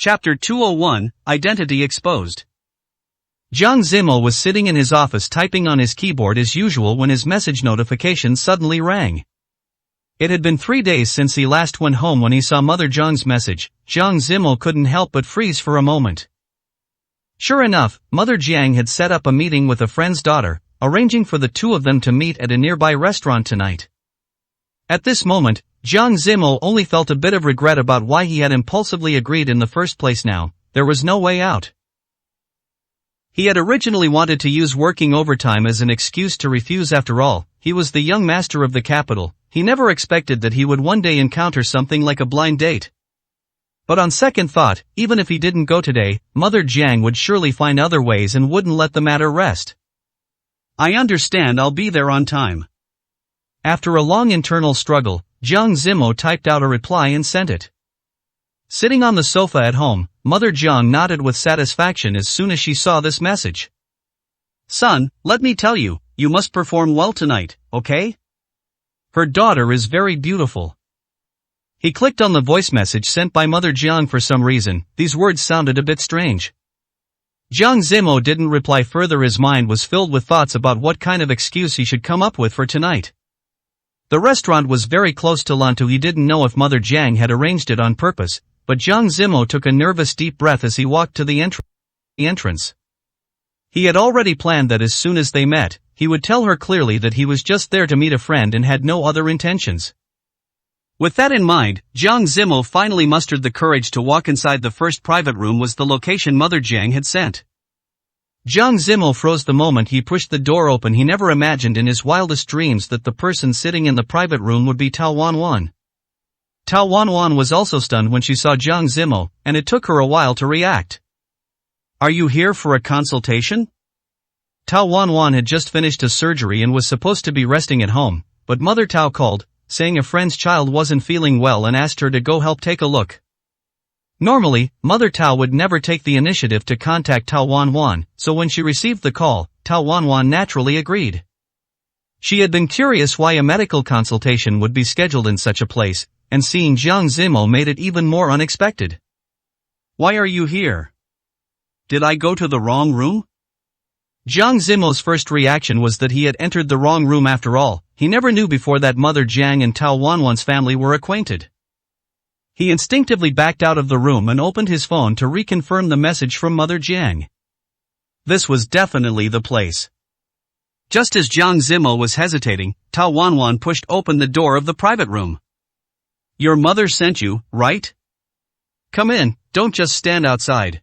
Chapter 201, Identity Exposed. Jiang Zimo was sitting in his office typing on his keyboard as usual when his message notification suddenly rang. It had been 3 days since he last went home. When he saw Mother Jiang's message, Jiang Zimo couldn't help but freeze for a moment. Sure enough, Mother Jiang had set up a meeting with a friend's daughter, arranging for the two of them to meet at a nearby restaurant tonight. At this moment, Jiang Zimo only felt a bit of regret about why he had impulsively agreed in the first place. Now, there was no way out. He had originally wanted to use working overtime as an excuse to refuse. After all, he was the young master of the capital. He never expected that he would one day encounter something like a blind date. But on second thought, even if he didn't go today, Mother Jiang would surely find other ways and wouldn't let the matter rest. I understand, I'll be there on time. After a long internal struggle, Jiang Zimo typed out a reply and sent it. Sitting on the sofa at home, Mother Jiang nodded with satisfaction as soon as she saw this message. Son, let me tell you, you must perform well tonight, okay? Her daughter is very beautiful. He clicked on the voice message sent by Mother Jiang. For some reason, these words sounded a bit strange. Jiang Zimo didn't reply further. His mind was filled with thoughts about what kind of excuse he should come up with for tonight. The restaurant was very close to Lantu. He didn't know if Mother Jiang had arranged it on purpose, but Jiang Zimo took a nervous deep breath as he walked to the entrance. He had already planned that as soon as they met, he would tell her clearly that he was just there to meet a friend and had no other intentions. With that in mind, Jiang Zimo finally mustered the courage to walk inside. The first private room was the location Mother Jiang had sent. Jiang Zimo froze the moment he pushed the door open. He never imagined in his wildest dreams that the person sitting in the private room would be Tao Wanwan. Tao Wanwan was also stunned when she saw Jiang Zimo, and it took her a while to react. Are you here for a consultation? Tao Wanwan had just finished a surgery and was supposed to be resting at home, but Mother Tao called, saying a friend's child wasn't feeling well and asked her to go help take a look. Normally, Mother Tao would never take the initiative to contact Tao Wanwan, so when she received the call, Tao Wanwan naturally agreed. She had been curious why a medical consultation would be scheduled in such a place, and seeing Jiang Zimo made it even more unexpected. Why are you here? Did I go to the wrong room? Jiang Zimo's first reaction was that he had entered the wrong room. After all, he never knew before that Mother Jiang and Tao Wanwan's family were acquainted. He instinctively backed out of the room and opened his phone to reconfirm the message from Mother Jiang. This was definitely the place. Just as Jiang Zimo was hesitating, Tao Wanwan pushed open the door of the private room. Your mother sent you, right? Come in, don't just stand outside.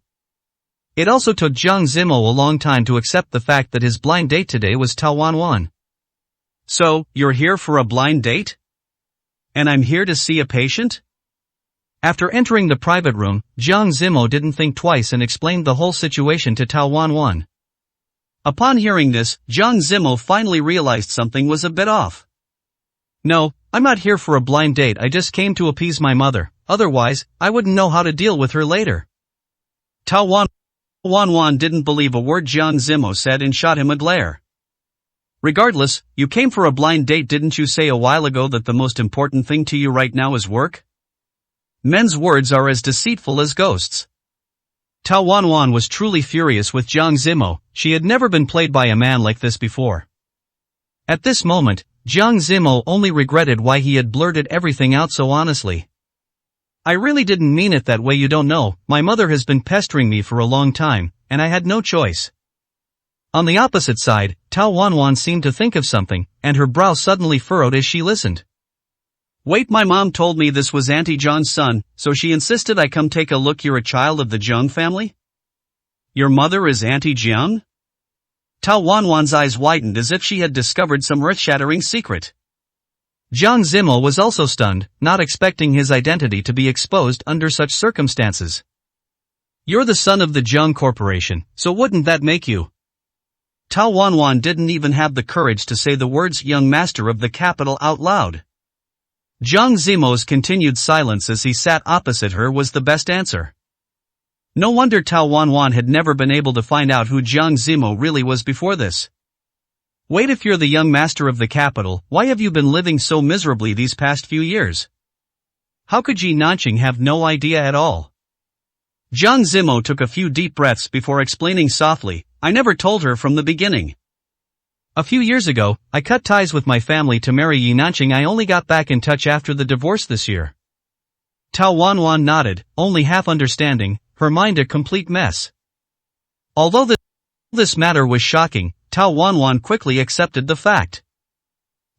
It also took Jiang Zimo a long time to accept the fact that his blind date today was Tao Wanwan. So, you're here for a blind date? And I'm here to see a patient? After entering the private room, Jiang Zimo didn't think twice and explained the whole situation to Tao Wanwan. Upon hearing this, Jiang Zimo finally realized something was a bit off. No, I'm not here for a blind date. I just came to appease my mother, otherwise, I wouldn't know how to deal with her later. Tao Wanwan didn't believe a word Jiang Zimo said and shot him a glare. Regardless, you came for a blind date. Didn't you say a while ago that the most important thing to you right now is work? Men's words are as deceitful as ghosts. Tao Wanwan was truly furious with Jiang Zimo. She had never been played by a man like this before. At this moment, Jiang Zimo only regretted why he had blurted everything out so honestly. I really didn't mean it that way. You don't know, my mother has been pestering me for a long time, and I had no choice. On the opposite side, Tao Wanwan seemed to think of something, and her brow suddenly furrowed as she listened. Wait, my mom told me this was Auntie Jiang's son, so she insisted I come take a look. You're a child of the Jiang family? Your mother is Auntie Jiang? Tao Wanwan's eyes widened as if she had discovered some earth-shattering secret. Jiang Zimo was also stunned, not expecting his identity to be exposed under such circumstances. You're the son of the Jiang Corporation, so wouldn't that make you? Tao Wanwan didn't even have the courage to say the words young master of the capital out loud. Jiang Zimo's continued silence as he sat opposite her was the best answer. No wonder Tao Wanwan had never been able to find out who Jiang Zimo really was before this. Wait, if you're the young master of the capital, why have you been living so miserably these past few years? How could Ji Nanqing have no idea at all? Jiang Zimo took a few deep breaths before explaining softly, I never told her from the beginning. A few years ago, I cut ties with my family to marry Yi Nanqing. I only got back in touch after the divorce this year. Tao Wanwan nodded, only half understanding, her mind a complete mess. Although this matter was shocking, Tao Wanwan quickly accepted the fact.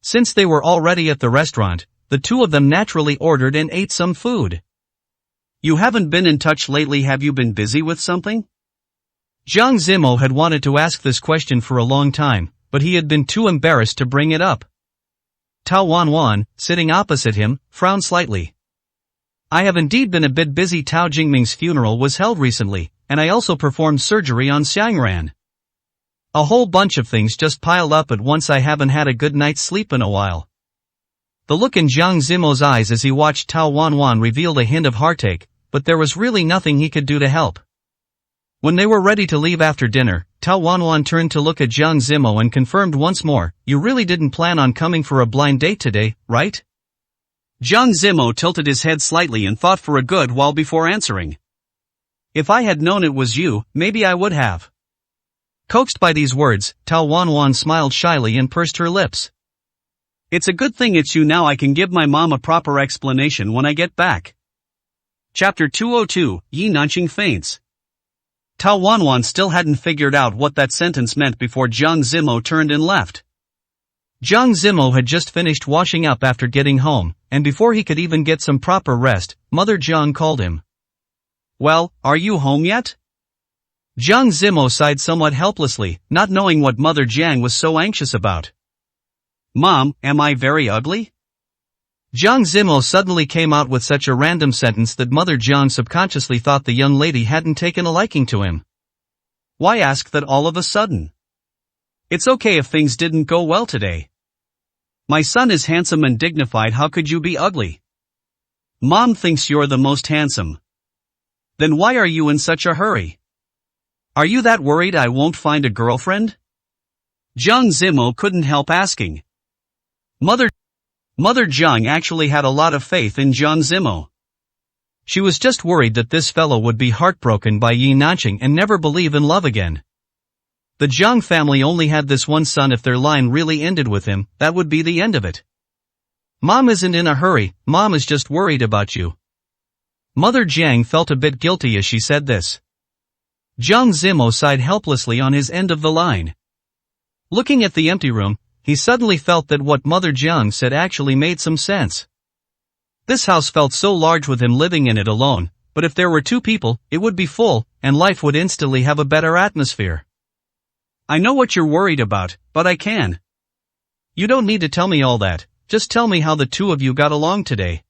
Since they were already at the restaurant, the two of them naturally ordered and ate some food. You haven't been in touch lately, have you been busy with something? Jiang Zimo had wanted to ask this question for a long time, but he had been too embarrassed to bring it up. Tao Wanwan, sitting opposite him, frowned slightly. I have indeed been a bit busy. Tao Jingming's funeral was held recently, and I also performed surgery on Xiangran. A whole bunch of things just piled up at once. I haven't had a good night's sleep in a while. The look in Jiang Zimo's eyes as he watched Tao Wanwan revealed a hint of heartache, but there was really nothing he could do to help. When they were ready to leave after dinner, Tao Wanwan turned to look at Jiang Zimo and confirmed once more, you really didn't plan on coming for a blind date today, right? Jiang Zimo tilted his head slightly and thought for a good while before answering. If I had known it was you, maybe I would have. Coaxed by these words, Tao Wanwan smiled shyly and pursed her lips. It's a good thing it's you now. I can give my mom a proper explanation when I get back. Chapter 202, Yi Nanqing faints. Tao Wanwan still hadn't figured out what that sentence meant before Jiang Zimo turned and left. Jiang Zimo had just finished washing up after getting home, and before he could even get some proper rest, Mother Jiang called him. Well, are you home yet? Jiang Zimo sighed somewhat helplessly, not knowing what Mother Jiang was so anxious about. Mom, am I very ugly? Jiang Zimo suddenly came out with such a random sentence that Mother Jiang subconsciously thought the young lady hadn't taken a liking to him. Why ask that all of a sudden? It's okay if things didn't go well today. My son is handsome and dignified. How could you be ugly? Mom thinks you're the most handsome. Then why are you in such a hurry? Are you that worried I won't find a girlfriend? Jiang Zimo couldn't help asking. Mother Jiang actually had a lot of faith in Jiang Zimo. She was just worried that this fellow would be heartbroken by Yi Nanqing and never believe in love again. The Jiang family only had this one son. If their line really ended with him, that would be the end of it. Mom isn't in a hurry, Mom is just worried about you. Mother Jiang felt a bit guilty as she said this. Jiang Zimo sighed helplessly on his end of the line. Looking at the empty room, he suddenly felt that what Mother Jiang said actually made some sense. This house felt so large with him living in it alone, but if there were two people, it would be full, and life would instantly have a better atmosphere. I know what you're worried about, but I can. You don't need to tell me all that, just tell me how the two of you got along today.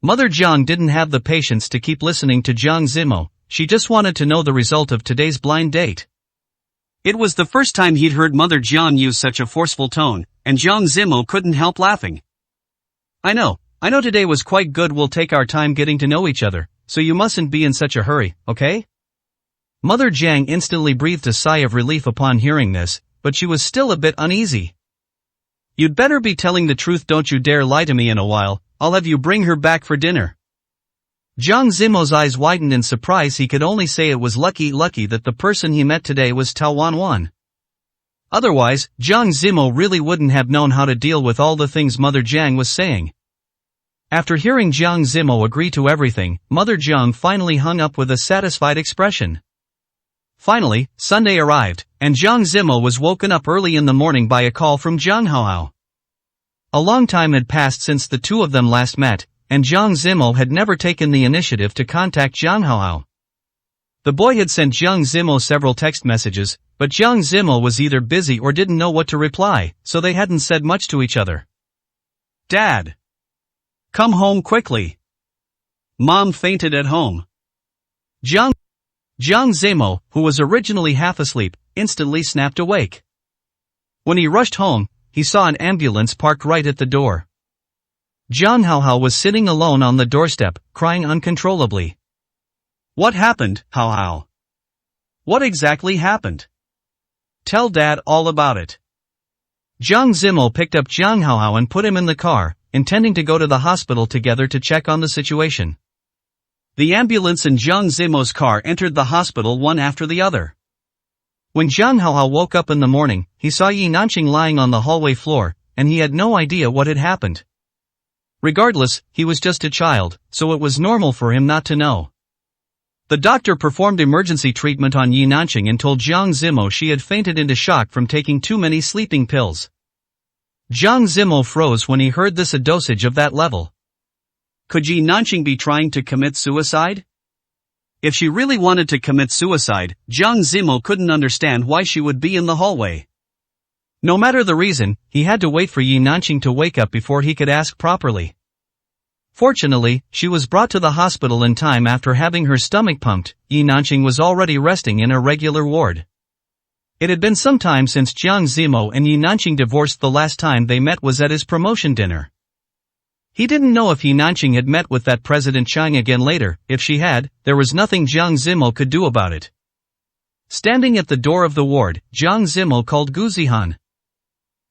Mother Jiang didn't have the patience to keep listening to Jiang Zimo, she just wanted to know the result of today's blind date. It was the first time he'd heard Mother Jiang use such a forceful tone, and Jiang Zimo couldn't help laughing. I know today was quite good. We'll take our time getting to know each other, so you mustn't be in such a hurry, okay? Mother Jiang instantly breathed a sigh of relief upon hearing this, but she was still a bit uneasy. You'd better be telling the truth. Don't you dare lie to me. In a while, I'll have you bring her back for dinner. Jiang Zimo's eyes widened in surprise. He could only say it was lucky that the person he met today was Tao Wanwan. Otherwise, Jiang Zimo really wouldn't have known how to deal with all the things Mother Jiang was saying. After hearing Jiang Zimo agree to everything, Mother Jiang finally hung up with a satisfied expression. Finally, Sunday arrived, and Jiang Zimo was woken up early in the morning by a call from Jiang Haohao. A long time had passed since the two of them last met, and Jiang Zimo had never taken the initiative to contact Jiang Haohao. The boy had sent Jiang Zimo several text messages, but Jiang Zimo was either busy or didn't know what to reply, so they hadn't said much to each other. Dad! Come home quickly. Mom fainted at home. Jiang Zimo, who was originally half asleep, instantly snapped awake. When he rushed home, he saw an ambulance parked right at the door. Jiang Haohao was sitting alone on the doorstep, crying uncontrollably. What happened, Haohao? What exactly happened? Tell Dad all about it. Jiang Zimo picked up Jiang Haohao and put him in the car, intending to go to the hospital together to check on the situation. The ambulance and Jiang Zimo's car entered the hospital one after the other. When Zhang Haohao woke up in the morning, he saw Yi Nanqing lying on the hallway floor, and he had no idea what had happened. Regardless, he was just a child, so it was normal for him not to know. The doctor performed emergency treatment on Yi Nanqing and told Jiang Zimo she had fainted into shock from taking too many sleeping pills. Jiang Zimo froze when he heard this, a dosage of that level. Could Yi Nanqing be trying to commit suicide? If she really wanted to commit suicide, Jiang Zimo couldn't understand why she would be in the hallway. No matter the reason, he had to wait for Yi Nanqing to wake up before he could ask properly. Fortunately, she was brought to the hospital in time after having her stomach pumped. Yi Nanqing was already resting in a regular ward. It had been some time since Jiang Zimo and Yi Nanqing divorced. The last time they met was at his promotion dinner. He didn't know if Yi Nanqing had met with that President Chang again later. If she had, there was nothing Jiang Zimo could do about it. Standing at the door of the ward, Jiang Zimo called Gu Zihan.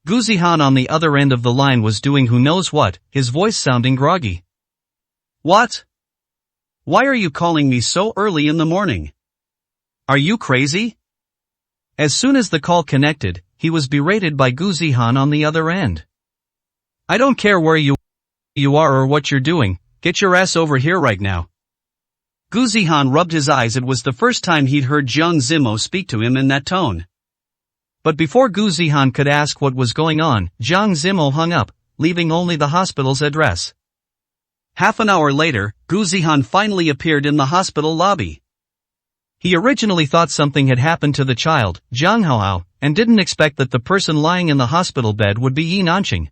Gu Zihan on the other end of the line was doing who knows what, his voice sounding groggy. What? Why are you calling me so early in the morning? Are you crazy? As soon as the call connected, he was berated by Gu Zihan on the other end. I don't care where you are or what you're doing, get your ass over here right now. Gu Zihan rubbed his eyes. It was the first time he'd heard Jiang Zimo speak to him in that tone. But before Gu Zihan could ask what was going on, Jiang Zimo hung up, leaving only the hospital's address. Half an hour later, Gu Zihan finally appeared in the hospital lobby. He originally thought something had happened to the child, Zhang Haohao, and didn't expect that the person lying in the hospital bed would be Yi Nanqing.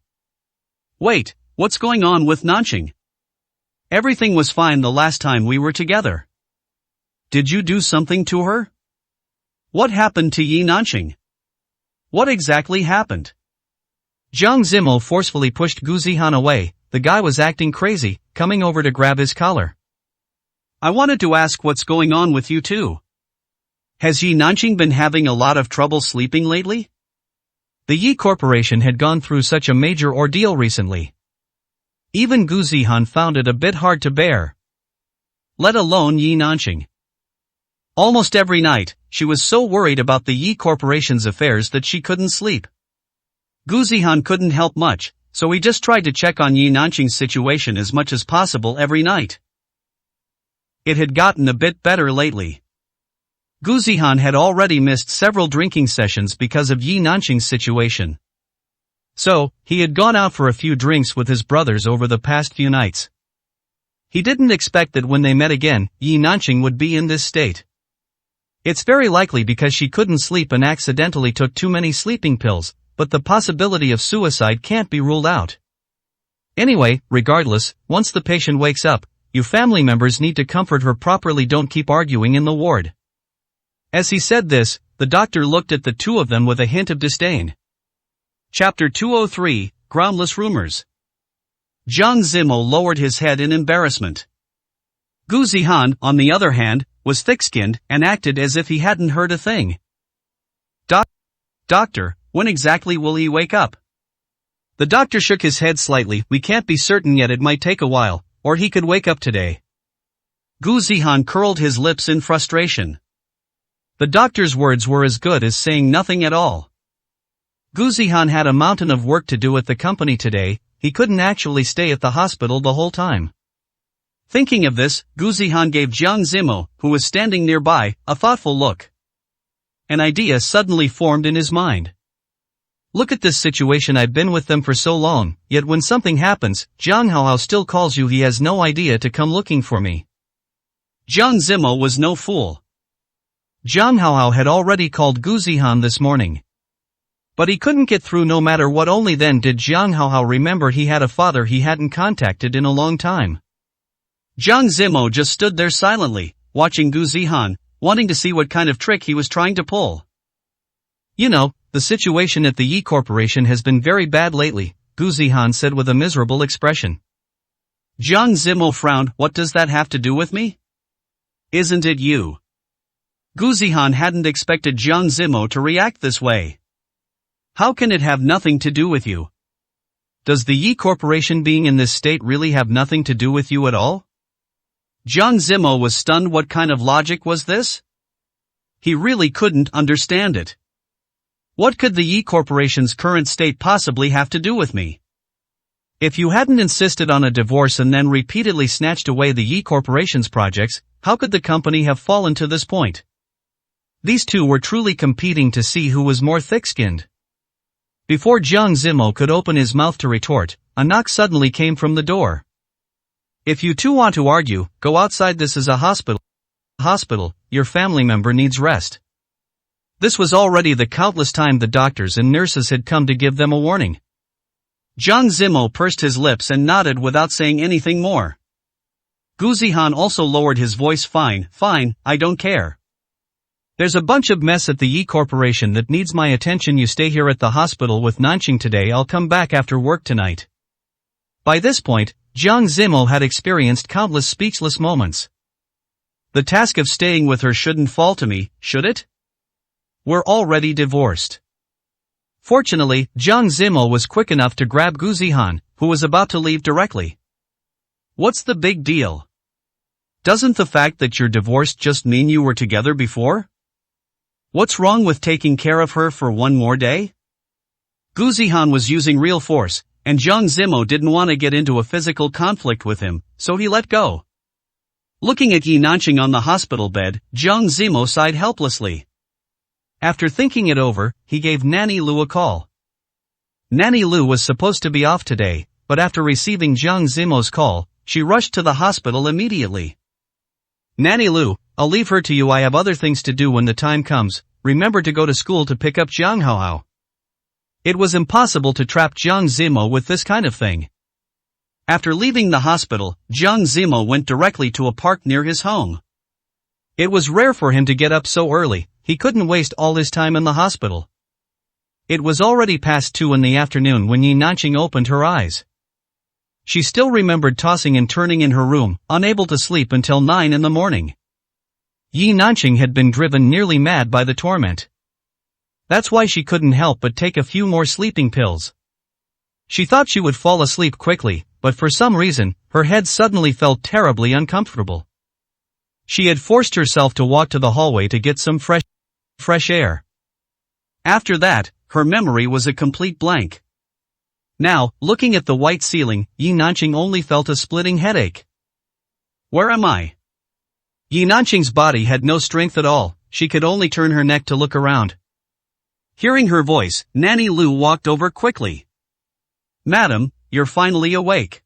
Wait, what's going on with Nanqing? Everything was fine the last time we were together. Did you do something to her? What happened to Yi Nanqing? What exactly happened? Jiang Zimo forcefully pushed Gu Zihan away. The guy was acting crazy, coming over to grab his collar. I wanted to ask what's going on with you two. Has Yi Nanqing been having a lot of trouble sleeping lately? The Yi Corporation had gone through such a major ordeal recently. Even Gu Zihan found it a bit hard to bear. Let alone Yi Nanqing. Almost every night, she was so worried about the Yi Corporation's affairs that she couldn't sleep. Gu Zihan couldn't help much, so he just tried to check on Yi Nanqing's situation as much as possible every night. It had gotten a bit better lately. Gu Zihan had already missed several drinking sessions because of Yi Nanqing's situation. So, he had gone out for a few drinks with his brothers over the past few nights. He didn't expect that when they met again, Yi Nanqing would be in this state. It's very likely because she couldn't sleep and accidentally took too many sleeping pills, but the possibility of suicide can't be ruled out. Anyway, regardless, once the patient wakes up, you family members need to comfort her properly. Don't keep arguing in the ward. As he said this, the doctor looked at the two of them with a hint of disdain. Chapter 203, Groundless Rumors. Jiang Zimo lowered his head in embarrassment. Gu Zihan, on the other hand, was thick-skinned and acted as if he hadn't heard a thing. Doctor, when exactly will he wake up? The doctor shook his head slightly. We can't be certain yet, it might take a while, or he could wake up today. Gu Zihan curled his lips in frustration. The doctor's words were as good as saying nothing at all. Gu Zihan had a mountain of work to do at the company today. He couldn't actually stay at the hospital the whole time. Thinking of this, Gu Zihan gave Jiang Zimo, who was standing nearby, a thoughtful look. An idea suddenly formed in his mind. Look at this situation, I've been with them for so long, yet when something happens, Zhang Haohao still calls you. He has no idea to come looking for me. Jiang Zimo was no fool. Zhang Haohao had already called Gu Zihan this morning. But he couldn't get through no matter what. Only then did Zhang Haohao remember he had a father he hadn't contacted in a long time. Jiang Zimo just stood there silently, watching Gu Zihan, wanting to see what kind of trick he was trying to pull. You know, the situation at the Yi Corporation has been very bad lately, Gu Zihan said with a miserable expression. Jiang Zimo frowned. What does that have to do with me? Isn't it you? Gu Zihan hadn't expected Jiang Zimo to react this way. How can it have nothing to do with you? Does the Yi Corporation being in this state really have nothing to do with you at all? Jiang Zimo was stunned. What kind of logic was this? He really couldn't understand it. What could the Yi Corporation's current state possibly have to do with me? If you hadn't insisted on a divorce and then repeatedly snatched away the Yi Corporation's projects, how could the company have fallen to this point? These two were truly competing to see who was more thick-skinned. Before Jiang Zimo could open his mouth to retort, a knock suddenly came from the door. If you two want to argue, go outside. This is a hospital. Your family member needs rest. This was already the countless time the doctors and nurses had come to give them a warning. Jiang Zimo pursed his lips and nodded without saying anything more. Gu Zihan also lowered his voice. Fine, I don't care. There's a bunch of mess at the Yi Corporation that needs my attention. You stay here at the hospital with Nanqing today. I'll come back after work tonight. By this point, Jiang Zimo had experienced countless speechless moments. The task of staying with her shouldn't fall to me, should it? We're already divorced. Fortunately, Jiang Zimo was quick enough to grab Gu Zihan, who was about to leave directly. What's the big deal? Doesn't the fact that you're divorced just mean you were together before? What's wrong with taking care of her for one more day? Gu Zihan was using real force, and Jiang Zimo didn't want to get into a physical conflict with him, so he let go. Looking at Yi Nanqing on the hospital bed, Jiang Zimo sighed helplessly. After thinking it over, he gave Nanny Lu a call. Nanny Lu was supposed to be off today, but after receiving Jiang Zimo's call, she rushed to the hospital immediately. Nanny Lu, I'll leave her to you. I have other things to do when the time comes. Remember to go to school to pick up Jiang Haohao. It was impossible to trap Jiang Zimo with this kind of thing. After leaving the hospital, Jiang Zimo went directly to a park near his home. It was rare for him to get up so early. He couldn't waste all his time in the hospital. It was already past 2 in the afternoon when Yi Nanqing opened her eyes. She still remembered tossing and turning in her room, unable to sleep until 9 in the morning. Yi Nanqing had been driven nearly mad by the torment. That's why she couldn't help but take a few more sleeping pills. She thought she would fall asleep quickly, but for some reason, her head suddenly felt terribly uncomfortable. She had forced herself to walk to the hallway to get some fresh air. After that, her memory was a complete blank. Now, looking at the white ceiling, Yi Nanqing only felt a splitting headache. Where am I? Yi Nanqing's body had no strength at all. She could only turn her neck to look around. Hearing her voice, Nanny Lu walked over quickly. Madam, you're finally awake.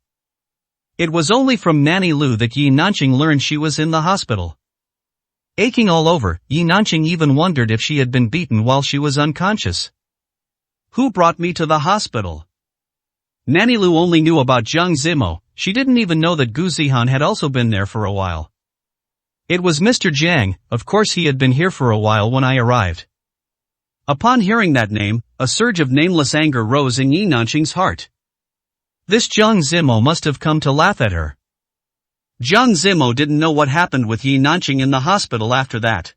It was only from Nanny Lu that Yi Nanqing learned she was in the hospital. Aching all over, Yi Nanqing even wondered if she had been beaten while she was unconscious. Who brought me to the hospital? Nanny Lu only knew about Jiang Zimo. She didn't even know that Gu Zihan had also been there for a while. It was Mr. Jiang. Of course he had been here for a while when I arrived. Upon hearing that name, a surge of nameless anger rose in Yi Nanqing's heart. This Jiang Zimo must have come to laugh at her. Jiang Zimo didn't know what happened with Yi Nanqing in the hospital after that.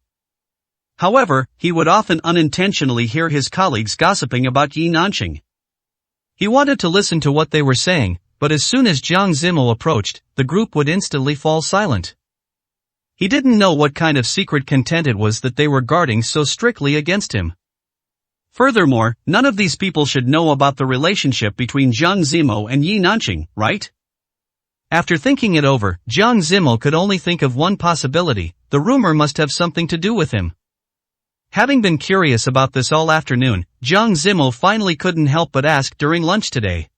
However, he would often unintentionally hear his colleagues gossiping about Yi Nanqing. He wanted to listen to what they were saying, but as soon as Jiang Zimo approached, the group would instantly fall silent. He didn't know what kind of secret content it was that they were guarding so strictly against him. Furthermore, none of these people should know about the relationship between Jiang Zimo and Yi Nanqing, right? After thinking it over, Jiang Zimo could only think of one possibility: the rumor must have something to do with him. Having been curious about this all afternoon, Jiang Zimo finally couldn't help but ask during lunch today.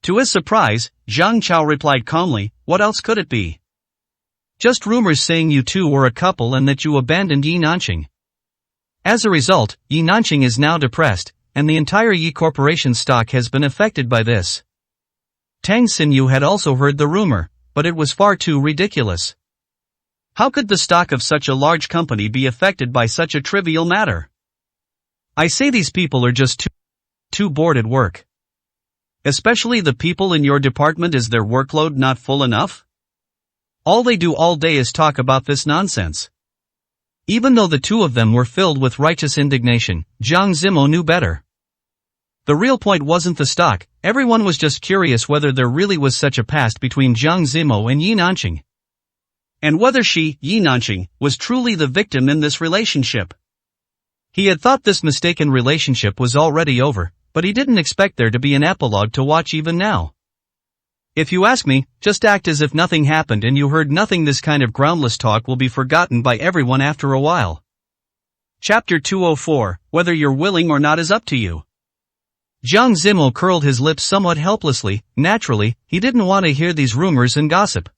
To his surprise, Zhang Chao replied calmly, "What else could it be? Just rumors saying you two were a couple and that you abandoned Yi Nanqing." As a result, Yi Nanqing is now depressed, and the entire Yi Corporation stock has been affected by this. Tang Xinyu had also heard the rumor, but it was far too ridiculous. How could the stock of such a large company be affected by such a trivial matter? I say these people are just too bored at work. Especially the people in your department. Is their workload not full enough? All they do all day is talk about this nonsense. Even though the two of them were filled with righteous indignation, Jiang Zimo knew better. The real point wasn't the stock. Everyone was just curious whether there really was such a past between Jiang Zimo and Yi Nanqing. and whether she, Yi Nanqing, was truly the victim in this relationship. He had thought this mistaken relationship was already over, but he didn't expect there to be an epilogue to watch even now. If you ask me, just act as if nothing happened and you heard nothing. This kind of groundless talk will be forgotten by everyone after a while. Chapter 204, Whether you're willing or not is up to you. Jiang Zimo curled his lips somewhat helplessly. Naturally, he didn't want to hear these rumors and gossip.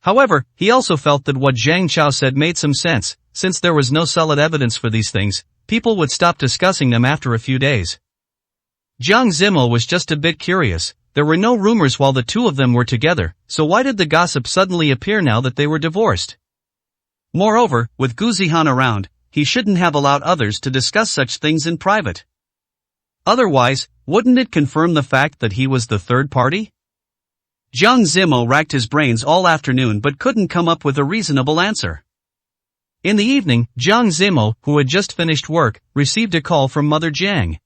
However, he also felt that what Zhang Chao said made some sense. Since there was no solid evidence for these things, people would stop discussing them after a few days. Jiang Zimo was just a bit curious. There were no rumors while the two of them were together, so why did the gossip suddenly appear now that they were divorced? Moreover, with Gu Zihan around, he shouldn't have allowed others to discuss such things in private. Otherwise, wouldn't it confirm the fact that he was the third party? Jiang Zimo racked his brains all afternoon but couldn't come up with a reasonable answer. In the evening, Jiang Zimo, who had just finished work, received a call from Mother Jiang.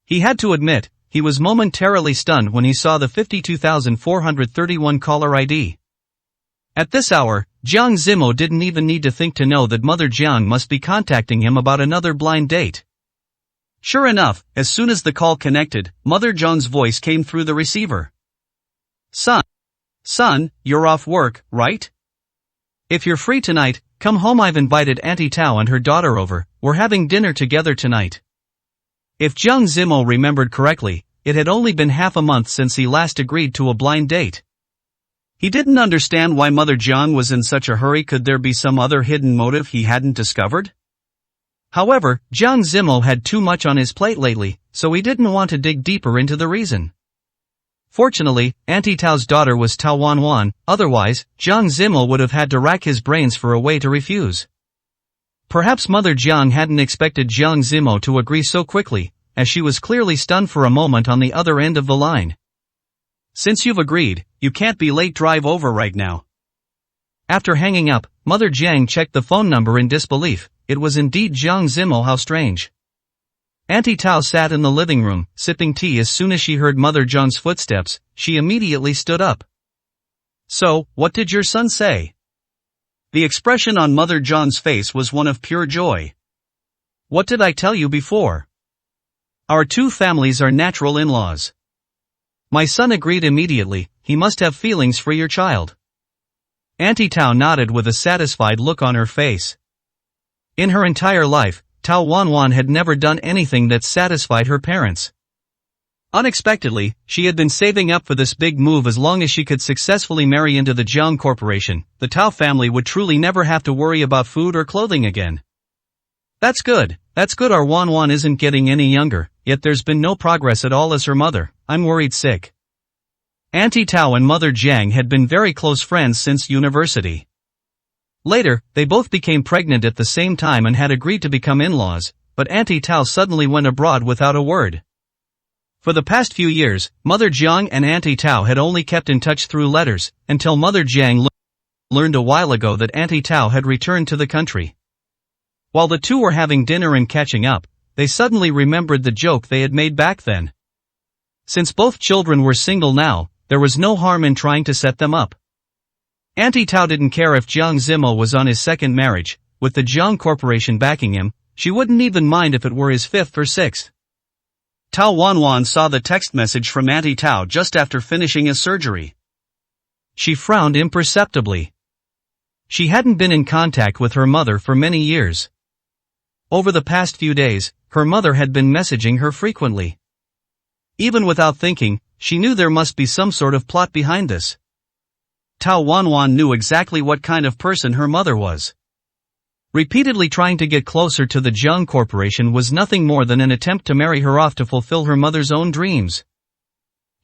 He had to admit, he was momentarily stunned when he saw the 52,431 caller ID. At this hour, Jiang Zimo didn't even need to think to know that Mother Jiang must be contacting him about another blind date. Sure enough, as soon as the call connected, Mother Jiang's voice came through the receiver. Son, you're off work, right? If you're free tonight, come home. I've invited Auntie Tao and her daughter over. We're having dinner together tonight. If Jiang Zimo remembered correctly, it had only been half a month since he last agreed to a blind date. He didn't understand why Mother Jiang was in such a hurry. Could there be some other hidden motive he hadn't discovered? However, Jiang Zimo had too much on his plate lately, so he didn't want to dig deeper into the reason. Fortunately, Auntie Tao's daughter was Tao Wanwan, otherwise, Jiang Zimo would have had to rack his brains for a way to refuse. Perhaps Mother Jiang hadn't expected Jiang Zimo to agree so quickly, as she was clearly stunned for a moment on the other end of the line. Since you've agreed, you can't be late. Drive over right now. After hanging up, Mother Jiang checked the phone number in disbelief. It was indeed Jiang Zimo. How strange. Auntie Tao sat in the living room, sipping tea. As soon as she heard Mother Jiang's footsteps, she immediately stood up. So, what did your son say? The expression on Mother Jiang's face was one of pure joy. What did I tell you before? Our two families are natural in-laws. My son agreed immediately. He must have feelings for your child. Auntie Tao nodded with a satisfied look on her face. In her entire life, Tao Wanwan had never done anything that satisfied her parents. Unexpectedly, she had been saving up for this big move. As long as she could successfully marry into the Jiang Corporation, the Tao family would truly never have to worry about food or clothing again. That's good. Our Wanwan isn't getting any younger, yet there's been no progress at all as her mother. I'm worried sick. Auntie Tao and Mother Jiang had been very close friends since university. Later, they both became pregnant at the same time and had agreed to become in-laws, but Auntie Tao suddenly went abroad without a word. For the past few years, Mother Jiang and Auntie Tao had only kept in touch through letters, until Mother Jiang learned a while ago that Auntie Tao had returned to the country. While the two were having dinner and catching up, they suddenly remembered the joke they had made back then. Since both children were single now, there was no harm in trying to set them up. Auntie Tao didn't care if Jiang Zimo was on his second marriage. With the Jiang Corporation backing him, she wouldn't even mind if it were his fifth or sixth. Tao Wanwan saw the text message from Auntie Tao just after finishing his surgery. She frowned imperceptibly. She hadn't been in contact with her mother for many years. Over the past few days, her mother had been messaging her frequently. Even without thinking, she knew there must be some sort of plot behind this. Tao Wanwan knew exactly what kind of person her mother was. Repeatedly trying to get closer to the Jiang Corporation was nothing more than an attempt to marry her off to fulfill her mother's own dreams.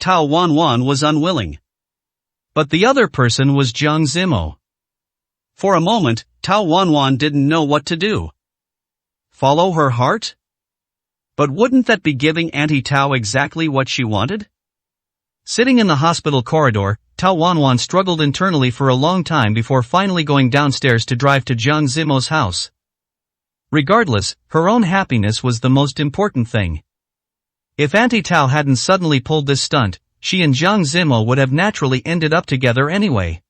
Tao Wanwan was unwilling. But the other person was Jiang Zimo. For a moment, Tao Wanwan didn't know what to do. Follow her heart? But wouldn't that be giving Auntie Tao exactly what she wanted? Sitting in the hospital corridor, Tao Wanwan struggled internally for a long time before finally going downstairs to drive to Jiang Zimo's house. Regardless, her own happiness was the most important thing. If Auntie Tao hadn't suddenly pulled this stunt, she and Jiang Zimo would have naturally ended up together anyway.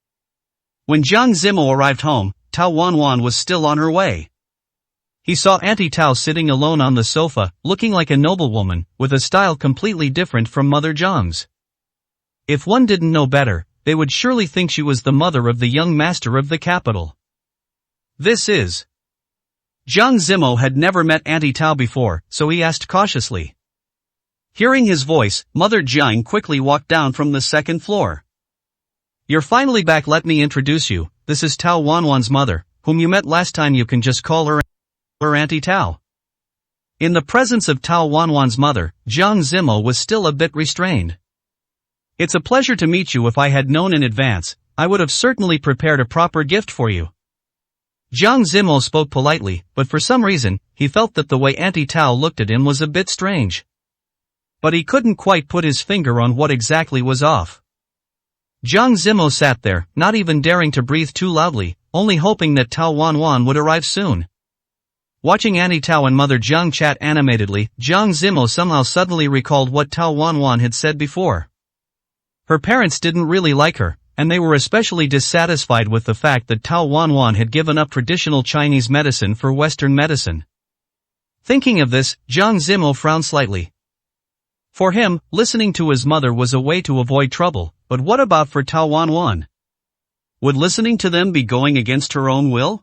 When Jiang Zimo arrived home, Tao Wanwan was still on her way. He saw Auntie Tao sitting alone on the sofa, looking like a noblewoman, with a style completely different from Mother Jiang's. If one didn't know better, they would surely think she was the mother of the young master of the capital. This is. Jiang Zimo had never met Auntie Tao before, so he asked cautiously. Hearing his voice, Mother Jiang quickly walked down from the second floor. You're finally back, let me introduce you, this is Tao Wanwan's mother, whom you met last time, you can just call her Auntie Tao. In the presence of Tao Wanwan's mother, Jiang Zimo was still a bit restrained. It's a pleasure to meet you. If I had known in advance, I would have certainly prepared a proper gift for you. Jiang Zimo spoke politely, but for some reason, he felt that the way Auntie Tao looked at him was a bit strange. But he couldn't quite put his finger on what exactly was off. Jiang Zimo sat there, not even daring to breathe too loudly, only hoping that Tao Wanwan would arrive soon. Watching Auntie Tao and Mother Jiang chat animatedly, Jiang Zimo somehow suddenly recalled what Tao Wanwan had said before. Her parents didn't really like her, and they were especially dissatisfied with the fact that Tao Wanwan had given up traditional Chinese medicine for Western medicine. Thinking of this, Jiang Zimo frowned slightly. For him, listening to his mother was a way to avoid trouble, but what about for Tao Wanwan? Would listening to them be going against her own will?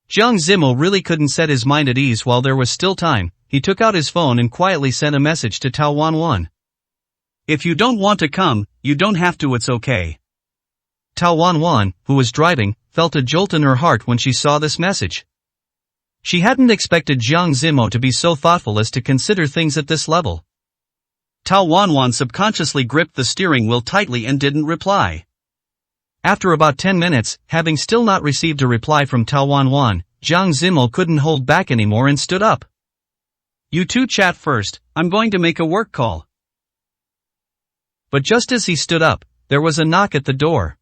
Jiang Zimo really couldn't set his mind at ease while there was still time. He took out his phone and quietly sent a message to Tao Wanwan. If you don't want to come, you don't have to, it's okay. Tao Wanwan, who was driving, felt a jolt in her heart when she saw this message. She hadn't expected Jiang Zimo to be so thoughtful as to consider things at this level. Tao Wanwan subconsciously gripped the steering wheel tightly and didn't reply. After about 10 minutes, having still not received a reply from Tao Wanwan, Jiang Zimo couldn't hold back anymore and stood up. You two chat first, I'm going to make a work call. But just as he stood up, there was a knock at the door.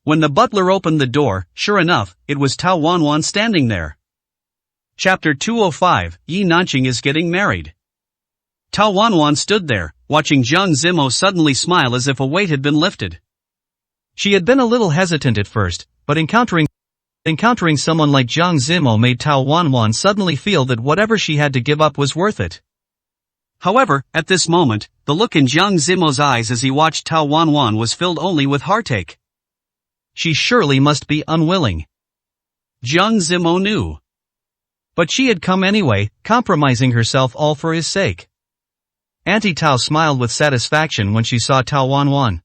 When the butler opened the door, sure enough, it was Tao Wanwan standing there. Chapter 205, Yi Nanqing is getting married. Tao Wanwan stood there, watching Jiang Zimo suddenly smile as if a weight had been lifted. She had been a little hesitant at first, but encountering someone like Jiang Zimo made Tao Wanwan suddenly feel that whatever she had to give up was worth it. However, at this moment, the look in Jiang Zimo's eyes as he watched Tao Wanwan was filled only with heartache. She surely must be unwilling. Jiang Zimo knew. But she had come anyway, compromising herself all for his sake. Auntie Tao smiled with satisfaction when she saw Tao Wanwan.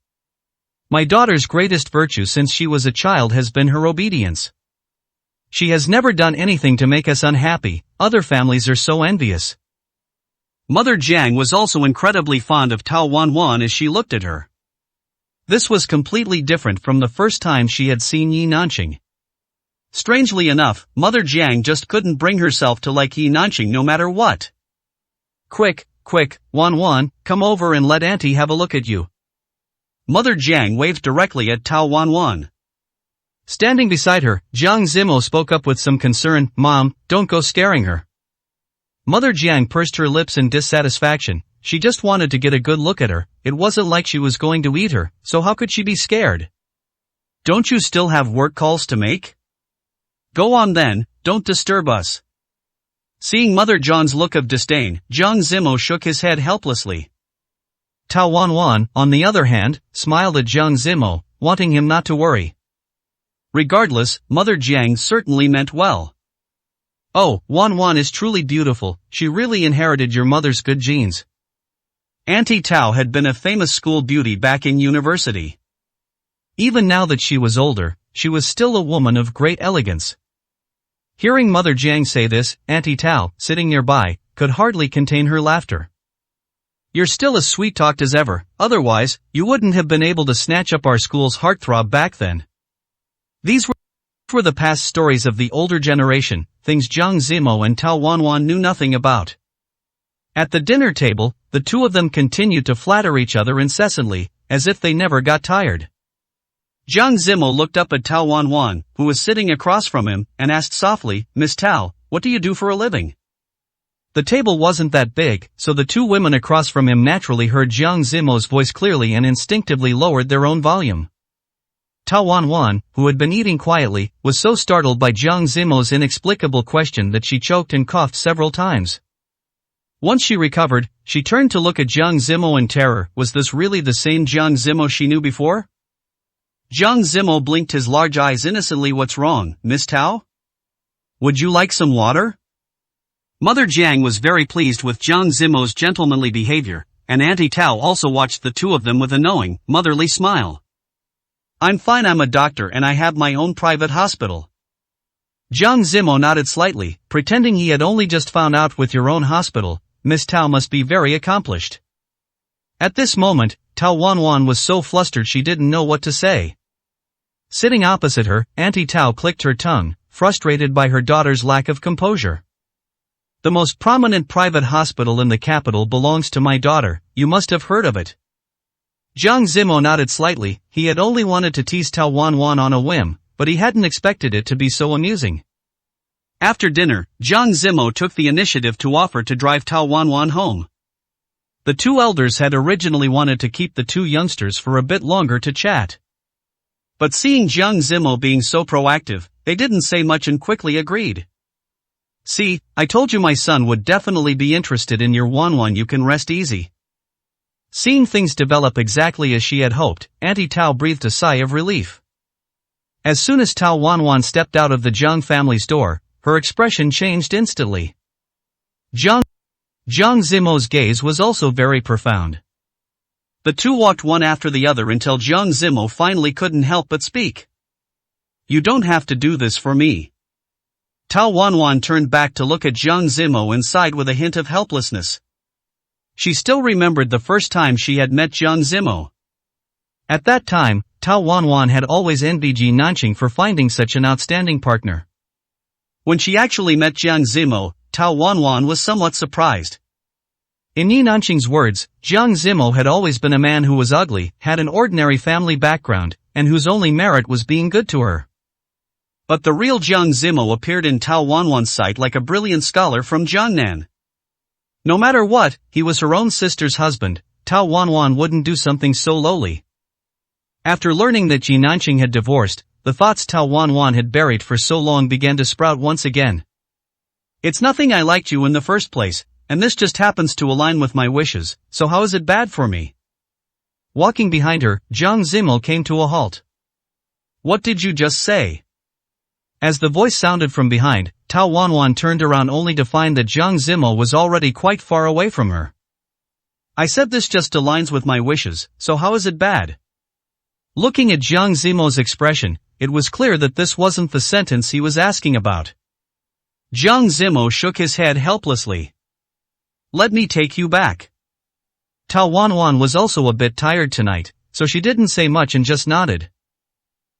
My daughter's greatest virtue since she was a child has been her obedience. She has never done anything to make us unhappy. Other families are so envious. Mother Jiang was also incredibly fond of Tao Wanwan as she looked at her. This was completely different from the first time she had seen Yi Nanqing. Strangely enough, Mother Jiang just couldn't bring herself to like Yi Nanqing no matter what. Quick, Wanwan, come over and let Auntie have a look at you. Mother Jiang waved directly at Tao Wanwan. Standing beside her, Jiang Zimo spoke up with some concern, Mom, don't go scaring her. Mother Jiang pursed her lips in dissatisfaction. She just wanted to get a good look at her. It wasn't like she was going to eat her, so how could she be scared? Don't you still have work calls to make? Go on then, don't disturb us. Seeing Mother Jiang's look of disdain, Jiang Zimo shook his head helplessly. Tao Wanwan, on the other hand, smiled at Jiang Zimo, wanting him not to worry. Regardless, Mother Jiang certainly meant well. Oh, Wanwan is truly beautiful, she really inherited your mother's good genes. Auntie Tao had been a famous school beauty back in university. Even now that she was older, she was still a woman of great elegance. Hearing Mother Jiang say this, Auntie Tao, sitting nearby, could hardly contain her laughter. You're still as sweet-talked as ever, otherwise, you wouldn't have been able to snatch up our school's heartthrob back then. These were the past stories of the older generation, things Jiang Zimo and Tao Wanwan knew nothing about. At the dinner table, the two of them continued to flatter each other incessantly, as if they never got tired. Jiang Zimo looked up at Tao Wanwan, who was sitting across from him, and asked softly, Miss Tao, what do you do for a living? The table wasn't that big, so the two women across from him naturally heard Jiang Zimo's voice clearly and instinctively lowered their own volume. Tao Wanwan, who had been eating quietly, was so startled by Jiang Zimo's inexplicable question that she choked and coughed several times. Once she recovered, she turned to look at Jiang Zimo in terror. Was this really the same Jiang Zimo she knew before? Jiang Zimo blinked his large eyes innocently. What's wrong, Miss Tao? Would you like some water? Mother Jiang was very pleased with Jiang Zimo's gentlemanly behavior, and Auntie Tao also watched the two of them with a knowing, motherly smile. I'm fine, I'm a doctor and I have my own private hospital. Jiang Zimo nodded slightly, pretending he had only just found out. With your own hospital, Miss Tao must be very accomplished. At this moment, Tao Wanwan was so flustered she didn't know what to say. Sitting opposite her, Auntie Tao clicked her tongue, frustrated by her daughter's lack of composure. The most prominent private hospital in the capital belongs to my daughter, you must have heard of it. Jiang Zimo nodded slightly. He had only wanted to tease Tao Wanwan on a whim, but he hadn't expected it to be so amusing. After dinner, Jiang Zimo took the initiative to offer to drive Tao Wanwan home. The two elders had originally wanted to keep the two youngsters for a bit longer to chat. But seeing Jiang Zimo being so proactive, they didn't say much and quickly agreed. See, I told you my son would definitely be interested in your Wanwan. You can rest easy. Seeing things develop exactly as she had hoped, Auntie Tao breathed a sigh of relief. As soon as Tao Wanwan stepped out of the Jiang family's door, her expression changed instantly. Jiang Zimo's gaze was also very profound. The two walked one after the other until Jiang Zimo finally couldn't help but speak. You don't have to do this for me. Tao Wanwan turned back to look at Jiang Zimo and sighed with a hint of helplessness. She still remembered the first time she had met Jiang Zimo. At that time, Tao Wanwan had always envied Yi Nanqing for finding such an outstanding partner. When she actually met Jiang Zimo, Tao Wanwan was somewhat surprised. In Yi Nanqing's words, Jiang Zimo had always been a man who was ugly, had an ordinary family background, and whose only merit was being good to her. But the real Jiang Zimo appeared in Tao Wanwan's sight like a brilliant scholar from Jiangnan. No matter what, he was her own sister's husband. Tao Wanwan wouldn't do something so lowly. After learning that Yi Nanqing had divorced, the thoughts Tao Wanwan had buried for so long began to sprout once again. It's nothing, I liked you in the first place, and this just happens to align with my wishes, so how is it bad for me? Walking behind her, Jiang Zimo came to a halt. What did you just say? As the voice sounded from behind, Tao Wanwan turned around only to find that Jiang Zimo was already quite far away from her. I said this just aligns with my wishes, so how is it bad? Looking at Jiang Zimo's expression, it was clear that this wasn't the sentence he was asking about. Jiang Zimo shook his head helplessly. Let me take you back. Tao Wanwan was also a bit tired tonight, so she didn't say much and just nodded.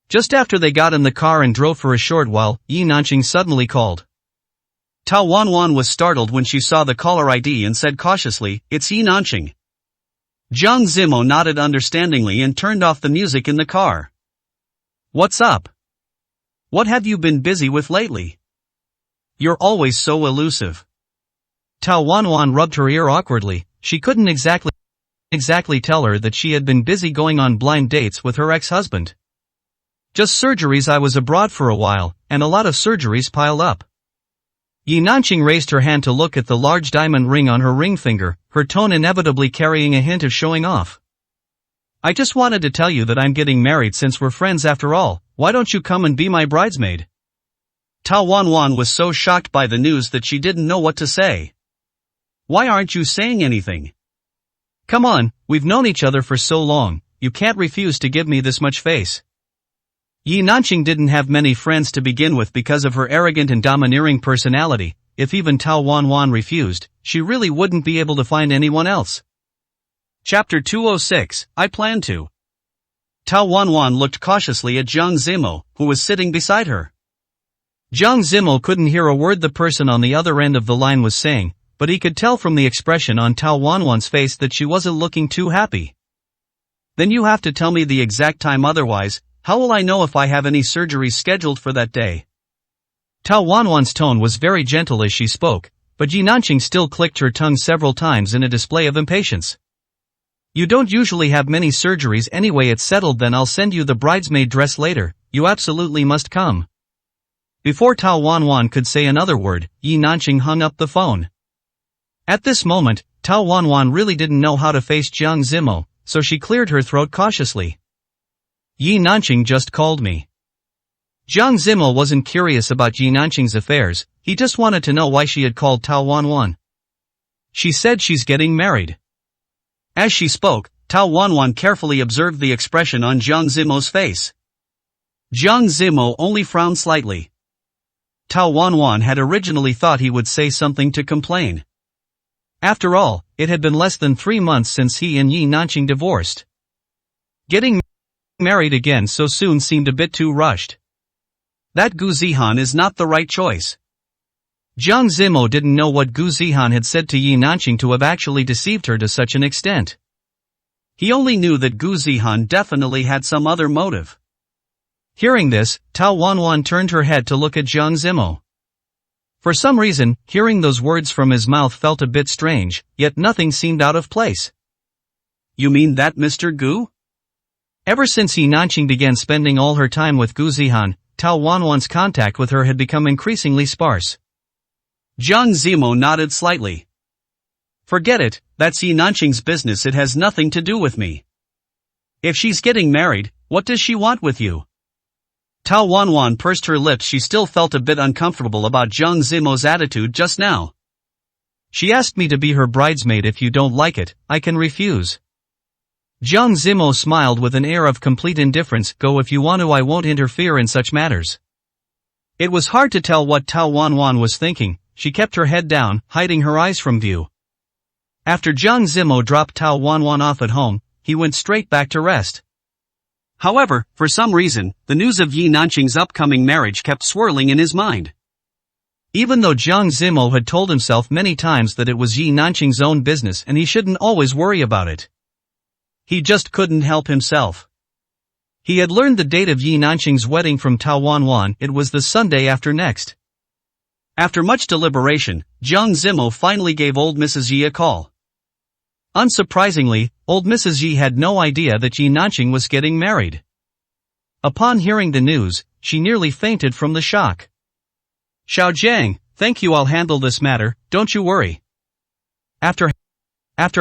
Just after they got in the car and drove for a short while, Yi Nanqing suddenly called. Tao Wanwan was startled when she saw the caller ID and said cautiously, "It's Yi Nanqing." Jiang Zimo nodded understandingly and turned off the music in the car. What's up? What have you been busy with lately? You're always so elusive. Tao Wanwan rubbed her ear awkwardly. She couldn't exactly tell her that she had been busy going on blind dates with her ex-husband. Just surgeries. I was abroad for a while, and a lot of surgeries piled up. Yi Nanqing raised her hand to look at the large diamond ring on her ring finger, her tone inevitably carrying a hint of showing off. I just wanted to tell you that I'm getting married. Since we're friends after all, why don't you come and be my bridesmaid? Tao Wanwan was so shocked by the news that she didn't know what to say. Why aren't you saying anything? Come on, we've known each other for so long, you can't refuse to give me this much face. Yi Nanqing didn't have many friends to begin with because of her arrogant and domineering personality. If even Tao Wanwan refused, she really wouldn't be able to find anyone else. Chapter 206, I Plan to. Tao Wanwan looked cautiously at Jiang Zimo, who was sitting beside her. Jiang Zimo couldn't hear a word the person on the other end of the line was saying, but he could tell from the expression on Tao Wanwan's face that she wasn't looking too happy. Then you have to tell me the exact time, otherwise, how will I know if I have any surgeries scheduled for that day? Tao Wanwan's tone was very gentle as she spoke, but Yi Nanqing still clicked her tongue several times in a display of impatience. You don't usually have many surgeries anyway. It's settled then. I'll send you the bridesmaid dress later. You absolutely must come. Before Tao Wanwan could say another word, Yi Nanqing hung up the phone. At this moment, Tao Wanwan really didn't know how to face Jiang Zimo, so she cleared her throat cautiously. Yi Nanqing just called me. Jiang Zimo wasn't curious about Yi Nanqing's affairs, he just wanted to know why she had called Tao Wanwan. She said she's getting married. As she spoke, Tao Wanwan carefully observed the expression on Jiang Zimo's face. Jiang Zimo only frowned slightly. Tao Wanwan had originally thought he would say something to complain. After all, it had been less than 3 months since he and Yi Nanqing divorced. Getting married again so soon seemed a bit too rushed. That Gu Zihan is not the right choice. Jiang Zimo didn't know what Gu Zihan had said to Yi Nanqing to have actually deceived her to such an extent. He only knew that Gu Zihan definitely had some other motive. Hearing this, Tao Wanwan turned her head to look at Jiang Zimo. For some reason, hearing those words from his mouth felt a bit strange, yet nothing seemed out of place. You mean that Mr. Gu? Ever since Yi Nanqing began spending all her time with Gu Zihan, Tao Wanwan's contact with her had become increasingly sparse. Jiang Zimo nodded slightly. Forget it, that's Yi Nanqing's business. It has nothing to do with me. If she's getting married, what does she want with you? Tao Wanwan pursed her lips. She still felt a bit uncomfortable about Jiang Zimo's attitude just now. She asked me to be her bridesmaid. If you don't like it, I can refuse. Jiang Zimo smiled with an air of complete indifference. Go if you want to, I won't interfere in such matters. It was hard to tell what Tao Wanwan was thinking. She kept her head down, hiding her eyes from view. After Jiang Zimo dropped Tao Wanwan off at home, he went straight back to rest. However, for some reason, the news of Yi Nanqing's upcoming marriage kept swirling in his mind. Even though Jiang Zimo had told himself many times that it was Yi Nanqing's own business and he shouldn't always worry about it, he just couldn't help himself. He had learned the date of Yi Nanqing's wedding from Tao Wanwan. It was the Sunday after next. After much deliberation, Jiang Zimo finally gave old Mrs. Yi a call. Unsurprisingly, old Mrs. Yi had no idea that Yi Nanqing was getting married. Upon hearing the news, she nearly fainted from the shock. Xiao Jiang, thank you, I'll handle this matter, don't you worry. After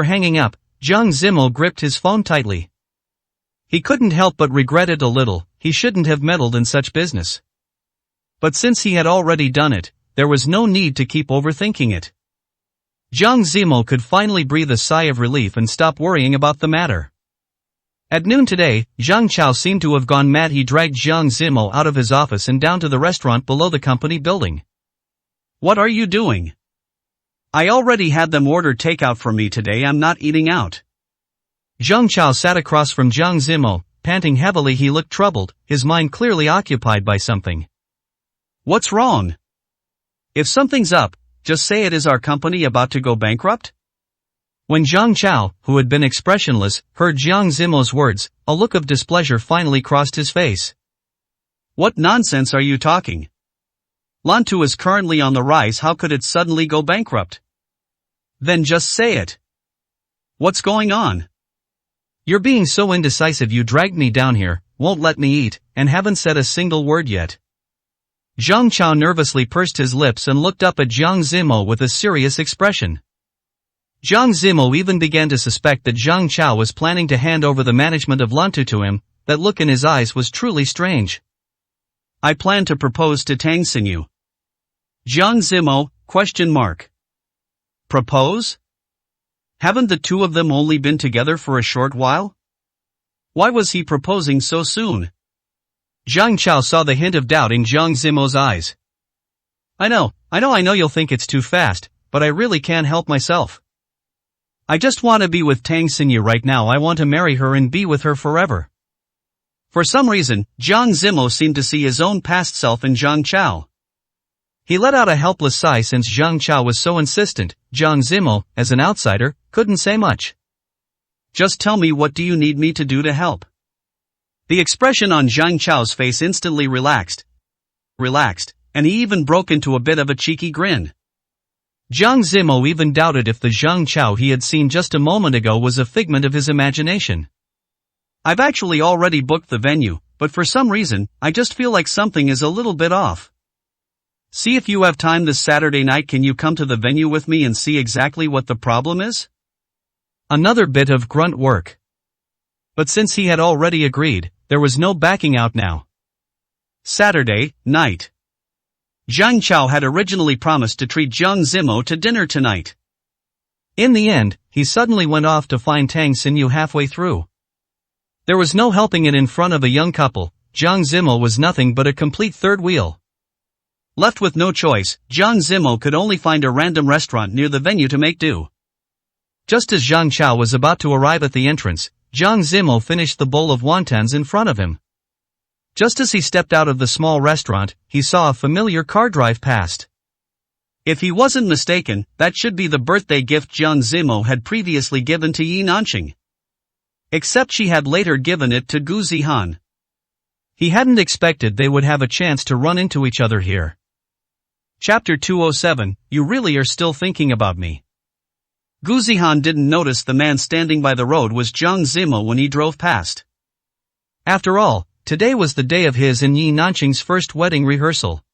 hanging up, Jiang Zimo gripped his phone tightly. He couldn't help but regret it a little. He shouldn't have meddled in such business. But since he had already done it, there was no need to keep overthinking it. Jiang Zimo could finally breathe a sigh of relief and stop worrying about the matter. At noon today, Zhang Chao seemed to have gone mad. He dragged Jiang Zimo out of his office and down to the restaurant below the company building. What are you doing? I already had them order takeout for me today. I'm not eating out. Zhang Chao sat across from Jiang Zimo, panting heavily. He looked troubled, his mind clearly occupied by something. What's wrong? If something's up, just say it. Is our company about to go bankrupt? When Zhang Chao, who had been expressionless, heard Jiang Zimo's words, a look of displeasure finally crossed his face. What nonsense are you talking? Lantu is currently on the rise. How could it suddenly go bankrupt? Then just say it. What's going on? You're being so indecisive. You dragged me down here, won't let me eat, and haven't said a single word yet. Zhang Chao nervously pursed his lips and looked up at Jiang Zimo with a serious expression. Jiang Zimo even began to suspect that Zhang Chao was planning to hand over the management of Lantu to him. That look in his eyes was truly strange. I plan to propose to Tang Xinyu. Jiang Zimo, ? Propose? Haven't the two of them only been together for a short while? Why was he proposing so soon? Zhang Chao saw the hint of doubt in Jiang Zimo's eyes. I know you'll think it's too fast, but I really can't help myself. I just want to be with Tang Xinyu right now. I want to marry her and be with her forever. For some reason, Jiang Zimo seemed to see his own past self in Zhang Chao. He let out a helpless sigh since Zhang Chao was so insistent. Jiang Zimo, as an outsider, couldn't say much. Just tell me, what do you need me to do to help? The expression on Zhang Chao's face instantly relaxed, and he even broke into a bit of a cheeky grin. Jiang Zimo even doubted if the Zhang Chao he had seen just a moment ago was a figment of his imagination. I've actually already booked the venue, but for some reason, I just feel like something is a little bit off. See if you have time this Saturday night. Can you come to the venue with me and see exactly what the problem is? Another bit of grunt work. But since he had already agreed, there was no backing out now. Saturday night. Zhang Chao had originally promised to treat Jiang Zimo to dinner tonight. In the end, he suddenly went off to find Tang Xinyu halfway through. There was no helping it in front of a young couple. Jiang Zimo was nothing but a complete third wheel. Left with no choice, Jiang Zimo could only find a random restaurant near the venue to make do. Just as Zhang Chao was about to arrive at the entrance, Jiang Zimo finished the bowl of wontons in front of him. Just as he stepped out of the small restaurant, he saw a familiar car drive past. If he wasn't mistaken, that should be the birthday gift Jiang Zimo had previously given to Yi Nanqing. Except she had later given it to Gu Zihan. He hadn't expected they would have a chance to run into each other here. Chapter 207, You Really Are Still Thinking About Me. Gu Zihan didn't notice the man standing by the road was Jiang Zimo when he drove past. After all, today was the day of his and Yi Nanqing's first wedding rehearsal.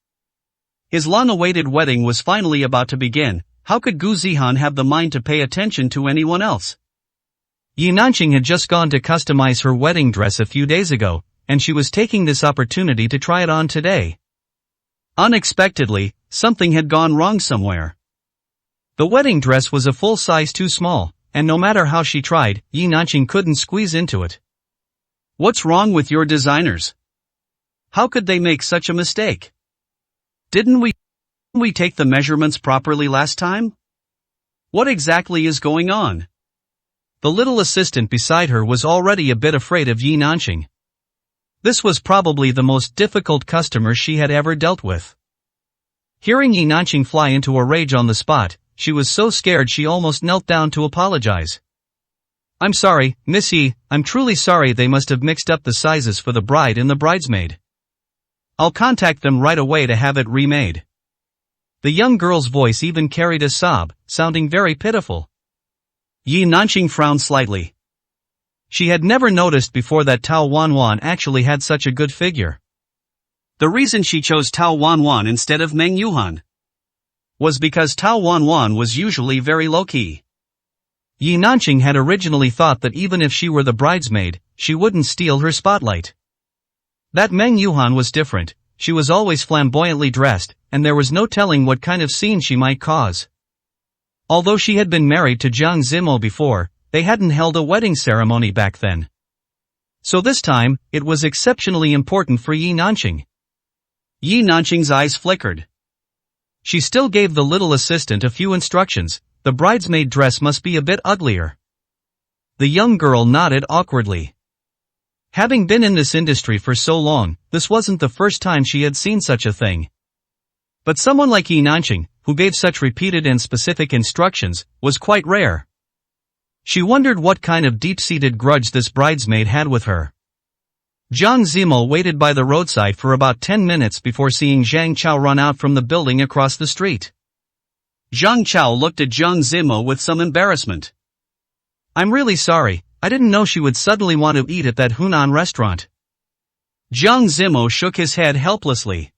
His long-awaited wedding was finally about to begin. How could Gu Zihan have the mind to pay attention to anyone else? Yi Nanqing had just gone to customize her wedding dress a few days ago, and she was taking this opportunity to try it on today. Unexpectedly, something had gone wrong somewhere. The wedding dress was a full size too small, and no matter how she tried, Yi Nanqing couldn't squeeze into it. What's wrong with your designers? How could they make such a mistake? Didn't we take the measurements properly last time? What exactly is going on? The little assistant beside her was already a bit afraid of Yi Nanqing. This was probably the most difficult customer she had ever dealt with. Hearing Yi Nanqing fly into a rage on the spot, she was so scared she almost knelt down to apologize. "I'm sorry, Miss Yi, I'm truly sorry. They must have mixed up the sizes for the bride and the bridesmaid. I'll contact them right away to have it remade." The young girl's voice even carried a sob, sounding very pitiful. Yi Nanqing frowned slightly. She had never noticed before that Tao Wanwan actually had such a good figure. The reason she chose Tao Wanwan instead of Meng Yuhan was because Tao Wanwan was usually very low-key. Yi Nanqing had originally thought that even if she were the bridesmaid, she wouldn't steal her spotlight. That Meng Yuhan was different. She was always flamboyantly dressed, and there was no telling what kind of scene she might cause. Although she had been married to Jiang Zimo before, they hadn't held a wedding ceremony back then. So this time, it was exceptionally important for Yi Nanqing. Yi Nanqing's eyes flickered. She still gave the little assistant a few instructions. The bridesmaid dress must be a bit uglier. The young girl nodded awkwardly. Having been in this industry for so long, this wasn't the first time she had seen such a thing. But someone like Yi Nanqing, who gave such repeated and specific instructions, was quite rare. She wondered what kind of deep-seated grudge this bridesmaid had with her. Jiang Zimo waited by the roadside for about 10 minutes before seeing Zhang Chao run out from the building across the street. Zhang Chao looked at Jiang Zimo with some embarrassment. "I'm really sorry, I didn't know she would suddenly want to eat at that Hunan restaurant." Jiang Zimo shook his head helplessly.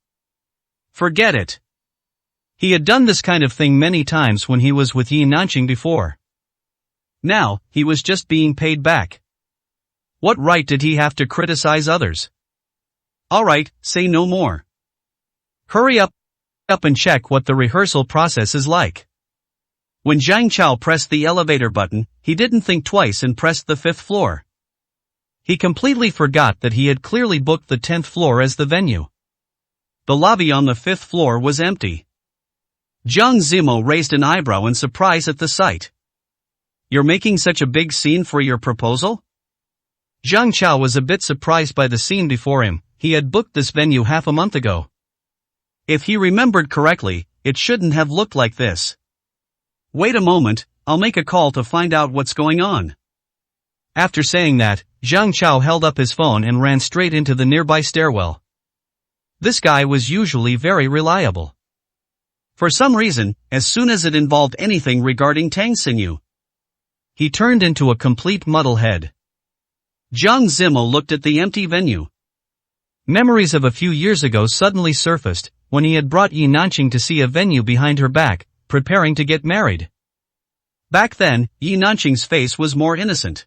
Forget it. He had done this kind of thing many times when he was with Yi Nanqing before. Now, he was just being paid back. What right did he have to criticize others? Alright, say no more. Hurry up and check what the rehearsal process is like. When Zhang Chao pressed the elevator button, he didn't think twice and pressed the 5th floor. He completely forgot that he had clearly booked the 10th floor as the venue. The lobby on the 5th floor was empty. Jiang Zimo raised an eyebrow in surprise at the sight. You're making such a big scene for your proposal? Zhang Chao was a bit surprised by the scene before him. He had booked this venue half a month ago. If he remembered correctly, it shouldn't have looked like this. Wait a moment, I'll make a call to find out what's going on. After saying that, Zhang Chao held up his phone and ran straight into the nearby stairwell. This guy was usually very reliable. For some reason, as soon as it involved anything regarding Tang Xinyu, he turned into a complete muddlehead. Jiang Zimo looked at the empty venue. Memories of a few years ago suddenly surfaced, when he had brought Yi Nanqing to see a venue behind her back, preparing to get married. Back then, Yi Nanqing's face was more innocent.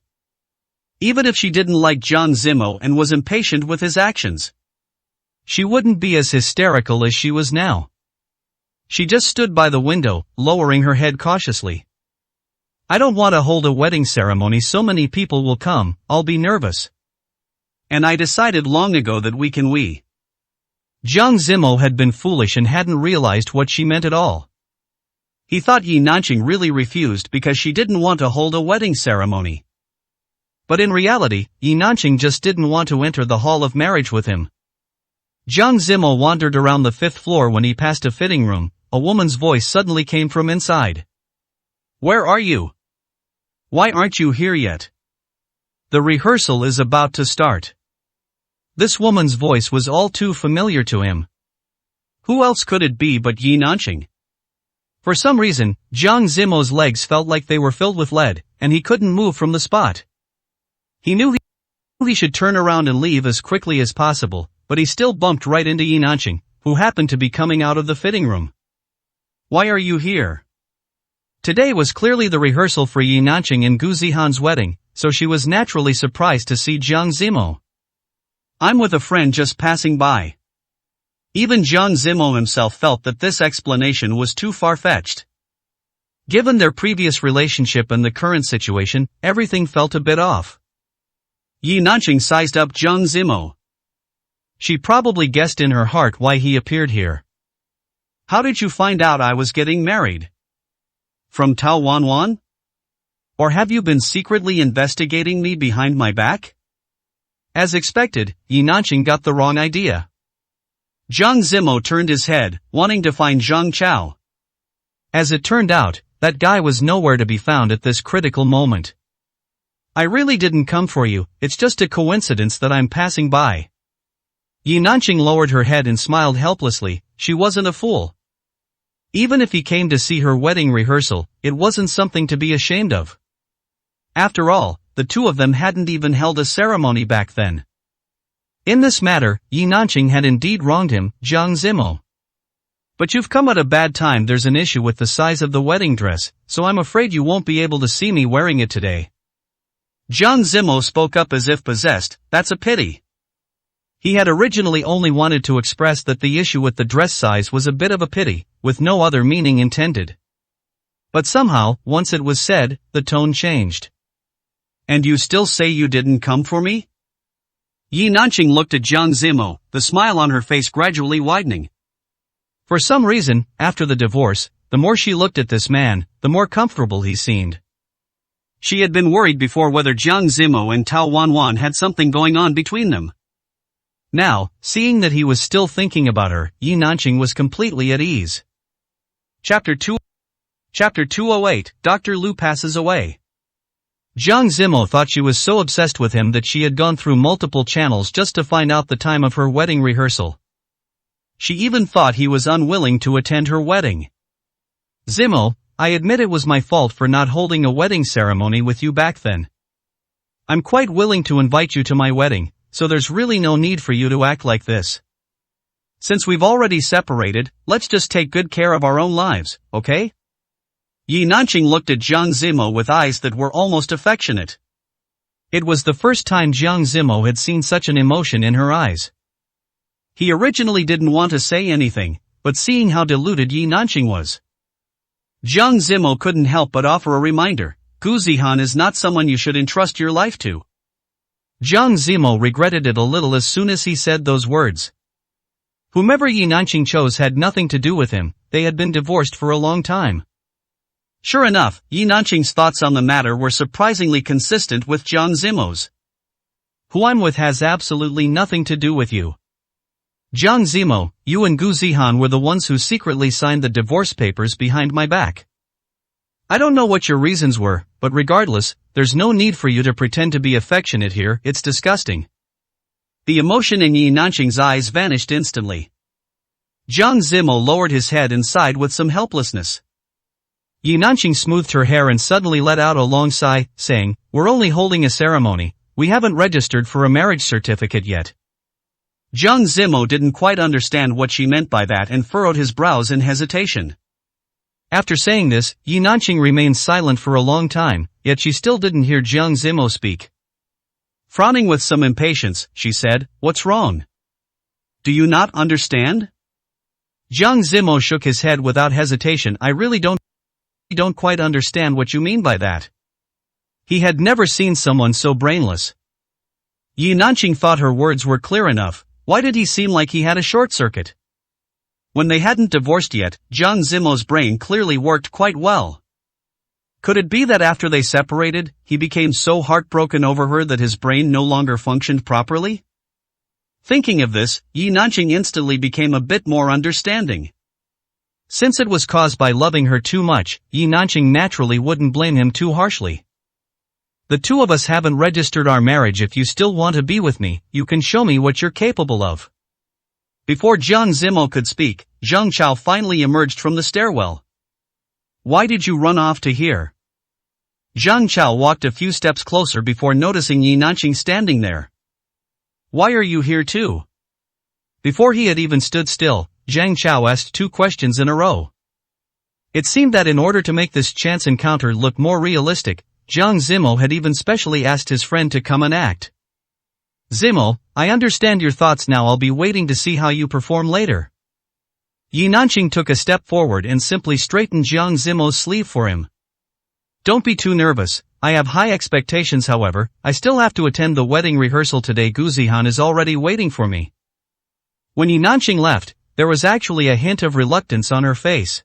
Even if she didn't like Jiang Zimo and was impatient with his actions, she wouldn't be as hysterical as she was now. She just stood by the window, lowering her head cautiously. I don't want to hold a wedding ceremony so many people will come, I'll be nervous. And I decided long ago that we. Jiang Zimo had been foolish and hadn't realized what she meant at all. He thought Yi Nanqing really refused because she didn't want to hold a wedding ceremony. But in reality, Yi Nanqing just didn't want to enter the hall of marriage with him. Jiang Zimo wandered around the 5th floor when he passed a fitting room. A woman's voice suddenly came from inside. Where are you? Why aren't you here yet? The rehearsal is about to start. This woman's voice was all too familiar to him. Who else could it be but Yi Nanqing? For some reason, Jiang Zimo's legs felt like they were filled with lead, and he couldn't move from the spot. He knew he should turn around and leave as quickly as possible, but he still bumped right into Yi Nanqing, who happened to be coming out of the fitting room. Why are you here? Today was clearly the rehearsal for Yi Nanqing and Gu Zihan's wedding, so she was naturally surprised to see Jiang Zimo. I'm with a friend just passing by. Even Jiang Zimo himself felt that this explanation was too far-fetched. Given their previous relationship and the current situation, everything felt a bit off. Yi Nanqing sized up Jiang Zimo. She probably guessed in her heart why he appeared here. How did you find out I was getting married? From Tao Wanwan? Or have you been secretly investigating me behind my back? As expected, Yi Nanqing got the wrong idea. Jiang Zimo turned his head, wanting to find Zhang Chao. As it turned out, that guy was nowhere to be found at this critical moment. I really didn't come for you, it's just a coincidence that I'm passing by. Yi Nanqing lowered her head and smiled helplessly. She wasn't a fool. Even if he came to see her wedding rehearsal, it wasn't something to be ashamed of. After all, the two of them hadn't even held a ceremony back then. In this matter, Yi Nanqing had indeed wronged him, Jiang Zimo. But you've come at a bad time. There's an issue with the size of the wedding dress, so I'm afraid you won't be able to see me wearing it today. Jiang Zimo spoke up as if possessed. That's a pity. He had originally only wanted to express that the issue with the dress size was a bit of a pity, with no other meaning intended. But somehow, once it was said, the tone changed. And you still say you didn't come for me? Yi Nanqing looked at Jiang Zimo, the smile on her face gradually widening. For some reason, after the divorce, the more she looked at this man, the more comfortable he seemed. She had been worried before whether Jiang Zimo and Tao Wanwan had something going on between them. Now, seeing that he was still thinking about her, Yi Nanqing was completely at ease. Chapter 208, Dr. Lu passes away. Jiang Zimo thought she was so obsessed with him that she had gone through multiple channels just to find out the time of her wedding rehearsal. She even thought he was unwilling to attend her wedding. Zimo, I admit it was my fault for not holding a wedding ceremony with you back then. I'm quite willing to invite you to my wedding, so there's really no need for you to act like this. Since we've already separated, let's just take good care of our own lives, okay? Yi Nanqing looked at Jiang Zimo with eyes that were almost affectionate. It was the first time Jiang Zimo had seen such an emotion in her eyes. He originally didn't want to say anything, but seeing how deluded Yi Nanqing was, Jiang Zimo couldn't help but offer a reminder. Gu Zihan is not someone you should entrust your life to. Jiang Zimo regretted it a little as soon as he said those words. Whomever Yi Nanqing chose had nothing to do with him, they had been divorced for a long time. Sure enough, Yi Nanqing's thoughts on the matter were surprisingly consistent with Jiang Zimo's. Who I'm with has absolutely nothing to do with you. Jiang Zimo, you and Gu Zihan were the ones who secretly signed the divorce papers behind my back. I don't know what your reasons were, but regardless, there's no need for you to pretend to be affectionate here, it's disgusting. The emotion in Yi Nanqing's eyes vanished instantly. Jiang Zimo lowered his head and sighed with some helplessness. Yi Nanqing smoothed her hair and suddenly let out a long sigh, saying, "We're only holding a ceremony, we haven't registered for a marriage certificate yet." Jiang Zimo didn't quite understand what she meant by that and furrowed his brows in hesitation. After saying this, Yi Nanqing remained silent for a long time, yet she still didn't hear Jiang Zimo speak. Frowning with some impatience, she said, "What's wrong? Do you not understand?" Jiang Zimo shook his head without hesitation. "I really don't quite understand what you mean by that." He had never seen someone so brainless. Yi Nanqing thought her words were clear enough. Why did he seem like he had a short circuit? When they hadn't divorced yet, Jiang Zimo's brain clearly worked quite well. Could it be that after they separated, he became so heartbroken over her that his brain no longer functioned properly? Thinking of this, Yi Nanqing instantly became a bit more understanding. Since it was caused by loving her too much, Yi Nanqing naturally wouldn't blame him too harshly. "The two of us haven't registered our marriage. If you still want to be with me, you can show me what you're capable of." Before Jiang Zimo could speak, Zhang Chao finally emerged from the stairwell. "Why did you run off to here?" Zhang Chao walked a few steps closer before noticing Yi Nanqing standing there. "Why are you here too?" Before he had even stood still, Zhang Chao asked two questions in a row. It seemed that in order to make this chance encounter look more realistic, Jiang Zimo had even specially asked his friend to come and act. "Zimo, I understand your thoughts now. I'll be waiting to see how you perform later." Yi Nanqing took a step forward and simply straightened Jiang Zimo's sleeve for him. "Don't be too nervous, I have high expectations. However, I still have to attend the wedding rehearsal today. Guzihan is already waiting for me." When Yi Nanqing left, there was actually a hint of reluctance on her face.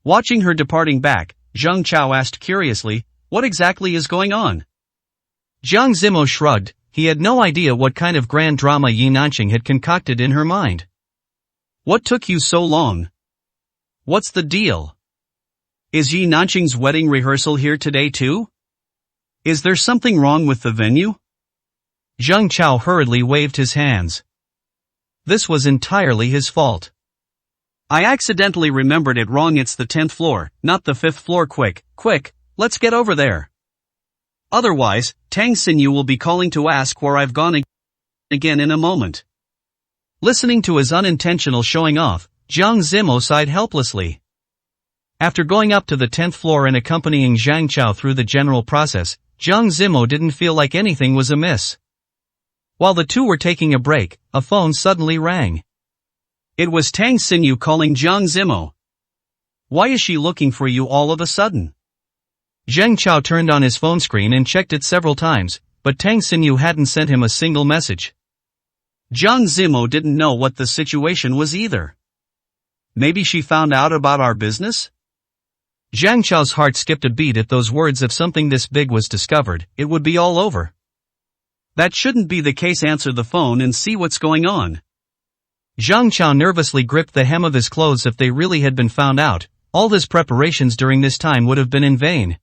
Watching her departing back, Zhang Chao asked curiously, "What exactly is going on?" Jiang Zimo shrugged. He had no idea what kind of grand drama Yi Nanqing had concocted in her mind. "What took you so long? What's the deal? Is Yi Nanqing's wedding rehearsal here today too? Is there something wrong with the venue?" Zhang Chao hurriedly waved his hands. This was entirely his fault. "I accidentally remembered it wrong. It's the 10th floor, not the 5th floor. Quick, let's get over there. Otherwise, Tang Xinyu will be calling to ask where I've gone again in a moment." Listening to his unintentional showing off, Jiang Zimo sighed helplessly. After going up to the 10th floor and accompanying Zhang Chao through the general process, Jiang Zimo didn't feel like anything was amiss. While the two were taking a break, a phone suddenly rang. It was Tang Xinyu calling Jiang Zimo. "Why is she looking for you all of a sudden?" Zhang Chao turned on his phone screen and checked it several times, but Tang Xinyu hadn't sent him a single message. Jiang Zimo didn't know what the situation was either. Maybe she found out about our business? Zhang Chao's heart skipped a beat at those words. If something this big was discovered, it would be all over. That shouldn't be the case. Answer the phone and see what's going on. Zhang Chao nervously gripped the hem of his clothes. If they really had been found out, all his preparations during this time would have been in vain.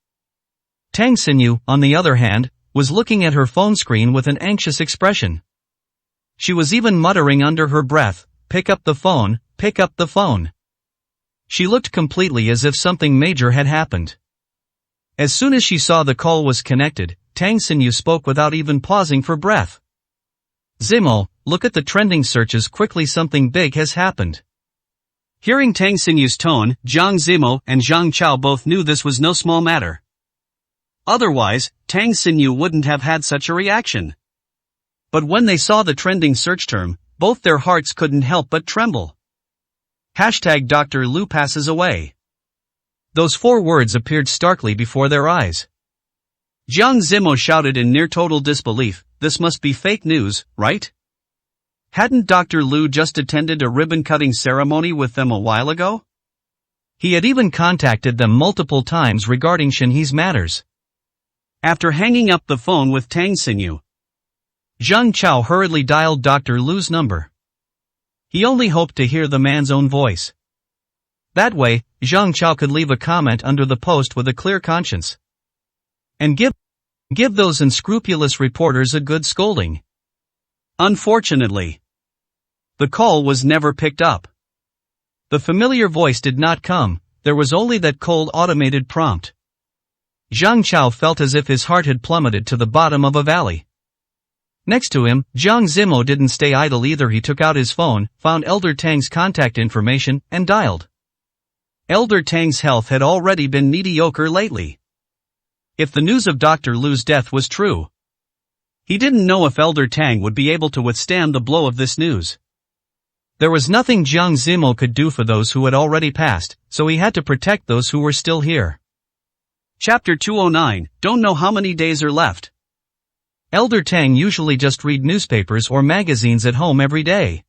Tang Xinyu, on the other hand, was looking at her phone screen with an anxious expression. She was even muttering under her breath, "Pick up the phone, pick up the phone." She looked completely as if something major had happened. As soon as she saw the call was connected, Tang Xinyu spoke without even pausing for breath. "Zimo, look at the trending searches quickly. Something big has happened." Hearing Tang Xinyu's tone, Jiang Zimo and Zhang Chao both knew this was no small matter. Otherwise, Tang Xinyu wouldn't have had such a reaction. But when they saw the trending search term, both their hearts couldn't help but tremble. #Dr. Lu passes away. Those 4 words appeared starkly before their eyes. Jiang Zimo shouted in near total disbelief, "This must be fake news, right? Hadn't Dr. Lu just attended a ribbon-cutting ceremony with them a while ago?" He had even contacted them multiple times regarding Shenhe's matters. After hanging up the phone with Tang Xinyu, Zhang Chao hurriedly dialed Dr. Lu's number. He only hoped to hear the man's own voice. That way, Zhang Chao could leave a comment under the post with a clear conscience. And give those unscrupulous reporters a good scolding. Unfortunately, the call was never picked up. The familiar voice did not come, there was only that cold automated prompt. Zhang Chao felt as if his heart had plummeted to the bottom of a valley. Next to him, Jiang Zimo didn't stay idle either. He took out his phone, found Elder Tang's contact information, and dialed. Elder Tang's health had already been mediocre lately. If the news of Dr. Lu's death was true, he didn't know if Elder Tang would be able to withstand the blow of this news. There was nothing Jiang Zimo could do for those who had already passed, so he had to protect those who were still here. Chapter 209, Don't know how many days are left. Elder Tang usually just read newspapers or magazines at home every day.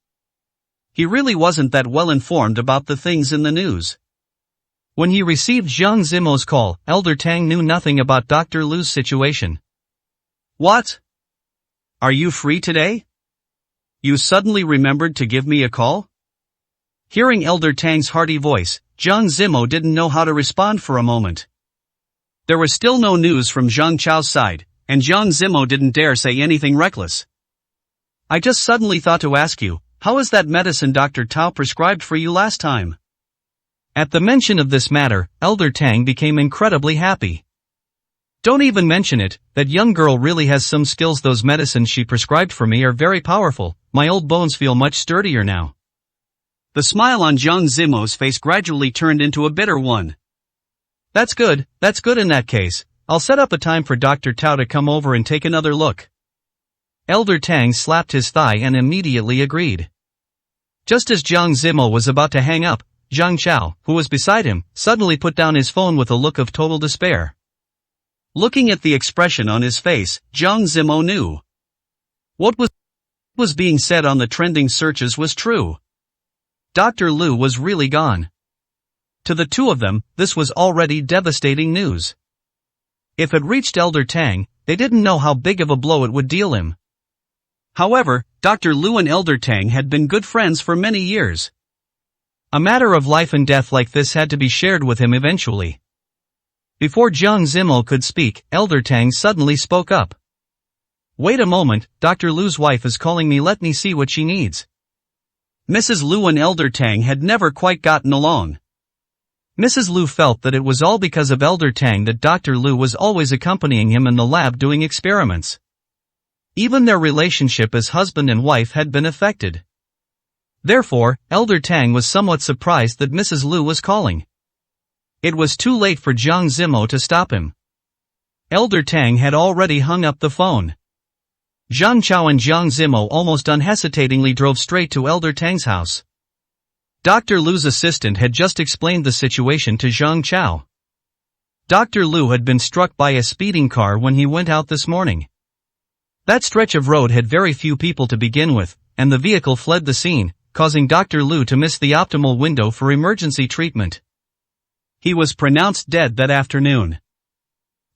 He really wasn't that well informed about the things in the news. When he received Jiang Zimo's call, Elder Tang knew nothing about Dr. Lu's situation. What? Are you free today? You suddenly remembered to give me a call? Hearing Elder Tang's hearty voice, Jiang Zimo didn't know how to respond for a moment. There was still no news from Zhang Chao's side, and Jiang Zimo didn't dare say anything reckless. I just suddenly thought to ask you, how is that medicine Dr. Tao prescribed for you last time? At the mention of this matter, Elder Tang became incredibly happy. Don't even mention it, that young girl really has some skills. Those medicines she prescribed for me are very powerful, my old bones feel much sturdier now. The smile on Jiang Zimo's face gradually turned into a bitter one. That's good in that case. I'll set up a time for Dr. Tao to come over and take another look. Elder Tang slapped his thigh and immediately agreed. Just as Jiang Zimo was about to hang up, Zhang Chao, who was beside him, suddenly put down his phone with a look of total despair. Looking at the expression on his face, Jiang Zimo knew. What was being said on the trending searches was true. Dr. Lu was really gone. To the two of them, this was already devastating news. If it reached Elder Tang, they didn't know how big of a blow it would deal him. However, Dr. Lu and Elder Tang had been good friends for many years. A matter of life and death like this had to be shared with him eventually. Before Jiang Zimo could speak, Elder Tang suddenly spoke up. Wait a moment, Dr. Lu's wife is calling me, let me see what she needs. Mrs. Lu and Elder Tang had never quite gotten along. Mrs. Lu felt that it was all because of Elder Tang that Dr. Lu was always accompanying him in the lab doing experiments. Even their relationship as husband and wife had been affected. Therefore, Elder Tang was somewhat surprised that Mrs. Lu was calling. It was too late for Jiang Zimo to stop him. Elder Tang had already hung up the phone. Zhang Chao and Jiang Zimo almost unhesitatingly drove straight to Elder Tang's house. Dr. Lu's assistant had just explained the situation to Zhang Chao. Dr. Lu had been struck by a speeding car when he went out this morning. That stretch of road had very few people to begin with, and the vehicle fled the scene, causing Dr. Lu to miss the optimal window for emergency treatment. He was pronounced dead that afternoon.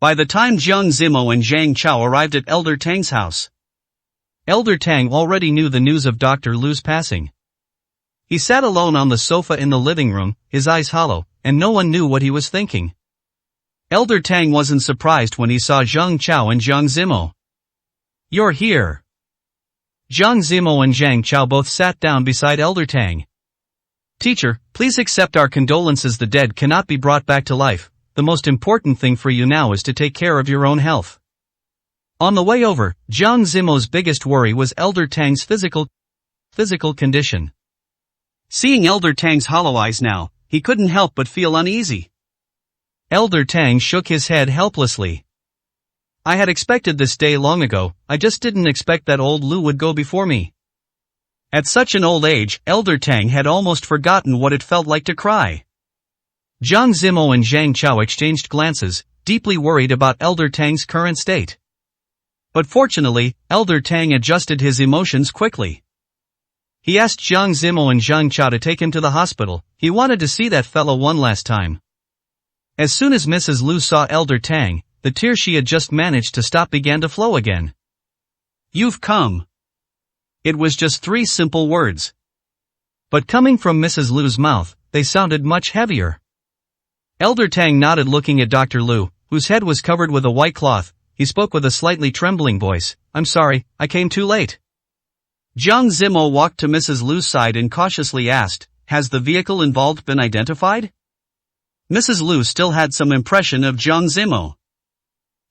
By the time Jiang Zimo and Zhang Chao arrived at Elder Tang's house, Elder Tang already knew the news of Dr. Lu's passing. He sat alone on the sofa in the living room, his eyes hollow, and no one knew what he was thinking. Elder Tang wasn't surprised when he saw Zhang Chao and Jiang Zimo. You're here. Jiang Zimo and Zhang Chao both sat down beside Elder Tang. Teacher, please accept our condolences. The dead cannot be brought back to life. The most important thing for you now is to take care of your own health. On the way over, Jiang Zimo's biggest worry was Elder Tang's physical condition. Seeing Elder Tang's hollow eyes now, he couldn't help but feel uneasy. Elder Tang shook his head helplessly. I had expected this day long ago, I just didn't expect that old Lu would go before me. At such an old age, Elder Tang had almost forgotten what it felt like to cry. Jiang Zimo and Zhang Chao exchanged glances, deeply worried about Elder Tang's current state. But fortunately, Elder Tang adjusted his emotions quickly. He asked Jiang Zimo and Zhang Chao to take him to the hospital. He wanted to see that fellow one last time. As soon as Mrs. Lu saw Elder Tang, the tears she had just managed to stop began to flow again. You've come. It was just 3 simple words. But coming from Mrs. Lu's mouth, they sounded much heavier. Elder Tang nodded, looking at Dr. Lu, whose head was covered with a white cloth. He spoke with a slightly trembling voice. I'm sorry, I came too late. Jiang Zimo walked to Mrs. Lu's side and cautiously asked, has the vehicle involved been identified? Mrs. Liu still had some impression of Jiang Zimo.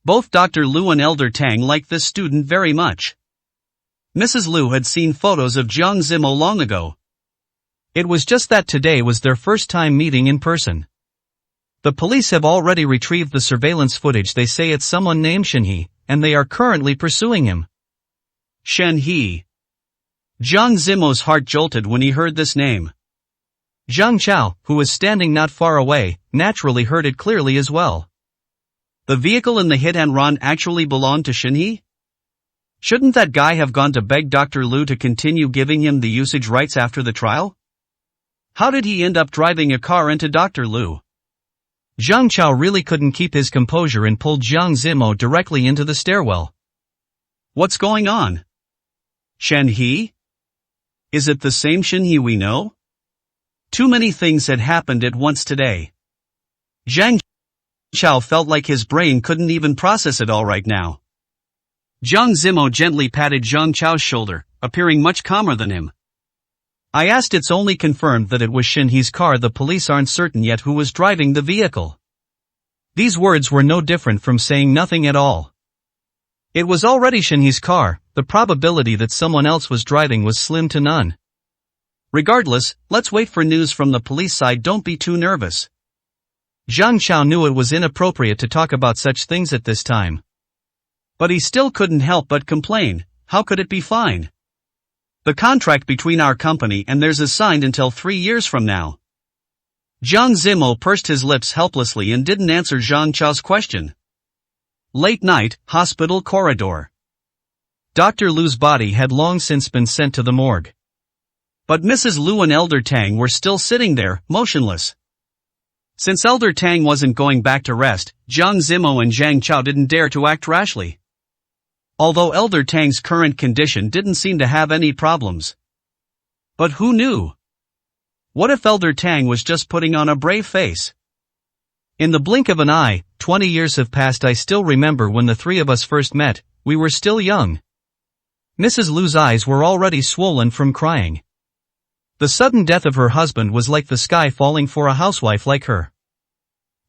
Both Dr. Liu and Elder Tang liked this student very much. Mrs. Liu had seen photos of Jiang Zimo long ago. It was just that today was their first time meeting in person. The police have already retrieved the surveillance footage. They say it's someone named Shen He, and they are currently pursuing him. Shen He. Jiang Zimo's heart jolted when he heard this name. Zhang Chao, who was standing not far away, naturally heard it clearly as well. The vehicle in the hit and run actually belonged to Shen He? Shouldn't that guy have gone to beg Dr. Liu to continue giving him the usage rights after the trial? How did he end up driving a car into Dr. Liu? Zhang Chao really couldn't keep his composure and pulled Jiang Zimo directly into the stairwell. What's going on? Shen He? Is it the same Shen He we know? Too many things had happened at once today. Zhang Chao felt like his brain couldn't even process it all right now. Jiang Zimo gently patted Zhang Chao's shoulder, appearing much calmer than him. I asked. It's only confirmed that it was Shen He's car. The police aren't certain yet who was driving the vehicle. These words were no different from saying nothing at all. It was already Shen He's car. The probability that someone else was driving was slim to none. Regardless, let's wait for news from the police side. Don't be too nervous. Zhang Chao knew it was inappropriate to talk about such things at this time. But he still couldn't help but complain. How could it be fine? The contract between our company and theirs is signed until 3 years from now. Jiang Zimo pursed his lips helplessly and didn't answer Zhang Chao's question. Late night, hospital corridor. Dr. Liu's body had long since been sent to the morgue. But Mrs. Liu and Elder Tang were still sitting there, motionless. Since Elder Tang wasn't going back to rest, Jiang Zimo and Zhang Chao didn't dare to act rashly. Although Elder Tang's current condition didn't seem to have any problems. But who knew? What if Elder Tang was just putting on a brave face? In the blink of an eye, 20 years have passed. I still remember when the three of us first met. We were still young. Mrs. Liu's eyes were already swollen from crying. The sudden death of her husband was like the sky falling for a housewife like her.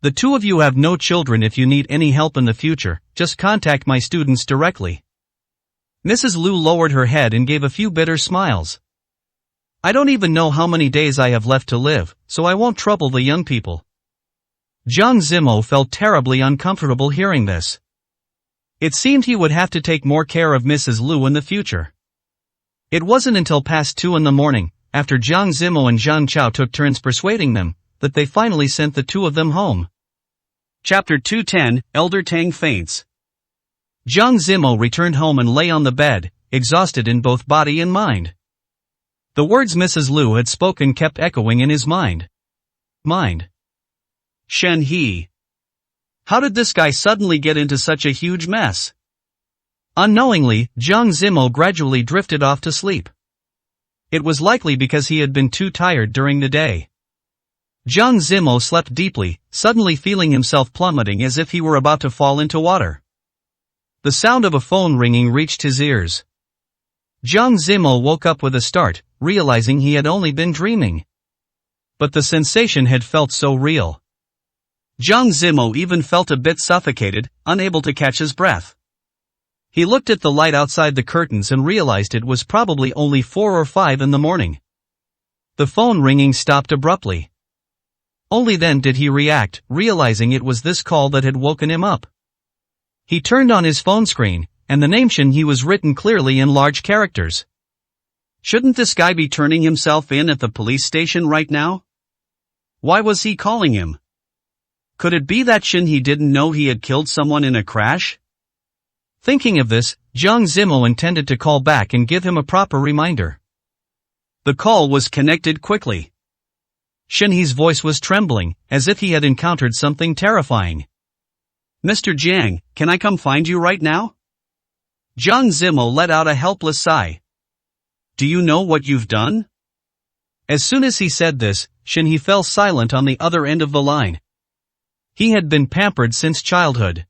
The two of you have no children. If you need any help in the future, just contact my students directly. Mrs. Liu lowered her head and gave a few bitter smiles. I don't even know how many days I have left to live, so I won't trouble the young people. Jiang Zimo felt terribly uncomfortable hearing this. It seemed he would have to take more care of Mrs. Liu in the future. It wasn't until past 2 in the morning, after Jiang Zimo and Zhang Chao took turns persuading them, that they finally sent the two of them home. Chapter 210, Elder Tang faints. Jiang Zimo returned home and lay on the bed, exhausted in both body and mind. The words Mrs. Liu had spoken kept echoing in his mind. Shen He. How did this guy suddenly get into such a huge mess? Unknowingly, Jiang Zimo gradually drifted off to sleep. It was likely because he had been too tired during the day. Jiang Zimo slept deeply, suddenly feeling himself plummeting as if he were about to fall into water. The sound of a phone ringing reached his ears. Jiang Zimo woke up with a start, realizing he had only been dreaming. But the sensation had felt so real. Jiang Zimo even felt a bit suffocated, unable to catch his breath. He looked at the light outside the curtains and realized it was probably only 4 or 5 in the morning. The phone ringing stopped abruptly. Only then did he react, realizing it was this call that had woken him up. He turned on his phone screen, and the name Shen He was written clearly in large characters. Shouldn't this guy be turning himself in at the police station right now? Why was he calling him? Could it be that Shen He didn't know he had killed someone in a crash? Thinking of this, Jiang Zimo intended to call back and give him a proper reminder. The call was connected quickly. Shen He's voice was trembling, as if he had encountered something terrifying. Mr. Jiang, can I come find you right now? Jiang Zimo let out a helpless sigh. Do you know what you've done? As soon as he said this, Shen He fell silent on the other end of the line. He had been pampered since childhood.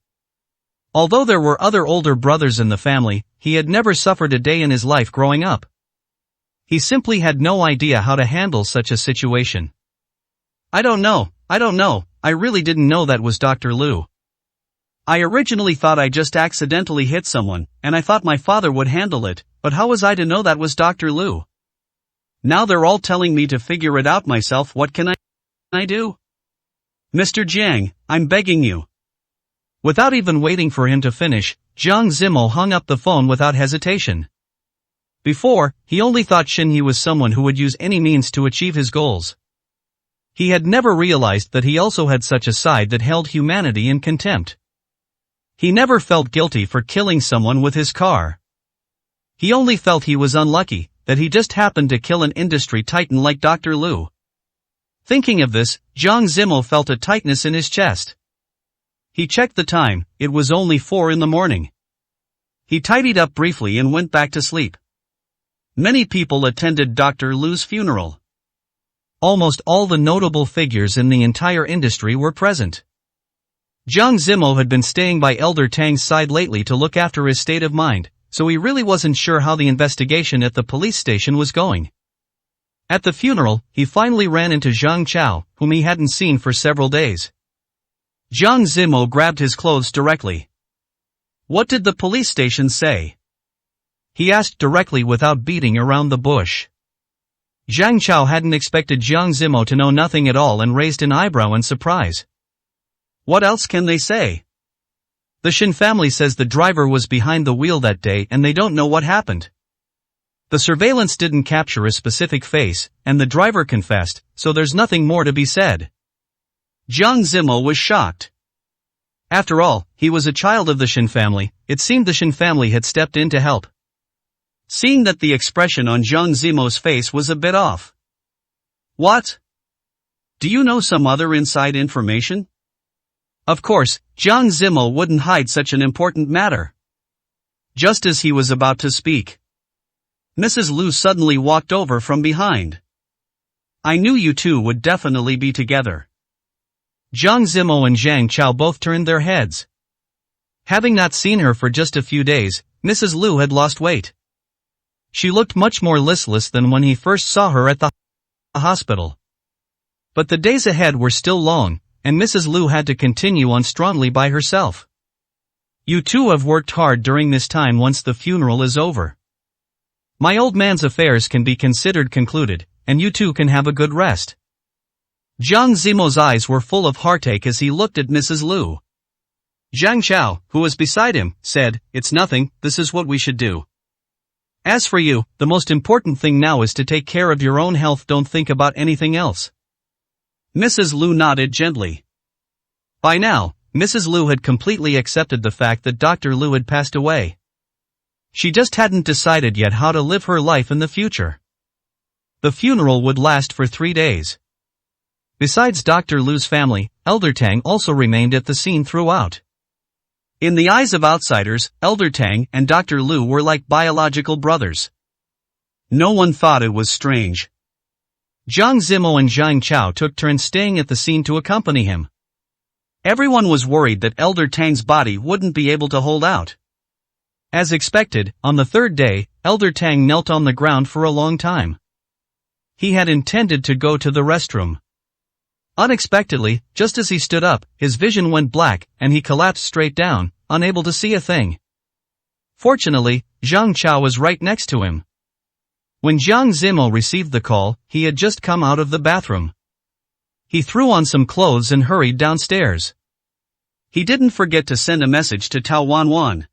Although there were other older brothers in the family, he had never suffered a day in his life growing up. He simply had no idea how to handle such a situation. I don't know, I really didn't know that was Dr. Liu. I originally thought I just accidentally hit someone, and I thought my father would handle it, but how was I to know that was Dr. Liu? Now they're all telling me to figure it out myself. What can I do? Mr. Jiang, I'm begging you. Without even waiting for him to finish, Jiang Zimo hung up the phone without hesitation. Before, he only thought Shin He was someone who would use any means to achieve his goals. He had never realized that he also had such a side that held humanity in contempt. He never felt guilty for killing someone with his car. He only felt he was unlucky, that he just happened to kill an industry titan like Dr. Liu. Thinking of this, Jiang Zimo felt a tightness in his chest. He checked the time, it was only 4 in the morning. He tidied up briefly and went back to sleep. Many people attended Dr. Liu's funeral. Almost all the notable figures in the entire industry were present. Jiang Zimo had been staying by Elder Tang's side lately to look after his state of mind, so he really wasn't sure how the investigation at the police station was going. At the funeral, he finally ran into Zhang Chao, whom he hadn't seen for several days. Jiang Zimo grabbed his clothes directly. What did the police station say? He asked directly without beating around the bush. Zhang Chao hadn't expected Jiang Zimo to know nothing at all and raised an eyebrow in surprise. What else can they say? The Shin family says the driver was behind the wheel that day and they don't know what happened. The surveillance didn't capture a specific face, and the driver confessed, so there's nothing more to be said. Jiang Zimo was shocked. After all, he was a child of the Shin family. It seemed the Shin family had stepped in to help. Seeing that the expression on Jiang Zimo's face was a bit off. What? Do you know some other inside information? Of course, Jiang Zimo wouldn't hide such an important matter. Just as he was about to speak, Mrs. Liu suddenly walked over from behind. I knew you two would definitely be together. Jiang Zimo and Zhang Chao both turned their heads. Having not seen her for just a few days, Mrs. Liu had lost weight. She looked much more listless than when he first saw her at the hospital. But the days ahead were still long, and Mrs. Liu had to continue on strongly by herself. You two have worked hard during this time. Once the funeral is over, my old man's affairs can be considered concluded, and you two can have a good rest. Jiang Zimo's eyes were full of heartache as he looked at Mrs. Liu. Zhang Chao, who was beside him, said, It's nothing, this is what we should do. As for you, the most important thing now is to take care of your own health. Don't think about anything else. Mrs. Liu nodded gently. By now, Mrs. Liu had completely accepted the fact that Dr. Liu had passed away. She just hadn't decided yet how to live her life in the future. The funeral would last for 3 days. Besides Dr. Liu's family, Elder Tang also remained at the scene throughout. In the eyes of outsiders, Elder Tang and Dr. Liu were like biological brothers. No one thought it was strange. Jiang Zimo and Zhang Chao took turns staying at the scene to accompany him. Everyone was worried that Elder Tang's body wouldn't be able to hold out. As expected, on the 3rd day, Elder Tang knelt on the ground for a long time. He had intended to go to the restroom. Unexpectedly, just as he stood up, his vision went black, and he collapsed straight down, unable to see a thing. Fortunately, Zhang Chao was right next to him. When Jiang Zimo received the call, he had just come out of the bathroom. He threw on some clothes and hurried downstairs. He didn't forget to send a message to Tao Wanwan.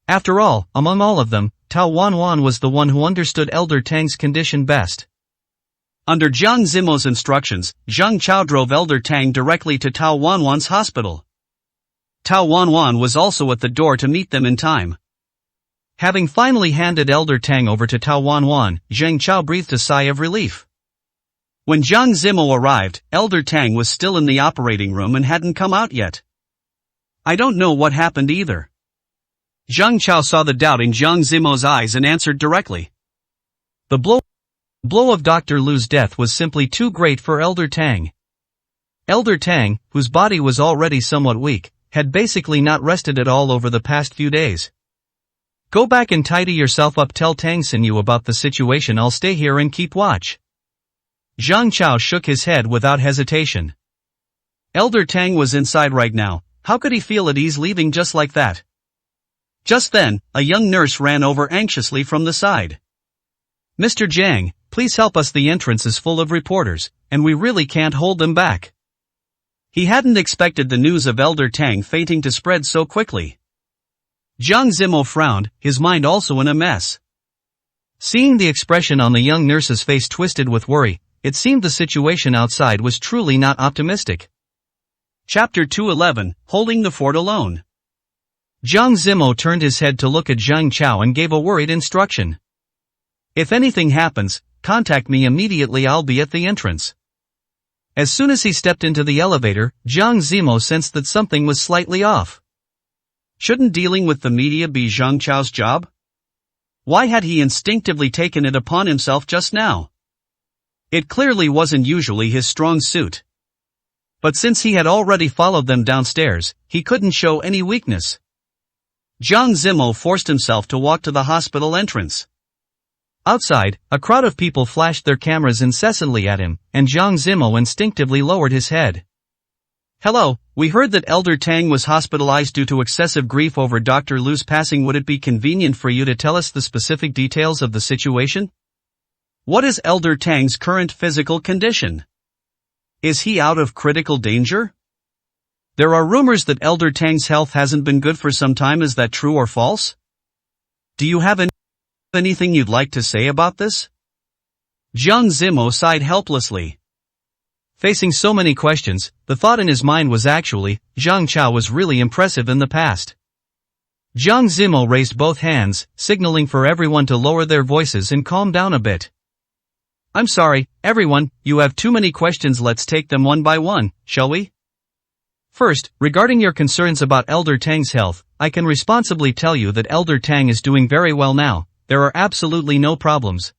After all, among all of them, Tao Wanwan was the one who understood Elder Tang's condition best. Under Jiang Zimo's instructions, Zhang Chao drove Elder Tang directly to Tao Wanwan's hospital. Tao Wanwan was also at the door to meet them in time. Having finally handed Elder Tang over to Tao Wanwan, Zhang Chao breathed a sigh of relief. When Jiang Zimo arrived, Elder Tang was still in the operating room and hadn't come out yet. I don't know what happened either. Zhang Chao saw the doubt in Jiang Zimo's eyes and answered directly. The blow of Dr. Liu's death was simply too great for Elder Tang. Elder Tang, whose body was already somewhat weak, had basically not rested at all over the past few days. Go back and tidy yourself up. Tell Tang Xinyu about the situation. I'll stay here and keep watch. Zhang Chao shook his head without hesitation. Elder Tang was inside right now. How could he feel at ease leaving just like that? Just then, a young nurse ran over anxiously from the side. Mr. Jiang, please help us. The entrance is full of reporters, and we really can't hold them back. He hadn't expected the news of Elder Tang fainting to spread so quickly. Jiang Zimo frowned, his mind also in a mess. Seeing the expression on the young nurse's face twisted with worry, it seemed the situation outside was truly not optimistic. Chapter 211, Holding the Fort Alone. Jiang Zimo turned his head to look at Zhang Chao and gave a worried instruction. If anything happens, contact me immediately. I'll be at the entrance. As soon as he stepped into the elevator, Jiang Zimo sensed that something was slightly off. Shouldn't dealing with the media be Zhang Chao's job? Why had he instinctively taken it upon himself just now? It clearly wasn't usually his strong suit. But since he had already followed them downstairs, he couldn't show any weakness. Jiang Zimo forced himself to walk to the hospital entrance. Outside, a crowd of people flashed their cameras incessantly at him, and Jiang Zimo instinctively lowered his head. Hello, we heard that Elder Tang was hospitalized due to excessive grief over Dr. Lu's passing. Would it be convenient for you to tell us the specific details of the situation? What is Elder Tang's current physical condition? Is he out of critical danger? There are rumors that Elder Tang's health hasn't been good for some time. Is that true or false? Do you have anything you'd like to say about this? Jiang Zimo sighed helplessly. Facing so many questions, the thought in his mind was actually, Zhang Chao was really impressive in the past. Jiang Zimo raised both hands, signaling for everyone to lower their voices and calm down a bit. I'm sorry, everyone, you have too many questions. Let's take them one by one, shall we? First, regarding your concerns about Elder Tang's health, I can responsibly tell you that Elder Tang is doing very well now. There are absolutely no problems.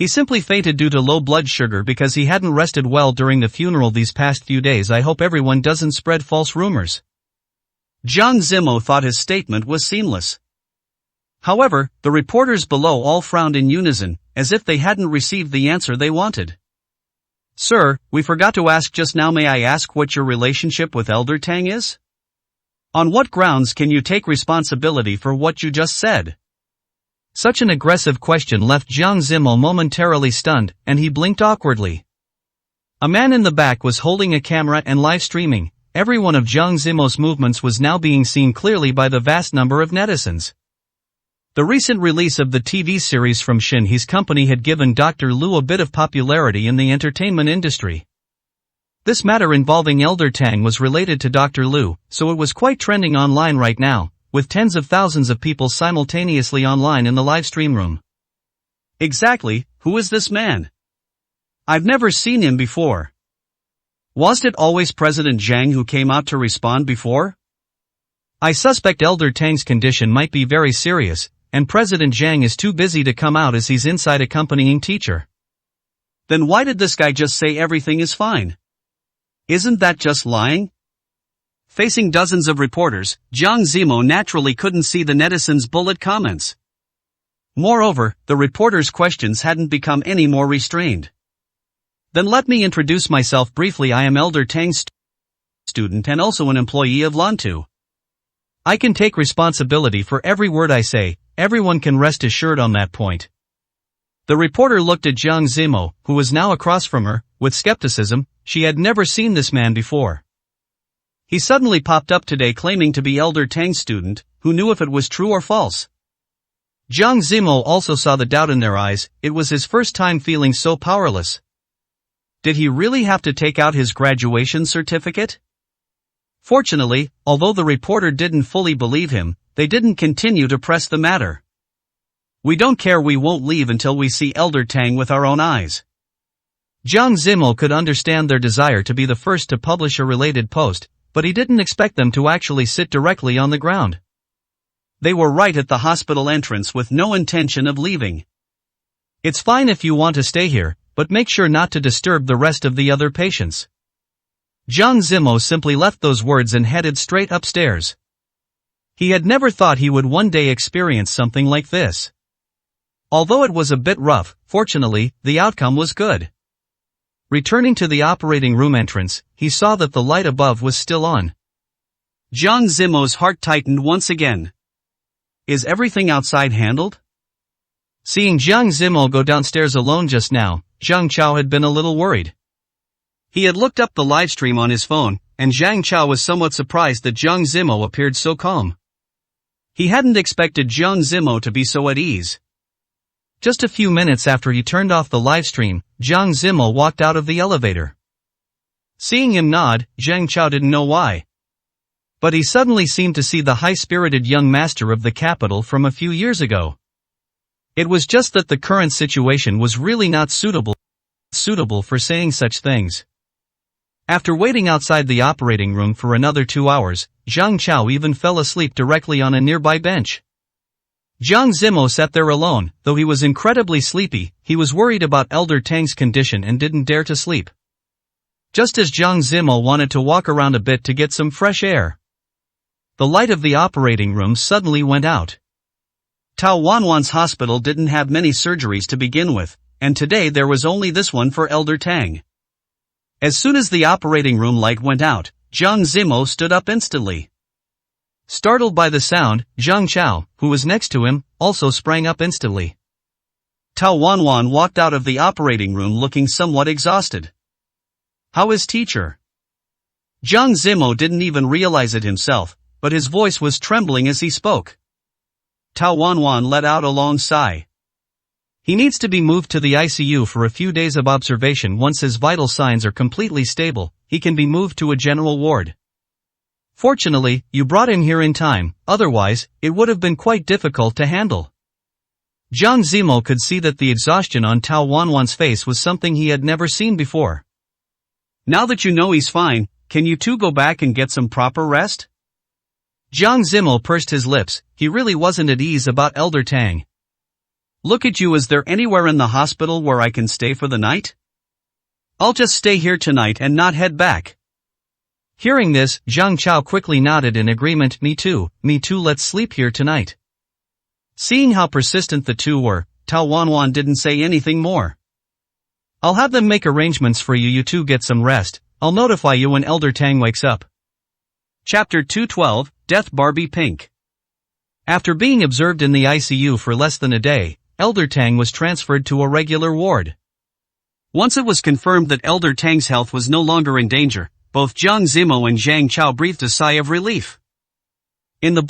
He simply fainted due to low blood sugar because he hadn't rested well during the funeral these past few days. I hope everyone doesn't spread false rumors. Jiang Zimo thought his statement was seamless. However, the reporters below all frowned in unison, as if they hadn't received the answer they wanted. Sir, we forgot to ask just now. May I ask what your relationship with Elder Tang is? On what grounds can you take responsibility for what you just said? Such an aggressive question left Jiang Zimo momentarily stunned, and he blinked awkwardly. A man in the back was holding a camera and live streaming. Every one of Jiang Zimo's movements was now being seen clearly by the vast number of netizens. The recent release of the TV series from Shin He's company had given Dr. Lu a bit of popularity in the entertainment industry. This matter involving Elder Tang was related to Dr. Lu, so it was quite trending online right now, with tens of thousands of people simultaneously online in the live stream room. Exactly, who is this man? I've never seen him before. Wasn't it always President Zhang who came out to respond before? I suspect Elder Tang's condition might be very serious, and President Zhang is too busy to come out as he's inside accompanying teacher. Then why did this guy just say everything is fine? Isn't that just lying? Facing dozens of reporters, Jiang Zimo naturally couldn't see the netizens' bullet comments. Moreover, the reporters' questions hadn't become any more restrained. Then let me introduce myself briefly. I am Elder Tang's student and also an employee of Lantu. I can take responsibility for every word I say. Everyone can rest assured on that point. The reporter looked at Jiang Zimo, who was now across from her, with skepticism. She had never seen this man before. He suddenly popped up today claiming to be Elder Tang's student. Who knew if it was true or false? Jiang Zimo also saw the doubt in their eyes. It was his first time feeling so powerless. Did he really have to take out his graduation certificate? Fortunately, although the reporter didn't fully believe him, they didn't continue to press the matter. We don't care. We won't leave until we see Elder Tang with our own eyes. Jiang Zimo could understand their desire to be the first to publish a related post, but he didn't expect them to actually sit directly on the ground. They were right at the hospital entrance with no intention of leaving. It's fine if you want to stay here, but make sure not to disturb the rest of the other patients. Jiang Zimo simply left those words and headed straight upstairs. He had never thought he would one day experience something like this. Although it was a bit rough, fortunately, the outcome was good. Returning to the operating room entrance, he saw that the light above was still on. Jiang Zimo's heart tightened once again. Is everything outside handled? Seeing Jiang Zimo go downstairs alone just now, Zhang Chao had been a little worried. He had looked up the livestream on his phone, and Zhang Chao was somewhat surprised that Jiang Zimo appeared so calm. He hadn't expected Jiang Zimo to be so at ease. Just a few minutes after he turned off the livestream, Jiang Zimo walked out of the elevator. Seeing him nod, Zhang Chao didn't know why. But he suddenly seemed to see the high-spirited young master of the capital from a few years ago. It was just that the current situation was really not suitable for saying such things. After waiting outside the operating room for another 2 hours, Zhang Chao even fell asleep directly on a nearby bench. Jiang Zimo sat there alone. Though he was incredibly sleepy, he was worried about Elder Tang's condition and didn't dare to sleep. Just as Jiang Zimo wanted to walk around a bit to get some fresh air, the light of the operating room suddenly went out. Tao Wanwan's hospital didn't have many surgeries to begin with, and today there was only this one for Elder Tang. As soon as the operating room light went out, Jiang Zimo stood up instantly. Startled by the sound, Zhang Chao, who was next to him, also sprang up instantly. Tao Wanwan walked out of the operating room looking somewhat exhausted. How is teacher? Jiang Zimo didn't even realize it himself, but his voice was trembling as he spoke. Tao Wanwan let out a long sigh. He needs to be moved to the ICU for a few days of observation. Once his vital signs are completely stable, he can be moved to a general ward. Fortunately, you brought him here in time, otherwise, it would have been quite difficult to handle. Jiang Zimo could see that the exhaustion on Tao Wanwan's face was something he had never seen before. Now that you know he's fine, can you two go back and get some proper rest? Jiang Zimo pursed his lips. He really wasn't at ease about Elder Tang. Look at you, is there anywhere in the hospital where I can stay for the night? I'll just stay here tonight and not head back. Hearing this, Zhang Chao quickly nodded in agreement. Me too, let's sleep here tonight. Seeing how persistent the two were, Tao Wanwan didn't say anything more. I'll have them make arrangements for you. You two get some rest. I'll notify you when Elder Tang wakes up. Chapter 212, Death Barbie Pink. After being observed in the ICU for less than a day, Elder Tang was transferred to a regular ward. Once it was confirmed that Elder Tang's health was no longer in danger, both Jiang Zimo and Zhang Chao breathed a sigh of relief. In the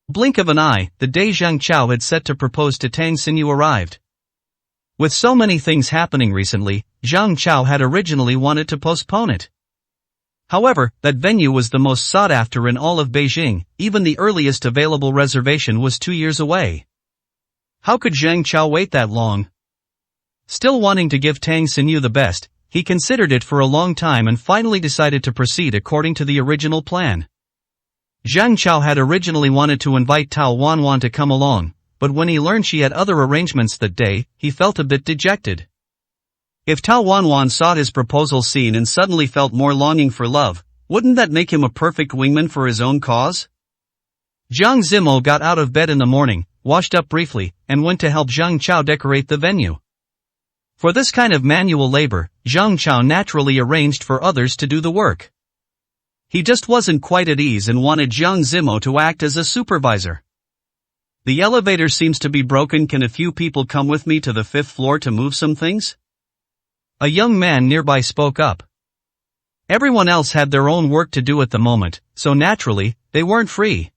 blink of an eye, the day Zhang Chao had set to propose to Tang Xinyu arrived. With so many things happening recently, Zhang Chao had originally wanted to postpone it. However, that venue was the most sought after in all of Beijing. Even the earliest available reservation was 2 years away. How could Zhang Chao wait that long? Still wanting to give Tang Xinyu the best, he considered it for a long time and finally decided to proceed according to the original plan. Zhang Chao had originally wanted to invite Tao Wanwan to come along, but when he learned she had other arrangements that day, he felt a bit dejected. If Tao Wanwan saw his proposal seen and suddenly felt more longing for love, wouldn't that make him a perfect wingman for his own cause? Jiang Zimo got out of bed in the morning, washed up briefly, and went to help Zhang Chao decorate the venue. For this kind of manual labor, Zhang Chao naturally arranged for others to do the work. He just wasn't quite at ease and wanted Jiang Zimo to act as a supervisor. The elevator seems to be broken. Can a few people come with me to the 5th floor to move some things? A young man nearby spoke up. Everyone else had their own work to do at the moment, so naturally, they weren't free.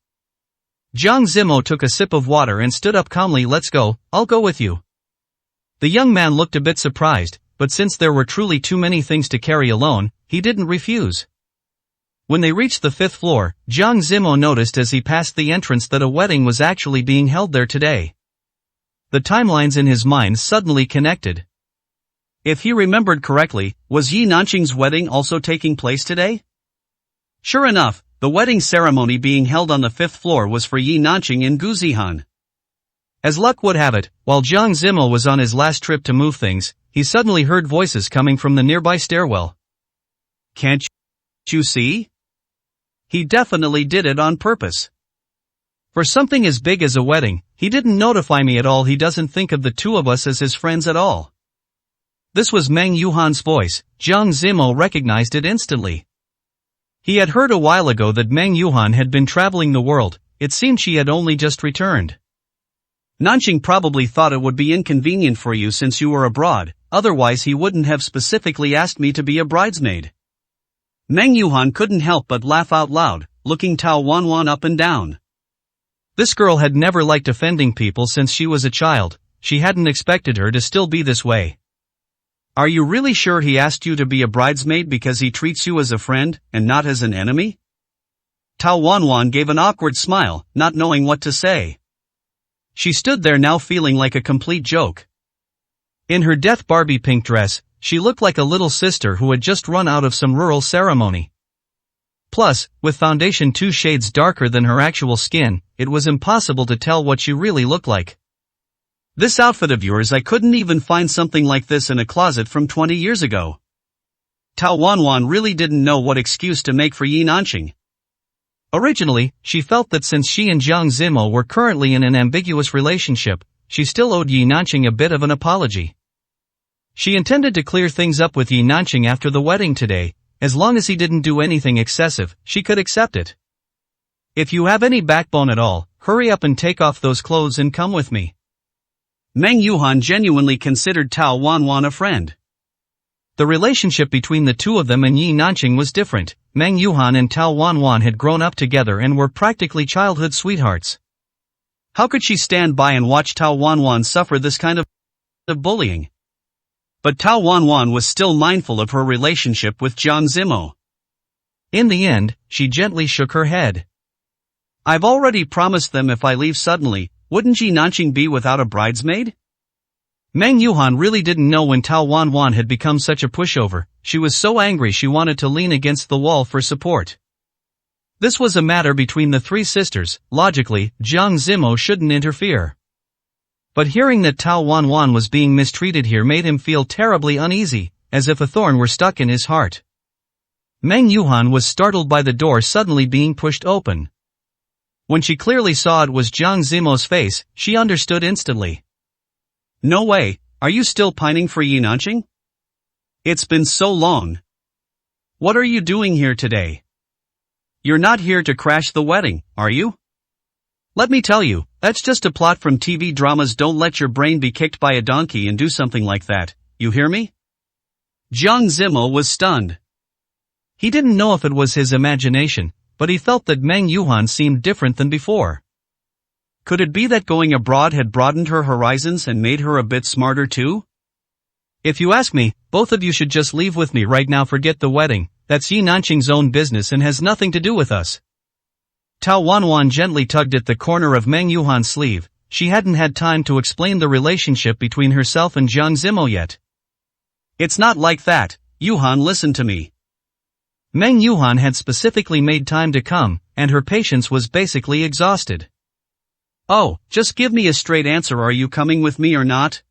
Jiang Zimo took a sip of water and stood up calmly. Let's go, I'll go with you. The young man looked a bit surprised, but since there were truly too many things to carry alone, he didn't refuse. When they reached the 5th floor, Jiang Zimo noticed as he passed the entrance that a wedding was actually being held there today. The timelines in his mind suddenly connected. If he remembered correctly, was Yi Nanqing's wedding also taking place today? Sure enough, the wedding ceremony being held on the 5th floor was for Yi Nanqing in Guzihan. As luck would have it, while Jiang Zimo was on his last trip to move things, he suddenly heard voices coming from the nearby stairwell. Can't you see? He definitely did it on purpose. For something as big as a wedding, he didn't notify me at all. He doesn't think of the two of us as his friends at all. This was Meng Yuhan's voice. Jiang Zimo recognized it instantly. He had heard a while ago that Meng Yuhan had been traveling the world. It seemed she had only just returned. Nanqing probably thought it would be inconvenient for you since you were abroad, otherwise he wouldn't have specifically asked me to be a bridesmaid. Meng Yuhan couldn't help but laugh out loud, looking Tao Wanwan up and down. This girl had never liked offending people since she was a child. She hadn't expected her to still be this way. Are you really sure he asked you to be a bridesmaid because he treats you as a friend, and not as an enemy? Tao Wanwan gave an awkward smile, not knowing what to say. She stood there now feeling like a complete joke. In her death Barbie pink dress, she looked like a little sister who had just run out of some rural ceremony. Plus, with foundation 2 shades darker than her actual skin, it was impossible to tell what she really looked like. This outfit of yours, I couldn't even find something like this in a closet from 20 years ago. Tao Wanwan really didn't know what excuse to make for Yi Nanqing. Originally, she felt that since she and Jiang Zimo were currently in an ambiguous relationship, she still owed Yi Nanqing a bit of an apology. She intended to clear things up with Yi Nanqing after the wedding today. As long as he didn't do anything excessive, she could accept it. If you have any backbone at all, hurry up and take off those clothes and come with me. Meng Yuhan genuinely considered Tao Wanwan a friend. The relationship between the two of them and Yi Nanqing was different. Meng Yuhan and Tao Wanwan had grown up together and were practically childhood sweethearts. How could she stand by and watch Tao Wanwan suffer this kind of bullying? But Tao Wanwan was still mindful of her relationship with Jiang Zimo. In the end, she gently shook her head. I've already promised them if I leave suddenly, wouldn't Yi Nanqing be without a bridesmaid? Meng Yuhan really didn't know when Tao Wanwan had become such a pushover. She was so angry she wanted to lean against the wall for support. This was a matter between the three sisters. Logically, Jiang Zimo shouldn't interfere. But hearing that Tao Wanwan was being mistreated here made him feel terribly uneasy, as if a thorn were stuck in his heart. Meng Yuhan was startled by the door suddenly being pushed open. When she clearly saw it was Jiang Zimo's face, she understood instantly. No way, are you still pining for Yi Nanqing? It's been so long. What are you doing here today? You're not here to crash the wedding, are you? Let me tell you, that's just a plot from TV dramas. Don't let your brain be kicked by a donkey and do something like that, you hear me? Jiang Zimo was stunned. He didn't know if it was his imagination, but he felt that Meng Yuhan seemed different than before. Could it be that going abroad had broadened her horizons and made her a bit smarter too? If you ask me, both of you should just leave with me right now. Forget the wedding. That's Yi Nanqing's own business and has nothing to do with us. Tao Wanwan gently tugged at the corner of Meng Yuhan's sleeve. She hadn't had time to explain the relationship between herself and Jiang Zimo yet. It's not like that, Yuhan, listen to me. Meng Yuhan had specifically made time to come, and her patience was basically exhausted. Oh, just give me a straight answer. Are you coming with me or not?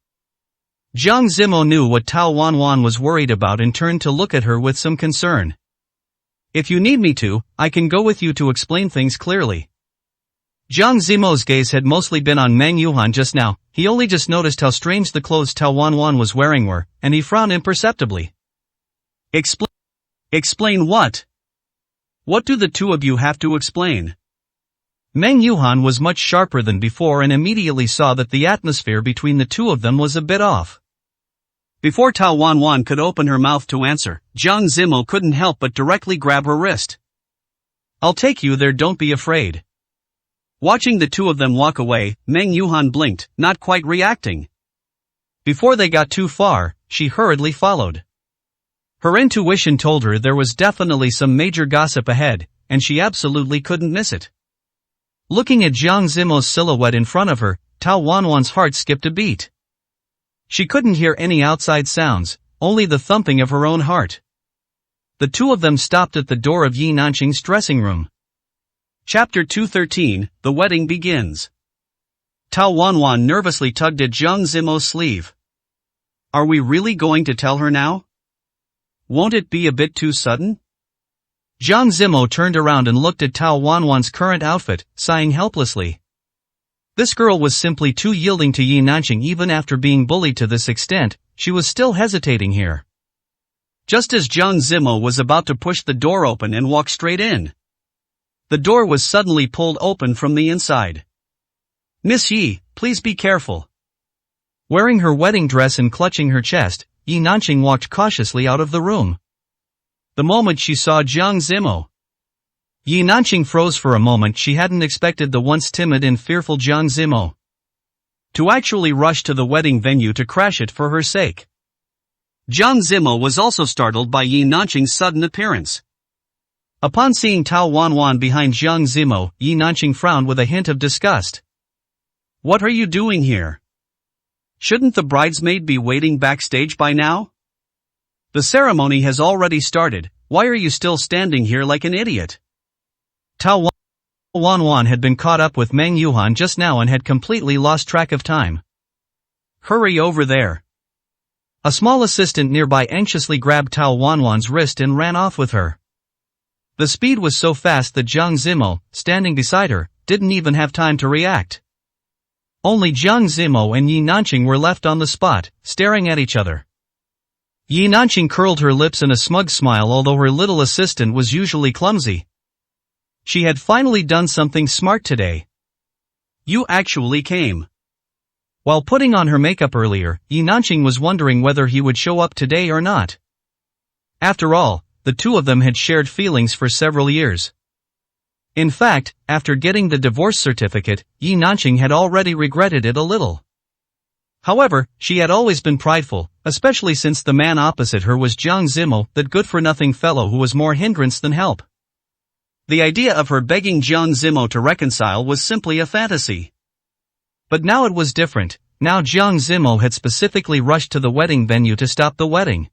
Jiang Zimo knew what Tao Wanwan was worried about and turned to look at her with some concern. If you need me to, I can go with you to explain things clearly. Jiang Zimo's gaze had mostly been on Meng Yuhan just now. He only just noticed how strange the clothes Tao Wanwan was wearing were, and he frowned imperceptibly. Explain what? What do the two of you have to explain? Meng Yuhan was much sharper than before and immediately saw that the atmosphere between the two of them was a bit off. Before Tao Wanwan could open her mouth to answer, Jiang Zimo couldn't help but directly grab her wrist. I'll take you there, don't be afraid. Watching the two of them walk away, Meng Yuhan blinked, not quite reacting. Before they got too far, she hurriedly followed. Her intuition told her there was definitely some major gossip ahead, and she absolutely couldn't miss it. Looking at Jiang Zimo's silhouette in front of her, Tao Wanwan's heart skipped a beat. She couldn't hear any outside sounds, only the thumping of her own heart. The two of them stopped at the door of Yi Nanqing's dressing room. Chapter 213, The Wedding Begins. Tao Wanwan nervously tugged at Jiang Zimo's sleeve. Are we really going to tell her now? Won't it be a bit too sudden? Jiang Zimo turned around and looked at Tao Wanwan's current outfit, sighing helplessly. This girl was simply too yielding to Yi Nanqing. Even after being bullied to this extent, she was still hesitating here. Just as Jiang Zimo was about to push the door open and walk straight in, the door was suddenly pulled open from the inside. "Miss Yi, please be careful." Wearing her wedding dress and clutching her chest, Yi Nanqing walked cautiously out of the room. The moment she saw Jiang Zimo, Yi Nanqing froze for a moment. She hadn't expected the once timid and fearful Jiang Zimo to actually rush to the wedding venue to crash it for her sake. Jiang Zimo was also startled by Yi Nanqing's sudden appearance. Upon seeing Tao Wanwan behind Jiang Zimo, Yi Nanqing frowned with a hint of disgust. "What are you doing here? Shouldn't the bridesmaid be waiting backstage by now? The ceremony has already started. Why are you still standing here like an idiot?" Tao Wanwan had been caught up with Meng Yuhan just now and had completely lost track of time. "Hurry over there." A small assistant nearby anxiously grabbed Tao Wanwan's wrist and ran off with her. The speed was so fast that Jiang Zimo, standing beside her, didn't even have time to react. Only Jiang Zimo and Yi Nanqing were left on the spot, staring at each other. Yi Nanqing curled her lips in a smug smile. Although her little assistant was usually clumsy, she had finally done something smart today. "You actually came." While putting on her makeup earlier, Yi Nanqing was wondering whether he would show up today or not. After all, the two of them had shared feelings for several years. In fact, after getting the divorce certificate, Yi Nanqing had already regretted it a little. However, she had always been prideful, especially since the man opposite her was Jiang Zimo, that good-for-nothing fellow who was more hindrance than help. The idea of her begging Jiang Zimo to reconcile was simply a fantasy. But now it was different. Now Jiang Zimo had specifically rushed to the wedding venue to stop the wedding.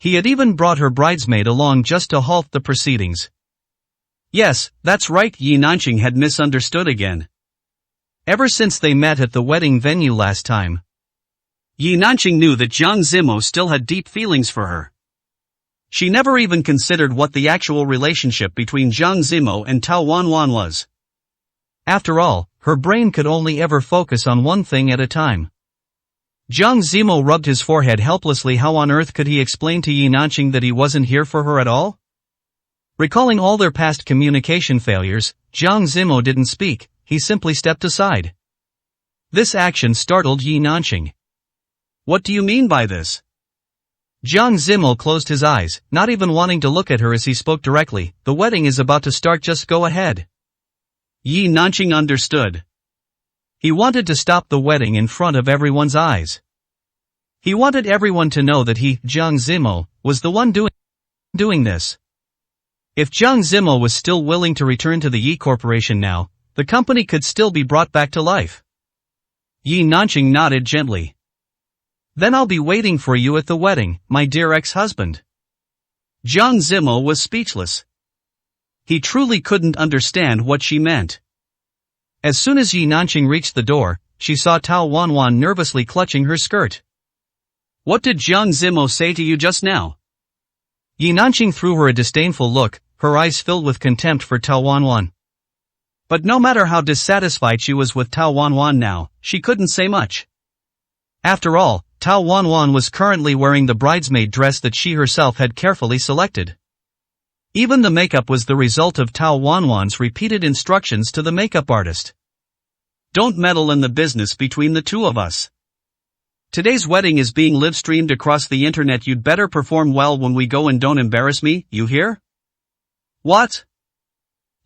He had even brought her bridesmaid along just to halt the proceedings. Yes, that's right, Yi Nanqing had misunderstood again. Ever since they met at the wedding venue last time, Yi Nanqing knew that Jiang Zimo still had deep feelings for her. She never even considered what the actual relationship between Jiang Zimo and Tao Wanwan was. After all, her brain could only ever focus on one thing at a time. Jiang Zimo rubbed his forehead helplessly. How on earth could he explain to Yi Nanqing that he wasn't here for her at all? Recalling all their past communication failures, Jiang Zimo didn't speak. He simply stepped aside. This action startled Yi Nanqing. "What do you mean by this?" Jiang Zimo closed his eyes, not even wanting to look at her as he spoke directly. "The wedding is about to start, just go ahead." Yi Nanqing understood. He wanted to stop the wedding in front of everyone's eyes. He wanted everyone to know that he, Jiang Zimo, was the one doing this. If Jiang Zimo was still willing to return to the Yi Corporation now, the company could still be brought back to life. Yi Nanqing nodded gently. "Then I'll be waiting for you at the wedding, my dear ex-husband." Jiang Zimo was speechless. He truly couldn't understand what she meant. As soon as Yi Nanqing reached the door, she saw Tao Wanwan nervously clutching her skirt. "What did Jiang Zimo say to you just now?" Yi Nanqing threw her a disdainful look, her eyes filled with contempt for Tao Wanwan. But no matter how dissatisfied she was with Tao Wanwan now, she couldn't say much. After all, Tao Wanwan was currently wearing the bridesmaid dress that she herself had carefully selected. Even the makeup was the result of Tao Wanwan's repeated instructions to the makeup artist. "Don't meddle in the business between the two of us. Today's wedding is being live-streamed across the internet. You'd better perform well when we go and don't embarrass me, you hear?" "What?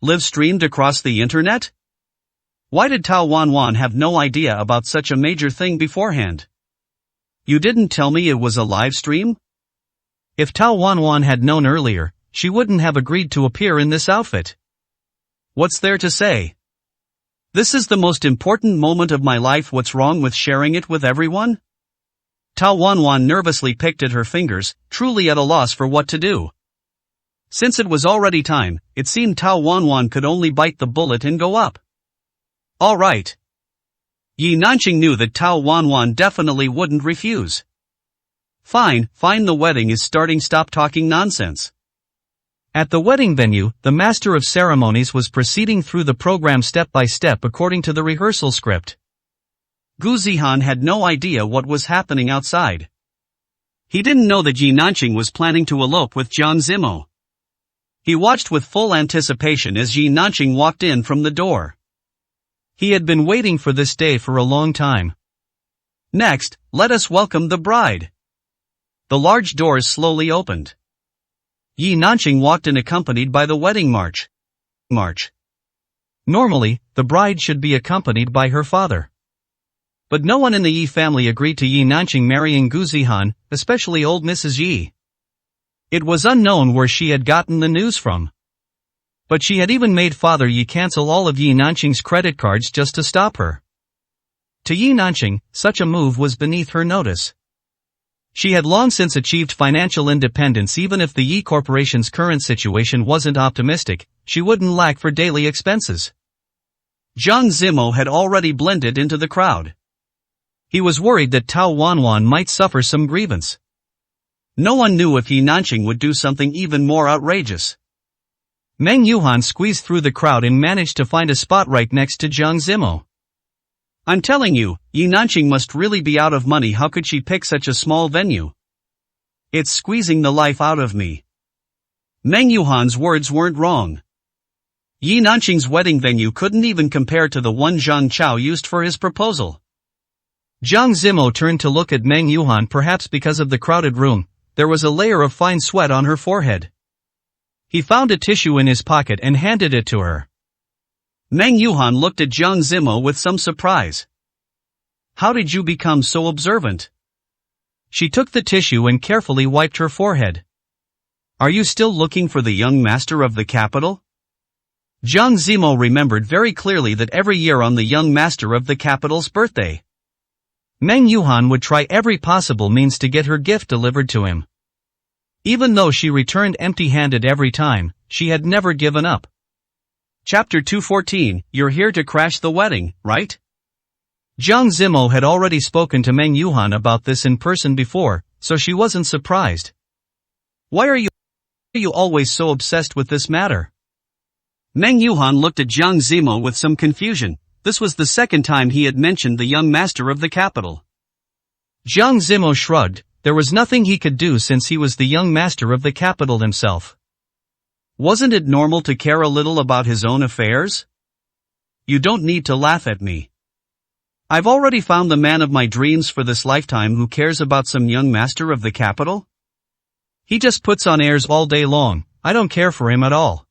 Live-streamed across the internet? Why did Tao Wanwan have no idea about such a major thing beforehand? You didn't tell me it was a live stream?" If Tao Wanwan had known earlier, she wouldn't have agreed to appear in this outfit. "What's there to say? This is the most important moment of my life. What's wrong with sharing it with everyone?" Tao Wanwan nervously picked at her fingers, truly at a loss for what to do. Since it was already time, it seemed Tao Wanwan could only bite the bullet and go up. "All right." Yi Nanqing knew that Tao Wanwan definitely wouldn't refuse. Fine, the wedding is starting, stop talking nonsense." At the wedding venue, the master of ceremonies was proceeding through the program step by step according to the rehearsal script. Gu Zihan had no idea what was happening outside. He didn't know that Yi Nanqing was planning to elope with Jiang Zimo. He watched with full anticipation as Yi Nanqing walked in from the door. He had been waiting for this day for a long time. Next, let us welcome the bride. The large doors slowly opened. Yi Nanqing walked in accompanied by the wedding march. Normally, the bride should be accompanied by her father. But no one in the Yi family agreed to Yi Nanqing marrying Gu Zihan, especially old Mrs. Yi. It was unknown where she had gotten the news from. But she had even made Father Yi cancel all of Yi Nanqing's credit cards just to stop her. To Yi Nanqing, such a move was beneath her notice. She had long since achieved financial independence. Even if the Yi Corporation's current situation wasn't optimistic, she wouldn't lack for daily expenses. Jiang Zimo had already blended into the crowd. He was worried that Tao Wanwan might suffer some grievance. No one knew if Yi Nanqing would do something even more outrageous. Meng Yuhan squeezed through the crowd and managed to find a spot right next to Jiang Zimo. I'm telling you, Yi Nanqing must really be out of money. How could she pick such a small venue? It's squeezing the life out of me. Meng Yuhan's words weren't wrong. Yi Nanqing's wedding venue couldn't even compare to the one Zhang Chao used for his proposal. Jiang Zimo turned to look at Meng Yuhan. Perhaps because of the crowded room, there was a layer of fine sweat on her forehead. He found a tissue in his pocket and handed it to her. Meng Yuhan looked at Jiang Zimo with some surprise. How did you become so observant? She took the tissue and carefully wiped her forehead. Are you still looking for the young master of the capital? Jiang Zimo remembered very clearly that every year on the young master of the capital's birthday, Meng Yuhan would try every possible means to get her gift delivered to him. Even though she returned empty-handed every time, she had never given up. Chapter 214, You're here to crash the wedding, right? Jiang Zimo had already spoken to Meng Yuhan about this in person before, so she wasn't surprised. Why are you always so obsessed with this matter? Meng Yuhan looked at Jiang Zimo with some confusion. This was the second time he had mentioned the young master of the capital. Jiang Zimo shrugged. There was nothing he could do since he was the young master of the capital himself. Wasn't it normal to care a little about his own affairs? You don't need to laugh at me. I've already found the man of my dreams for this lifetime. Who cares about some young master of the capital? He just puts on airs all day long. I don't care for him at all.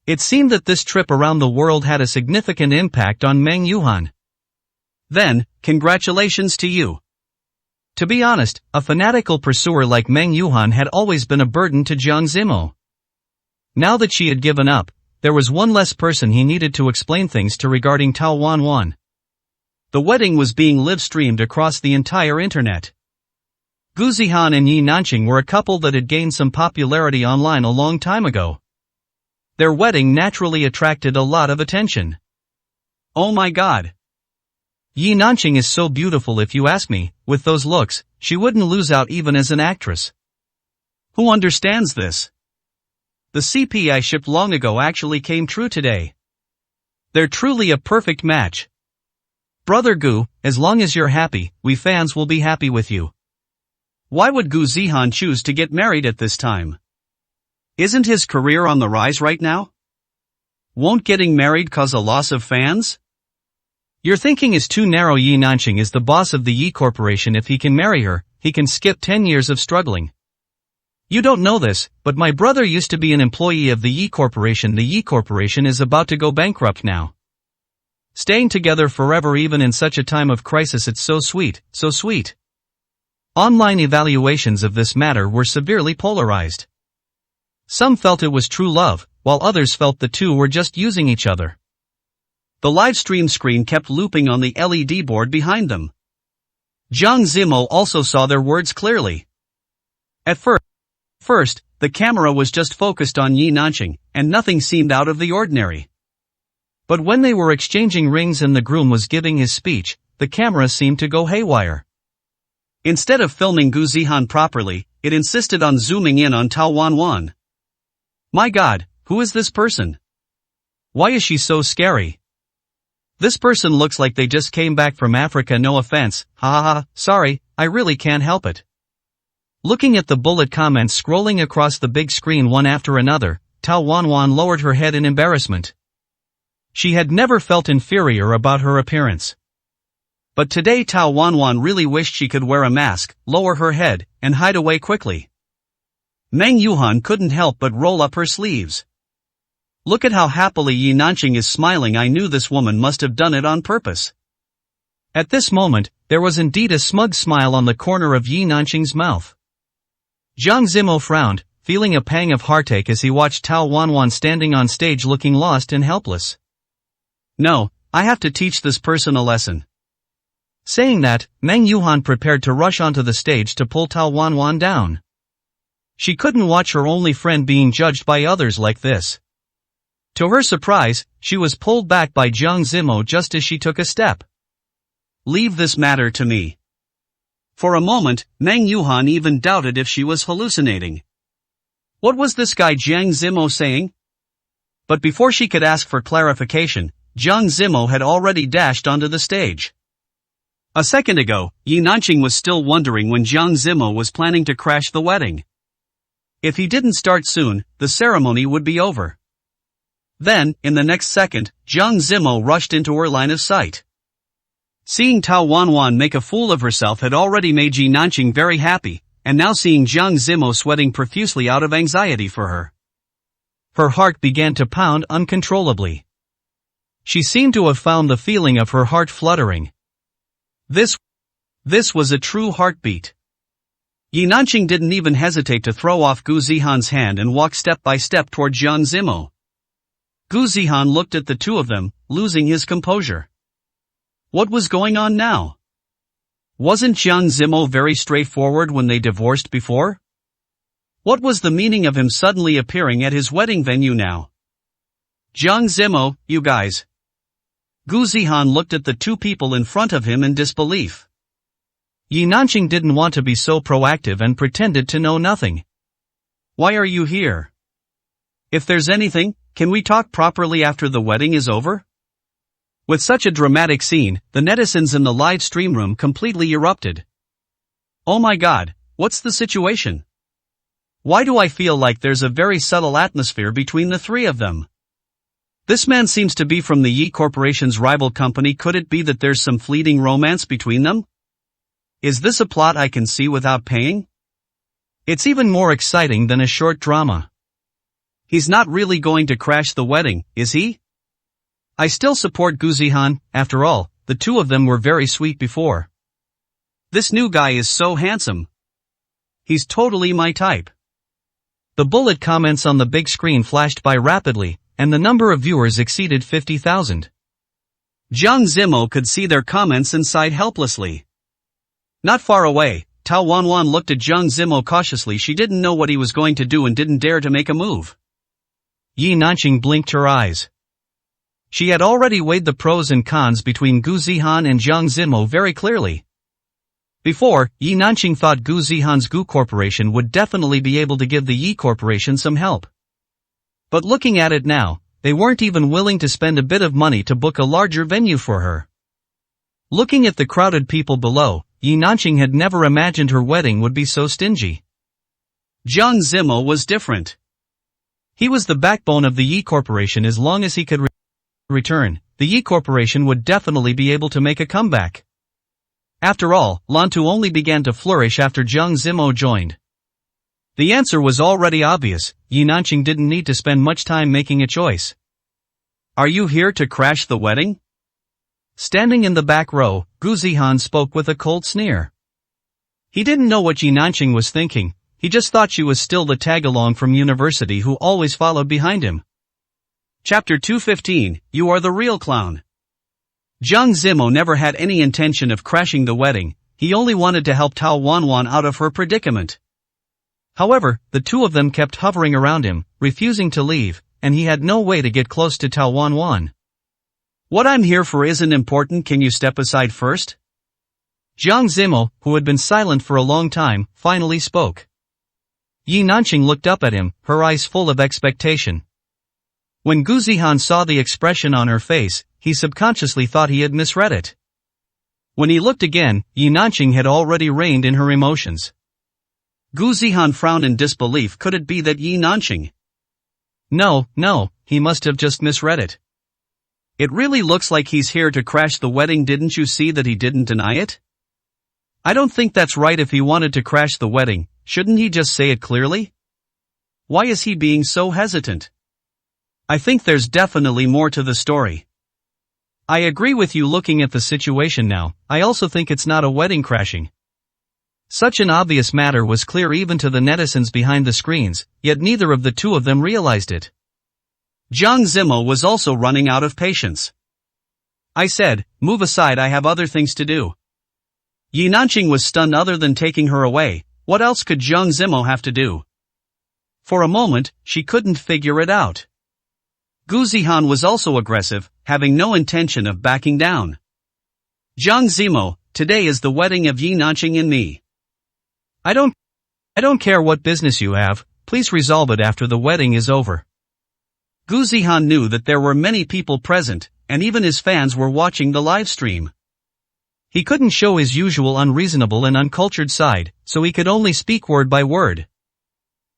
It seemed that this trip around the world had a significant impact on Meng Yuhan. Then, congratulations to you. To be honest, a fanatical pursuer like Meng Yuhan had always been a burden to Jiang Zimo. Now that she had given up, there was one less person he needed to explain things to regarding Tao Wanwan. The wedding was being live-streamed across the entire internet. Gu Zihan and Yi Nanqing were a couple that had gained some popularity online a long time ago. Their wedding naturally attracted a lot of attention. Oh my god. Yi Nanqing is so beautiful. If you ask me, with those looks, she wouldn't lose out even as an actress. Who understands this? The CP I shipped long ago actually came true today. They're truly a perfect match. Brother Gu, as long as you're happy, we fans will be happy with you. Why would Gu Zihan choose to get married at this time? Isn't his career on the rise right now? Won't getting married cause a loss of fans? Your thinking is too narrow. Yi Nanqing is the boss of the Yi Corporation. If he can marry her, he can skip 10 years of struggling. You don't know this, but my brother used to be an employee of the Yi Corporation. The Yi Corporation is about to go bankrupt now. Staying together forever even in such a time of crisis, it's so sweet, so sweet. Online evaluations of this matter were severely polarized. Some felt it was true love, while others felt the two were just using each other. The live stream screen kept looping on the LED board behind them. Jiang Zimo also saw their words clearly. At first, the camera was just focused on Yi Nanqing, and nothing seemed out of the ordinary. But when they were exchanging rings and the groom was giving his speech, the camera seemed to go haywire. Instead of filming Gu Zihan properly, it insisted on zooming in on Tao Wanwan. My God, who is this person? Why is she so scary? This person looks like they just came back from Africa, no offense, ha, sorry, I really can't help it. Looking at the bullet comments scrolling across the big screen one after another, Tao Wanwan lowered her head in embarrassment. She had never felt inferior about her appearance. But today Tao Wanwan really wished she could wear a mask, lower her head, and hide away quickly. Meng Yuhan couldn't help but roll up her sleeves. Look at how happily Yi Nanqing is smiling. I knew this woman must have done it on purpose. At this moment, there was indeed a smug smile on the corner of Yi Nanqing's mouth. Zhang Zimo frowned, feeling a pang of heartache as he watched Tao Wanwan standing on stage looking lost and helpless. No, I have to teach this person a lesson. Saying that, Meng Yuhan prepared to rush onto the stage to pull Tao Wanwan down. She couldn't watch her only friend being judged by others like this. To her surprise, she was pulled back by Zhang Zimo just as she took a step. Leave this matter to me. For a moment, Meng Yuhan even doubted if she was hallucinating. What was this guy Zhang Zimo saying? But before she could ask for clarification, Zhang Zimo had already dashed onto the stage. A second ago, Yi Nanqing was still wondering when Zhang Zimo was planning to crash the wedding. If he didn't start soon, the ceremony would be over. Then, in the next second, Zhang Zimo rushed into her line of sight. Seeing Tao Wanwan make a fool of herself had already made Yi Nanqing very happy, and now seeing Zhang Zimo sweating profusely out of anxiety for her. Her heart began to pound uncontrollably. She seemed to have found the feeling of her heart fluttering. This was a true heartbeat. Yi Nanqing didn't even hesitate to throw off Gu Zihan's hand and walk step by step toward Zhang Zimo. Gu Zihan looked at the two of them, losing his composure. What was going on now? Wasn't Zhang Zimo very straightforward when they divorced before? What was the meaning of him suddenly appearing at his wedding venue now? Zhang Zimo, you guys. Gu Zihan looked at the two people in front of him in disbelief. Yi Nanqing didn't want to be so proactive and pretended to know nothing. Why are you here? If there's anything, can we talk properly after the wedding is over? With such a dramatic scene, the netizens in the live stream room completely erupted. Oh my God, what's the situation? Why do I feel like there's a very subtle atmosphere between the three of them? This man seems to be from the Yi Corporation's rival company. Could it be that there's some fleeting romance between them? Is this a plot I can see without paying? It's even more exciting than a short drama. He's not really going to crash the wedding, is he? I still support Gu Zihan. After all, the two of them were very sweet before. This new guy is so handsome. He's totally my type. The bullet comments on the big screen flashed by rapidly, and the number of viewers exceeded 50,000. Zhang Zimo could see their comments and sighed helplessly. Not far away, Tao Wanwan looked at Zhang Zimo cautiously. She didn't know what he was going to do and didn't dare to make a move. Yi Nanqing blinked her eyes. She had already weighed the pros and cons between Gu Zihan and Zhang Zimo very clearly. Before, Yi Nanqing thought Gu Zihan's Gu Corporation would definitely be able to give the Yi Corporation some help. But looking at it now, they weren't even willing to spend a bit of money to book a larger venue for her. Looking at the crowded people below, Yi Nanqing had never imagined her wedding would be so stingy. Zhang Zimo was different. He was the backbone of the Yi Corporation. As long as he could return, the Yi Corporation would definitely be able to make a comeback. After all, Lantu only began to flourish after Zhang Zimo joined. The answer was already obvious. Yi Nanqing didn't need to spend much time making a choice. Are you here to crash the wedding? Standing in the back row, Gu Zihan spoke with a cold sneer. He didn't know what Yi Nanqing was thinking. He just thought she was still the tag-along from university who always followed behind him. Chapter 215, You Are the Real Clown. Zhang Zimo never had any intention of crashing the wedding. He only wanted to help Tao Wanwan out of her predicament. However, the two of them kept hovering around him, refusing to leave, and he had no way to get close to Tao Wanwan. What I'm here for isn't important. Can you step aside first? Zhang Zimo, who had been silent for a long time, finally spoke. Yi Nanqing looked up at him, her eyes full of expectation. When Gu Zihan saw the expression on her face, he subconsciously thought he had misread it. When he looked again, Yi Nanqing had already reined in her emotions. Gu Zihan frowned in disbelief. Could it be that Yi Nanqing? No, he must have just misread it. It really looks like he's here to crash the wedding. Didn't you see that he didn't deny it? I don't think that's right. If he wanted to crash the wedding, shouldn't he just say it clearly? Why is he being so hesitant? I think there's definitely more to the story. I agree with you. Looking at the situation now, I also think it's not a wedding crashing. Such an obvious matter was clear even to the netizens behind the screens, yet neither of the two of them realized it. Jiang Zimo was also running out of patience. I said, move aside, I have other things to do. Yi Nanqing was stunned. Other than taking her away, what else could Jiang Zimo have to do? For a moment, she couldn't figure it out. Gu Zihan was also aggressive, having no intention of backing down. Jiang Zimo, today is the wedding of Yi Nanqing and me. I don't care what business you have, please resolve it after the wedding is over. Gu Zihan knew that there were many people present, and even his fans were watching the live stream. He couldn't show his usual unreasonable and uncultured side, so he could only speak word by word.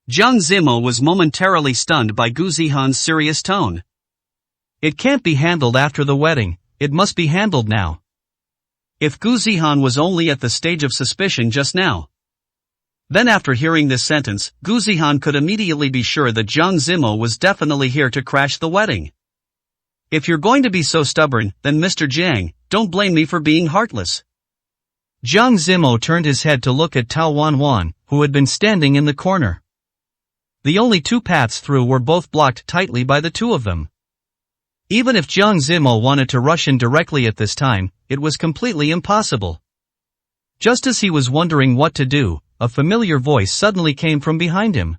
Jiang Zimo was momentarily stunned by Gu Zihan's serious tone. It can't be handled after the wedding, it must be handled now. If Gu Zihan was only at the stage of suspicion just now. Then after hearing this sentence, Gu Zihan could immediately be sure that Jiang Zimo was definitely here to crash the wedding. If you're going to be so stubborn, then Mr. Jiang, don't blame me for being heartless. Jiang Zimo turned his head to look at Tao Wanwan, who had been standing in the corner. The only two paths through were both blocked tightly by the two of them. Even if Jiang Zimo wanted to rush in directly at this time, it was completely impossible. Just as he was wondering what to do, a familiar voice suddenly came from behind him.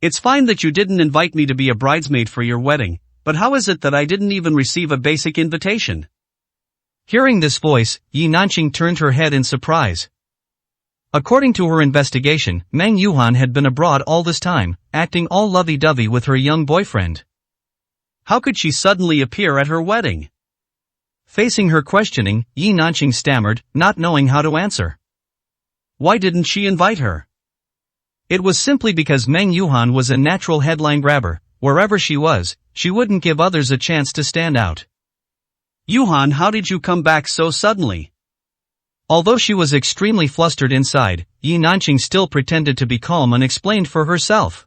It's fine that you didn't invite me to be a bridesmaid for your wedding, but how is it that I didn't even receive a basic invitation? Hearing this voice, Yi Nanqing turned her head in surprise. According to her investigation, Meng Yuhan had been abroad all this time, acting all lovey-dovey with her young boyfriend. How could she suddenly appear at her wedding? Facing her questioning, Yi Nanqing stammered, not knowing how to answer. Why didn't she invite her? It was simply because Meng Yuhan was a natural headline grabber. Wherever she was, she wouldn't give others a chance to stand out. Yuhan, how did you come back so suddenly? Although she was extremely flustered inside, Yi Nanqing still pretended to be calm and explained for herself.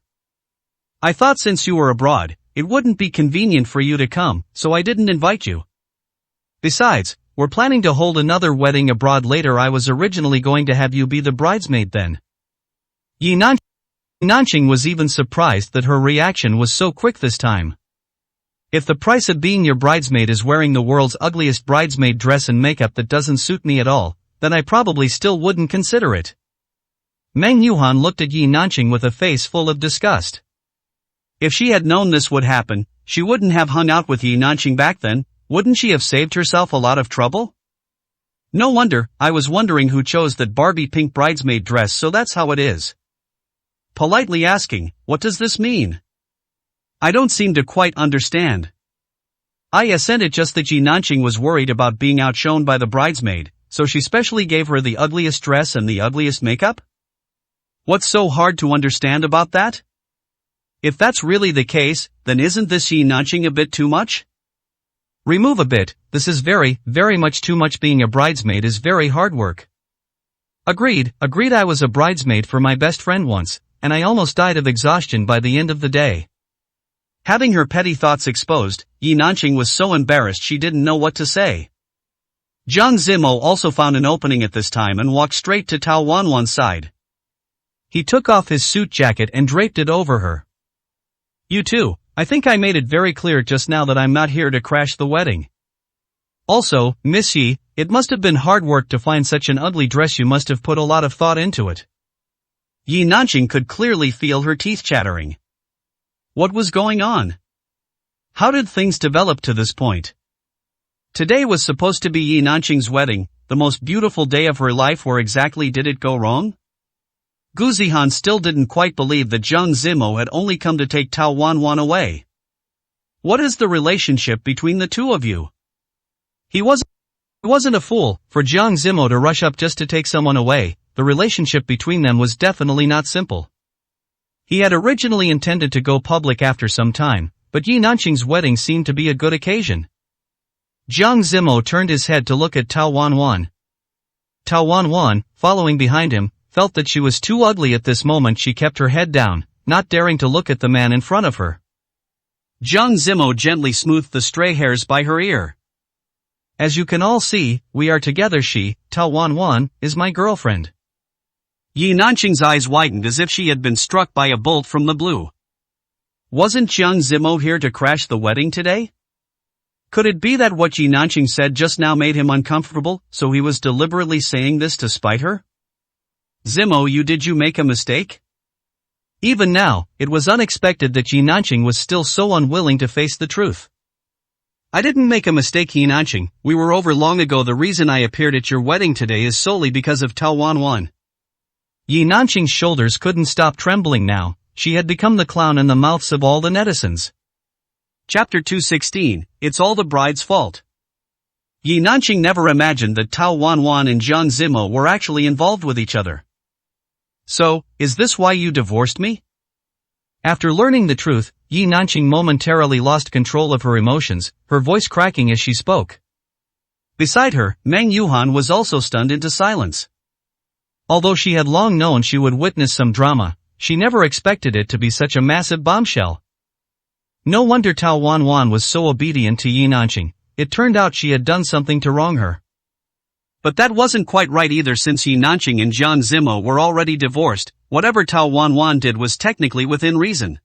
I thought since you were abroad, it wouldn't be convenient for you to come, so I didn't invite you. Besides, we're planning to hold another wedding abroad later. I was originally going to have you be the bridesmaid then. Yi Nanqing was even surprised that her reaction was so quick this time. If the price of being your bridesmaid is wearing the world's ugliest bridesmaid dress and makeup that doesn't suit me at all, then I probably still wouldn't consider it. Meng Yuhan looked at Yi Nanqing with a face full of disgust. If she had known this would happen, she wouldn't have hung out with Yi Nanqing back then. Wouldn't she have saved herself a lot of trouble? No wonder, I was wondering who chose that Barbie pink bridesmaid dress, so that's how it is. Politely asking, what does this mean? I don't seem to quite understand. I assented just that Yi Nanqing was worried about being outshone by the bridesmaid, so she specially gave her the ugliest dress and the ugliest makeup? What's so hard to understand about that? If that's really the case, then isn't this Yi Nanqing a bit too much? Remove a bit, this is very much too much. Being a bridesmaid is very hard work. Agreed, I was a bridesmaid for my best friend once, and I almost died of exhaustion by the end of the day. Having her petty thoughts exposed, Yi Nanqing was so embarrassed she didn't know what to say. Jiang Zimo also found an opening at this time and walked straight to Tao Wanwan's side. He took off his suit jacket and draped it over her. You too, I think I made it very clear just now that I'm not here to crash the wedding. Also, Miss Yi, it must have been hard work to find such an ugly dress. You must have put a lot of thought into it. Yi Nanqing could clearly feel her teeth chattering. What was going on? How did things develop to this point? Today was supposed to be Yi Nanqing's wedding, the most beautiful day of her life. Where exactly did it go wrong? Gu Zihan still didn't quite believe that Jiang Zimo had only come to take Tao Wanwan away. What is the relationship between the two of you? He wasn't a fool for Jiang Zimo to rush up just to take someone away. The relationship between them was definitely not simple. He had originally intended to go public after some time, but Yi Nanqing's wedding seemed to be a good occasion. Jiang Zimo turned his head to look at Tao Wanwan. Tao Wanwan, following behind him, felt that she was too ugly at this moment. She kept her head down, not daring to look at the man in front of her. Jiang Zimo gently smoothed the stray hairs by her ear. As you can all see, we are together. She, Tao Wanwan, is my girlfriend. Yi Nanqing's eyes widened as if she had been struck by a bolt from the blue. Wasn't Jiang Zimo here to crash the wedding today? Could it be that what Yi Nanqing said just now made him uncomfortable, so he was deliberately saying this to spite her? Zimo, did you make a mistake? Even now, it was unexpected that Yi Nanqing was still so unwilling to face the truth. I didn't make a mistake, Yi Nanqing. We were over long ago. The reason I appeared at your wedding today is solely because of Tao Wanwan. Yi Nanqing's shoulders couldn't stop trembling now. She had become the clown in the mouths of all the netizens. Chapter 216, It's All the Bride's Fault. Yi Nanqing never imagined that Tao Wanwan and Jiang Zimo were actually involved with each other. So, is this why you divorced me? After learning the truth, Yi Nanqing momentarily lost control of her emotions, her voice cracking as she spoke. Beside her, Meng Yuhan was also stunned into silence. Although she had long known she would witness some drama, she never expected it to be such a massive bombshell. No wonder Tao Wanwan was so obedient to Yi Nanqing. It turned out she had done something to wrong her. But that wasn't quite right either, since Yi Nanqing and Jiang Zimo were already divorced. Whatever Tao Wanwan did was technically within reason.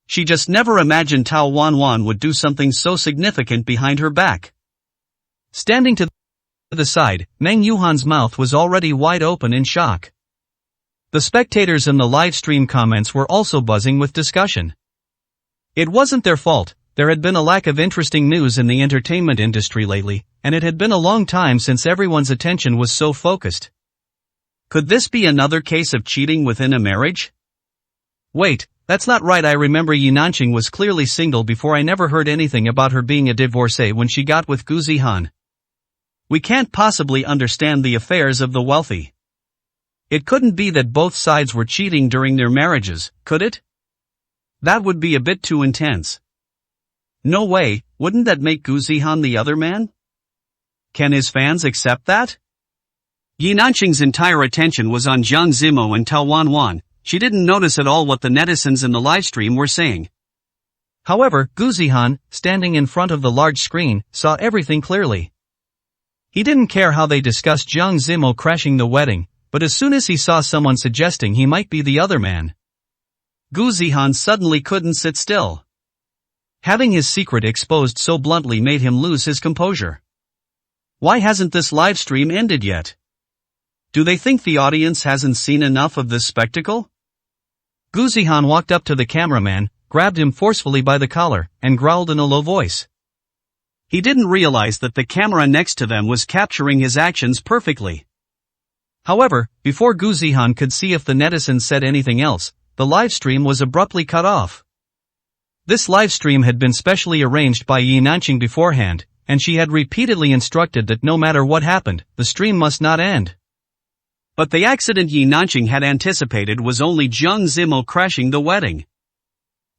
She just never imagined Tao Wanwan would do something so significant behind her back. Standing to the side, Meng Yuhan's mouth was already wide open in shock. The spectators in the live stream comments were also buzzing with discussion. It wasn't their fault. There had been a lack of interesting news in the entertainment industry lately, and it had been a long time since everyone's attention was so focused. Could this be another case of cheating within a marriage? Wait, that's not right. I remember Yi Nanqing was clearly single before. I never heard anything about her being a divorcee when she got with Gu Zihan. We can't possibly understand the affairs of the wealthy. It couldn't be that both sides were cheating during their marriages, could it? That would be a bit too intense. No way, wouldn't that make Gu Zihan the other man? Can his fans accept that? Yi Nanqing's entire attention was on Jiang Zimo and Tao Wanwan. She didn't notice at all what the netizens in the livestream were saying. However, Gu Zihan, standing in front of the large screen, saw everything clearly. He didn't care how they discussed Jiang Zimo crashing the wedding, but as soon as he saw someone suggesting he might be the other man, Gu Zihan suddenly couldn't sit still. Having his secret exposed so bluntly made him lose his composure. Why hasn't this live stream ended yet? Do they think the audience hasn't seen enough of this spectacle? Gu Zihan walked up to the cameraman, grabbed him forcefully by the collar, and growled in a low voice. He didn't realize that the camera next to them was capturing his actions perfectly. However, before Gu Zihan could see if the netizens said anything else, the live stream was abruptly cut off. This live stream had been specially arranged by Yi Nanqing beforehand, and she had repeatedly instructed that no matter what happened, the stream must not end. But the accident Yi Nanqing had anticipated was only Jiang Zimo crashing the wedding.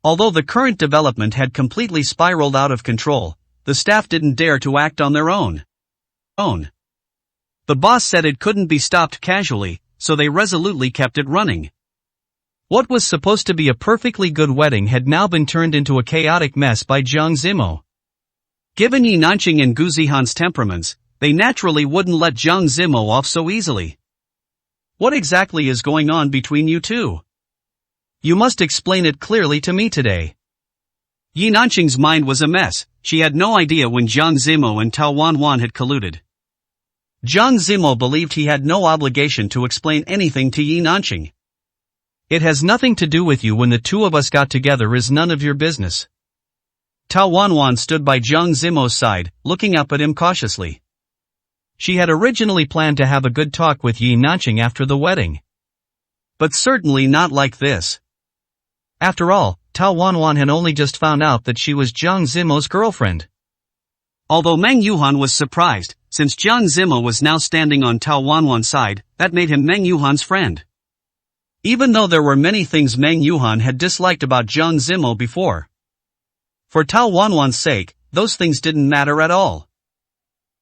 Although the current development had completely spiraled out of control, the staff didn't dare to act on their own. The boss said it couldn't be stopped casually, so they resolutely kept it running. What was supposed to be a perfectly good wedding had now been turned into a chaotic mess by Jiang Zimo. Given Yi Nanqing and Gu Zihan's temperaments, they naturally wouldn't let Jiang Zimo off so easily. What exactly is going on between you two? You must explain it clearly to me today. Yi Nanqing's mind was a mess. She had no idea when Jiang Zimo and Tao Wanwan had colluded. Jiang Zimo believed he had no obligation to explain anything to Yi Nanqing. It has nothing to do with you. When the two of us got together is none of your business. Tao Wanwan stood by Jiang Zimo's side, looking up at him cautiously. She had originally planned to have a good talk with Yi Nanqing after the wedding. But certainly not like this. After all, Tao Wanwan had only just found out that she was Jiang Zimo's girlfriend. Although Meng Yuhan was surprised, since Jiang Zimo was now standing on Tao Wanwan's side, that made him Meng Yuhan's friend. Even though there were many things Meng Yuhan had disliked about Jiang Zimo before. For Tao Wanwan's sake, those things didn't matter at all.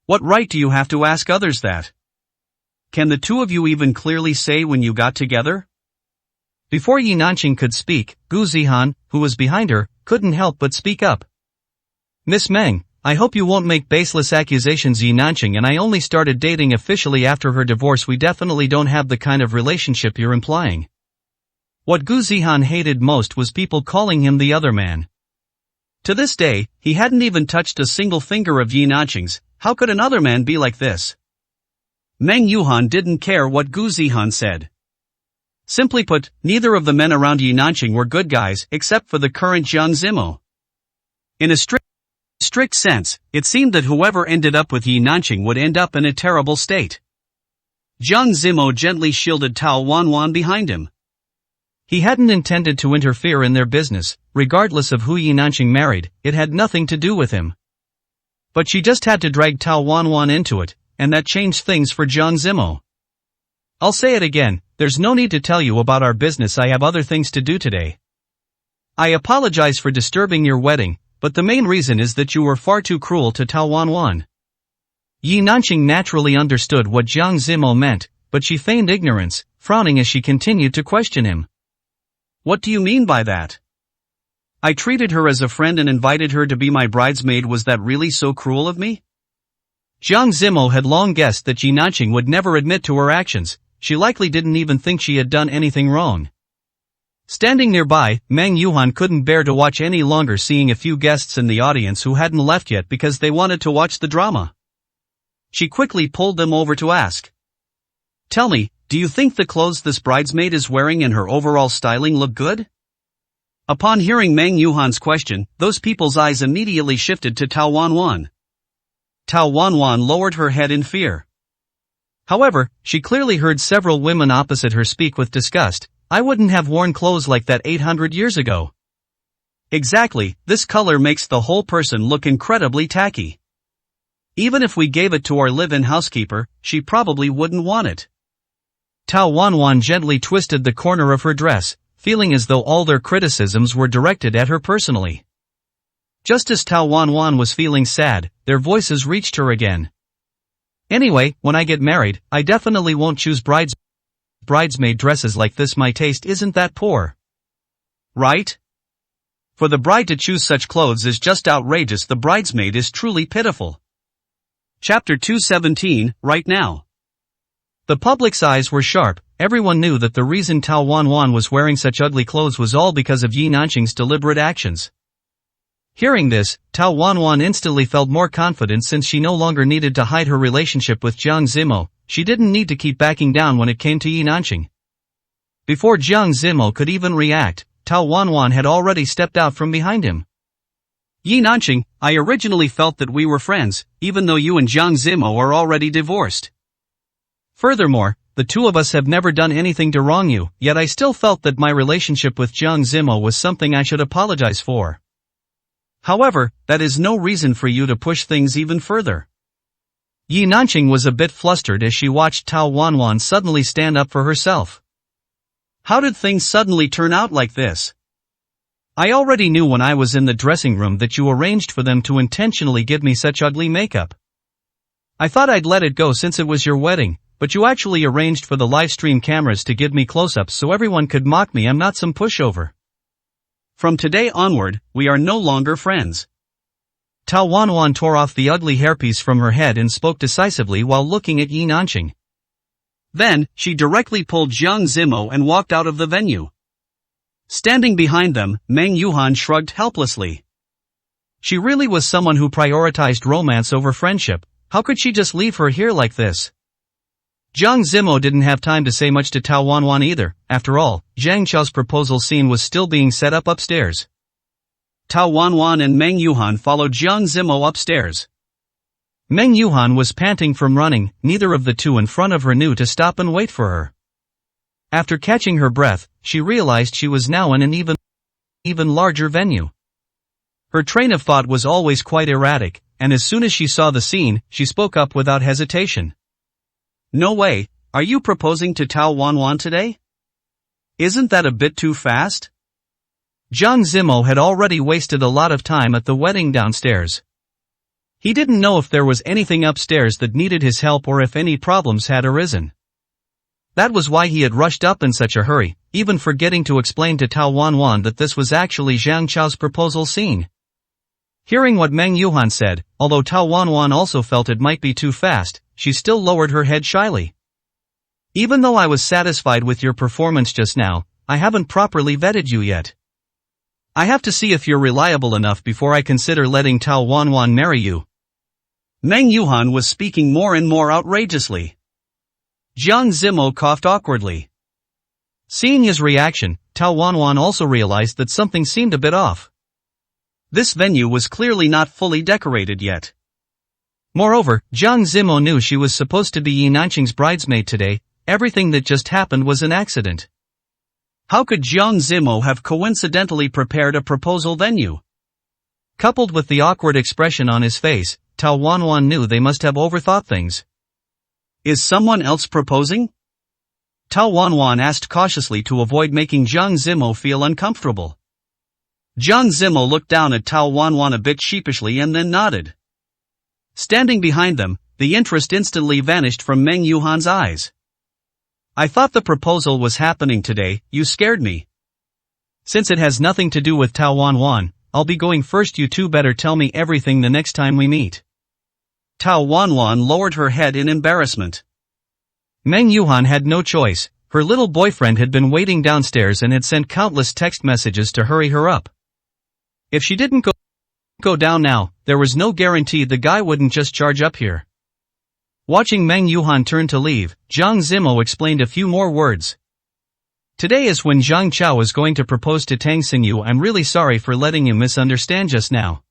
What right do you have to ask others that? Can the two of you even clearly say when you got together? Before Yi Nanqing could speak, Gu Zihan, who was behind her, couldn't help but speak up. Miss Meng, I hope you won't make baseless accusations. Yi Nanqing and I only started dating officially after her divorce. We definitely don't have the kind of relationship you're implying. What Gu Zihan hated most was people calling him the other man. To this day, he hadn't even touched a single finger of Yi Nanqing's. How could another man be like this? Meng Yuhan didn't care what Gu Zihan said. Simply put, neither of the men around Yi Nanqing were good guys except for the current Jiang Zimo. In a strict sense, it seemed that whoever ended up with Yi Nanqing would end up in a terrible state. Jiang Zimo gently shielded Tao Wanwan behind him. He hadn't intended to interfere in their business, regardless of who Yi Nanqing married, it had nothing to do with him. But she just had to drag Tao Wanwan into it, and that changed things for Jiang Zimo. I'll say it again, there's no need to tell you about our business. I have other things to do today. I apologize for disturbing your wedding, but the main reason is that you were far too cruel to Tao Wanwan. Yi Nanqing naturally understood what Jiang Zimo meant, but she feigned ignorance, frowning as she continued to question him. What do you mean by that? I treated her as a friend and invited her to be my bridesmaid. Was that really so cruel of me? Jiang Zimo had long guessed that Yi Nanqing would never admit to her actions. She likely didn't even think she had done anything wrong. Standing nearby, Meng Yuhan couldn't bear to watch any longer, seeing a few guests in the audience who hadn't left yet because they wanted to watch the drama. She quickly pulled them over to ask. Tell me, do you think the clothes this bridesmaid is wearing and her overall styling look good? Upon hearing Meng Yuhan's question, those people's eyes immediately shifted to Tao Wanwan. Tao Wanwan lowered her head in fear. However, she clearly heard several women opposite her speak with disgust. I wouldn't have worn clothes like that 800 years ago. Exactly, this color makes the whole person look incredibly tacky. Even if we gave it to our live-in housekeeper, she probably wouldn't want it. Tao Wanwan gently twisted the corner of her dress, feeling as though all their criticisms were directed at her personally. Just as Tao Wanwan was feeling sad, their voices reached her again. Anyway, when I get married, I definitely won't choose bridesmaid dresses like this. My taste isn't that poor. Right? For the bride to choose such clothes is just outrageous. The bridesmaid is truly pitiful. Chapter 217, right now. The public's eyes were sharp. Everyone knew that the reason Tao Wanwan was wearing such ugly clothes was all because of Yi Nanqing's deliberate actions. Hearing this, Tao Wanwan instantly felt more confident since she no longer needed to hide her relationship with Jiang Zimo. She didn't need to keep backing down when it came to Yi Nanqing. Before Jiang Zimo could even react, Tao Wanwan had already stepped out from behind him. Yi Nanqing, I originally felt that we were friends, even though you and Jiang Zimo are already divorced. Furthermore, the two of us have never done anything to wrong you, yet I still felt that my relationship with Jiang Zimo was something I should apologize for. However, that is no reason for you to push things even further. Yi Nanqing was a bit flustered as she watched Tao Wanwan suddenly stand up for herself. How did things suddenly turn out like this? I already knew when I was in the dressing room that you arranged for them to intentionally give me such ugly makeup. I thought I'd let it go since it was your wedding, but you actually arranged for the live stream cameras to give me close-ups so everyone could mock me. I'm not some pushover. From today onward, we are no longer friends. Tao Wanwan tore off the ugly hairpiece from her head and spoke decisively while looking at Yi Nanqing. Then, she directly pulled Jiang Zimo and walked out of the venue. Standing behind them, Meng Yuhan shrugged helplessly. She really was someone who prioritized romance over friendship. How could she just leave her here like this? Jiang Zimo didn't have time to say much to Tao Wanwan either. After all, Zhang Chao's proposal scene was still being set up upstairs. Tao Wanwan and Meng Yuhan followed Jiang Zimo upstairs. Meng Yuhan was panting from running, neither of the two in front of her knew to stop and wait for her. After catching her breath, she realized she was now in an even larger venue. Her train of thought was always quite erratic, and as soon as she saw the scene, she spoke up without hesitation. No way, are you proposing to Tao Wanwan today? Isn't that a bit too fast? Jiang Zimo had already wasted a lot of time at the wedding downstairs. He didn't know if there was anything upstairs that needed his help or if any problems had arisen. That was why he had rushed up in such a hurry, even forgetting to explain to Tao Wanwan that this was actually Zhang Chao's proposal scene. Hearing what Meng Yuhan said, although Tao Wanwan also felt it might be too fast, she still lowered her head shyly. Even though I was satisfied with your performance just now, I haven't properly vetted you yet. I have to see if you're reliable enough before I consider letting Tao Wanwan marry you. Meng Yuhan was speaking more and more outrageously. Jiang Zimo coughed awkwardly. Seeing his reaction, Tao Wanwan also realized that something seemed a bit off. This venue was clearly not fully decorated yet. Moreover, Jiang Zimo knew she was supposed to be Yi Nanqing's bridesmaid today. Everything that just happened was an accident. How could Jiang Zimo have coincidentally prepared a proposal venue? Coupled with the awkward expression on his face, Tao Wanwan knew they must have overthought things. Is someone else proposing? Tao Wanwan asked cautiously to avoid making Jiang Zimo feel uncomfortable. Jiang Zimo looked down at Tao Wanwan a bit sheepishly and then nodded. Standing behind them, the interest instantly vanished from Meng Yuhan's eyes. I thought the proposal was happening today, you scared me. Since it has nothing to do with Tao Wanwan, I'll be going first. You two better tell me everything the next time we meet. Tao Wanwan lowered her head in embarrassment. Meng Yuhan had no choice. Her little boyfriend had been waiting downstairs and had sent countless text messages to hurry her up. If she didn't go down now, there was no guarantee the guy wouldn't just charge up here. Watching Meng Yuhan turn to leave, Jiang Zimo explained a few more words. Today is when Zhang Chao is going to propose to Tang Xinyu. I'm really sorry for letting you misunderstand just now.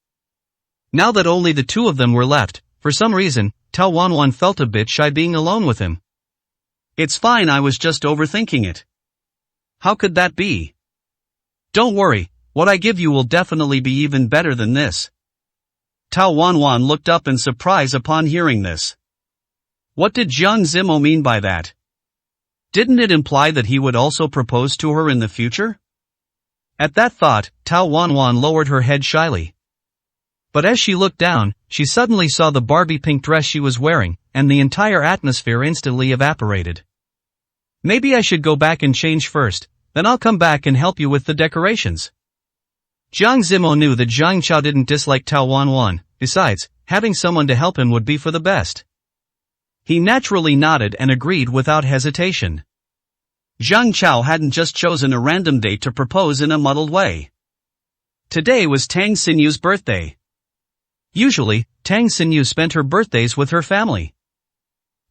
Now that only the two of them were left, for some reason, Tao Wanwan felt a bit shy being alone with him. It's fine, I was just overthinking it. How could that be? Don't worry, what I give you will definitely be even better than this. Tao Wanwan looked up in surprise upon hearing this. What did Jiang Zimo mean by that? Didn't it imply that he would also propose to her in the future? At that thought, Tao Wanwan lowered her head shyly. But as she looked down, she suddenly saw the Barbie pink dress she was wearing, and the entire atmosphere instantly evaporated. Maybe I should go back and change first, then I'll come back and help you with the decorations. Jiang Zimo knew that Zhang Chao didn't dislike Tao Wanwan, besides, having someone to help him would be for the best. He naturally nodded and agreed without hesitation. Zhang Chao hadn't just chosen a random date to propose in a muddled way. Today was Tang Xinyu's birthday. Usually, Tang Xinyu spent her birthdays with her family.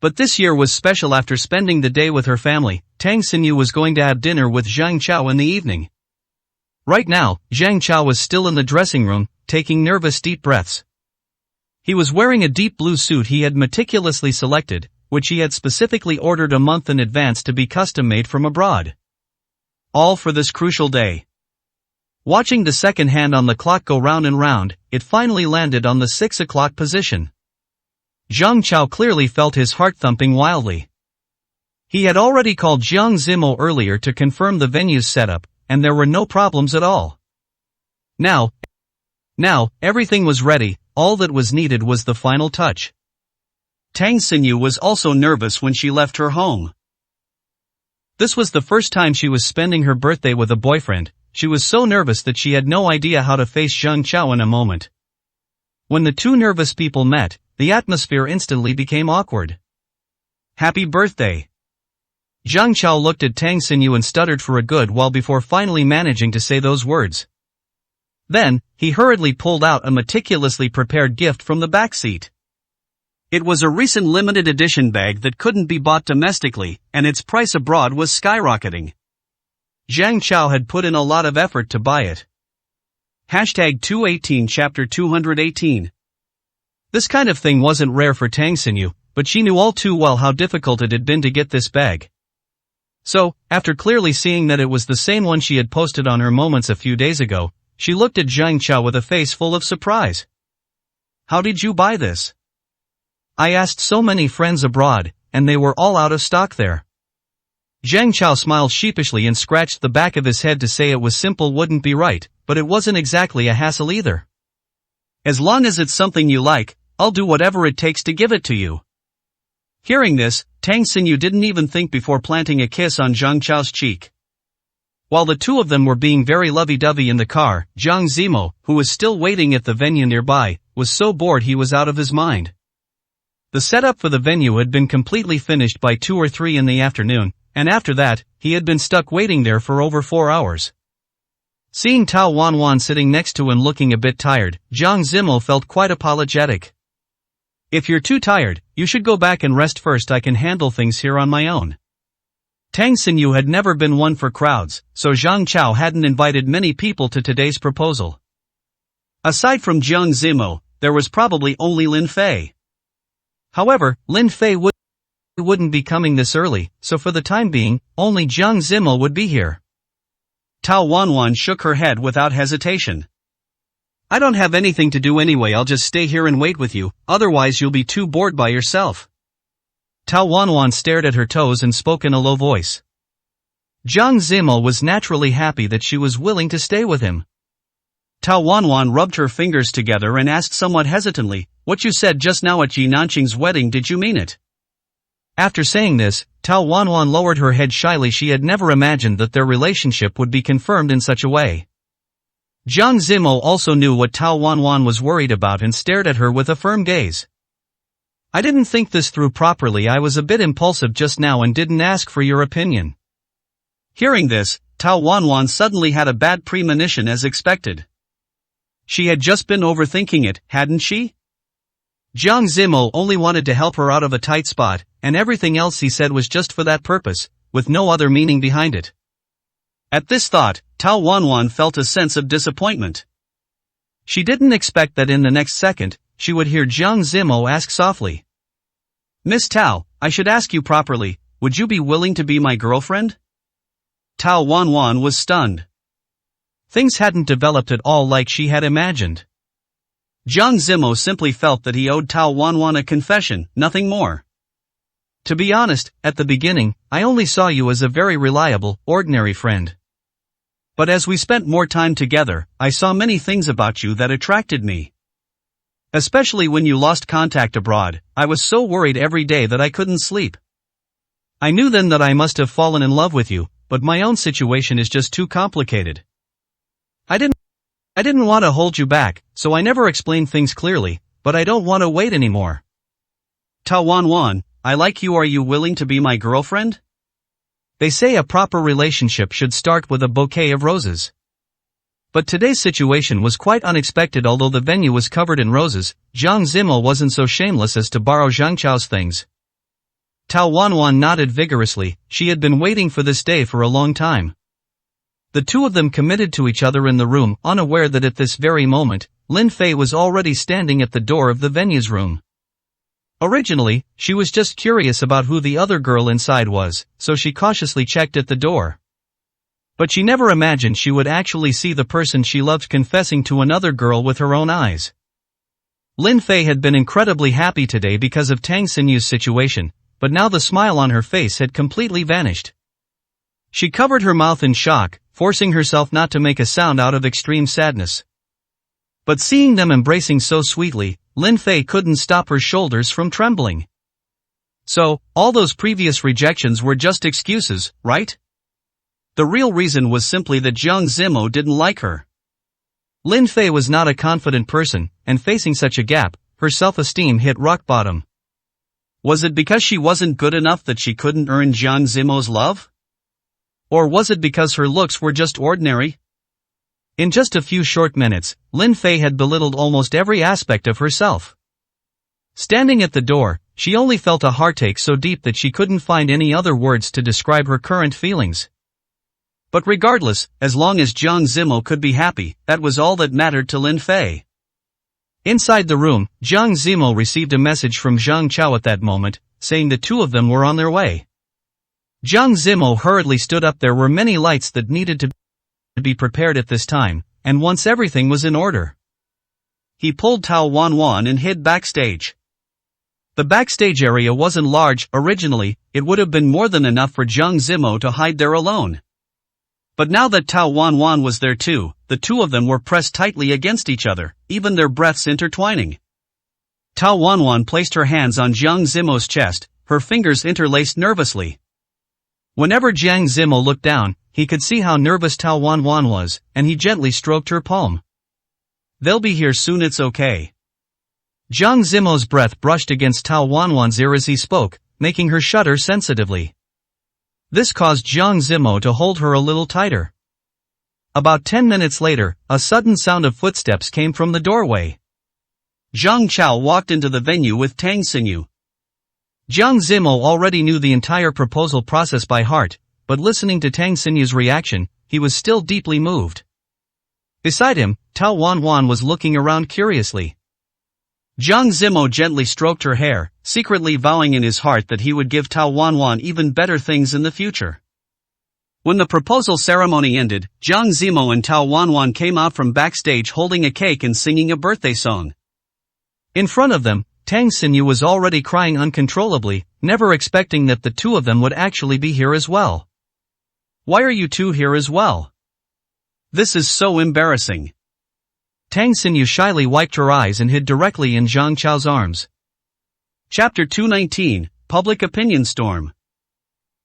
But this year was special. After spending the day with her family, Tang Xinyu was going to have dinner with Zhang Chao in the evening. Right now, Zhang Chao was still in the dressing room, taking nervous deep breaths. He was wearing a deep blue suit he had meticulously selected, which he had specifically ordered a month in advance to be custom-made from abroad. All for this crucial day. Watching the second hand on the clock go round and round, it finally landed on the 6 o'clock position. Zhang Chao clearly felt his heart thumping wildly. He had already called Jiang Zimo earlier to confirm the venue's setup, and there were no problems at all. Now, everything was ready. All that was needed was the final touch. Tang Xinyu was also nervous when she left her home. This was the first time she was spending her birthday with a boyfriend. She was so nervous that she had no idea how to face Zhang Chao in a moment. When the two nervous people met, the atmosphere instantly became awkward. Happy birthday. Zhang Chao looked at Tang Xinyu and stuttered for a good while before finally managing to say those words. Then, he hurriedly pulled out a meticulously prepared gift from the back seat. It was a recent limited edition bag that couldn't be bought domestically, and its price abroad was skyrocketing. Zhang Chao had put in a lot of effort to buy it. Hashtag 218 Chapter 218. This kind of thing wasn't rare for Tang Xinyu, but she knew all too well how difficult it had been to get this bag. So, after clearly seeing that it was the same one she had posted on her Moments a few days ago, she looked at Zhang Chao with a face full of surprise. "How did you buy this?" "I asked so many friends abroad, and they were all out of stock there." Zhang Chao smiled sheepishly and scratched the back of his head to say it was simple wouldn't be right, but it wasn't exactly a hassle either. "As long as it's something you like, I'll do whatever it takes to give it to you." Hearing this, Tang Xinyu didn't even think before planting a kiss on Zhang Chao's cheek. While the two of them were being very lovey-dovey in the car, Jiang Zimo, who was still waiting at the venue nearby, was so bored he was out of his mind. The setup for the venue had been completely finished by 2 or 3 in the afternoon, and after that, he had been stuck waiting there for over 4 hours. Seeing Tao Wanwan sitting next to him looking a bit tired, Jiang Zimo felt quite apologetic. "If you're too tired, you should go back and rest first. I can handle things here on my own." Tang Xinyu had never been one for crowds, so Zhang Chao hadn't invited many people to today's proposal. Aside from Jiang Zimo, there was probably only Lin Fei. However, Lin Fei wouldn't be coming this early, so for the time being, only Jiang Zimo would be here. Tao Wanwan shook her head without hesitation. "I don't have anything to do anyway. I'll just stay here and wait with you, otherwise you'll be too bored by yourself." Tao Wanwan stared at her toes and spoke in a low voice. Jiang Zimo was naturally happy that she was willing to stay with him. Tao Wanwan rubbed her fingers together and asked somewhat hesitantly, "What you said just now at Yi Nanqing's wedding, did you mean it?" After saying this, Tao Wanwan lowered her head shyly. She had never imagined that their relationship would be confirmed in such a way. Jiang Zimo also knew what Tao Wanwan was worried about and stared at her with a firm gaze. "I didn't think this through properly. I was a bit impulsive just now and didn't ask for your opinion." Hearing this, Tao Wanwan suddenly had a bad premonition as expected. She had just been overthinking it, hadn't she? Jiang Zimo only wanted to help her out of a tight spot, and everything else he said was just for that purpose, with no other meaning behind it. At this thought, Tao Wanwan felt a sense of disappointment. She didn't expect that in the next second, she would hear Jiang Zimo ask softly, "Miss Tao, I should ask you properly, would you be willing to be my girlfriend?" Tao Wanwan was stunned. Things hadn't developed at all like she had imagined. Jiang Zimo simply felt that he owed Tao Wanwan a confession, nothing more. "To be honest, at the beginning, I only saw you as a very reliable, ordinary friend. But as we spent more time together, I saw many things about you that attracted me. Especially when you lost contact abroad, I was so worried every day that I couldn't sleep. I knew then that I must have fallen in love with you, but my own situation is just too complicated. I didn't want to hold you back, so I never explained things clearly, but I don't want to wait anymore. Tao Wanwan, I like you. Are you willing to be my girlfriend?" They say a proper relationship should start with a bouquet of roses. But today's situation was quite unexpected. Although the venue was covered in roses, Jiang Zimo wasn't so shameless as to borrow Zhang Chao's things. Tao Wanwan nodded vigorously. She had been waiting for this day for a long time. The two of them committed to each other in the room, unaware that at this very moment, Lin Fei was already standing at the door of the venue's room. Originally, she was just curious about who the other girl inside was, so she cautiously checked at the door. But she never imagined she would actually see the person she loved confessing to another girl with her own eyes. Lin Fei had been incredibly happy today because of Tang Xinyu's situation, but now the smile on her face had completely vanished. She covered her mouth in shock, forcing herself not to make a sound out of extreme sadness. But seeing them embracing so sweetly, Lin Fei couldn't stop her shoulders from trembling. So, all those previous rejections were just excuses, right? The real reason was simply that Jiang Zimo didn't like her. Lin Fei was not a confident person, and facing such a gap, her self-esteem hit rock bottom. Was it because she wasn't good enough that she couldn't earn Jiang Zimo's love? Or was it because her looks were just ordinary? In just a few short minutes, Lin Fei had belittled almost every aspect of herself. Standing at the door, she only felt a heartache so deep that she couldn't find any other words to describe her current feelings. But regardless, as long as Jiang Zimo could be happy, that was all that mattered to Lin Fei. Inside the room, Jiang Zimo received a message from Zhang Chao at that moment, saying the two of them were on their way. Jiang Zimo hurriedly stood up. There were many lights that needed to be prepared at this time, and once everything was in order, he pulled Tao Wanwan and hid backstage. The backstage area wasn't large. Originally, it would have been more than enough for Jiang Zimo to hide there alone. But now that Tao Wanwan was there too, the two of them were pressed tightly against each other, even their breaths intertwining. Tao Wanwan placed her hands on Jiang Zimo's chest, her fingers interlaced nervously. Whenever Jiang Zimo looked down, he could see how nervous Tao Wanwan was, and he gently stroked her palm. "They'll be here soon, it's okay." Jiang Zimo's breath brushed against Tao Wanwan's ear as he spoke, making her shudder sensitively. This caused Jiang Zimo to hold her a little tighter. About 10 minutes later, a sudden sound of footsteps came from the doorway. Zhang Chao walked into the venue with Tang Xinyu. Jiang Zimo already knew the entire proposal process by heart, but listening to Tang Xinyu's reaction, he was still deeply moved. Beside him, Tao Wanwan was looking around curiously. Jiang Zimo gently stroked her hair, secretly vowing in his heart that he would give Tao Wanwan even better things in the future. When the proposal ceremony ended, Jiang Zimo and Tao Wanwan came out from backstage holding a cake and singing a birthday song. In front of them, Tang Xinyu was already crying uncontrollably, never expecting that the two of them would actually be here as well. "Why are you two here as well? This is so embarrassing." Tang Xinyu shyly wiped her eyes and hid directly in Zhang Chao's arms. Chapter 219, Public Opinion Storm.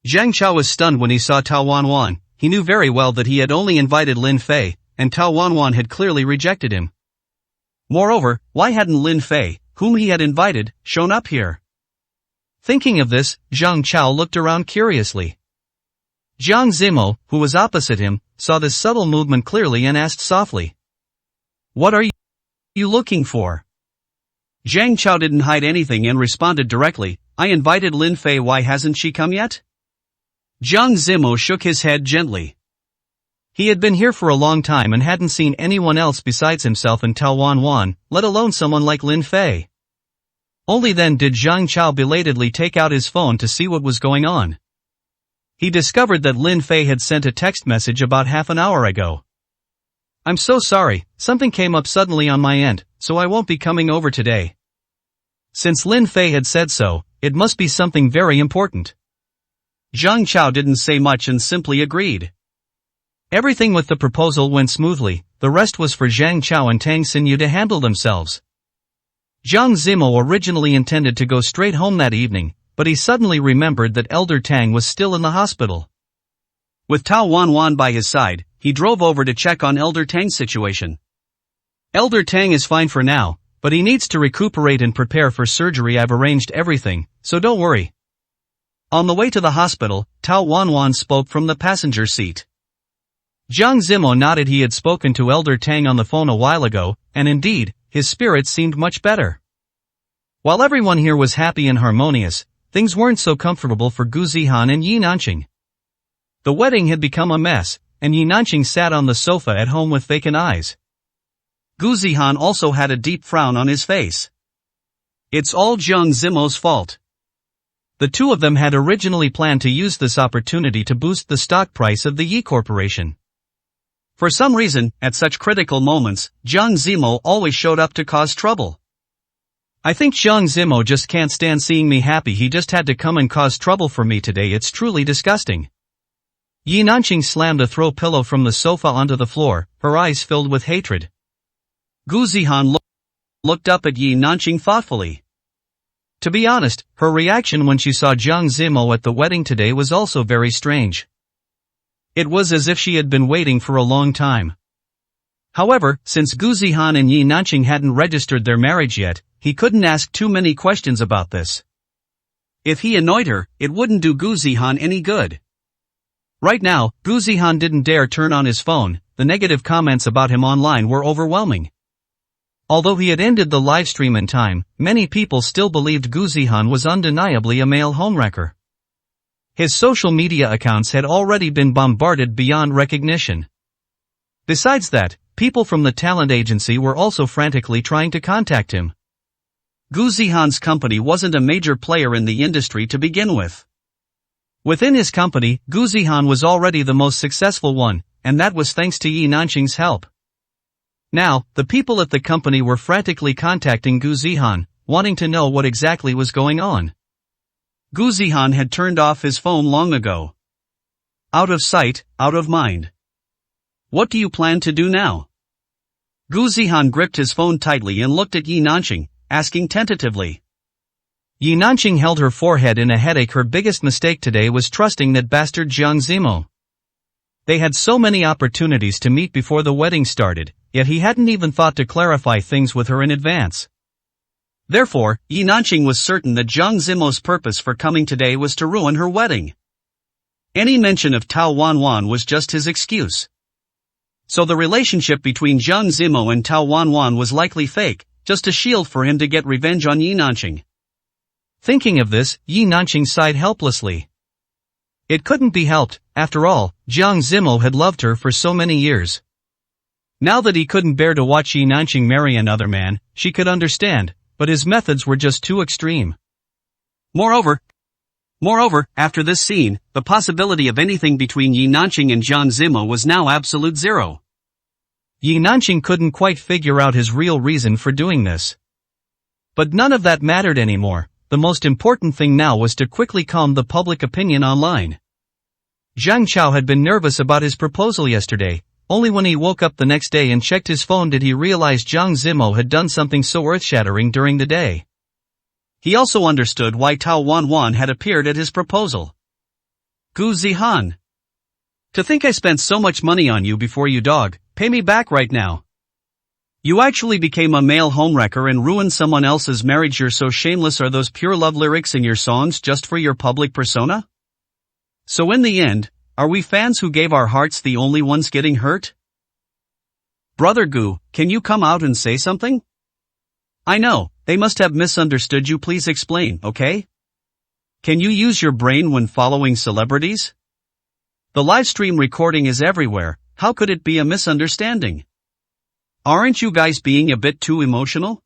Zhang Chao was stunned when he saw Tao Wanwan. He knew very well that he had only invited Lin Fei, and Tao Wanwan had clearly rejected him. Moreover, why hadn't Lin Fei, whom he had invited, shown up here? Thinking of this, Zhang Chao looked around curiously. Jiang Zimo, who was opposite him, saw this subtle movement clearly and asked softly, "What are you looking for?" Zhang Chao didn't hide anything and responded directly, "I invited Lin Fei, why hasn't she come yet?" Jiang Zimo shook his head gently. He had been here for a long time and hadn't seen anyone else besides himself and Tao Wanwan, let alone someone like Lin Fei. Only then did Zhang Chao belatedly take out his phone to see what was going on. He discovered that Lin Fei had sent a text message about half an hour ago. "I'm so sorry, something came up suddenly on my end, so I won't be coming over today." Since Lin Fei had said so, it must be something very important. Zhang Chao didn't say much and simply agreed. Everything with the proposal went smoothly, the rest was for Zhang Chao and Tang Xinyu to handle themselves. Jiang Zimo originally intended to go straight home that evening, but he suddenly remembered that Elder Tang was still in the hospital. With Tao Wanwan by his side, he drove over to check on Elder Tang's situation. "Elder Tang is fine for now, but he needs to recuperate and prepare for surgery. I've arranged everything, so don't worry." On the way to the hospital, Tao Wanwan spoke from the passenger seat. Jiang Zimo nodded. He had spoken to Elder Tang on the phone a while ago, and indeed, his spirits seemed much better. While everyone here was happy and harmonious, things weren't so comfortable for Gu Zihan and Yi Nanqing. The wedding had become a mess, and Yi Nanqing sat on the sofa at home with vacant eyes. Gu Zihan also had a deep frown on his face. It's all Jiang Zimo's fault. The two of them had originally planned to use this opportunity to boost the stock price of the Yi Corporation. For some reason, at such critical moments, Jiang Zimo always showed up to cause trouble. "I think Jiang Zimo just can't stand seeing me happy. He just had to come and cause trouble for me today. It's truly disgusting." Yi Nanqing slammed a throw pillow from the sofa onto the floor, her eyes filled with hatred. Gu Zihan looked up at Yi Nanqing thoughtfully. To be honest, her reaction when she saw Jiang Zimo at the wedding today was also very strange. It was as if she had been waiting for a long time. However, since Gu Zihan and Yi Nanqing hadn't registered their marriage yet, he couldn't ask too many questions about this. If he annoyed her, it wouldn't do Gu Zihan any good. Right now, Gu Zihan didn't dare turn on his phone. The negative comments about him online were overwhelming. Although he had ended the livestream in time, many people still believed Gu Zihan was undeniably a male homewrecker. His social media accounts had already been bombarded beyond recognition. Besides that, people from the talent agency were also frantically trying to contact him. Gu Zihan's company wasn't a major player in the industry to begin with. Within his company, Gu Zihan was already the most successful one, and that was thanks to Yi Nanqing's help. Now, the people at the company were frantically contacting Gu Zihan, wanting to know what exactly was going on. Gu Zihan had turned off his phone long ago. Out of sight, out of mind. What do you plan to do now? Gu Zihan gripped his phone tightly and looked at Yi Nanqing, asking tentatively. Yi Nanqing held her forehead in a headache. Her biggest mistake today was trusting that bastard Jiang Zimo. They had so many opportunities to meet before the wedding started, yet he hadn't even thought to clarify things with her in advance. Therefore, Yi Nanqing was certain that Jiang Zimo's purpose for coming today was to ruin her wedding. Any mention of Tao Wanwan was just his excuse. So the relationship between Jiang Zimo and Tao Wanwan was likely fake, just a shield for him to get revenge on Yi Nanqing. Thinking of this, Yi Nanqing sighed helplessly. It couldn't be helped, after all, Jiang Zimo had loved her for so many years. Now that he couldn't bear to watch Yi Nanqing marry another man, she could understand, but his methods were just too extreme. Moreover, after this scene, the possibility of anything between Yi Nanqing and Jiang Zimo was now absolute zero. Yi Nanqing couldn't quite figure out his real reason for doing this. But none of that mattered anymore. The most important thing now was to quickly calm the public opinion online. Zhang Chao had been nervous about his proposal yesterday. Only when he woke up the next day and checked his phone did he realize Jiang Zimo had done something so earth-shattering during the day. He also understood why Tao Wanwan had appeared at his proposal. Gu Zihan. To think I spent so much money on you before you dog, pay me back right now. You actually became a male homewrecker and ruined someone else's marriage. You're so shameless. Are those pure love lyrics in your songs just for your public persona? So in the end, are we fans who gave our hearts the only ones getting hurt? Brother Gu, can you come out and say something? I know, they must have misunderstood you. Please explain, okay? Can you use your brain when following celebrities? The live stream recording is everywhere, how could it be a misunderstanding? Aren't you guys being a bit too emotional?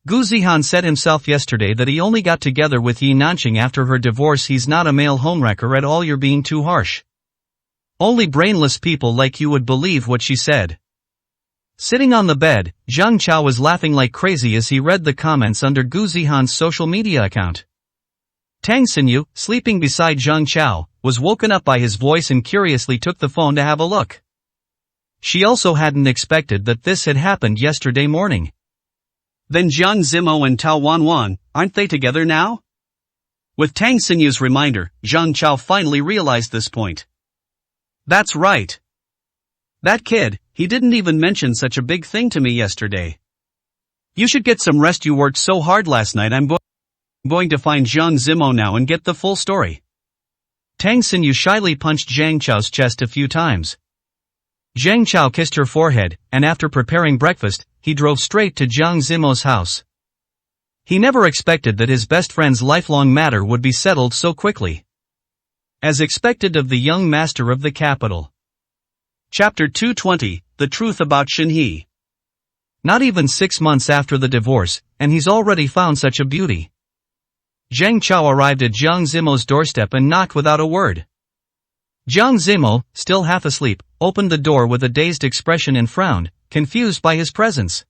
Gu Zihan said himself yesterday that he only got together with Yi Nanqing after her divorce. He's not a male homewrecker at all. You're being too harsh. Only brainless people like you would believe what she said. Sitting on the bed, Zhang Chao was laughing like crazy as he read the comments under Gu Zihan's social media account. Tang Xinyu, sleeping beside Zhang Chao, was woken up by his voice and curiously took the phone to have a look. She also hadn't expected that this had happened yesterday morning. Then Jiang Zimo and Tao Wanwan, aren't they together now? With Tang Xinyu's reminder, Zhang Chao finally realized this point. That's right. That kid, he didn't even mention such a big thing to me yesterday. You should get some rest. You worked so hard last night. I'm going to find Jiang Zimo now and get the full story. Tang Xinyu shyly punched Zhang Chao's chest a few times. Zhang Chao kissed her forehead, and after preparing breakfast, he drove straight to Jiang Zimo's house. He never expected that his best friend's lifelong matter would be settled so quickly. As expected of the young master of the capital. Chapter 220, The Truth About Xinhe. Not even 6 months after the divorce, and he's already found such a beauty. Zhang Chao arrived at Jiang Zimo's doorstep and knocked without a word. Jiang Zimo, still half asleep, opened the door with a dazed expression and frowned, confused by his presence.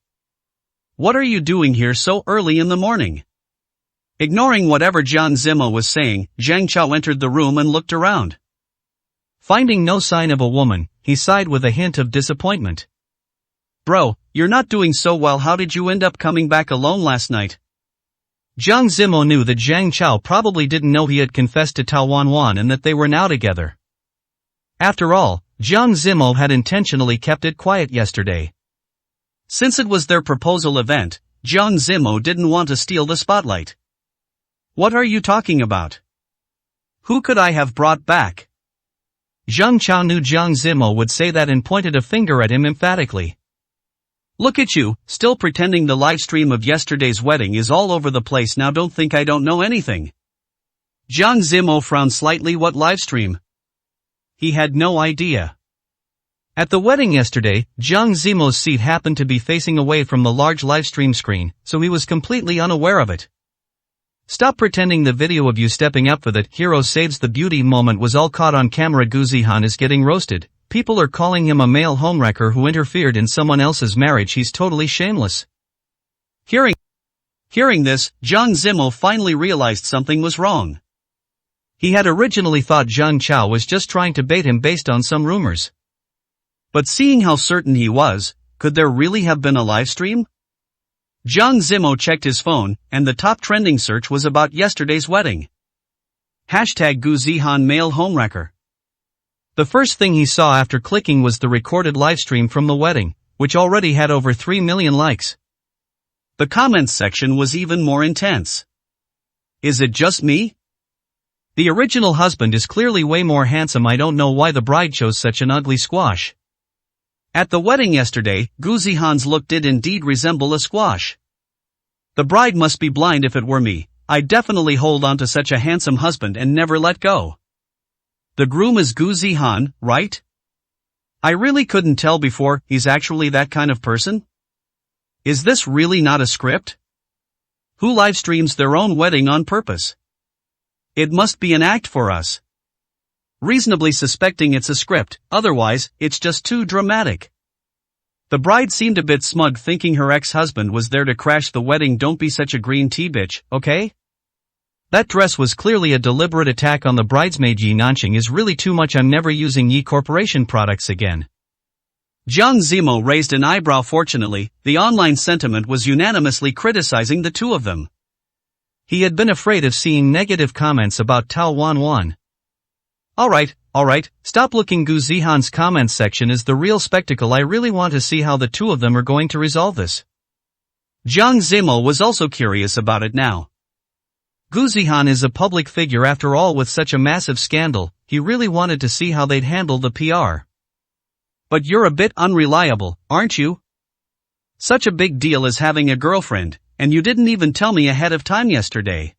What are you doing here so early in the morning? Ignoring whatever Jiang Zimo was saying, Zhang Chao entered the room and looked around. Finding no sign of a woman, he sighed with a hint of disappointment. Bro, you're not doing so well. How did you end up coming back alone last night? Jiang Zimo knew that Zhang Chao probably didn't know he had confessed to Tao Wanwan and that they were now together. After all, Jiang Zimo had intentionally kept it quiet yesterday. Since it was their proposal event, Jiang Zimo didn't want to steal the spotlight. What are you talking about? Who could I have brought back? Zhang Chao knew Jiang Zimo would say that and pointed a finger at him emphatically. Look at you, still pretending the live stream of yesterday's wedding is all over the place now. Don't think I don't know anything. Jiang Zimo frowned slightly. What live stream? He had no idea. At the wedding yesterday, Jiang Zimo's seat happened to be facing away from the large livestream screen, so he was completely unaware of it. Stop pretending the video of you stepping up for that hero saves the beauty moment was all caught on camera. Gu Zihan is getting roasted. People are calling him a male homewrecker who interfered in someone else's marriage. He's totally shameless. Hearing this, Jiang Zimo finally realized something was wrong. He had originally thought Zhang Chao was just trying to bait him based on some rumors. But seeing how certain he was, could there really have been a live stream? Jiang Zimo checked his phone, and the top trending search was about yesterday's wedding. Hashtag Gu Zihan male homewrecker. The first thing he saw after clicking was the recorded livestream from the wedding, which already had over 3 million likes. The comments section was even more intense. Is it just me? The original husband is clearly way more handsome. I don't know why the bride chose such an ugly squash. At the wedding yesterday, Gu Zihan's look did indeed resemble a squash. The bride must be blind. If it were me, I'd definitely hold on to such a handsome husband and never let go. The groom is Gu Zihan, right? I really couldn't tell before. He's actually that kind of person? Is this really not a script? Who live streams their own wedding on purpose? It must be an act for us. Reasonably suspecting it's a script, otherwise, it's just too dramatic. The bride seemed a bit smug, thinking her ex-husband was there to crash the wedding. Don't be such a green tea bitch, okay? That dress was clearly a deliberate attack on the bridesmaid. Yi Nanqing is really too much. I'm never using Yi Corporation products again. Jiang Zimo raised an eyebrow. Fortunately, the online sentiment was unanimously criticizing the two of them. He had been afraid of seeing negative comments about Tao Wanwan. Alright, stop looking. Gu Zihan's comments section is the real spectacle. I really want to see how the two of them are going to resolve this. Jiang Zimo was also curious about it now. Gu Zihan is a public figure after all. With such a massive scandal, he really wanted to see how they'd handle the PR. But you're a bit unreliable, aren't you? Such a big deal as having a girlfriend, and you didn't even tell me ahead of time yesterday.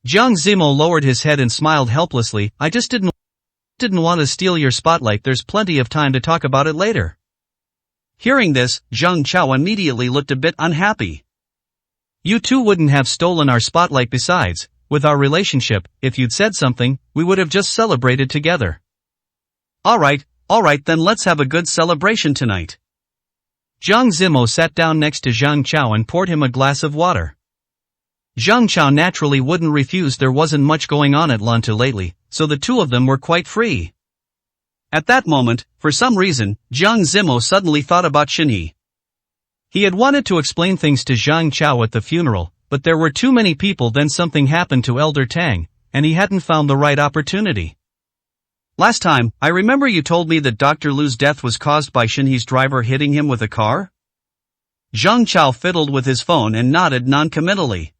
Jiang Zimo lowered his head and smiled helplessly. I just didn't want to steal your spotlight. There's plenty of time to talk about it later. Hearing this, Zhang Chao immediately looked a bit unhappy. You two wouldn't have stolen our spotlight. Besides, with our relationship, if you'd said something, we would have just celebrated together. Alright, then let's have a good celebration tonight. Jiang Zimo sat down next to Zhang Chao and poured him a glass of water. Zhang Chao naturally wouldn't refuse. There wasn't much going on at Lantu lately, so the two of them were quite free. At that moment, for some reason, Jiang Zimo suddenly thought about Shinhee. He had wanted to explain things to Zhang Chao at the funeral, but there were too many people. Then something happened to Elder Tang, and he hadn't found the right opportunity. Last time, I remember you told me that Dr. Lu's death was caused by Shinhee's driver hitting him with a car? Zhang Chao fiddled with his phone and nodded noncommittally.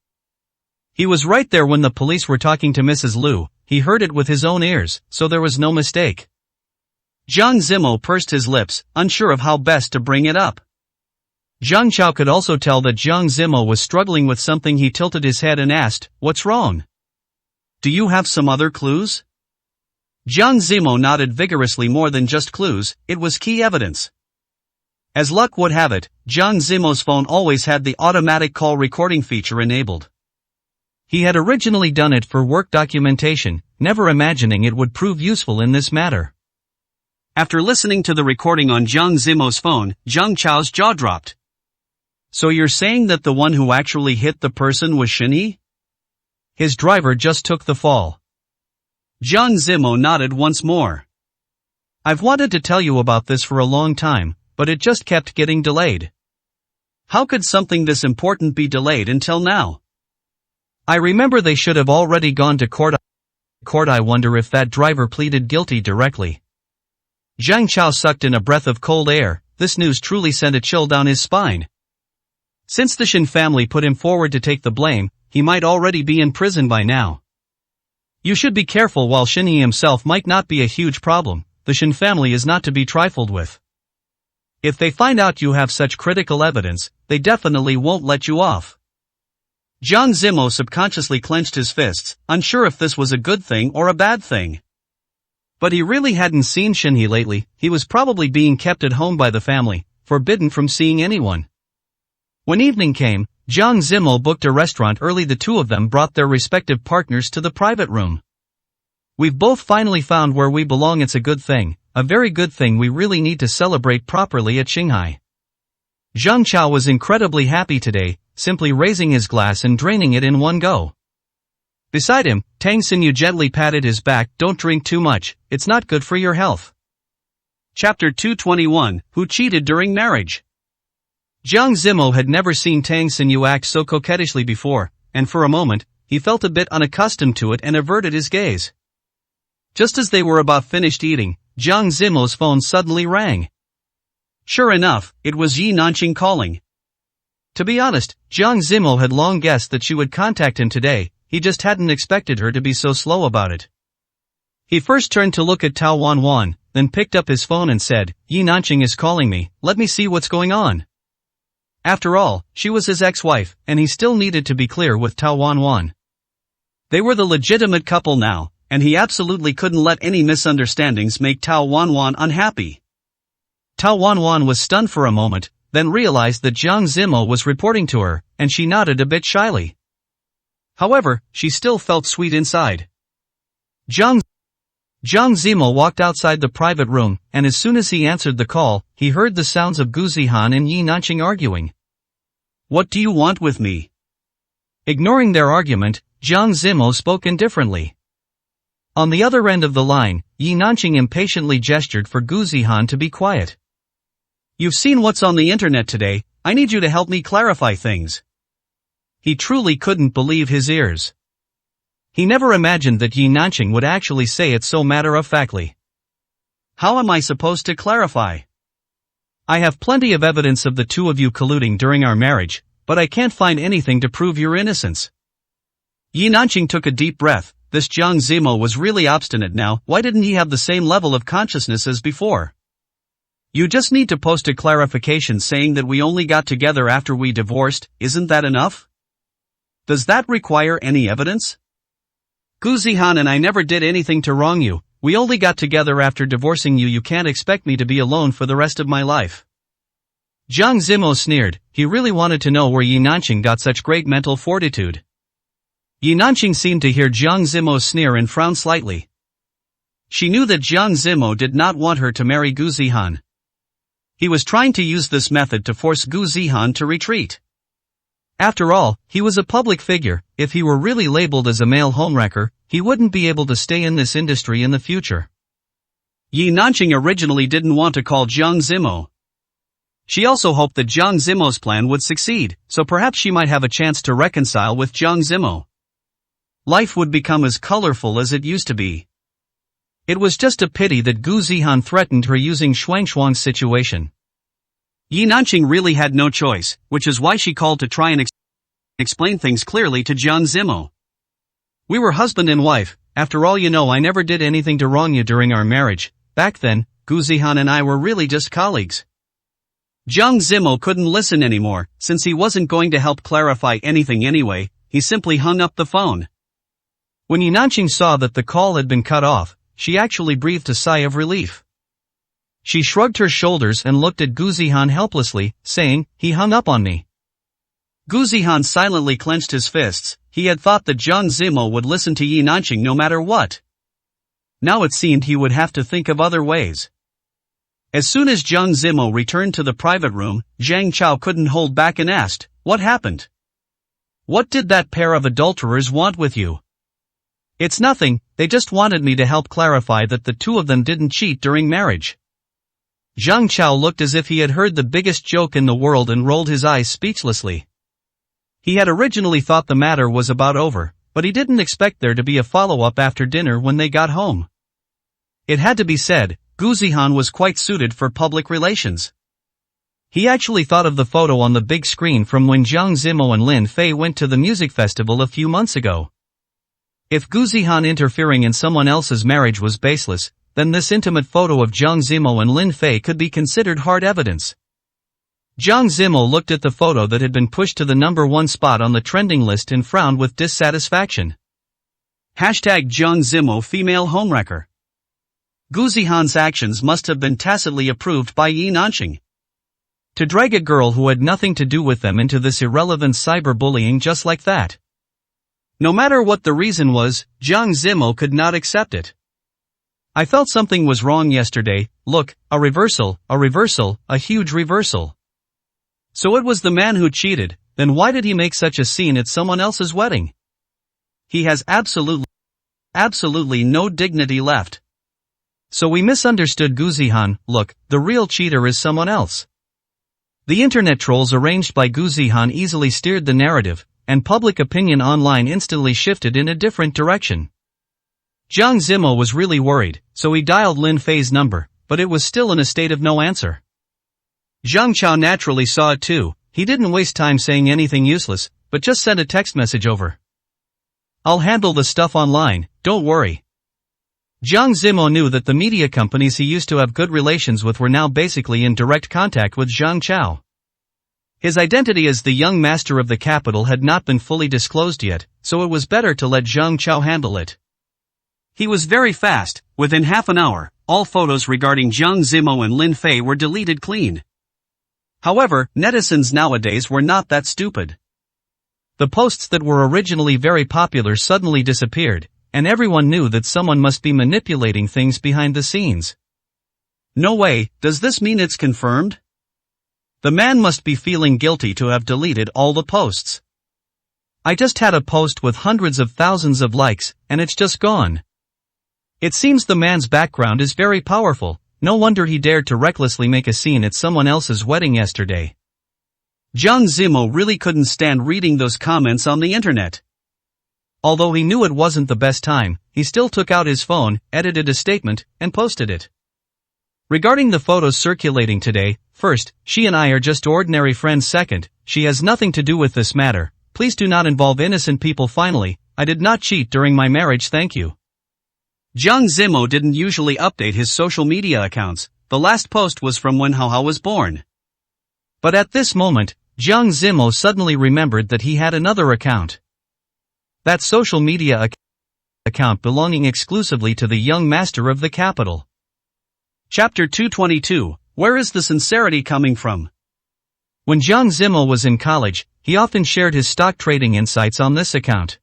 He was right there when the police were talking to Mrs. Lu. He heard it with his own ears, so there was no mistake. Jiang Zimo pursed his lips, unsure of how best to bring it up. Zhang Chao could also tell that Jiang Zimo was struggling with something. He tilted his head and asked, "What's wrong? Do you have some other clues?" Jiang Zimo nodded vigorously. More than just clues, it was key evidence. As luck would have it, Jiang Zimo's phone always had the automatic call recording feature enabled. He had originally done it for work documentation, never imagining it would prove useful in this matter. After listening to the recording on Jiang Zimo's phone, Zhang Chao's jaw dropped. So you're saying that the one who actually hit the person was Shinhee? His driver just took the fall. Jiang Zimo nodded once more. I've wanted to tell you about this for a long time, but it just kept getting delayed. How could something this important be delayed until now? I remember they should have already gone to court. I wonder if that driver pleaded guilty directly. Zhang Chao sucked in a breath of cold air. This news truly sent a chill down his spine. Since the Shin family put him forward to take the blame, he might already be in prison by now. You should be careful. While Shinhee himself might not be a huge problem, the Shin family is not to be trifled with. If they find out you have such critical evidence, they definitely won't let you off. Jiang Zimo subconsciously clenched his fists, unsure if this was a good thing or a bad thing. But he really hadn't seen Shinhee lately. He was probably being kept at home by the family, forbidden from seeing anyone. When evening came, Jiang Zimmel booked a restaurant early. The two of them brought their respective partners to the private room. We've both finally found where we belong. It's a good thing, a very good thing. We really need to celebrate properly at Shanghai. Zhang Chao was incredibly happy today, simply raising his glass and draining it in one go. Beside him, Tang Xinyu gently patted his back. Don't drink too much, it's not good for your health. Chapter 221, Who Cheated During Marriage? Jiang Zimmel had never seen Tang Xinyu act so coquettishly before, and for a moment, he felt a bit unaccustomed to it and averted his gaze. Just as they were about finished eating, Jiang Zimmel's phone suddenly rang. Sure enough, it was Yi Nanqing calling. To be honest, Jiang Zimmel had long guessed that she would contact him today, he just hadn't expected her to be so slow about it. He first turned to look at Tao Wanwan, then picked up his phone and said, Yi Nanqing is calling me, let me see what's going on. After all, she was his ex-wife, and he still needed to be clear with Tao Wanwan. They were the legitimate couple now, and he absolutely couldn't let any misunderstandings make Tao Wanwan unhappy. Tao Wanwan was stunned for a moment, then realized that Jiang Zimmel was reporting to her, and she nodded a bit shyly. However, she still felt sweet inside. Jiang Zimmel walked outside the private room, and as soon as he answered the call, he heard the sounds of Gu Zihan and Yi Nanqing arguing. What do you want with me? Ignoring their argument, Jiang Zimmel spoke indifferently. On the other end of the line, Yi Nanqing impatiently gestured for Gu Zihan to be quiet. You've seen what's on the internet today, I need you to help me clarify things. He truly couldn't believe his ears. He never imagined that Yi Nanqing would actually say it so matter-of-factly. How am I supposed to clarify? I have plenty of evidence of the two of you colluding during our marriage, but I can't find anything to prove your innocence. Yi Nanqing took a deep breath. This Jiang Zimmel was really obstinate now. Why didn't he have the same level of consciousness as before? You just need to post a clarification saying that we only got together after we divorced, isn't that enough? Does that require any evidence? Gu Zihan and I never did anything to wrong you, we only got together after divorcing you. You can't expect me to be alone for the rest of my life. Jiang Zimmel sneered. He really wanted to know where Yi Nanqing got such great mental fortitude. Yi Nanqing seemed to hear Jiang Zimmel's sneer and frowned slightly. She knew that Jiang Zimmel did not want her to marry Gu Zihan. He was trying to use this method to force Gu Zihan to retreat. After all, he was a public figure. If he were really labeled as a male homewrecker, he wouldn't be able to stay in this industry in the future. Yi Nanqing originally didn't want to call Jiang Zimmel. She also hoped that Jiang Zimmel's plan would succeed, so perhaps she might have a chance to reconcile with Jiang Zimmel. Life would become as colorful as it used to be. It was just a pity that Gu Zihan threatened her using Shuangshuang's situation. Yi Nanqing really had no choice, which is why she called to try and explain things clearly to Jiang Zimmel. We were husband and wife. After all, you know, I never did anything to wrong you during our marriage. Back then, Gu Zihan and I were really just colleagues. Jiang Zimmel couldn't listen anymore. Since he wasn't going to help clarify anything anyway, he simply hung up the phone. When Yi Nanqing saw that the call had been cut off, she actually breathed a sigh of relief. She shrugged her shoulders and looked at Gu Zihan helplessly, saying, he hung up on me. Gu Zihan silently clenched his fists. He had thought that Jiang Zimmel would listen to Yi Nanqing no matter what. Now it seemed he would have to think of other ways. As soon as Jiang Zimmel returned to the private room, Zhang Chao couldn't hold back and asked, what happened? What did that pair of adulterers want with you? It's nothing, they just wanted me to help clarify that the two of them didn't cheat during marriage. Zhang Chao looked as if he had heard the biggest joke in the world and rolled his eyes speechlessly. He had originally thought the matter was about over, but he didn't expect there to be a follow-up after dinner when they got home. It had to be said, Gu Zihan was quite suited for public relations. He actually thought of the photo on the big screen from when Jiang Zimmel and Lin Fei went to the music festival a few months ago. If Gu Zihan interfering in someone else's marriage was baseless, then this intimate photo of Jiang Zimmel and Lin Fei could be considered hard evidence. Jiang Zimmel looked at the photo that had been pushed to the #1 spot on the trending list and frowned with dissatisfaction. #Jiang Zimmel female homewrecker. Gu Zihan's actions must have been tacitly approved by Yi Nanqing. To drag a girl who had nothing to do with them into this irrelevant cyberbullying just like that. No matter what the reason was, Jiang Zimo could not accept it. I felt something was wrong yesterday. Look, a reversal, a huge reversal. So it was the man who cheated, then why did he make such a scene at someone else's wedding? He has absolutely no dignity left. So we misunderstood Guzihan. Look, the real cheater is someone else. The internet trolls arranged by Guzihan easily steered the narrative, and public opinion online instantly shifted in a different direction. Jiang Zimo was really worried, so he dialed Lin Fei's number, but it was still in a state of no answer. Zhang Chao naturally saw it too. He didn't waste time saying anything useless, but just sent a text message over. I'll handle the stuff online, don't worry. Jiang Zimo knew that the media companies he used to have good relations with were now basically in direct contact with Zhang Chao. His identity as the young master of the capital had not been fully disclosed yet, so it was better to let Zhang Chao handle it. He was very fast. Within half an hour, all photos regarding Jiang Zimo and Lin Fei were deleted clean. However, netizens nowadays were not that stupid. The posts that were originally very popular suddenly disappeared, and everyone knew that someone must be manipulating things behind the scenes. No way, does this mean it's confirmed? The man must be feeling guilty to have deleted all the posts. I just had a post with hundreds of thousands of likes, and it's just gone. It seems the man's background is very powerful, no wonder he dared to recklessly make a scene at someone else's wedding yesterday. Jiang Zimo really couldn't stand reading those comments on the internet. Although he knew it wasn't the best time, he still took out his phone, edited a statement, and posted it. Regarding the photos circulating today, first, she and I are just ordinary friends. Second, she has nothing to do with this matter. Please do not involve innocent people. Finally, I did not cheat during my marriage, thank you. Jiang Zimo didn't usually update his social media accounts. The last post was from when Hao Hao was born. But at this moment, Jiang Zimo suddenly remembered that he had another account. That social media account belonging exclusively to the young master of the capital. Chapter 222, Where is the sincerity coming from? When Jiang Zimo was in college, he often shared his stock trading insights on this account.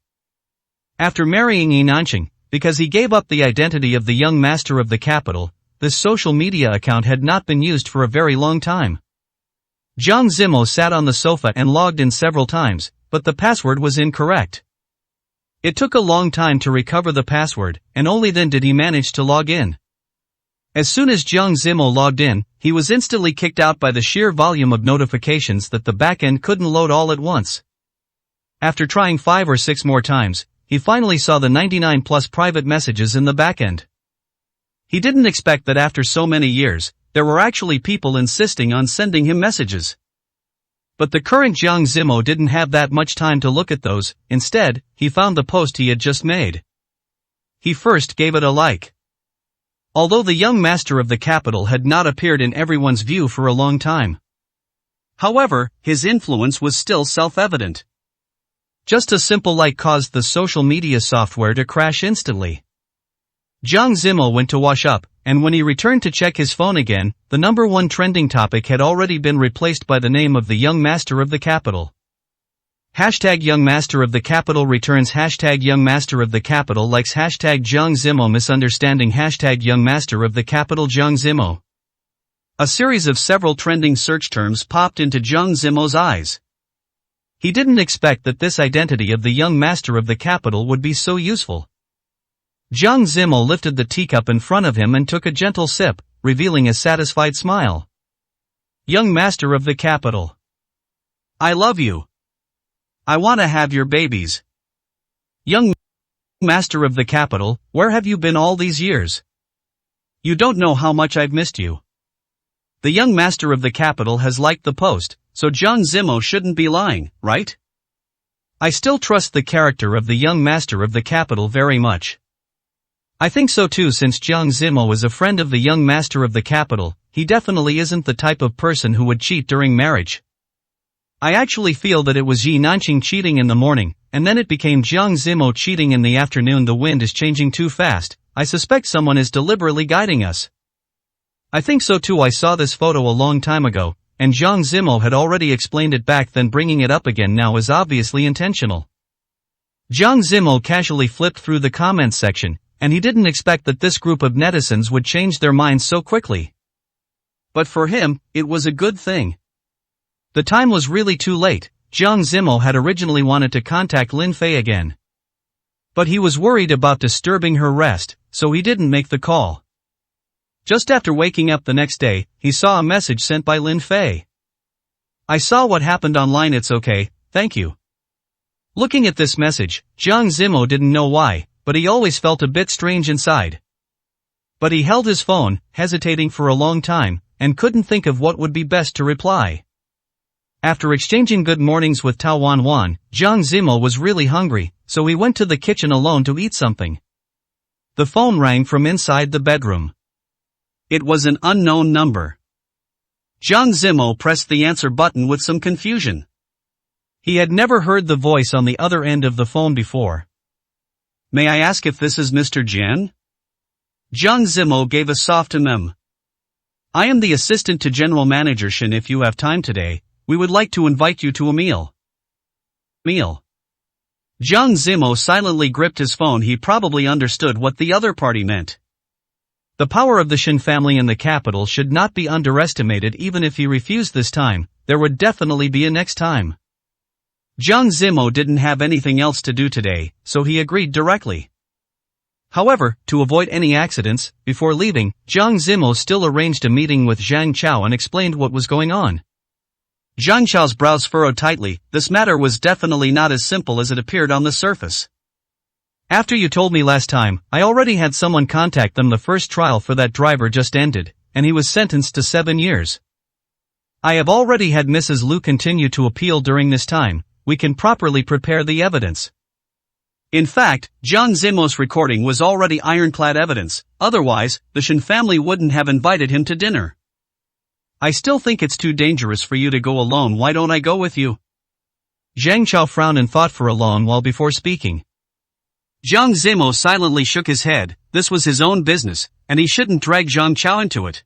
After marrying Yi Nanqing, because he gave up the identity of the young master of the capital, this social media account had not been used for a very long time. Jiang Zimo sat on the sofa and logged in several times, but the password was incorrect. It took a long time to recover the password, and only then did he manage to log in. As soon as Jiang Zimo logged in, he was instantly kicked out by the sheer volume of notifications that the backend couldn't load all at once. After trying 5 or 6 more times, he finally saw the 99 plus private messages in the backend. He didn't expect that after so many years, there were actually people insisting on sending him messages. But the current Jiang Zimo didn't have that much time to look at those. Instead, he found the post he had just made. He first gave it a like. Although the young master of the capital had not appeared in everyone's view for a long time. However, his influence was still self-evident. Just a simple like caused the social media software to crash instantly. Jiang Zimo went to wash up, and when he returned to check his phone again, the number 1 trending topic had already been replaced by the name of the young master of the capital. Hashtag young master of the capital returns. Hashtag young master of the capital likes. Hashtag Jiang Zimo misunderstanding. Hashtag young master of the capital Jiang Zimo. A series of several trending search terms popped into Jiang Zimo's eyes. He didn't expect that this identity of the young master of the capital would be so useful. Jiang Zimo lifted the teacup in front of him and took a gentle sip, revealing a satisfied smile. Young master of the capital. I love you. I want to have your babies. Young master of the capital, where have you been all these years? You don't know how much I've missed you. The young master of the capital has liked the post, so Jiang Zimo shouldn't be lying, right? I still trust the character of the young master of the capital very much. I think so too, since Jiang Zimo is a friend of the young master of the capital. He definitely isn't the type of person who would cheat during marriage. I actually feel that it was Yi Nanqing cheating in the morning, and then it became Jiang Zimo cheating in the afternoon. The wind is changing too fast. I suspect someone is deliberately guiding us. I think so too. I saw this photo a long time ago. and Zhang Zimo had already explained it back then. Bringing it up again now is obviously intentional. Zhang Zimo casually flipped through the comments section, and he didn't expect that this group of netizens would change their minds so quickly. But for him, it was a good thing. The time was really too late. Zhang Zimo had originally wanted to contact Lin Fei again. But he was worried about disturbing her rest, so he didn't make the call. Just after waking up the next day, he saw a message sent by Lin Fei. "I saw what happened online. It's okay, thank you." Looking at this message, Zhang Zimo didn't know why, but he always felt a bit strange inside. But he held his phone, hesitating for a long time, and couldn't think of what would be best to reply. After exchanging good mornings with Tao Wanwan, Zhang Zimo was really hungry, so he went to the kitchen alone to eat something. The phone rang from inside the bedroom. It was an unknown number. Zhang Zimo pressed the answer button with some confusion. He had never heard the voice on the other end of the phone before. "May I ask if this is Mr. Jian?" Zhang Zimo gave a soft "I am the assistant to General Manager Shen. If you have time today, we would like to invite you to a meal." Meal. Zhang Zimo silently gripped his phone. He probably understood what the other party meant. The power of the Shen family in the capital should not be underestimated. Even if he refused this time, there would definitely be a next time. Zhang Zimo didn't have anything else to do today, so he agreed directly. However, to avoid any accidents, before leaving, Zhang Zimo still arranged a meeting with Zhang Chao and explained what was going on. Zhang Chao's brows furrowed tightly. This matter was definitely not as simple as it appeared on the surface. "After you told me last time, I already had someone contact them. The first trial for that driver just ended, and he was sentenced to 7 years. I have already had Mrs. Liu continue to appeal during this time. We can properly prepare the evidence." In fact, Zhang Zimo's recording was already ironclad evidence, otherwise, the Shen family wouldn't have invited him to dinner. "I still think it's too dangerous for you to go alone. Why don't I go with you?" Zhang Chao frowned and thought for a long while before speaking. Zhang Zimo silently shook his head. This was his own business, and he shouldn't drag Zhang Chao into it.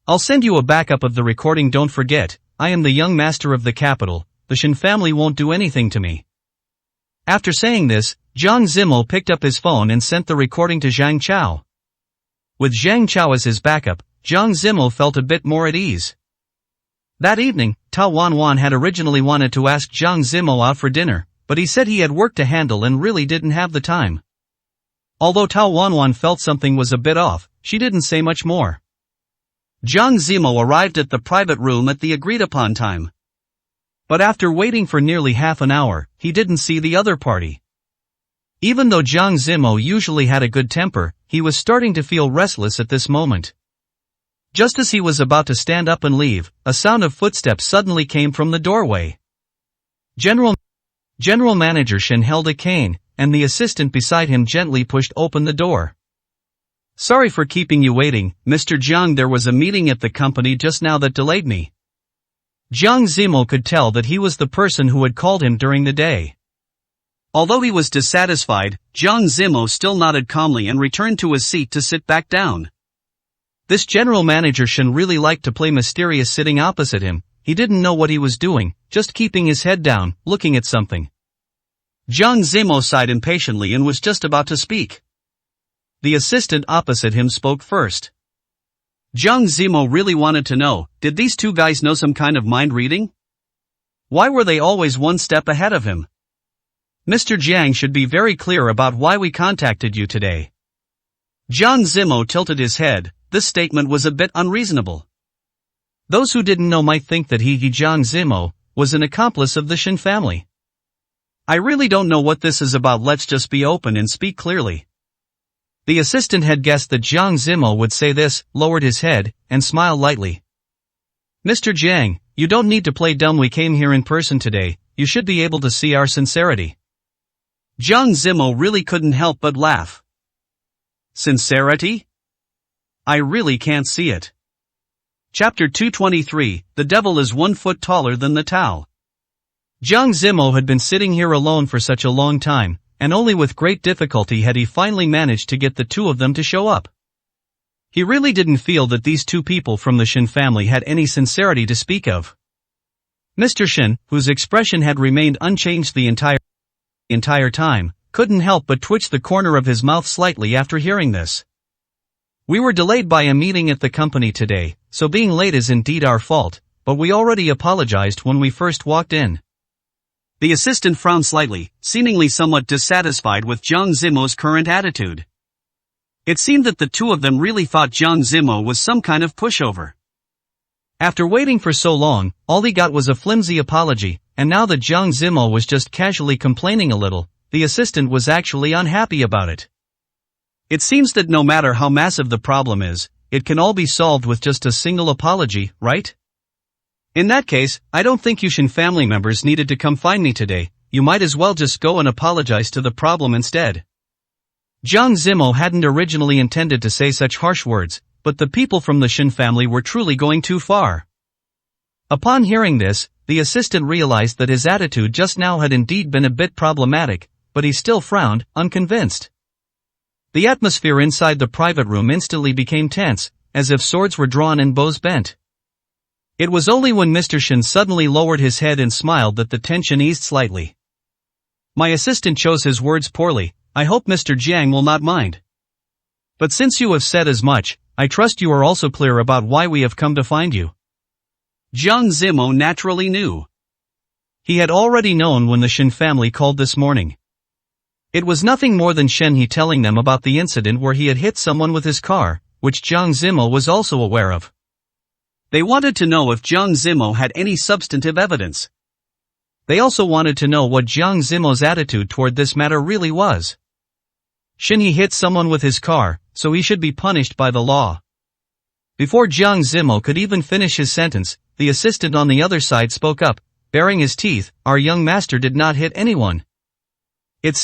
"I'll send you a backup of the recording. Don't forget, I am the young master of the capital. The Shen family won't do anything to me." After saying this, Zhang Zimo picked up his phone and sent the recording to Zhang Chao. With Zhang Chao as his backup, Zhang Zimo felt a bit more at ease. That evening, Tao Wanwan had originally wanted to ask Zhang Zimo out for dinner, but he said he had work to handle and really didn't have the time. Although Tao Wanwan felt something was a bit off, she didn't say much more. Zhang Zimo arrived at the private room at the agreed-upon time. But after waiting for nearly half an hour, he didn't see the other party. Even though Zhang Zimo usually had a good temper, he was starting to feel restless at this moment. Just as he was about to stand up and leave, a sound of footsteps suddenly came from the doorway. General Manager Shen held a cane, and the assistant beside him gently pushed open the door. "Sorry for keeping you waiting, Mr. Jiang. There was a meeting at the company just now that delayed me." Zhang Zimo could tell that he was the person who had called him during the day. Although he was dissatisfied, Zhang Zimo still nodded calmly and returned to his seat to sit back down. This General Manager Shen really liked to play mysterious sitting opposite him. He didn't know what he was doing, just keeping his head down, looking at something. Zhang Zimo sighed impatiently and was just about to speak. The assistant opposite him spoke first. Zhang Zimo really wanted to know, did these two guys know some kind of mind reading? Why were they always one step ahead of him? "Mr. Jiang should be very clear about why we contacted you today." Zhang Zimo tilted his head. This statement was a bit unreasonable. Those who didn't know might think that Zhang Zimo was an accomplice of the Shen family. "I really don't know what this is about. Let's just be open and speak clearly." The assistant had guessed that Zhang Zimo would say this, lowered his head, and smiled lightly. "Mr. Jiang, you don't need to play dumb. We came here in person today. You should be able to see our sincerity." Zhang Zimo really couldn't help but laugh. "Sincerity? I really can't see it." Chapter 223, The Devil is 1 foot taller than the Tao. Zhang Zimo had been sitting here alone for such a long time, and only with great difficulty had he finally managed to get the two of them to show up. He really didn't feel that these two people from the Shin family had any sincerity to speak of. Mr. Shin, whose expression had remained unchanged the entire time, couldn't help but twitch the corner of his mouth slightly after hearing this. We were delayed by a meeting at the company today, so being late is indeed our fault, but we already apologized when we first walked in. The assistant frowned slightly, seemingly somewhat dissatisfied with Jiang Zimo's current attitude. It seemed that the two of them really thought Jiang Zimo was some kind of pushover. After waiting for so long, all he got was a flimsy apology, and now that Jiang Zimo was just casually complaining a little, the assistant was actually unhappy about it. It seems that no matter how massive the problem is, it can all be solved with just a single apology, right? In that case, I don't think you Shin family members needed to come find me today. You might as well just go and apologize to the problem instead. Jiang Zimo hadn't originally intended to say such harsh words, but the people from the Shin family were truly going too far. Upon hearing this, the assistant realized that his attitude just now had indeed been a bit problematic, but he still frowned, unconvinced. The atmosphere inside the private room instantly became tense, as if swords were drawn and bows bent. It was only when Mr. Shin suddenly lowered his head and smiled that the tension eased slightly. My assistant chose his words poorly. I hope Mr. Jiang will not mind. But since you have said as much, I trust you are also clear about why we have come to find you. Jiang Zimo naturally knew. He had already known when the Shin family called this morning. It was nothing more than Shen He telling them about the incident where he had hit someone with his car, which Jiang Zimo was also aware of. They wanted to know if Jiang Zimo had any substantive evidence. They also wanted to know what Jiang Zimo's attitude toward this matter really was. Shen He hit someone with his car, so he should be punished by the law. Before Jiang Zimo could even finish his sentence, the assistant on the other side spoke up, baring his teeth. Our young master did not hit anyone. It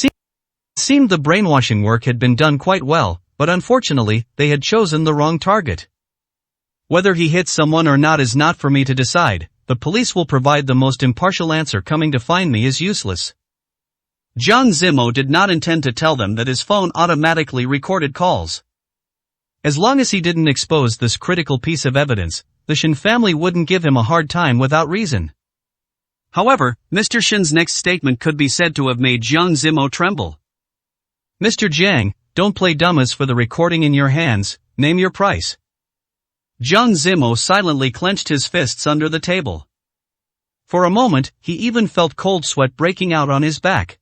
seemed the brainwashing work had been done quite well, but unfortunately, they had chosen the wrong target. Whether he hit someone or not is not for me to decide. The police will provide the most impartial answer. Coming to find me is useless. Jiang Zimo did not intend to tell them that his phone automatically recorded calls. As long as he didn't expose this critical piece of evidence, the Shin family wouldn't give him a hard time without reason. However, Mr. Shin's next statement could be said to have made Jiang Zimo tremble. Mr. Jiang, don't play dumbass for the recording in your hands. Name your price. Jiang Zimo silently clenched his fists under the table. For a moment, he even felt cold sweat breaking out on his back.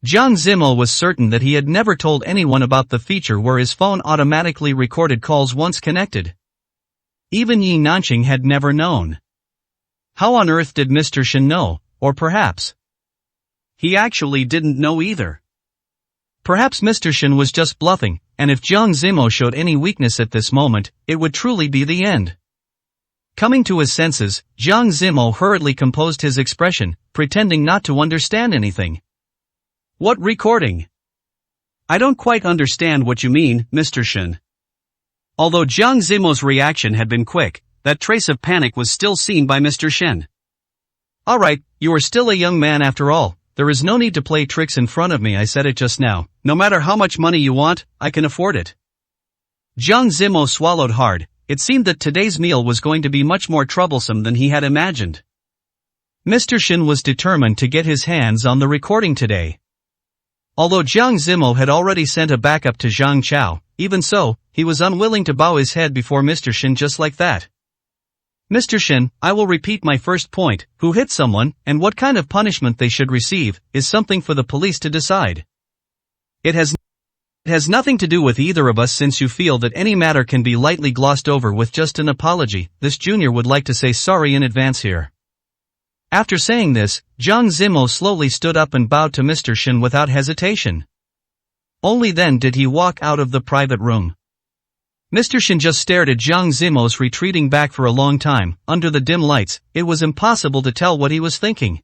Jiang Zimo was certain that he had never told anyone about the feature where his phone automatically recorded calls once connected. Even Yi Nanqing had never known. How on earth did Mr. Shin know, or perhaps he actually didn't know either. Perhaps Mr. Shin was just bluffing, and if Jiang Zimo showed any weakness at this moment, it would truly be the end. Coming to his senses, Jiang Zimo hurriedly composed his expression, pretending not to understand anything. What recording? I don't quite understand what you mean, Mr. Shin. Although Jiang Zimo's reaction had been quick, that trace of panic was still seen by Mr. Shin. Alright, you are still a young man after all. There is no need to play tricks in front of me. I said it just now. No matter how much money you want, I can afford it. Jiang Zimo swallowed hard. It seemed that today's meal was going to be much more troublesome than he had imagined. Mr. Shin was determined to get his hands on the recording today. Although Jiang Zimo had already sent a backup to Zhang Chao, even so, he was unwilling to bow his head before Mr. Shin just like that. Mr. Shin, I will repeat my first point. Who hit someone, and what kind of punishment they should receive, is something for the police to decide. It has nothing to do with either of us. Since you feel that any matter can be lightly glossed over with just an apology, this junior would like to say sorry in advance here. After saying this, Jiang Zimo slowly stood up and bowed to Mr. Shin without hesitation. Only then did he walk out of the private room. Mr. Shin just stared at Jiang Zimo's retreating back for a long time. Under the dim lights, it was impossible to tell what he was thinking.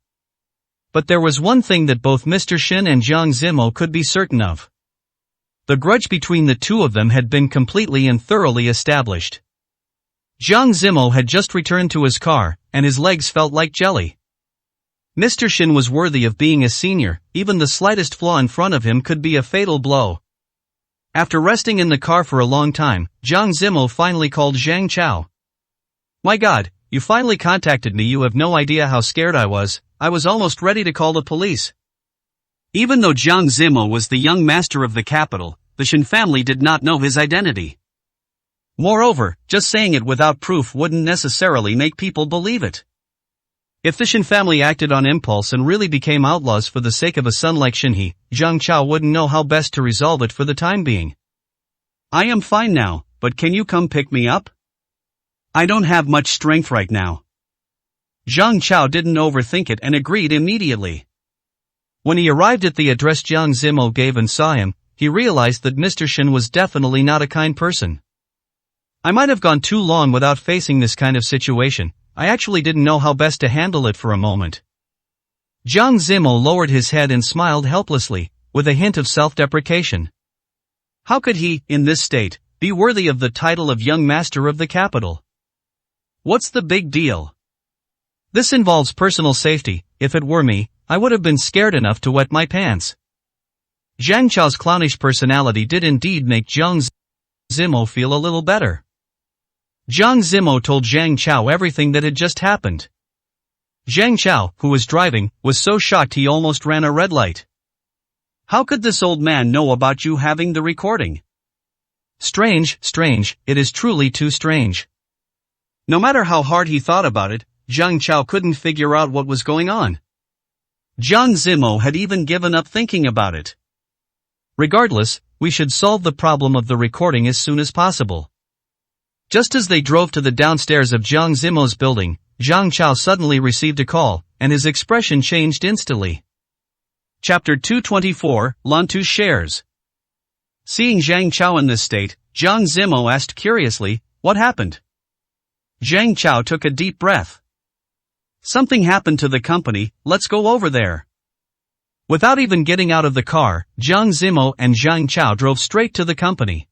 But there was one thing that both Mr. Shin and Jiang Zimo could be certain of. The grudge between the two of them had been completely and thoroughly established. Jiang Zimo had just returned to his car, and his legs felt like jelly. Mr. Shin was worthy of being a senior. Even the slightest flaw in front of him could be a fatal blow. After resting in the car for a long time, Jiang Zimo finally called Zhang Chao. "My God, you finally contacted me. You have no idea how scared I was almost ready to call the police." Even though Jiang Zimo was the young master of the capital, the Shen family did not know his identity. Moreover, just saying it without proof wouldn't necessarily make people believe it. If the Shen family acted on impulse and really became outlaws for the sake of a son like Shenhe, Zhang Chao wouldn't know how best to resolve it for the time being. "I am fine now, but can you come pick me up? I don't have much strength right now." Zhang Chao didn't overthink it and agreed immediately. When he arrived at the address Jiang Zimo gave and saw him, he realized that Mr. Shen was definitely not a kind person. "I might have gone too long without facing this kind of situation. I actually didn't know how best to handle it for a moment." Jiang Zimo lowered his head and smiled helplessly, with a hint of self-deprecation. How could he, in this state, be worthy of the title of young master of the capital? What's the big deal? This involves personal safety. If it were me, I would have been scared enough to wet my pants. Zhang Chao's clownish personality did indeed make Jiang Zimo feel a little better. Jiang Zimo told Zhang Chao everything that had just happened. Zhang Chao, who was driving, was so shocked he almost ran a red light. "How could this old man know about you having the recording?" Strange, it is truly too strange. No matter how hard he thought about it, Zhang Chao couldn't figure out what was going on. Jiang Zimo had even given up thinking about it. Regardless, we should solve the problem of the recording as soon as possible. Just as they drove to the downstairs of Jiang Zimo's building, Zhang Chao suddenly received a call, and his expression changed instantly. Chapter 224, Lantu's Shares. Seeing Zhang Chao in this state, Jiang Zimo asked curiously, "What happened?" Zhang Chao took a deep breath. "Something happened to the company, let's go over there." Without even getting out of the car, Jiang Zimo and Zhang Chao drove straight to the company.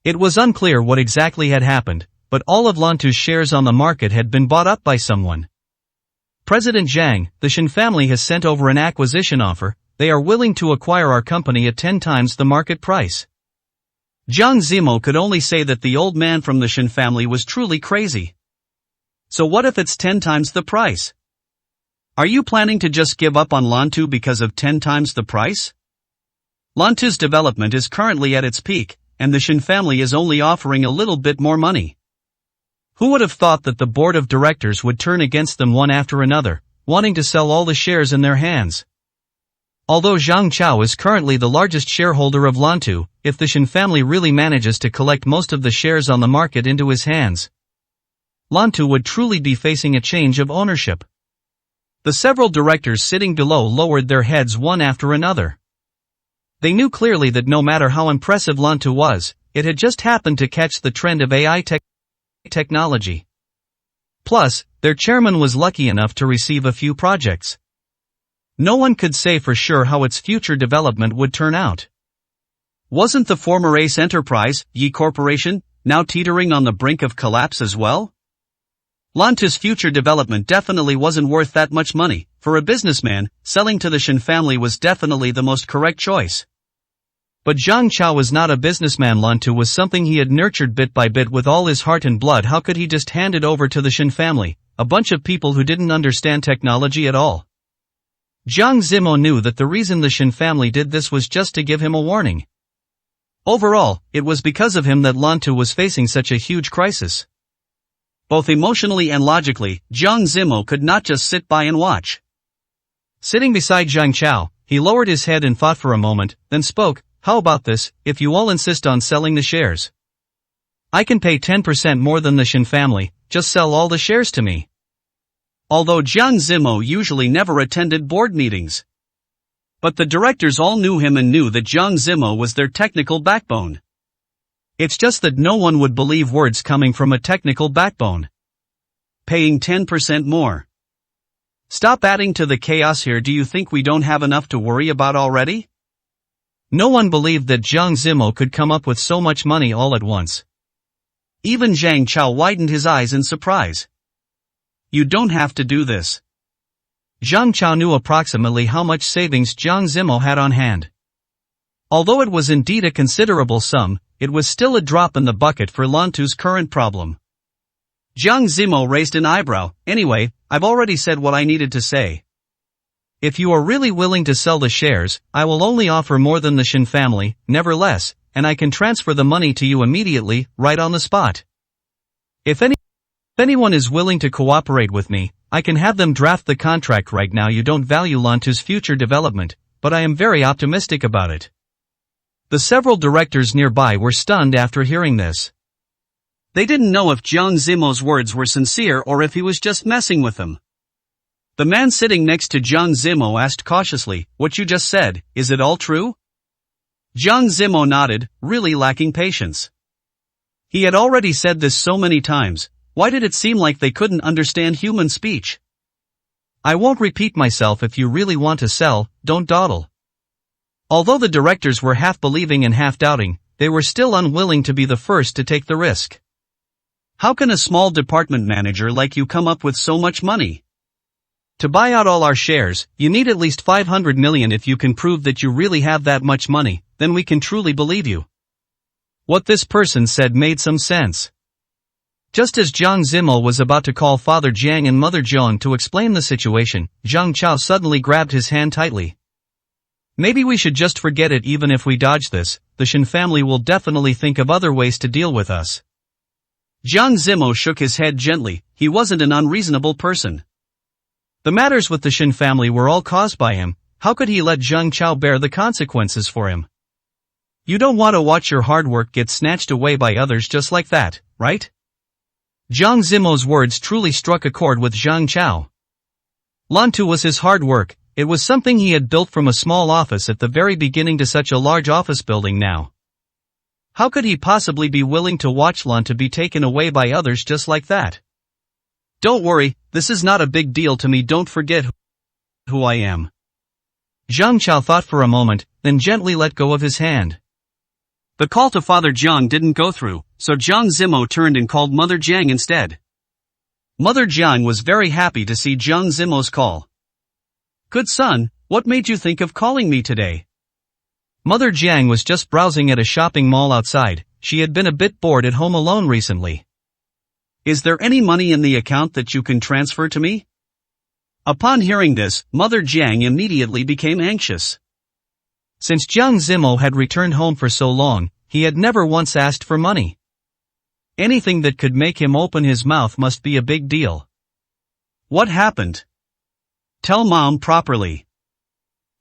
It was unclear what exactly had happened, but all of Lantu's shares on the market had been bought up by someone. "President Zhang, the Shen family has sent over an acquisition offer. They are willing to acquire our company at 10 times the market price." Jiang Zimo could only say that the old man from the Shen family was truly crazy. So what if it's 10 times the price? Are you planning to just give up on Lantu because of 10 times the price? Lantu's development is currently at its peak, and the Shen family is only offering a little bit more money. Who would have thought that the board of directors would turn against them one after another, wanting to sell all the shares in their hands? Although Zhang Chao is currently the largest shareholder of Lantu, if the Shen family really manages to collect most of the shares on the market into his hands, Lantu would truly be facing a change of ownership. The several directors sitting below lowered their heads one after another. They knew clearly that no matter how impressive Lantu was, it had just happened to catch the trend of AI technology. Plus, their chairman was lucky enough to receive a few projects. No one could say for sure how its future development would turn out. Wasn't the former Ace Enterprise, Yi Corporation, now teetering on the brink of collapse as well? Lantu's future development definitely wasn't worth that much money. For a businessman, selling to the Shen family was definitely the most correct choice. But Zhang Chao was not a businessman. Lantu was something he had nurtured bit by bit with all his heart and blood. How could he just hand it over to the Shen family, a bunch of people who didn't understand technology at all? Jiang Zimo knew that the reason the Shen family did this was just to give him a warning. Overall, it was because of him that Lantu was facing such a huge crisis. Both emotionally and logically, Jiang Zimo could not just sit by and watch. Sitting beside Zhang Chao, he lowered his head and thought for a moment, then spoke. "How about this, if you all insist on selling the shares? I can pay 10% more than the Shen family, just sell all the shares to me." Although Jiang Zimo usually never attended board meetings, but the directors all knew him and knew that Jiang Zimo was their technical backbone. It's just that no one would believe words coming from a technical backbone. Paying 10% more. Stop adding to the chaos here. Do you think we don't have enough to worry about already? No one believed that Jiang Zimo could come up with so much money all at once. Even Zhang Chao widened his eyes in surprise. "You don't have to do this." Zhang Chao knew approximately how much savings Jiang Zimo had on hand. Although it was indeed a considerable sum, it was still a drop in the bucket for Lantu's current problem. Jiang Zimo raised an eyebrow. Anyway, I've already said what I needed to say. If you are really willing to sell the shares, I will only offer more than the Shin family, never less, and I can transfer the money to you immediately, right on the spot. If anyone is willing to cooperate with me, I can have them draft the contract right now. You don't value Lantu's future development, but I am very optimistic about it. The several directors nearby were stunned after hearing this. They didn't know if Jiang Zimo's words were sincere or if he was just messing with them. The man sitting next to Jiang Zimo asked cautiously, "What you just said, is it all true?" Jiang Zimo nodded, really lacking patience. He had already said this so many times, why did it seem like they couldn't understand human speech? I won't repeat myself. If you really want to sell, don't dawdle. Although the directors were half believing and half doubting, they were still unwilling to be the first to take the risk. How can a small department manager like you come up with so much money? To buy out all our shares, you need at least 500 million. If you can prove that you really have that much money, then we can truly believe you. What this person said made some sense. Just as Jiang Zimo was about to call Father Jiang and Mother Jiang to explain the situation, Zhang Chao suddenly grabbed his hand tightly. Maybe we should just forget it. Even if we dodge this, the Shin family will definitely think of other ways to deal with us. Jiang Zimo shook his head gently. He wasn't an unreasonable person. The matters with the Shin family were all caused by him. How could he let Zhang Chao bear the consequences for him? You don't want to watch your hard work get snatched away by others just like that, right? Jiang Zimo's words truly struck a chord with Zhang Chao. Lantu was his hard work. It was something he had built from a small office at the very beginning to such a large office building now. How could he possibly be willing to watch Lantu be taken away by others just like that? Don't worry, this is not a big deal to me. Don't forget who I am. Zhang Chao thought for a moment, then gently let go of his hand. The call to Father Jiang didn't go through, so Jiang Zimo turned and called Mother Jiang instead. Mother Jiang was very happy to see Jiang Zimo's call. "Good son, what made you think of calling me today?" Mother Jiang was just browsing at a shopping mall outside. She had been a bit bored at home alone recently. "Is there any money in the account that you can transfer to me?" Upon hearing this, Mother Jiang immediately became anxious. Since Jiang Zimo had returned home for so long, he had never once asked for money. Anything that could make him open his mouth must be a big deal. "What happened? Tell Mom properly."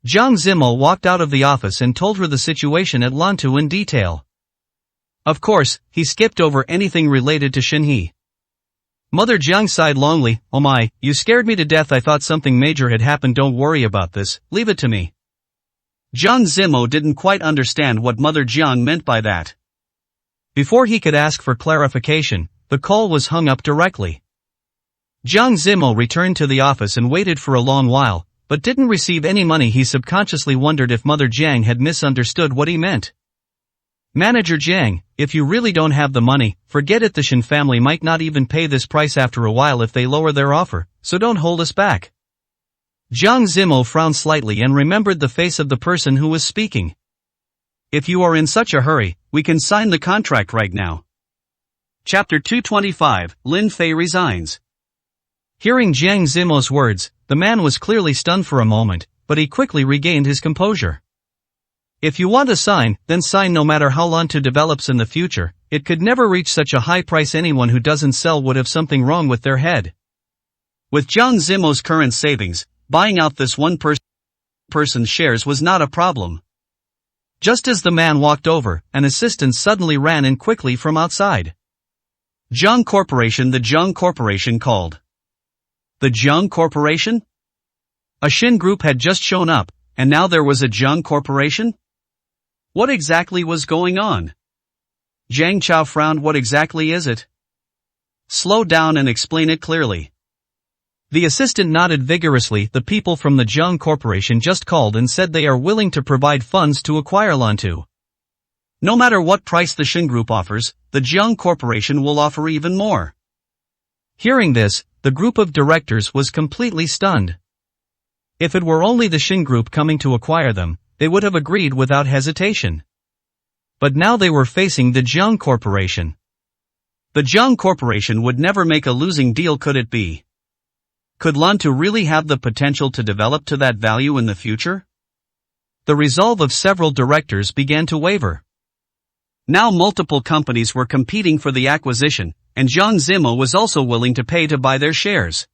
Jiang Zimo walked out of the office and told her the situation at Lantu in detail. Of course, he skipped over anything related to Shinhe. Mother Jiang sighed longly. "Oh my, you scared me to death. I thought something major had happened. Don't worry about this, leave it to me." Jiang Zimo didn't quite understand what Mother Jiang meant by that. Before he could ask for clarification, the call was hung up directly. Jiang Zimo returned to the office and waited for a long while, but didn't receive any money. He subconsciously wondered if Mother Jiang had misunderstood what he meant. "Manager Jiang, if you really don't have the money, forget it. The Shin family might not even pay this price after a while if they lower their offer, so don't hold us back." Jiang Zimo frowned slightly and remembered the face of the person who was speaking. "If you are in such a hurry, we can sign the contract right now." Chapter 225, Lin Fei resigns. Hearing Jiang Zimo's words, the man was clearly stunned for a moment, but he quickly regained his composure. "If you want to sign, then sign. No matter how Lantu develops in the future, it could never reach such a high price. Anyone who doesn't sell would have something wrong with their head." With Jiang Zimo's current savings, buying out this one person's shares was not a problem. Just as the man walked over, an assistant suddenly ran in quickly from outside. "Jiang Corporation." The Jiang Corporation called. The Jiang Corporation? A Shin group had just shown up, and now there was a Jiang Corporation? What exactly was going on? Zhang Chao frowned. "What exactly is it? Slow down and explain it clearly." The assistant nodded vigorously. "The people from the Jiang Corporation just called and said they are willing to provide funds to acquire Lantu. No matter what price the Shin group offers, the Jiang Corporation will offer even more." Hearing this, the group of directors was completely stunned. If it were only the Shin group coming to acquire them, they would have agreed without hesitation. But now they were facing the Jiang Corporation. The Jiang Corporation would never make a losing deal, could it be? Could Lantu really have the potential to develop to that value in the future? The resolve of several directors began to waver. Now multiple companies were competing for the acquisition, and Jiang Zimo was also willing to pay to buy their shares.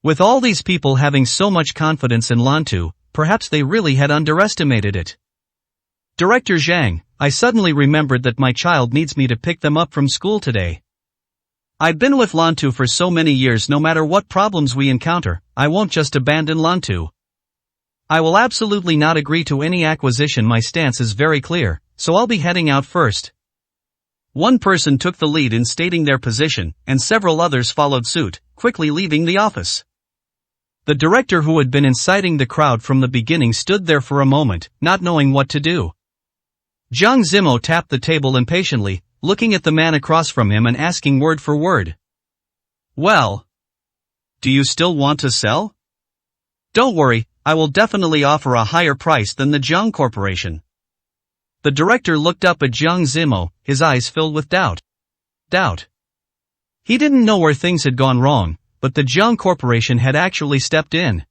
With all these people having so much confidence in Lantu, perhaps they really had underestimated it. Director Zhang, I suddenly remembered that my child needs me to pick them up from school today. I've been with Lantu for so many years, no matter what problems we encounter, I won't just abandon Lantu. I will absolutely not agree to any acquisition. My stance is very clear, so I'll be heading out first. One person took the lead in stating their position, and several others followed suit, quickly leaving the office. The director who had been inciting the crowd from the beginning stood there for a moment, not knowing what to do. Jiang Zimo tapped the table impatiently, looking at the man across from him and asking word for word. Well, do you still want to sell? Don't worry, I will definitely offer a higher price than the Jiang Corporation. The director looked up at Jiang Zimo, his eyes filled with doubt. He didn't know where things had gone wrong, but the Jiang Corporation had actually stepped in.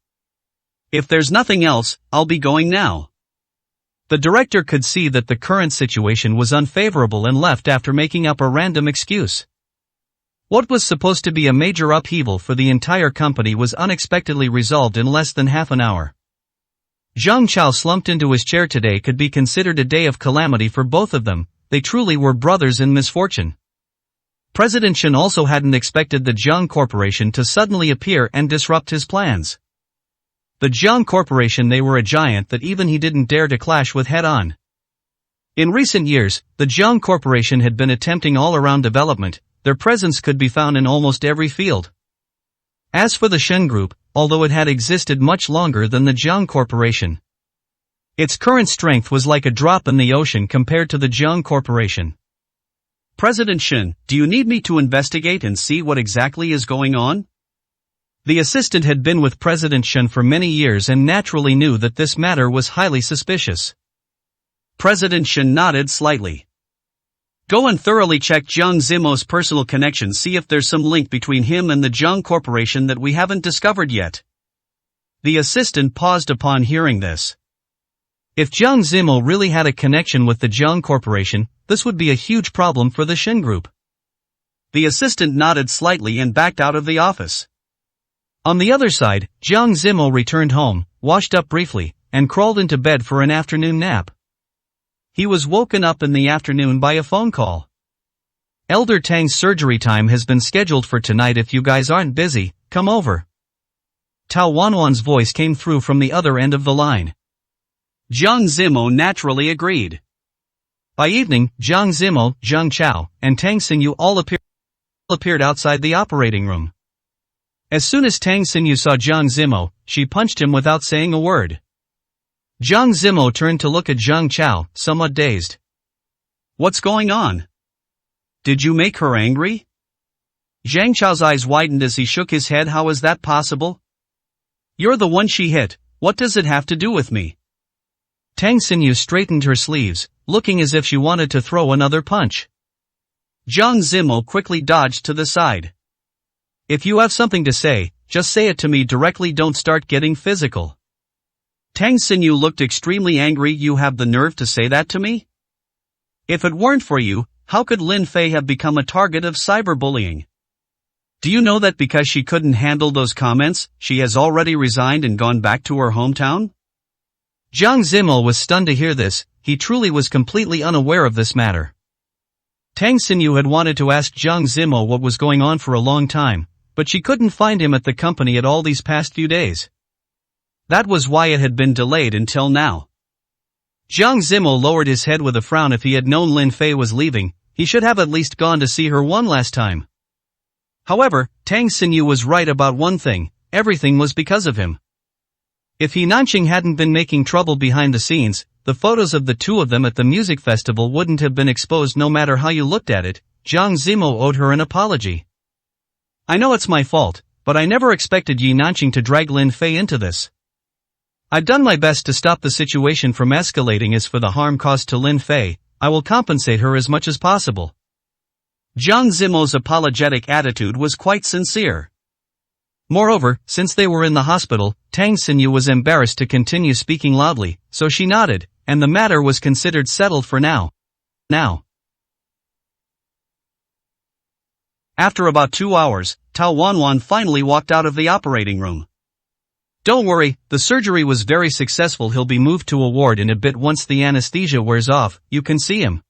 If there's nothing else, I'll be going now. The director could see that the current situation was unfavorable and left after making up a random excuse. What was supposed to be a major upheaval for the entire company was unexpectedly resolved in less than half an hour. Zhang Chao slumped into his chair. Today could be considered a day of calamity for both of them. They truly were brothers in misfortune. President Chen also hadn't expected the Jiang Corporation to suddenly appear and disrupt his plans. The Jiang Corporation, they were a giant that even he didn't dare to clash with head-on. In recent years, the Jiang Corporation had been attempting all-around development. Their presence could be found in almost every field. As for the Shen Group, although it had existed much longer than the Jiang Corporation, its current strength was like a drop in the ocean compared to the Jiang Corporation. President Shen, do you need me to investigate and see what exactly is going on? The assistant had been with President Shen for many years and naturally knew that this matter was highly suspicious. President Shen nodded slightly. Go and thoroughly check Jiang Zimo's personal connections, see if there's some link between him and the Jiang Corporation that we haven't discovered yet. The assistant paused upon hearing this. If Jiang Zimo really had a connection with the Jiang Corporation, this would be a huge problem for the Shen Group. The assistant nodded slightly and backed out of the office. On the other side, Jiang Zimo returned home, washed up briefly, and crawled into bed for an afternoon nap. He was woken up in the afternoon by a phone call. Elder Tang's surgery time has been scheduled for tonight. If you guys aren't busy, come over. Tao Wanwan's voice came through from the other end of the line. Jiang Zimo naturally agreed. By evening, Jiang Zimo, Zhang Chao, and Tang Xinyu all appeared outside the operating room. As soon as Tang Xinyu saw Jiang Zimo, she punched him without saying a word. Jiang Zimo turned to look at Zhang Chao, somewhat dazed. What's going on? Did you make her angry? Zhang Chao's eyes widened as he shook his head. How is that possible? You're the one she hit, what does it have to do with me? Tang Xinyu straightened her sleeves, looking as if she wanted to throw another punch. Jiang Zimo quickly dodged to the side. If you have something to say, just say it to me directly, don't start getting physical. Tang Xinyu looked extremely angry. You have the nerve to say that to me? If it weren't for you, how could Lin Fei have become a target of cyberbullying? Do you know that because she couldn't handle those comments, she has already resigned and gone back to her hometown? Jiang Zimo was stunned to hear this. He truly was completely unaware of this matter. Tang Xinyu had wanted to ask Jiang Zimo what was going on for a long time, but she couldn't find him at the company at all these past few days. That was why it had been delayed until now. Jiang Zimo lowered his head with a frown. If he had known Lin Fei was leaving, he should have at least gone to see her one last time. However, Tang Xinyu was right about one thing, everything was because of him. If He Nanqing hadn't been making trouble behind the scenes, the photos of the two of them at the music festival wouldn't have been exposed. No matter how you looked at it, Jiang Zimo owed her an apology. I know it's my fault, but I never expected Yi Nanqing to drag Lin Fei into this. I've done my best to stop the situation from escalating. As for the harm caused to Lin Fei, I will compensate her as much as possible. Jiang Zimo's apologetic attitude was quite sincere. Moreover, since they were in the hospital, Tang Xinyu was embarrassed to continue speaking loudly, so she nodded, and the matter was considered settled for now. After about 2 hours, Tao Wanwan finally walked out of the operating room. Don't worry, the surgery was very successful. He'll be moved to a ward in a bit. Once the anesthesia wears off, you can see him.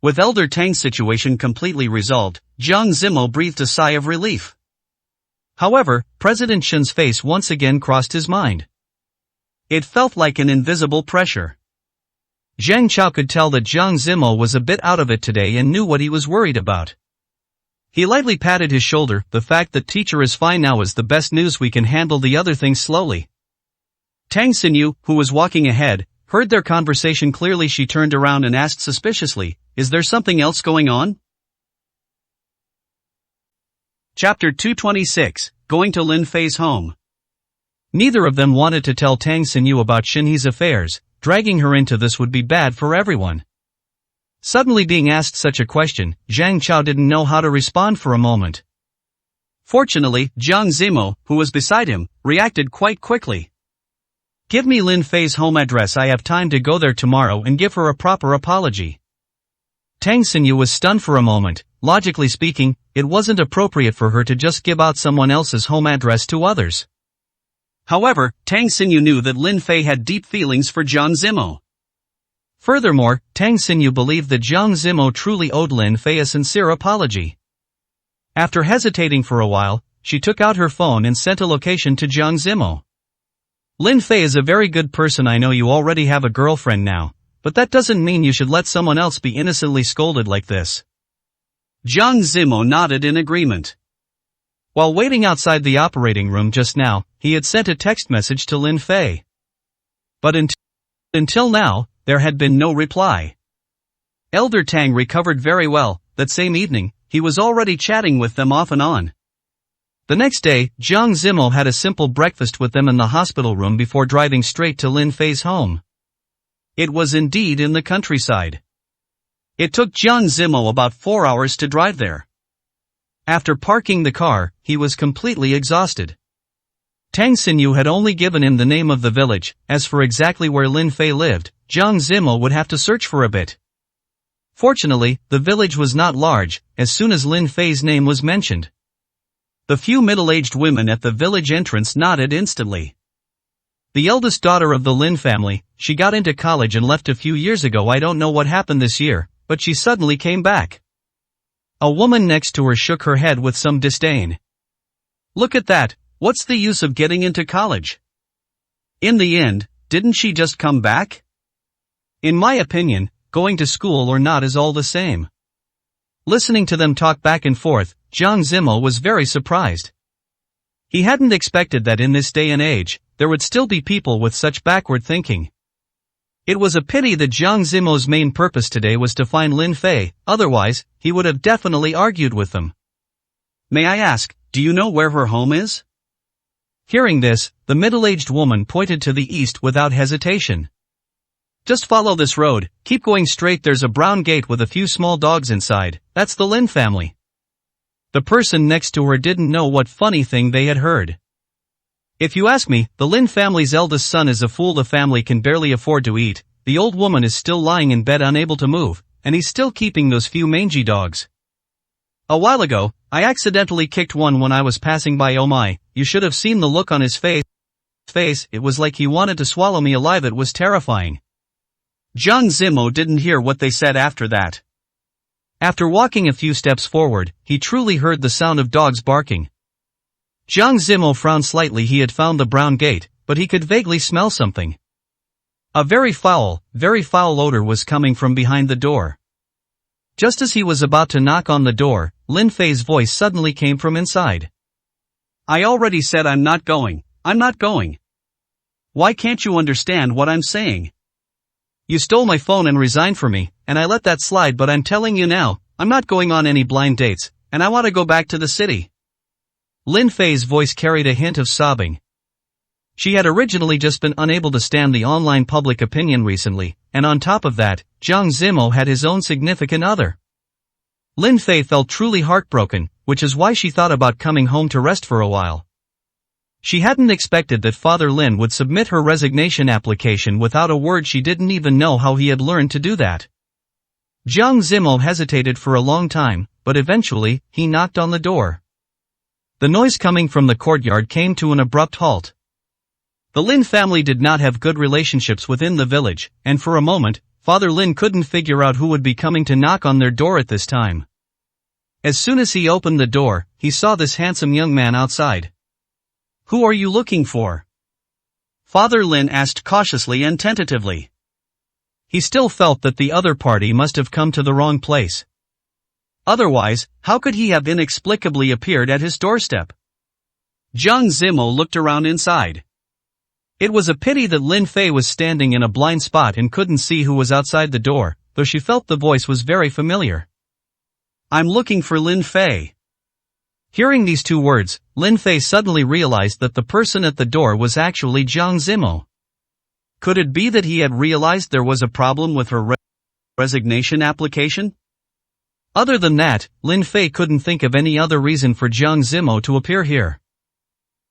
With Elder Tang's situation completely resolved, Jiang Zimo breathed a sigh of relief. However, President Shen's face once again crossed his mind. It felt like an invisible pressure. Zhang Chao could tell that Jiang Zimo was a bit out of it today and knew what he was worried about. He lightly patted his shoulder. The fact that teacher is fine now is the best news. We can handle the other things slowly. Tang Xinyu, who was walking ahead, heard their conversation clearly. She turned around and asked suspiciously, "Is there something else going on?" Chapter 226, Going to Lin Fei's home. Neither of them wanted to tell Tang Xinyu about Xinhe's affairs. Dragging her into this would be bad for everyone. Suddenly being asked such a question, Zhang Chao didn't know how to respond for a moment. Fortunately, Jiang Zimo, who was beside him, reacted quite quickly. "Give me Lin Fei's home address. I have time to go there tomorrow and give her a proper apology." Tang Xinyu was stunned for a moment. Logically speaking, it wasn't appropriate for her to just give out someone else's home address to others. However, Tang Xinyu knew that Lin Fei had deep feelings for Jiang Zimo. Furthermore, Tang Xinyu believed that Jiang Zimo truly owed Lin Fei a sincere apology. After hesitating for a while, she took out her phone and sent a location to Jiang Zimo. "Lin Fei is a very good person. I know you already have a girlfriend now, but that doesn't mean you should let someone else be innocently scolded like this." Jiang Zimo nodded in agreement. While waiting outside the operating room just now, he had sent a text message to Lin Fei. But until now, there had been no reply. Elder Tang recovered very well. That same evening, he was already chatting with them off and on. The next day, Jiang Zimo had a simple breakfast with them in the hospital room before driving straight to Lin Fei's home. It was indeed in the countryside. It took Jiang Zimo about 4 hours to drive there. After parking the car, he was completely exhausted. Tang Xinyu had only given him the name of the village. As for exactly where Lin Fei lived, Jiang Zimo would have to search for a bit. Fortunately, the village was not large. As soon as Lin Fei's name was mentioned, the few middle-aged women at the village entrance nodded instantly. The eldest daughter of the Lin family, she got into college and left a few years ago. I don't know what happened this year, but she suddenly came back. A woman next to her shook her head with some disdain. "Look at that, what's the use of getting into college? In the end, didn't she just come back? In my opinion, going to school or not is all the same." Listening to them talk back and forth, Jiang Zimo was very surprised. He hadn't expected that in this day and age, there would still be people with such backward thinking. It was a pity that Jiang Zimo's main purpose today was to find Lin Fei, otherwise, he would have definitely argued with them. "May I ask, do you know where her home is?" Hearing this, the middle-aged woman pointed to the east without hesitation. "Just follow this road, keep going straight. There's a brown gate with a few small dogs inside. That's the Lin family." The person next to her didn't know what funny thing they had heard. "If you ask me, the Lin family's eldest son is a fool. The family can barely afford to eat. The old woman is still lying in bed unable to move, and he's still keeping those few mangy dogs. A while ago, I accidentally kicked one when I was passing by. Oh my, you should have seen the look on his face. It was like he wanted to swallow me alive. It was terrifying." Jiang Zimo didn't hear what they said after that. After walking a few steps forward, he truly heard the sound of dogs barking. Jiang Zimo frowned slightly. He had found the brown gate, but he could vaguely smell something. A very foul odor was coming from behind the door. Just as he was about to knock on the door, Lin Fei's voice suddenly came from inside. "I already said I'm not going. I'm not going. Why can't you understand what I'm saying? You stole my phone and resigned for me, and I let that slide, but I'm telling you now, I'm not going on any blind dates, and I want to go back to the city." Lin Fei's voice carried a hint of sobbing. She had originally just been unable to stand the online public opinion recently, and on top of that, Jiang Zimo had his own significant other. Lin Fei felt truly heartbroken, which is why she thought about coming home to rest for a while. She hadn't expected that Father Lin would submit her resignation application without a word. She didn't even know how he had learned to do that. Jiang Zimo hesitated for a long time, but eventually, he knocked on the door. The noise coming from the courtyard came to an abrupt halt. The Lin family did not have good relationships within the village, and for a moment, Father Lin couldn't figure out who would be coming to knock on their door at this time. As soon as he opened the door, he saw this handsome young man outside. "Who are you looking for?" Father Lin asked cautiously and tentatively. He still felt that the other party must have come to the wrong place. Otherwise, how could he have inexplicably appeared at his doorstep? Jiang Zimo looked around inside. It was a pity that Lin Fei was standing in a blind spot and couldn't see who was outside the door, though she felt the voice was very familiar. "I'm looking for Lin Fei." Hearing these two words, Lin Fei suddenly realized that the person at the door was actually Jiang Zimo. Could it be that he had realized there was a problem with her resignation application? Other than that, Lin Fei couldn't think of any other reason for Jiang Zimo to appear here.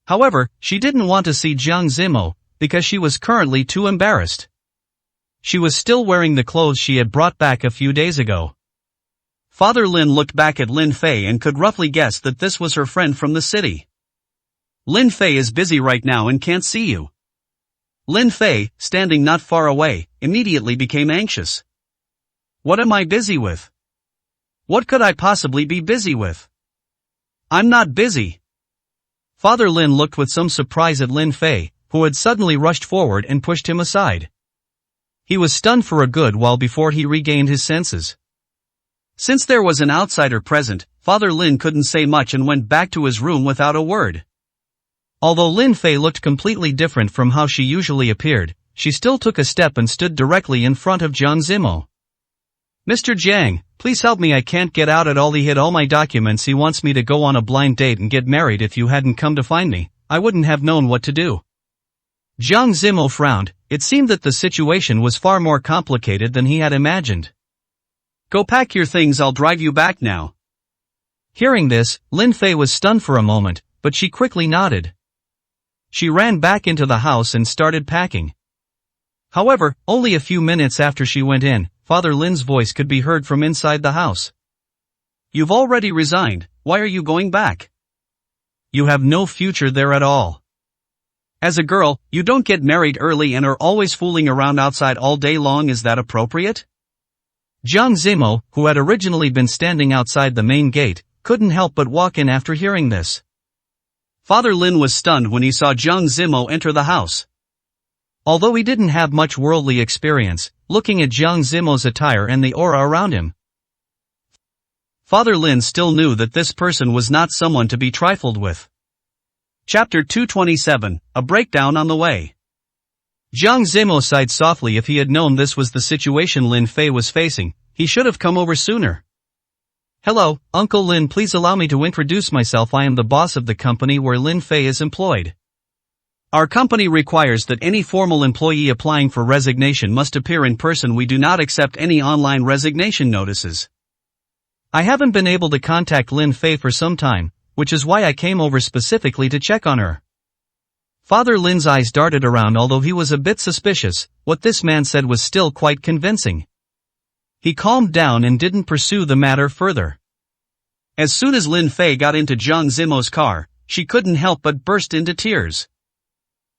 However, she didn't want to see Jiang Zimo, because she was currently too embarrassed. She was still wearing the clothes she had brought back a few days ago. Father Lin looked back at Lin Fei and could roughly guess that this was her friend from the city. "Lin Fei is busy right now and can't see you." Lin Fei, standing not far away, immediately became anxious. "What am I busy with? What could I possibly be busy with? I'm not busy." Father Lin looked with some surprise at Lin Fei, who had suddenly rushed forward and pushed him aside. He was stunned for a good while before he regained his senses. Since there was an outsider present, Father Lin couldn't say much and went back to his room without a word. Although Lin Fei looked completely different from how she usually appeared, she still took a step and stood directly in front of Jiang Zimo. "Mr. Jiang, please help me. I can't get out at all. He hid all my documents. He wants me to go on a blind date and get married. If you hadn't come to find me, I wouldn't have known what to do." Jiang Zimo frowned. It seemed that the situation was far more complicated than he had imagined. "Go pack your things. I'll drive you back now." Hearing this, Lin Fei was stunned for a moment, but she quickly nodded. She ran back into the house and started packing. However, only a few minutes after she went in, Father Lin's voice could be heard from inside the house. "You've already resigned. Why are you going back? You have no future there at all. As a girl, you don't get married early and are always fooling around outside all day long. Is that appropriate?" Jiang Zimo, who had originally been standing outside the main gate, couldn't help but walk in after hearing this. Father Lin was stunned when he saw Jiang Zimo enter the house. Although he didn't have much worldly experience, looking at Jiang Zimo's attire and the aura around him, Father Lin still knew that this person was not someone to be trifled with. Chapter 227, A Breakdown on the Way. Jiang Zimo sighed softly. If he had known this was the situation Lin Fei was facing, he should have come over sooner. "Hello, Uncle Lin. Please allow me to introduce myself. I am the boss of the company where Lin Fei is employed. Our company requires that any formal employee applying for resignation must appear in person. We do not accept any online resignation notices. I haven't been able to contact Lin Fei for some time, which is why I came over specifically to check on her." Father Lin's eyes darted around. Although he was a bit suspicious, what this man said was still quite convincing. He calmed down and didn't pursue the matter further. As soon as Lin Fei got into Jiang Zimo's car, she couldn't help but burst into tears.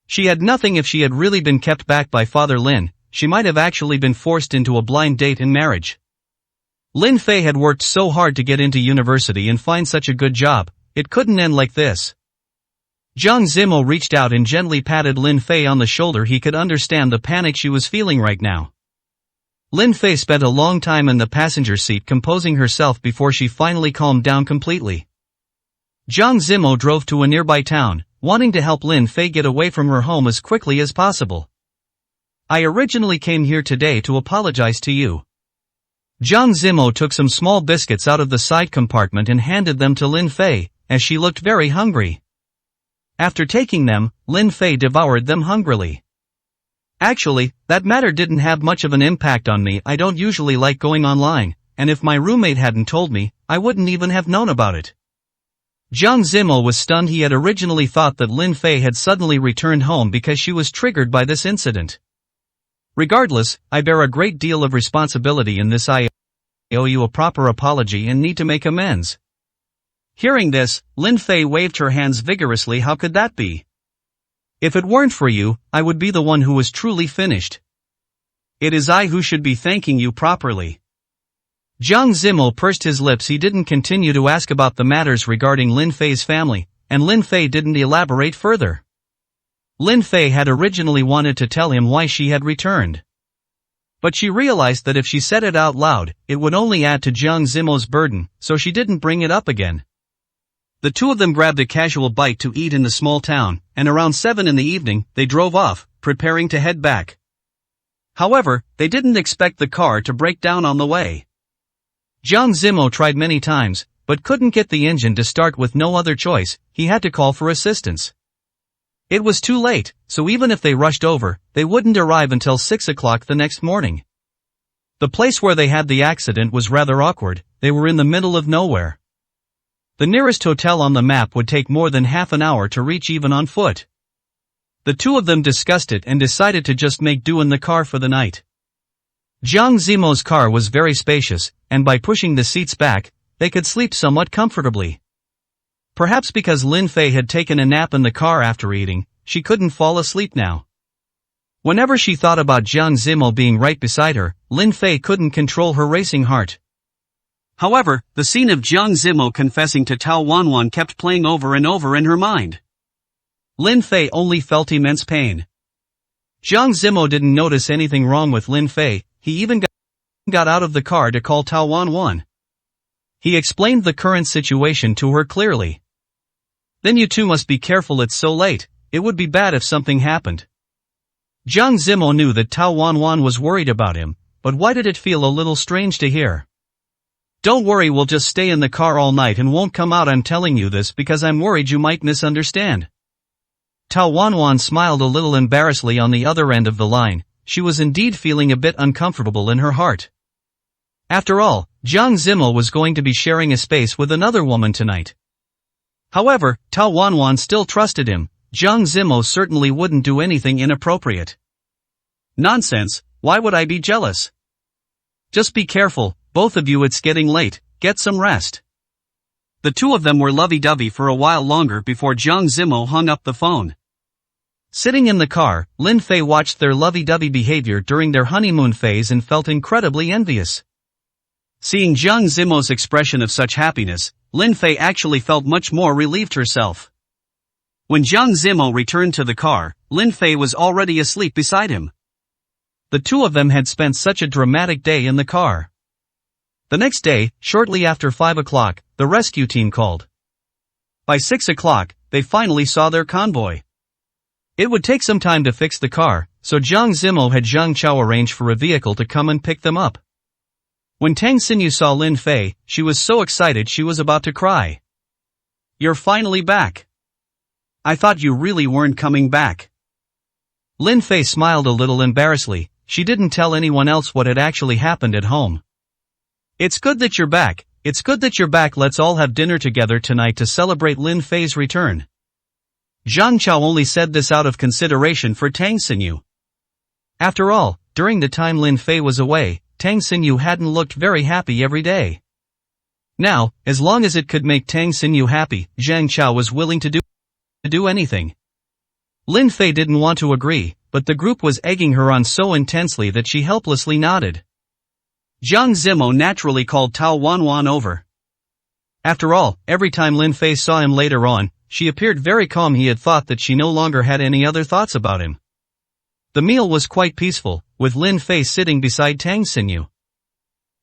She had nothing. If she had really been kept back by Father Lin, she might have actually been forced into a blind date and marriage. Lin Fei had worked so hard to get into university and find such a good job. It couldn't end like this. Jiang Zimo reached out and gently patted Lin Fei on the shoulder. He could understand the panic she was feeling right now. Lin Fei spent a long time in the passenger seat composing herself before she finally calmed down completely. Jiang Zimo drove to a nearby town, wanting to help Lin Fei get away from her home as quickly as possible. "I originally came here today to apologize to you." Jiang Zimo took some small biscuits out of the side compartment and handed them to Lin Fei, as she looked very hungry. After taking them, Lin Fei devoured them hungrily. Actually, that matter didn't have much of an impact on me. I don't usually like going online, and if my roommate hadn't told me, I wouldn't even have known about it. Jiang Zimo was stunned. He had originally thought that Lin Fei had suddenly returned home because she was triggered by this incident. Regardless, I bear a great deal of responsibility in this. I owe you a proper apology and need to make amends. Hearing this, Lin Fei waved her hands vigorously. How could that be? If it weren't for you, I would be the one who was truly finished. It is I who should be thanking you properly. Jiang Zimo pursed his lips. He didn't continue to ask about the matters regarding Lin Fei's family, and Lin Fei didn't elaborate further. Lin Fei had originally wanted to tell him why she had returned. But she realized that if she said it out loud, it would only add to Jiang Zimo's burden, so she didn't bring it up again. The two of them grabbed a casual bite to eat in the small town, and around 7 in the evening, they drove off, preparing to head back. However, they didn't expect the car to break down on the way. Jiang Zimo tried many times, but couldn't get the engine to start. With no other choice, he had to call for assistance. It was too late, so even if they rushed over, they wouldn't arrive until 6 o'clock the next morning. The place where they had the accident was rather awkward. They were in the middle of nowhere. The nearest hotel on the map would take more than half an hour to reach even on foot. The two of them discussed it and decided to just make do in the car for the night. Jiang Zimo's car was very spacious, and by pushing the seats back, they could sleep somewhat comfortably. Perhaps because Lin Fei had taken a nap in the car after eating, she couldn't fall asleep now. Whenever she thought about Jiang Zimo being right beside her, Lin Fei couldn't control her racing heart. However, the scene of Jiang Zimo confessing to Tao Wanwan kept playing over and over in her mind. Lin Fei only felt immense pain. Jiang Zimo didn't notice anything wrong with Lin Fei. He even got out of the car to call Tao Wanwan. He explained the current situation to her clearly. Then you two must be careful. It's so late. It would be bad if something happened. Jiang Zimo knew that Tao Wanwan was worried about him, but why did it feel a little strange to hear? Don't worry, we'll just stay in the car all night and won't come out. I'm telling you this because I'm worried you might misunderstand. Tao Wanwan smiled a little embarrassedly on the other end of the line. She was indeed feeling a bit uncomfortable in her heart. After all, Jiang Zimo was going to be sharing a space with another woman tonight. However, Tao Wanwan still trusted him. Jiang Zimo certainly wouldn't do anything inappropriate. Nonsense, why would I be jealous? Just be careful, both of you. It's getting late, get some rest. The two of them were lovey-dovey for a while longer before Jiang Zimo hung up the phone. Sitting in the car, Lin Fei watched their lovey-dovey behavior during their honeymoon phase and felt incredibly envious. Seeing Jiang Zimo's expression of such happiness, Lin Fei actually felt much more relieved herself. When Jiang Zimo returned to the car, Lin Fei was already asleep beside him. The two of them had spent such a dramatic day in the car. The next day, shortly after 5 o'clock, the rescue team called. By 6 o'clock, they finally saw their convoy. It would take some time to fix the car, so Jiang Zimo had Zhang Chao arrange for a vehicle to come and pick them up. When Tang Xinyu saw Lin Fei, she was so excited she was about to cry. You're finally back. I thought you really weren't coming back. Lin Fei smiled a little embarrassedly. She didn't tell anyone else what had actually happened at home. It's good that you're back. It's good that you're back. Let's all have dinner together tonight to celebrate Lin Fei's return. Zhang Chao only said this out of consideration for Tang Xinyu. After all, during the time Lin Fei was away, Tang Xinyu hadn't looked very happy every day. Now, as long as it could make Tang Xinyu happy, Zhang Chao was willing to do anything. Lin Fei didn't want to agree, but the group was egging her on so intensely that she helplessly nodded. Jiang Zimo naturally called Tao Wanwan over. After all, every time Lin Fei saw him later on, she appeared very calm. He had thought that she no longer had any other thoughts about him. The meal was quite peaceful, with Lin Fei sitting beside Tang Xinyu.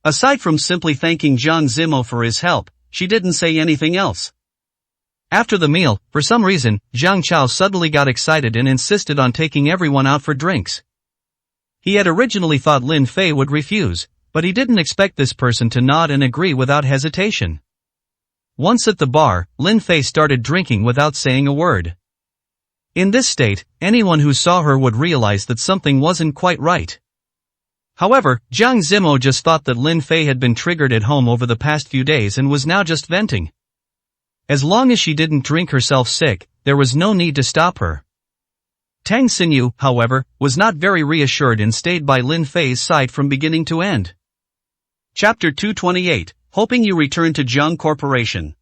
Aside from simply thanking Jiang Zimo for his help, she didn't say anything else. After the meal, for some reason, Zhang Chao suddenly got excited and insisted on taking everyone out for drinks. He had originally thought Lin Fei would refuse, but he didn't expect this person to nod and agree without hesitation. Once at the bar, Lin Fei started drinking without saying a word. In this state, anyone who saw her would realize that something wasn't quite right. However, Jiang Zimo just thought that Lin Fei had been triggered at home over the past few days and was now just venting. As long as she didn't drink herself sick, there was no need to stop her. Tang Xinyu, however, was not very reassured and stayed by Lin Fei's side from beginning to end. Chapter 228, Hoping You Return to Jiang Corporation.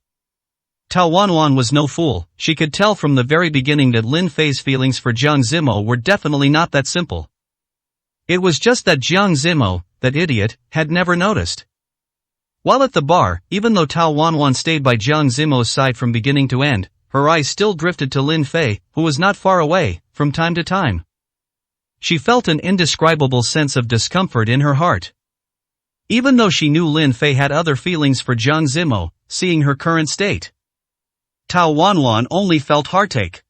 Tao Wanwan was no fool. She could tell from the very beginning that Lin Fei's feelings for Jiang Zimo were definitely not that simple. It was just that Jiang Zimo, that idiot, had never noticed. While at the bar, even though Tao Wanwan stayed by Jiang Zimo's side from beginning to end, her eyes still drifted to Lin Fei, who was not far away, from time to time. She felt an indescribable sense of discomfort in her heart. Even though she knew Lin Fei had other feelings for Jiang Zimo, seeing her current state, Tao Wanwan only felt heartache.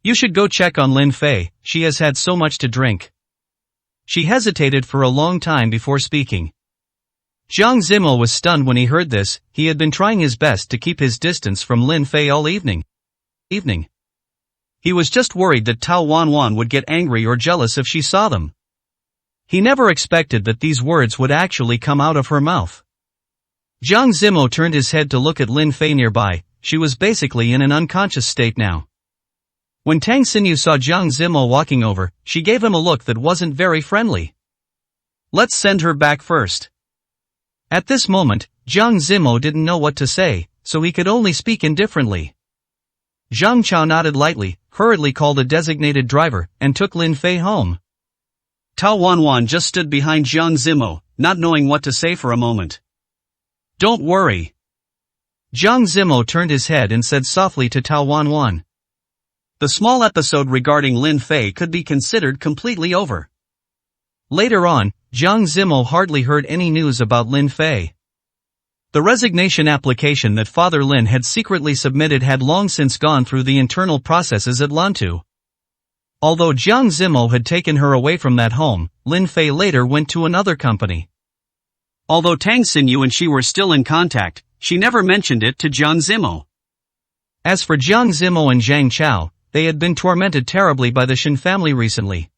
You should go check on Lin Fei, she has had so much to drink. She hesitated for a long time before speaking. Jiang Zimo was stunned when he heard this. He had been trying his best to keep his distance from Lin Fei all evening. He was just worried that Tao Wanwan would get angry or jealous if she saw them. He never expected that these words would actually come out of her mouth. Jiang Zimo turned his head to look at Lin Fei nearby. She was basically in an unconscious state now. When Tang Xinyu saw Jiang Zimo walking over, she gave him a look that wasn't very friendly. Let's send her back first. At this moment, Jiang Zimo didn't know what to say, so he could only speak indifferently. Zhang Chao nodded lightly, hurriedly called a designated driver, and took Lin Fei home. Tao Wanwan just stood behind Jiang Zimo, not knowing what to say for a moment. Don't worry. Jiang Zimo turned his head and said softly to Tao Wanwan. The small episode regarding Lin Fei could be considered completely over. Later on, Jiang Zimo hardly heard any news about Lin Fei. The resignation application that Father Lin had secretly submitted had long since gone through the internal processes at Lantu. Although Jiang Zimo had taken her away from that home, Lin Fei later went to another company. Although Tang Xinyu and she were still in contact, she never mentioned it to Jiang Zimo. As for Jiang Zimo and Zhang Chao, they had been tormented terribly by the Shen family recently.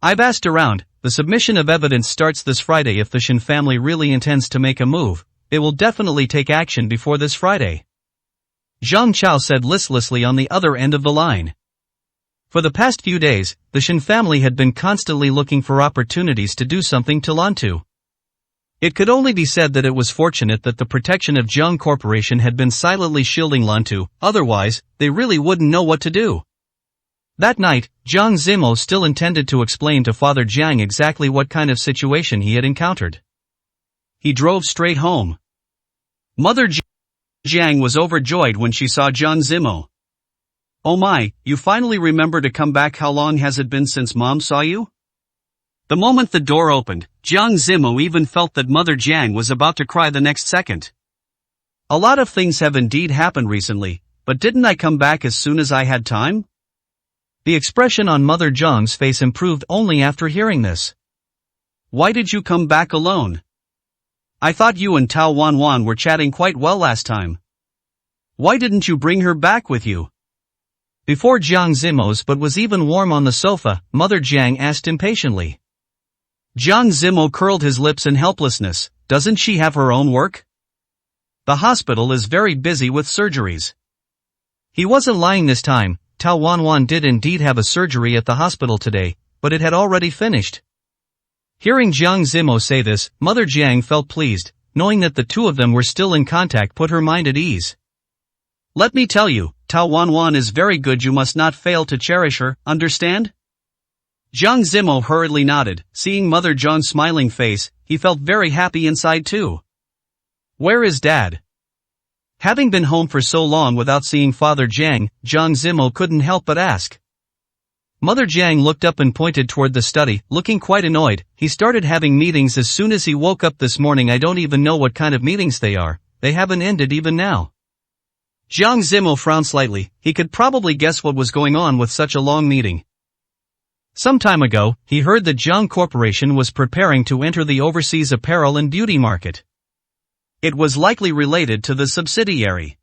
I've asked around. The submission of evidence starts this Friday. If the Shen family really intends to make a move, they will definitely take action before this Friday. Zhang Chao said listlessly on the other end of the line. For the past few days, the Shen family had been constantly looking for opportunities to do something to Lantu. It could only be said that it was fortunate that the protection of Jiang Corporation had been silently shielding Lantu, otherwise, they really wouldn't know what to do. That night, Jiang Zimo still intended to explain to Father Jiang exactly what kind of situation he had encountered. He drove straight home. Mother Jiang was overjoyed when she saw Jiang Zimo. Oh my, you finally remember to come back. How long has it been since Mom saw you? The moment the door opened, Jiang Zimo even felt that Mother Jiang was about to cry the next second. A lot of things have indeed happened recently, but didn't I come back as soon as I had time? The expression on Mother Jiang's face improved only after hearing this. Why did you come back alone? I thought you and Tao Wanwan were chatting quite well last time. Why didn't you bring her back with you? Before Jiang Zimo's butt was even warm on the sofa, Mother Jiang asked impatiently. Jiang Zimo curled his lips in helplessness. Doesn't she have her own work? The hospital is very busy with surgeries. He wasn't lying this time. Tao Wanwan did indeed have a surgery at the hospital today, but it had already finished. Hearing Jiang Zimo say this, Mother Jiang felt pleased, knowing that the two of them were still in contact put her mind at ease. Let me tell you, Tao Wanwan is very good. You must not fail to cherish her, understand? Jiang Zimo hurriedly nodded. Seeing Mother Jiang's smiling face, he felt very happy inside too. Where is Dad? Having been home for so long without seeing Father Jiang, Jiang Zimo couldn't help but ask. Mother Jiang looked up and pointed toward the study, looking quite annoyed. He started having meetings as soon as he woke up this morning. I don't even know what kind of meetings they are. They haven't ended even now. Jiang Zimo frowned slightly. He could probably guess what was going on with such a long meeting. Some time ago, he heard that Jiang Corporation was preparing to enter the overseas apparel and beauty market. It was likely related to the subsidiary.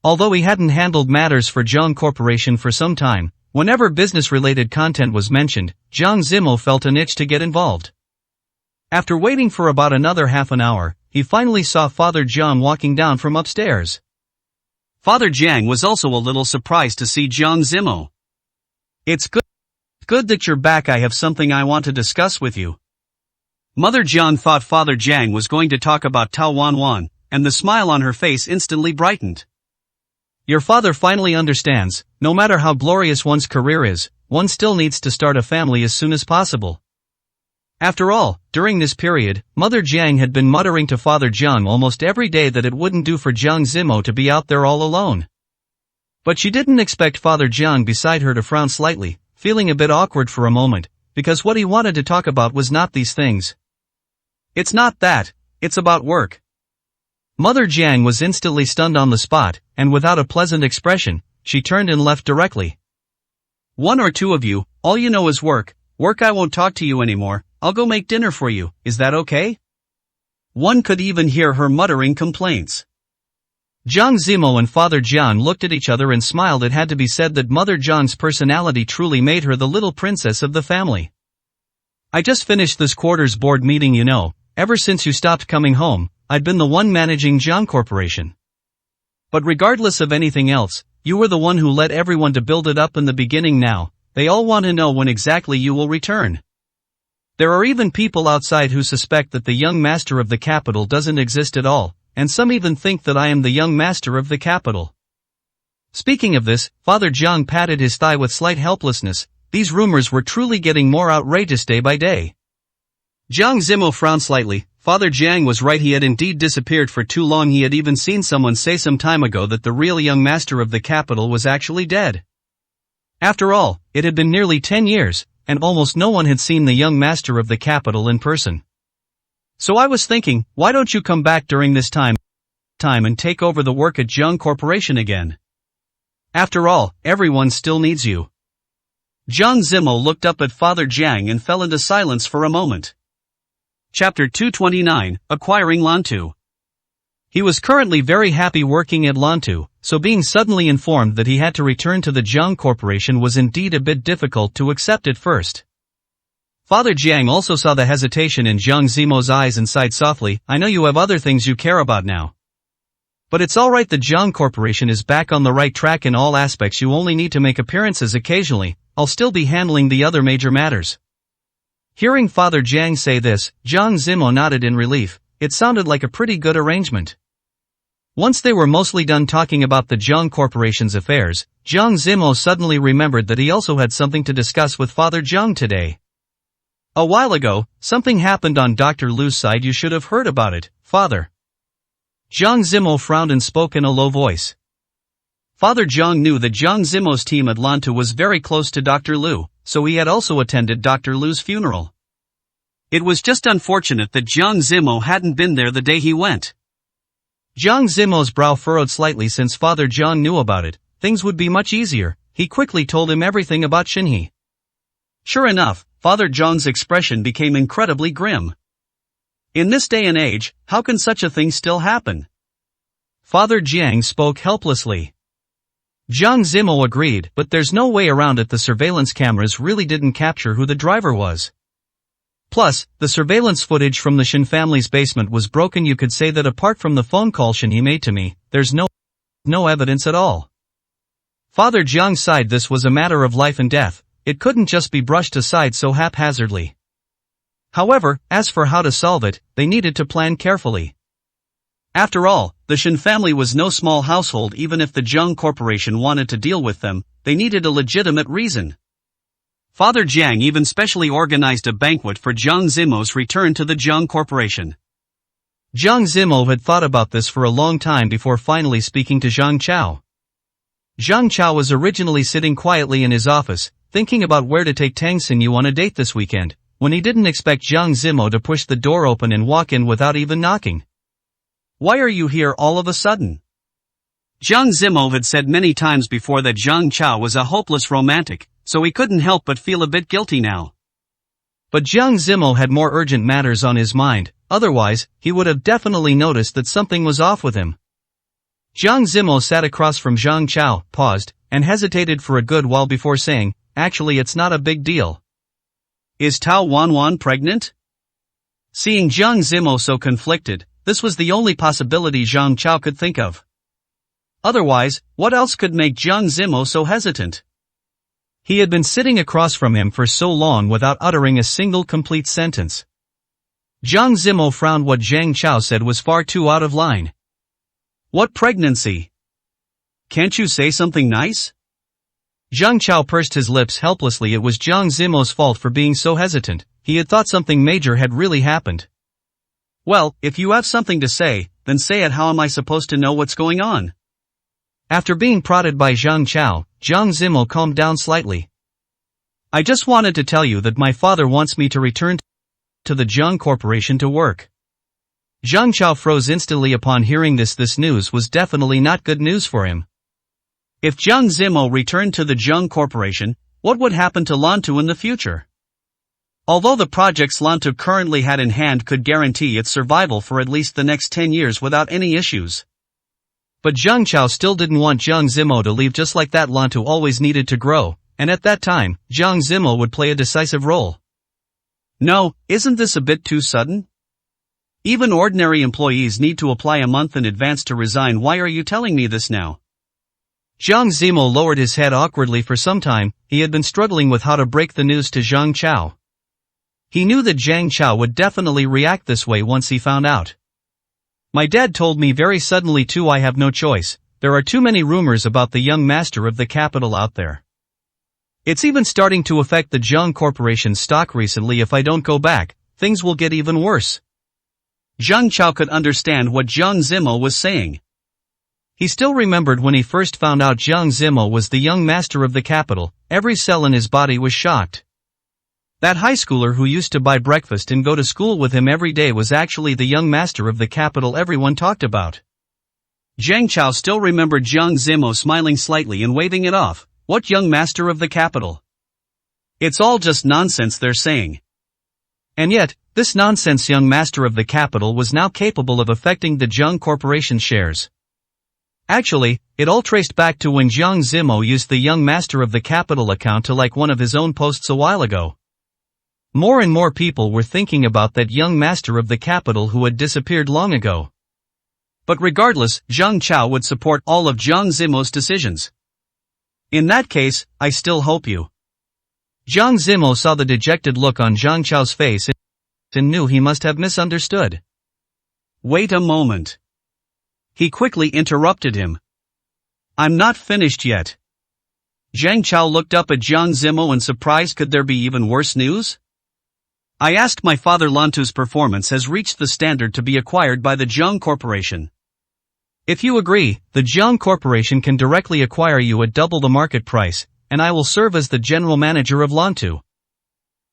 Although he hadn't handled matters for Jiang Corporation for some time, whenever business-related content was mentioned, Jiang Zimo felt an itch to get involved. After waiting for about another half an hour, he finally saw Father Jiang walking down from upstairs. Father Jiang was also a little surprised to see Jiang Zimo. "It's good that you're back. I have something I want to discuss with you." Mother Jiang thought Father Jiang was going to talk about Tao Wanwan, and the smile on her face instantly brightened. "Your father finally understands, no matter how glorious one's career is, one still needs to start a family as soon as possible." After all, during this period, Mother Jiang had been muttering to Father Jiang almost every day that it wouldn't do for Jiang Zimo to be out there all alone. But she didn't expect Father Jiang beside her to frown slightly, feeling a bit awkward for a moment, because what he wanted to talk about was not these things. "It's not that, it's about work." Mother Jiang was instantly stunned on the spot, and without a pleasant expression, she turned and left directly. "One or two of you, all you know is work. Work. I won't talk to you anymore. I'll go make dinner for you, is that okay?" One could even hear her muttering complaints. Jiang Zimo and Father Jiang looked at each other and smiled. It had to be said that Mother Jiang's personality truly made her the little princess of the family. "I just finished this quarters board meeting, you know. Ever since you stopped coming home, I'd been the one managing Jiang Corporation. But regardless of anything else, you were the one who led everyone to build it up in the beginning. Now, they all want to know when exactly you will return. There are even people outside who suspect that the young master of the capital doesn't exist at all, and some even think that I am the young master of the capital." Speaking of this, Father Jiang patted his thigh with slight helplessness. These rumors were truly getting more outrageous day by day. Jiang Zimo frowned slightly. Father Jiang was right. He had indeed disappeared for too long. He had even seen someone say some time ago that the real young master of the capital was actually dead. After all, it had been nearly 10 years, and almost no one had seen the young master of the capital in person. "So I was thinking, why don't you come back during this time and take over the work at Jiang Corporation again? After all, everyone still needs you." Jiang Zimo looked up at Father Jiang and fell into silence for a moment. Chapter 229, Acquiring Lantu. He was currently very happy working at Lantu, so being suddenly informed that he had to return to the Jiang Corporation was indeed a bit difficult to accept at first. Father Jiang also saw the hesitation in Jiang Zimo's eyes and sighed softly. "I know you have other things you care about now. But it's alright, the Jiang Corporation is back on the right track in all aspects. You only need to make appearances occasionally. I'll still be handling the other major matters." Hearing Father Jiang say this, Jiang Zimo nodded in relief. It sounded like a pretty good arrangement. Once they were mostly done talking about the Jiang Corporation's affairs, Jiang Zimo suddenly remembered that he also had something to discuss with Father Jiang today. "A while ago, something happened on Dr. Lu's side. You should have heard about it, Father." Jiang Zimo frowned and spoke in a low voice. Father Jiang knew that Jiang Zimo's team at Lantu was very close to Dr. Lu, so he had also attended Dr. Lu's funeral. It was just unfortunate that Jiang Zimo hadn't been there the day he went. Jiang Zimo's brow furrowed slightly. Since Father Jiang knew about it, things would be much easier. He quickly told him everything about Shinhe. Sure enough, Father Jiang's expression became incredibly grim. In this day and age, how can such a thing still happen? Father Jiang spoke helplessly. Jiang Zimo agreed, but there's no way around it. The surveillance cameras really didn't capture who the driver was. Plus, the surveillance footage from the Shin family's basement was broken. You could say that apart from the phone call Shin he made to me, there's no evidence at all. Father Jiang sighed. This was a matter of life and death. It couldn't just be brushed aside so haphazardly. However, as for how to solve it, they needed to plan carefully. After all, the Shin family was no small household. Even if the Jiang Corporation wanted to deal with them, they needed a legitimate reason. Father Jiang even specially organized a banquet for Jiang Zimo's return to the Jiang Corporation. Jiang Zimo had thought about this for a long time before finally speaking to Zhang Chao. Zhang Chao was originally sitting quietly in his office, thinking about where to take Tang Xinyu on a date this weekend, when he didn't expect Jiang Zimo to push the door open and walk in without even knocking. "Why are you here all of a sudden?" Jiang Zimo had said many times before that Zhang Chao was a hopeless romantic, so he couldn't help but feel a bit guilty now. But Jiang Zimo had more urgent matters on his mind, otherwise, he would have definitely noticed that something was off with him. Jiang Zimo sat across from Zhang Chao, paused, and hesitated for a good while before saying, "Actually, it's not a big deal." Is Tao Wanwan pregnant? Seeing Jiang Zimo so conflicted, this was the only possibility Zhang Chao could think of. Otherwise, what else could make Jiang Zimo so hesitant? He had been sitting across from him for so long without uttering a single complete sentence. Jiang Zimo frowned. What Zhang Chao said was far too out of line. What pregnancy? Can't you say something nice? Zhang Chao pursed his lips helplessly. It was Jiang Zimo's fault for being so hesitant. He had thought something major had really happened. Well, if you have something to say, then say it. How am I supposed to know what's going on? After being prodded by Zhang Chao, Jiang Zimo calmed down slightly. I just wanted to tell you that my father wants me to return to the Jiang Corporation to work. Zhang Chao froze instantly upon hearing this. This news was definitely not good news for him. If Jiang Zimo returned to the Jiang Corporation, what would happen to Lantu in the future? Although the projects Lantu currently had in hand could guarantee its survival for at least the next 10 years without any issues. But Zhang Chao still didn't want Jiang Zimo to leave just like that. Lantu always needed to grow, and at that time, Jiang Zimo would play a decisive role. No, isn't this a bit too sudden? Even ordinary employees need to apply a month in advance to resign. Why are you telling me this now? Jiang Zimo lowered his head awkwardly. For some time, he had been struggling with how to break the news to Zhang Chao. He knew that Zhang Chao would definitely react this way once he found out. My dad told me very suddenly too. I have no choice. There are too many rumors about the young master of the capital out there. It's even starting to affect the Jiang Corporation stock recently. If I don't go back, things will get even worse. Zhang Chao could understand what Jiang Zimo was saying. He still remembered when he first found out Jiang Zimo was the young master of the capital. Every cell in his body was shocked. That high schooler who used to buy breakfast and go to school with him every day was actually the young master of the capital everyone talked about. Zhang Chao still remembered Jiang Zimo smiling slightly and waving it off. What young master of the capital? It's all just nonsense they're saying. And yet, this nonsense young master of the capital was now capable of affecting the Jiang Corporation shares. Actually, it all traced back to when Jiang Zimo used the young master of the capital account to like one of his own posts a while ago. More and more people were thinking about that young master of the capital who had disappeared long ago. But regardless, Zhang Chao would support all of Jiang Zimo's decisions. In that case, I still hope you. Jiang Zimo saw the dejected look on Zhang Chao's face and knew he must have misunderstood. Wait a moment. He quickly interrupted him. I'm not finished yet. Zhang Chao looked up at Jiang Zimo in surprise. Could there be even worse news? I asked my father. Lantu's performance has reached the standard to be acquired by the Jiang Corporation. If you agree, the Jiang Corporation can directly acquire you at double the market price, and I will serve as the general manager of Lantu.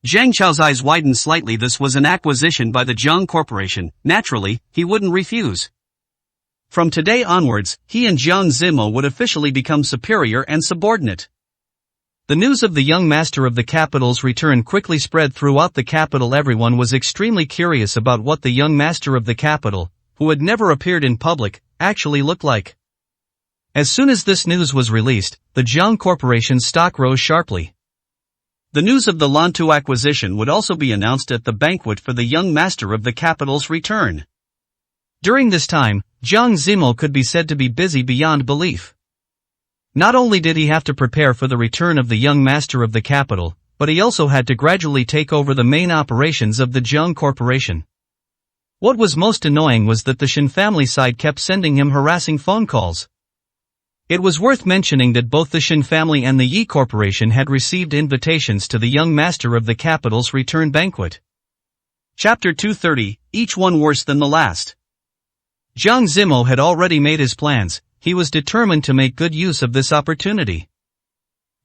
Zhang Chao's eyes widened slightly. This was an acquisition by the Jiang Corporation. Naturally, he wouldn't refuse. From today onwards, he and Jiang Zimo would officially become superior and subordinate. The news of the young master of the capital's return quickly spread throughout the capital. Everyone was extremely curious about what the young master of the capital, who had never appeared in public, actually looked like. As soon as this news was released, the Jiang Corporation's stock rose sharply. The news of the Lantu acquisition would also be announced at the banquet for the young master of the capital's return. During this time, Jiang Zimo could be said to be busy beyond belief. Not only did he have to prepare for the return of the young master of the capital, but he also had to gradually take over the main operations of the Jiang Corporation. What was most annoying was that the Shin family side kept sending him harassing phone calls. It was worth mentioning that both the Shin family and the Yi Corporation had received invitations to the young master of the capital's return banquet. Chapter 230, each one worse than the last. Jiang Zimo had already made his plans. He was determined to make good use of this opportunity.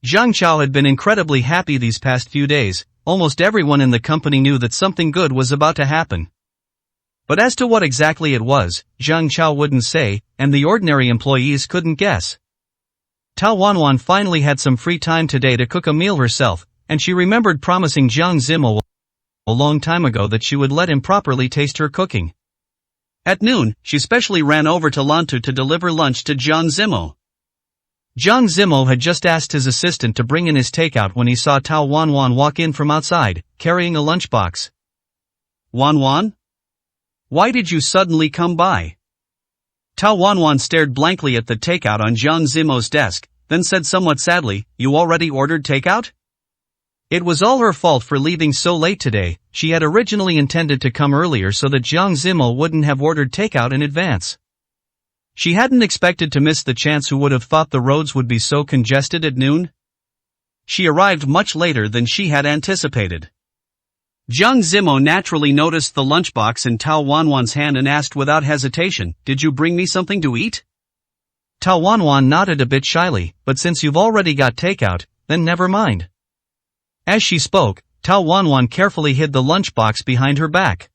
Zhang Chao had been incredibly happy these past few days. Almost everyone in the company knew that something good was about to happen. But as to what exactly it was, Zhang Chao wouldn't say, and the ordinary employees couldn't guess. Tao Wanwan finally had some free time today to cook a meal herself, and she remembered promising Jiang Zimo a long time ago that she would let him properly taste her cooking. At noon, she specially ran over to Lantu to deliver lunch to Jiang Zimo. Jiang Zimo had just asked his assistant to bring in his takeout when he saw Tao Wanwan walk in from outside, carrying a lunchbox. Wanwan? Why did you suddenly come by? Tao Wanwan stared blankly at the takeout on Jiang Zimo's desk, then said somewhat sadly, "You already ordered takeout?" It was all her fault for leaving so late today. She had originally intended to come earlier so that Jiang Zimo wouldn't have ordered takeout in advance. She hadn't expected to miss the chance. Who would have thought the roads would be so congested at noon? She arrived much later than she had anticipated. Jiang Zimo naturally noticed the lunchbox in Tao Wanwan's hand and asked without hesitation, "Did you bring me something to eat?" Tao Wanwan nodded a bit shyly, "But since you've already got takeout, then never mind." As she spoke, Tao Wanwan carefully hid the lunchbox behind her back.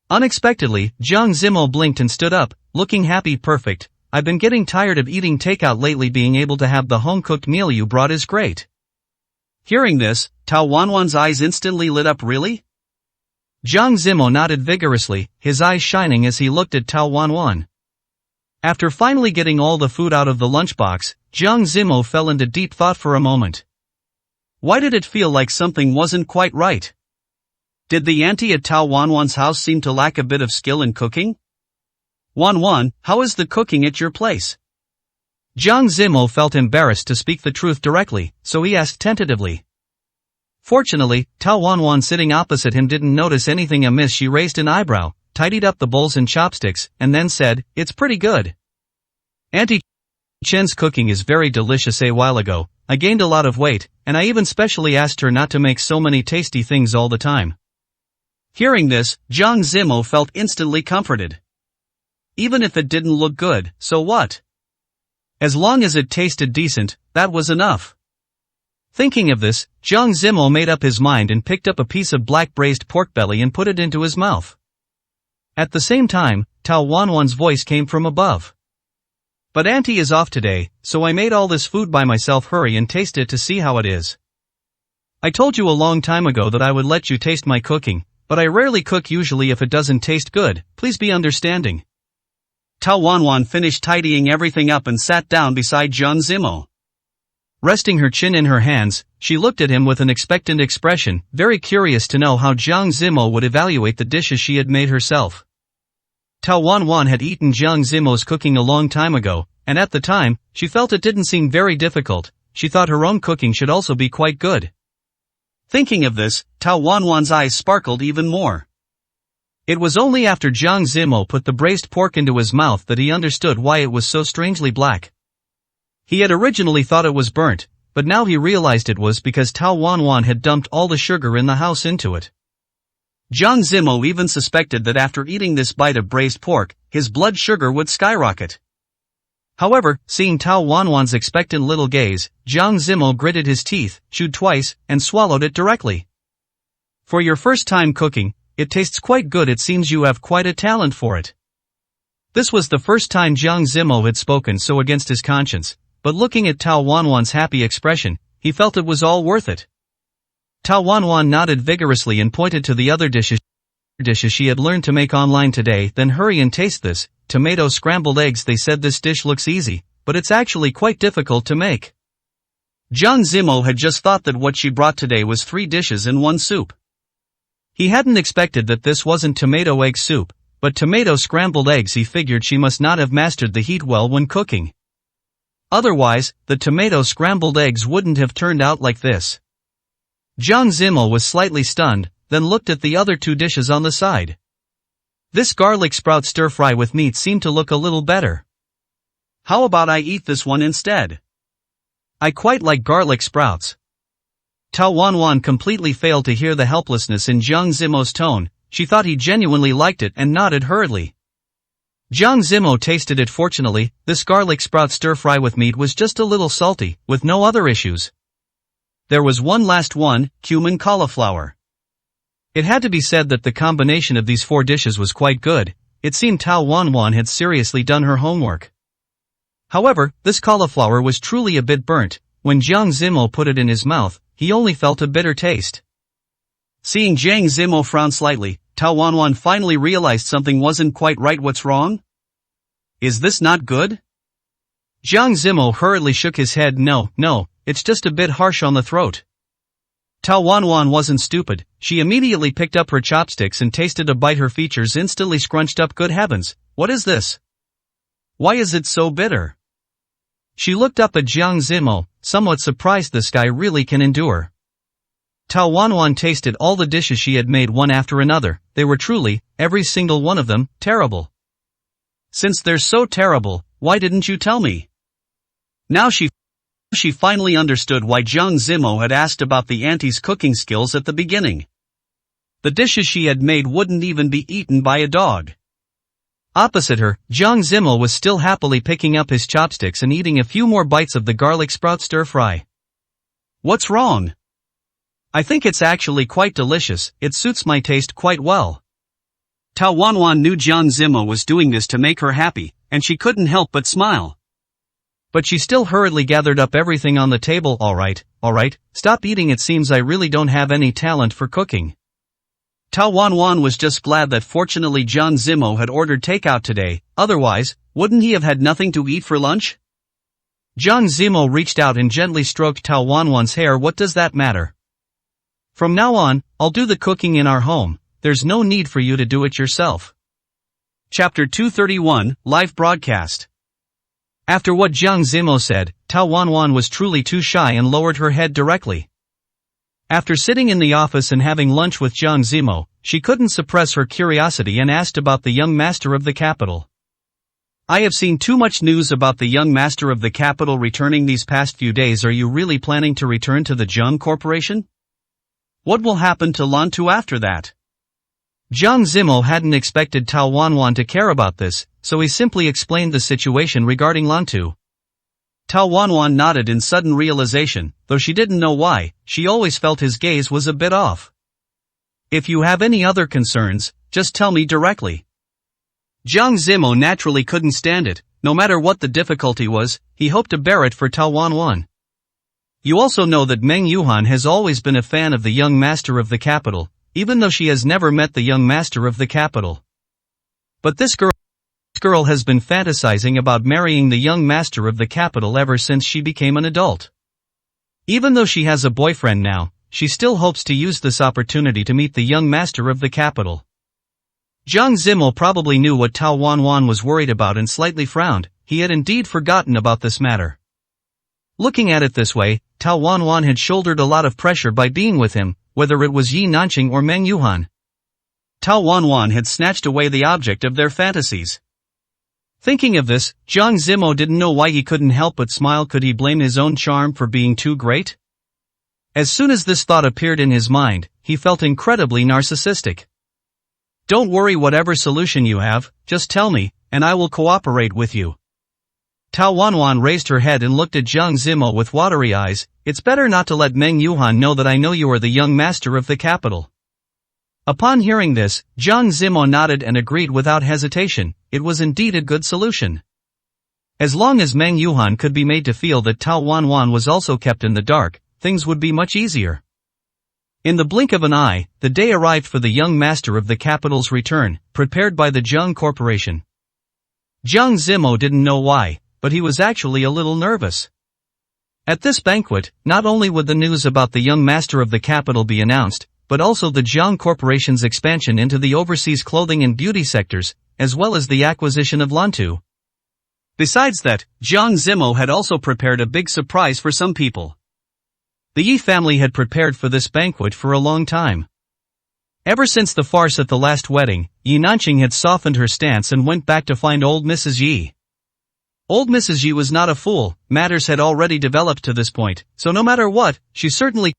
Unexpectedly, Jiang Zimo blinked and stood up, looking happy. "Perfect. I've been getting tired of eating takeout lately. Being able to have the home-cooked meal you brought is great." Hearing this, Tao Wanwan's eyes instantly lit up. "Really?" Jiang Zimo nodded vigorously, his eyes shining as he looked at Tao Wanwan. After finally getting all the food out of the lunchbox, Jiang Zimo fell into deep thought for a moment. Why did it feel like something wasn't quite right? Did the auntie at Tao Wanwan's house seem to lack a bit of skill in cooking? "Wanwan, how is the cooking at your place?" Jiang Zimo felt embarrassed to speak the truth directly, so he asked tentatively. Fortunately, Tao Wanwan sitting opposite him didn't notice anything amiss. She raised an eyebrow, tidied up the bowls and chopsticks, and then said, "It's pretty good. Auntie Chen's cooking is very delicious. A while ago, I gained a lot of weight, and I even specially asked her not to make so many tasty things all the time." Hearing this, Jiang Zimo felt instantly comforted. Even if it didn't look good, so what? As long as it tasted decent, that was enough. Thinking of this, Jiang Zimo made up his mind and picked up a piece of black braised pork belly and put it into his mouth. At the same time, Tao Wanwan's voice came from above. "But auntie is off today, so I made all this food by myself. Hurry and taste it to see how it is. I told you a long time ago that I would let you taste my cooking, but I rarely cook usually if it doesn't taste good. Please be understanding." Tao Wanwan finished tidying everything up and sat down beside Jiang Zimo. Resting her chin in her hands, she looked at him with an expectant expression, very curious to know how Jiang Zimo would evaluate the dishes she had made herself. Tao Wanwan had eaten Jiang Zimo's cooking a long time ago, and at the time, she felt it didn't seem very difficult. She thought her own cooking should also be quite good. Thinking of this, Tao Wanwan's eyes sparkled even more. It was only after Jiang Zimo put the braised pork into his mouth that he understood why it was so strangely black. He had originally thought it was burnt, but now he realized it was because Tao Wanwan had dumped all the sugar in the house into it. Jiang Zimo even suspected that after eating this bite of braised pork, his blood sugar would skyrocket. However, seeing Tao Wanwan's expectant little gaze, Jiang Zimo gritted his teeth, chewed twice, and swallowed it directly. "For your first time cooking, it tastes quite good. It seems you have quite a talent for it." This was the first time Jiang Zimo had spoken so against his conscience, but looking at Tao Wanwan's happy expression, he felt it was all worth it. Tao Wanwan nodded vigorously and pointed to the other dishes she had learned to make online today. "Then hurry and taste this, tomato scrambled eggs. They said this dish looks easy, but it's actually quite difficult to make." Jiang Zimo had just thought that what she brought today was 3 dishes in 1 soup. He hadn't expected that this wasn't tomato egg soup, but tomato scrambled eggs. He figured she must not have mastered the heat well when cooking. Otherwise, the tomato scrambled eggs wouldn't have turned out like this. Jiang Zimo was slightly stunned, then looked at the other 2 dishes on the side. This garlic sprout stir-fry with meat seemed to look a little better. "How about I eat this one instead? I quite like garlic sprouts." Tao Wanwan completely failed to hear the helplessness in Jiang Zimo's tone. She thought he genuinely liked it and nodded hurriedly. Jiang Zimo tasted it. Fortunately, this garlic sprout stir-fry with meat was just a little salty, with no other issues. There was one last one, cumin cauliflower. It had to be said that the combination of these 4 dishes was quite good. It seemed Tao Wanwan had seriously done her homework. However, this cauliflower was truly a bit burnt. When Jiang Zimo put it in his mouth, he only felt a bitter taste. Seeing Jiang Zimo frown slightly, Tao Wanwan finally realized something wasn't quite right. What's wrong? Is this not good? Jiang Zimo hurriedly shook his head. No, it's just a bit harsh on the throat. Tao Wanwan wasn't stupid. She immediately picked up her chopsticks and tasted a bite. Her features instantly scrunched up. Good heavens, what is this? Why is it so bitter? She looked up at Jiang Zimo, somewhat surprised. This guy really can endure. Tao Wanwan tasted all the dishes she had made one after another. They were truly, every single one of them, terrible. Since they're so terrible, why didn't you tell me? Now she finally understood why Jiang Zimo had asked about the auntie's cooking skills at the beginning. The dishes she had made wouldn't even be eaten by a dog. Opposite her, Jiang Zimo was still happily picking up his chopsticks and eating a few more bites of the garlic sprout stir-fry. What's wrong? I think it's actually quite delicious. It suits my taste quite well. Tao Wanwan knew Jiang Zimo was doing this to make her happy, and she couldn't help but smile. But she still hurriedly gathered up everything on the table. All right, stop eating. It seems I really don't have any talent for cooking. Tao Wanwan was just glad that fortunately Jiang Zimo had ordered takeout today, otherwise, wouldn't he have had nothing to eat for lunch? Jiang Zimo reached out and gently stroked Tao Wanwan's hair. What does that matter? From now on, I'll do the cooking in our home. There's no need for you to do it yourself. Chapter 231, Live Broadcast. After what Jiang Zimo said, Tao Wanwan was truly too shy and lowered her head directly. After sitting in the office and having lunch with Jiang Zimo, she couldn't suppress her curiosity and asked about the young master of the capital. I have seen too much news about the young master of the capital returning these past few days. Are you really planning to return to the Jiang Corporation? What will happen to Lantu after that? Jiang Zimo hadn't expected Tao Wanwan to care about this, so he simply explained the situation regarding Lantu. Tao Wanwan nodded in sudden realization, though she didn't know why. She always felt his gaze was a bit off. If you have any other concerns, just tell me directly. Jiang Zimo naturally couldn't stand it. No matter what the difficulty was, he hoped to bear it for Tao Wanwan. You also know that Meng Yuhan has always been a fan of the young master of the capital, even though she has never met the young master of the capital. But this girl has been fantasizing about marrying the young master of the capital ever since she became an adult. Even though she has a boyfriend now, she still hopes to use this opportunity to meet the young master of the capital. Jiang Zimo probably knew what Tao Wanwan was worried about and slightly frowned. He had indeed forgotten about this matter. Looking at it this way, Tao Wanwan had shouldered a lot of pressure by being with him, whether it was Yi Nanqing or Meng Yuhan. Tao Wanwan had snatched away the object of their fantasies. Thinking of this, Jiang Zimo didn't know why he couldn't help but smile. Could he blame his own charm for being too great? As soon as this thought appeared in his mind, he felt incredibly narcissistic. Don't worry, whatever solution you have, just tell me, and I will cooperate with you. Tao Wanwan raised her head and looked at Jiang Zimo with watery eyes. It's better not to let Meng Yuhan know that I know you are the young master of the capital. Upon hearing this, Jiang Zimo nodded and agreed without hesitation. It was indeed a good solution. As long as Meng Yuhan could be made to feel that Tao Wanwan was also kept in the dark, things would be much easier. In the blink of an eye, the day arrived for the young master of the capital's return, prepared by the Jiang Corporation. Jiang Zimo didn't know why, but he was actually a little nervous. At this banquet, not only would the news about the young master of the capital be announced, but also the Jiang Corporation's expansion into the overseas clothing and beauty sectors, as well as the acquisition of Lantu. Besides that, Jiang Zimo had also prepared a big surprise for some people. The Yi family had prepared for this banquet for a long time. Ever since the farce at the last wedding, Yi Nanqing had softened her stance and went back to find old Mrs. Yi. Old Mrs. Yi was not a fool. Matters had already developed to this point, so no matter what, she certainly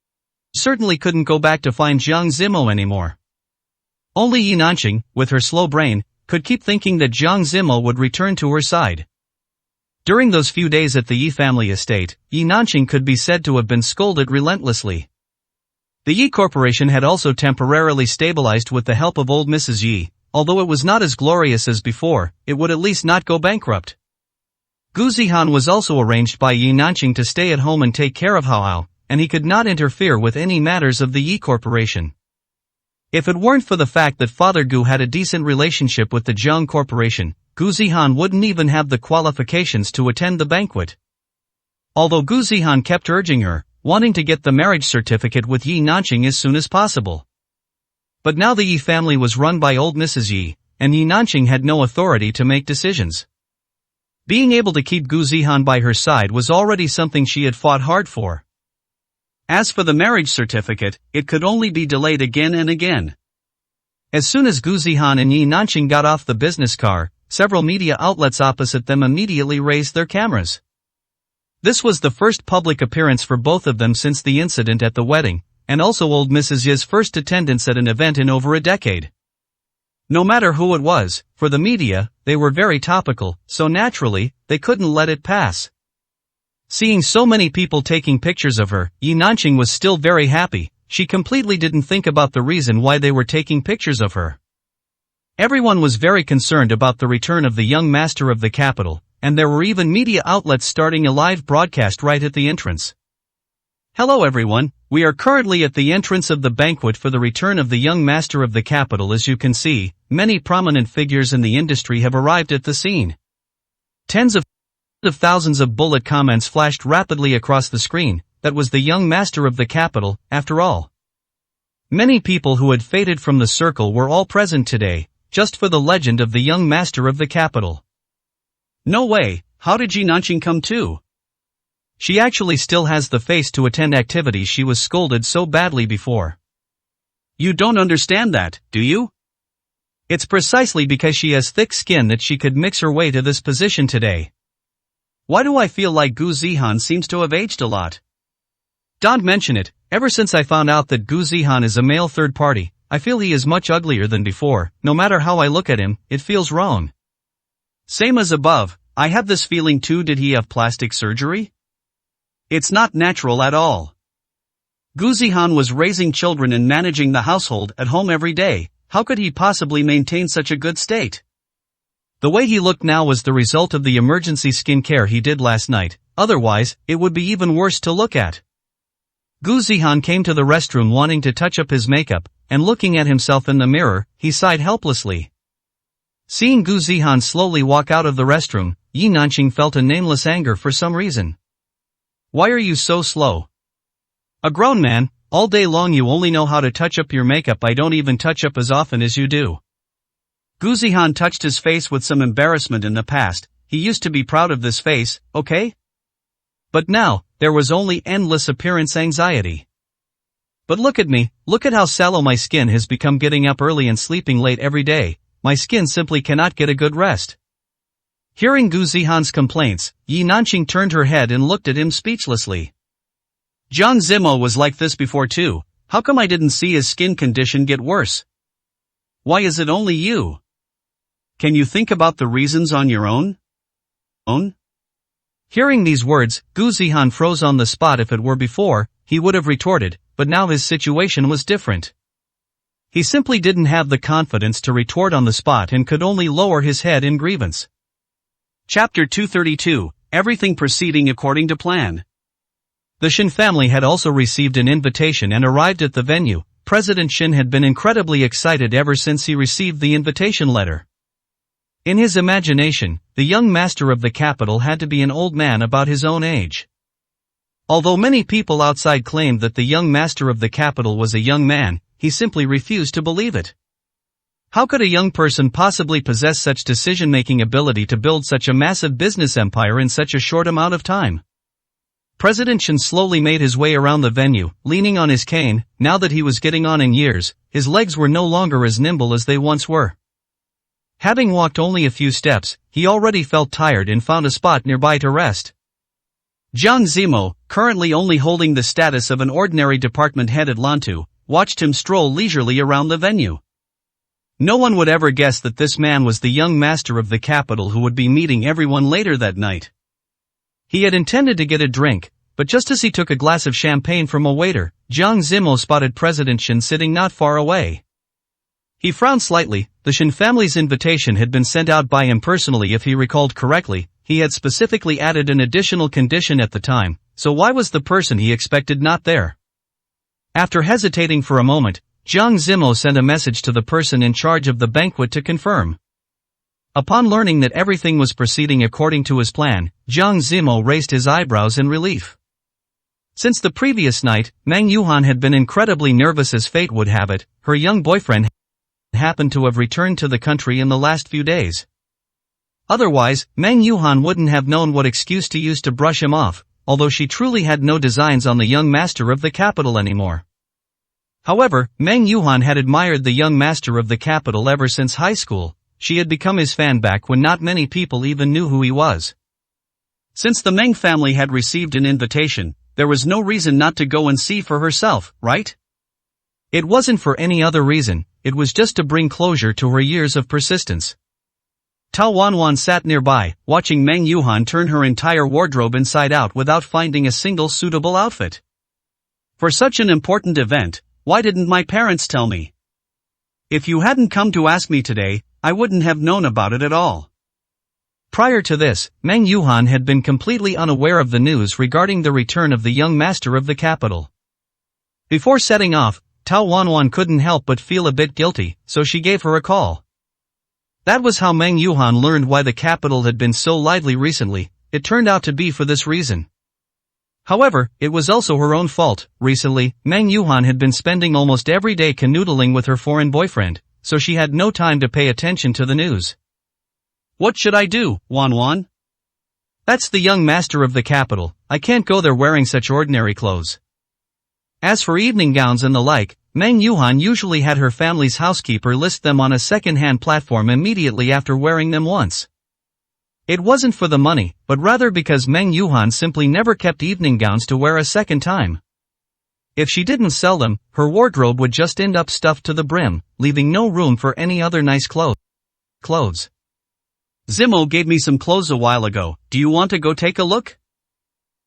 couldn't go back to find Jiang Zimo anymore. Only Yi Nanqing, with her slow brain, could keep thinking that Jiang Zimo would return to her side. During those few days at the Yi family estate, Yi Nanqing could be said to have been scolded relentlessly. The Yi Corporation had also temporarily stabilized with the help of old Mrs. Yi. Although it was not as glorious as before, it would at least not go bankrupt. Gu Zihan was also arranged by Yi Nanqing to stay at home and take care of Hao Hao, and he could not interfere with any matters of the Yi Corporation. If it weren't for the fact that Father Gu had a decent relationship with the Jiang Corporation, Gu Zihan wouldn't even have the qualifications to attend the banquet. Although Gu Zihan kept urging her, wanting to get the marriage certificate with Yi Nanqing as soon as possible. But now the Yi family was run by old Mrs. Yi, and Yi Nanqing had no authority to make decisions. Being able to keep Gu Zihan by her side was already something she had fought hard for. As for the marriage certificate, it could only be delayed again and again. As soon as Gu Zihan and Yi Nanqing got off the business car, several media outlets opposite them immediately raised their cameras. This was the first public appearance for both of them since the incident at the wedding, and also old Mrs. Yi's first attendance at an event in over a decade. No matter who it was, for the media, they were very topical, so naturally, they couldn't let it pass. Seeing so many people taking pictures of her, Yi Nanqing was still very happy. She completely didn't think about the reason why they were taking pictures of her. Everyone was very concerned about the return of the young master of the capital, and there were even media outlets starting a live broadcast right at the entrance. Hello everyone, we are currently at the entrance of the banquet for the return of the young master of the capital. As you can see, many prominent figures in the industry have arrived at the scene. Tens of thousands of bullet comments flashed rapidly across the screen. That was the young master of the capital, after all. Many people who had faded from the circle were all present today, just for the legend of the young master of the capital. No way, how did Yi Nanqing come too? She actually still has the face to attend activities she was scolded so badly before. You don't understand that, do you? It's precisely because she has thick skin that she could mix her way to this position today. Why do I feel like Gu Zihan seems to have aged a lot? Don't mention it, ever since I found out that Gu Zihan is a male third party, I feel he is much uglier than before. No matter how I look at him, it feels wrong. Same as above, I have this feeling too. Did he have plastic surgery? It's not natural at all. Gu Zihan was raising children and managing the household at home every day. How could he possibly maintain such a good state? The way he looked now was the result of the emergency skincare he did last night, otherwise, it would be even worse to look at. Gu Zihan came to the restroom wanting to touch up his makeup, and looking at himself in the mirror, he sighed helplessly. Seeing Gu Zihan slowly walk out of the restroom, Yi Nanqing felt a nameless anger for some reason. Why are you so slow? A grown man, all day long you only know how to touch up your makeup. I don't even touch up as often as you do. Gu Zihan touched his face with some embarrassment. In the past, he used to be proud of this face, okay? But now, there was only endless appearance anxiety. But look at me, look at how sallow my skin has become. Getting up early and sleeping late every day, my skin simply cannot get a good rest. Hearing Gu Zihan's complaints, Yi Nanqing turned her head and looked at him speechlessly. Jiang Zimo was like this before too. How come I didn't see his skin condition get worse? Why is it only you? Can you think about the reasons on your own? Hearing these words, Gu Zihan froze on the spot. If it were before, he would have retorted, but now his situation was different. He simply didn't have the confidence to retort on the spot and could only lower his head in grievance. Chapter 232, Everything proceeding according to plan. The Shin family had also received an invitation and arrived at the venue. President Shin had been incredibly excited ever since he received the invitation letter. In his imagination, the young master of the capital had to be an old man about his own age. Although many people outside claimed that the young master of the capital was a young man, he simply refused to believe it. How could a young person possibly possess such decision-making ability to build such a massive business empire in such a short amount of time? President Shin slowly made his way around the venue, leaning on his cane. Now that he was getting on in years, his legs were no longer as nimble as they once were. Having walked only a few steps, he already felt tired and found a spot nearby to rest. Jiang Zimo, currently only holding the status of an ordinary department head at Lantu, watched him stroll leisurely around the venue. No one would ever guess that this man was the young master of the capital who would be meeting everyone later that night. He had intended to get a drink, but just as he took a glass of champagne from a waiter, Jiang Zimo spotted President Shin sitting not far away. He frowned slightly. The Shin family's invitation had been sent out by him personally. If he recalled correctly, he had specifically added an additional condition at the time, so why was the person he expected not there? After hesitating for a moment, Jiang Zimo sent a message to the person in charge of the banquet to confirm. Upon learning that everything was proceeding according to his plan, Jiang Zimo raised his eyebrows in relief. Since the previous night, Meng Yuhan had been incredibly nervous as fate would have it. Her young boyfriend happened to have returned to the country in the last few days. Otherwise, Meng Yuhan wouldn't have known what excuse to use to brush him off, although she truly had no designs on the young master of the capital anymore. However, Meng Yuhan had admired the young master of the capital ever since high school. She had become his fan back when not many people even knew who he was. Since the Meng family had received an invitation, there was no reason not to go and see for herself, right? It wasn't for any other reason, it was just to bring closure to her years of persistence. Tao Wanwan sat nearby, watching Meng Yuhan turn her entire wardrobe inside out without finding a single suitable outfit. For such an important event, why didn't my parents tell me? If you hadn't come to ask me today, I wouldn't have known about it at all. Prior to this, Meng Yuhan had been completely unaware of the news regarding the return of the young master of the capital. Before setting off, Tao Wanwan couldn't help but feel a bit guilty, so she gave her a call. That was how Meng Yuhan learned why the capital had been so lively recently. It turned out to be for this reason. However, it was also her own fault. Recently, Meng Yuhan had been spending almost every day canoodling with her foreign boyfriend, so she had no time to pay attention to the news. What should I do, Wanwan? That's the young master of the capital. I can't go there wearing such ordinary clothes. As for evening gowns and the like, Meng Yuhan usually had her family's housekeeper list them on a second-hand platform immediately after wearing them once. It wasn't for the money, but rather because Meng Yuhan simply never kept evening gowns to wear a second time. If she didn't sell them, her wardrobe would just end up stuffed to the brim, leaving no room for any other nice clothes. Zimo gave me some clothes a while ago, do you want to go take a look?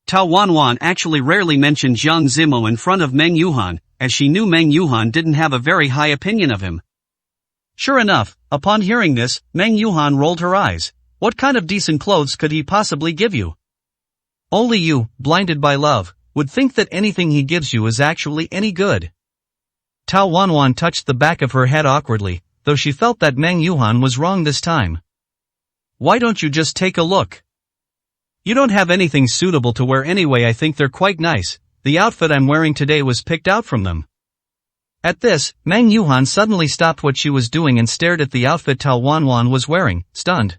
Tao Wanwan actually rarely mentioned Jiang Zimo in front of Meng Yuhan, as she knew Meng Yuhan didn't have a very high opinion of him. Sure enough, upon hearing this, Meng Yuhan rolled her eyes. What kind of decent clothes could he possibly give you? Only you, blinded by love, would think that anything he gives you is actually any good. Tao Wanwan touched the back of her head awkwardly, though she felt that Meng Yuhan was wrong this time. Why don't you just take a look? You don't have anything suitable to wear anyway. I think they're quite nice. The outfit I'm wearing today was picked out from them. At this, Meng Yuhan suddenly stopped what she was doing and stared at the outfit Tao Wanwan was wearing, stunned.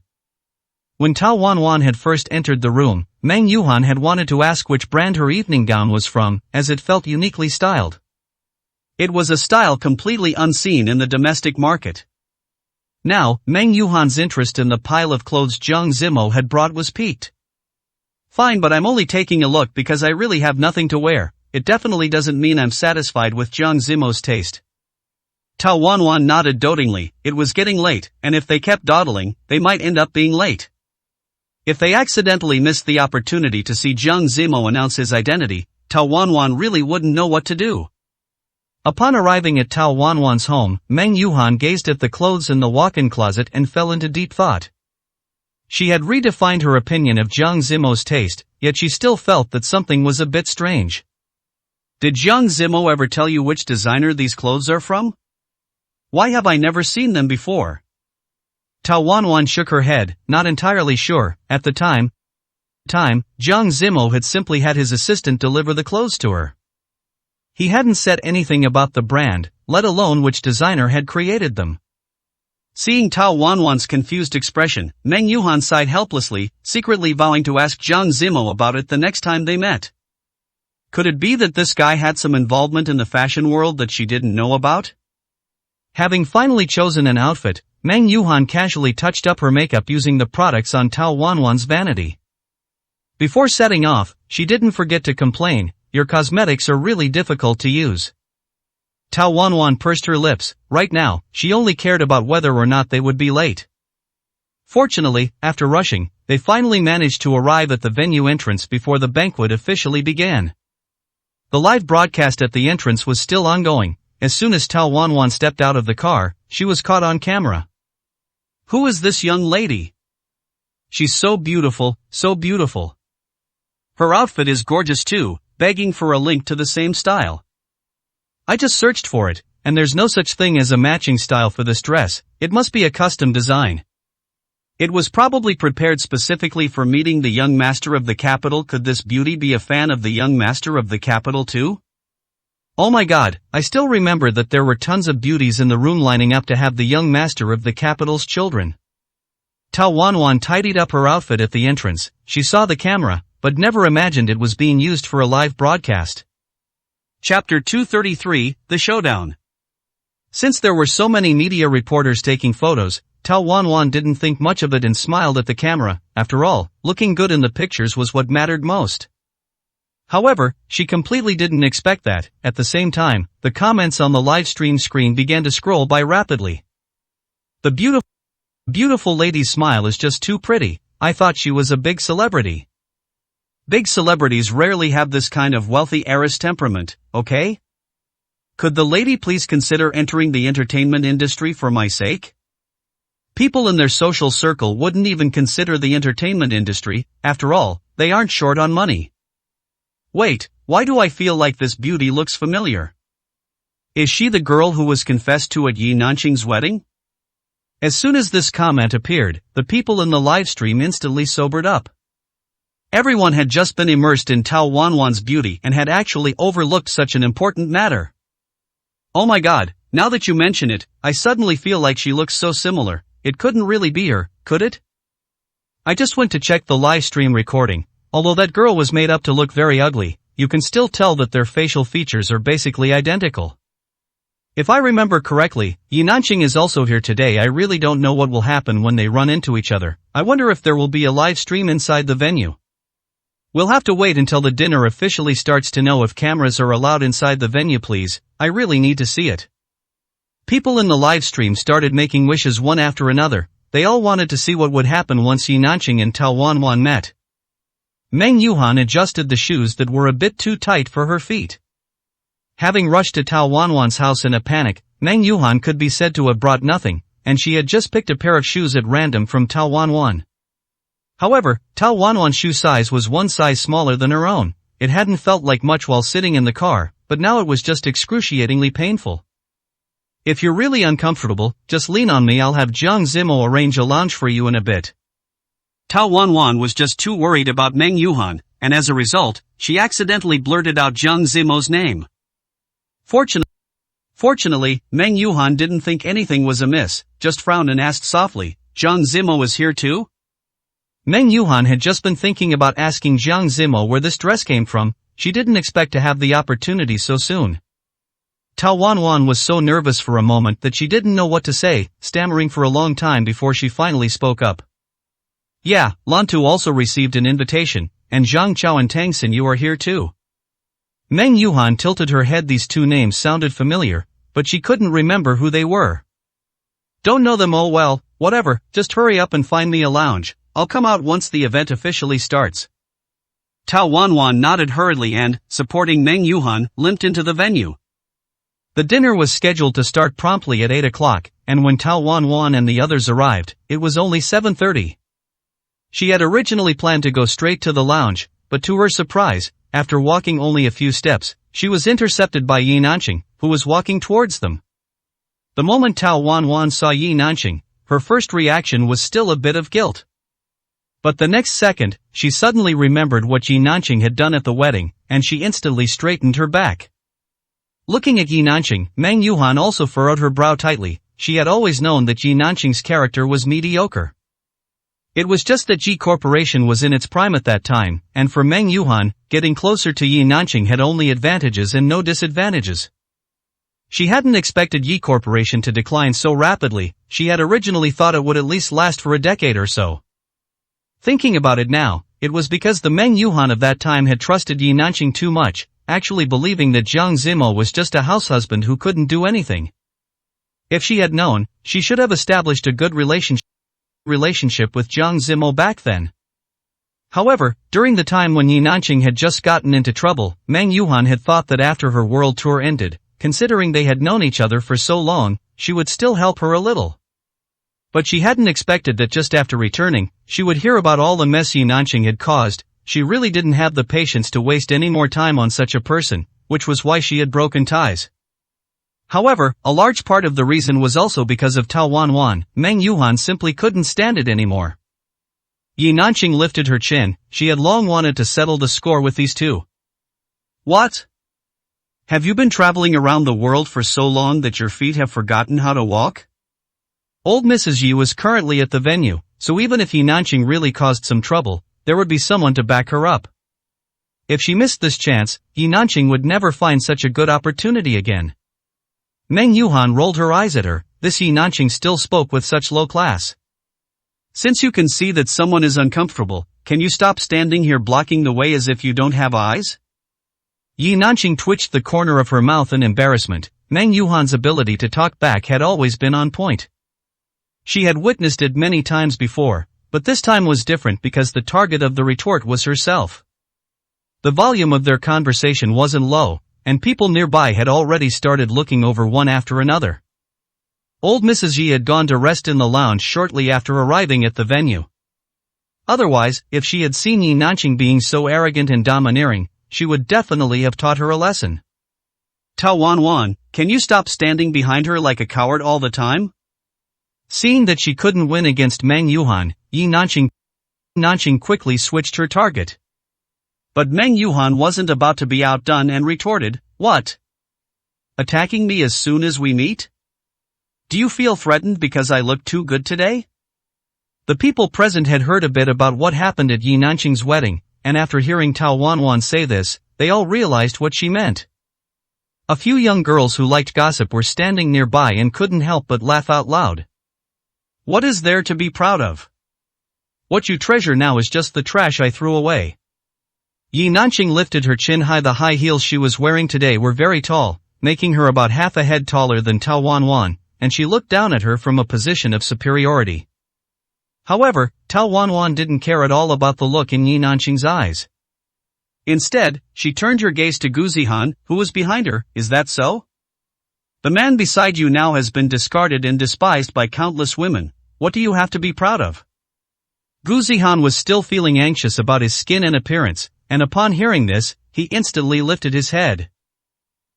When Tao Wanwan had first entered the room, Meng Yuhan had wanted to ask which brand her evening gown was from, as it felt uniquely styled. It was a style completely unseen in the domestic market. Now, Meng Yuhan's interest in the pile of clothes Jiang Zimo had brought was piqued. Fine, but I'm only taking a look because I really have nothing to wear. It definitely doesn't mean I'm satisfied with Jiang Zimo's taste. Tao Wanwan nodded dotingly. It was getting late, and if they kept dawdling, they might end up being late. If they accidentally missed the opportunity to see Jiang Zimo announce his identity, Tao Wanwan really wouldn't know what to do. Upon arriving at Tao Wanwan's home, Meng Yuhan gazed at the clothes in the walk-in closet and fell into deep thought. She had redefined her opinion of Jiang Zimo's taste, yet she still felt that something was a bit strange. Did Jiang Zimo ever tell you which designer these clothes are from? Why have I never seen them before? Tao Wanwan shook her head, not entirely sure. At the time, Jiang Zimo had simply had his assistant deliver the clothes to her. He hadn't said anything about the brand, let alone which designer had created them. Seeing Tao Wanwan's confused expression, Meng Yuhan sighed helplessly, secretly vowing to ask Jiang Zimo about it the next time they met. Could it be that this guy had some involvement in the fashion world that she didn't know about? Having finally chosen an outfit, Meng Yuhan casually touched up her makeup using the products on Tao Wanwan's vanity. Before setting off, she didn't forget to complain, "Your cosmetics are really difficult to use." Tao Wanwan pursed her lips. Right now, she only cared about whether or not they would be late. Fortunately, after rushing, they finally managed to arrive at the venue entrance before the banquet officially began. The live broadcast at the entrance was still ongoing. As soon as Tao Wanwan stepped out of the car, she was caught on camera. Who is this young lady? She's so beautiful, so beautiful. Her outfit is gorgeous too, begging for a link to the same style. I just searched for it, and there's no such thing as a matching style for this dress, it must be a custom design. It was probably prepared specifically for meeting the young master of the capital. Could this beauty be a fan of the young master of the capital too? Oh my god, I still remember that there were tons of beauties in the room lining up to have the young master of the capital's children. Tao Wanwan tidied up her outfit at the entrance. She saw the camera, but never imagined it was being used for a live broadcast. Chapter 233, The Showdown. Since there were so many media reporters taking photos, Tao Wanwan didn't think much of it and smiled at the camera. After all, looking good in the pictures was what mattered most. However, she completely didn't expect that. At the same time, the comments on the live stream screen began to scroll by rapidly. The beautiful lady's smile is just too pretty. I thought she was a big celebrity. Big celebrities rarely have this kind of wealthy heiress temperament, okay? Could the lady please consider entering the entertainment industry for my sake? People in their social circle wouldn't even consider the entertainment industry. After all, they aren't short on money. Wait, why do I feel like this beauty looks familiar? Is she the girl who was confessed to at Yi Nanqing's wedding? As soon as this comment appeared, the people in the live stream instantly sobered up. Everyone had just been immersed in Tao Wanwan's beauty and had actually overlooked such an important matter. Oh my god, now that you mention it, I suddenly feel like she looks so similar. It couldn't really be her, could it? I just went to check the live stream recording. Although that girl was made up to look very ugly, you can still tell that their facial features are basically identical. If I remember correctly, Yi Nanqing is also here today. I really don't know what will happen when they run into each other. I wonder if there will be a live stream inside the venue. We'll have to wait until the dinner officially starts to know if cameras are allowed inside the venue. Please, I really need to see it. People in the live stream started making wishes one after another. They all wanted to see what would happen once Yi Nanqing and Tao Wanwan met. Meng Yuhan adjusted the shoes that were a bit too tight for her feet. Having rushed to Tao Wanwan's house in a panic, Meng Yuhan could be said to have brought nothing, and she had just picked a pair of shoes at random from Tao Wanwan. However, Tao Wanwan's shoe size was one size smaller than her own. It hadn't felt like much while sitting in the car, but now it was just excruciatingly painful. If you're really uncomfortable, just lean on me. I'll have Jiang Zimo arrange a lounge for you in a bit. Tao Wanwan was just too worried about Meng Yuhan, and as a result, she accidentally blurted out Jiang Zimo's name. Fortunately, Meng Yuhan didn't think anything was amiss, just frowned and asked softly, Jiang Zimo is here too? Meng Yuhan had just been thinking about asking Jiang Zimo where this dress came from. She didn't expect to have the opportunity so soon. Tao Wanwan was so nervous for a moment that she didn't know what to say, stammering for a long time before she finally spoke up. Yeah, Lantu also received an invitation, and Zhang Chao and Tangxin, you are here too. Meng Yuhan tilted her head. These two names sounded familiar, but she couldn't remember who they were. Don't know them. Oh well, whatever, just hurry up and find me a lounge. I'll come out once the event officially starts. Tao Wanwan nodded hurriedly and, supporting Meng Yuhan, limped into the venue. The dinner was scheduled to start promptly at 8 o'clock, and when Tao Wanwan and the others arrived, it was only 7:30. She had originally planned to go straight to the lounge, but to her surprise, after walking only a few steps, she was intercepted by Yi Nanqing, who was walking towards them. The moment Tao Wanwan saw Yi Nanqing, her first reaction was still a bit of guilt. But the next second, she suddenly remembered what Yi Nanqing had done at the wedding, and she instantly straightened her back. Looking at Yi Nanqing, Meng Yuhan also furrowed her brow tightly. She had always known that Yi Nanqing's character was mediocre. It was just that Yi Corporation was in its prime at that time, and for Meng Yuhan, getting closer to Yi Nanqing had only advantages and no disadvantages. She hadn't expected Yi Corporation to decline so rapidly. She had originally thought it would at least last for a decade or so. Thinking about it now, it was because the Meng Yuhan of that time had trusted Yi Nanqing too much, actually believing that Jiang Zimo was just a househusband who couldn't do anything. If she had known, she should have established a good relationship with Jiang Zimo back then. However, during the time when Yi Nanqing had just gotten into trouble, Meng Yuhan had thought that after her world tour ended, considering they had known each other for so long, she would still help her a little. But she hadn't expected that just after returning, she would hear about all the mess Yi Nanqing had caused. She really didn't have the patience to waste any more time on such a person, which was why she had broken ties. However, a large part of the reason was also because of Tao Wanwan. Meng Yuhan simply couldn't stand it anymore. Yi Nanqing lifted her chin. She had long wanted to settle the score with these two. What? Have you been traveling around the world for so long that your feet have forgotten how to walk? Old Mrs. Yi was currently at the venue, so even if Yi Nanqing really caused some trouble, there would be someone to back her up. If she missed this chance, Yi Nanqing would never find such a good opportunity again. Meng Yuhan rolled her eyes at her. This Yi Nanqing still spoke with such low class. Since you can see that someone is uncomfortable, can you stop standing here blocking the way as if you don't have eyes? Yi Nanqing twitched the corner of her mouth in embarrassment. Meng Yuhan's ability to talk back had always been on point. She had witnessed it many times before, but this time was different because the target of the retort was herself. The volume of their conversation wasn't low, and people nearby had already started looking over one after another. Old Mrs. Yi had gone to rest in the lounge shortly after arriving at the venue. Otherwise, if she had seen Yi Nanqing being so arrogant and domineering, she would definitely have taught her a lesson. Tao Wanwan, can you stop standing behind her like a coward all the time? Seeing that she couldn't win against Meng Yuhan, Yi Nanqing quickly switched her target. But Meng Yuhan wasn't about to be outdone and retorted, "What? Attacking me as soon as we meet? Do you feel threatened because I look too good today?" The people present had heard a bit about what happened at Yi Nanqing's wedding, and after hearing Tao Wanwan say this, they all realized what she meant. A few young girls who liked gossip were standing nearby and couldn't help but laugh out loud. What is there to be proud of? What you treasure now is just the trash I threw away. Yi Nanqing lifted her chin high. The high heels she was wearing today were very tall, making her about half a head taller than Tao Wanwan, and she looked down at her from a position of superiority. However, Tao Wanwan didn't care at all about the look in Yi Nanqing's eyes. Instead, she turned her gaze to Gu Zihan, who was behind her. "Is that so? The man beside you now has been discarded and despised by countless women. What do you have to be proud of?" Gu Zihan was still feeling anxious about his skin and appearance, and upon hearing this, he instantly lifted his head.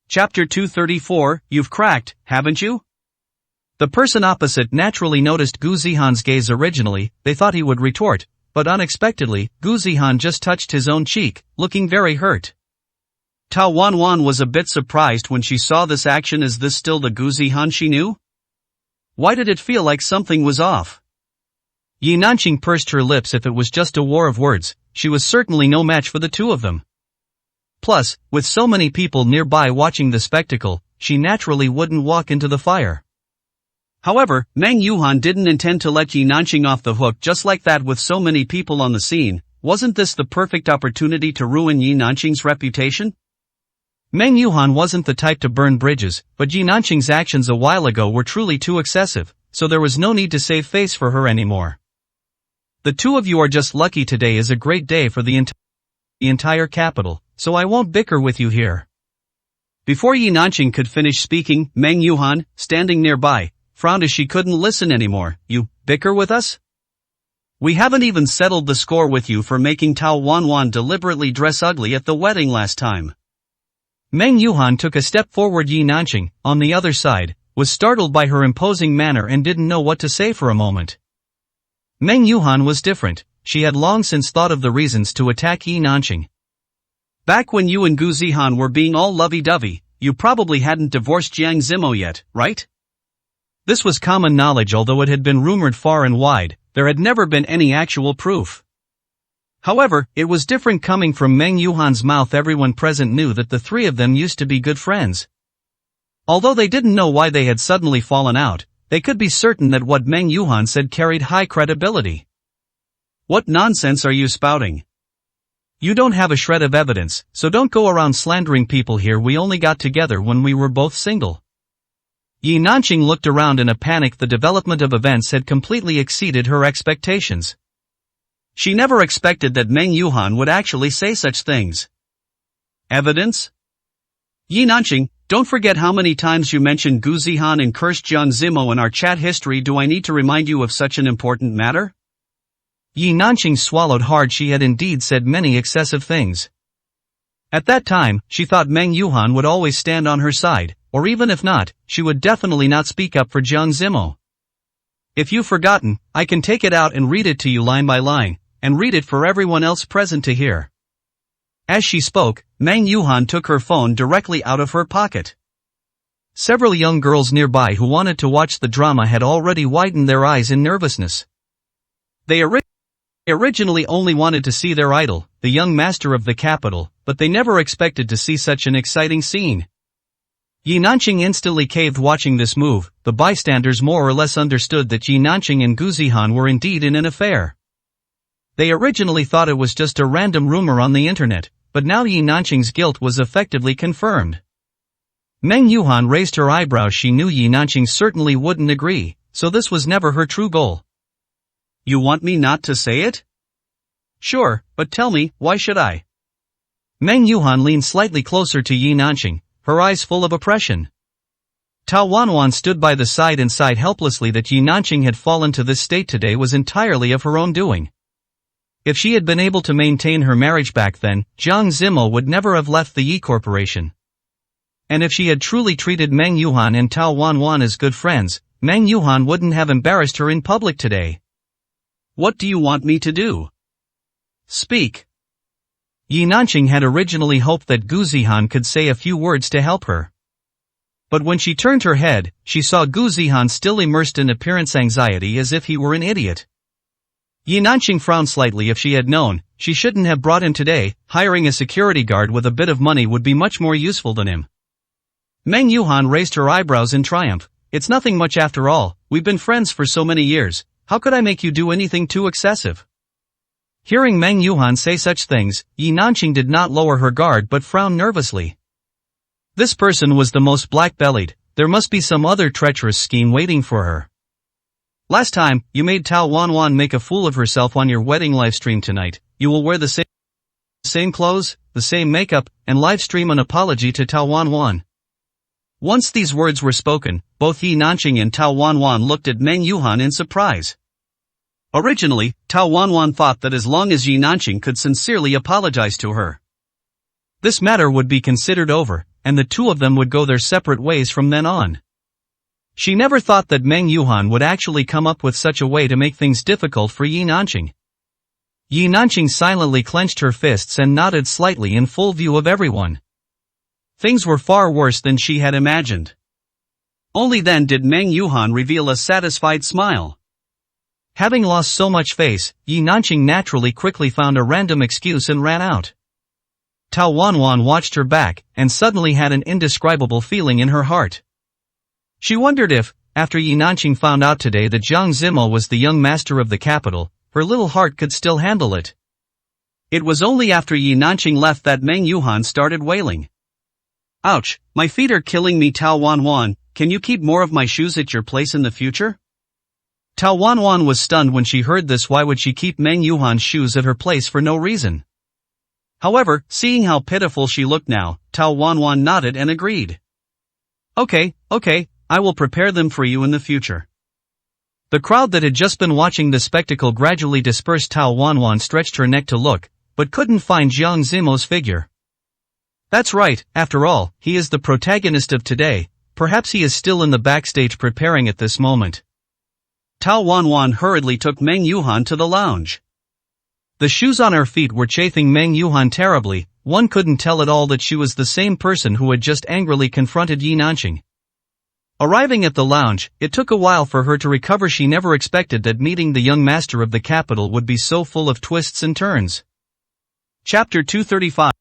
Chapter 234, You've cracked, haven't you? The person opposite naturally noticed Gu Zihan's gaze originally. They thought he would retort, but unexpectedly, Gu Zihan just touched his own cheek, looking very hurt. Tao Wanwan was a bit surprised when she saw this action. Is this still the Gu Zihan she knew? Why did it feel like something was off? Yi Nanqing pursed her lips. If it was just a war of words, she was certainly no match for the two of them. Plus, with so many people nearby watching the spectacle, she naturally wouldn't walk into the fire. However, Meng Yuhan didn't intend to let Yi Nanqing off the hook just like that. With so many people on the scene, wasn't this the perfect opportunity to ruin Yi Nanqing's reputation? Meng Yuhan wasn't the type to burn bridges, but Yi Nanqing's actions a while ago were truly too excessive, so there was no need to save face for her anymore. The two of you are just lucky. Today is a great day for the entire capital, so I won't bicker with you here. Before Yi Nanqing could finish speaking, Meng Yuhan, standing nearby, frowned as she couldn't listen anymore. "You bicker with us? We haven't even settled the score with you for making Tao Wanwan deliberately dress ugly at the wedding last time." Meng Yuhan took a step forward. Yi Nanqing, on the other side, was startled by her imposing manner and didn't know what to say for a moment. Meng Yuhan was different. She had long since thought of the reasons to attack Yi Nanqing. Back when you and Gu Zihan were being all lovey-dovey, you probably hadn't divorced Jiang Zimo yet, right? This was common knowledge. Although it had been rumored far and wide, there had never been any actual proof. However, it was different coming from Meng Yuhan's mouth. Everyone present knew that the three of them used to be good friends. Although they didn't know why they had suddenly fallen out, they could be certain that what Meng Yuhan said carried high credibility. "What nonsense are you spouting? You don't have a shred of evidence, so don't go around slandering people here. We only got together when we were both single." Yi Nanqing looked around in a panic. The development of events had completely exceeded her expectations. She never expected that Meng Yuhan would actually say such things. Evidence? Yi Nanqing, don't forget how many times you mentioned Gu Zihan and cursed Jiang Zimo in our chat history. Do I need to remind you of such an important matter? Yi Nanqing swallowed hard. She had indeed said many excessive things. At that time, she thought Meng Yuhan would always stand on her side, or even if not, she would definitely not speak up for Jiang Zimo. If you've forgotten, I can take it out and read it to you line by line, and read it for everyone else present to hear. As she spoke, Meng Yuhan took her phone directly out of her pocket. Several young girls nearby who wanted to watch the drama had already widened their eyes in nervousness. They originally only wanted to see their idol, the young master of the capital, but they never expected to see such an exciting scene. Yi Nanqing instantly caved watching this move. The bystanders more or less understood that Yi Nanqing and Gu Zihan were indeed in an affair. They originally thought it was just a random rumor on the internet, but now Yi Nanqing's guilt was effectively confirmed. Meng Yuhan raised her eyebrows. She knew Yi Nanqing certainly wouldn't agree, so this was never her true goal. You want me not to say it? Sure, but tell me, why should I? Meng Yuhan leaned slightly closer to Yi Nanqing, her eyes full of oppression. Tao Wanwan stood by the side and sighed helplessly. That Yi Nanqing had fallen to this state today was entirely of her own doing. If she had been able to maintain her marriage back then, Jiang Zimo would never have left the Yi Corporation. And if she had truly treated Meng Yuhan and Tao Wanwan as good friends, Meng Yuhan wouldn't have embarrassed her in public today. What do you want me to do? Speak. Yi Nanqing had originally hoped that Gu Zihan could say a few words to help her. But when she turned her head, she saw Gu Zihan still immersed in appearance anxiety as if he were an idiot. Yi Nanqing frowned slightly. If she had known, she shouldn't have brought him today. Hiring a security guard with a bit of money would be much more useful than him. Meng Yuhan raised her eyebrows in triumph. It's nothing much after all, we've been friends for so many years, how could I make you do anything too excessive? Hearing Meng Yuhan say such things, Yi Nanqing did not lower her guard but frowned nervously. This person was the most black-bellied. There must be some other treacherous scheme waiting for her. Last time, you made Tao Wanwan make a fool of herself on your wedding livestream tonight. You will wear the same clothes, the same makeup, and livestream an apology to Tao Wanwan. Once these words were spoken, both Yi Nanqing and Tao Wanwan looked at Meng Yuhan in surprise. Originally, Tao Wanwan thought that as long as Yi Nanqing could sincerely apologize to her, this matter would be considered over, and the two of them would go their separate ways from then on. She never thought that Meng Yuhan would actually come up with such a way to make things difficult for Yi Nanqing. Yi Nanqing silently clenched her fists and nodded slightly in full view of everyone. Things were far worse than she had imagined. Only then did Meng Yuhan reveal a satisfied smile. Having lost so much face, Yi Nanqing naturally quickly found a random excuse and ran out. Tao Wanwan watched her back, and suddenly had an indescribable feeling in her heart. She wondered if, after Yi Nanqing found out today that Jiang Zimo was the young master of the capital, her little heart could still handle it. It was only after Yi Nanqing left that Meng Yuhan started wailing. Ouch, my feet are killing me. Tao Wanwan, can you keep more of my shoes at your place in the future? Tao Wanwan was stunned when she heard this. Why would she keep Meng Yuhan's shoes at her place for no reason? However, seeing how pitiful she looked now, Tao Wanwan nodded and agreed. Okay, I will prepare them for you in the future. The crowd that had just been watching the spectacle gradually dispersed. Tao Wanwan stretched her neck to look, but couldn't find Jiang Zimo's figure. That's right, after all, he is the protagonist of today. Perhaps he is still in the backstage preparing at this moment. Tao Wanwan hurriedly took Meng Yuhan to the lounge. The shoes on her feet were chafing Meng Yuhan terribly. One couldn't tell at all that she was the same person who had just angrily confronted Yi Nanqing. Arriving at the lounge, it took a while for her to recover. She never expected that meeting the young master of the capital would be so full of twists and turns. Chapter 235.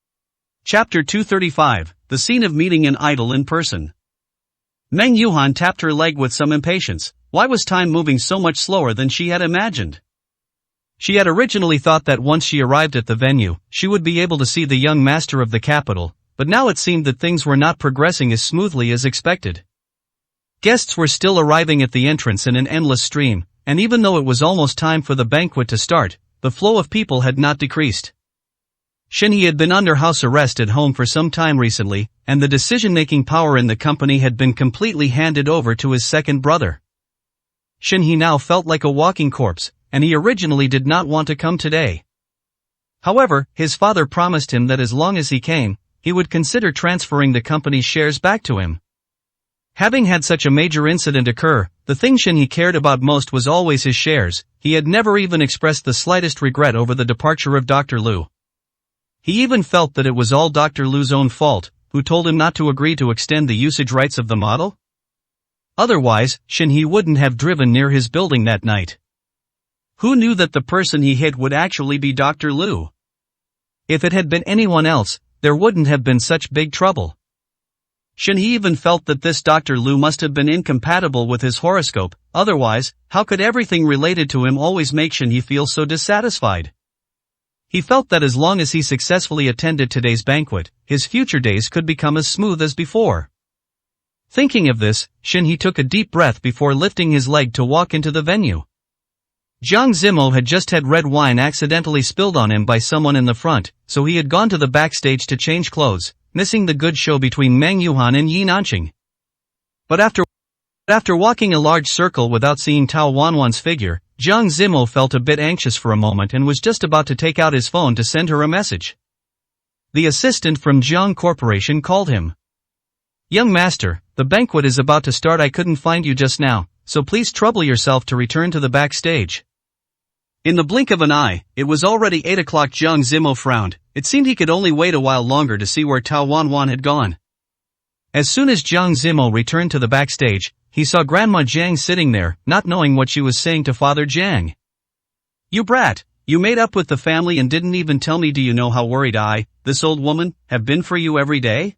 Chapter 235, The Scene of Meeting an Idol in Person. Meng Yuhan tapped her leg with some impatience. Why was time moving so much slower than she had imagined? She had originally thought that once she arrived at the venue, she would be able to see the young master of the capital, but now it seemed that things were not progressing as smoothly as expected. Guests were still arriving at the entrance in an endless stream, and even though it was almost time for the banquet to start, the flow of people had not decreased. Shinhe had been under house arrest at home for some time recently, and the decision-making power in the company had been completely handed over to his second brother. Shinhe now felt like a walking corpse, and he originally did not want to come today. However, his father promised him that as long as he came, he would consider transferring the company's shares back to him. Having had such a major incident occur, the thing Shin he cared about most was always his shares. He had never even expressed the slightest regret over the departure of Dr. Lu. He even felt that it was all Dr. Lu's own fault, who told him not to agree to extend the usage rights of the model. Otherwise, Shin he wouldn't have driven near his building that night. Who knew that the person he hit would actually be Dr. Lu? If it had been anyone else, there wouldn't have been such big trouble. Shin he even felt that this Dr. Lu must have been incompatible with his horoscope, otherwise, how could everything related to him always make Shin he feel so dissatisfied? He felt that as long as he successfully attended today's banquet, his future days could become as smooth as before. Thinking of this, Shin he took a deep breath before lifting his leg to walk into the venue. Jiang Zimo had just had red wine accidentally spilled on him by someone in the front, so he had gone to the backstage to change clothes, missing the good show between Meng Yuhan and Yi Nanqing. But after walking a large circle without seeing Tao Wanwan's figure, Jiang Zimo felt a bit anxious for a moment and was just about to take out his phone to send her a message. The assistant from Jiang Corporation called him. "Young master, the banquet is about to start. I couldn't find you just now, so please trouble yourself to return to the backstage." In the blink of an eye, it was already 8 o'clock. Jiang Zimo frowned. It seemed he could only wait a while longer to see where Tao Wanwan had gone. As soon as Jiang Zimo returned to the backstage, he saw Grandma Jiang sitting there, not knowing what she was saying to Father Jiang. "You brat, you made up with the family and didn't even tell me. Do you know how worried I, this old woman, have been for you every day?"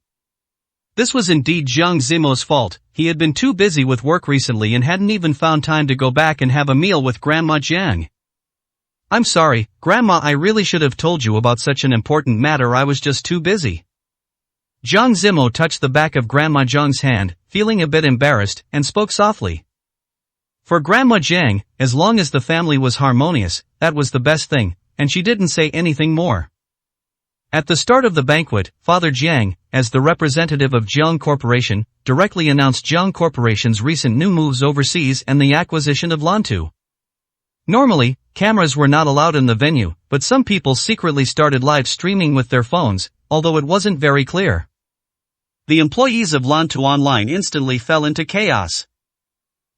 This was indeed Jiang Zimo's fault. He had been too busy with work recently and hadn't even found time to go back and have a meal with Grandma Jiang. "I'm sorry, Grandma, I really should have told you about such an important matter. I was just too busy." Jiang Zimo touched the back of Grandma Jiang's hand, feeling a bit embarrassed, and spoke softly. For Grandma Jiang, as long as the family was harmonious, that was the best thing, and she didn't say anything more. At the start of the banquet, Father Jiang, as the representative of Jiang Corporation, directly announced Jiang Corporation's recent new moves overseas and the acquisition of Lantu. Normally, cameras were not allowed in the venue, but some people secretly started live streaming with their phones, although it wasn't very clear. The employees of Lantu Online instantly fell into chaos.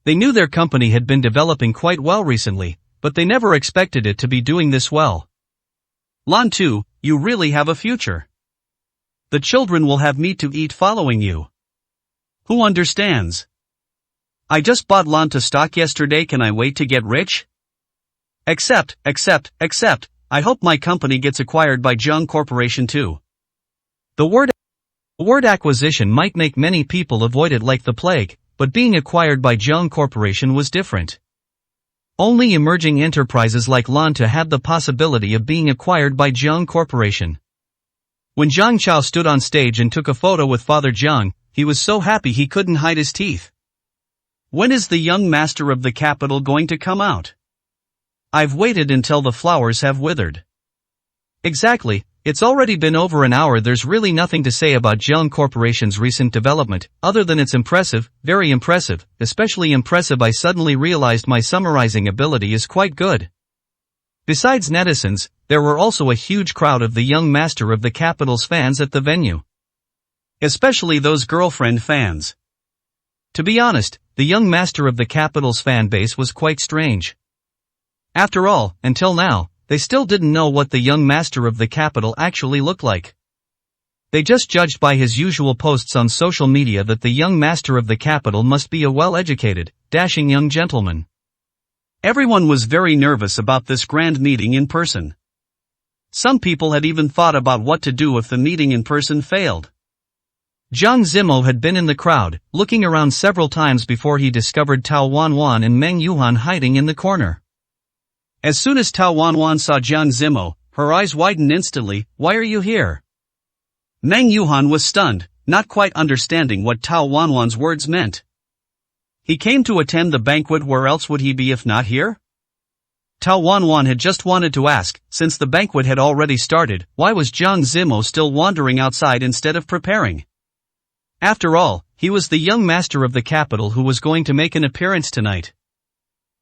They knew their company had been developing quite well recently, but they never expected it to be doing this well. "Lantu, you really have a future. The children will have meat to eat following you. Who understands? I just bought Lantu stock yesterday. Can I wait to get rich? Except, I hope my company gets acquired by Jiang Corporation too." The word acquisition might make many people avoid it like the plague, but being acquired by Jiang Corporation was different. Only emerging enterprises like Lantu had the possibility of being acquired by Jiang Corporation. When Jiang Chao stood on stage and took a photo with Father Jiang, he was so happy he couldn't hide his teeth. "When is the young master of the capital going to come out? I've waited until the flowers have withered." Exactly, it's already been over an hour. There's really nothing to say about Jiang Corporation's recent development, other than it's impressive, very impressive, especially impressive. I suddenly realized my summarizing ability is quite good. Besides netizens, there were also a huge crowd of the young master of the capital's fans at the venue. Especially those girlfriend fans. To be honest, the young master of the capital's fan base was quite strange. After all, until now, they still didn't know what the young master of the capital actually looked like. They just judged by his usual posts on social media that the young master of the capital must be a well-educated, dashing young gentleman. Everyone was very nervous about this grand meeting in person. Some people had even thought about what to do if the meeting in person failed. Jiang Zimo had been in the crowd, looking around several times before he discovered Tao Wanwan and Meng Yuhan hiding in the corner. As soon as Tao Wanwan saw Jiang Zimo, her eyes widened instantly. "Why are you here?" Meng Yuhan was stunned, not quite understanding what Tao Wanwan's words meant. He came to attend the banquet. Where else would he be if not here? Tao Wanwan had just wanted to ask, since the banquet had already started, why was Jiang Zimo still wandering outside instead of preparing? After all, he was the young master of the capital who was going to make an appearance tonight.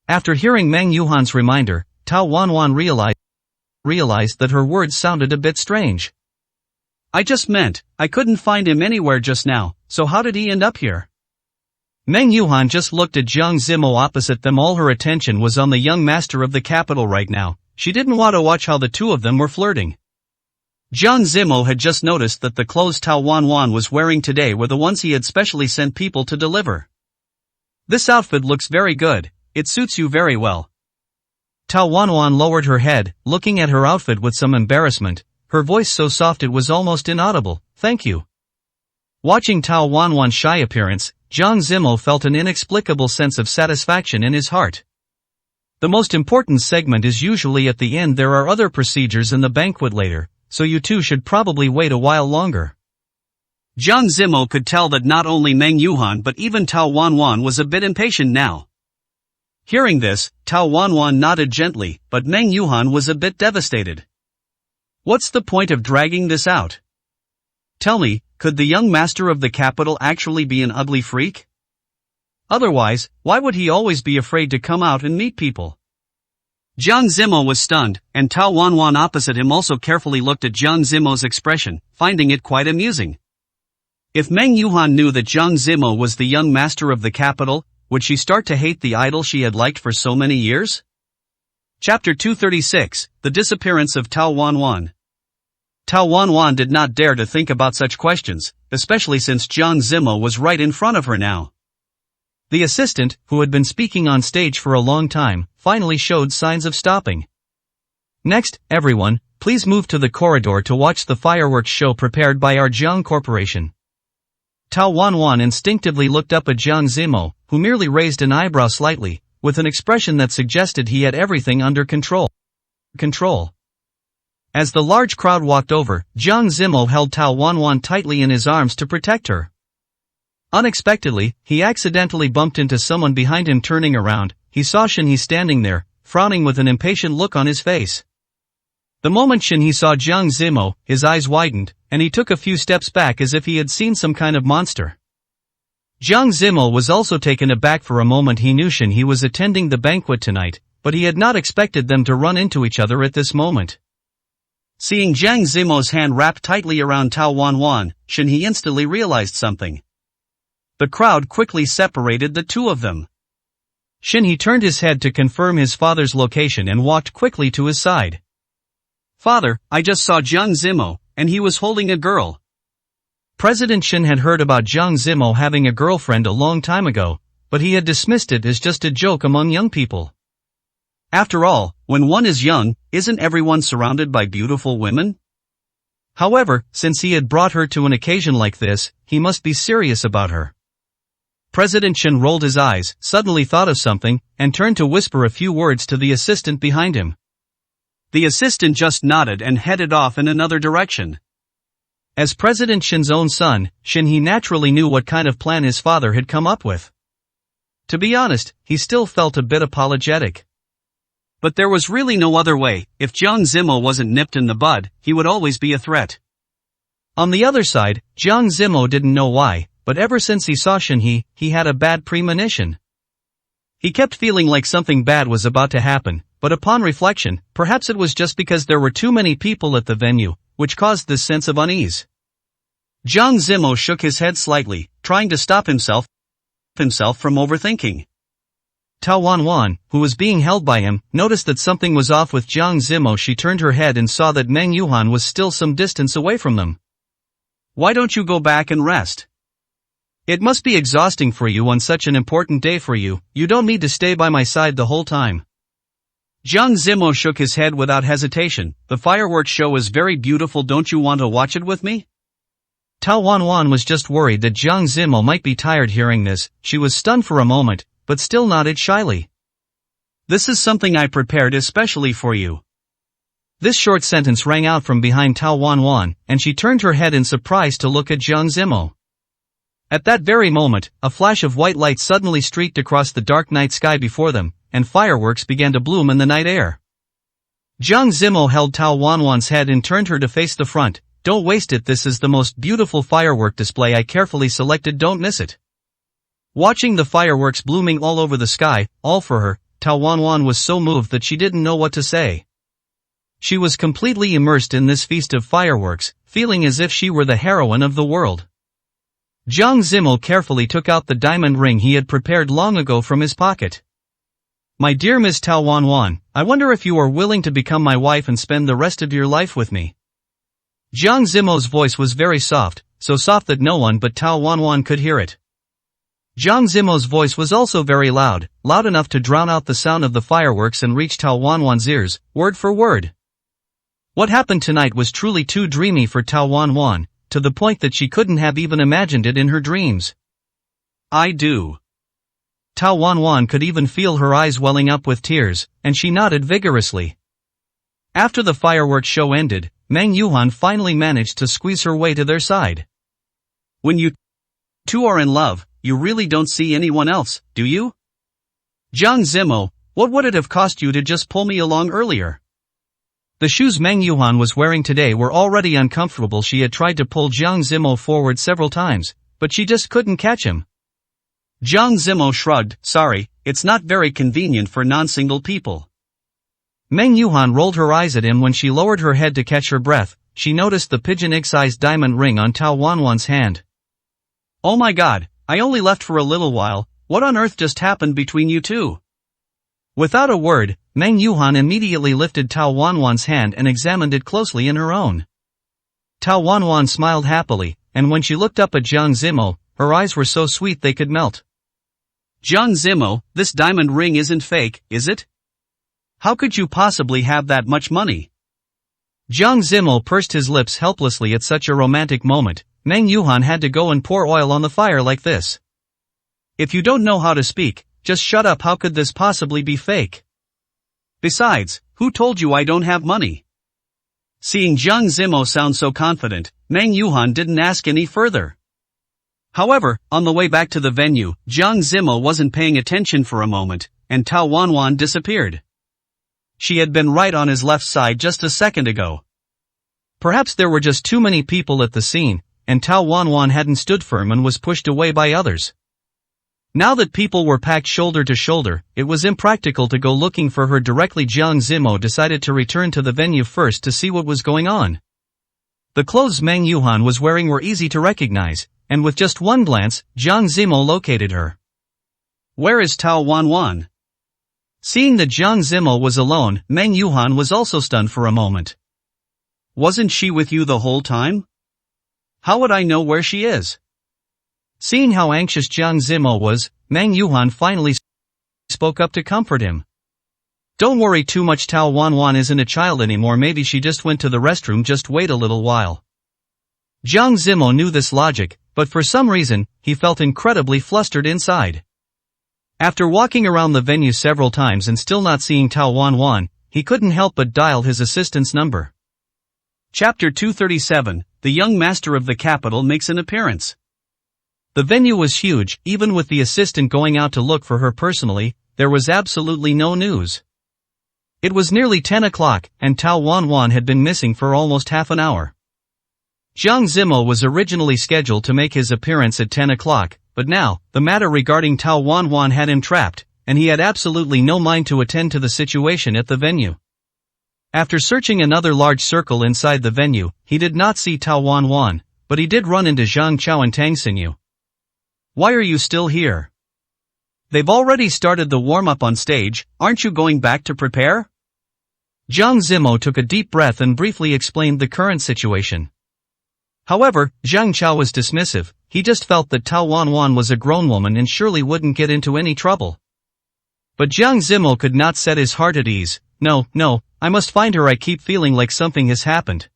After hearing Meng Yuhan's reminder, Tao Wanwan realized that her words sounded a bit strange. "I just meant, I couldn't find him anywhere just now, so how did he end up here?" Meng Yuhan just looked at Jiang Zimo opposite them. All her attention was on the young master of the capital right now. She didn't want to watch how the two of them were flirting. Jiang Zimo had just noticed that the clothes Tao Wanwan was wearing today were the ones he had specially sent people to deliver. This outfit looks very good, it suits you very well. Tao Wanwan lowered her head, looking at her outfit with some embarrassment, her voice so soft it was almost inaudible. Thank you. Watching Tao Wanwan's shy appearance, Jiang Zimo felt an inexplicable sense of satisfaction in his heart. The most important segment is usually at the end. There are other procedures in the banquet later, so you two should probably wait a while longer. Jiang Zimo could tell that not only Meng Yuhan but even Tao Wanwan was a bit impatient now. Hearing this, Tao Wanwan nodded gently, but Meng Yuhan was a bit devastated. What's the point of dragging this out? Tell me, could the young master of the capital actually be an ugly freak? Otherwise, why would he always be afraid to come out and meet people? Jiang Zimo was stunned, and Tao Wanwan opposite him also carefully looked at Jiang Zimo's expression, finding it quite amusing. If Meng Yuhan knew that Jiang Zimo was the young master of the capital, would she start to hate the idol she had liked for so many years? Chapter 236, The Disappearance of Tao Wanwan. Tao Wanwan did not dare to think about such questions, especially since Jiang Zimo was right in front of her now. The assistant, who had been speaking on stage for a long time, finally showed signs of stopping. Next, everyone, please move to the corridor to watch the fireworks show prepared by our Jiang Corporation. Tao Wanwan instinctively looked up at Jiang Zimo, who merely raised an eyebrow slightly, with an expression that suggested he had everything under control. As the large crowd walked over, Jiang Zimo held Tao Wanwan tightly in his arms to protect her. Unexpectedly, he accidentally bumped into someone behind him. Turning around, he saw Shinhe standing there, frowning with an impatient look on his face. The moment Shinhe saw Jiang Zimo, his eyes widened, and he took a few steps back as if he had seen some kind of monster. Jiang Zimo was also taken aback for a moment. He knew Shinhe was attending the banquet tonight, but he had not expected them to run into each other at this moment. Seeing Jiang Zimo's hand wrapped tightly around Tao Wanwan, Shinhe instantly realized something. The crowd quickly separated the two of them. Shinhe turned his head to confirm his father's location and walked quickly to his side. Father, I just saw Jiang Zimo, and he was holding a girl. President Shin had heard about Jiang Zimo having a girlfriend a long time ago, but he had dismissed it as just a joke among young people. After all, when one is young, isn't everyone surrounded by beautiful women? However, since he had brought her to an occasion like this, he must be serious about her. President Shin rolled his eyes, suddenly thought of something, and turned to whisper a few words to the assistant behind him. The assistant just nodded and headed off in another direction. As President Shin's own son, Shinhe naturally knew what kind of plan his father had come up with. To be honest, he still felt a bit apologetic. But there was really no other way. If Jiang Zimo wasn't nipped in the bud, he would always be a threat. On the other side, Jiang Zimo didn't know why, but ever since he saw Shinhe, he had a bad premonition. He kept feeling like something bad was about to happen, but upon reflection, perhaps it was just because there were too many people at the venue, which caused this sense of unease. Jiang Zimo shook his head slightly, trying to stop himself from overthinking. Tao Wanwan, who was being held by him, noticed that something was off with Jiang Zimo. She turned her head and saw that Meng Yuhan was still some distance away from them. Why don't you go back and rest? It must be exhausting for you on such an important day for you. You don't need to stay by my side the whole time. Jiang Zimo shook his head without hesitation. The fireworks show is very beautiful. Don't you want to watch it with me? Tao Wanwan was just worried that Jiang Zimo might be tired. Hearing this, she was stunned for a moment, but still nodded shyly. This is something I prepared especially for you. This short sentence rang out from behind Tao Wanwan, and she turned her head in surprise to look at Jiang Zimo. At that very moment, a flash of white light suddenly streaked across the dark night sky before them, and fireworks began to bloom in the night air. Jiang Zimo held Tao Wanwan's head and turned her to face the front. Don't waste it. This is the most beautiful firework display I carefully selected. Don't miss it. Watching the fireworks blooming all over the sky, all for her, Tao Wanwan was so moved that she didn't know what to say. She was completely immersed in this feast of fireworks, feeling as if she were the heroine of the world. Jiang Zimo carefully took out the diamond ring he had prepared long ago from his pocket. "My dear Ms. Tao Wanwan, I wonder if you are willing to become my wife and spend the rest of your life with me." Jiang Zimo's voice was very soft, so soft that no one but Tao Wanwan could hear it. Jiang Zimo's voice was also very loud, loud enough to drown out the sound of the fireworks and reach Tao Wanwan's ears, word for word. What happened tonight was truly too dreamy for Tao Wanwan, to the point that she couldn't have even imagined it in her dreams. "I do." Tao Wanwan could even feel her eyes welling up with tears, and she nodded vigorously. After the fireworks show ended, Meng Yuhan finally managed to squeeze her way to their side. "When you two are in love, you really don't see anyone else, do you? Jiang Zimo, what would it have cost you to just pull me along earlier?" The shoes Meng Yuhan was wearing today were already uncomfortable. She had tried to pull Jiang Zimo forward several times, but she just couldn't catch him. Jiang Zimo shrugged, "Sorry, it's not very convenient for non-single people." Meng Yuhan rolled her eyes at him. When she lowered her head to catch her breath, she noticed the pigeon egg-sized diamond ring on Tao Wanwan's hand. "Oh my god, I only left for a little while, what on earth just happened between you two?" Without a word, Meng Yuhan immediately lifted Tao Wanwan's hand and examined it closely in her own. Tao Wanwan smiled happily, and when she looked up at Jiang Zimo, her eyes were so sweet they could melt. "Jiang Zimo, this diamond ring isn't fake, is it? How could you possibly have that much money?" Jiang Zimo pursed his lips helplessly at such a romantic moment. Meng Yuhan had to go and pour oil on the fire like this. "If you don't know how to speak, just shut up. How could this possibly be fake? Besides, who told you I don't have money?" Seeing Jiang Zimo sound so confident, Meng Yuhan didn't ask any further. However, on the way back to the venue, Jiang Zimo wasn't paying attention for a moment, and Tao Wanwan disappeared. She had been right on his left side just a second ago. Perhaps there were just too many people at the scene, and Tao Wanwan hadn't stood firm and was pushed away by others. Now that people were packed shoulder to shoulder, it was impractical to go looking for her directly. Jiang Zimo decided to return to the venue first to see what was going on. The clothes Meng Yuhan was wearing were easy to recognize, and with just one glance, Jiang Zimo located her. "Where is Tao Wanwan?" Seeing that Jiang Zimo was alone, Meng Yuhan was also stunned for a moment. "Wasn't she with you the whole time? How would I know where she is?" Seeing how anxious Jiang Zimo was, Meng Yuhan finally spoke up to comfort him. "Don't worry too much. Tao Wanwan isn't a child anymore. Maybe she just went to the restroom. Just wait a little while." Jiang Zimo knew this logic, but for some reason, he felt incredibly flustered inside. After walking around the venue several times and still not seeing Tao Wanwan, he couldn't help but dial his assistant's number. Chapter 237, The Young Master of the Capital makes an appearance. The venue was huge. Even with the assistant going out to look for her personally, there was absolutely no news. It was nearly 10 o'clock, and Tao Wanwan had been missing for almost half an hour. Jiang Zimo was originally scheduled to make his appearance at 10 o'clock, but now, the matter regarding Tao Wanwan had him trapped, and he had absolutely no mind to attend to the situation at the venue. After searching another large circle inside the venue, he did not see Tao Wanwan, but he did run into Zhang Chao and Tang Xinyu. "Why are you still here? They've already started the warm-up on stage, aren't you going back to prepare?" Jiang Zimo took a deep breath and briefly explained the current situation. However, Zhang Chao was dismissive. He just felt that Tao Wanwan was a grown woman and surely wouldn't get into any trouble. But Jiang Zimo could not set his heart at ease. No, I must find her. I keep feeling like something has happened."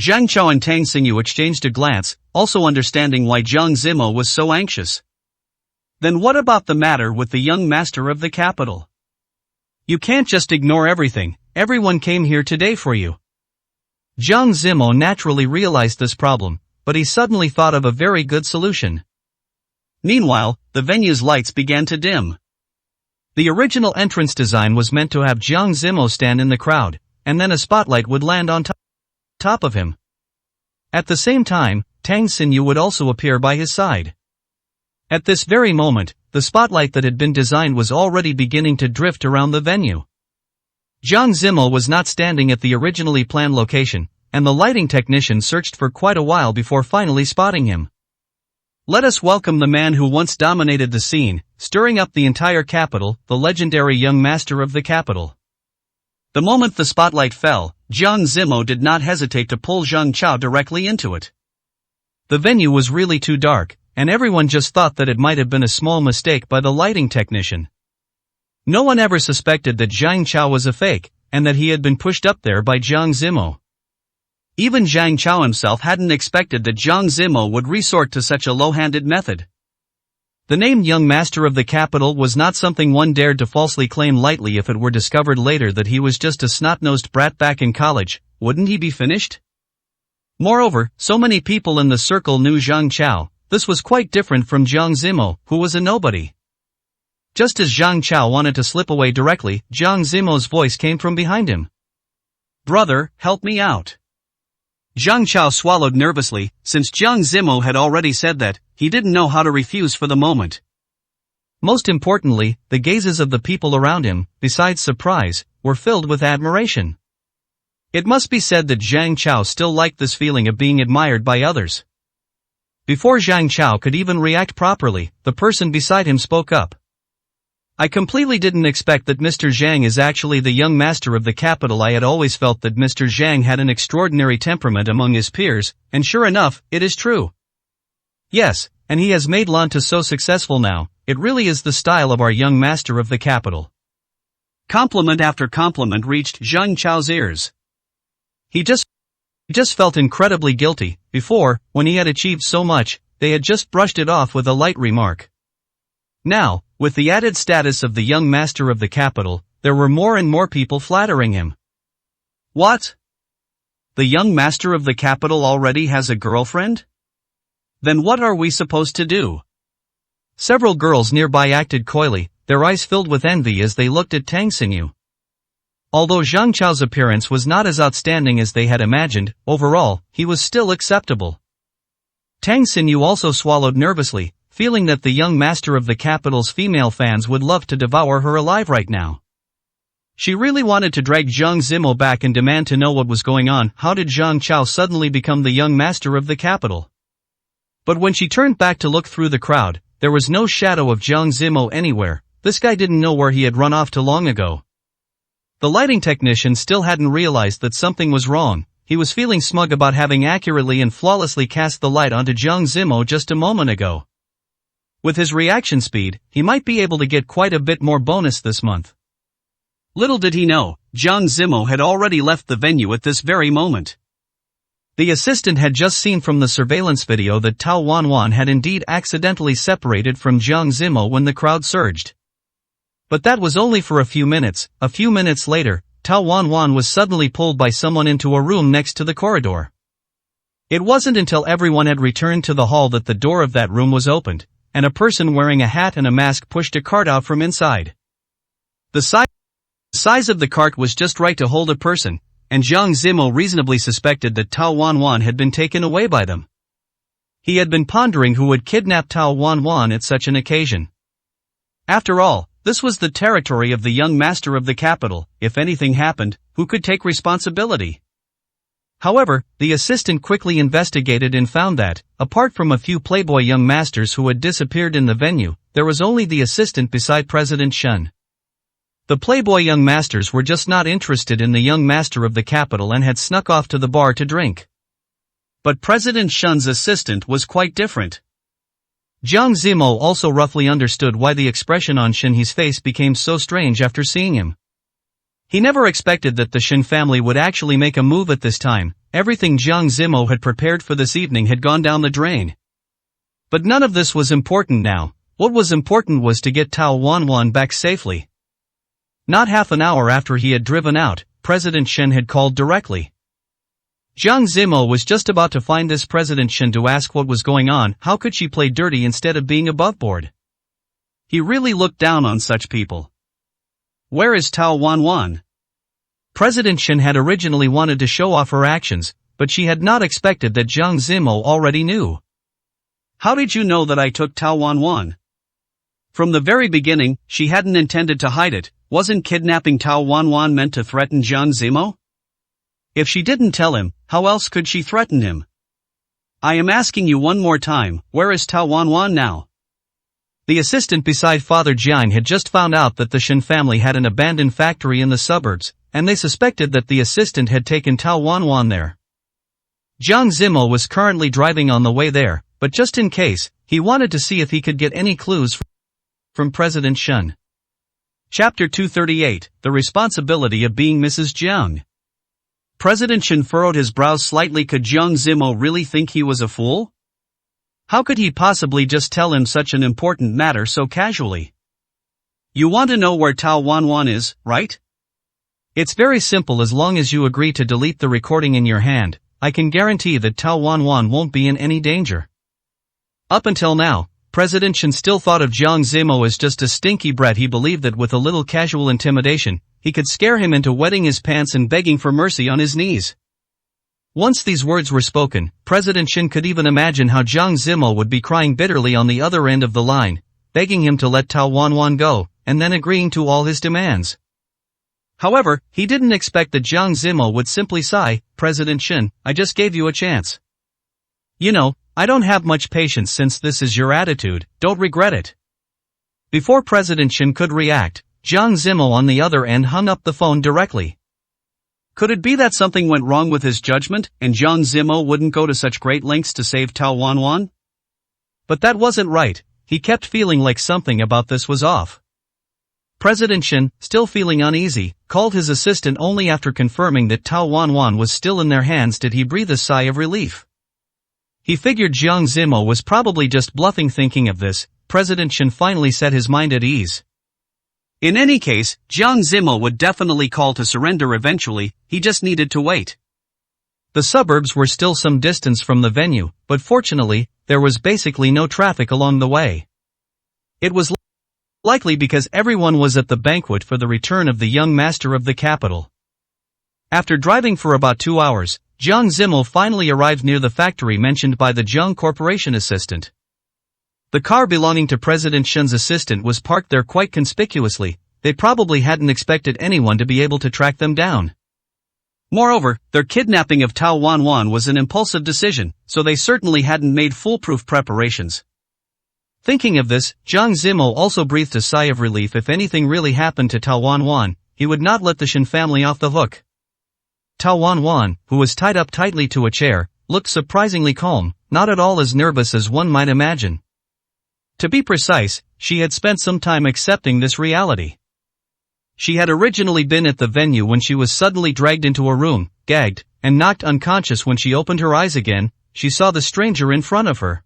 Zhang Chao and Tang Xinyu exchanged a glance, also understanding why Jiang Zimo was so anxious. "Then what about the matter with the young master of the capital? You can't just ignore everything. Everyone came here today for you." Jiang Zimo naturally realized this problem, but he suddenly thought of a very good solution. Meanwhile, the venue's lights began to dim. The original entrance design was meant to have Jiang Zimo stand in the crowd, and then a spotlight would land on top of him. At the same time, Tang Xinyu would also appear by his side. At this very moment, the spotlight that had been designed was already beginning to drift around the venue. Jiang Zimo was not standing at the originally planned location, and the lighting technician searched for quite a while before finally spotting him. Let us welcome the man who once dominated the scene, stirring up the entire capital, the legendary young master of the capital. The moment the spotlight fell, Jiang Zimo did not hesitate to pull Zhang Chao directly into it. The venue was really too dark, and everyone just thought that it might have been a small mistake by the lighting technician. No one ever suspected that Zhang Chao was a fake, and that he had been pushed up there by Jiang Zimo. Even Zhang Chao himself hadn't expected that Jiang Zimo would resort to such a low-handed method. The name young master of the capital was not something one dared to falsely claim lightly. If it were discovered later that he was just a snot-nosed brat back in college, wouldn't he be finished? Moreover, so many people in the circle knew Zhang Chao. This was quite different from Jiang Zimo, who was a nobody. Just as Zhang Chao wanted to slip away directly, Jiang Zimo's voice came from behind him. "Brother, help me out." Zhang Chao swallowed nervously, since Jiang Zimo had already said that, he didn't know how to refuse for the moment. Most importantly, the gazes of the people around him, besides surprise, were filled with admiration. It must be said that Zhang Chao still liked this feeling of being admired by others. Before Zhang Chao could even react properly, the person beside him spoke up. "I completely didn't expect that Mr. Zhang is actually the young master of the capital. I had always felt that Mr. Zhang had an extraordinary temperament among his peers, and sure enough, it is true. Yes, and he has made Lanta so successful now. It really is the style of our young master of the capital." Compliment after compliment reached Zhang Chao's ears. He just felt incredibly guilty. Before, when he had achieved so much, they had just brushed it off with a light remark. Now, with the added status of the young master of the capital, there were more and more people flattering him. "What? The young master of the capital already has a girlfriend? Then what are we supposed to do?" Several girls nearby acted coyly, their eyes filled with envy as they looked at Tang Xinyu. Although Zhang Chao's appearance was not as outstanding as they had imagined, overall, he was still acceptable. Tang Xinyu also swallowed nervously, feeling that the young master of the capital's female fans would love to devour her alive right now. She really wanted to drag Jiang Zimo back and demand to know what was going on. How did Zhang Chao suddenly become the young master of the capital? But when she turned back to look through the crowd, there was no shadow of Jiang Zimo anywhere. This guy didn't know where he had run off to long ago. The lighting technician still hadn't realized that something was wrong. He was feeling smug about having accurately and flawlessly cast the light onto Jiang Zimo just a moment ago. With his reaction speed, he might be able to get quite a bit more bonus this month. Little did he know, Jiang Zimo had already left the venue at this very moment. The assistant had just seen from the surveillance video that Tao Wanwan had indeed accidentally separated from Jiang Zimo when the crowd surged. But that was only for a few minutes. A few minutes later, Tao Wanwan was suddenly pulled by someone into a room next to the corridor. It wasn't until everyone had returned to the hall that the door of that room was opened, and a person wearing a hat and a mask pushed a cart out from inside. The size of the cart was just right to hold a person, and Jiang Zimo reasonably suspected that Tao Wanwan had been taken away by them. He had been pondering who would kidnap Tao Wanwan at such an occasion. After all, this was the territory of the young master of the capital. If anything happened, who could take responsibility? However, the assistant quickly investigated and found that, apart from a few playboy young masters who had disappeared in the venue, there was only the assistant beside President Shen. The playboy young masters were just not interested in the young master of the capital and had snuck off to the bar to drink. But President Shen's assistant was quite different. Jiang Zimo also roughly understood why the expression on Shenhe's face became so strange after seeing him. He never expected that the Shen family would actually make a move at this time. Everything Jiang Zimo had prepared for this evening had gone down the drain. But none of this was important now. What was important was to get Tao Wanwan back safely. Not half an hour after he had driven out, President Shen had called directly. Jiang Zimo was just about to find this President Shen to ask what was going on. How could she play dirty instead of being above board? He really looked down on such people. Where is Tao Wanwan? President Shen had originally wanted to show off her actions, but she had not expected that Jiang Zimo already knew. How did you know that I took Tao Wanwan? From the very beginning, she hadn't intended to hide it. Wasn't kidnapping Tao Wanwan meant to threaten Jiang Zimo? If she didn't tell him, how else could she threaten him? I am asking you one more time, where is Tao Wanwan now? The assistant beside Father Jiang had just found out that the Shen family had an abandoned factory in the suburbs, and they suspected that the assistant had taken Tao Wanwan there. Jiang Zimo was currently driving on the way there, but just in case, he wanted to see if he could get any clues from President Shen. Chapter 238, The Responsibility of Being Mrs. Jiang. President Shen furrowed his brows slightly. Could Jiang Zimo really think he was a fool? How could he possibly just tell him such an important matter so casually? You want to know where Tao Wanwan is, right? It's very simple. As long as you agree to delete the recording in your hand, I can guarantee that Tao Wanwan won't be in any danger. Up until now, President Shen still thought of Jiang Zimo as just a stinky brat. He believed that with a little casual intimidation, he could scare him into wetting his pants and begging for mercy on his knees. Once these words were spoken, President Shen could even imagine how Jiang Zimo would be crying bitterly on the other end of the line, begging him to let Tao Wanwan go, and then agreeing to all his demands. However, he didn't expect that Jiang Zimo would simply sigh, "President Shen, I just gave you a chance. You know, I don't have much patience. Since this is your attitude, don't regret it." Before President Shen could react, Jiang Zimo on the other end hung up the phone directly. Could it be that something went wrong with his judgment, and Jiang Zimo wouldn't go to such great lengths to save Tao Wanwan? But that wasn't right. He kept feeling like something about this was off. President Shen, still feeling uneasy, called his assistant. Only after confirming that Tao Wanwan was still in their hands did he breathe a sigh of relief. He figured Jiang Zimo was probably just bluffing. Thinking of this, President Shen finally set his mind at ease. In any case, Jiang Zimo would definitely call to surrender eventually. He just needed to wait. The suburbs were still some distance from the venue, but fortunately, there was basically no traffic along the way. It was likely because everyone was at the banquet for the return of the young master of the capital. After driving for about 2 hours, Jiang Zimo finally arrived near the factory mentioned by the Jiang Corporation assistant. The car belonging to President Shen's assistant was parked there quite conspicuously. They probably hadn't expected anyone to be able to track them down. Moreover, their kidnapping of Tao Wanwan was an impulsive decision, so they certainly hadn't made foolproof preparations. Thinking of this, Jiang Zimo also breathed a sigh of relief. If anything really happened to Tao Wanwan, he would not let the Shen family off the hook. Tao Wanwan, who was tied up tightly to a chair, looked surprisingly calm, not at all as nervous as one might imagine. To be precise, she had spent some time accepting this reality. She had originally been at the venue when she was suddenly dragged into a room, gagged, and knocked unconscious. When she opened her eyes again, she saw the stranger in front of her.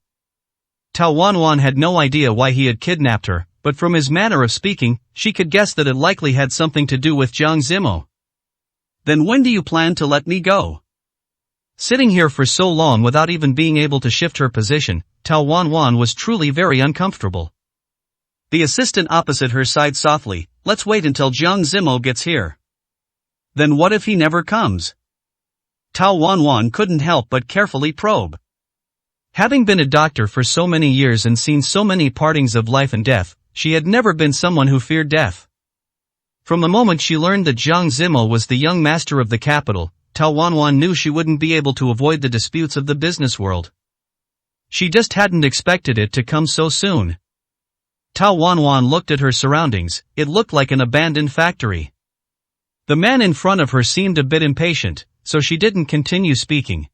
Tao Wanwan had no idea why he had kidnapped her, but from his manner of speaking, she could guess that it likely had something to do with Jiang Zimo. "Then when do you plan to let me go?" Sitting here for so long without even being able to shift her position, Tao Wanwan was truly very uncomfortable. The assistant opposite her sighed softly, "Let's wait until Jiang Zimo gets here." "Then what if he never comes?" Tao Wanwan couldn't help but carefully probe. Having been a doctor for so many years and seen so many partings of life and death, she had never been someone who feared death. From the moment she learned that Jiang Zimo was the young master of the capital, Tao Wanwan knew she wouldn't be able to avoid the disputes of the business world. She just hadn't expected it to come so soon. Tao Wanwan looked at her surroundings. It looked like an abandoned factory. The man in front of her seemed a bit impatient, so she didn't continue speaking.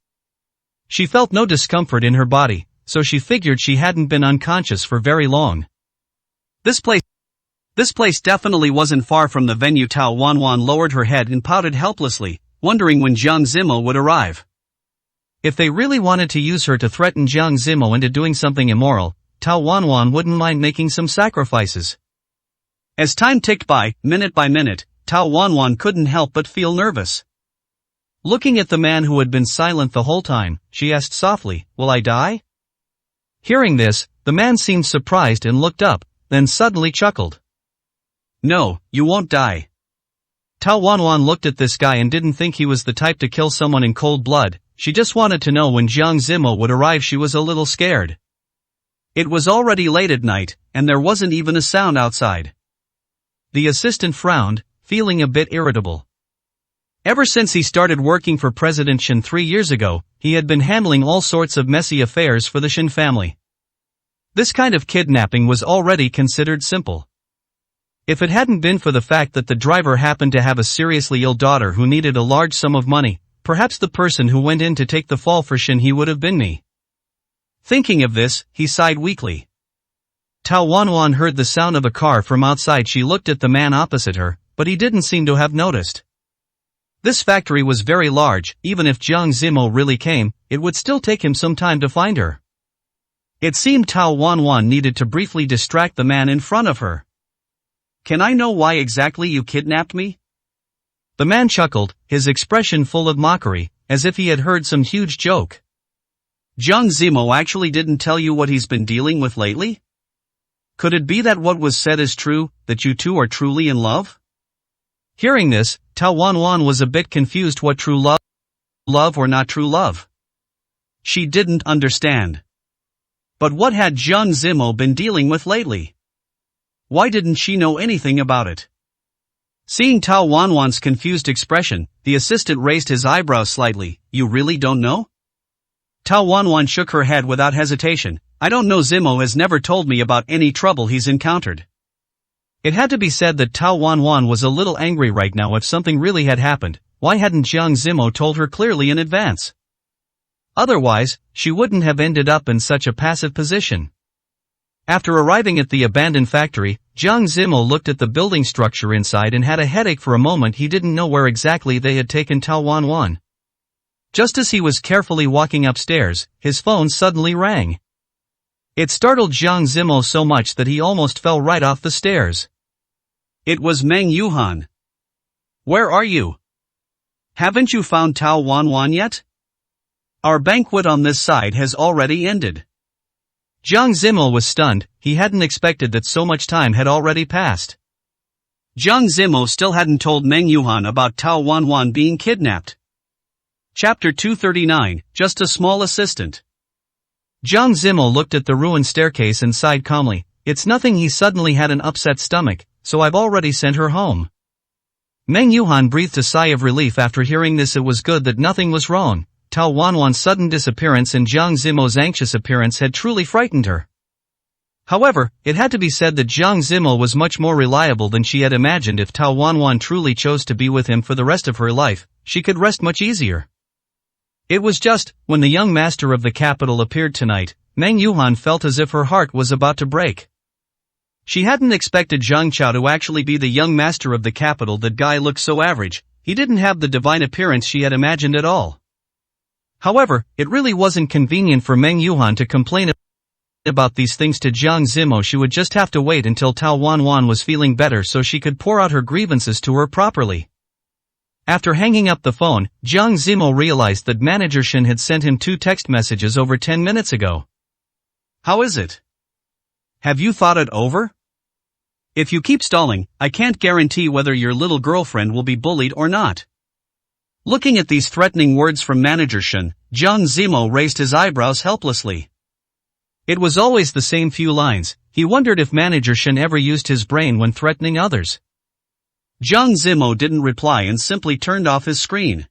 She felt no discomfort in her body, so she figured she hadn't been unconscious for very long. This place definitely wasn't far from the venue. Tao Wanwan lowered her head and pouted helplessly, wondering when Jiang Zimo would arrive. If they really wanted to use her to threaten Jiang Zimo into doing something immoral, Tao Wanwan wouldn't mind making some sacrifices. As time ticked by minute, Tao Wanwan couldn't help but feel nervous. Looking at the man who had been silent the whole time, she asked softly, "Will I die?" Hearing this, the man seemed surprised and looked up, then suddenly chuckled. "No, you won't die." Tao Wanwan looked at this guy and didn't think he was the type to kill someone in cold blood. She just wanted to know when Jiang Zimo would arrive. She was a little scared. It was already late at night, and there wasn't even a sound outside. The assistant frowned, feeling a bit irritable. Ever since he started working for President Shin 3 years ago, he had been handling all sorts of messy affairs for the Shin family. This kind of kidnapping was already considered simple. If it hadn't been for the fact that the driver happened to have a seriously ill daughter who needed a large sum of money, perhaps the person who went in to take the fall for Shin he would have been me. Thinking of this, he sighed weakly. Tao Wanwan heard the sound of a car from outside. She looked at the man opposite her, but he didn't seem to have noticed. This factory was very large. Even if Jiang Zimo really came, it would still take him some time to find her. It seemed Tao Wanwan needed to briefly distract the man in front of her. Can I know why exactly you kidnapped me? The man chuckled, his expression full of mockery, as if he had heard some huge joke. Jiang Zimo actually didn't tell you what he's been dealing with lately? Could it be that what was said is true, that you two are truly in love? Hearing this, Tao Wanwan was a bit confused. What true love? Love or not true love? She didn't understand. But what had Jiang Zimo been dealing with lately? Why didn't she know anything about it? Seeing Tao Wanwan's confused expression, the assistant raised his eyebrows slightly. You really don't know? Tao Wanwan shook her head without hesitation. I don't know. Zimo has never told me about any trouble he's encountered. It had to be said that Tao Wanwan was a little angry right now. If something really had happened, why hadn't Jiang Zimo told her clearly in advance? Otherwise, she wouldn't have ended up in such a passive position. After arriving at the abandoned factory, Jiang Zimo looked at the building structure inside and had a headache for a moment. He didn't know where exactly they had taken Tao Wanwan. Just as he was carefully walking upstairs, his phone suddenly rang. It startled Jiang Zimo so much that he almost fell right off the stairs. It was Meng Yuhan. Where are you? Haven't you found Tao Wanwan yet? Our banquet on this side has already ended. Jiang Zimo was stunned. He hadn't expected that so much time had already passed. Jiang Zimo still hadn't told Meng Yuhan about Tao Wanwan being kidnapped. Chapter 239, Just a Small Assistant. Jiang Zimo looked at the ruined staircase and sighed calmly. It's nothing. He suddenly had an upset stomach, so I've already sent her home. Meng Yuhan breathed a sigh of relief after hearing this. It was good that nothing was wrong. Tao Wanwan's sudden disappearance and Jiang Zimo's anxious appearance had truly frightened her. However, it had to be said that Jiang Zimo was much more reliable than she had imagined. If Tao Wanwan truly chose to be with him for the rest of her life, she could rest much easier. It was just, when the young master of the capital appeared tonight, Meng Yuhan felt as if her heart was about to break. She hadn't expected Zhang Chao to actually be the young master of the capital. That guy looked so average. He didn't have the divine appearance she had imagined at all. However, it really wasn't convenient for Meng Yuhan to complain about these things to Jiang Zimo. She would just have to wait until Tao Wanwan was feeling better so she could pour out her grievances to her properly. After hanging up the phone, Jiang Zimo realized that Manager Shin had sent him 2 text messages over 10 minutes ago. How is it? Have you thought it over? If you keep stalling, I can't guarantee whether your little girlfriend will be bullied or not. Looking at these threatening words from Manager Shin, Jiang Zimo raised his eyebrows helplessly. It was always the same few lines. He wondered if Manager Shin ever used his brain when threatening others. Jiang Zimo didn't reply and simply turned off his screen.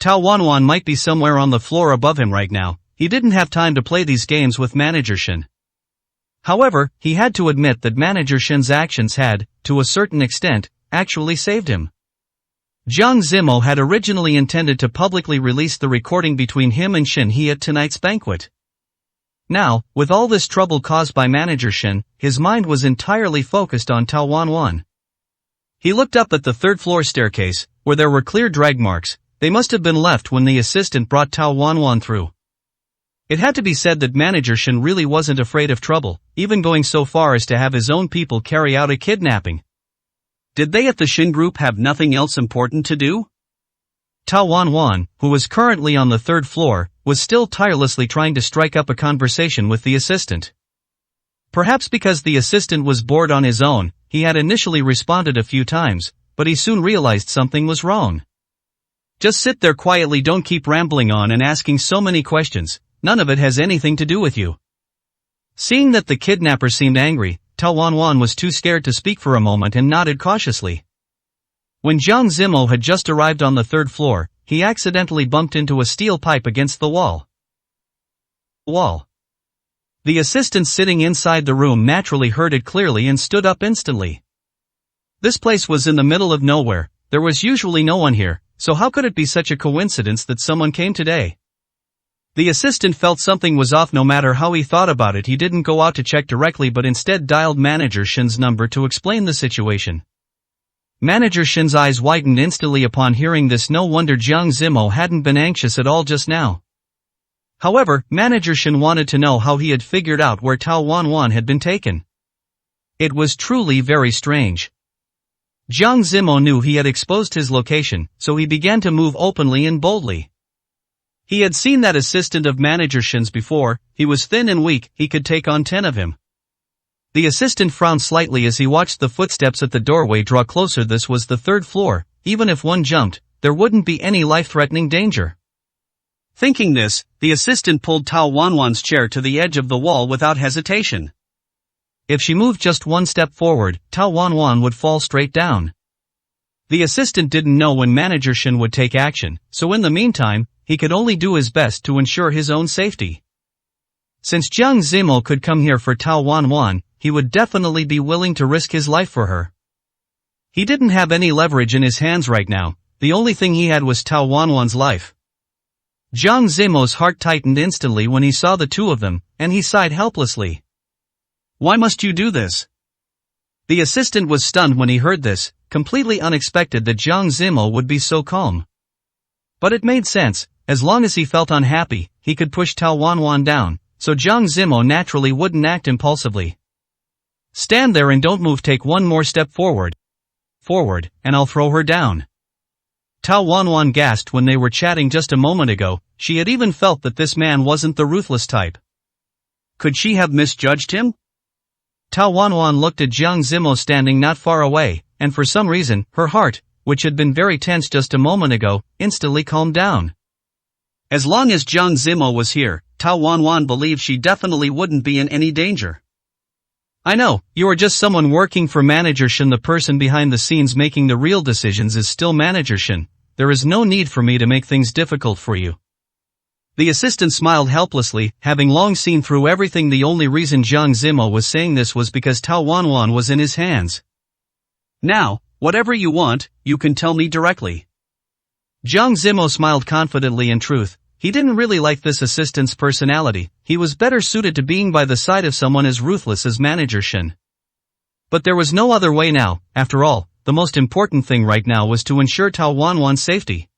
Tao Wanwan might be somewhere on the floor above him right now. He didn't have time to play these games with Manager Shin. However, he had to admit that Manager Shin's actions had, to a certain extent, actually saved him. Jiang Zimo had originally intended to publicly release the recording between him and Shin He at tonight's banquet. Now, with all this trouble caused by Manager Shin, his mind was entirely focused on Tao Wanwan. He looked up at the 3rd floor staircase, where there were clear drag marks. They must have been left when the assistant brought Tao Wanwan through. It had to be said that Manager Shin really wasn't afraid of trouble, even going so far as to have his own people carry out a kidnapping. Did they at the Shin Group have nothing else important to do? Tao Wanwan, who was currently on the 3rd floor, was still tirelessly trying to strike up a conversation with the assistant. Perhaps because the assistant was bored on his own, he had initially responded a few times, but he soon realized something was wrong. Just sit there quietly. Don't keep rambling on and asking so many questions. None of it has anything to do with you. Seeing that the kidnapper seemed angry, Tao Wanwan was too scared to speak for a moment and nodded cautiously. When Jiang Zimo had just arrived on the third floor, he accidentally bumped into a steel pipe against the wall. The assistant sitting inside the room naturally heard it clearly and stood up instantly. This place was in the middle of nowhere, there was usually no one here, so how could it be such a coincidence that someone came today? The assistant felt something was off. No matter how he thought about it, he didn't go out to check directly but instead dialed Manager Shin's number to explain the situation. Manager Shin's eyes widened instantly upon hearing this. No wonder Jiang Zimo hadn't been anxious at all just now. However, Manager Shin wanted to know how he had figured out where Tao Wanwan had been taken. It was truly very strange. Jiang Zimo knew he had exposed his location, so he began to move openly and boldly. He had seen that assistant of Manager Shin's before. He was thin and weak, he could take on 10 of him. The assistant frowned slightly as he watched the footsteps at the doorway draw closer. This was the third floor, even if one jumped, there wouldn't be any life-threatening danger. Thinking this, the assistant pulled Tao Wanwan's chair to the edge of the wall without hesitation. If she moved just one step forward, Tao Wanwan would fall straight down. The assistant didn't know when Manager Shin would take action, so in the meantime, he could only do his best to ensure his own safety. Since Jiang Zimo could come here for Tao Wanwan, he would definitely be willing to risk his life for her. He didn't have any leverage in his hands right now, the only thing he had was Tao Wanwan's life. Jiang Zimo's heart tightened instantly when he saw the two of them, and he sighed helplessly. Why must you do this? The assistant was stunned when he heard this, completely unexpected that Jiang Zimo would be so calm. But it made sense, as long as he felt unhappy, he could push Tao Wanwan down, so Jiang Zimo naturally wouldn't act impulsively. Stand there and don't move. Take one more step forward, and I'll throw her down. Tao Wanwan gasped when they were chatting just a moment ago. She had even felt that this man wasn't the ruthless type. Could she have misjudged him? Tao Wanwan looked at Jiang Zimo standing not far away, and for some reason, her heart, which had been very tense just a moment ago, instantly calmed down. As long as Jiang Zimo was here, Tao Wanwan believed she definitely wouldn't be in any danger. I know, you are just someone working for Manager Shin. The person behind the scenes making the real decisions is still Manager Shin. There is no need for me to make things difficult for you. The assistant smiled helplessly, having long seen through everything. The only reason Jiang Zimo was saying this was because Tao Wanwan was in his hands. Now, whatever you want, you can tell me directly. Jiang Zimo smiled confidently. In truth, he didn't really like this assistant's personality. He was better suited to being by the side of someone as ruthless as Manager Shin. But there was no other way now. After all, the most important thing right now was to ensure Tao Wanwan's safety.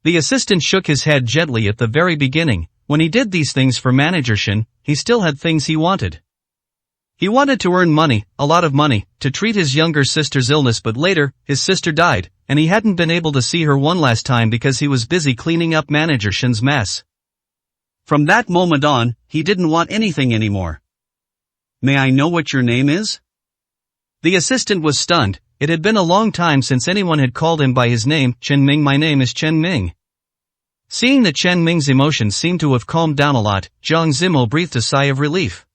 The assistant shook his head gently. At the very beginning, when he did these things for Manager Shin, he still had things he wanted. He wanted to earn money, a lot of money, to treat his younger sister's illness, but later, his sister died, and he hadn't been able to see her one last time because he was busy cleaning up Manager Shin's mess. From that moment on, he didn't want anything anymore. May I know what your name is? The assistant was stunned. It had been a long time since anyone had called him by his name. Chen Ming. My name is Chen Ming. Seeing that Chen Ming's emotions seemed to have calmed down a lot, Jiang Zimo breathed a sigh of relief.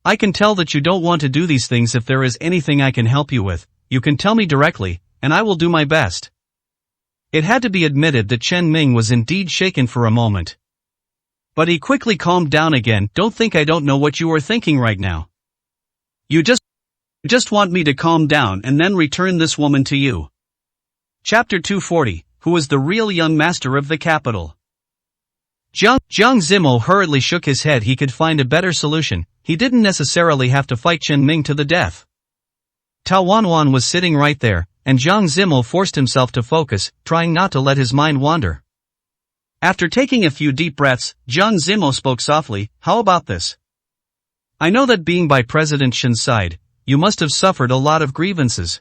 I can tell that you don't want to do these things. If there is anything I can help you with, you can tell me directly, and I will do my best. It had to be admitted that Chen Ming was indeed shaken for a moment. But he quickly calmed down again. Don't think I don't know what you are thinking right now. You just want me to calm down and then return this woman to you. Chapter 240, Who is the real young master of the capital? Jiang Zimo hurriedly shook his head. He could find a better solution. He didn't necessarily have to fight Chen Ming to the death. Tao Wanwan was sitting right there, and Jiang Zimo forced himself to focus, trying not to let his mind wander. After taking a few deep breaths, Jiang Zimo spoke softly. How about this? I know that being by President Shin's side, you must have suffered a lot of grievances.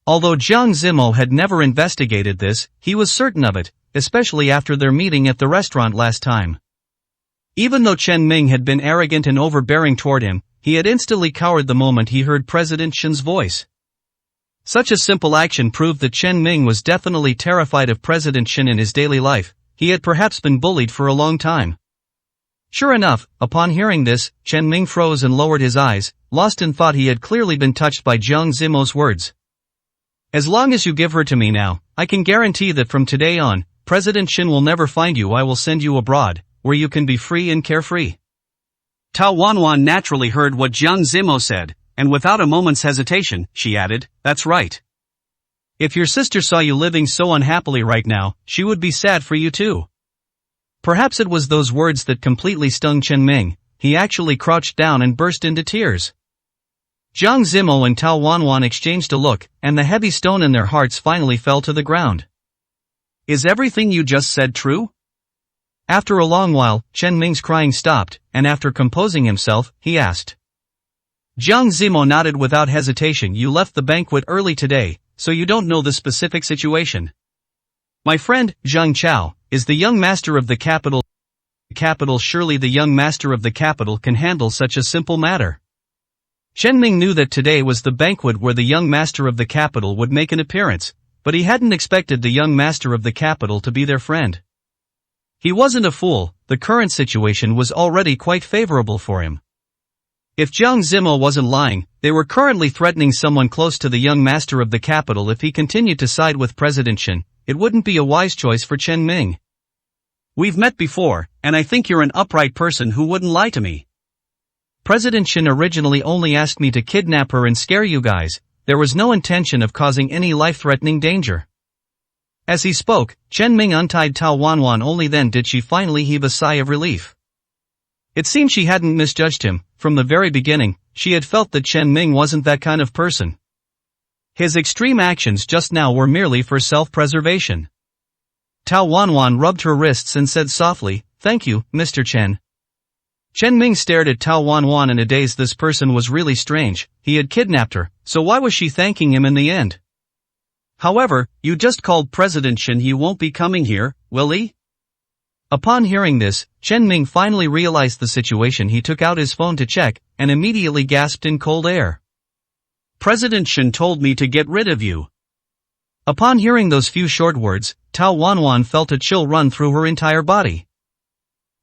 Although Jiang Zimo had never investigated this, he was certain of it, especially after their meeting at the restaurant last time. Even though Chen Ming had been arrogant and overbearing toward him, he had instantly cowered the moment he heard President Shin's voice. Such a simple action proved that Chen Ming was definitely terrified of President Shin in his daily life. He had perhaps been bullied for a long time. Sure enough, upon hearing this, Chen Ming froze and lowered his eyes, lost in thought. He had clearly been touched by Jiang Zimo's words. As long as you give her to me now, I can guarantee that from today on, President Shin will never find you. I will send you abroad, where you can be free and carefree. Tao Wanwan naturally heard what Jiang Zimo said, and without a moment's hesitation, she added, "That's right. If your sister saw you living so unhappily right now, she would be sad for you too." Perhaps it was those words that completely stung Chen Ming. He actually crouched down and burst into tears. Jiang Zimo and Tao Wanwan exchanged a look, and the heavy stone in their hearts finally fell to the ground. "Is everything you just said true?" After a long while, Chen Ming's crying stopped, and after composing himself, he asked. Jiang Zimo nodded without hesitation. "You left the banquet early today, so you don't know the specific situation. My friend, Zhang Chao, is the young master of the capital. Surely the young master of the capital can handle such a simple matter." Chen Ming knew that today was the banquet where the young master of the capital would make an appearance, but he hadn't expected the young master of the capital to be their friend. He wasn't a fool. The current situation was already quite favorable for him. If Jiang Zimo wasn't lying, they were currently threatening someone close to the young master of the capital. If he continued to side with President Shin, it wouldn't be a wise choice for Chen Ming. "We've met before, and I think you're an upright person who wouldn't lie to me. President Shin originally only asked me to kidnap her and scare you guys. There was no intention of causing any life-threatening danger." As he spoke, Chen Ming untied Tao Wanwan. Only then did she finally heave a sigh of relief. It seemed she hadn't misjudged him. From the very beginning, she had felt that Chen Ming wasn't that kind of person. His extreme actions just now were merely for self-preservation. Tao Wanwan rubbed her wrists and said softly, "Thank you, Mr. Chen." Chen Ming stared at Tao Wanwan in a daze. This person was really strange. He had kidnapped her, so why was she thanking him in the end? "However, you just called President Shin. He won't be coming here, will he?" Upon hearing this, Chen Ming finally realized the situation. He took out his phone to check, and immediately gasped in cold air. "President Shin told me to get rid of you." Upon hearing those few short words, Tao Wanwan felt a chill run through her entire body.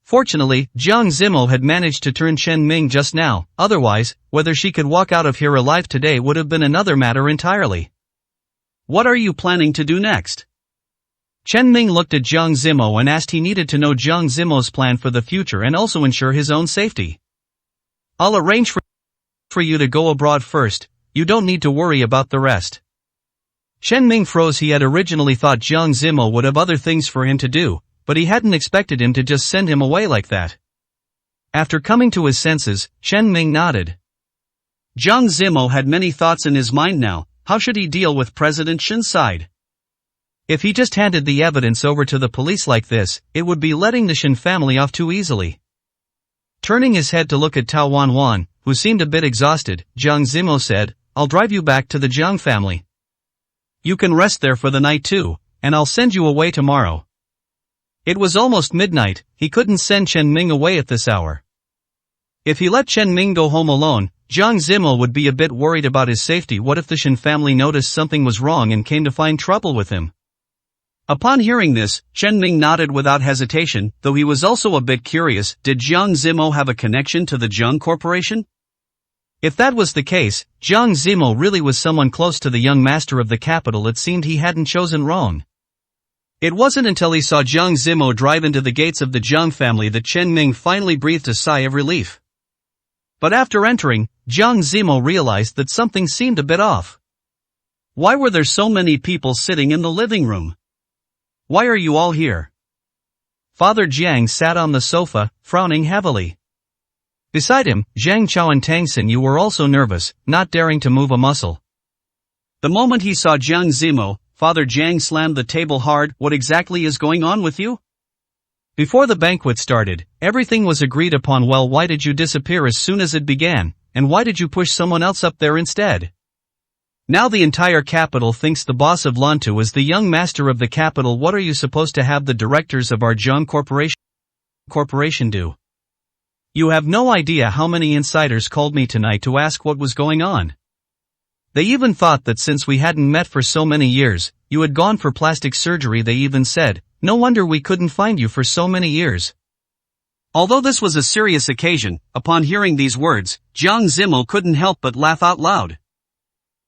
Fortunately, Jiang Zimo had managed to turn Chen Ming just now. Otherwise, whether she could walk out of here alive today would have been another matter entirely. "What are you planning to do next?" Chen Ming looked at Jiang Zimo and asked. He needed to know Jiang Zimo's plan for the future and also ensure his own safety. "I'll arrange for you to go abroad first. You don't need to worry about the rest." Chen Ming froze. He had originally thought Jiang Zimo would have other things for him to do, but he hadn't expected him to just send him away like that. After coming to his senses, Chen Ming nodded. Jiang Zimo had many thoughts in his mind now. How should he deal with President Shin's side? If he just handed the evidence over to the police like this, it would be letting the Shin family off too easily. Turning his head to look at Tao Wanwan, who seemed a bit exhausted, Jiang Zimo said, "I'll drive you back to the Jiang family. You can rest there for the night too, and I'll send you away tomorrow." It was almost midnight. He couldn't send Chen Ming away at this hour. If he let Chen Ming go home alone, Jiang Zimo would be a bit worried about his safety. What if the Shin family noticed something was wrong and came to find trouble with him? Upon hearing this, Chen Ming nodded without hesitation, though he was also a bit curious. Did Jiang Zimo have a connection to the Jiang Corporation? If that was the case, Jiang Zimo really was someone close to the young master of the capital. It seemed he hadn't chosen wrong. It wasn't until he saw Jiang Zimo drive into the gates of the Jiang family that Chen Ming finally breathed a sigh of relief. But after entering, Jiang Zimo realized that something seemed a bit off. Why were there so many people sitting in the living room? Why are you all here? Father Jiang sat on the sofa, frowning heavily. Beside him, Zhang Chao and Tang Xin Yu were also nervous, not daring to move a muscle. The moment he saw Jiang Zimo, Father Jiang slammed the table hard. "What exactly is going on with you?" Before the banquet started, everything was agreed upon. Well, why did you disappear as soon as it began, and why did you push someone else up there instead? Now the entire capital thinks the boss of Lantu is the young master of the capital. What are you supposed to have the directors of our Jiang Corporation do? You have no idea how many insiders called me tonight to ask what was going on. They even thought that since we hadn't met for so many years, you had gone for plastic surgery. They even said, "No wonder we couldn't find you for so many years." Although this was a serious occasion, upon hearing these words, Jiang Zimo couldn't help but laugh out loud.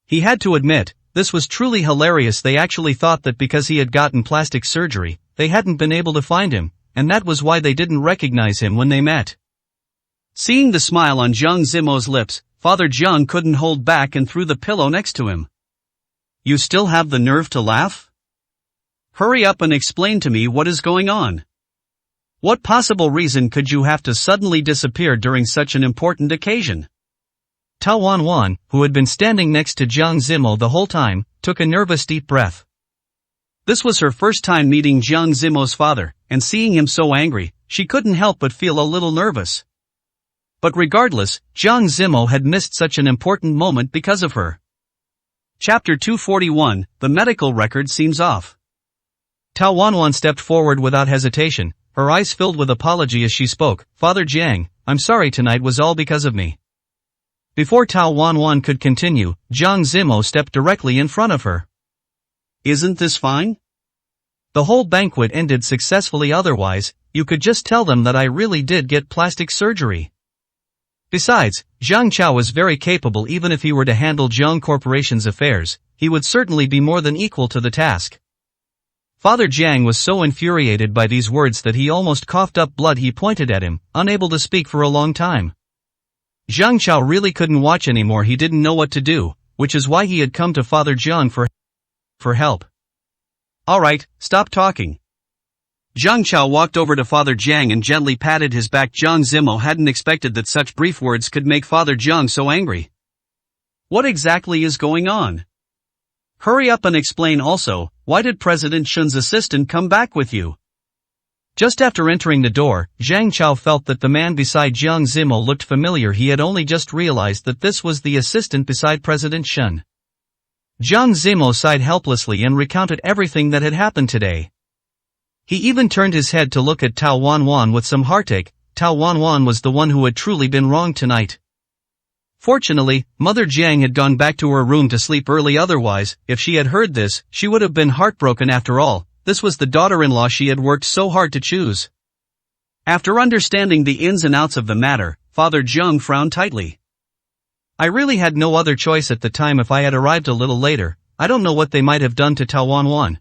He had to admit, This was truly hilarious. They actually thought that because he had gotten plastic surgery, they hadn't been able to find him, and that was why they didn't recognize him when they met. Seeing the smile on Jiang Zimo's lips, Father Jiang couldn't hold back and threw the pillow next to him. You still have the nerve to laugh? Hurry up and explain to me what is going on. What possible reason could you have to suddenly disappear during such an important occasion? Tao Wanwan, who had been standing next to Jiang Zimo the whole time, took a nervous deep breath. This was her first time meeting Jiang Zimo's father, and seeing him so angry, she couldn't help but feel a little nervous. But regardless, Jiang Zimo had missed such an important moment because of her. Chapter 241, The medical record seems off. Tao Wanwan stepped forward without hesitation, her eyes filled with apology as she spoke. Father Jiang, I'm sorry, tonight was all because of me. Before Tao Wanwan could continue, Jiang Zimo stepped directly in front of her. Isn't this fine? The whole banquet ended successfully, otherwise, you could just tell them that I really did get plastic surgery. Besides, Zhang Chao was very capable. Even if he were to handle Zhang Corporation's affairs, he would certainly be more than equal to the task. Father Jiang was so infuriated by these words that he almost coughed up blood. He pointed at him, unable to speak for a long time. Zhang Chao really couldn't watch anymore. He didn't know what to do, which is why he had come to Father Jiang for help. Alright, stop talking. Zhang Chao walked over to Father Jiang and gently patted his back. Jiang Zimo hadn't expected that such brief words could make Father Jiang so angry. What exactly is going on? Hurry up and explain. Also, why did President Shun's assistant come back with you? Just after entering the door, Zhang Chao felt that the man beside Jiang Zimo looked familiar. He had only just realized that this was the assistant beside President Shun. Jiang Zimo sighed helplessly and recounted everything that had happened today. He even turned his head to look at Tao Wanwan with some heartache. Tao Wanwan was the one who had truly been wrong tonight. Fortunately, Mother Jiang had gone back to her room to sleep early. Otherwise, if she had heard this, she would have been heartbroken. After all, this was the daughter-in-law she had worked so hard to choose. After understanding the ins and outs of the matter, Father Jiang frowned tightly. I really had no other choice at the time. If I had arrived a little later, I don't know what they might have done to Tao Wanwan.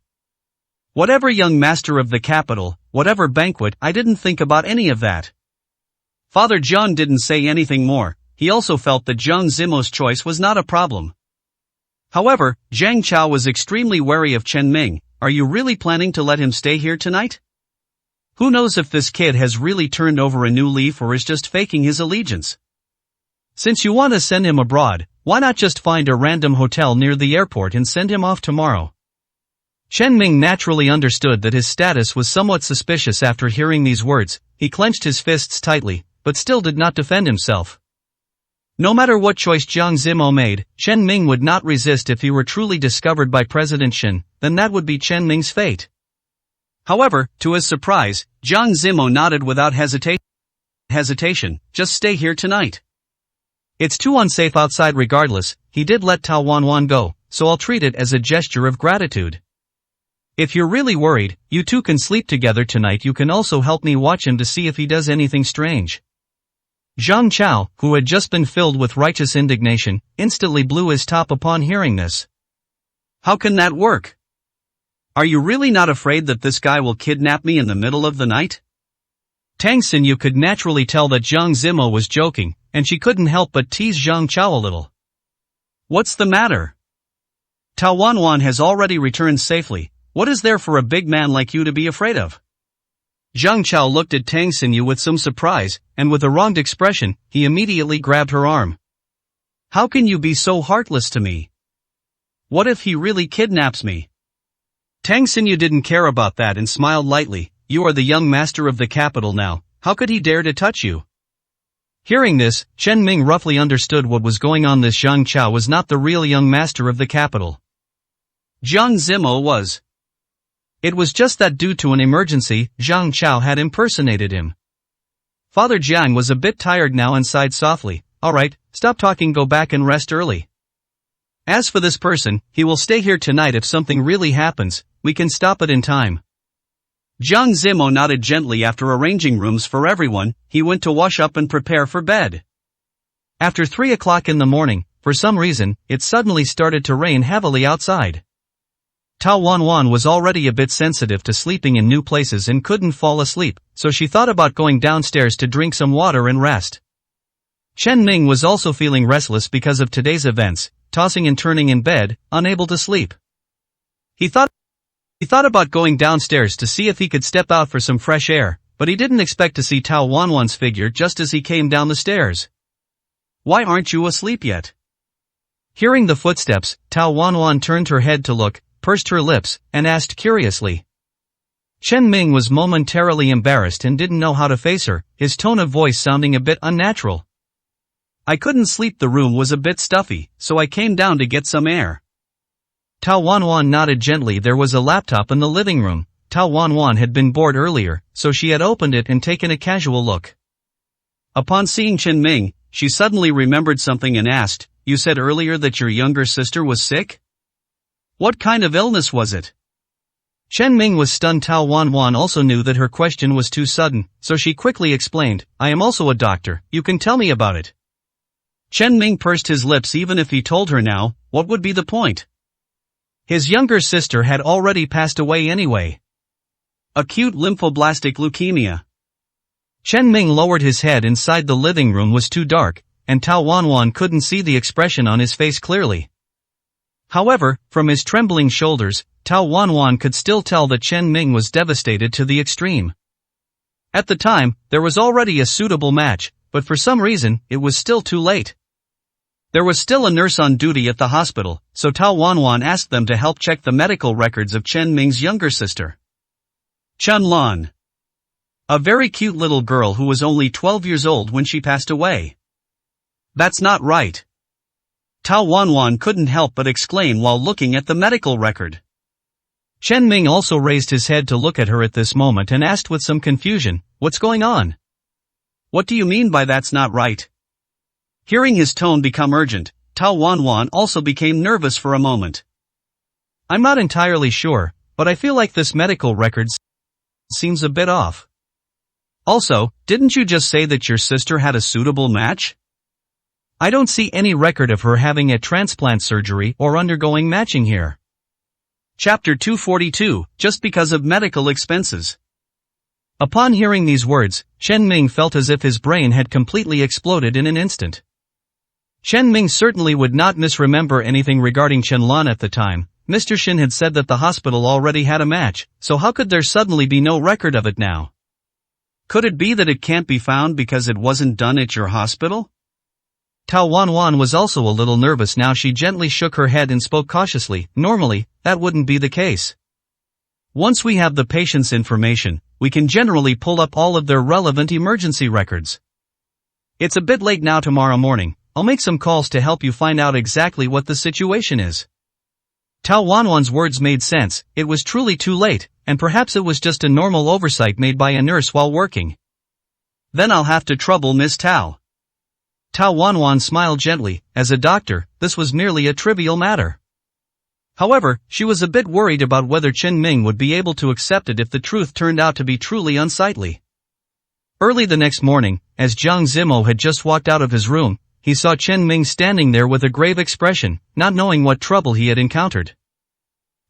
Whatever, young master of the capital, whatever banquet, I didn't think about any of that. Father Jiang didn't say anything more. He also felt that Jiang Zimo's choice was not a problem. However, Zhang Chao was extremely wary of Chen Ming. Are you really planning to let him stay here tonight? Who knows if this kid has really turned over a new leaf or is just faking his allegiance? Since you want to send him abroad, why not just find a random hotel near the airport and send him off tomorrow? Chen Ming naturally understood that his status was somewhat suspicious. After hearing these words, he clenched his fists tightly, but still did not defend himself. No matter what choice Jiang Zimo made, Chen Ming would not resist. If he were truly discovered by President Shen, then that would be Chen Ming's fate. However, to his surprise, Jiang Zimo nodded without hesitation. Just stay here tonight. It's too unsafe outside. Regardless, he did let Tao Wanwan go, so I'll treat it as a gesture of gratitude. If you're really worried, you two can sleep together tonight. You can also help me watch him to see if he does anything strange. Zhang Chao, who had just been filled with righteous indignation, instantly blew his top upon hearing this. How can that work? Are you really not afraid that this guy will kidnap me in the middle of the night? Tang Xinyu could naturally tell that Jiang Zimo was joking, and she couldn't help but tease Zhang Chao a little. What's the matter? Tao Wanwan has already returned safely. What is there for a big man like you to be afraid of? Zhang Chao looked at Tang Xinyu with some surprise, and with a wronged expression, he immediately grabbed her arm. How can you be so heartless to me? What if he really kidnaps me? Tang Xinyu didn't care about that and smiled lightly. You are the young master of the capital now, how could he dare to touch you? Hearing this, Chen Ming roughly understood what was going on. This Zhang Chao was not the real young master of the capital. Jiang Zimo was. It was just that due to an emergency, Zhang Chao had impersonated him. Father Jiang was a bit tired now and sighed softly. Alright, stop talking, go back and rest early. As for this person, he will stay here tonight. If something really happens, we can stop it in time. Jiang Zimo nodded gently. After arranging rooms for everyone, he went to wash up and prepare for bed. After 3 o'clock in the morning, for some reason, it suddenly started to rain heavily outside. Tao Wanwan was already a bit sensitive to sleeping in new places and couldn't fall asleep, so she thought about going downstairs to drink some water and rest. Chen Ming was also feeling restless because of today's events, tossing and turning in bed, unable to sleep. He thought about going downstairs to see if he could step out for some fresh air, but he didn't expect to see Tao Wanwan's figure just as he came down the stairs. "Why aren't you asleep yet?" Hearing the footsteps, Tao Wanwan turned her head to look, pursed her lips, and asked curiously. Chen Ming was momentarily embarrassed and didn't know how to face her, his tone of voice sounding a bit unnatural. "I couldn't sleep, the room was a bit stuffy, so I came down to get some air." Tao Wanwan nodded gently. There was a laptop in the living room. Tao Wanwan had been bored earlier, so she had opened it and taken a casual look. Upon seeing Chen Ming, she suddenly remembered something and asked, "You said earlier that your younger sister was sick? What kind of illness was it?" Chen Ming was stunned. Tao Wanwan also knew that her question was too sudden, so she quickly explained, "I am also a doctor, you can tell me about it." Chen Ming pursed his lips. Even if he told her now, what would be the point? His younger sister had already passed away anyway. Acute lymphoblastic leukemia. Chen Ming lowered his head. Inside the living room was too dark, and Tao Wanwan couldn't see the expression on his face clearly. However, from his trembling shoulders, Tao Wanwan could still tell that Chen Ming was devastated to the extreme. At the time, there was already a suitable match, but for some reason, it was still too late. There was still a nurse on duty at the hospital, so Tao Wanwan asked them to help check the medical records of Chen Ming's younger sister, Chun Lan. A very cute little girl who was only 12 years old when she passed away. "That's not right." Tao Wanwan couldn't help but exclaim while looking at the medical record. Chen Ming also raised his head to look at her at this moment and asked with some confusion, "What's going on? What do you mean by that's not right?" Hearing his tone become urgent, Tao Wanwan also became nervous for a moment. "I'm not entirely sure, but I feel like this medical record seems a bit off. Also, didn't you just say that your sister had a suitable match? I don't see any record of her having a transplant surgery or undergoing matching here." Chapter 242, Just because of medical expenses. Upon hearing these words, Chen Ming felt as if his brain had completely exploded in an instant. Chen Ming certainly would not misremember anything regarding Chen Lan at the time. Mr. Shin had said that the hospital already had a match, so how could there suddenly be no record of it now? Could it be that it can't be found because it wasn't done at your hospital? Tao Wanwan was also a little nervous now. She gently shook her head and spoke cautiously. "Normally, that wouldn't be the case. Once we have the patient's information, we can generally pull up all of their relevant emergency records. It's a bit late now. Tomorrow morning, I'll make some calls to help you find out exactly what the situation is." Tao Wanwan's words made sense. It was truly too late, and perhaps it was just a normal oversight made by a nurse while working. "Then I'll have to trouble Miss Tao." Tao Wanwan smiled gently. As a doctor, this was merely a trivial matter. However, she was a bit worried about whether Chen Ming would be able to accept it if the truth turned out to be truly unsightly. Early the next morning, as Jiang Zimo had just walked out of his room, he saw Chen Ming standing there with a grave expression, not knowing what trouble he had encountered.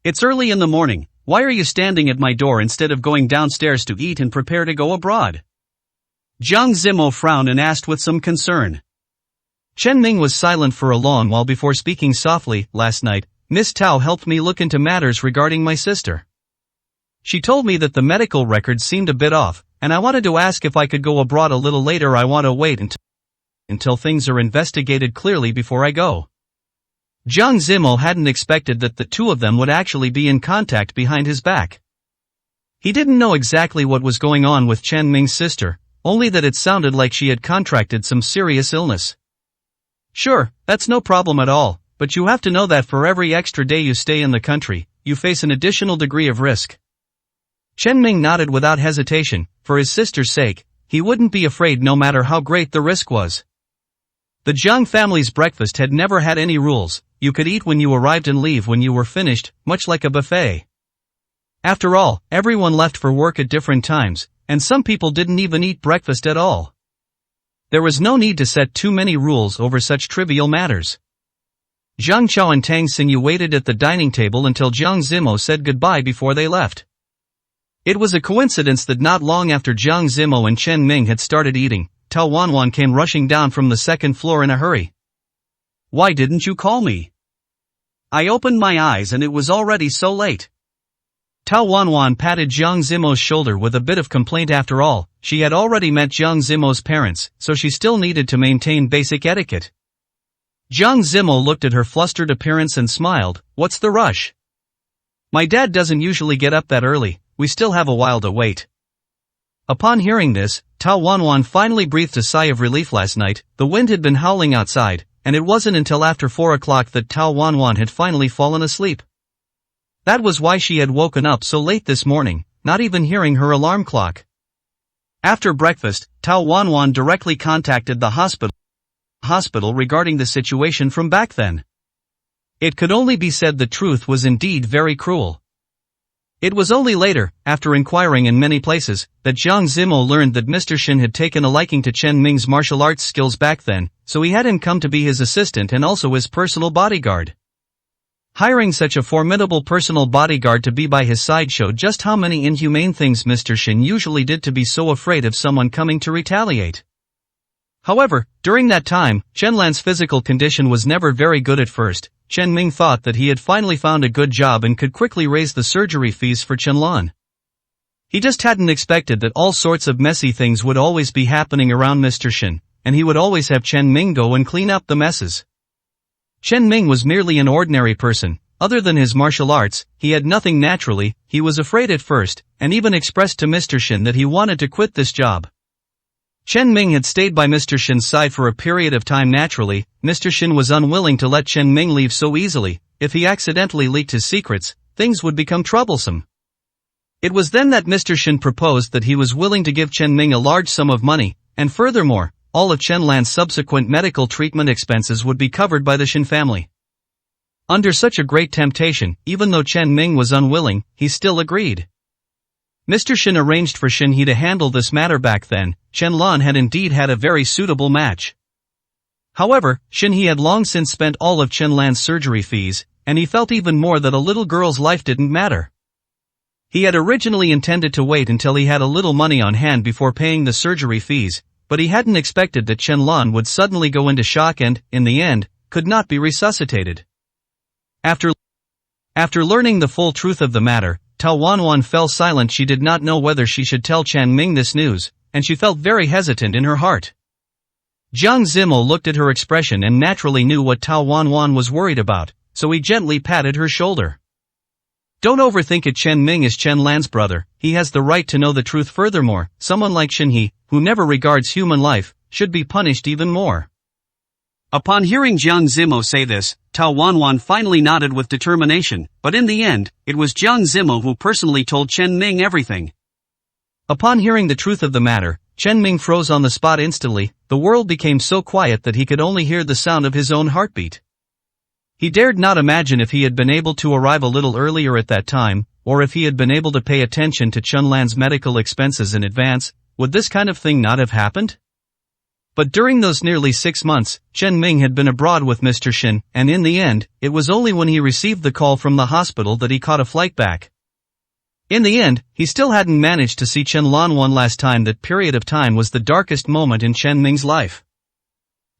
"It's early in the morning, why are you standing at my door instead of going downstairs to eat and prepare to go abroad?" Jiang Zimo frowned and asked with some concern. Chen Ming was silent for a long while before speaking softly. "Last night, Miss Tao helped me look into matters regarding my sister. She told me that the medical records seemed a bit off, and I wanted to ask if I could go abroad a little later. I want to wait until things are investigated clearly before I go." Jiang Zimo hadn't expected that the two of them would actually be in contact behind his back. He didn't know exactly what was going on with Chen Ming's sister, only that it sounded like she had contracted some serious illness. "Sure, that's no problem at all, but you have to know that for every extra day you stay in the country, you face an additional degree of risk." Chen Ming nodded without hesitation. For his sister's sake, he wouldn't be afraid no matter how great the risk was. The Jiang family's breakfast had never had any rules. You could eat when you arrived and leave when you were finished, much like a buffet. After all, everyone left for work at different times, and some people didn't even eat breakfast at all. There was no need to set too many rules over such trivial matters. Jiang Chao and Tang Xinyu waited at the dining table until Jiang Zimo said goodbye before they left. It was a coincidence that not long after Jiang Zimo and Chen Ming had started eating, Tao Wanwan came rushing down from the second floor in a hurry. Why didn't you call me? I opened my eyes and it was already so late. Tao Wanwan patted Jiang Zimo's shoulder with a bit of complaint. After all, she had already met Jiang Zimo's parents, so she still needed to maintain basic etiquette. Jiang Zimo looked at her flustered appearance and smiled. What's the rush? My dad doesn't usually get up that early, we still have a while to wait. Upon hearing this, Tao Wanwan finally breathed a sigh of relief. Last night, the wind had been howling outside, and it wasn't until after 4 o'clock that Tao Wanwan had finally fallen asleep. That was why she had woken up so late this morning, not even hearing her alarm clock. After breakfast, Tao Wanwan directly contacted the hospital regarding the situation from back then. It could only be said the truth was indeed very cruel. It was only later, after inquiring in many places, that Jiang Zimo learned that Mr. Shin had taken a liking to Chen Ming's martial arts skills back then, so he had him come to be his assistant and also his personal bodyguard. Hiring such a formidable personal bodyguard to be by his side showed just how many inhumane things Mr. Shin usually did to be so afraid of someone coming to retaliate. However, during that time, Chen Lan's physical condition was never very good at first. Chen Ming thought that he had finally found a good job and could quickly raise the surgery fees for Chen Lan. He just hadn't expected that all sorts of messy things would always be happening around Mr. Shin, and he would always have Chen Ming go and clean up the messes. Chen Ming was merely an ordinary person. Other than his martial arts, he had nothing. Naturally, he was afraid at first, and even expressed to Mr. Shin that he wanted to quit this job. Chen Ming had stayed by Mr. Shin's side for a period of time. Naturally, Mr. Shin was unwilling to let Chen Ming leave so easily. If he accidentally leaked his secrets, things would become troublesome. It was then that Mr. Shin proposed that he was willing to give Chen Ming a large sum of money, and furthermore, all of Chen Lan's subsequent medical treatment expenses would be covered by the Shin family. Under such a great temptation, even though Chen Ming was unwilling, he still agreed. Mr. Shin arranged for Shin He to handle this matter. Back then, Chen Lan had indeed had a very suitable match. However, Shin He had long since spent all of Chen Lan's surgery fees, and he felt even more that a little girl's life didn't matter. He had originally intended to wait until he had a little money on hand before paying the surgery fees, but he hadn't expected that Chen Lan would suddenly go into shock and, in the end, could not be resuscitated. After learning the full truth of the matter, Tao Wanwan fell silent. She did not know whether she should tell Chen Ming this news, and she felt very hesitant in her heart. Jiang Zimo looked at her expression and naturally knew what Tao Wanwan was worried about, so he gently patted her shoulder. Don't overthink it. Chen Ming is Chen Lan's brother, he has the right to know the truth. Furthermore, someone like Shin He, who never regards human life, should be punished even more. Upon hearing Jiang Zimo say this, Tao Wanwan finally nodded with determination, but in the end, it was Jiang Zimo who personally told Chen Ming everything. Upon hearing the truth of the matter, Chen Ming froze on the spot instantly. The world became so quiet that he could only hear the sound of his own heartbeat. He dared not imagine if he had been able to arrive a little earlier at that time, or if he had been able to pay attention to Chen Lan's medical expenses in advance, would this kind of thing not have happened? But during those nearly 6 months, Chen Ming had been abroad with Mr. Shin, and in the end, it was only when he received the call from the hospital that he caught a flight back. In the end, he still hadn't managed to see Chen Lan one last time. That period of time was the darkest moment in Chen Ming's life.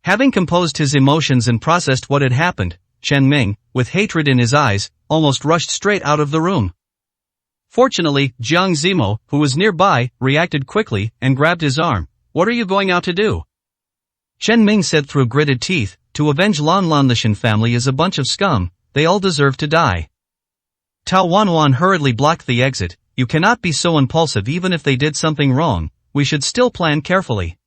Having composed his emotions and processed what had happened, Chen Ming, with hatred in his eyes, almost rushed straight out of the room. Fortunately, Jiang Zimo, who was nearby, reacted quickly and grabbed his arm. What are you going out to do? Chen Ming said through gritted teeth, to avenge Lan Lan. The Shin family is a bunch of scum, they all deserve to die. Tao Wanwan hurriedly blocked the exit. You cannot be so impulsive. Even if they did something wrong, we should still plan carefully.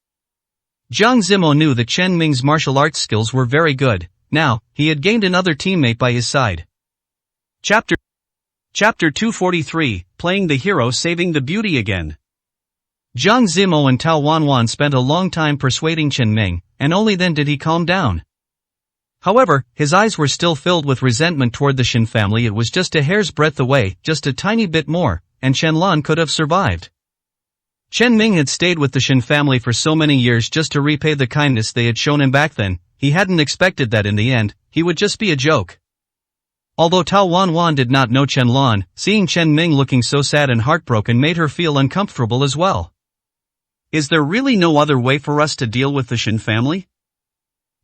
Jiang Zimo knew that Chen Ming's martial arts skills were very good. Now, he had gained another teammate by his side. Chapter 243, Playing the Hero Saving the Beauty Again. Jiang Zimo and Tao Wanwan spent a long time persuading Chen Ming, and only then did he calm down. However, his eyes were still filled with resentment toward the Shin family. It was just a hair's breadth away, just a tiny bit more, and Chen Lan could have survived. Chen Ming had stayed with the Shin family for so many years just to repay the kindness they had shown him back then, he hadn't expected that in the end, he would just be a joke. Although Tao Wanwan did not know Chen Lan, seeing Chen Ming looking so sad and heartbroken made her feel uncomfortable as well. Is there really no other way for us to deal with the Shin family?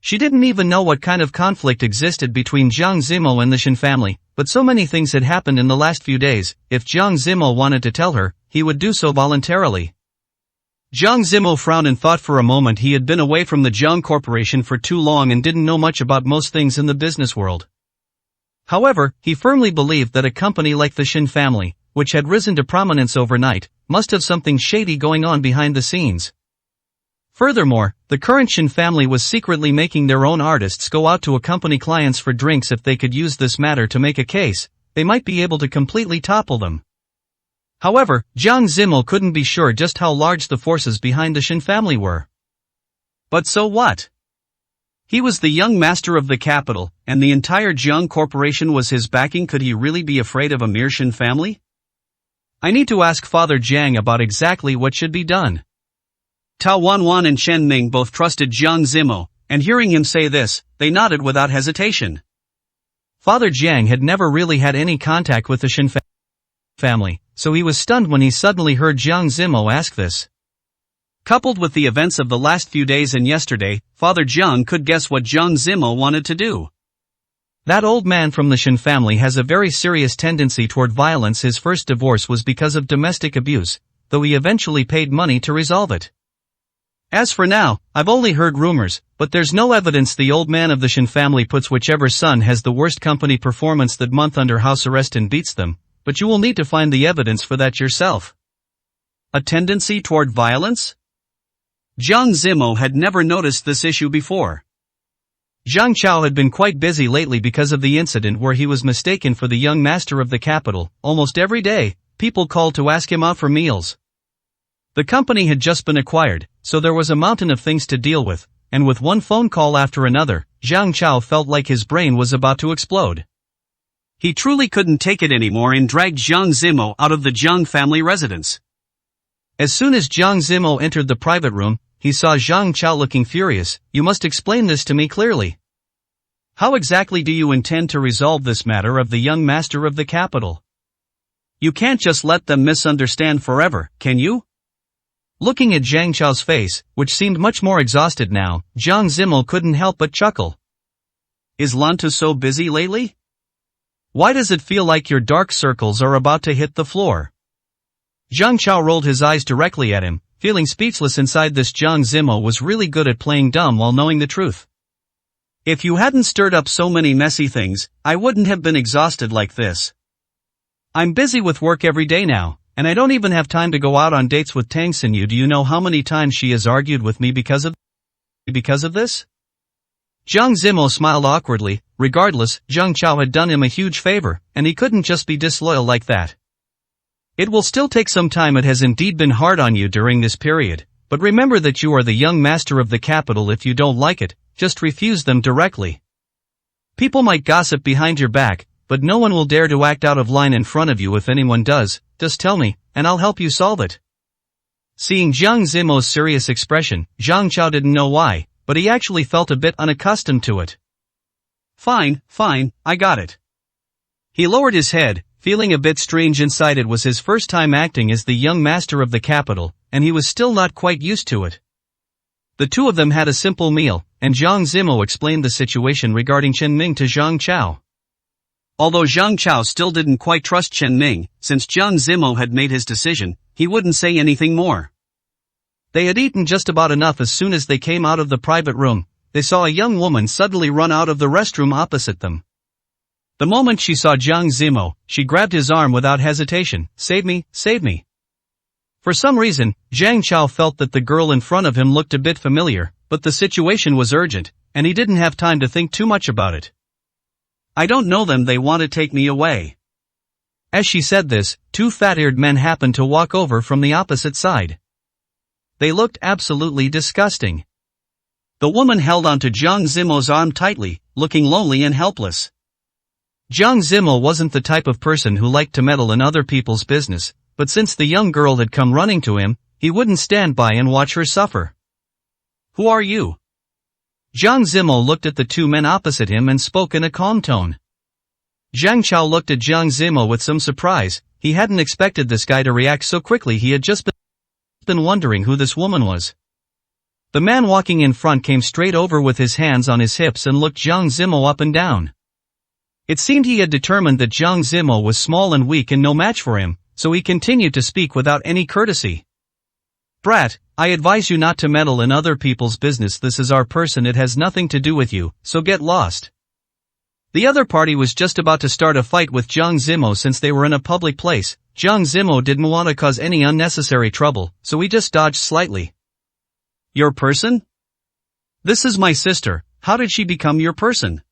She didn't even know what kind of conflict existed between Jiang Zimo and the Shin family, but so many things had happened in the last few days. If Jiang Zimo wanted to tell her, he would do so voluntarily. Jiang Zimo frowned and thought for a moment. He had been away from the Jiang Corporation for too long and didn't know much about most things in the business world. However, he firmly believed that a company like the Shin family, which had risen to prominence overnight, must have something shady going on behind the scenes. Furthermore, the current Shin family was secretly making their own artists go out to accompany clients for drinks. If they could use this matter to make a case, they might be able to completely topple them. However, Jiang Zimo couldn't be sure just how large the forces behind the Shin family were. But so what? He was the young master of the capital, and the entire Jiang Corporation was his backing. Could he really be afraid of a mere Shin family? I need to ask Father Jiang about exactly what should be done. Tao Wanwan and Chen Ming both trusted Jiang Zimo, and hearing him say this, they nodded without hesitation. Father Jiang had never really had any contact with the Shin family, so he was stunned when he suddenly heard Jiang Zimo ask this. Coupled with the events of the last few days and yesterday, Father Jiang could guess what Jiang Zimo wanted to do. That old man from the Shin family has a very serious tendency toward violence. His first divorce was because of domestic abuse, though he eventually paid money to resolve it. As for now, I've only heard rumors, but there's no evidence. The old man of the Shin family puts whichever son has the worst company performance that month under house arrest and beats them, but you will need to find the evidence for that yourself. A tendency toward violence? Jiang Zimo had never noticed this issue before. Zhang Chao had been quite busy lately because of the incident where he was mistaken for the young master of the capital. Almost every day, people called to ask him out for meals. The company had just been acquired, so there was a mountain of things to deal with, and with one phone call after another, Zhang Chao felt like his brain was about to explode. He truly couldn't take it anymore and dragged Jiang Zimo out of the Jiang family residence. As soon as Jiang Zimo entered the private room, he saw Zhang Chao looking furious. You must explain this to me clearly. How exactly do you intend to resolve this matter of the young master of the capital? You can't just let them misunderstand forever, can you? Looking at Zhang Chao's face, which seemed much more exhausted now, Jiang Zimo couldn't help but chuckle. Is Lantu so busy lately? Why does it feel like your dark circles are about to hit the floor? Zhang Chao rolled his eyes directly at him, feeling speechless inside. This Jiang Zimo was really good at playing dumb while knowing the truth. If you hadn't stirred up so many messy things, I wouldn't have been exhausted like this. I'm busy with work every day now, and I don't even have time to go out on dates with Tang Xinyu. Do you know how many times she has argued with me because of this? Jiang Zimo smiled awkwardly. Regardless, Zhang Chao had done him a huge favor, and he couldn't just be disloyal like that. It will still take some time. It has indeed been hard on you during this period, but remember that you are the young master of the capital. If you don't like it, just refuse them directly. People might gossip behind your back, but no one will dare to act out of line in front of you. If anyone does, just tell me, and I'll help you solve it. Seeing Jiang Zimo's serious expression, Zhang Chao didn't know why, but he actually felt a bit unaccustomed to it. Fine, I got it. He lowered his head, feeling a bit strange inside. It was his first time acting as the young master of the capital, and he was still not quite used to it. The two of them had a simple meal, and Jiang Zimo explained the situation regarding Chen Ming to Zhang Chao. Although Zhang Chao still didn't quite trust Chen Ming, since Jiang Zimo had made his decision, he wouldn't say anything more. They had eaten just about enough. As soon as they came out of the private room, they saw a young woman suddenly run out of the restroom opposite them. The moment she saw Jiang Zimo, she grabbed his arm without hesitation. Save me, save me. For some reason, Zhang Chao felt that the girl in front of him looked a bit familiar, but the situation was urgent, and he didn't have time to think too much about it. I don't know them. They want to take me away. As she said this, two fat-eared men happened to walk over from the opposite side. They looked absolutely disgusting. The woman held onto Jiang Zimo's arm tightly, looking lonely and helpless. Jiang Zimo wasn't the type of person who liked to meddle in other people's business, but since the young girl had come running to him, he wouldn't stand by and watch her suffer. Who are you? Jiang Zimo looked at the two men opposite him and spoke in a calm tone. Zhang Chao looked at Jiang Zimo with some surprise. He hadn't expected this guy to react so quickly. He had just been wondering who this woman was. The man walking in front came straight over with his hands on his hips and looked Jiang Zimo up and down. It seemed he had determined that Jiang Zimo was small and weak and no match for him, so he continued to speak without any courtesy. "Brat, I advise you not to meddle in other people's business. This is our person. It has nothing to do with you, so get lost." The other party was just about to start a fight with Jiang Zimo. Since they were in a public place, Jiang Zimo didn't want to cause any unnecessary trouble, so he just dodged slightly. "Your person? This is my sister. How did she become your person?"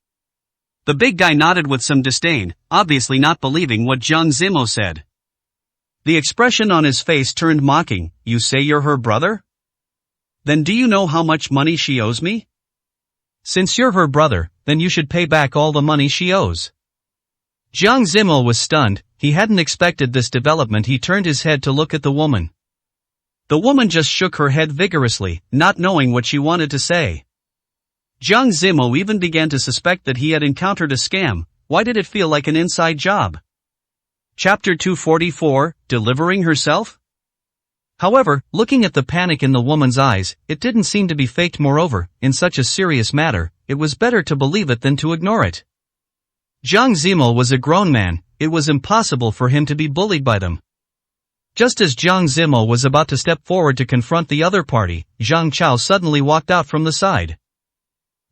The big guy nodded with some disdain, obviously not believing what Jiang Zimo said. The expression on his face turned mocking. "You say you're her brother? Then do you know how much money she owes me? Since you're her brother, then you should pay back all the money she owes." Jiang Zimo was stunned. He hadn't expected this development. He turned his head to look at the woman. The woman just shook her head vigorously, not knowing what she wanted to say. Jiang Zimo even began to suspect that he had encountered a scam. Why did it feel like an inside job? Chapter 244, Delivering Herself? However, looking at the panic in the woman's eyes, it didn't seem to be faked. Moreover, in such a serious matter, it was better to believe it than to ignore it. Jiang Zimo was a grown man. It was impossible for him to be bullied by them. Just as Jiang Zimo was about to step forward to confront the other party, Zhang Chao suddenly walked out from the side.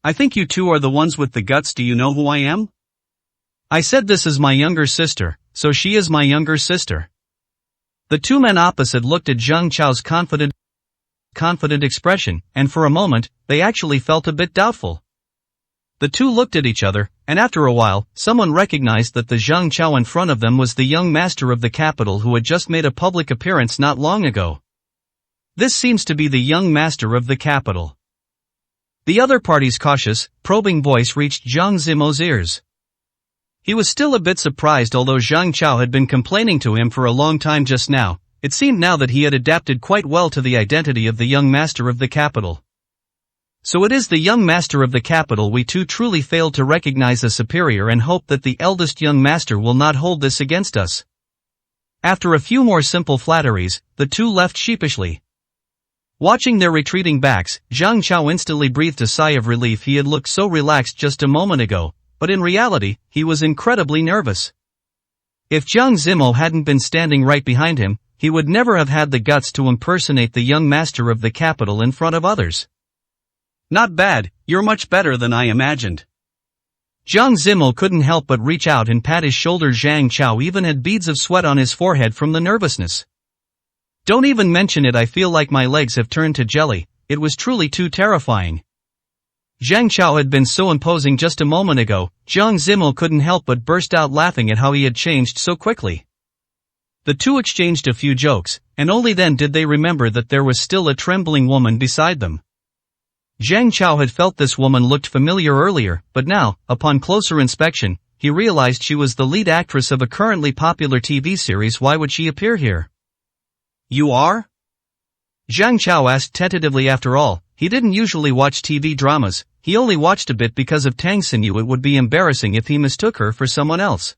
"I think you two are the ones with the guts. Do you know who I am?" "I said this is my younger sister, so she is my younger sister." The two men opposite looked at Zhang Chao's confident expression, and for a moment, they actually felt a bit doubtful. The two looked at each other, and after a while, someone recognized that the Zhang Chao in front of them was the young master of the capital who had just made a public appearance not long ago. This seems to be the young master of the capital. The other party's cautious, probing voice reached Jiang Zimo's ears. He was still a bit surprised. Although Zhang Chao had been complaining to him for a long time, just now, it seemed now that he had adapted quite well to the identity of the young master of the capital. "So it is the young master of the capital. We too truly failed to recognize a superior and hope that the eldest young master will not hold this against us." After a few more simple flatteries, the two left sheepishly. Watching their retreating backs, Zhang Chao instantly breathed a sigh of relief. He had looked so relaxed just a moment ago, but in reality, he was incredibly nervous. If Jiang Zimo hadn't been standing right behind him, he would never have had the guts to impersonate the young master of the capital in front of others. "Not bad, you're much better than I imagined." Jiang Zimo couldn't help but reach out and pat his shoulder. Zhang Chao even had beads of sweat on his forehead from the nervousness. "Don't even mention it. I feel like my legs have turned to jelly. It was truly too terrifying." Zhang Chao had been so imposing just a moment ago. Jiang Zimo couldn't help but burst out laughing at how he had changed so quickly. The two exchanged a few jokes, and only then did they remember that there was still a trembling woman beside them. Zhang Chao had felt this woman looked familiar earlier, but now, upon closer inspection, he realized she was the lead actress of a currently popular TV series. Why would she appear here? "You are?" Zhang Chao asked tentatively. After all, he didn't usually watch TV dramas. He only watched a bit because of Tang Xin Yu. It would be embarrassing if he mistook her for someone else.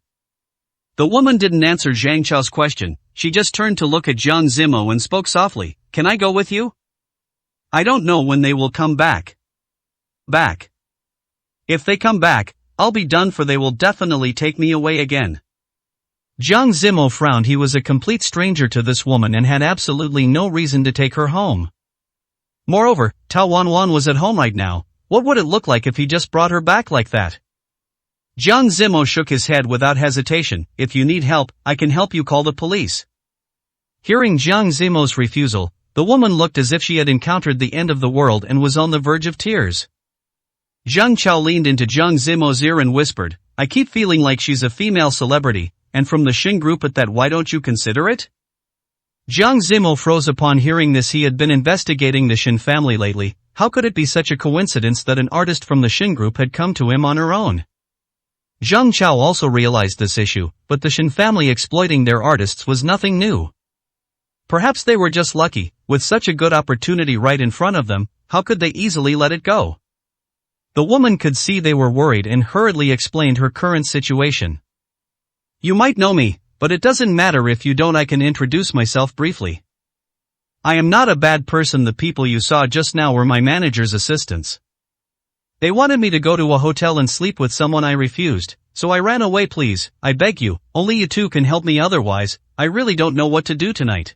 The woman didn't answer Zhang Chao's question. She just turned to look at Jiang Zimo and spoke softly. "Can I go with you? I don't know when they will come back." "Back? If they come back, I'll be done, for they will definitely take me away again." Jiang Zimo frowned. He was a complete stranger to this woman and had absolutely no reason to take her home. Moreover, Tao Wanwan was at home right now. What would it look like if he just brought her back like that? Jiang Zimo shook his head without hesitation. "If you need help, I can help you. Call the police." Hearing Jiang Zimo's refusal, the woman looked as if she had encountered the end of the world and was on the verge of tears. Zhang Chao leaned into Jiang Zimo's ear and whispered, "I keep feeling like she's a female celebrity, and from the Xin group at that. Why don't you consider it?" Jiang Zimo froze upon hearing this. He had been investigating the Xin family lately. How could it be such a coincidence that an artist from the Xin group had come to him on her own? Zhang Chao also realized this issue, but the Xin family exploiting their artists was nothing new. Perhaps they were just lucky. With such a good opportunity right in front of them, how could they easily let it go? The woman could see they were worried and hurriedly explained her current situation. You might know me, but it doesn't matter if you don't. I can introduce myself briefly. I am not a bad person. The people you saw just now were my manager's assistants. They wanted me to go to a hotel and sleep with someone. I refused, so I ran away. Please, I beg you, only you two can help me, otherwise, I really don't know what to do tonight.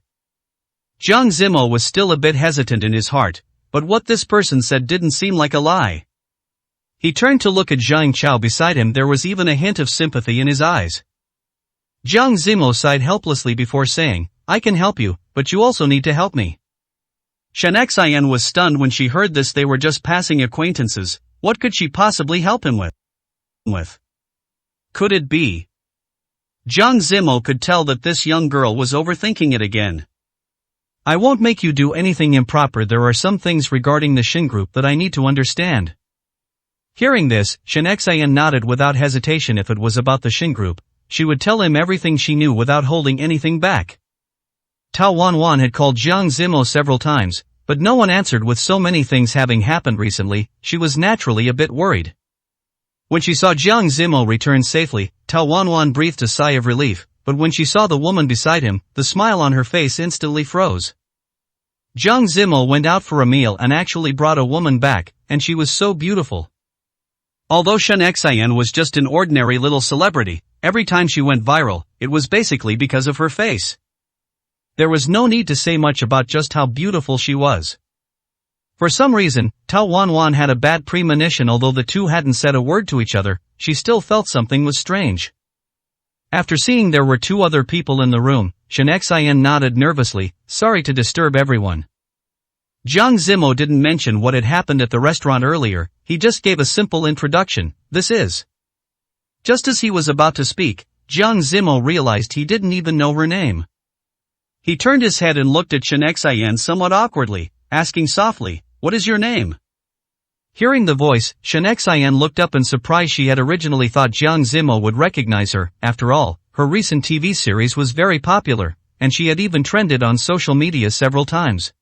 Jiang Zimo was still a bit hesitant in his heart, but what this person said didn't seem like a lie. He turned to look at Zhang Chao beside him. There was even a hint of sympathy in his eyes. Jiang Zimo sighed helplessly before saying, I can help you, but you also need to help me. Shen Xian was stunned when she heard this. They were just passing acquaintances. What could she possibly help him with? Could it be? Jiang Zimo could tell that this young girl was overthinking it again. I won't make you do anything improper. There are some things regarding the Shin group that I need to understand. Hearing this, Shen Xian nodded without hesitation. If it was about the Shin group, she would tell him everything she knew without holding anything back. Tao Wanwan had called Jiang Zimo several times, but no one answered. With so many things having happened recently, she was naturally a bit worried. When she saw Jiang Zimo return safely, Tao Wanwan breathed a sigh of relief, but when she saw the woman beside him, the smile on her face instantly froze. Jiang Zimo went out for a meal and actually brought a woman back, and she was so beautiful. Although Shen Xian was just an ordinary little celebrity, every time she went viral, it was basically because of her face. There was no need to say much about just how beautiful she was. For some reason, Tao Wanwan had a bad premonition. Although the two hadn't said a word to each other, she still felt something was strange. After seeing there were two other people in the room, Shen Xian nodded nervously, sorry to disturb everyone. Jiang Zimo didn't mention what had happened at the restaurant earlier, he just gave a simple introduction, this is. Just as he was about to speak, Jiang Zimo realized he didn't even know her name. He turned his head and looked at Shen Xian somewhat awkwardly, asking softly, what is your name? Hearing the voice, Shen Xian looked up in surprise. She had originally thought Jiang Zimo would recognize her. After all, her recent TV series was very popular, and she had even trended on social media several times.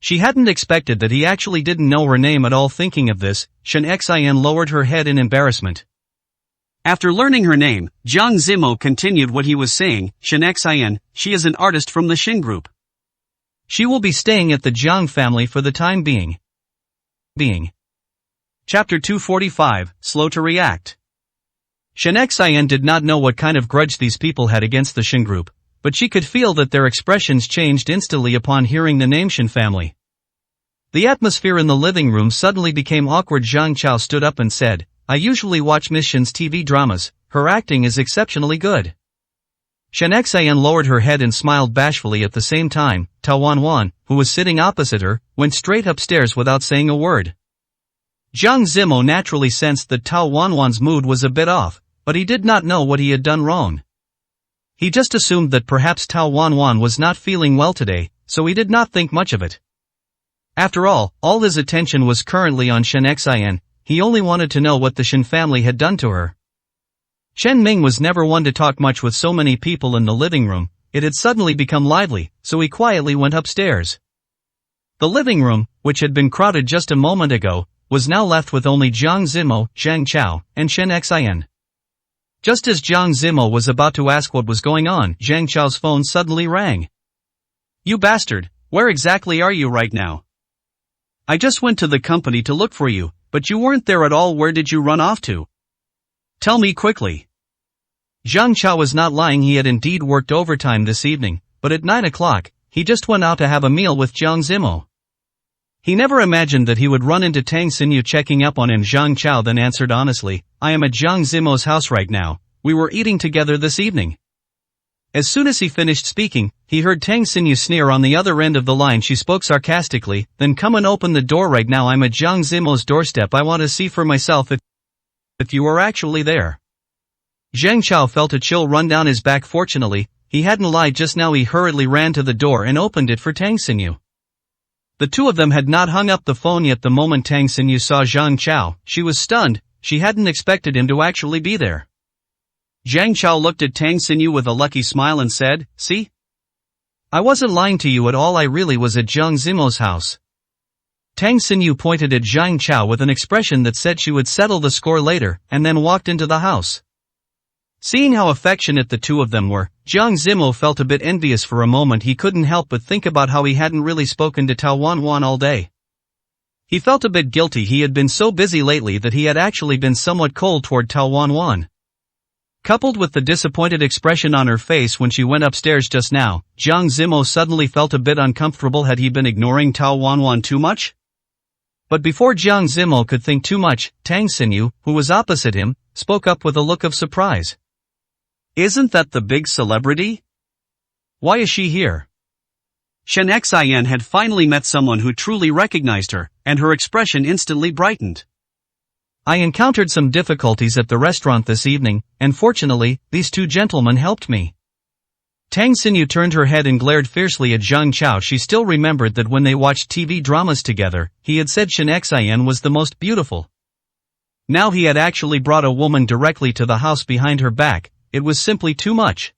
She hadn't expected that he actually didn't know her name at all. Thinking of this, Shen Xian lowered her head in embarrassment. After learning her name, Jiang Zimo continued what he was saying, Shen Xian, she is an artist from the Shin group. She will be staying at the Jiang family for the time being. Chapter 245, Slow to React. Shen Xian did not know what kind of grudge these people had against the Shin group, but she could feel that their expressions changed instantly upon hearing the name Shin family. The atmosphere in the living room suddenly became awkward. Zhang Chao stood up and said, I usually watch Miss Shin's TV dramas, her acting is exceptionally good. Shen Xian lowered her head and smiled bashfully. At the same time, Tao Wanwan, who was sitting opposite her, went straight upstairs without saying a word. Jiang Zimo naturally sensed that Tao Wanwan's mood was a bit off, but he did not know what he had done wrong. He just assumed that perhaps Tao Wanwan was not feeling well today, so he did not think much of it. After all his attention was currently on Shen Xian. He only wanted to know what the Shin family had done to her. Chen Ming was never one to talk much with so many people in the living room. It had suddenly become lively, so he quietly went upstairs. The living room, which had been crowded just a moment ago, was now left with only Jiang Zimo, Zhang Chao, and Shen Xian. Just as Jiang Zimo was about to ask what was going on, Zhang Chao's phone suddenly rang. You bastard, where exactly are you right now? I just went to the company to look for you, but you weren't there at all. Where did you run off to? Tell me quickly. Zhang Chao was not lying. He had indeed worked overtime this evening, but at 9 o'clock, he just went out to have a meal with Jiang Zimo. He never imagined that he would run into Tang Xinyu checking up on him. Zhang Chao then answered honestly, I am at Jiang Zimo's house right now, we were eating together this evening. As soon as he finished speaking, he heard Tang Xinyu sneer on the other end of the line. She spoke sarcastically, then come and open the door right now. I'm at Jiang Zimo's doorstep. I want to see for myself if you are actually there. Zhang Chao felt a chill run down his back. Fortunately, he hadn't lied just now. He hurriedly ran to the door and opened it for Tang Xinyu. The two of them had not hung up the phone yet. The moment Tang Xinyu saw Zhang Chao, she was stunned. She hadn't expected him to actually be there. Zhang Chao looked at Tang Xinyu with a lucky smile and said, see? I wasn't lying to you at all. I really was at Jiang Zimo's house. Tang Xinyu pointed at Zhang Chao with an expression that said she would settle the score later, and then walked into the house. Seeing how affectionate the two of them were, Jiang Zimo felt a bit envious for a moment. He couldn't help but think about how he hadn't really spoken to Tao Wanwan all day. He felt a bit guilty. He had been so busy lately that he had actually been somewhat cold toward Tao Wanwan. Coupled with the disappointed expression on her face when she went upstairs just now, Jiang Zimo suddenly felt a bit uncomfortable. Had he been ignoring Tao Wanwan too much? But before Jiang Zimo could think too much, Tang Xinyu, who was opposite him, spoke up with a look of surprise. Isn't that the big celebrity? Why is she here? Shen Xian had finally met someone who truly recognized her, and her expression instantly brightened. I encountered some difficulties at the restaurant this evening, and fortunately, these two gentlemen helped me. Tang Xinyu turned her head and glared fiercely at Zhang Chao. She still remembered that when they watched TV dramas together, he had said Shen Xian was the most beautiful. Now he had actually brought a woman directly to the house behind her back. It was simply too much.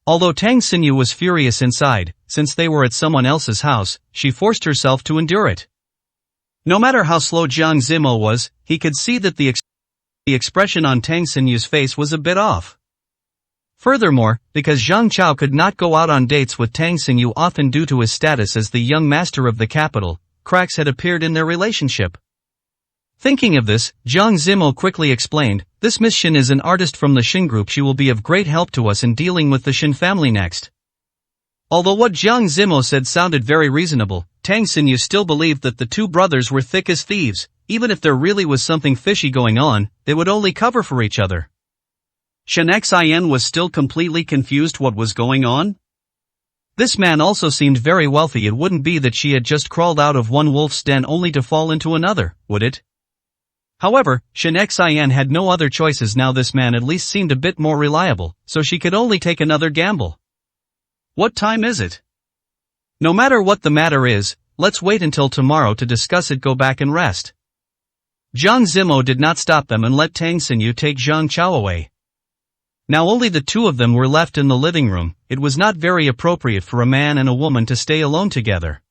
Although Tang Xinyu was furious inside, since they were at someone else's house, she forced herself to endure it. No matter how slow Jiang Zimo was, he could see that the expression on Tang Xinyu's face was a bit off. Furthermore, because Zhang Chao could not go out on dates with Tang Xinyu often due to his status as the young master of the capital, cracks had appeared in their relationship. Thinking of this, Jiang Zimo quickly explained, "This Miss Shin is an artist from the Shin group. She will be of great help to us in dealing with the Shin family next." Although what Jiang Zimo said sounded very reasonable, Tang Xinyu still believed that the two brothers were thick as thieves. Even if there really was something fishy going on, they would only cover for each other. Shen Xian was still completely confused what was going on. This man also seemed very wealthy. It wouldn't be that she had just crawled out of one wolf's den only to fall into another, would it? However, Shen Xian had no other choices now. This man at least seemed a bit more reliable, so she could only take another gamble. What time is it? No matter what the matter is, let's wait until tomorrow to discuss it. Go back and rest. Jiang Zimo did not stop them and let Tang Xinyu take Zhang Chao away. Now only the two of them were left in the living room. It was not very appropriate for a man and a woman to stay alone together.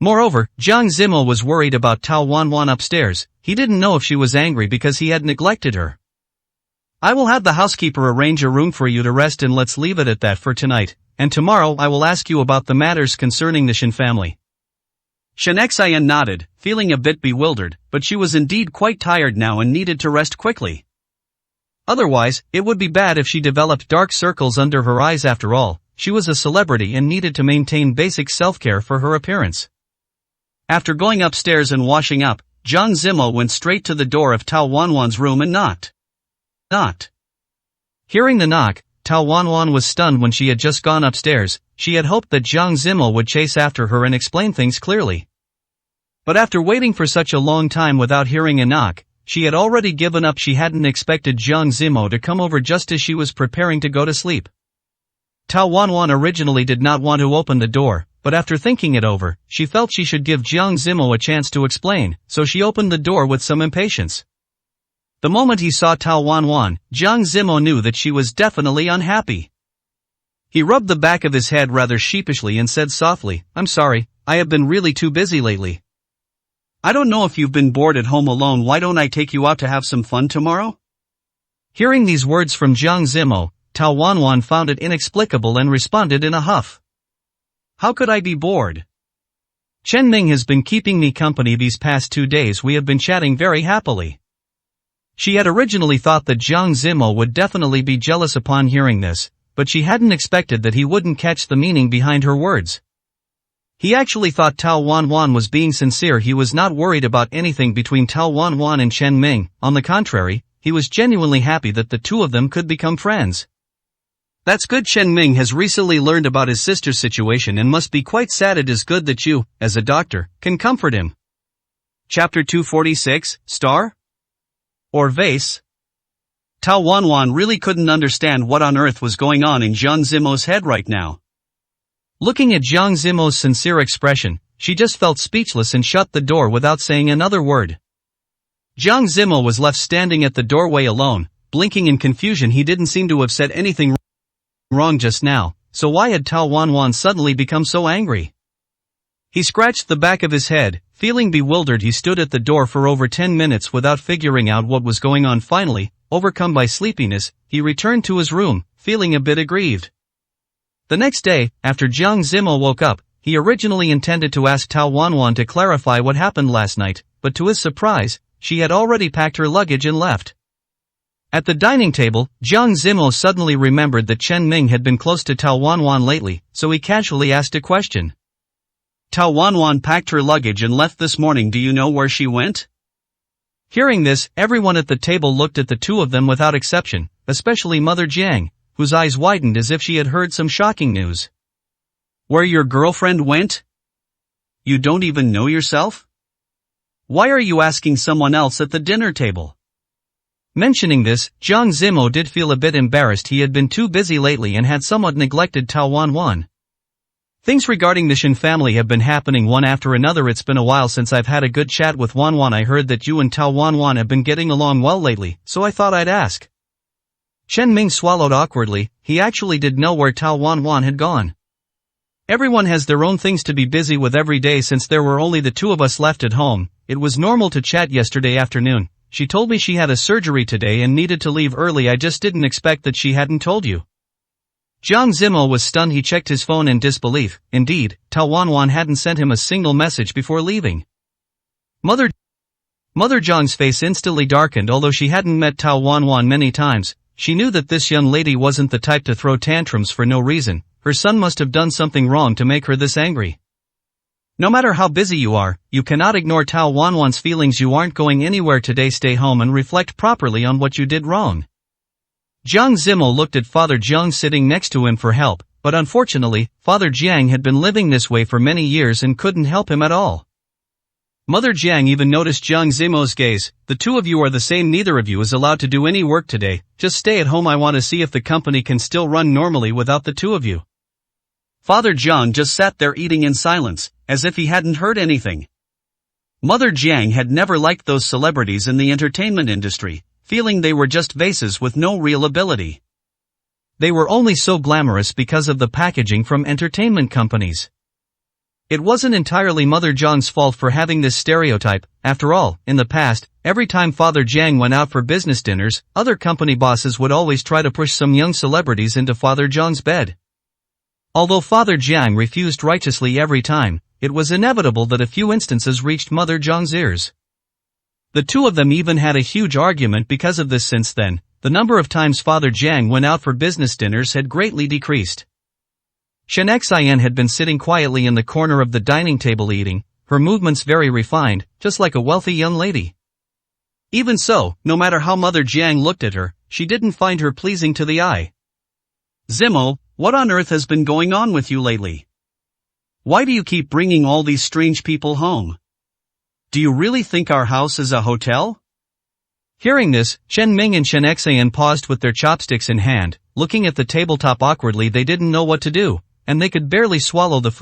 Moreover, Jiang Zimo was worried about Tao Wanwan upstairs. He didn't know if she was angry because he had neglected her. "I will have the housekeeper arrange a room for you to rest in. Let's leave it at that for tonight, and tomorrow I will ask you about the matters concerning the Shin family." Shen Xian nodded, feeling a bit bewildered, but she was indeed quite tired now and needed to rest quickly. Otherwise, it would be bad if she developed dark circles under her eyes. After all, she was a celebrity and needed to maintain basic self-care for her appearance. After going upstairs and washing up, Jiang Zimo went straight to the door of Tao Wanwan's room and knocked. Hearing the knock, Tao Wanwan was stunned. When she had just gone upstairs, she had hoped that Jiang Zimo would chase after her and explain things clearly. But after waiting for such a long time without hearing a knock, she had already given up. She hadn't expected Jiang Zimo to come over just as she was preparing to go to sleep. Tao Wanwan originally did not want to open the door, but after thinking it over, she felt she should give Jiang Zimo a chance to explain, so she opened the door with some impatience. The moment he saw Tao Wanwan, Jiang Zimo knew that she was definitely unhappy. He rubbed the back of his head rather sheepishly and said softly, "I'm sorry, I have been really too busy lately." "I don't know if you've been bored at home alone. Why don't I take you out to have some fun tomorrow?" Hearing these words from Jiang Zimo, Tao Wanwan found it inexplicable and responded in a huff. "How could I be bored? Chen Ming has been keeping me company these past 2 days. We have been chatting very happily." She had originally thought that Jiang Zimo would definitely be jealous upon hearing this, but she hadn't expected that he wouldn't catch the meaning behind her words. He actually thought Tao Wanwan was being sincere. He was not worried about anything between Tao Wanwan and Chen Ming. On the contrary, he was genuinely happy that the two of them could become friends. "That's good. Chen Ming has recently learned about his sister's situation and must be quite sad. It is good that you, as a doctor, can comfort him." Chapter 246, Star? Or Vase? Tao Wanwan really couldn't understand what on earth was going on in Jiang Zimo's head right now. Looking at Jiang Zimo's sincere expression, she just felt speechless and shut the door without saying another word. Jiang Zimo was left standing at the doorway alone, blinking in confusion. He didn't seem to have said anything wrong just now, so why had Tao Wanwan suddenly become so angry? He scratched the back of his head, feeling bewildered. He stood at the door for over 10 minutes without figuring out what was going on. Finally, overcome by sleepiness, he returned to his room, feeling a bit aggrieved. The next day, after Jiang Zimo woke up, he originally intended to ask Tao Wanwan to clarify what happened last night, but to his surprise, she had already packed her luggage and left. At the dining table, Jiang Zimo suddenly remembered that Chen Ming had been close to Tao Wanwan lately, so he casually asked a question. Tao Wanwan packed her luggage and left this morning. Do you know where she went? Hearing this, everyone at the table looked at the two of them without exception, especially Mother Jiang, whose eyes widened as if she had heard some shocking news. Where your girlfriend went? You don't even know yourself? Why are you asking someone else at the dinner table? Mentioning this, Jiang Zimo did feel a bit embarrassed. He had been too busy lately and had somewhat neglected Tao Wanwan. Things regarding the Shen family have been happening one after another. It's been a while since I've had a good chat with Wanwan. I heard that you and Tao Wanwan have been getting along well lately, so I thought I'd ask. Chen Ming swallowed awkwardly. He actually did know where Tao Wanwan had gone. Everyone has their own things to be busy with every day. Since there were only the two of us left at home, it was normal to chat yesterday afternoon. She told me she had a surgery today and needed to leave early. I just didn't expect that she hadn't told you. Jiang Zimo was stunned. He checked his phone in disbelief. Indeed, Tao Wanwan hadn't sent him a single message before leaving. Mother Jiang's face instantly darkened. Although she hadn't met Tao Wanwan many times, she knew that this young lady wasn't the type to throw tantrums for no reason. Her son must have done something wrong to make her this angry. No matter how busy you are, you cannot ignore Tao Wanwan's feelings. You aren't going anywhere today. Stay home and reflect properly on what you did wrong. Jiang Zimo looked at Father Jiang sitting next to him for help, but unfortunately, Father Jiang had been living this way for many years and couldn't help him at all. Mother Jiang even noticed Jiang Zimo's gaze. The two of you are the same. Neither of you is allowed to do any work today. Just stay at home. I want to see if the company can still run normally without the two of you. Father Jiang just sat there eating in silence, as if he hadn't heard anything. Mother Jiang had never liked those celebrities in the entertainment industry, feeling they were just vases with no real ability. They were only so glamorous because of the packaging from entertainment companies. It wasn't entirely Mother Jiang's fault for having this stereotype. After all, in the past, every time Father Jiang went out for business dinners, other company bosses would always try to push some young celebrities into Father Jiang's bed. Although Father Jiang refused righteously every time, it was inevitable that a few instances reached Mother Jiang's ears. The two of them even had a huge argument because of this. Since then, the number of times Father Jiang went out for business dinners had greatly decreased. Shen Xian had been sitting quietly in the corner of the dining table eating, her movements very refined, just like a wealthy young lady. Even so, no matter how Mother Jiang looked at her, she didn't find her pleasing to the eye. Zimo, what on earth has been going on with you lately? Why do you keep bringing all these strange people home? Do you really think our house is a hotel? Hearing this, Chen Ming and Shen Xian paused with their chopsticks in hand, looking at the tabletop awkwardly. They didn't know what to do, and they could barely swallow the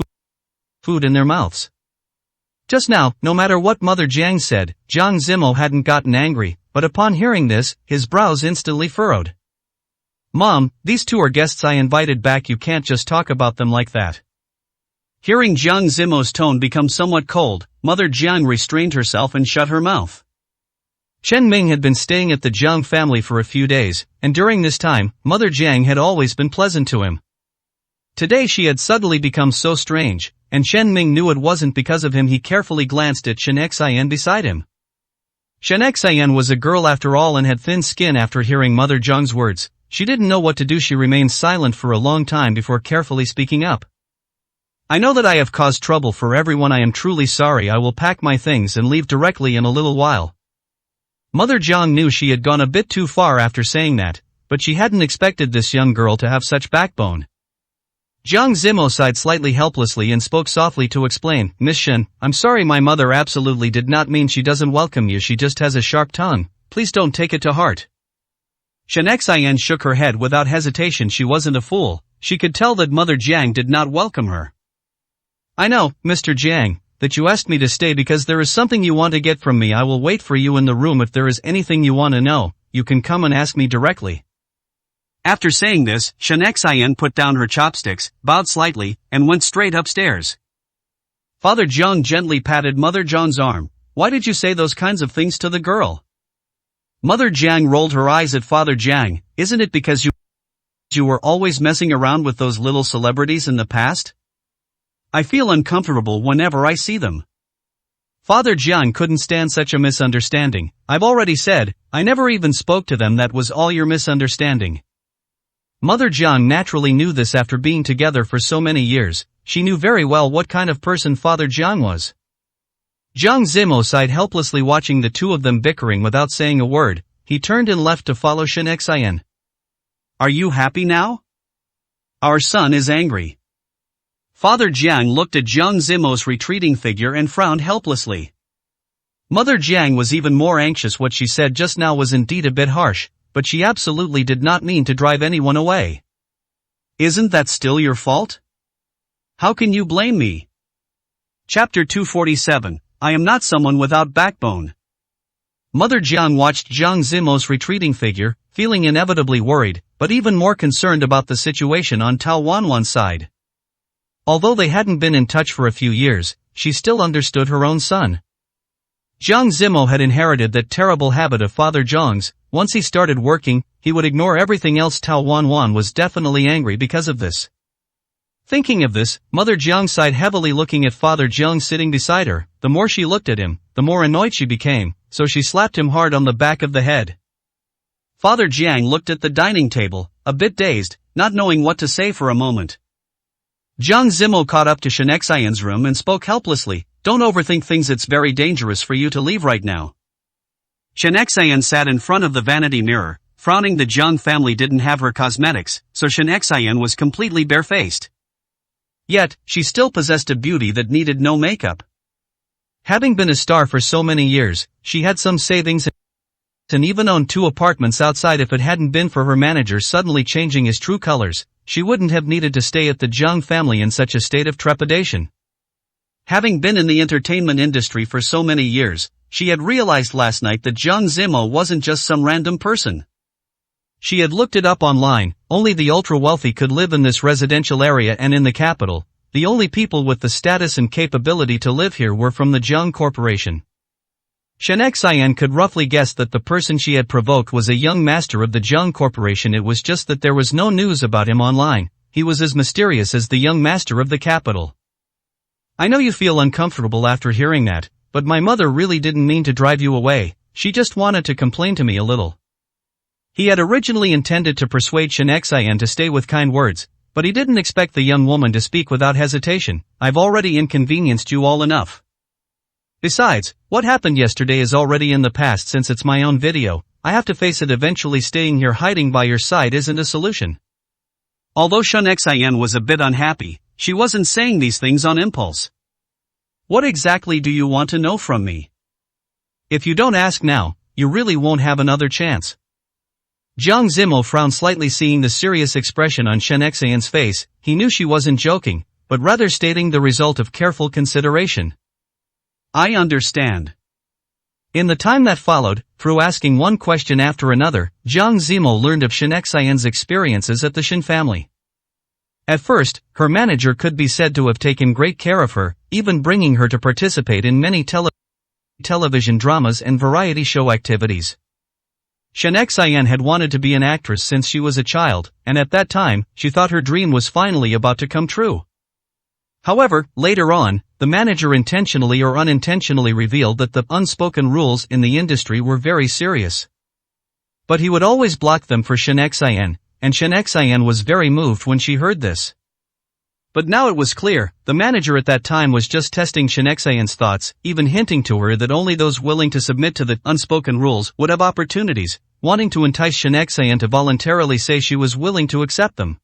food in their mouths. Just now, no matter what Mother Jiang said, Jiang Zimo hadn't gotten angry, but upon hearing this, his brows instantly furrowed. Mom, these two are guests I invited back. You can't just talk about them like that. Hearing Jiang Zimo's tone become somewhat cold, Mother Jiang restrained herself and shut her mouth. Chen Ming had been staying at the Jiang family for a few days, and during this time, Mother Jiang had always been pleasant to him. Today she had suddenly become so strange, and Chen Ming knew it wasn't because of him. He carefully glanced at Shen Xian beside him. Shen Xian was a girl after all and had thin skin. After hearing Mother Jiang's words, she didn't know what to do. She remained silent for a long time before carefully speaking up. I know that I have caused trouble for everyone. I am truly sorry. I will pack my things and leave directly in a little while. Mother Jiang knew she had gone a bit too far after saying that, but she hadn't expected this young girl to have such backbone. Jiang Zimo sighed slightly helplessly and spoke softly to explain. Miss Shen, I'm sorry, my mother absolutely did not mean she doesn't welcome you. She just has a sharp tongue. Please don't take it to heart. Shen Xian shook her head without hesitation. She wasn't a fool. She could tell that Mother Jiang did not welcome her. I know, Mr. Jiang, that you asked me to stay because there is something you want to get from me. I will wait for you in the room. If there is anything you want to know, you can come and ask me directly. After saying this, Shen Xian put down her chopsticks, bowed slightly, and went straight upstairs. Father Jiang gently patted Mother Jiang's arm. Why did you say those kinds of things to the girl? Mother Jiang rolled her eyes at Father Jiang. Isn't it because you were always messing around with those little celebrities in the past? I feel uncomfortable whenever I see them. Father Jiang couldn't stand such a misunderstanding. I've already said, I never even spoke to them. That was all your misunderstanding. Mother Jiang naturally knew this after being together for so many years. She knew very well what kind of person Father Jiang was. Jiang Zimo sighed helplessly watching the two of them bickering without saying a word. He turned and left to follow Shenxian. Are you happy now? Our son is angry. Father Jiang looked at Jiang Zimo's retreating figure and frowned helplessly. Mother Jiang was even more anxious. What she said just now was indeed a bit harsh, but she absolutely did not mean to drive anyone away. Isn't that still your fault? How can you blame me? Chapter 247, I am not someone without backbone. Mother Jiang watched Jiang Zimo's retreating figure, feeling inevitably worried, but even more concerned about the situation on Tao Wanwan's side. Although they hadn't been in touch for a few years, she still understood her own son. Jiang Zimo had inherited that terrible habit of Father Jiang's. Once he started working, he would ignore everything else. Tao Wanwan was definitely angry because of this. Thinking of this, Mother Jiang sighed heavily looking at Father Jiang sitting beside her. The more she looked at him, the more annoyed she became, so she slapped him hard on the back of the head. Father Jiang looked at the dining table, a bit dazed, not knowing what to say for a moment. Jiang Zimo caught up to Shenxian's room and spoke helplessly, don't overthink things. It's very dangerous for you to leave right now. Shenxian sat in front of the vanity mirror, frowning. The Jiang family didn't have her cosmetics, so Shenxian was completely barefaced. Yet, she still possessed a beauty that needed no makeup. Having been a star for so many years, she had some savings and even owned 2 apartments outside. If it hadn't been for her manager suddenly changing his true colors, she wouldn't have needed to stay at the Jiang family in such a state of trepidation. Having been in the entertainment industry for so many years, she had realized last night that Jiang Zimo wasn't just some random person. She had looked it up online. Only the ultra-wealthy could live in this residential area and in the capital. The only people with the status and capability to live here were from the Jiang Corporation. Shenxian could roughly guess that the person she had provoked was a young master of the Jiang Corporation. It was just that there was no news about him online. He was as mysterious as the young master of the capital. I know you feel uncomfortable after hearing that, but my mother really didn't mean to drive you away. She just wanted to complain to me a little. He had originally intended to persuade Shenxian to stay with kind words, but he didn't expect the young woman to speak without hesitation. I've already inconvenienced you all enough. Besides, what happened yesterday is already in the past. Since it's my own video, I have to face it eventually. Staying here hiding by your side isn't a solution. Although Shenxian was a bit unhappy, she wasn't saying these things on impulse. What exactly do you want to know from me? If you don't ask now, you really won't have another chance. Jiang Zimo frowned slightly, seeing the serious expression on Shenxian's face. He knew she wasn't joking, but rather stating the result of careful consideration. I understand. In the time that followed, through asking one question after another, Jiang Zimo learned of Shenxian's experiences at the Shen family. At first, her manager could be said to have taken great care of her, even bringing her to participate in many television dramas and variety show activities. Shenxian had wanted to be an actress since she was a child, and at that time, she thought her dream was finally about to come true. However, later on, the manager intentionally or unintentionally revealed that the unspoken rules in the industry were very serious. But he would always block them for Shenxian, and Shenxian was very moved when she heard this. But now it was clear, the manager at that time was just testing Shenxian's thoughts, even hinting to her that only those willing to submit to the unspoken rules would have opportunities, wanting to entice Shenxian to voluntarily say she was willing to accept them.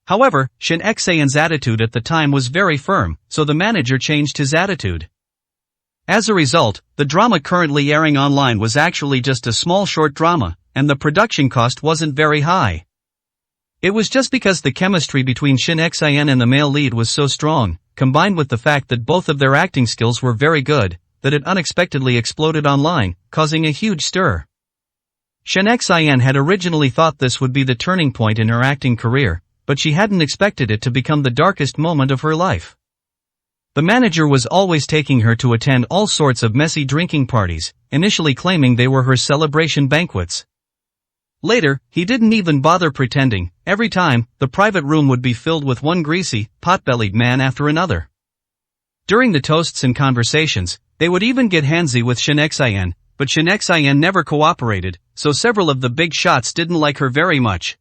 However, Shenxian's attitude at the time was very firm, so the manager changed his attitude. As a result, the drama currently airing online was actually just a small short drama, and the production cost wasn't very high. It was just because the chemistry between Shenxian and the male lead was so strong, combined with the fact that both of their acting skills were very good, that it unexpectedly exploded online, causing a huge stir. Shenxian had originally thought this would be the turning point in her acting career, but she hadn't expected it to become the darkest moment of her life. The manager was always taking her to attend all sorts of messy drinking parties, initially claiming they were her celebration banquets. Later, he didn't even bother pretending. Every time, the private room would be filled with one greasy, pot-bellied man after another. During the toasts and conversations, they would even get handsy with Shunexayan, but Shunexayan never cooperated, so several of the big shots didn't like her very much.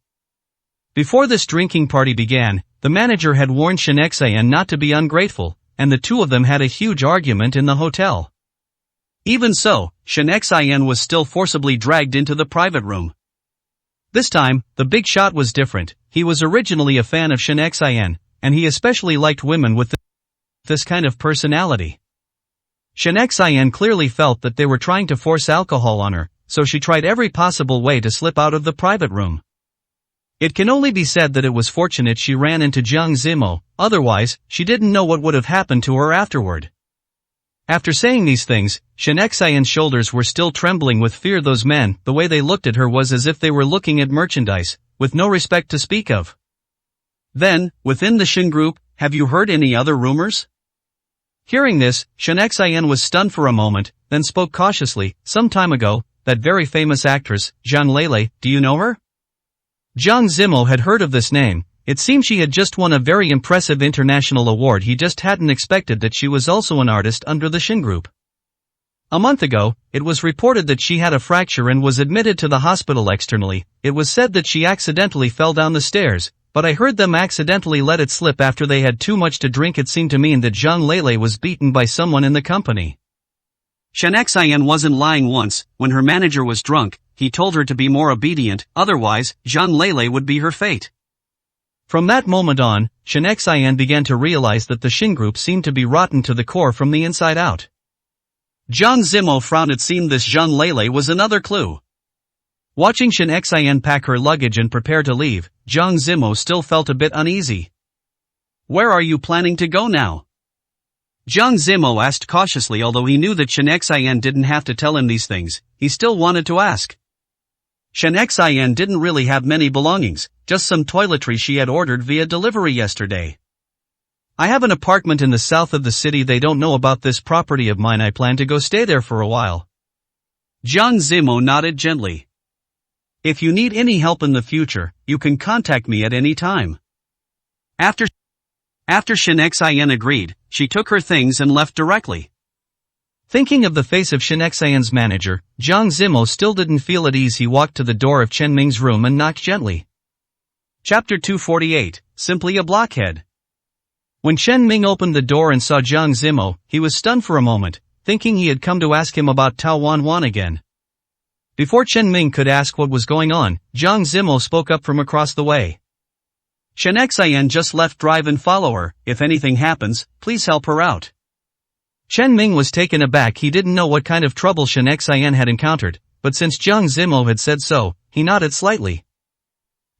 Before this drinking party began, the manager had warned Shunexayan not to be ungrateful, and the two of them had a huge argument in the hotel. Even so, Shunexayan was still forcibly dragged into the private room. This time, the big shot was different. He was originally a fan of Shunexayan, and he especially liked women with this kind of personality. Shunexayan clearly felt that they were trying to force alcohol on her, so she tried every possible way to slip out of the private room. It can only be said that it was fortunate she ran into Jiang Zimo, otherwise, she didn't know what would have happened to her afterward. After saying these things, Shunexayan's shoulders were still trembling with fear. Those men, the way they looked at her was as if they were looking at merchandise, with no respect to speak of. Then, within the Shin group, have you heard any other rumors? Hearing this, Shunexayan was stunned for a moment, then spoke cautiously. Some time ago, that very famous actress, Zhang Lele, do you know her? Jiang Zimo had heard of this name. It seemed she had just won a very impressive international award. He just hadn't expected that she was also an artist under the Shin group. A month ago, it was reported that she had a fracture and was admitted to the hospital externally. It was said that she accidentally fell down the stairs, but I heard them accidentally let it slip after they had too much to drink. It seemed to mean that Zhang Lele was beaten by someone in the company. Shunexayan wasn't lying once. When her manager was drunk, he told her to be more obedient, otherwise, Zhang Lele would be her fate. From that moment on, Shunexayan began to realize that the Shin group seemed to be rotten to the core from the inside out. Jiang Zimo frowned. It seemed this Zhang Lele was another clue. Watching Shunexayan pack her luggage and prepare to leave, Jiang Zimo still felt a bit uneasy. Where are you planning to go now? Jiang Zimo asked cautiously. Although he knew that Shunexayan didn't have to tell him these things, he still wanted to ask. Shunexayan didn't really have many belongings, just some toiletries she had ordered via delivery yesterday. I have an apartment in the south of the city. They don't know about this property of mine. I plan to go stay there for a while. Jiang Zimo nodded gently. If you need any help in the future, you can contact me at any time. After Shunexayan agreed, she took her things and left directly. Thinking of the face of Shunexayan's manager, Jiang Zimo still didn't feel at ease. He walked to the door of Chen Ming's room and knocked gently. Chapter 248, Simply a Blockhead. When Chen Ming opened the door and saw Jiang Zimo, he was stunned for a moment, thinking he had come to ask him about Tao Wan again. Before Chen Ming could ask what was going on, Jiang Zimo spoke up from across the way. Shunexayan just left. Drive and follow her. If anything happens, please help her out. Chen Ming was taken aback. He didn't know what kind of trouble Shunexayan had encountered, but since Jiang Zimo had said so, he nodded slightly.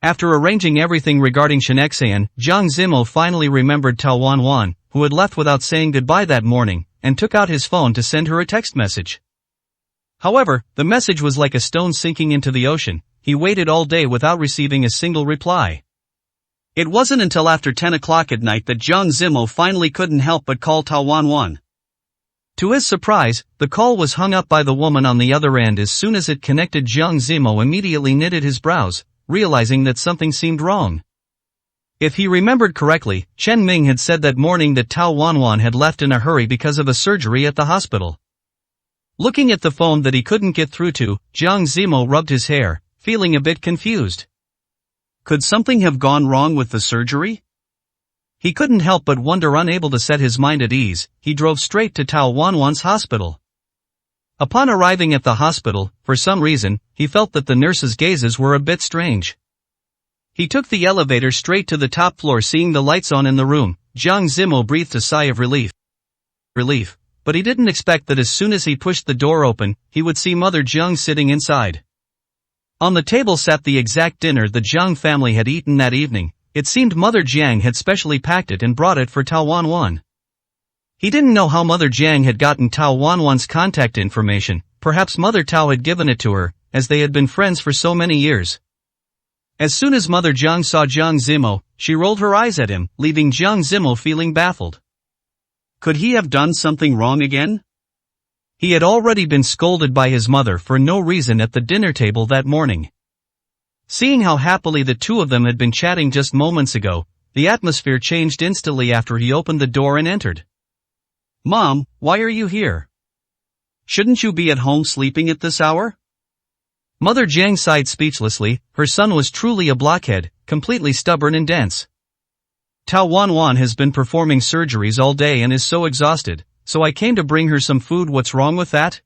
After arranging everything regarding Shunexayan, Jiang Zimo finally remembered Tao Wan, who had left without saying goodbye that morning, and took out his phone to send her a text message. However, the message was like a stone sinking into the ocean. He waited all day without receiving a single reply. It wasn't until after 10 o'clock at night that Jiang Zimo finally couldn't help but call Tao Wan. To his surprise, the call was hung up by the woman on the other end. As soon as it connected, Jiang Zimo immediately knitted his brows, realizing that something seemed wrong. If he remembered correctly, Chen Ming had said that morning that Tao Wan had left in a hurry because of a surgery at the hospital. Looking at the phone that he couldn't get through to, Jiang Zimo rubbed his hair, feeling a bit confused. Could something have gone wrong with the surgery? He couldn't help but wonder. Unable to set his mind at ease, he drove straight to Tao Wan's hospital. Upon arriving at the hospital, for some reason, he felt that the nurses' gazes were a bit strange. He took the elevator straight to the top floor. Seeing the lights on in the room, Jiang Zimo breathed a sigh of relief. But he didn't expect that as soon as he pushed the door open, he would see Mother Jiang sitting inside. On the table sat the exact dinner the Jiang family had eaten that evening. It seemed Mother Jiang had specially packed it and brought it for Tao Wan. He didn't know how Mother Jiang had gotten Tao Wan's contact information. Perhaps Mother Tao had given it to her, as they had been friends for so many years. As soon as Mother Jiang saw Jiang Zimo, she rolled her eyes at him, leaving Jiang Zimo feeling baffled. Could he have done something wrong again? He had already been scolded by his mother for no reason at the dinner table that morning. Seeing how happily the two of them had been chatting just moments ago, the atmosphere changed instantly after he opened the door and entered. Mom, why are you here? Shouldn't you be at home sleeping at this hour? Mother Jiang sighed speechlessly. Her son was truly a blockhead, completely stubborn and dense. Tao Wanwan has been performing surgeries all day and is so exhausted, so I came to bring her some food. What's wrong with that?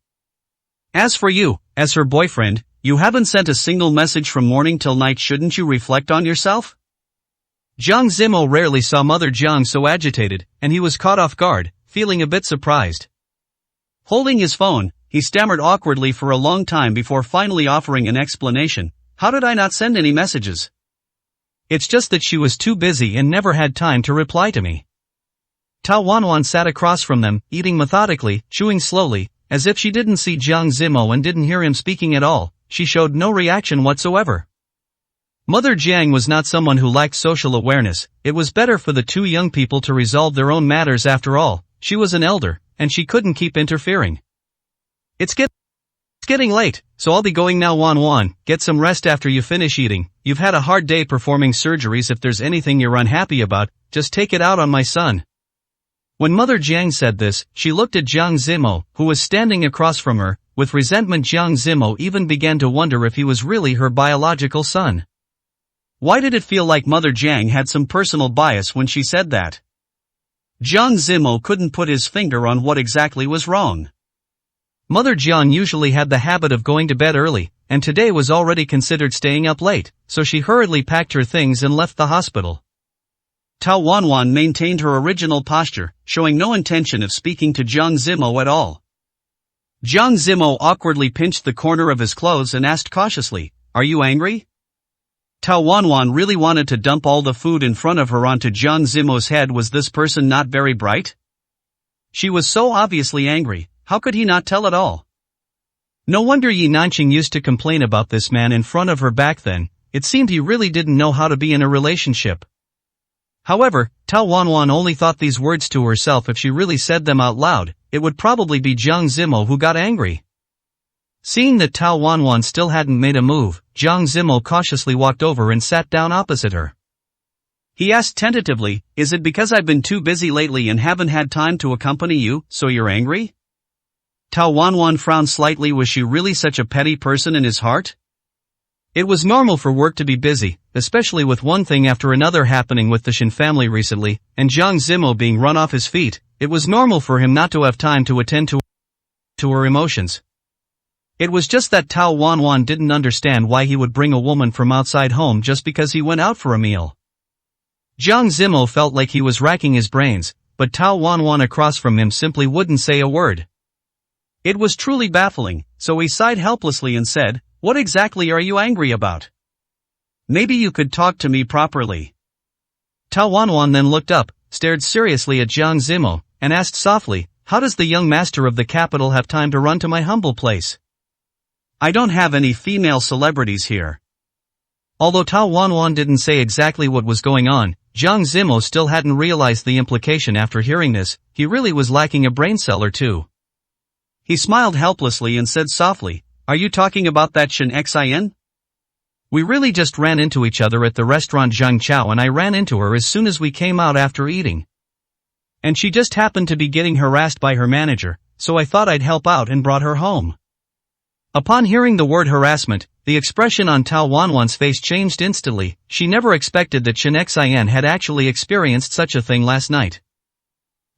As for you, as her boyfriend, you haven't sent a single message from morning till night. Shouldn't you reflect on yourself? Jiang Zimo rarely saw Mother Jiang so agitated, and he was caught off guard, feeling a bit surprised. Holding his phone, he stammered awkwardly for a long time before finally offering an explanation. How did I not send any messages? It's just that she was too busy and never had time to reply to me. Tao Wanwan sat across from them, eating methodically, chewing slowly, as if she didn't see Jiang Zimo and didn't hear him speaking at all. She showed no reaction whatsoever. Mother Jiang was not someone who lacked social awareness. It was better for the two young people to resolve their own matters. After all, she was an elder, and she couldn't keep interfering. It's getting late, so I'll be going now. Wanwan, get some rest after you finish eating. You've had a hard day performing surgeries. If there's anything you're unhappy about, just take it out on my son. When Mother Jiang said this, she looked at Jiang Zimo, who was standing across from her. With resentment, Jiang Zimo even began to wonder if he was really her biological son. Why did it feel like Mother Jiang had some personal bias when she said that? Jiang Zimo couldn't put his finger on what exactly was wrong. Mother Jiang usually had the habit of going to bed early, and today was already considered staying up late, so she hurriedly packed her things and left the hospital. Tao Wanwan maintained her original posture, showing no intention of speaking to Jiang Zimo at all. Jiang Zimo awkwardly pinched the corner of his clothes and asked cautiously, "Are you angry?" Tao Wanwan really wanted to dump all the food in front of her onto Jiang Zimo's head. Was this person not very bright? She was so obviously angry, how could he not tell at all? No wonder Yi Nanqing used to complain about this man in front of her back then. It seemed he really didn't know how to be in a relationship. However, Tao Wanwan only thought these words to herself. If she really said them out loud, it would probably be Jiang Zimo who got angry. Seeing that Tao Wanwan still hadn't made a move, Jiang Zimo cautiously walked over and sat down opposite her. He asked tentatively, "Is it because I've been too busy lately and haven't had time to accompany you, so you're angry?" Tao Wanwan frowned slightly. Was she really such a petty person in his heart? It was normal for work to be busy, especially with one thing after another happening with the Shin family recently, and Jiang Zimo being run off his feet. It was normal for him not to have time to attend to her emotions. It was just that Tao Wanwan didn't understand why he would bring a woman from outside home just because he went out for a meal. Jiang Zimo felt like he was racking his brains, but Tao Wanwan across from him simply wouldn't say a word. It was truly baffling, so he sighed helplessly and said, "What exactly are you angry about? Maybe you could talk to me properly." Tao Wanwan then looked up, stared seriously at Jiang Zimo, and asked softly, "How does the young master of the capital have time to run to my humble place? I don't have any female celebrities here." Although Tao Wanwan didn't say exactly what was going on, Jiang Zimo still hadn't realized the implication. After hearing this, he really was lacking a brain cell or two. He smiled helplessly and said softly, "Are you talking about that Shin Xin? We really just ran into each other at the restaurant Zhangqiao, and I ran into her as soon as we came out after eating. And she just happened to be getting harassed by her manager, so I thought I'd help out and brought her home." Upon hearing the word harassment, the expression on Tao Wanwan's face changed instantly. She never expected that Shin Xin had actually experienced such a thing last night.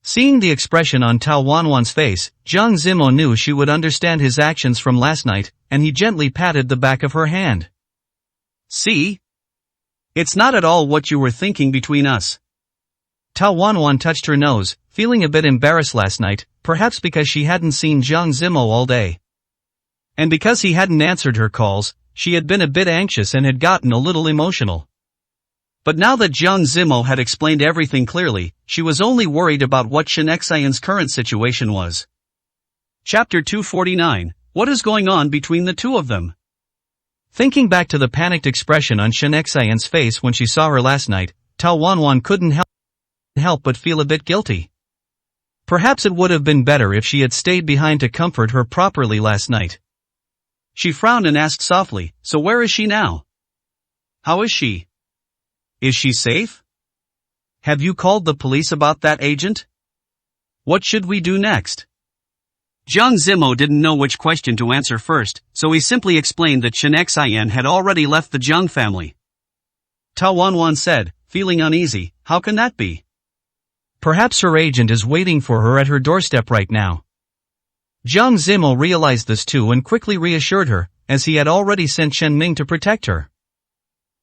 Seeing the expression on Tao Wanwan's face, Jiang Zimo knew she would understand his actions from last night, and he gently patted the back of her hand. "See? It's not at all what you were thinking between us." Tao Wanwan touched her nose, feeling a bit embarrassed last night, perhaps because she hadn't seen Jiang Zimo all day. And because he hadn't answered her calls, she had been a bit anxious and had gotten a little emotional. But now that Jiang Zimo had explained everything clearly, she was only worried about what Shin Xion's current situation was. Chapter 249, What is going on between the two of them? Thinking back to the panicked expression on Shin Xion's face when she saw her last night, Tao Wanwan couldn't help but feel a bit guilty. Perhaps it would have been better if she had stayed behind to comfort her properly last night. She frowned and asked softly, "So where is she now? How is she? Is she safe? Have you called the police about that agent? What should we do next?" Jiang Zimo didn't know which question to answer first, so he simply explained that Shen Xian had already left the Jiang family. Tao Wanwan said, feeling uneasy, "How can that be?" Perhaps her agent is waiting for her at her doorstep right now. Jiang Zimo realized this too and quickly reassured her, as he had already sent Chen Ming to protect her.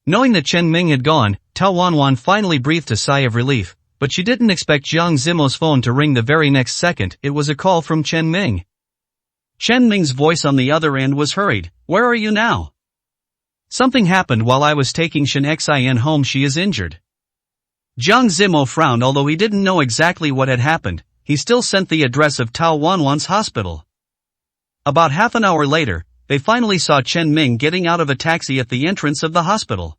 Knowing that Chen Ming had gone, Tao Wanwan finally breathed a sigh of relief, but she didn't expect Jiang Zimo's phone to ring the very next second. It was a call from Chen Ming. Chen Ming's voice on the other end was hurried. "Where are you now?" "Something happened while I was taking Shen Xian home. She is injured." Jiang Zimo frowned. Although he didn't know exactly what had happened, he still sent the address of Tao Wanwan's hospital. About half an hour later, they finally saw Chen Ming getting out of a taxi at the entrance of the hospital.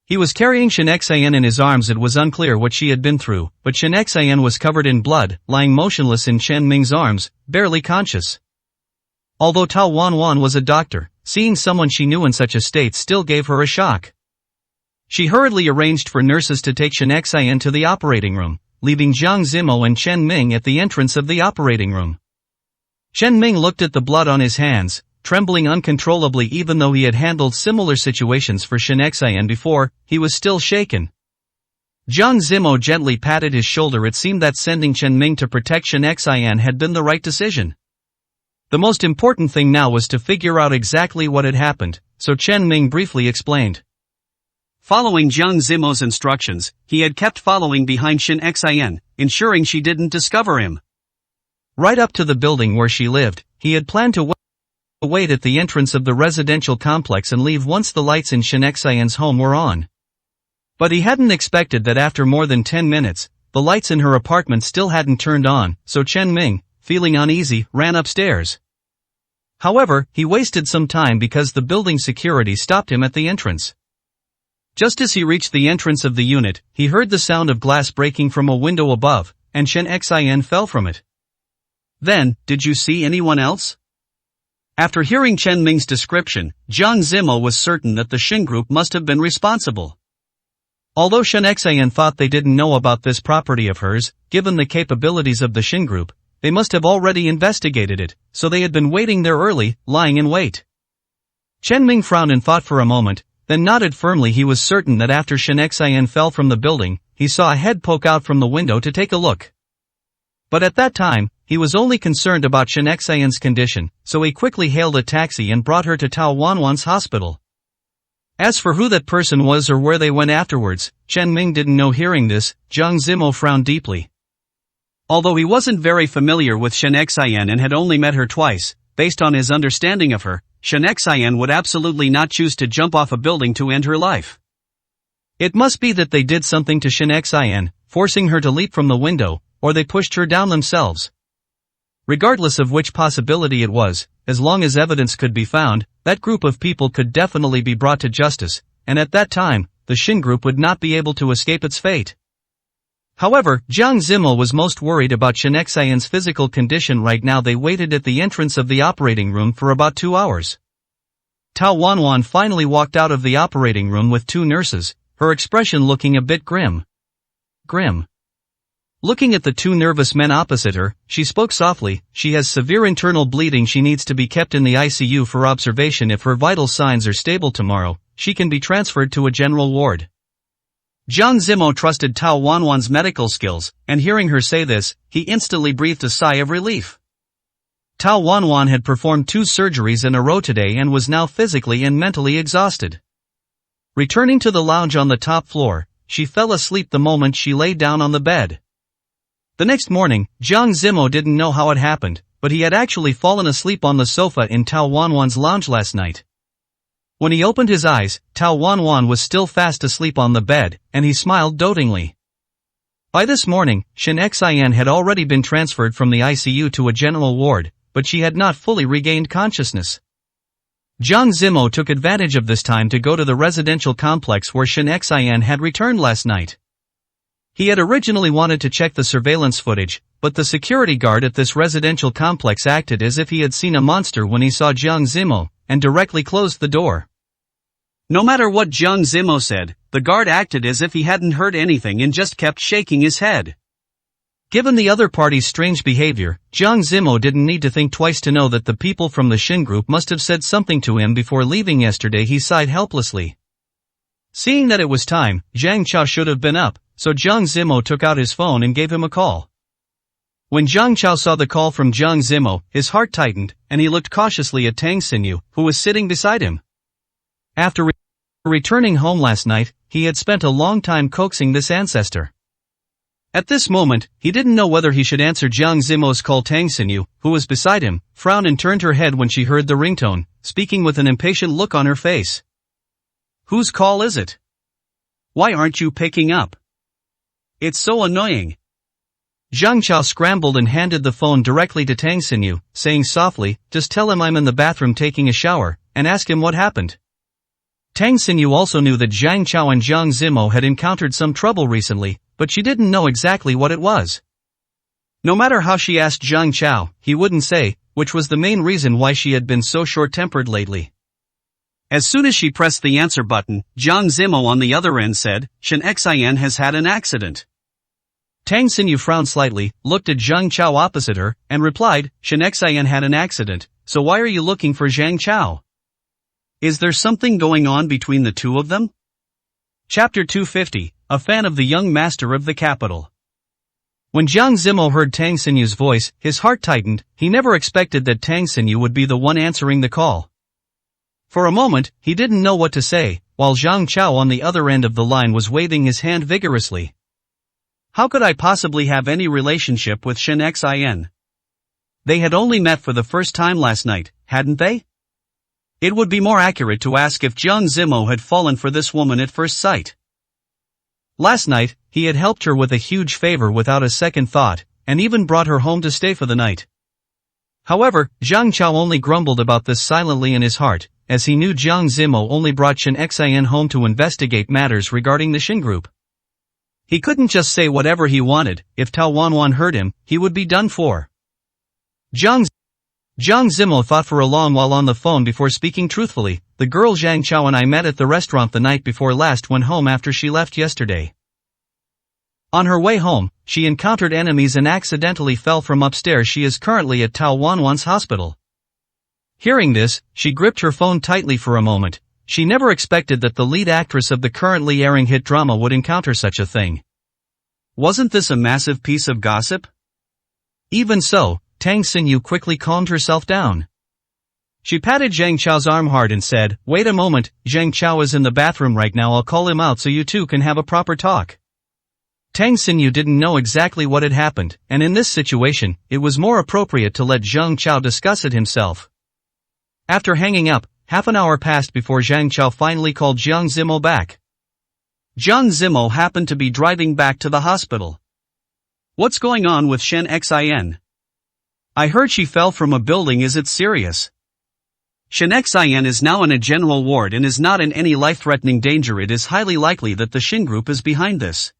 He was carrying Shen Xian in his arms. It was unclear what she had been through, but Shen Xian was covered in blood, lying motionless in Chen Ming's arms, barely conscious. Although Tao Wanwan was a doctor, seeing someone she knew in such a state still gave her a shock. She hurriedly arranged for nurses to take Shen Xian to the operating room, leaving Jiang Zimo and Chen Ming at the entrance of the operating room. Chen Ming looked at the blood on his hands, trembling uncontrollably. Even though he had handled similar situations for Shen Xian before, he was still shaken. Jiang Zimo gently patted his shoulder. It seemed that sending Chen Ming to protect Shen Xian had been the right decision. The most important thing now was to figure out exactly what had happened, so Chen Ming briefly explained. Following Jiang Zimo's instructions, he had kept following behind Shen Xian, ensuring she didn't discover him. Right up to the building where she lived, he had planned to wait at the entrance of the residential complex and leave once the lights in Shen Xian's home were on. But he hadn't expected that after more than 10 minutes, the lights in her apartment still hadn't turned on, so Chen Ming, feeling uneasy, ran upstairs. However, he wasted some time because the building security stopped him at the entrance. Just as he reached the entrance of the unit, he heard the sound of glass breaking from a window above, and Shen Xian fell from it. "Then, did you see anyone else?" After hearing Chen Ming's description, Jiang Zimo was certain that the Shen group must have been responsible. Although Shen Xian thought they didn't know about this property of hers, given the capabilities of the Shen group, they must have already investigated it, so they had been waiting there early, lying in wait. Chen Ming frowned and thought for a moment, then nodded firmly. He was certain that after Shen Xian fell from the building, he saw a head poke out from the window to take a look. But at that time, he was only concerned about Shen Xian's condition, so he quickly hailed a taxi and brought her to Tao Wanwan's hospital. As for who that person was or where they went afterwards, Chen Ming didn't know. Hearing this, Jiang Zimo frowned deeply. Although he wasn't very familiar with Shen Xian and had only met her twice, based on his understanding of her, Shen Xian would absolutely not choose to jump off a building to end her life. It must be that they did something to Shen Xian, forcing her to leap from the window, or they pushed her down themselves. Regardless of which possibility it was, as long as evidence could be found, that group of people could definitely be brought to justice, and at that time, the Shen group would not be able to escape its fate. However, Jiang Zimo was most worried about Shen Xian's physical condition. Right now they waited at the entrance of the operating room for about 2 hours. Tao Wanwan finally walked out of the operating room with 2 nurses, her expression looking a bit grim. Looking at the 2 nervous men opposite her, she spoke softly. "She has severe internal bleeding. She needs to be kept in the ICU for observation. If her vital signs are stable tomorrow, she can be transferred to a general ward." Jiang Zimo trusted Tao Wanwan's medical skills, and hearing her say this, he instantly breathed a sigh of relief. Tao Wanwan had performed 2 surgeries in a row today and was now physically and mentally exhausted. Returning to the lounge on the top floor, she fell asleep the moment she lay down on the bed. The next morning, Jiang Zimo didn't know how it happened, but he had actually fallen asleep on the sofa in Tao Wanwan's lounge last night. When he opened his eyes, Tao Wanwan was still fast asleep on the bed, and he smiled dotingly. By this morning, Shen Xian had already been transferred from the ICU to a general ward, but she had not fully regained consciousness. Jiang Zimo took advantage of this time to go to the residential complex where Shen Xian had returned last night. He had originally wanted to check the surveillance footage, but the security guard at this residential complex acted as if he had seen a monster when he saw Jiang Zimo, and directly closed the door. No matter what Jiang Zimo said, the guard acted as if he hadn't heard anything and just kept shaking his head. Given the other party's strange behavior, Jiang Zimo didn't need to think twice to know that the people from the Shin group must have said something to him before leaving yesterday. He sighed helplessly. Seeing that it was time, Zhang Chao should have been up, so Jiang Zimo took out his phone and gave him a call. When Zhang Chao saw the call from Jiang Zimo, his heart tightened, and he looked cautiously at Tang Xinyu, who was sitting beside him. After returning home last night, he had spent a long time coaxing this ancestor. At this moment, he didn't know whether he should answer Jiang Zimo's call. Tang Xinyu, who was beside him, frowned and turned her head when she heard the ringtone, speaking with an impatient look on her face. Whose call is it? Why aren't you picking up? It's so annoying. Zhang Chao scrambled and handed the phone directly to Tang Xinyu, saying softly, just tell him I'm in the bathroom taking a shower, and ask him what happened. Tang Xinyu also knew that Zhang Chao and Jiang Zimo had encountered some trouble recently, but she didn't know exactly what it was. No matter how she asked Zhang Chao, he wouldn't say, which was the main reason why she had been so short-tempered lately. As soon as she pressed the answer button, Jiang Zimo on the other end said, Shen Xian has had an accident. Tang Xinyu frowned slightly, looked at Zhang Chao opposite her, and replied, Shen Xian had an accident, so why are you looking for Zhang Chao? Is there something going on between the two of them? Chapter 250, a fan of the young master of the capital. When Jiang Zimo heard Tang Xinyu's voice, his heart tightened. He never expected that Tang Xinyu would be the one answering the call. For a moment, he didn't know what to say, while Zhang Chao on the other end of the line was waving his hand vigorously. How could I possibly have any relationship with Shen Xian? They had only met for the first time last night, hadn't they? It would be more accurate to ask if Jiang Zimo had fallen for this woman at first sight. Last night, he had helped her with a huge favor without a second thought, and even brought her home to stay for the night. However, Zhang Chao only grumbled about this silently in his heart, as he knew Jiang Zimo only brought Shen Xian home to investigate matters regarding the Shin group. He couldn't just say whatever he wanted. If Tao Wanwan heard him, he would be done for. Jiang Zimo thought for a long while on the phone before speaking truthfully. The girl Zhang Chao and I met at the restaurant the night before last, went home after she left yesterday. On her way home, she encountered enemies and accidentally fell from upstairs. She is currently at Tao Wanwan's hospital. Hearing this, she gripped her phone tightly for a moment. She never expected that the lead actress of the currently airing hit drama would encounter such a thing. Wasn't this a massive piece of gossip? Even so, Tang Xinyu quickly calmed herself down. She patted Zhang Chao's arm hard and said, wait a moment, Zhang Chao is in the bathroom right now. I'll call him out so you two can have a proper talk. Tang Xinyu didn't know exactly what had happened, and in this situation, it was more appropriate to let Zhang Chao discuss it himself. After hanging up, half an hour passed before Zhang Chao finally called Jiang Zimo back. Jiang Zimo happened to be driving back to the hospital. What's going on with Shen Xian? I heard she fell from a building. Is it serious? Shen Xian is now in a general ward and is not in any life-threatening danger. It is highly likely that the Shin group is behind this.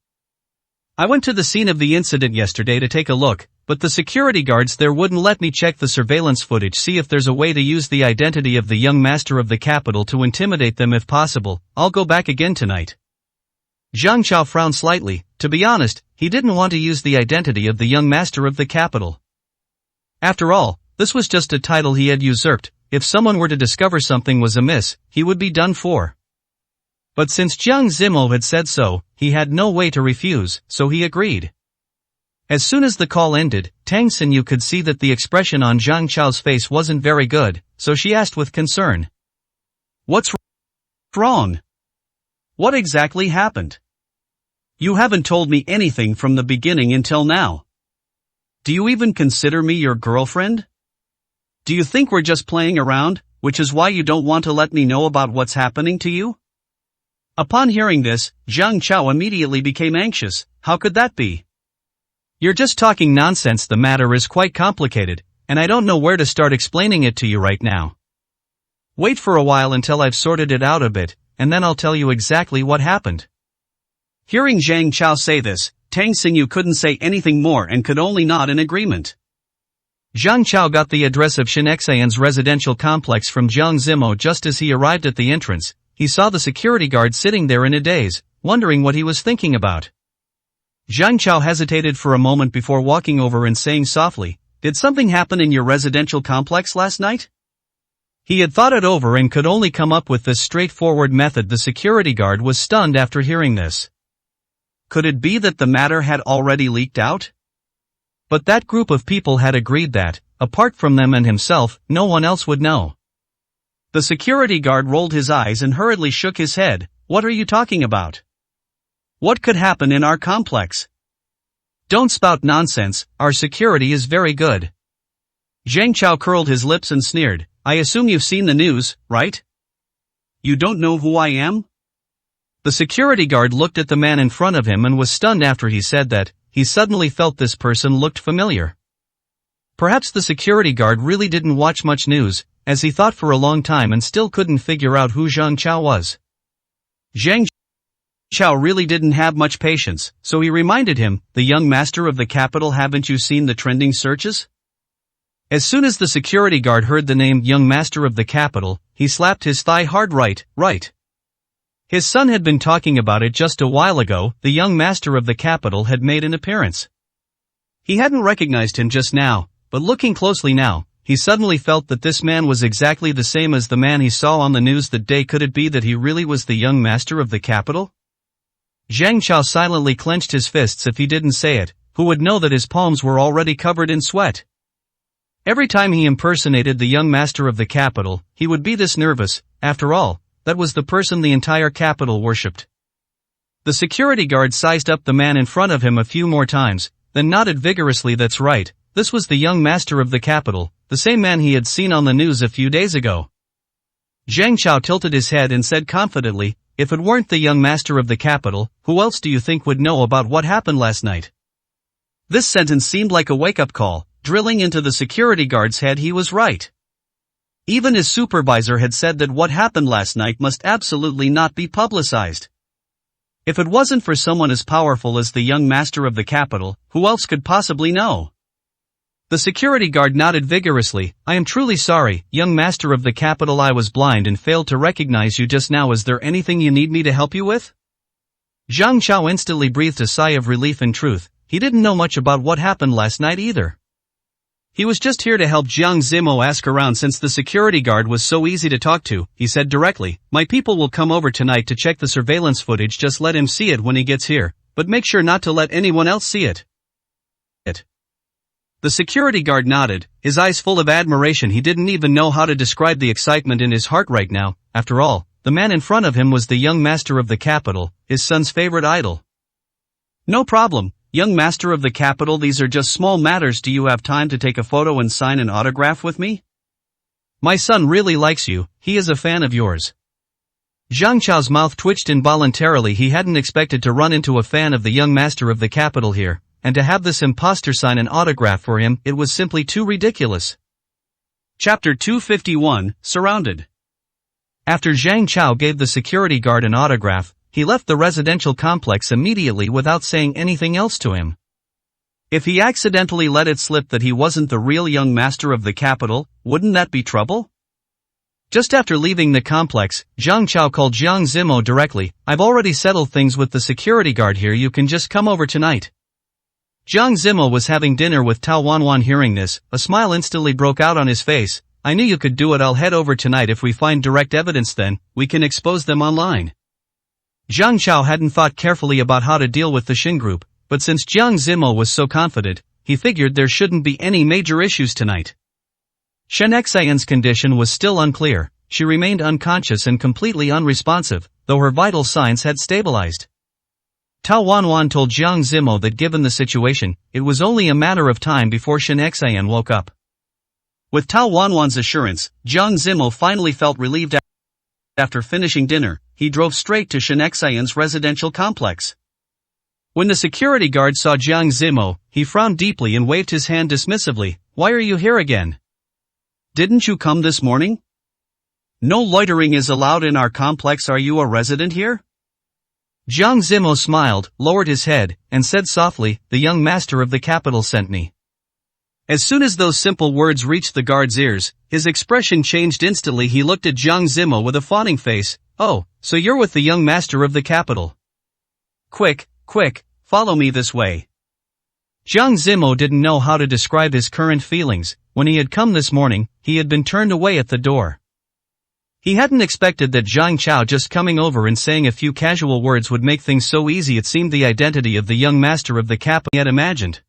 I went to the scene of the incident yesterday to take a look, but the security guards there wouldn't let me check the surveillance footage, see if there's a way to use the identity of the young master of the capital to intimidate them if possible. I'll go back again tonight. Zhang Chao frowned slightly. To be honest, he didn't want to use the identity of the young master of the capital. After all, this was just a title he had usurped. If someone were to discover something was amiss, he would be done for. But since Jiang Zimo had said so, he had no way to refuse, so he agreed. As soon as the call ended, Tang Xinyu could see that the expression on Zhang Chao's face wasn't very good, so she asked with concern. What's wrong? What exactly happened? You haven't told me anything from the beginning until now. Do you even consider me your girlfriend? Do you think we're just playing around, which is why you don't want to let me know about what's happening to you? Upon hearing this, Zhang Chao immediately became anxious. How could that be? You're just talking nonsense. The matter is quite complicated, and I don't know where to start explaining it to you right now. Wait for a while until I've sorted it out a bit, and then I'll tell you exactly what happened. Hearing Zhang Chao say this, Tang Xingyu couldn't say anything more and could only nod in agreement. Zhang Chao got the address of Shen Xian's residential complex from Jiang Zimo just as he arrived at the entrance. He saw the security guard sitting there in a daze, wondering what he was thinking about. Zhang Chao hesitated for a moment before walking over and saying softly, "Did something happen in your residential complex last night?" He had thought it over and could only come up with this straightforward method. The security guard was stunned after hearing this. Could it be that the matter had already leaked out? But that group of people had agreed that, apart from them and himself, no one else would know. The security guard rolled his eyes and hurriedly shook his head. "What are you talking about? What could happen in our complex? Don't spout nonsense, our security is very good." Zhang Chao curled his lips and sneered, "I assume you've seen the news, right? You don't know who I am?" The security guard looked at the man in front of him and was stunned after he said that. He suddenly felt this person looked familiar. Perhaps the security guard really didn't watch much news, as he thought for a long time and still couldn't figure out who Zhang Chao was. Zhang Chao really didn't have much patience, so he reminded him, "The young master of the capital, haven't you seen the trending searches?" As soon as the security guard heard the name young master of the capital, he slapped his thigh hard. Right. His son had been talking about it just a while ago. The young master of the capital had made an appearance. He hadn't recognized him just now, but looking closely now, he suddenly felt that this man was exactly the same as the man he saw on the news that day. Could it be that he really was the young master of the capital? Zhang Chao silently clenched his fists. If he didn't say it, who would know that his palms were already covered in sweat? Every time he impersonated the young master of the capital, he would be this nervous. After all, that was the person the entire capital worshipped. The security guard sized up the man in front of him a few more times, then nodded vigorously. That's right, this was the young master of the capital, the same man he had seen on the news a few days ago. Zhang Chao tilted his head and said confidently, "If it weren't the young master of the capital, who else do you think would know about what happened last night?" This sentence seemed like a wake-up call, drilling into the security guard's head. He was right. Even his supervisor had said that what happened last night must absolutely not be publicized. If it wasn't for someone as powerful as the young master of the capital, who else could possibly know? The security guard nodded vigorously. "I am truly sorry, young master of the capital. I was blind and failed to recognize you just now. Is there anything you need me to help you with?" Zhang Chao instantly breathed a sigh of relief. In truth, he didn't know much about what happened last night either. He was just here to help Jiang Zimo ask around. Since the security guard was so easy to talk to, he said directly, "My people will come over tonight to check the surveillance footage. Just let him see it when he gets here, but make sure not to let anyone else see it." The security guard nodded, his eyes full of admiration. He didn't even know how to describe the excitement in his heart right now. After all, the man in front of him was the young master of the capital, his son's favorite idol. "No problem. Young master of the capital, these are just small matters. Do you have time to take a photo and sign an autograph with me? My son really likes you, he is a fan of yours." Zhang Chao's mouth twitched involuntarily. He hadn't expected to run into a fan of the young master of the capital here, and to have this imposter sign an autograph for him, it was simply too ridiculous. Chapter 251, Surrounded. After Zhang Chao gave the security guard an autograph, he left the residential complex immediately without saying anything else to him. If he accidentally let it slip that he wasn't the real young master of the capital, wouldn't that be trouble? Just after leaving the complex, Zhang Chao called Jiang Zimo directly. "I've already settled things with the security guard here. You can just come over tonight." Jiang Zimo was having dinner with Tao Wanwan. Hearing this, a smile instantly broke out on his face. "I knew you could do it. I'll head over tonight. If we find direct evidence, then we can expose them online." Zhang Chao hadn't thought carefully about how to deal with the Xin group, but since Jiang Zimo was so confident, he figured there shouldn't be any major issues tonight. Shen Xian's condition was still unclear. She remained unconscious and completely unresponsive, though her vital signs had stabilized. Tao Wanwan told Jiang Zimo that given the situation, it was only a matter of time before Shen Xian woke up. With Tao Wanwan's assurance, Jiang Zimo finally felt relieved. After finishing dinner, he drove straight to Shen Xian's residential complex. When the security guard saw Jiang Zimo, he frowned deeply and waved his hand dismissively. "Why are you here again? Didn't you come this morning? No loitering is allowed in our complex. Are you a resident here?" Jiang Zimo smiled, lowered his head, and said softly, "The young master of the capital sent me." As soon as those simple words reached the guard's ears, his expression changed instantly. He looked at Jiang Zimo with a fawning face. "Oh, so you're with the young master of the capital. Quick, follow me this way." Jiang Zimo didn't know how to describe his current feelings. When he had come this morning, he had been turned away at the door. He hadn't expected that Zhang Chao just coming over and saying a few casual words would make things so easy. It seemed the identity of the young master of the capital he had imagined.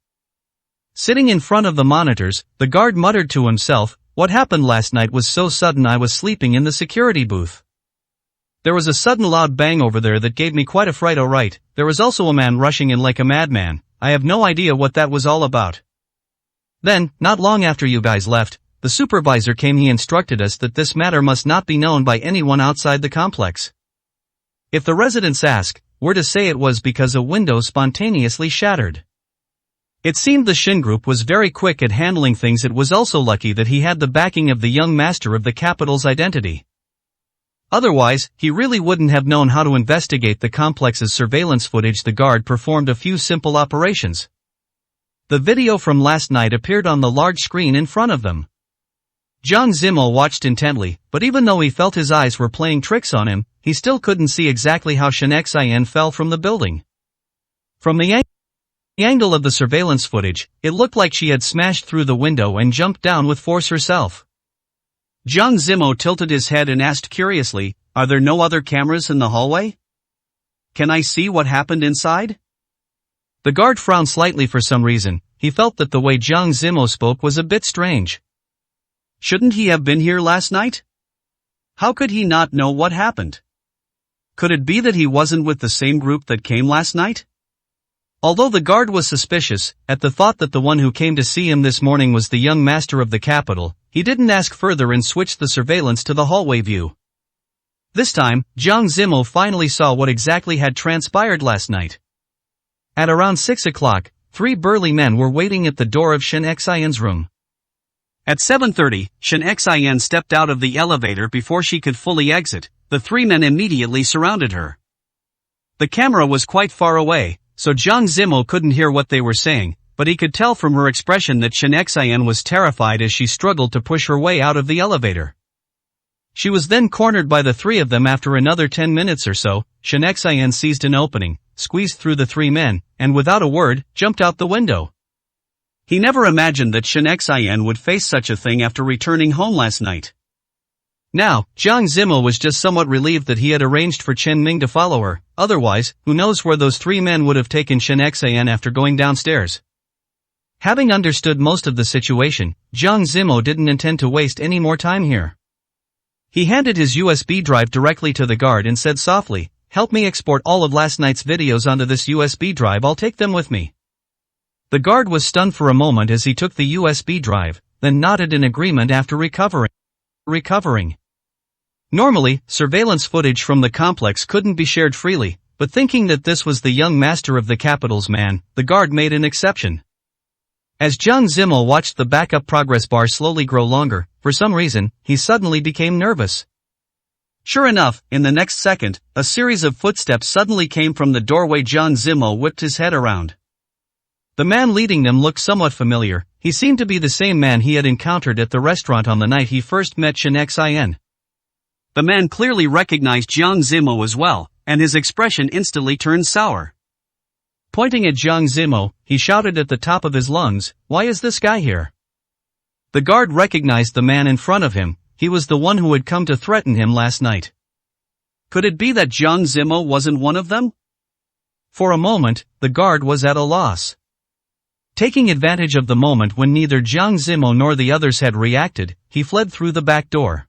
Sitting in front of the monitors, the guard muttered to himself, "What happened last night was so sudden. I was sleeping in the security booth. There was a sudden loud bang over there that gave me quite a fright. Oh right, there was also a man rushing in like a madman. I have no idea what that was all about. Then, not long after you guys left, the supervisor came. He instructed us that this matter must not be known by anyone outside the complex. If the residents ask, we're to say it was because a window spontaneously shattered." It seemed the Shin group was very quick at handling things. It was also lucky that he had the backing of the young master of the capital's identity. Otherwise, he really wouldn't have known how to investigate the complex's surveillance footage. The guard performed a few simple operations. The video from last night appeared on the large screen in front of them. Jiang Zimo watched intently, but even though he felt his eyes were playing tricks on him, he still couldn't see exactly how Shen Xian fell from the building. From the angle of the surveillance footage, it looked like she had smashed through the window and jumped down with force herself. Jiang Zimo tilted his head and asked curiously, "Are there no other cameras in the hallway? Can I see what happened inside?" The guard frowned slightly for some reason. He felt that the way Jiang Zimo spoke was a bit strange. Shouldn't he have been here last night? How could he not know what happened? Could it be that he wasn't with the same group that came last night? Although the guard was suspicious, at the thought that the one who came to see him this morning was the young master of the capital, he didn't ask further and switched the surveillance to the hallway view. This time, Jiang Zimo finally saw what exactly had transpired last night. At around 6 o'clock, 3 burly men were waiting at the door of Shen Xian's room. At 7:30, Shen Xian stepped out of the elevator before she could fully exit. The 3 men immediately surrounded her. The camera was quite far away, so Jiang Zimo couldn't hear what they were saying, but he could tell from her expression that Shen Xian was terrified as she struggled to push her way out of the elevator. She was then cornered by the 3 of them. After another 10 minutes or so, Shen Xian seized an opening, squeezed through the 3 men, and without a word, jumped out the window. He never imagined that Shen Xian would face such a thing after returning home last night. Now, Jiang Zimo was just somewhat relieved that he had arranged for Chen Ming to follow her. Otherwise, who knows where those 3 men would have taken Shen Xian after going downstairs. Having understood most of the situation, Jiang Zimo didn't intend to waste any more time here. He handed his USB drive directly to the guard and said softly, "Help me export all of last night's videos onto this USB drive. I'll take them with me." The guard was stunned for a moment as he took the USB drive, then nodded in agreement after recovering. Normally, surveillance footage from the complex couldn't be shared freely, but thinking that this was the young master of the capital's man, the guard made an exception. As Jiang Zimo watched the backup progress bar slowly grow longer, for some reason, he suddenly became nervous. Sure enough, in the next second, a series of footsteps suddenly came from the doorway. Jiang Zimo whipped his head around. The man leading them looked somewhat familiar. He seemed to be the same man he had encountered at the restaurant on the night he first met Shen Xian. The man clearly recognized Jiang Zimo as well, and his expression instantly turned sour. Pointing at Jiang Zimo, he shouted at the top of his lungs, "Why is this guy here?" The guard recognized the man in front of him. He was the one who had come to threaten him last night. Could it be that Jiang Zimo wasn't one of them? For a moment, the guard was at a loss. Taking advantage of the moment when neither Jiang Zimo nor the others had reacted, he fled through the back door.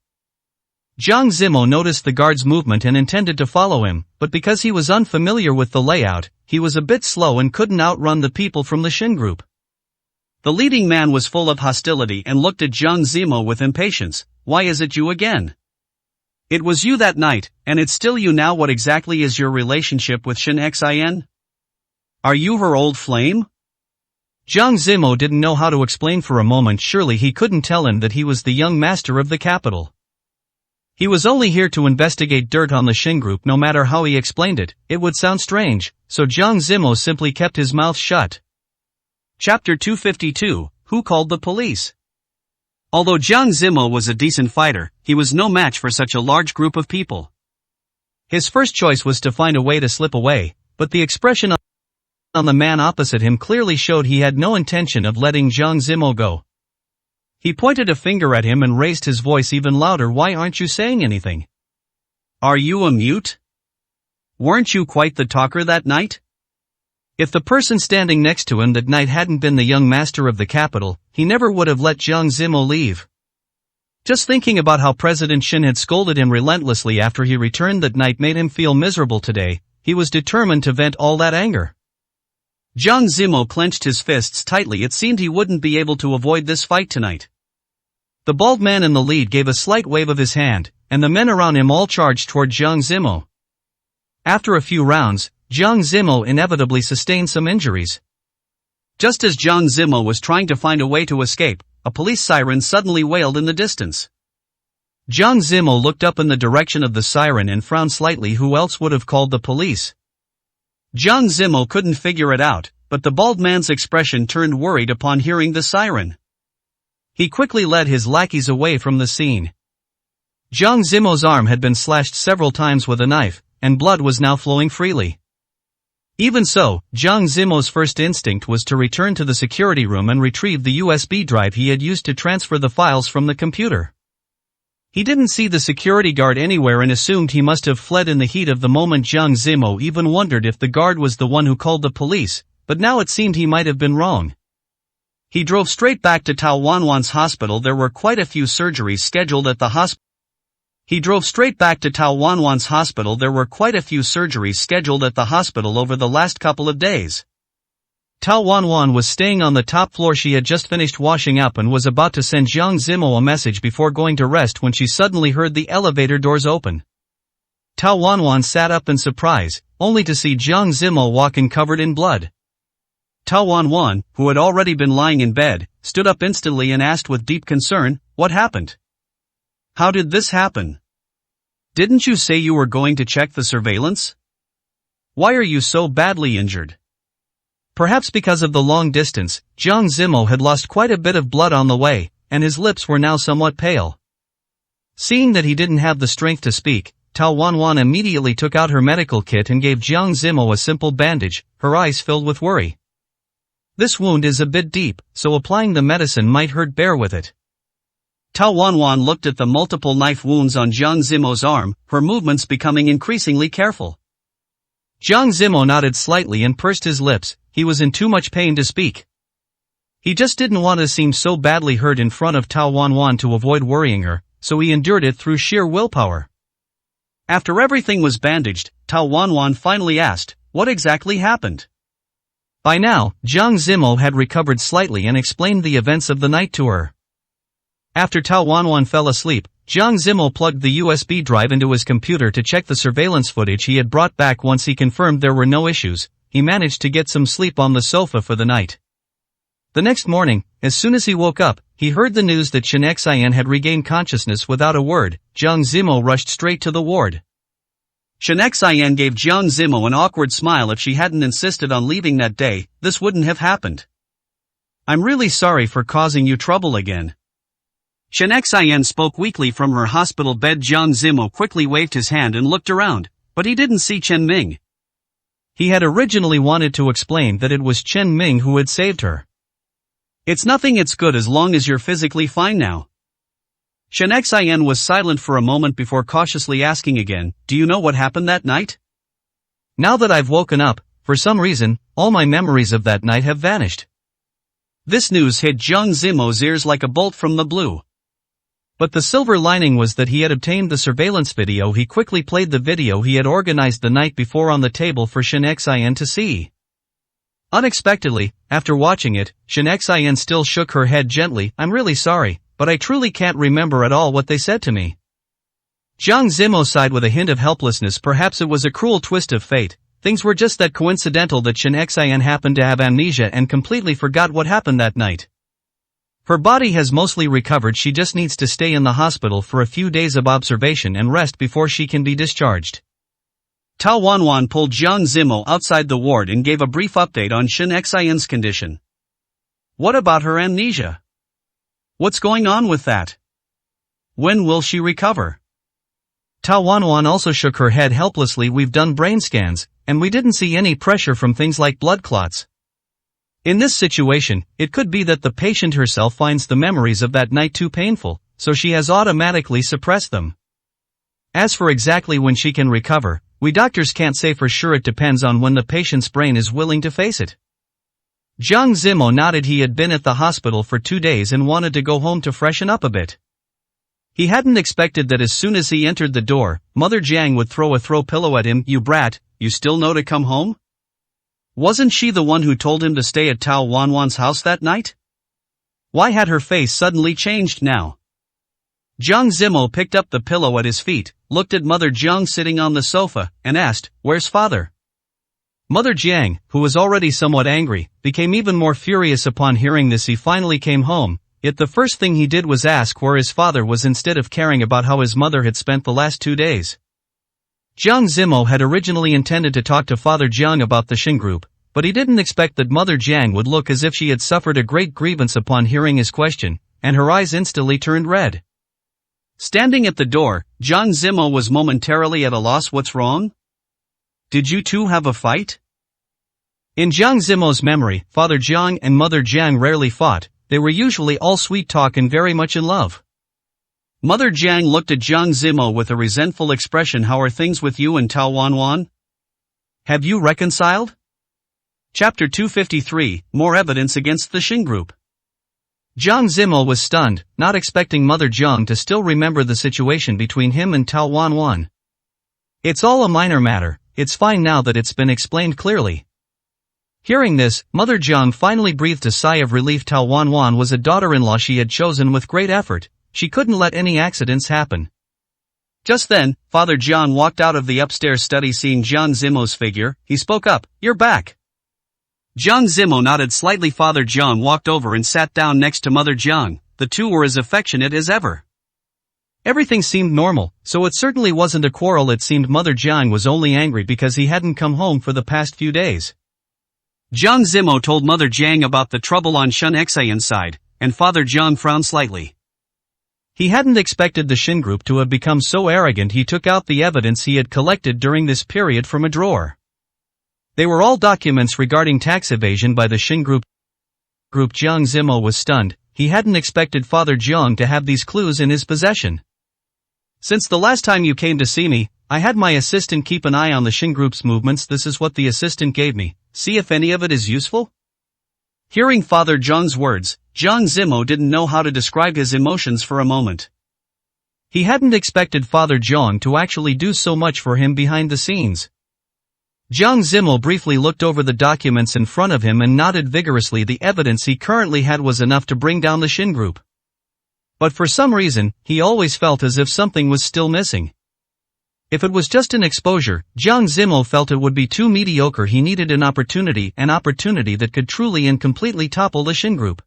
Jiang Zimo noticed the guard's movement and intended to follow him, but because he was unfamiliar with the layout, he was a bit slow and couldn't outrun the people from the Shin group. The leading man was full of hostility and looked at Jiang Zimo with impatience. "Why is it you again? It was you that night, and it's still you now. What exactly is your relationship with Shen Xian? Are you her old flame?" Jiang Zimo didn't know how to explain for a moment. Surely he couldn't tell him that he was the young master of the capital. He was only here to investigate dirt on the Shin group. No matter how he explained it, it would sound strange, so Jiang Zimo simply kept his mouth shut. Chapter 252, Who Called the Police? Although Jiang Zimo was a decent fighter, he was no match for such a large group of people. His first choice was to find a way to slip away, but the expression on the man opposite him clearly showed he had no intention of letting Jiang Zimo go. He pointed a finger at him and raised his voice even louder. Why aren't you saying anything? Are you a mute? Weren't you quite the talker that night? If the person standing next to him that night hadn't been the young master of the capital, he never would have let Jiang Zimo leave. Just thinking about how President Shin had scolded him relentlessly after he returned that night made him feel miserable today. He was determined to vent all that anger. Jiang Zimo clenched his fists tightly. It seemed he wouldn't be able to avoid this fight tonight. The bald man in the lead gave a slight wave of his hand, and the men around him all charged toward Jiang Zimo. After a few rounds, Jiang Zimo inevitably sustained some injuries. Just as Jiang Zimo was trying to find a way to escape, a police siren suddenly wailed in the distance. Jiang Zimo looked up in the direction of the siren and frowned slightly. Who else would have called the police? Jiang Zimo couldn't figure it out, but the bald man's expression turned worried upon hearing the siren. He quickly led his lackeys away from the scene. Jiang Zimo's arm had been slashed several times with a knife, and blood was now flowing freely. Even so, Jiang Zimo's first instinct was to return to the security room and retrieve the USB drive he had used to transfer the files from the computer. He didn't see the security guard anywhere and assumed he must have fled in the heat of the moment. Jiang Zimo even wondered if the guard was the one who called the police, but now it seemed he might have been wrong. He drove straight back to Tao Wanwan's hospital. There were quite a few surgeries scheduled at the hospital. There were quite a few surgeries scheduled at the hospital over the last couple of days. Tao Wanwan was staying on the top floor. She had just finished washing up and was about to send Jiang Zimo a message before going to rest when she suddenly heard the elevator doors open. Tao Wanwan sat up in surprise, only to see Jiang Zimo walking covered in blood. Tao Wanwan, who had already been lying in bed, stood up instantly and asked with deep concern, "What happened? How did this happen? Didn't you say you were going to check the surveillance? Why are you so badly injured?" Perhaps because of the long distance, Jiang Zimo had lost quite a bit of blood on the way, and his lips were now somewhat pale. Seeing that he didn't have the strength to speak, Tao Wanwan immediately took out her medical kit and gave Jiang Zimo a simple bandage, her eyes filled with worry. "This wound is a bit deep, so applying the medicine might hurt. Bear with it." Tao Wanwan looked at the multiple knife wounds on Jiang Zimo's arm, her movements becoming increasingly careful. Jiang Zimo nodded slightly and pursed his lips. He was in too much pain to speak. He just didn't want to seem so badly hurt in front of Tao Wanwan to avoid worrying her, so he endured it through sheer willpower. After everything was bandaged, Tao Wanwan finally asked, "What exactly happened?" By now, Jiang Zimo had recovered slightly and explained the events of the night to her. After Tao Wanwan fell asleep, Jiang Zimo plugged the USB drive into his computer to check the surveillance footage he had brought back. Once he confirmed there were no issues, he managed to get some sleep on the sofa for the night. The next morning, as soon as he woke up, he heard the news that Shin Xian had regained consciousness. Without a word, Jiang Zimo rushed straight to the ward. Shin Xian gave Jiang Zimo an awkward smile. If she hadn't insisted on leaving that day, this wouldn't have happened. "I'm really sorry for causing you trouble again." Shin Xian spoke weakly from her hospital bed. Jiang Zimo quickly waved his hand and looked around, but he didn't see Chen Ming. He had originally wanted to explain that it was Chen Ming who had saved her. "It's nothing. It's good as long as you're physically fine now." Shin Xian was silent for a moment before cautiously asking again, "Do you know what happened that night?" "Now that I've woken up, for some reason, all my memories of that night have vanished." This news hit Jiang Zimo's ears like a bolt from the blue. But the silver lining was that he had obtained the surveillance video. He quickly played the video he had organized the night before on the table for Shin Xian to see. Unexpectedly, after watching it, Shin Xian still shook her head gently. "I'm really sorry, but I truly can't remember at all what they said to me." Jiang Zimo sighed with a hint of helplessness. Perhaps it was a cruel twist of fate. Things were just that coincidental that Shin Xian happened to have amnesia and completely forgot what happened that night. Her body has mostly recovered, she just needs to stay in the hospital for a few days of observation and rest before she can be discharged. Tao Wanwan pulled Jiang Zimo outside the ward and gave a brief update on Shin Xian's condition. What about her amnesia? What's going on with that? When will she recover? Tao Wanwan also shook her head helplessly. We've done brain scans, and we didn't see any pressure from things like blood clots. In this situation, it could be that the patient herself finds the memories of that night too painful, so she has automatically suppressed them. As for exactly when she can recover, we doctors can't say for sure. It depends on when the patient's brain is willing to face it. Jiang Zimo nodded. He had been at the hospital for 2 days and wanted to go home to freshen up a bit. He hadn't expected that as soon as he entered the door, Mother Jiang would throw a throw pillow at him. You brat, you still know to come home? Wasn't she the one who told him to stay at Tao Wanwan's house that night? Why had her face suddenly changed now? Jiang Zimo picked up the pillow at his feet, looked at Mother Jiang sitting on the sofa, and asked, "Where's father?" Mother Jiang, who was already somewhat angry, became even more furious upon hearing this. He finally came home, yet the first thing he did was ask where his father was instead of caring about how his mother had spent the last 2 days. Jiang Zimo had originally intended to talk to Father Jiang about the Shin Group, but he didn't expect that Mother Jiang would look as if she had suffered a great grievance upon hearing his question, and her eyes instantly turned red. Standing at the door, Jiang Zimo was momentarily at a loss. What's wrong? Did you two have a fight? In Jiang Zimo's memory, Father Jiang and Mother Jiang rarely fought. They were usually all sweet talk and very much in love. Mother Jiang looked at Jiang Zimo with a resentful expression. How are things with you and Tao Wanwan? Have you reconciled? Chapter 253, More Evidence Against the Shin Group. Jiang Zimo was stunned, not expecting Mother Jiang to still remember the situation between him and Tao Wanwan. It's all a minor matter, it's fine now that it's been explained clearly. Hearing this, Mother Jiang finally breathed a sigh of relief. Tao Wanwan was a daughter-in-law she had chosen with great effort. She couldn't let any accidents happen. Just then, Father Jiang walked out of the upstairs study. Seeing Jiang Zimo's figure, he spoke up, "You're back." Jiang Zimo nodded slightly. Father Jiang walked over and sat down next to Mother Jiang. The two were as affectionate as ever. Everything seemed normal, so it certainly wasn't a quarrel. It seemed Mother Jiang was only angry because he hadn't come home for the past few days. Jiang Zimo told Mother Jiang about the trouble on Shin Xian's side, and Father Jiang frowned slightly. He hadn't expected the Shin Group to have become so arrogant. He took out the evidence he had collected during this period from a drawer. They were all documents regarding tax evasion by the Shin Group. Jiang Zimo was stunned. He hadn't expected Father Jiang to have these clues in his possession. Since the last time you came to see me, I had my assistant keep an eye on the Shin Group's movements. This is what the assistant gave me. See if any of it is useful? Hearing Father Jiang's words, Jiang Zimo didn't know how to describe his emotions for a moment. He hadn't expected Father Jiang to actually do so much for him behind the scenes. Jiang Zimo briefly looked over the documents in front of him and nodded vigorously. The evidence he currently had was enough to bring down the Shin Group. But for some reason, he always felt as if something was still missing. If it was just an exposure, Jiang Zimo felt it would be too mediocre. He needed an opportunity that could truly and completely topple the Shin Group.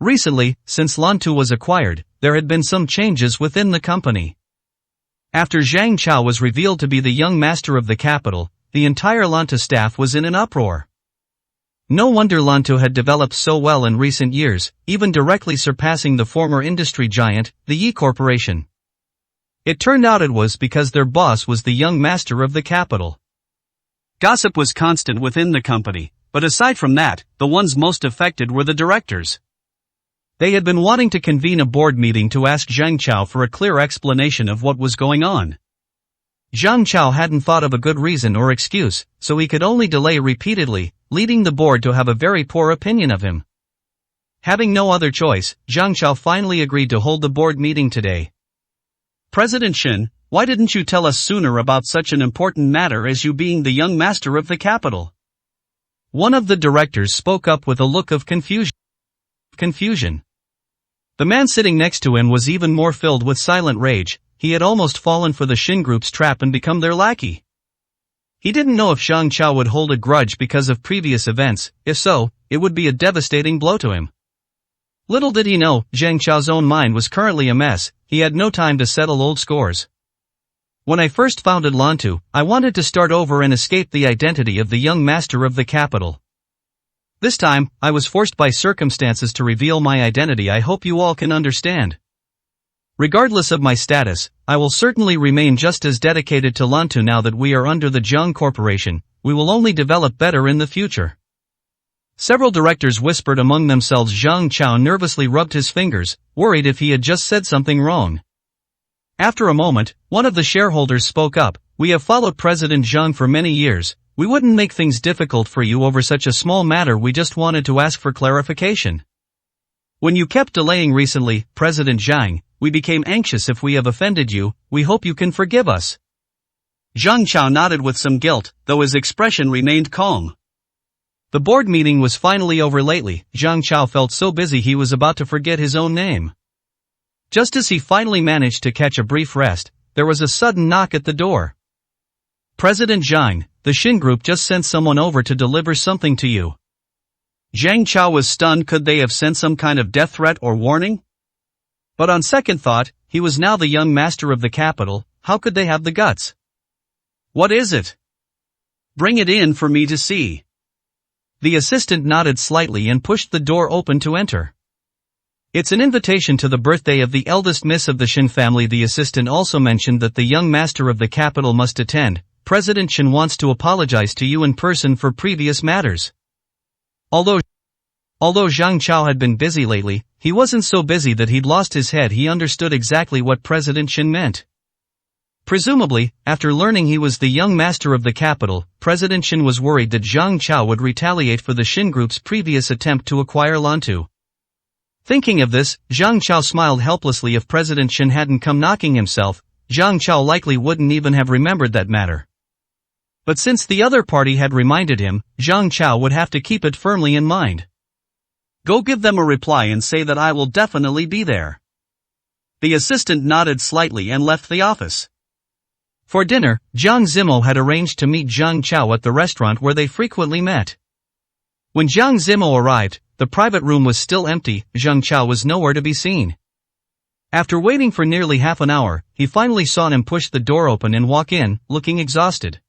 Recently, since Lantu was acquired, there had been some changes within the company. After Zhang Chao was revealed to be the young master of the capital, the entire Lantu staff was in an uproar. No wonder Lantu had developed so well in recent years, even directly surpassing the former industry giant, the Yi Corporation. It turned out it was because their boss was the young master of the capital. Gossip was constant within the company, but aside from that, the ones most affected were the directors. They had been wanting to convene a board meeting to ask Zhang Chao for a clear explanation of what was going on. Zhang Chao hadn't thought of a good reason or excuse, so he could only delay repeatedly, leading the board to have a very poor opinion of him. Having no other choice, Zhang Chao finally agreed to hold the board meeting today. President Shin, why didn't you tell us sooner about such an important matter as you being the young master of the capital? One of the directors spoke up with a look of confusion. The man sitting next to him was even more filled with silent rage. He had almost fallen for the Shin Group's trap and become their lackey. He didn't know if Zhang Chao would hold a grudge because of previous events. If so, it would be a devastating blow to him. Little did he know, Zhang Chao's own mind was currently a mess. He had no time to settle old scores. When I first founded Lantu, I wanted to start over and escape the identity of the young master of the capital. This time, I was forced by circumstances to reveal my identity. I hope you all can understand. Regardless of my status, I will certainly remain just as dedicated to Lantu now that we are under the Zhang Corporation. We will only develop better in the future. Several directors whispered among themselves. Zhang Chao nervously rubbed his fingers, worried if he had just said something wrong. After a moment, one of the shareholders spoke up. We have followed President Zhang for many years. We wouldn't make things difficult for you over such a small matter. We just wanted to ask for clarification. When you kept delaying recently, President Zhang, we became anxious. If we have offended you, we hope you can forgive us. Zhang Chao nodded with some guilt, though his expression remained calm. The board meeting was finally over. Lately, Zhang Chao felt so busy he was about to forget his own name. Just as he finally managed to catch a brief rest, there was a sudden knock at the door. President Zhang, the Shin Group just sent someone over to deliver something to you. Zhang Chao was stunned. Could they have sent some kind of death threat or warning? But on second thought, he was now the young master of the capital. How could they have the guts? What is it? Bring it in for me to see. The assistant nodded slightly and pushed the door open to enter. It's an invitation to the birthday of the eldest miss of the Shin family. The assistant also mentioned that the young master of the capital must attend. President Shin wants to apologize to you in person for previous matters. Although Zhang Chao had been busy lately, he wasn't so busy that he'd lost his head. He understood exactly what President Shin meant. Presumably, after learning he was the young master of the capital, President Shin was worried that Zhang Chao would retaliate for the Shin Group's previous attempt to acquire Lantu. Thinking of this, Zhang Chao smiled helplessly. If President Shin hadn't come knocking himself, Zhang Chao likely wouldn't even have remembered that matter. But since the other party had reminded him, Zhang Chao would have to keep it firmly in mind. Go give them a reply and say that I will definitely be there. The assistant nodded slightly and left the office. For dinner, Jiang Zimo had arranged to meet Zhang Chao at the restaurant where they frequently met. When Jiang Zimo arrived, the private room was still empty. Zhang Chao was nowhere to be seen. After waiting for nearly half an hour, he finally saw him push the door open and walk in, looking exhausted.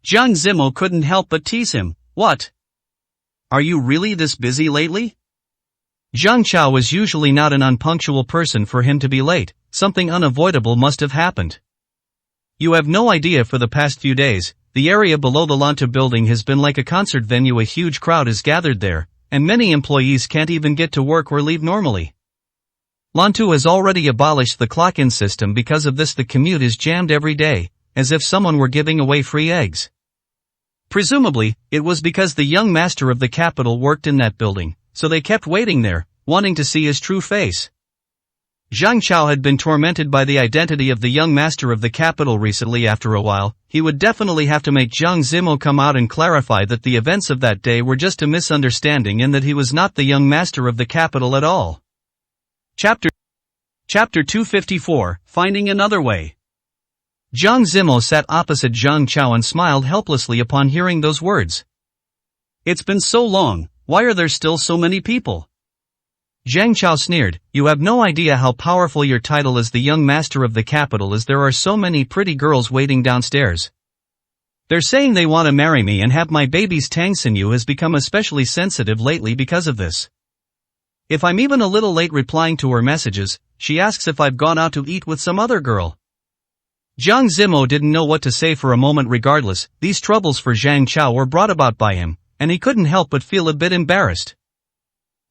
Jiang Zimo couldn't help but tease him. What? Are you really this busy lately? Zhang Chao was usually not an unpunctual person. For him to be late, something unavoidable must have happened. You have no idea. For the past few days, the area below the Lantu building has been like a concert venue. A huge crowd is gathered there, and many employees can't even get to work or leave normally. Lantu has already abolished the clock-in system. Because of this, the commute is jammed every day, as if someone were giving away free eggs. Presumably, it was because the young master of the capital worked in that building, so they kept waiting there, wanting to see his true face. Zhang Chao had been tormented by the identity of the young master of the capital recently. After a while, he would definitely have to make Jiang Zimo come out and clarify that the events of that day were just a misunderstanding and that he was not the young master of the capital at all. Chapter 254, Finding Another Way. Jiang Zimo sat opposite Zhang Chao and smiled helplessly upon hearing those words. It's been so long, why are there still so many people? Zhang Chao sneered, you have no idea how powerful your title as the young master of the capital is. There are so many pretty girls waiting downstairs. They're saying they want to marry me and have my babies. Tang Xinyu has become especially sensitive lately because of this. If I'm even a little late replying to her messages, she asks if I've gone out to eat with some other girl. Jiang Zimo didn't know what to say for a moment. Regardless, these troubles for Zhang Chao were brought about by him, and he couldn't help but feel a bit embarrassed.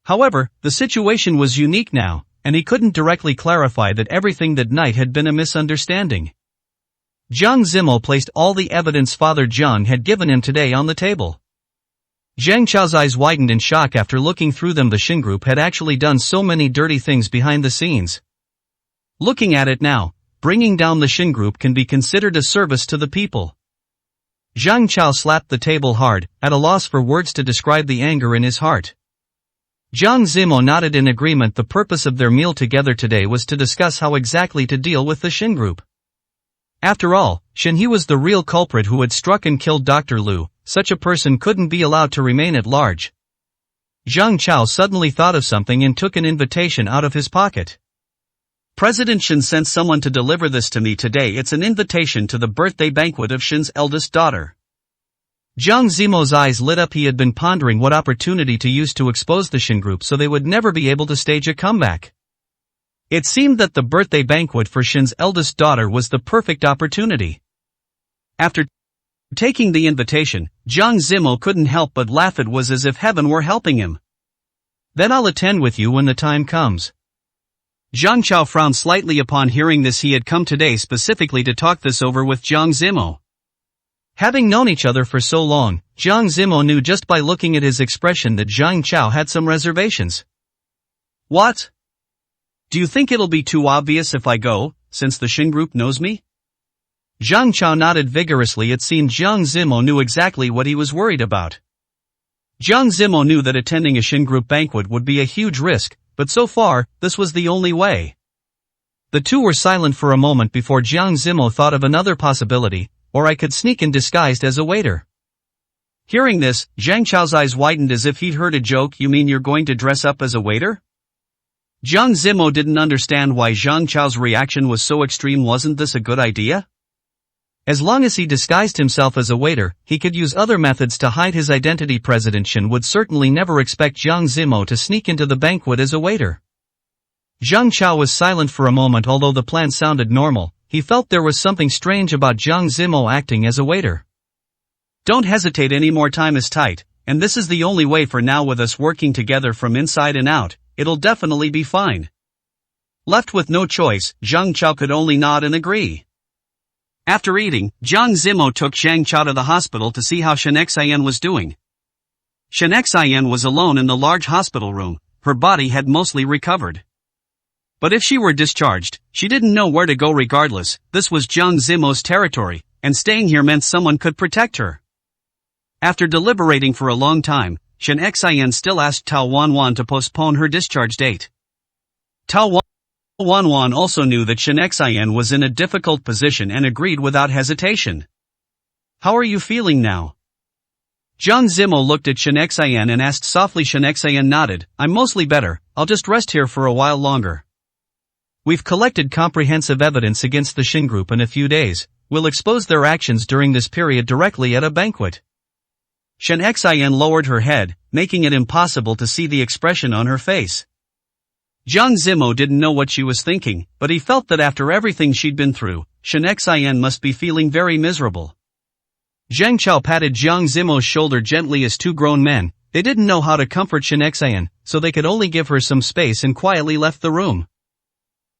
However, the situation was unique now, and he couldn't directly clarify that everything that night had been a misunderstanding. Jiang Zimo placed all the evidence Father Zhang had given him today on the table. Zhang Chao's eyes widened in shock after looking through them. The Shin Group had actually done so many dirty things behind the scenes. Looking at it now, bringing down the Shin Group can be considered a service to the people. Zhang Chao slapped the table hard, at a loss for words to describe the anger in his heart. Jiang Zimo nodded in agreement. The purpose of their meal together today was to discuss how exactly to deal with the Shin Group. After all, Shin He was the real culprit who had struck and killed Dr. Lu. Such a person couldn't be allowed to remain at large. Zhang Chao suddenly thought of something and took an invitation out of his pocket. President Shen sent someone to deliver this to me today. It's an invitation to the birthday banquet of Shen's eldest daughter. Jiang Zimo's eyes lit up. He had been pondering what opportunity to use to expose the Shen group so they would never be able to stage a comeback. It seemed that the birthday banquet for Shen's eldest daughter was the perfect opportunity. After taking the invitation, Jiang Zimo couldn't help but laugh. It was as if heaven were helping him. Then I'll attend with you when the time comes. Zhang Chao frowned slightly upon hearing this. He had come today specifically to talk this over with Jiang Zimo. Having known each other for so long, Jiang Zimo knew just by looking at his expression that Zhang Chao had some reservations. What? Do you think it'll be too obvious if I go, since the Shen group knows me? Zhang Chao nodded vigorously. It seemed Jiang Zimo knew exactly what he was worried about. Jiang Zimo knew that attending a Shen group banquet would be a huge risk, but so far, this was the only way. The two were silent for a moment before Jiang Zimo thought of another possibility, or I could sneak in disguised as a waiter. Hearing this, Zhang Chao's eyes widened as if he'd heard a joke. You mean you're going to dress up as a waiter? Jiang Zimo didn't understand why Zhang Chao's reaction was so extreme. Wasn't this a good idea? As long as he disguised himself as a waiter, he could use other methods to hide his identity. President Shen would certainly never expect Jiang Zimo to sneak into the banquet as a waiter. Zhang Chao was silent for a moment. Although the plan sounded normal, he felt there was something strange about Jiang Zimo acting as a waiter. Don't hesitate anymore. Time is tight, and this is the only way for now. With us working together from inside and out, it'll definitely be fine. Left with no choice, Zhang Chao could only nod and agree. After eating, Jiang Zimo took Zhang Chao to the hospital to see how Shen Xian was doing. Shen Xian was alone in the large hospital room. Her body had mostly recovered. But if she were discharged, she didn't know where to go. Regardless, this was Jiang Zimo's territory, and staying here meant someone could protect her. After deliberating for a long time, Shen Xian still asked Tao Wanwan to postpone her discharge date. Tao Wanwan also knew that Shen Xian was in a difficult position and agreed without hesitation. How are you feeling now? Jiang Zimo looked at Shen Xian and asked softly. Shen Xian nodded. I'm mostly better. I'll just rest here for a while longer. We've collected comprehensive evidence against the Shen group. In a few days, we'll expose their actions during this period directly at a banquet. Shen Xian lowered her head, making it impossible to see the expression on her face. Jiang Zimo didn't know what she was thinking, but he felt that after everything she'd been through, Shen Xian must be feeling very miserable. Zhang Chao patted Jiang Zimo's shoulder gently. As two grown men, they didn't know how to comfort Shen Xian, so they could only give her some space and quietly left the room.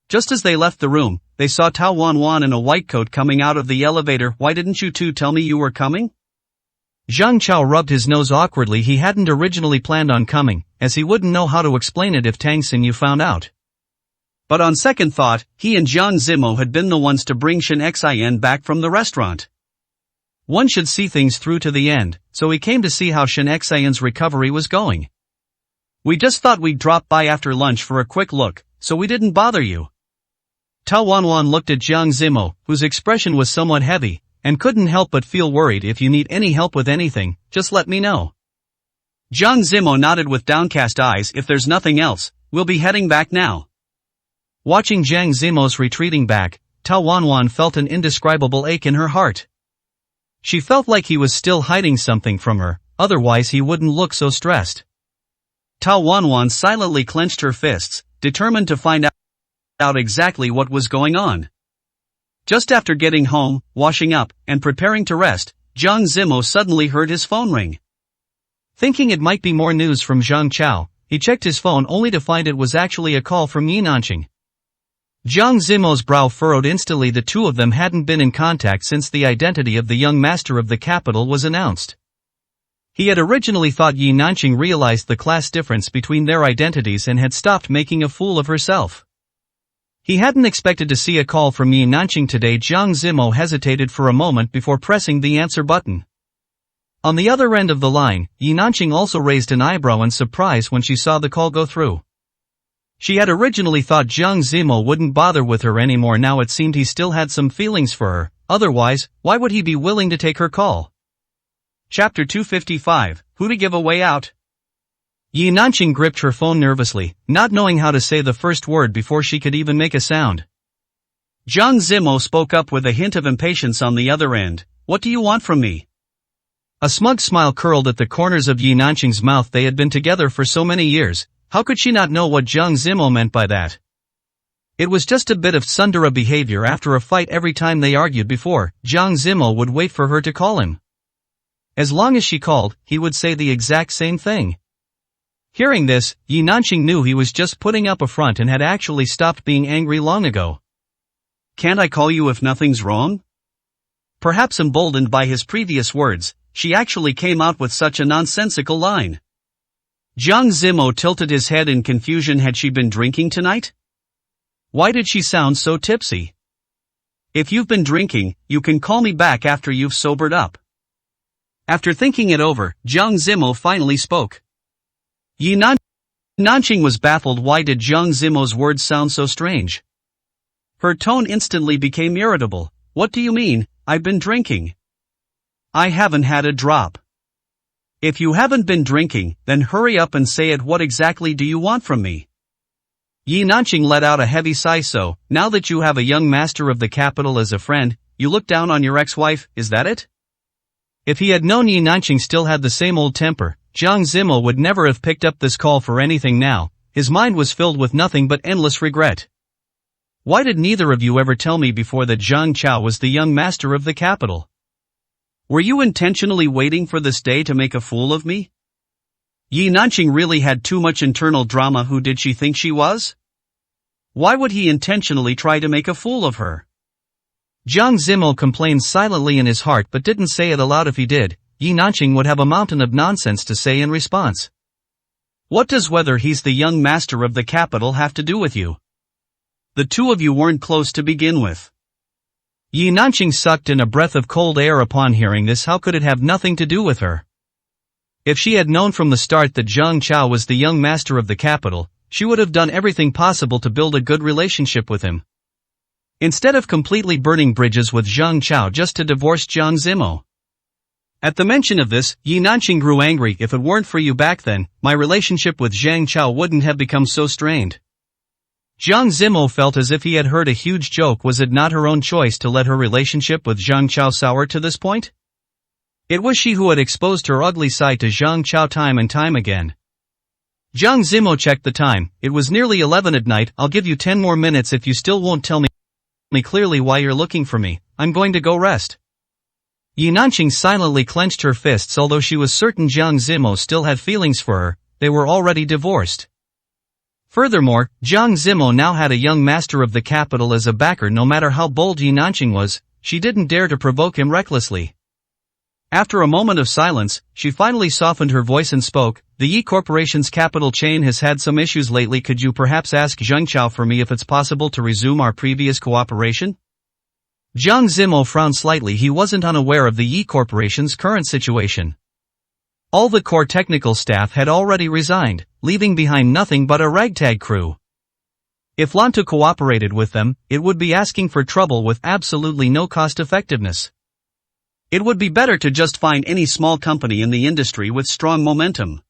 Just as they left the room, they saw Tao Wanwan in a white coat coming out of the elevator. Why didn't you two tell me you were coming? Zhang Chao rubbed his nose awkwardly. He hadn't originally planned on coming, as he wouldn't know how to explain it if Tang Xinyu found out. But on second thought, he and Jiang Zimo had been the ones to bring Shen Xian back from the restaurant. One should see things through to the end, so he came to see how Shen Xian's recovery was going. We just thought we'd drop by after lunch for a quick look, so we didn't bother you. Tao Wanwan looked at Jiang Zimo, whose expression was somewhat heavy, and couldn't help but feel worried. If you need any help with anything, just let me know. Jiang Zimo nodded with downcast eyes. If there's nothing else, we'll be heading back now. Watching Jiang Zimo's retreating back, Tao Wanwan felt an indescribable ache in her heart. She felt like he was still hiding something from her, otherwise he wouldn't look so stressed. Tao Wanwan silently clenched her fists, determined to find out exactly what was going on. Just after getting home, washing up, and preparing to rest, Jiang Zimo suddenly heard his phone ring. Thinking it might be more news from Zhang Chao, he checked his phone only to find it was actually a call from Yi Nanqing. Jiang Zimo's brow furrowed instantly. The two of them hadn't been in contact since the identity of the young master of the capital was announced. He had originally thought Yi Nanqing realized the class difference between their identities and had stopped making a fool of herself. He hadn't expected to see a call from Yi Nanqing today. Jiang Zimo hesitated for a moment before pressing the answer button. On the other end of the line, Yi Nanqing also raised an eyebrow in surprise when she saw the call go through. She had originally thought Jiang Zimo wouldn't bother with her anymore. Now it seemed he still had some feelings for her, otherwise, why would he be willing to take her call? Chapter 255, Who to Give a Way Out? Yi Nanqing gripped her phone nervously, not knowing how to say the first word before she could even make a sound. Zhang Zimo spoke up with a hint of impatience on the other end. What do you want from me? A smug smile curled at the corners of Yi Nanqing's mouth. They had been together for so many years, how could she not know what Zhang Zimo meant by that? It was just a bit of tsundere behavior after a fight. Every time they argued before, Zhang Zimo would wait for her to call him. As long as she called, he would say the exact same thing. Hearing this, Yi Nanqing knew he was just putting up a front and had actually stopped being angry long ago. Can't I call you if nothing's wrong? Perhaps emboldened by his previous words, she actually came out with such a nonsensical line. Zhang Zimo tilted his head in confusion. Had she been drinking tonight? Why did she sound so tipsy? If you've been drinking, you can call me back after you've sobered up. After thinking it over, Zhang Zimo finally spoke. Yi Nanqing was baffled. Why did Zhang Zimo's words sound so strange? Her tone instantly became irritable. What do you mean, I've been drinking? I haven't had a drop. If you haven't been drinking, then hurry up and say it. What exactly do you want from me? Yi Nanqing let out a heavy sigh. So, now that you have a young master of the capital as a friend, you look down on your ex-wife, is that it? If he had known Yi Nanqing still had the same old temper, Zhang Zimo would never have picked up this call for anything now. His mind was filled with nothing but endless regret. Why did neither of you ever tell me before that Zhang Chao was the young master of the capital? Were you intentionally waiting for this day to make a fool of me? Yi Nanqing really had too much internal drama. Who did she think she was? Why would he intentionally try to make a fool of her? Zhang Zimo complained silently in his heart but didn't say it aloud. If he did, Yi Nanqing would have a mountain of nonsense to say in response. What does whether he's the young master of the capital have to do with you? The two of you weren't close to begin with. Yi Nanqing sucked in a breath of cold air upon hearing this. How could it have nothing to do with her? If she had known from the start that Zhang Chao was the young master of the capital, she would have done everything possible to build a good relationship with him. Instead of completely burning bridges with Zhang Chao just to divorce Zhang Zimo. At the mention of this, Yi Nanqing grew angry. If it weren't for you back then, my relationship with Zhang Chao wouldn't have become so strained. Zhang Zimo felt as if he had heard a huge joke. Was it not her own choice to let her relationship with Zhang Chao sour to this point? It was she who had exposed her ugly side to Zhang Chao time and time again. Zhang Zimo checked the time. It was nearly 11 at night. I'll give you 10 more minutes if you still won't tell me clearly why you're looking for me. I'm going to go rest. Yi Nanqing silently clenched her fists. Although she was certain Zhang Zimo still had feelings for her, they were already divorced. Furthermore, Zhang Zimo now had a young master of the capital as a backer. No matter how bold Yi Nanqing was, she didn't dare to provoke him recklessly. After a moment of silence, she finally softened her voice and spoke. The Yi Corporation's capital chain has had some issues lately. Could you perhaps ask Zhang Chao for me if it's possible to resume our previous cooperation? Zhang Zimo frowned slightly. He wasn't unaware of the Yi Corporation's current situation. All the core technical staff had already resigned, leaving behind nothing but a ragtag crew. If Lantu cooperated with them, it would be asking for trouble with absolutely no cost-effectiveness. It would be better to just find any small company in the industry with strong momentum.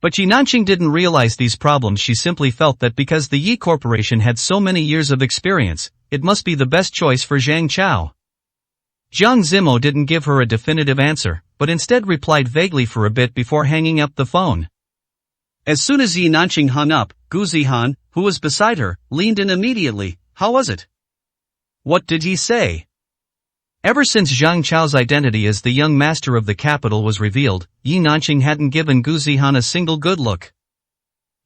But Yi Nanqing didn't realize these problems. She simply felt that because the Yi Corporation had so many years of experience, it must be the best choice for Zhang Chao. Zhang Zimo didn't give her a definitive answer, but instead replied vaguely for a bit before hanging up the phone. As soon as Yi Nanqing hung up, Gu Zihan, who was beside her, leaned in immediately. How was it? What did he say? Ever since Zhang Chao's identity as the young master of the capital was revealed, Yi Nanqing hadn't given Gu Zihan a single good look.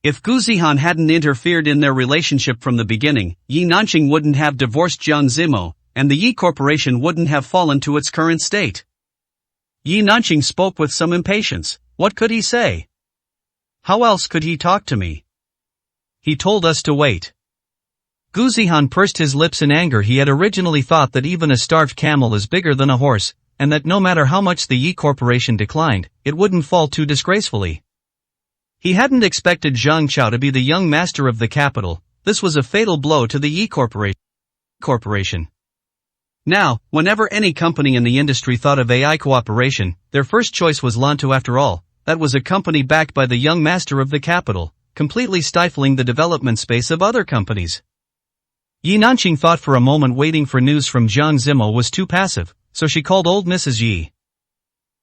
If Gu Zihan hadn't interfered in their relationship from the beginning, Yi Nanqing wouldn't have divorced Zhang Zimo, and the Yi Corporation wouldn't have fallen to its current state. Yi Nanqing spoke with some impatience. What could he say? How else could he talk to me? He told us to wait. Gu Zihan pursed his lips in anger. He had originally thought that even a starved camel is bigger than a horse, and that no matter how much the Yi Corporation declined, it wouldn't fall too disgracefully. He hadn't expected Zhang Chao to be the young master of the capital. This was a fatal blow to the Yi Corporation. Now, whenever any company in the industry thought of AI cooperation, their first choice was Lantu. After all, that was a company backed by the young master of the capital, completely stifling the development space of other companies. Yi Nanqing thought for a moment. Waiting for news from Jiang Zimo was too passive, so she called old Mrs. Yi.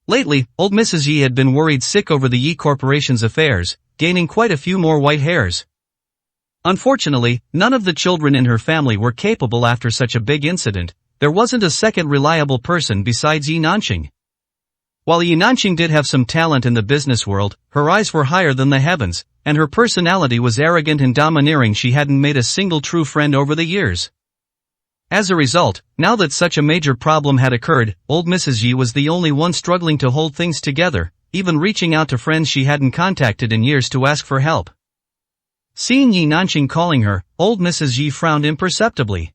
Lately, old Mrs. Yi had been worried sick over the Yi Corporation's affairs, gaining quite a few more white hairs. Unfortunately, none of the children in her family were capable after such a big incident. There wasn't a second reliable person besides Yi Nanqing. While Yi Nanqing did have some talent in the business world, her eyes were higher than the heavens, and her personality was arrogant and domineering. She hadn't made a single true friend over the years. As a result, now that such a major problem had occurred, old Mrs. Yi was the only one struggling to hold things together, even reaching out to friends she hadn't contacted in years to ask for help. Seeing Yi Nanqing calling her, old Mrs. Yi frowned imperceptibly.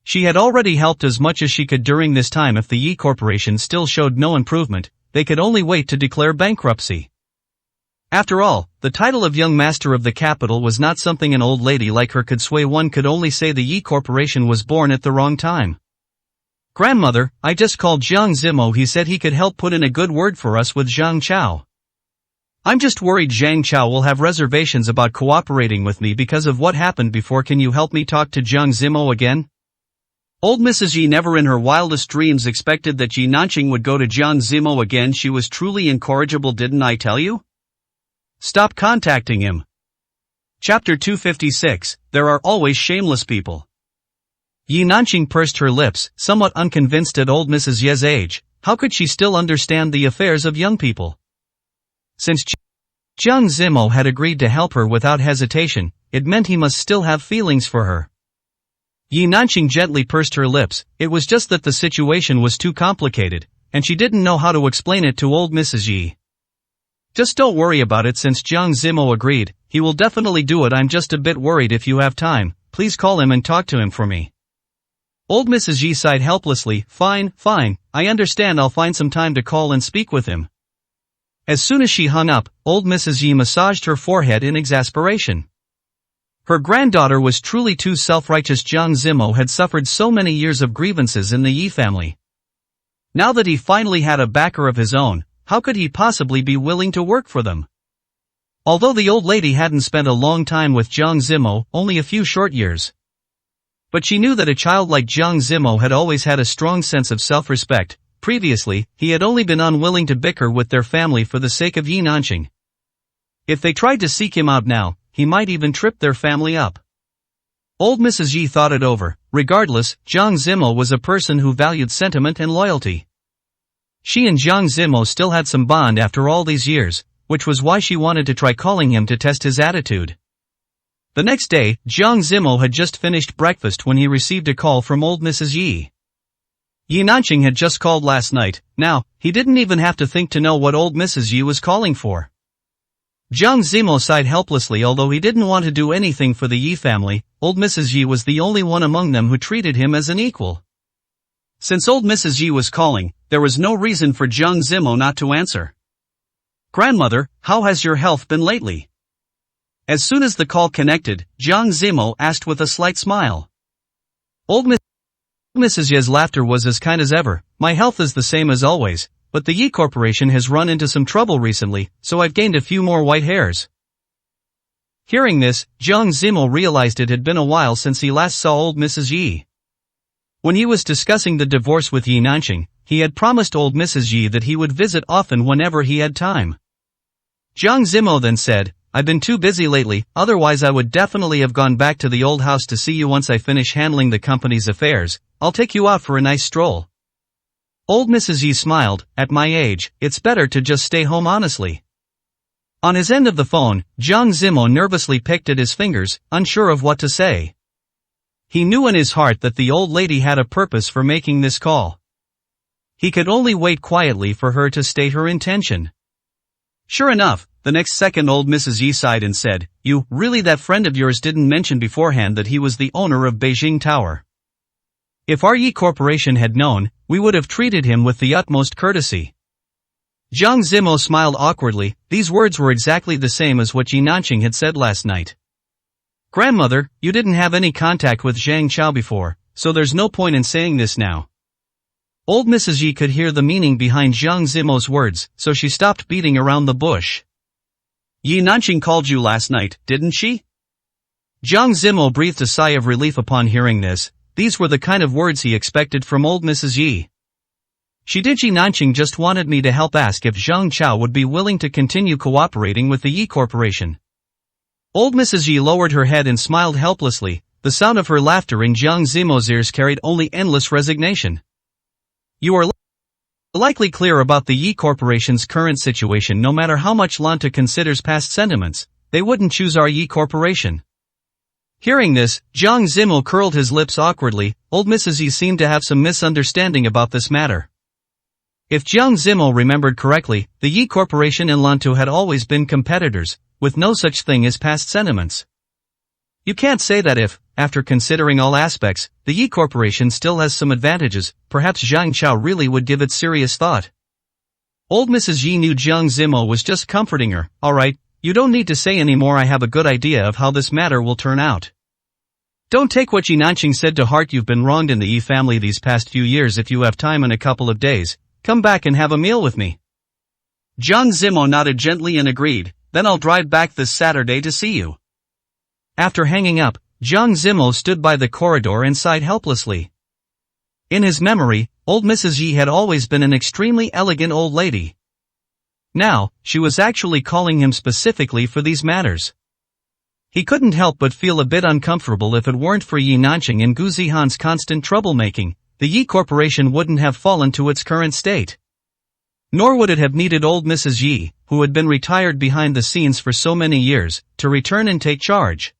She had already helped as much as she could during this time. If the Yi Corporation still showed no improvement, they could only wait to declare bankruptcy. After all, the title of young master of the capital was not something an old lady like her could sway. One could only say the Yi Corporation was born at the wrong time. "Grandmother, I just called Jiang Zimo. He said he could help put in a good word for us with Zhang Chao. I'm just worried Zhang Chao will have reservations about cooperating with me because of what happened before. Can you help me talk to Jiang Zimo again?" Old Mrs. Yi never in her wildest dreams expected that Yi Nanqing would go to Jiang Zimo again. She was truly incorrigible. "Didn't I tell you? Stop contacting him." Chapter 256, There Are Always Shameless People. Yi Nanqing pursed her lips, somewhat unconvinced at old Mrs. Ye's age. How could she still understand the affairs of young people? Since Jiang Zimo had agreed to help her without hesitation, it meant he must still have feelings for her. Yi Nanqing gently pursed her lips. It was just that the situation was too complicated, and she didn't know how to explain it to old Mrs. Yi. "Just don't worry about it. Since Jiang Zimo agreed, he will definitely do it. I'm just a bit worried. If you have time, please call him and talk to him for me." Old Mrs. Yi sighed helplessly. Fine, I understand. I'll find some time to call and speak with him." As soon as she hung up, old Mrs. Yi massaged her forehead in exasperation. Her granddaughter was truly too self-righteous. Jiang Zimo had suffered so many years of grievances in the Yi family. Now that he finally had a backer of his own, how could he possibly be willing to work for them? Although the old lady hadn't spent a long time with Jiang Zimo, only a few short years. But she knew that a child like Jiang Zimo had always had a strong sense of self-respect. Previously, he had only been unwilling to bicker with their family for the sake of Yi Nanqing. If they tried to seek him out now, he might even trip their family up. Old Mrs. Yi thought it over. Regardless, Jiang Zimo was a person who valued sentiment and loyalty. She and Jiang Zimo still had some bond after all these years, which was why she wanted to try calling him to test his attitude. The next day, Jiang Zimo had just finished breakfast when he received a call from old Mrs. Yi. Yi Nanqing had just called last night. Now, he didn't even have to think to know what old Mrs. Yi was calling for. Jiang Zimo sighed helplessly. Although he didn't want to do anything for the Yi family, old Mrs. Yi was the only one among them who treated him as an equal. Since old Mrs. Yi was calling, there was no reason for Jiang Zimo not to answer. "Grandmother, how has your health been lately?" As soon as the call connected, Jiang Zimo asked with a slight smile. Old Mrs. Yi's laughter was as kind as ever. "My health is the same as always, but the Yi Corporation has run into some trouble recently, so I've gained a few more white hairs." Hearing this, Jiang Zimo realized it had been a while since he last saw old Mrs. Yi. When he was discussing the divorce with Yi Nanqing, he had promised old Mrs. Yi that he would visit often whenever he had time. Jiang Zimo then said, "I've been too busy lately, otherwise I would definitely have gone back to the old house to see you once I finish handling the company's affairs. I'll take you out for a nice stroll." Old Mrs. Yi smiled. "At my age, it's better to just stay home honestly." On his end of the phone, Jiang Zimo nervously picked at his fingers, unsure of what to say. He knew in his heart that the old lady had a purpose for making this call. He could only wait quietly for her to state her intention. Sure enough, the next second old Mrs. Yi sighed and said, "You, really that friend of yours didn't mention beforehand that he was the owner of Beijing Tower. If our Yi Corporation had known, we would have treated him with the utmost courtesy." Jiang Zimo smiled awkwardly. These words were exactly the same as what Yi Nanqing had said last night. "Grandmother, you didn't have any contact with Zhang Chao before, so there's no point in saying this now." Old Mrs. Yi could hear the meaning behind Jiang Zimo's words, so she stopped beating around the bush. Yi Nanqing called you last night, didn't she? Jiang Zimo breathed a sigh of relief upon hearing this. These were the kind of words he expected from old Mrs. Yi. She did. Yi Nanqing just wanted me to help ask if Zhang Chao would be willing to continue cooperating with the Yi Corporation. Old Mrs. Yi lowered her head and smiled helplessly. The sound of her laughter in Jiang Zimo's ears carried only endless resignation. You are likely clear about the Yi Corporation's current situation. No matter how much Lanta considers past sentiments, they wouldn't choose our Yi Corporation. Hearing this, Jiang Zimo curled his lips awkwardly. Old Mrs. Yi seemed to have some misunderstanding about this matter. If Jiang Zimo remembered correctly, the Yi Corporation and Lantu had always been competitors, with no such thing as past sentiments. You can't say that if, after considering all aspects, the Yi Corporation still has some advantages. Perhaps Zhang Chao really would give it serious thought. Old Mrs. Yi knew Jiang Zimo was just comforting her. Alright, you don't need to say anymore. I have a good idea of how this matter will turn out. Don't take what Yi Nanqing said to heart. You've been wronged in the Yi family these past few years. If you have time in a couple of days, come back and have a meal with me. Jiang Zimo nodded gently and agreed. Then I'll drive back this Saturday to see you. After hanging up, Jiang Zimo stood by the corridor and sighed helplessly. In his memory, old Mrs. Yi had always been an extremely elegant old lady. Now, she was actually calling him specifically for these matters. He couldn't help but feel a bit uncomfortable. If it weren't for Yi Nanqing and Gu Zihan's constant troublemaking, the Yi Corporation wouldn't have fallen to its current state. Nor would it have needed old Mrs. Yi, who had been retired behind the scenes for so many years, to return and take charge.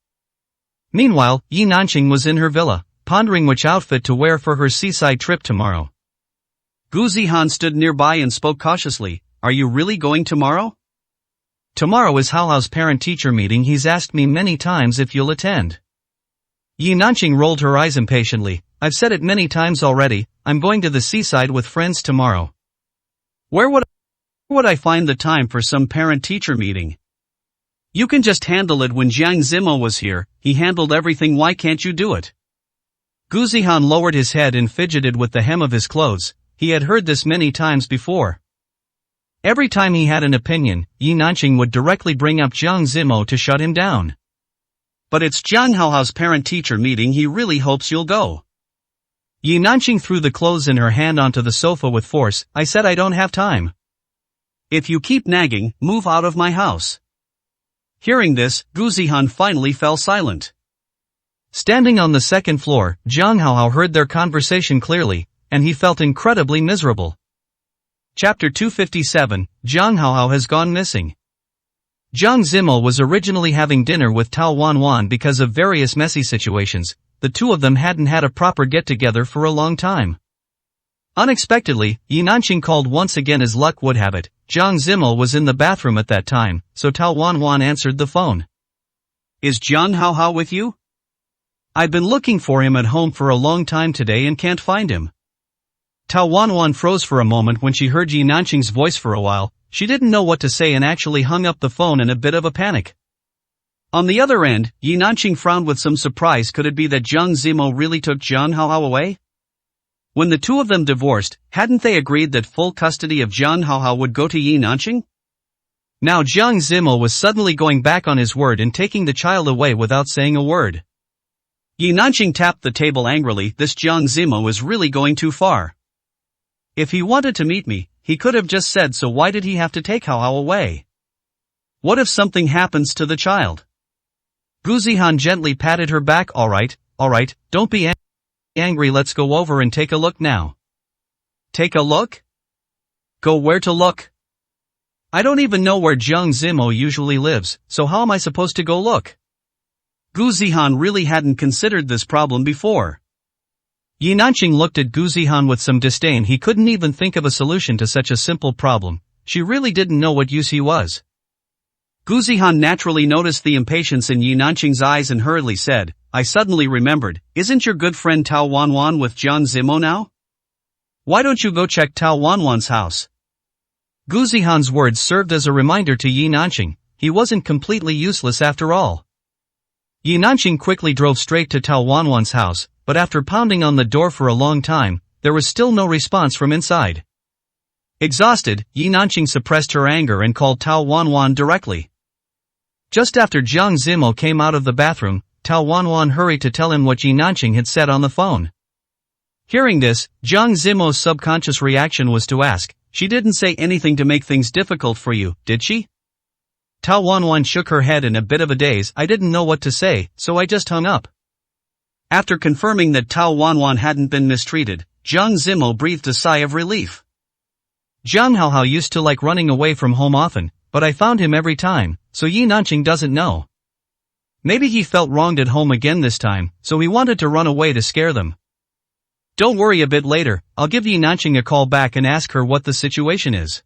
Meanwhile, Yi Nanqing was in her villa, pondering which outfit to wear for her seaside trip tomorrow. Gu Zihan stood nearby and spoke cautiously. Are you really going tomorrow? Tomorrow is Hao Hao's parent-teacher meeting. He's asked me many times if you'll attend. Yi Nanqing rolled her eyes impatiently. I've said it many times already. I'm going to the seaside with friends tomorrow. Where would I find the time for some parent-teacher meeting? You can just handle it. When Jiang Zimo was here, he handled everything. Why can't you do it? Gu Zihan lowered his head and fidgeted with the hem of his clothes. He had heard this many times before. Every time he had an opinion, Yi Nanqing would directly bring up Jiang Zimo to shut him down. But it's Jiang Haohao's parent-teacher meeting. He really hopes you'll go. Yi Nanqing threw the clothes in her hand onto the sofa with force. I said I don't have time. If you keep nagging, move out of my house. Hearing this, Gu Zihan finally fell silent. Standing on the second floor, Jiang Haohao heard their conversation clearly, and he felt incredibly miserable. Chapter 257, Jiang Haohao has gone missing. Jiang Zimo was originally having dinner with Tao Wanwan because of various messy situations. The two of them hadn't had a proper get-together for a long time. Unexpectedly, Yi Nanqing called once again. As luck would have it, Jiang Zimo was in the bathroom at that time, so Tao Wanwan answered the phone. Is Jiang Haohao with you? I've been looking for him at home for a long time today and can't find him. Tao Wanwan froze for a moment when she heard Yi Nanqing's voice. For a while, she didn't know what to say and actually hung up the phone in a bit of a panic. On the other end, Yi Nanqing frowned with some surprise. Could it be that Jiang Zimo really took Jiang Haohao away? When the two of them divorced, hadn't they agreed that full custody of Jiang Haohao would go to Yi Nanqing? Now Jiang Zimo was suddenly going back on his word and taking the child away without saying a word. Yi Nanqing tapped the table angrily. This Jiang Zimo is really going too far. If he wanted to meet me, he could have just said so. Why did he have to take Haohao away? What if something happens to the child? Gu Zihan gently patted her back. Alright, don't be angry. Let's go over and take a look now. Take a look? Go where to look? I don't even know where Jiang Zimo usually lives, so how am I supposed to go look? Gu Zihan really hadn't considered this problem before. Yi Nanqing looked at Gu Zihan with some disdain. He couldn't even think of a solution to such a simple problem. She really didn't know what use he was. Gu Zihan naturally noticed the impatience in Yi Nanqing's eyes and hurriedly said, I suddenly remembered, isn't your good friend Tao Wanwan with Jiang Zimo now? Why don't you go check Tao Wanwan's house? Gu Zihan's words served as a reminder to Yi Nanqing. He wasn't completely useless after all. Yi Nanqing quickly drove straight to Tao Wanwan's house, but after pounding on the door for a long time, there was still no response from inside. Exhausted, Yi Nanqing suppressed her anger and called Tao Wanwan directly. Just after Jiang Zimo came out of the bathroom, Tao Wanwan hurried to tell him what Yi Nanqing had said on the phone. Hearing this, Jiang Zimo's subconscious reaction was to ask, "She didn't say anything to make things difficult for you, did she?" Tao Wanwan shook her head in a bit of a daze. "I didn't know what to say, so I just hung up." After confirming that Tao Wanwan hadn't been mistreated, Jiang Zimo breathed a sigh of relief. "Jiang Haohao used to like running away from home often, but I found him every time, so Yi Nanqing doesn't know. Maybe he felt wronged at home again this time, so he wanted to run away to scare them. Don't worry, a bit later, I'll give Yi Nanqing a call back and ask her what the situation is."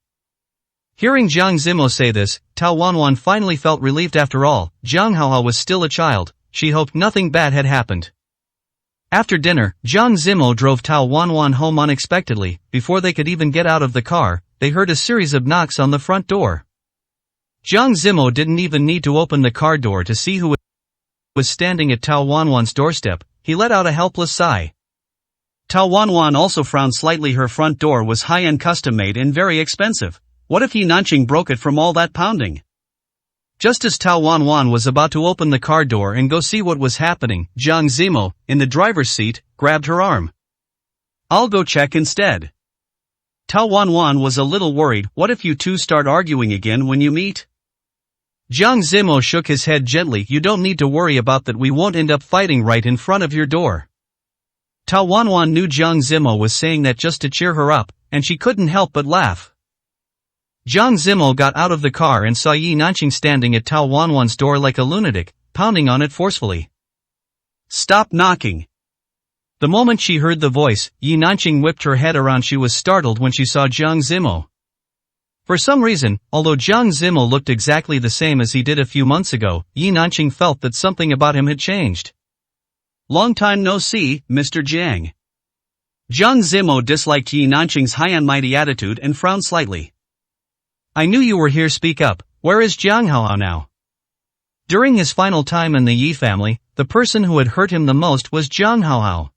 Hearing Jiang Zimo say this, Tao Wanwan finally felt relieved. After all, Jiang Haohao was still a child. She hoped nothing bad had happened. After dinner, Jiang Zimo drove Tao Wanwan home unexpectedly. Before they could even get out of the car, they heard a series of knocks on the front door. Jiang Zimo didn't even need to open the car door to see who was standing at Tao Wanwan's doorstep. He let out a helpless sigh. Tao Wanwan also frowned slightly. Her front door was high-end, custom-made and very expensive. What if Yi Nanqing broke it from all that pounding? Just as Tao Wanwan was about to open the car door and go see what was happening, Jiang Zimo, in the driver's seat, grabbed her arm. "I'll go check instead." Tao Wanwan was a little worried. "What if you two start arguing again when you meet?" Jiang Zimo shook his head gently. "You don't need to worry about that. We won't end up fighting right in front of your door." Tao Wanwan knew Jiang Zimo was saying that just to cheer her up, and she couldn't help but laugh. Jiang Zimo got out of the car and saw Yi Nanqing standing at Tao Wanwan's door like a lunatic, pounding on it forcefully. "Stop knocking." The moment she heard the voice, Yi Nanqing whipped her head around. She was startled when she saw Jiang Zimo. For some reason, although Jiang Zimo looked exactly the same as he did a few months ago, Yi Nanqing felt that something about him had changed. "Long time no see, Mr. Jiang." Jiang Zimo disliked Yi Nanqing's high and mighty attitude and frowned slightly. "I knew you were here. Speak up. Where is Jiang Haohao now?" During his final time in the Yi family, the person who had hurt him the most was Jiang Haohao.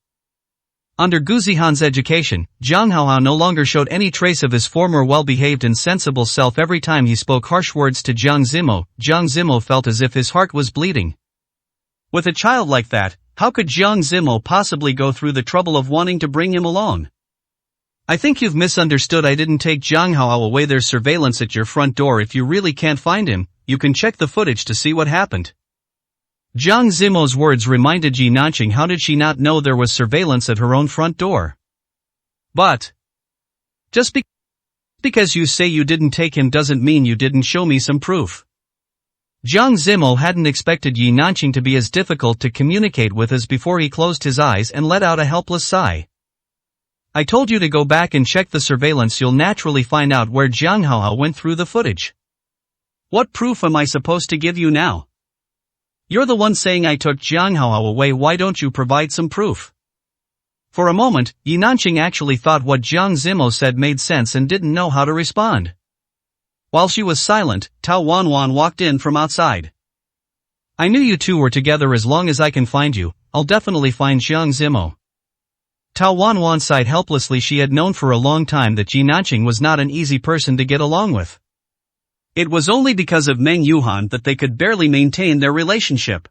Under Gu Zihan's education, Jiang Haohao no longer showed any trace of his former well-behaved and sensible self. Every time he spoke harsh words to Jiang Zimo felt as if his heart was bleeding. With a child like that, how could Jiang Zimo possibly go through the trouble of wanting to bring him along? "I think you've misunderstood. I didn't take Jiang Haohao away. There's surveillance at your front door. If you really can't find him, you can check the footage to see what happened." Jiang Zimo's words reminded Yi Nanqing. How did she not know there was surveillance at her own front door? "But just because you say you didn't take him doesn't mean you didn't show me some proof." Jiang Zimo hadn't expected Yi Nanqing to be as difficult to communicate with as before. He closed his eyes and let out a helpless sigh. "I told you to go back and check the surveillance. You'll naturally find out where Jiang Haohao went through the footage." "What proof am I supposed to give you now? You're the one saying I took Jiang Haohao away. Why don't you provide some proof?" For a moment, Yi Nanqing actually thought what Jiang Zimo said made sense and didn't know how to respond. While she was silent, Tao Wanwan walked in from outside. "I knew you two were together. As long as I can find you, I'll definitely find Jiang Zimo." Tao Wanwan sighed helplessly. She had known for a long time that Yi Nanqing was not an easy person to get along with. It was only because of Meng Yuhan that they could barely maintain their relationship.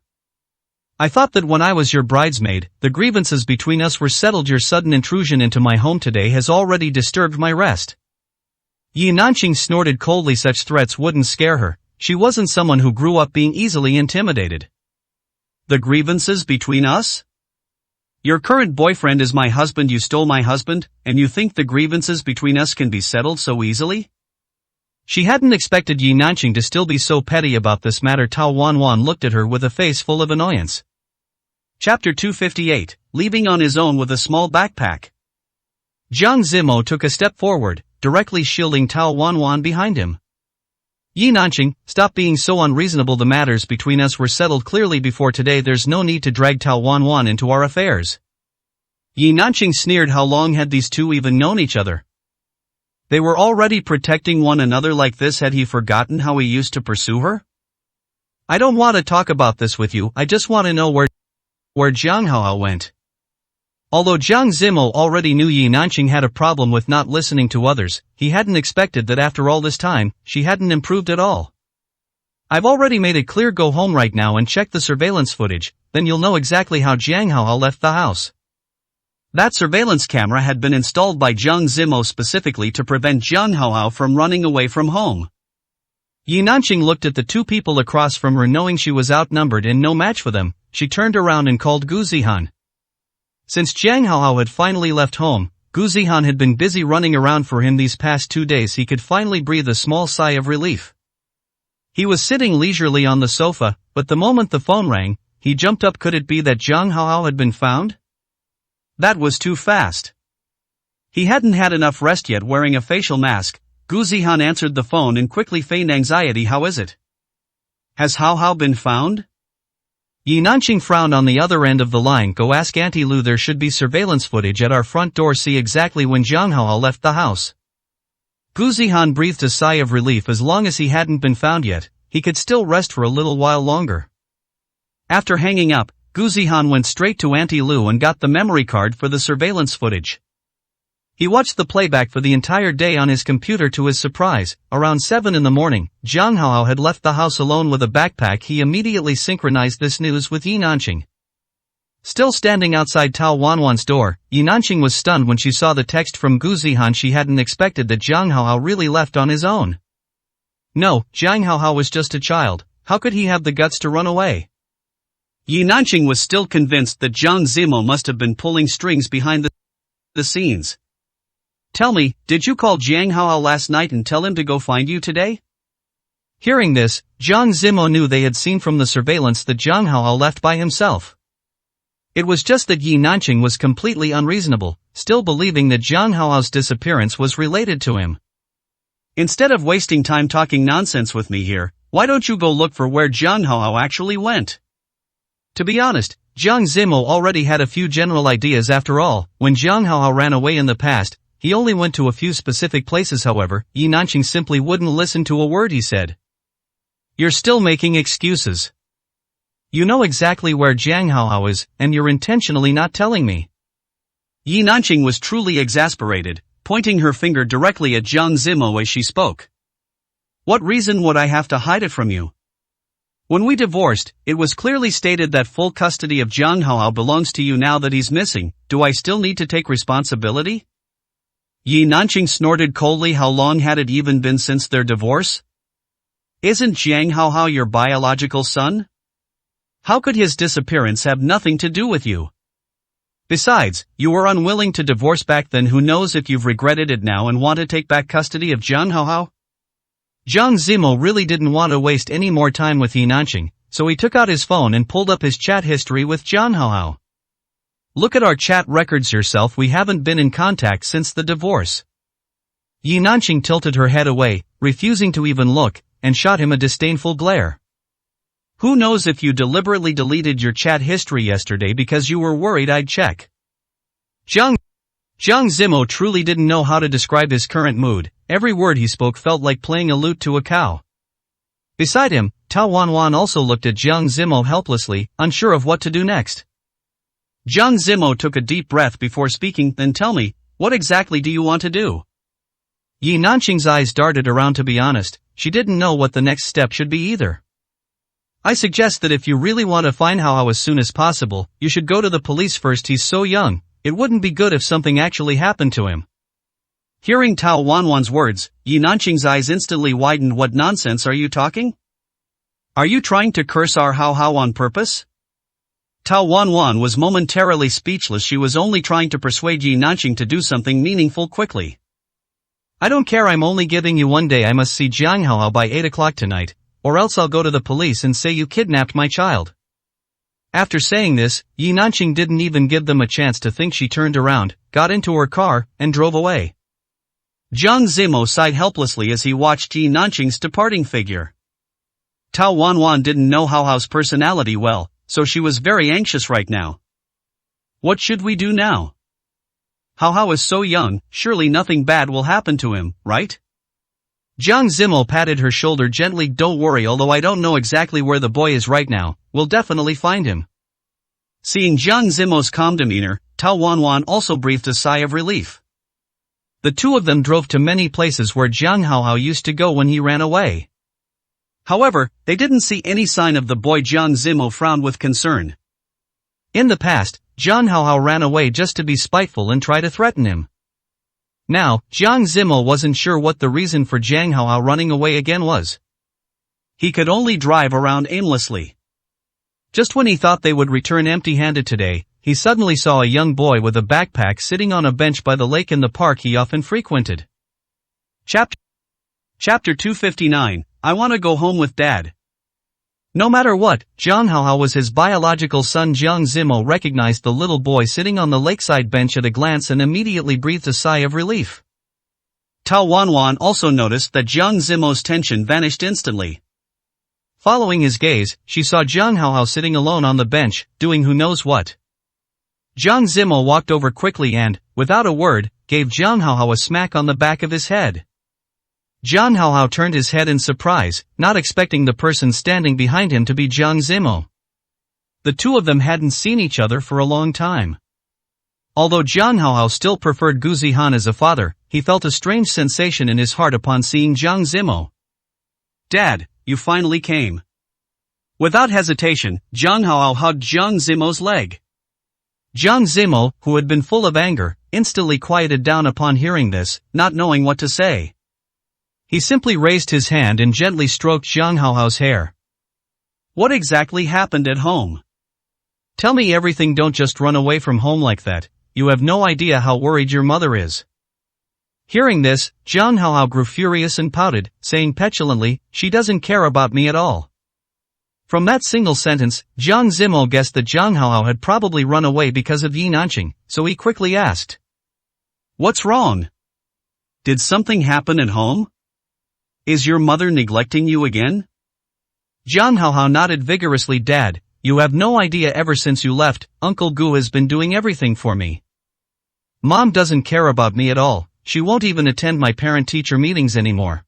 "I thought that when I was your bridesmaid, the grievances between us were settled. Your sudden intrusion into my home today has already disturbed my rest." Yi Nanqing snorted coldly. Such threats wouldn't scare her. She wasn't someone who grew up being easily intimidated. "The grievances between us? Your current boyfriend is my husband. You stole my husband, and you think the grievances between us can be settled so easily?" She hadn't expected Yi Nanqing to still be so petty about this matter. Tao Wanwan looked at her with a face full of annoyance. Chapter 258, Leaving on his own with a small backpack. Jiang Zimo took a step forward, directly shielding Tao Wanwan behind him. "Yi Nanqing, stop being so unreasonable. The matters between us were settled clearly before today. There's no need to drag Tao Wanwan into our affairs." Yi Nanqing sneered. How long had these two even known each other? They were already protecting one another like this. Had he forgotten how he used to pursue her? "I don't want to talk about this with you. I just want to know where Jiang Haohao went." Although Jiang Zimo already knew Yi Nanqing had a problem with not listening to others, he hadn't expected that after all this time, she hadn't improved at all. I've already made it clear, go home right now and check the surveillance footage, then you'll know exactly how Jiang Haohao left the house. That surveillance camera had been installed by Jiang Zimo specifically to prevent Jiang Haohao from running away from home. Yi Nanqing looked at the two people across from her, knowing she was outnumbered and no match for them. She turned around and called Gu Zihan. Since Jiang Haohao had finally left home, Gu Zihan had been busy running around for him these past 2 days. He could finally breathe a small sigh of relief. He was sitting leisurely on the sofa, but the moment the phone rang, he jumped up. Could it be that Jiang Haohao had been found? That was too fast. He hadn't had enough rest yet. Wearing a facial mask, Gu Zihan answered the phone and quickly feigned anxiety. How is it? Has Haohao been found? Yi Nanqing frowned on the other end of the line. Go ask Auntie Lu. There should be surveillance footage at our front door. See exactly when Jiang Haohao left the house. Gu Zihan breathed a sigh of relief. As long as he hadn't been found yet, he could still rest for a little while longer. After hanging up, Gu Zihan went straight to Auntie Lu and got the memory card for the surveillance footage. He watched the playback for the entire day on his computer. To his surprise, around 7 in the morning, Jiang Haohao had left the house alone with a backpack. He immediately synchronized this news with Yi Nanqing. Still standing outside Tao Wanwan's door, Yi Nanqing was stunned when she saw the text from Gu Zihan. She hadn't expected that Jiang Haohao really left on his own. No, Jiang Haohao was just a child. How could he have the guts to run away? Yi Nanqing was still convinced that Jiang Zimo must have been pulling strings behind the scenes. Tell me, did you call Jiang Haohao last night and tell him to go find you today? Hearing this, Jiang Zimo knew they had seen from the surveillance that Jiang Haohao left by himself. It was just that Yi Nanqing was completely unreasonable, still believing that Jiang Haohao's disappearance was related to him. Instead of wasting time talking nonsense with me here, why don't you go look for where Jiang Haohao actually went? To be honest, Jiang Zimo already had a few general ideas. After all, when Jiang Haohao ran away in the past, he only went to a few specific places. However, Yi Nanqing simply wouldn't listen to a word he said. You're still making excuses. You know exactly where Jiang Haohao is, and you're intentionally not telling me. Yi Nanqing was truly exasperated, pointing her finger directly at Jiang Zimo as she spoke. What reason would I have to hide it from you? When we divorced, it was clearly stated that full custody of Jiang Haohao belongs to you. Now that he's missing, do I still need to take responsibility? Yi Nanqing snorted coldly. How long had it even been since their divorce? Isn't Jiang Haohao your biological son? How could his disappearance have nothing to do with you? Besides, you were unwilling to divorce back then. Who knows if you've regretted it now and want to take back custody of Jiang Haohao? Jiang Zimo really didn't want to waste any more time with Yi Nanqing, so he took out his phone and pulled up his chat history with Jiang Haohao. Look at our chat records yourself. We haven't been in contact since the divorce. Yi Nanqing tilted her head away, refusing to even look, and shot him a disdainful glare. Who knows if you deliberately deleted your chat history yesterday because you were worried I'd check. Jiang Zimo truly didn't know how to describe his current mood. Every word he spoke felt like playing a lute to a cow. Beside him, Tao Wanwan also looked at Jiang Zimo helplessly, unsure of what to do next. Jiang Zimo took a deep breath before speaking. Then tell me, what exactly do you want to do? Yi Nanqing's eyes darted around. To be honest, she didn't know what the next step should be either. I suggest that if you really want to find Haohao as soon as possible, you should go to the police first. He's so young, it wouldn't be good if something actually happened to him. Hearing Tao Wanwan's words, Yi Nanqing's eyes instantly widened. What nonsense are you talking? Are you trying to curse our Haohao on purpose? Tao Wanwan was momentarily speechless. She was only trying to persuade Yi Nanqing to do something meaningful quickly. I don't care. I'm only giving you one day. I must see Jiang Haohao by 8 o'clock tonight, or else I'll go to the police and say you kidnapped my child. After saying this, Yi Nanqing didn't even give them a chance to think. She turned around, got into her car, and drove away. Jiang Zimo sighed helplessly as he watched Yi Nanqing's departing figure. Tao Wanwan didn't know Haohao's personality well, so she was very anxious right now. What should we do now? Haohao is so young, surely nothing bad will happen to him, right? Jiang Zimo patted her shoulder gently. Don't worry, although I don't know exactly where the boy is right now, we'll definitely find him. Seeing Jiang Zimo's calm demeanor, Tao Wanwan also breathed a sigh of relief. The two of them drove to many places where Jiang Haohao used to go when he ran away. However, they didn't see any sign of the boy. Jiang Zimo frowned with concern. In the past, Jiang Haohao ran away just to be spiteful and try to threaten him. Now, Jiang Zimo wasn't sure what the reason for Jiang Haohao running away again was. He could only drive around aimlessly. Just when he thought they would return empty-handed today, he suddenly saw a young boy with a backpack sitting on a bench by the lake in the park he often frequented. Chapter 259, I want to go home with Dad. No matter what, Jiang Haohao was his biological son. Jiang Zimo recognized the little boy sitting on the lakeside bench at a glance and immediately breathed a sigh of relief. Tao Wanwan also noticed that Jiang Zimo's tension vanished instantly. Following his gaze, she saw Jiang Haohao sitting alone on the bench, doing who knows what. Jiang Zimo walked over quickly and, without a word, gave Jiang Haohao a smack on the back of his head. Jiang Haohao turned his head in surprise, not expecting the person standing behind him to be Jiang Zimo. The two of them hadn't seen each other for a long time. Although Jiang Haohao still preferred Gu Zihan as a father, he felt a strange sensation in his heart upon seeing Jiang Zimo. Dad, you finally came. Without hesitation, Jiang Haohao hugged Jiang Zimo's leg. Jiang Zimo, who had been full of anger, instantly quieted down upon hearing this, not knowing what to say. He simply raised his hand and gently stroked Jiang Haohao's hair. What exactly happened at home? Tell me everything. Don't just run away from home like that. You have no idea how worried your mother is. Hearing this, Jiang Haohao grew furious and pouted, saying petulantly, she doesn't care about me at all. From that single sentence, Jiang Zimo guessed that Jiang Haohao had probably run away because of Yi Nanqing, so he quickly asked. What's wrong? Did something happen at home? Is your mother neglecting you again? Jiang Haohao nodded vigorously. Dad, you have no idea. Ever since you left, Uncle Gu has been doing everything for me. Mom doesn't care about me at all. She won't even attend my parent-teacher meetings anymore.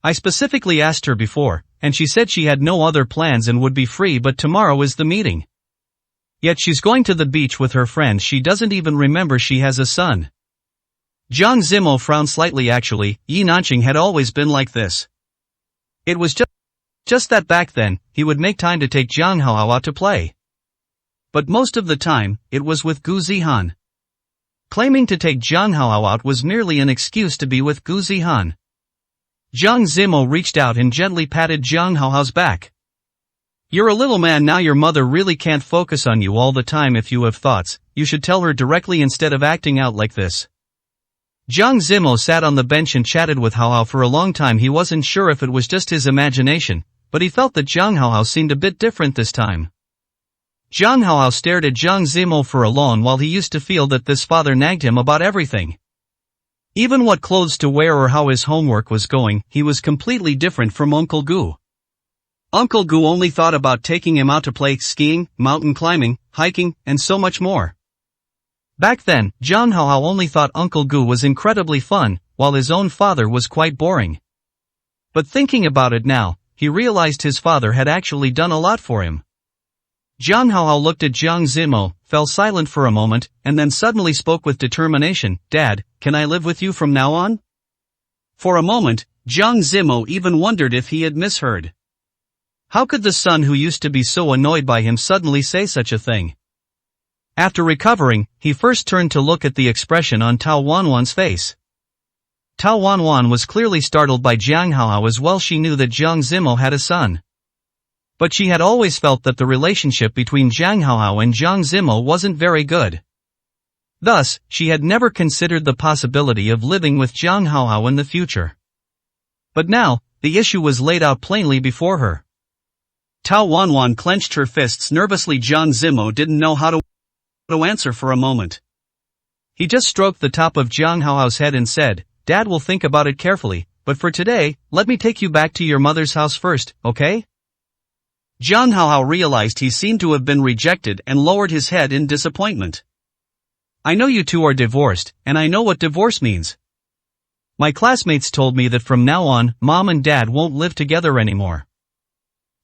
I specifically asked her before, and she said she had no other plans and would be free, but tomorrow is the meeting. Yet she's going to the beach with her friends. She doesn't even remember she has a son. Jiang Zimo frowned slightly. Actually, Yi Nanqing had always been like this. It was just that back then, he would make time to take Jiang Haohao out to play. But most of the time, it was with Gu Zihan. Claiming to take Jiang Haohao out was merely an excuse to be with Gu Zihan. Jiang Zimo reached out and gently patted Jiang Haohao's back. You're a little man now. Your mother really can't focus on you all the time. If you have thoughts, you should tell her directly instead of acting out like this. Jiang Zimo sat on the bench and chatted with Haohao for a long time. He wasn't sure if it was just his imagination, but he felt that Jiang Haohao seemed a bit different this time. Jiang Haohao stared at Jiang Zimo for a long while. He used to feel that this father nagged him about everything. Even what clothes to wear or how his homework was going, he was completely different from Uncle Gu. Uncle Gu only thought about taking him out to play skiing, mountain climbing, hiking, and so much more. Back then, Jiang Haohao only thought Uncle Gu was incredibly fun, while his own father was quite boring. But thinking about it now, he realized his father had actually done a lot for him. Jiang Haohao looked at Jiang Zimo, fell silent for a moment, and then suddenly spoke with determination. Dad, can I live with you from now on? For a moment, Jiang Zimo even wondered if he had misheard. How could the son who used to be so annoyed by him suddenly say such a thing? After recovering, he first turned to look at the expression on Tao Wanwan's face. Tao Wanwan was clearly startled by Jiang Haohao as well. She knew that Jiang Zimo had a son. But she had always felt that the relationship between Jiang Haohao and Jiang Zimo wasn't very good. Thus, she had never considered the possibility of living with Jiang Haohao in the future. But now, the issue was laid out plainly before her. Tao Wanwan clenched her fists nervously. Jiang Zimo didn't know how to answer for a moment. He just stroked the top of Jiang Haohao's head and said, Dad will think about it carefully, but for today, let me take you back to your mother's house first, okay? Jiang Haohao realized he seemed to have been rejected and lowered his head in disappointment. I know you two are divorced, and I know what divorce means. My classmates told me that from now on, Mom and Dad won't live together anymore.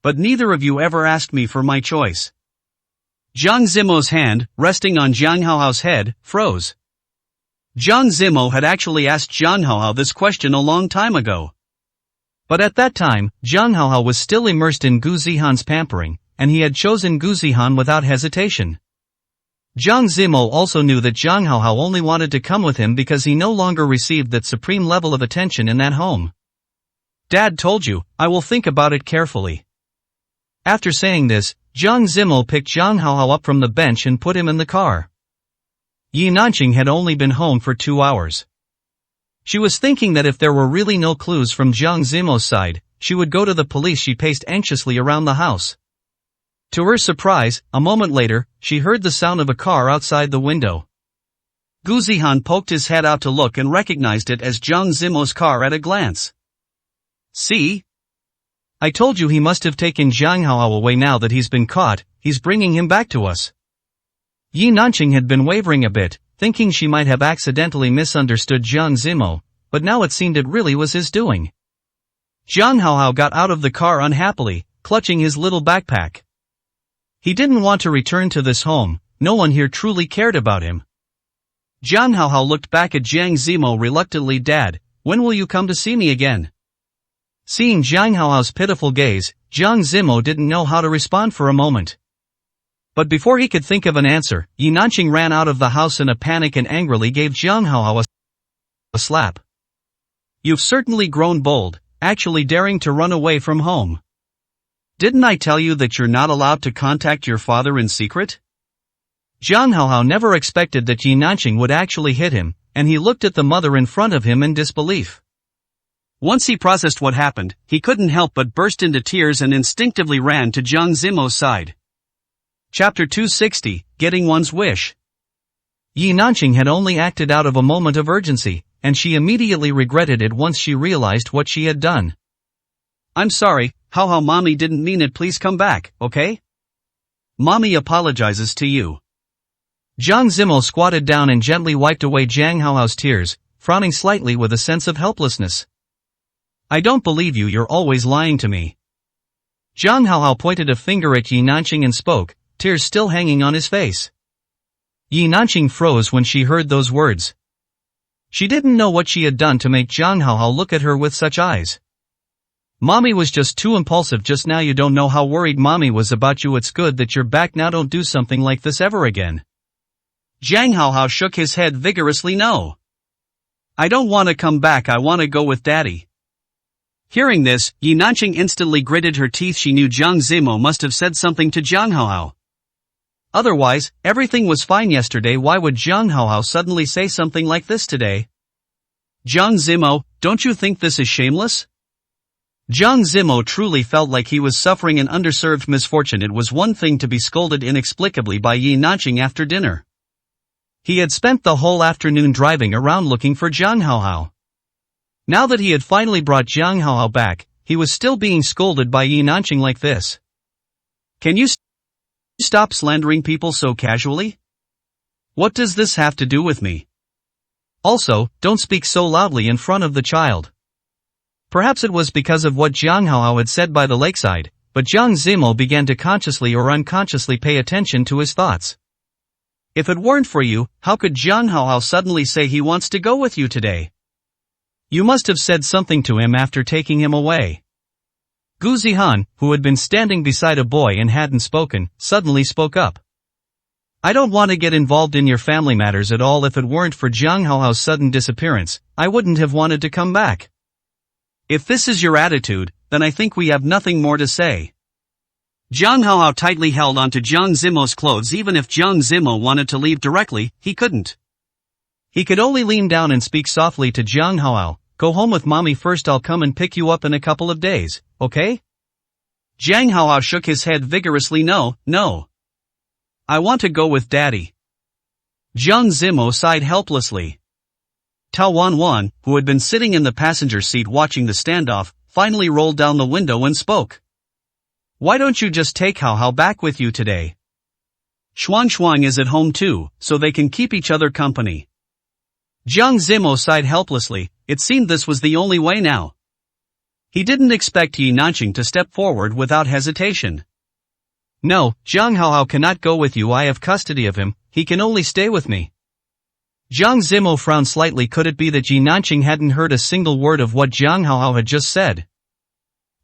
But neither of you ever asked me for my choice. Jiang Zimo's hand, resting on Jiang Haohao's head, froze. Jiang Zimo had actually asked Jiang Haohao this question a long time ago. But at that time, Jiang Haohao was still immersed in Gu Zihan's pampering, and he had chosen Gu Zihan without hesitation. Jiang Zimo also knew that Jiang Haohao only wanted to come with him because he no longer received that supreme level of attention in that home. Dad told you, I will think about it carefully. After saying this, Jiang Zimo picked Jiang Haohao up from the bench and put him in the car. Yi Nanqing had only been home for 2 hours. She was thinking that if there were really no clues from Jiang Zimo's side, she would go to the police. She paced anxiously around the house. To her surprise, a moment later, she heard the sound of a car outside the window. Gu Zihan poked his head out to look and recognized it as Jiang Zimo's car at a glance. See? I told you he must have taken Jiang Haohao away. Now that he's been caught, he's bringing him back to us. Yi Nanqing had been wavering a bit, thinking she might have accidentally misunderstood Jiang Zimo, but now it seemed it really was his doing. Jiang Haohao got out of the car unhappily, clutching his little backpack. He didn't want to return to this home. No one here truly cared about him. Jiang Haohao looked back at Jiang Zimo reluctantly. Dad, when will you come to see me again? Seeing Jiang Haohao's pitiful gaze, Jiang Zimo didn't know how to respond for a moment. But before he could think of an answer, Yi Nanqing ran out of the house in a panic and angrily gave Jiang Haohao a slap. You've certainly grown bold, actually daring to run away from home. Didn't I tell you that you're not allowed to contact your father in secret? Jiang Haohao never expected that Yi Nanqing would actually hit him, and he looked at the mother in front of him in disbelief. Once he processed what happened, he couldn't help but burst into tears and instinctively ran to Jiang Zimo's side. Chapter 260, Getting One's Wish. Yi Nanqing had only acted out of a moment of urgency, and she immediately regretted it once she realized what she had done. I'm sorry, Haohao. Mommy didn't mean it. Please come back, okay? Mommy apologizes to you. Jiang Zimo squatted down and gently wiped away Jiang Haohao's tears, frowning slightly with a sense of helplessness. I don't believe you. You're always lying to me. Jiang Haohao pointed a finger at Yi Nanqing and spoke, tears still hanging on his face. Yi Nanqing froze when she heard those words. She didn't know what she had done to make Jiang Haohao look at her with such eyes. Mommy was just too impulsive just now. You don't know how worried Mommy was about you. It's good that you're back now. Don't do something like this ever again. Jiang Haohao shook his head vigorously. No. I don't want to come back. I want to go with Daddy. Hearing this, Yi Nanqing instantly gritted her teeth. She knew Jiang Zimo must have said something to Jiang Haohao. Otherwise, everything was fine yesterday. Why would Jiang Haohao suddenly say something like this today? Jiang Zimo, don't you think this is shameless? Jiang Zimo truly felt like he was suffering an underserved misfortune. It was one thing to be scolded inexplicably by Yi Nanqing after dinner. He had spent the whole afternoon driving around looking for Jiang Haohao. Now that he had finally brought Jiang Haohao back, he was still being scolded by Yi Nanqing like this. Can you stop slandering people so casually? What does this have to do with me? Also, don't speak so loudly in front of the child. Perhaps it was because of what Jiang Haohao had said by the lakeside, but Jiang Zimo began to consciously or unconsciously pay attention to his thoughts. If it weren't for you, how could Jiang Haohao suddenly say he wants to go with you today? You must have said something to him after taking him away. Gu Zihan, who had been standing beside a boy and hadn't spoken, suddenly spoke up. I don't want to get involved in your family matters at all. If it weren't for Jiang Haohao's sudden disappearance, I wouldn't have wanted to come back. If this is your attitude, then I think we have nothing more to say. Jiang Haohao tightly held onto Jiang Zimo's clothes. Even if Jiang Zimo wanted to leave directly, he couldn't. He could only lean down and speak softly to Jiang Haohao, go home with Mommy first. I'll come and pick you up in a couple of days, okay? Jiang Haohao shook his head vigorously. No. I want to go with Daddy. Jiang Zimo sighed helplessly. Tao Wanwan, who had been sitting in the passenger seat watching the standoff, finally rolled down the window and spoke. Why don't you just take Haohao back with you today? Shuang is at home too, so they can keep each other company. Jiang Zimo sighed helplessly. It seemed this was the only way now. He didn't expect Yi Nanqing to step forward without hesitation. No, Zhang Haohao cannot go with you. I have custody of him, he can only stay with me. Jiang Zimo frowned slightly. Could it be that Yi Nanqing hadn't heard a single word of what Zhang Haohao had just said?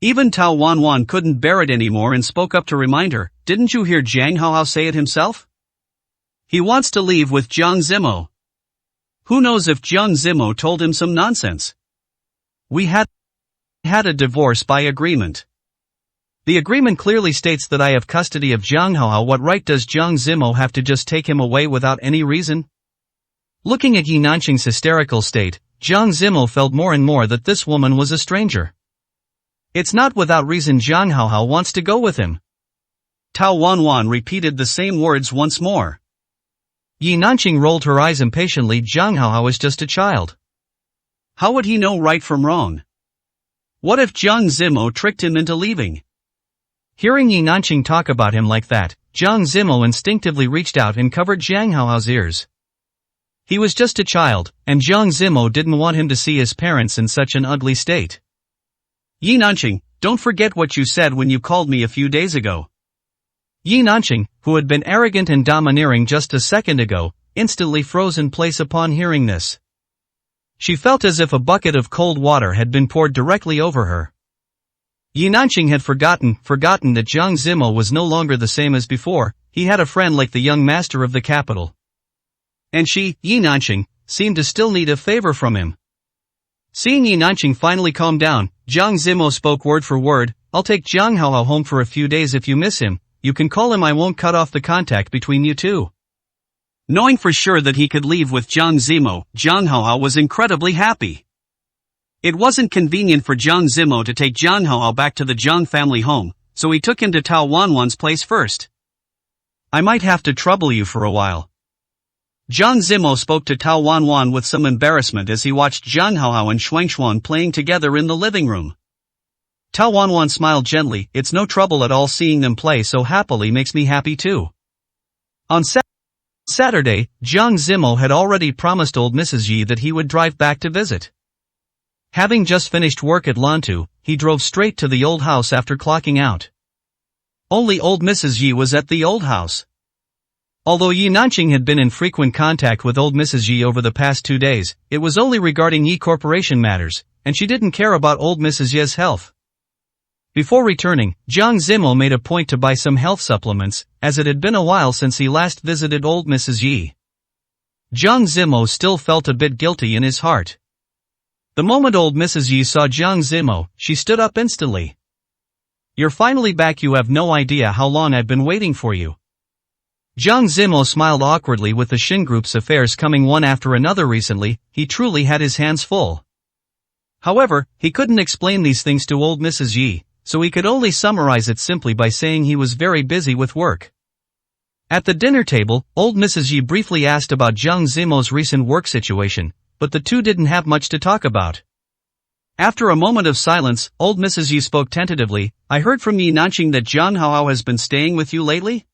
Even Tao Wanwan couldn't bear it anymore and spoke up to remind her, didn't you hear Zhang Haohao say it himself? He wants to leave with Jiang Zimo. Who knows if Jiang Zimo told him some nonsense? We had a divorce by agreement. The agreement clearly states that I have custody of Zhang Haohao. What right does Jiang Zimo have to just take him away without any reason? Looking at Yi Nanqing's hysterical state, Jiang Zimo felt more and more that this woman was a stranger. It's not without reason Zhang Haohao wants to go with him. Tao Wanwan repeated the same words once more. Yi Nanqing rolled her eyes impatiently. Zhang Haohao is just a child. How would he know right from wrong? What if Jiang Zimo tricked him into leaving? Hearing Yi Nanqing talk about him like that, Jiang Zimo instinctively reached out and covered Zhang Haohao's ears. He was just a child, and Jiang Zimo didn't want him to see his parents in such an ugly state. Yi Nanqing, don't forget what you said when you called me a few days ago. Yi Nanqing, who had been arrogant and domineering just a second ago, instantly froze in place upon hearing this. She felt as if a bucket of cold water had been poured directly over her. Yi Nanqing had forgotten that Jiang Zimo was no longer the same as before. He had a friend like the young master of the capital. And she, Yi Nanqing, seemed to still need a favor from him. Seeing Yi Nanqing finally calm down, Jiang Zimo spoke word for word, I'll take Zhang Haohao home for a few days. If you miss him, you can call him. I won't cut off the contact between you two. Knowing for sure that he could leave with Jiang Zimo, Zhang Haohao was incredibly happy. It wasn't convenient for Jiang Zimo to take Zhang Haohao back to the Jiang family home, so he took him to Tao Wanwan's place first. I might have to trouble you for a while. Jiang Zimo spoke to Tao Wanwan with some embarrassment as he watched Zhang Haohao and Shuangshuan playing together in the living room. Tao Wanwan smiled gently. It's no trouble at all. Seeing them play so happily makes me happy too. On Saturday, Jiang Zimo had already promised old Mrs. Yi that he would drive back to visit. Having just finished work at Lantu, he drove straight to the old house after clocking out. Only old Mrs. Yi was at the old house. Although Yi Nanqing had been in frequent contact with old Mrs. Yi over the past 2 days, it was only regarding Yi Corporation matters, and she didn't care about old Mrs. Yi's health. Before returning, Jiang Zimo made a point to buy some health supplements, as it had been a while since he last visited old Mrs. Yi. Jiang Zimo still felt a bit guilty in his heart. The moment old Mrs. Yi saw Jiang Zimo, she stood up instantly. You're finally back. You have no idea how long I've been waiting for you. Jiang Zimo smiled awkwardly. With the Xin Group's affairs coming one after another recently, he truly had his hands full. However, he couldn't explain these things to old Mrs. Yi, so he could only summarize it simply by saying he was very busy with work. At the dinner table, old Mrs. Yi briefly asked about Jiang Zimo's recent work situation, but the two didn't have much to talk about. After a moment of silence, old Mrs. Yi spoke tentatively, I heard from Yi Nanqing that Zhang Haohao has been staying with you lately?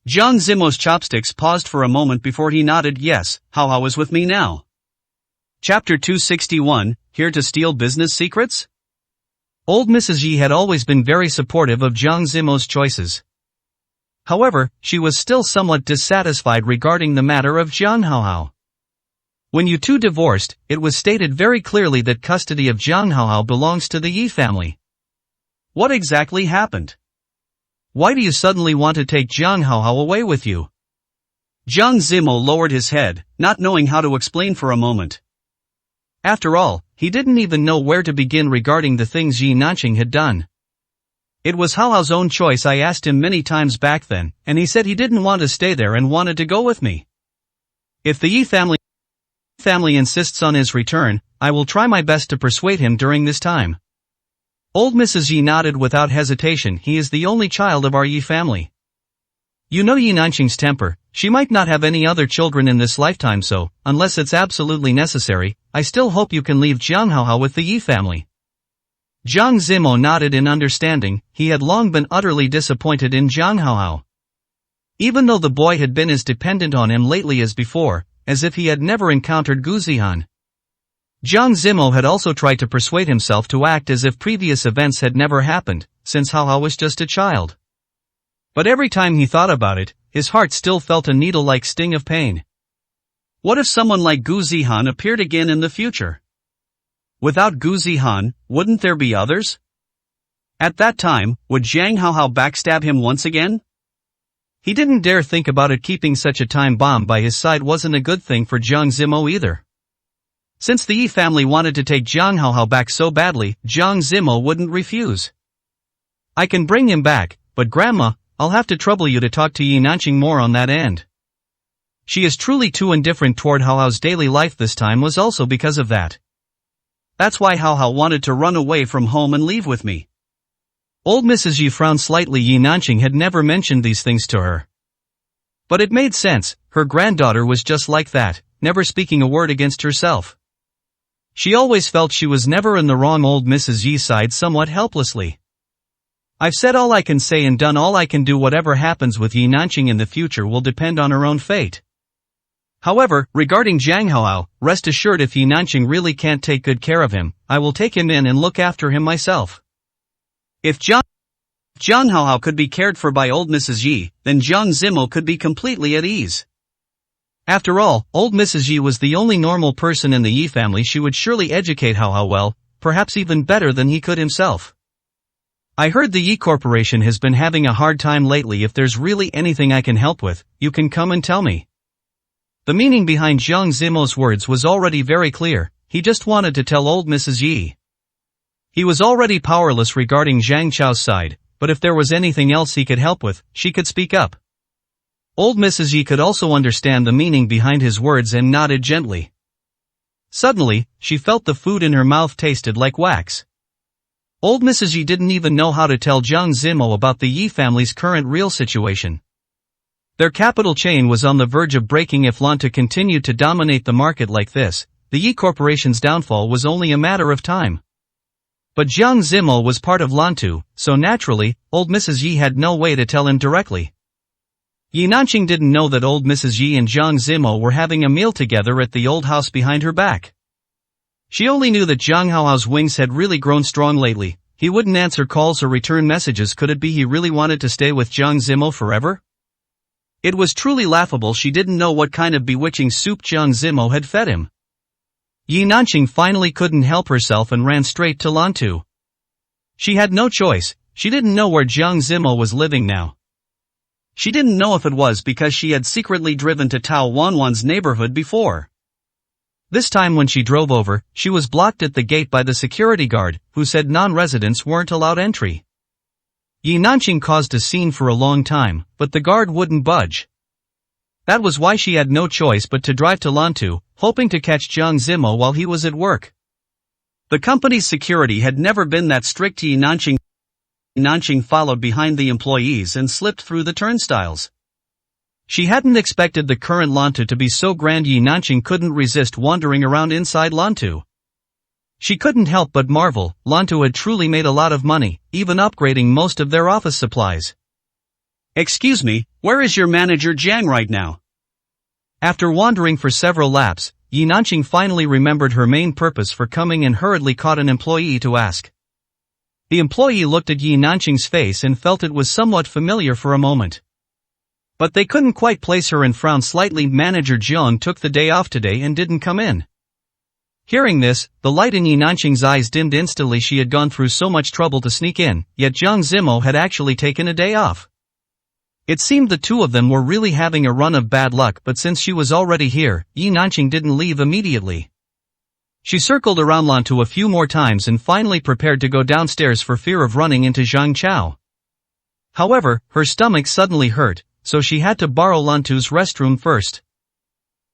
Jiang Zimo's chopsticks paused for a moment before he nodded. Yes, Haohao is with me now. Chapter 261, Here to Steal Business Secrets? Old Mrs. Yi had always been very supportive of Jiang Zimo's choices. However, she was still somewhat dissatisfied regarding the matter of Zhang Haohao. When you two divorced, it was stated very clearly that custody of Zhang Haohao belongs to the Yi family. What exactly happened? Why do you suddenly want to take Zhang Haohao away with you? Jiang Zimo lowered his head, not knowing how to explain for a moment. After all, he didn't even know where to begin regarding the things Yi Nanqing had done. It was Haohao's own choice. I asked him many times back then, and he said he didn't want to stay there and wanted to go with me. If the Yi family insists on his return, I will try my best to persuade him during this time. Old Mrs. Yi nodded without hesitation. He is the only child of our Yi family. You know Yi Nanqing's temper, she might not have any other children in this lifetime, so, unless it's absolutely necessary, I still hope you can leave Zhang Haohao with the Yi family. Jiang Zimo nodded in understanding. He had long been utterly disappointed in Zhang Haohao. Even though the boy had been as dependent on him lately as before, as if he had never encountered Guzihan. Jiang Zimo had also tried to persuade himself to act as if previous events had never happened, since Haohao was just a child. But every time he thought about it, his heart still felt a needle-like sting of pain. What if someone like Gu Zihan appeared again in the future? Without Gu Zihan, wouldn't there be others? At that time, would Zhang Haohao backstab him once again? He didn't dare think about it. Keeping such a time bomb by his side wasn't a good thing for Jiang Zimo either. Since the Yi family wanted to take Zhang Haohao back so badly, Jiang Zimo wouldn't refuse. I can bring him back, but Grandma, I'll have to trouble you to talk to Yi Nanqing more on that end. She is truly too indifferent toward Haohao's daily life. This time was also because of that. That's why Haohao wanted to run away from home and leave with me. Old Mrs. Yi frowned slightly. Yi Nanqing had never mentioned these things to her. But it made sense. Her granddaughter was just like that, never speaking a word against herself. She always felt she was never in the wrong. Old Mrs. Yi sighed somewhat helplessly. I've said all I can say and done all I can do. Whatever happens with Yi Nanqing in the future will depend on her own fate. However, regarding Zhang Haohao, rest assured if Yi Nanqing really can't take good care of him, I will take him in and look after him myself. If Zhang Haohao could be cared for by old Mrs. Yi, then Jiang Zimo could be completely at ease. After all, old Mrs. Yi was the only normal person in the Yi family. She would surely educate Haohao well, perhaps even better than he could himself. I heard the Yi Corporation has been having a hard time lately. If there's really anything I can help with, you can come and tell me. The meaning behind Jiang Zimo's words was already very clear. He just wanted to tell old Mrs. Yi. He was already powerless regarding Zhang Chao's side, but if there was anything else he could help with, she could speak up. Old Mrs. Yi could also understand the meaning behind his words and nodded gently. Suddenly, she felt the food in her mouth tasted like wax. Old Mrs. Yi didn't even know how to tell Jiang Zimo about the Yi family's current real situation. Their capital chain was on the verge of breaking. If Lantu continued to dominate the market like this, the Yi Corporation's downfall was only a matter of time. But Jiang Zimo was part of Lantu, so naturally, old Mrs. Yi had no way to tell him directly. Yi Nanqing didn't know that old Mrs. Yi and Jiang Zimo were having a meal together at the old house behind her back. She only knew that Zhang Haohao's wings had really grown strong lately. He wouldn't answer calls or return messages. Could it be he really wanted to stay with Jiang Zimo forever? It was truly laughable. She didn't know what kind of bewitching soup Jiang Zimo had fed him. Yi Nanqing finally couldn't help herself and ran straight to Lantu. She had no choice. She didn't know where Jiang Zimo was living now. She didn't know if it was because she had secretly driven to Tao Wanwan's neighborhood before. This time when she drove over, she was blocked at the gate by the security guard, who said non-residents weren't allowed entry. Yi Nanqing caused a scene for a long time, but the guard wouldn't budge. That was why she had no choice but to drive to Lantu, hoping to catch Jiang Zimo while he was at work. The company's security had never been that strict. Yi Nanqing followed behind the employees and slipped through the turnstiles. She hadn't expected the current Lantu to be so grand. Yi Nanqing couldn't resist wandering around inside Lantu. She couldn't help but marvel. Lantu had truly made a lot of money, even upgrading most of their office supplies. Excuse me, where is your manager Zhang right now? After wandering for several laps, Yi Nanqing finally remembered her main purpose for coming and hurriedly caught an employee to ask. The employee looked at Yi Nanqing's face and felt it was somewhat familiar for a moment. But they couldn't quite place her and frowned slightly. Manager Jiang took the day off today and didn't come in. Hearing this, the light in Yi Nanqing's eyes dimmed instantly. She had gone through so much trouble to sneak in, yet Jiang Zimo had actually taken a day off. It seemed the two of them were really having a run of bad luck, but since she was already here, Yi Nanqing didn't leave immediately. She circled around Lantu a few more times and finally prepared to go downstairs for fear of running into Zhang Chao. However, her stomach suddenly hurt, so she had to borrow Lantu's restroom first.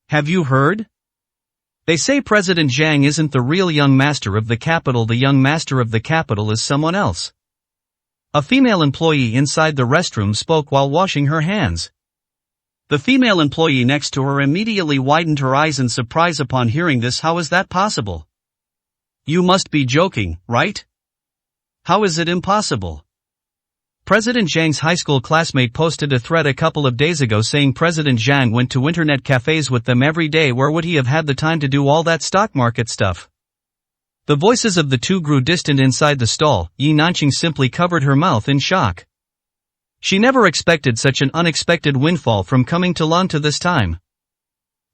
Have you heard? They say President Zhang isn't the real young master of the capital. The young master of the capital is someone else. A female employee inside the restroom spoke while washing her hands. The female employee next to her immediately widened her eyes in surprise upon hearing this. How is that possible? You must be joking, right? How is it impossible? President Zhang's high school classmate posted a thread a couple of days ago saying President Zhang went to internet cafes with them every day. Where would he have had the time to do all that stock market stuff? The voices of the two grew distant inside the stall. Yi Nanqing simply covered her mouth in shock. She never expected such an unexpected windfall from coming to Lanta this time.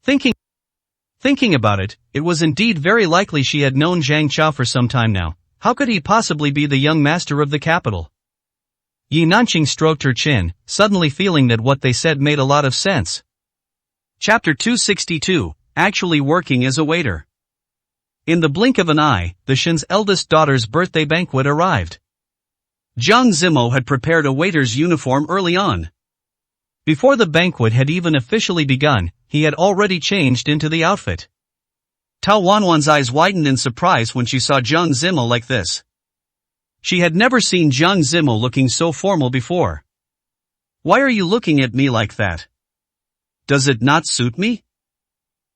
Thinking about it, it was indeed very likely she had known Zhang Chao for some time now. How could he possibly be the young master of the capital? Yi Nanqing stroked her chin, suddenly feeling that what they said made a lot of sense. Chapter 262, Actually Working as a Waiter. In the blink of an eye, the Shen's eldest daughter's birthday banquet arrived. Jiang Zimo had prepared a waiter's uniform early on. Before the banquet had even officially begun, he had already changed into the outfit. Tao Wanwan's eyes widened in surprise when she saw Jiang Zimo like this. She had never seen Jiang Zimo looking so formal before. Why are you looking at me like that? Does it not suit me?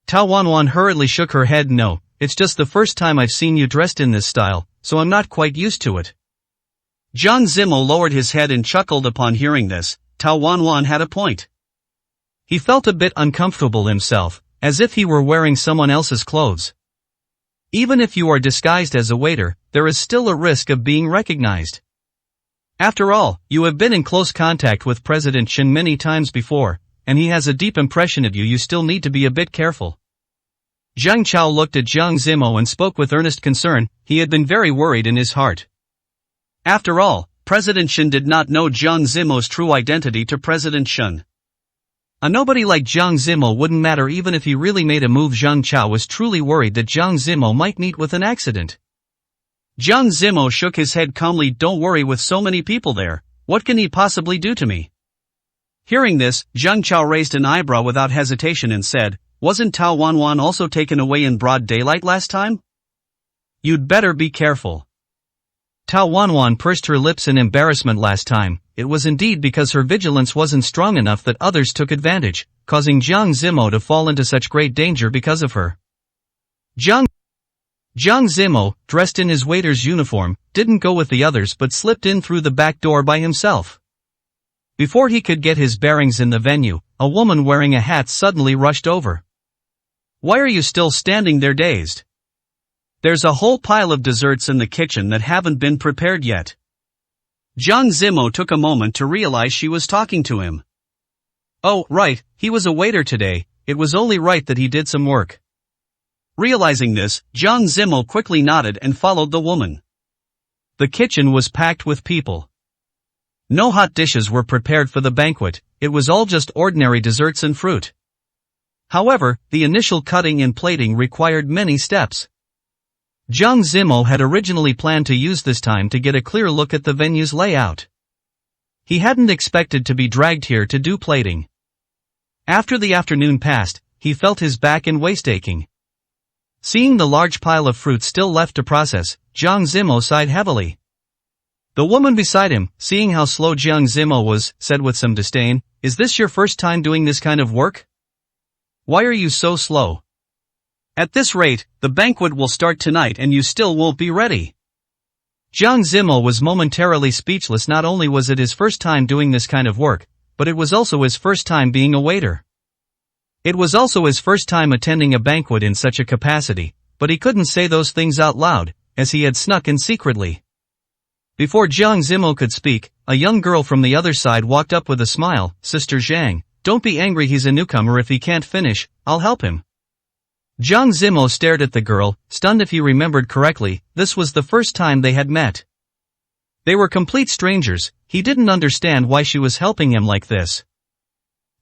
Tao Wanwan hurriedly shook her head. No, it's just the first time I've seen you dressed in this style, so I'm not quite used to it. Jiang Zimo lowered his head and chuckled upon hearing this. Tao Wanwan had a point. He felt a bit uncomfortable himself, as if he were wearing someone else's clothes. Even if you are disguised as a waiter, there is still a risk of being recognized. After all, you have been in close contact with President Chen many times before, and he has a deep impression of you. You still need to be a bit careful. Zhang Chao looked at Jiang Zimo and spoke with earnest concern. He had been very worried in his heart. After all, President Chen did not know Jiang Zimo's true identity to President Chen. A nobody like Jiang Zimo wouldn't matter even if he really made a move. Zhang Chao was truly worried that Jiang Zimo might meet with an accident. Jiang Zimo shook his head calmly. Don't worry, with so many people there, what can he possibly do to me? Hearing this, Zhang Chao raised an eyebrow without hesitation and said, wasn't Tao Wanwan also taken away in broad daylight last time? You'd better be careful. Tao Wanwan pursed her lips in embarrassment. Last time, it was indeed because her vigilance wasn't strong enough that others took advantage, causing Jiang Zimo to fall into such great danger because of her. Jiang Zimo, dressed in his waiter's uniform, didn't go with the others but slipped in through the back door by himself. Before he could get his bearings in the venue, a woman wearing a hat suddenly rushed over. Why are you still standing there dazed? There's a whole pile of desserts in the kitchen that haven't been prepared yet. Jiang Zimo took a moment to realize she was talking to him. Oh, right, he was a waiter today, it was only right that he did some work. Realizing this, Jiang Zimo quickly nodded and followed the woman. The kitchen was packed with people. No hot dishes were prepared for the banquet, it was all just ordinary desserts and fruit. However, the initial cutting and plating required many steps. Jiang Zimo had originally planned to use this time to get a clear look at the venue's layout. He hadn't expected to be dragged here to do plating. After the afternoon passed, he felt his back and waist aching. Seeing the large pile of fruit still left to process, Jiang Zimo sighed heavily. The woman beside him, seeing how slow Jiang Zimo was, said with some disdain, "Is this your first time doing this kind of work? Why are you so slow? At this rate, the banquet will start tonight and you still won't be ready." Jiang Zimo was momentarily speechless. Not only was it his first time doing this kind of work, but it was also his first time being a waiter. It was also his first time attending a banquet in such a capacity, but he couldn't say those things out loud, as he had snuck in secretly. Before Jiang Zimo could speak, a young girl from the other side walked up with a smile. "Sister Zhang, don't be angry, he's a newcomer. If he can't finish, I'll help him." Jiang Zimo stared at the girl, stunned. If he remembered correctly, this was the first time they had met. They were complete strangers. He didn't understand why she was helping him like this.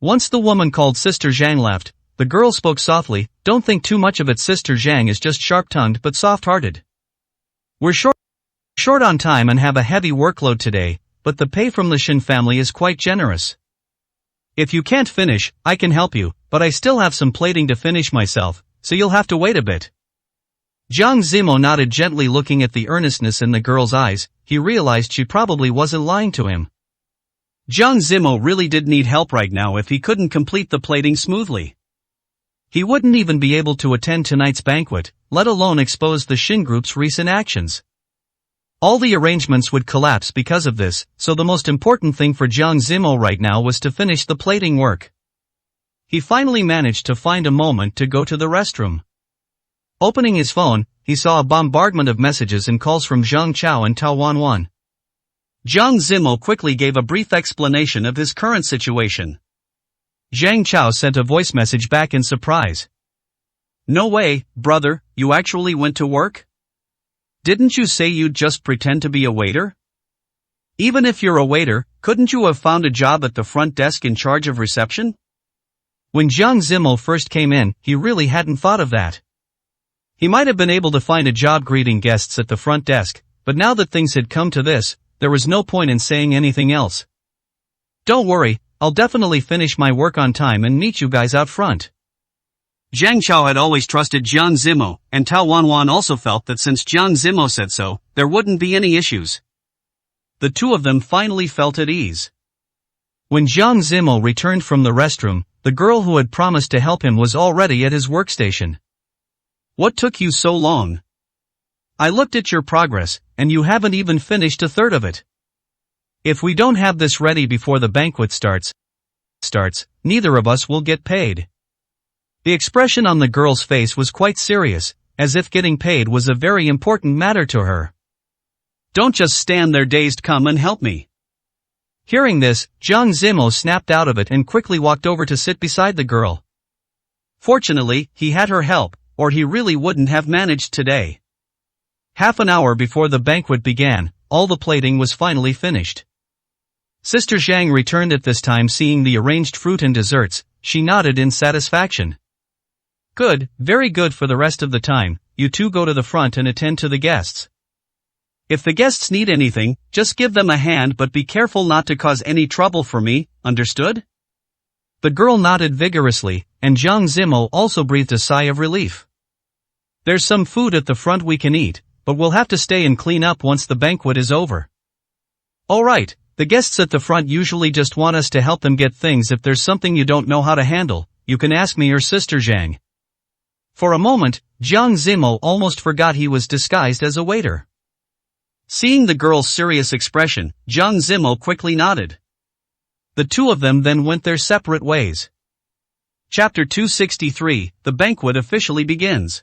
Once the woman called Sister Zhang left, the girl spoke softly. "Don't think too much of it, Sister Zhang is just sharp-tongued but soft-hearted. We're short on time and have a heavy workload today, but the pay from the Shin family is quite generous. If you can't finish, I can help you, but I still have some plating to finish myself, so you'll have to wait a bit." Jiang Zimo nodded gently. Looking at the earnestness in the girl's eyes, he realized she probably wasn't lying to him. Jiang Zimo really did need help right now. If he couldn't complete the plating smoothly, he wouldn't even be able to attend tonight's banquet, let alone expose the Shin group's recent actions. All the arrangements would collapse because of this, so the most important thing for Jiang Zimo right now was to finish the plating work. He finally managed to find a moment to go to the restroom. Opening his phone, he saw a bombardment of messages and calls from Zhang Chao and Tao Wanwan. Jiang Zimo quickly gave a brief explanation of his current situation. Zhang Chao sent a voice message back in surprise. No way, brother, you actually went to work? Didn't you say you'd just pretend to be a waiter? Even if you're a waiter, couldn't you have found a job at the front desk in charge of reception? When Jiang Zimo first came in, he really hadn't thought of that. He might have been able to find a job greeting guests at the front desk, but now that things had come to this, there was no point in saying anything else. Don't worry, I'll definitely finish my work on time and meet you guys out front. Zhang Chao had always trusted Jiang Zimo, and Tao Wanwan also felt that since Jiang Zimo said so, there wouldn't be any issues. The two of them finally felt at ease. When Jiang Zimo returned from the restroom, the girl who had promised to help him was already at his workstation. What took you so long? I looked at your progress, and you haven't even finished a third of it. If we don't have this ready before the banquet starts, neither of us will get paid. The expression on the girl's face was quite serious, as if getting paid was a very important matter to her. Don't just stand there dazed, come and help me. Hearing this, Jiang Zimo snapped out of it and quickly walked over to sit beside the girl. Fortunately, he had her help, or he really wouldn't have managed today. Half an hour before the banquet began, all the plating was finally finished. Sister Zhang returned at this time seeing the arranged fruit and desserts. She nodded in satisfaction. Good, very good. For the rest of the time, you two go to the front and attend to the guests. If the guests need anything, just give them a hand, but be careful not to cause any trouble for me, understood? The girl nodded vigorously, and Jiang Zimo also breathed a sigh of relief. There's some food at the front we can eat, but we'll have to stay and clean up once the banquet is over. Alright, the guests at the front usually just want us to help them get things. If there's something you don't know how to handle, you can ask me or Sister Zhang. For a moment, Jiang Zimo almost forgot he was disguised as a waiter. Seeing the girl's serious expression, Jiang Zimo quickly nodded. The two of them then went their separate ways. Chapter 263, The Banquet officially begins.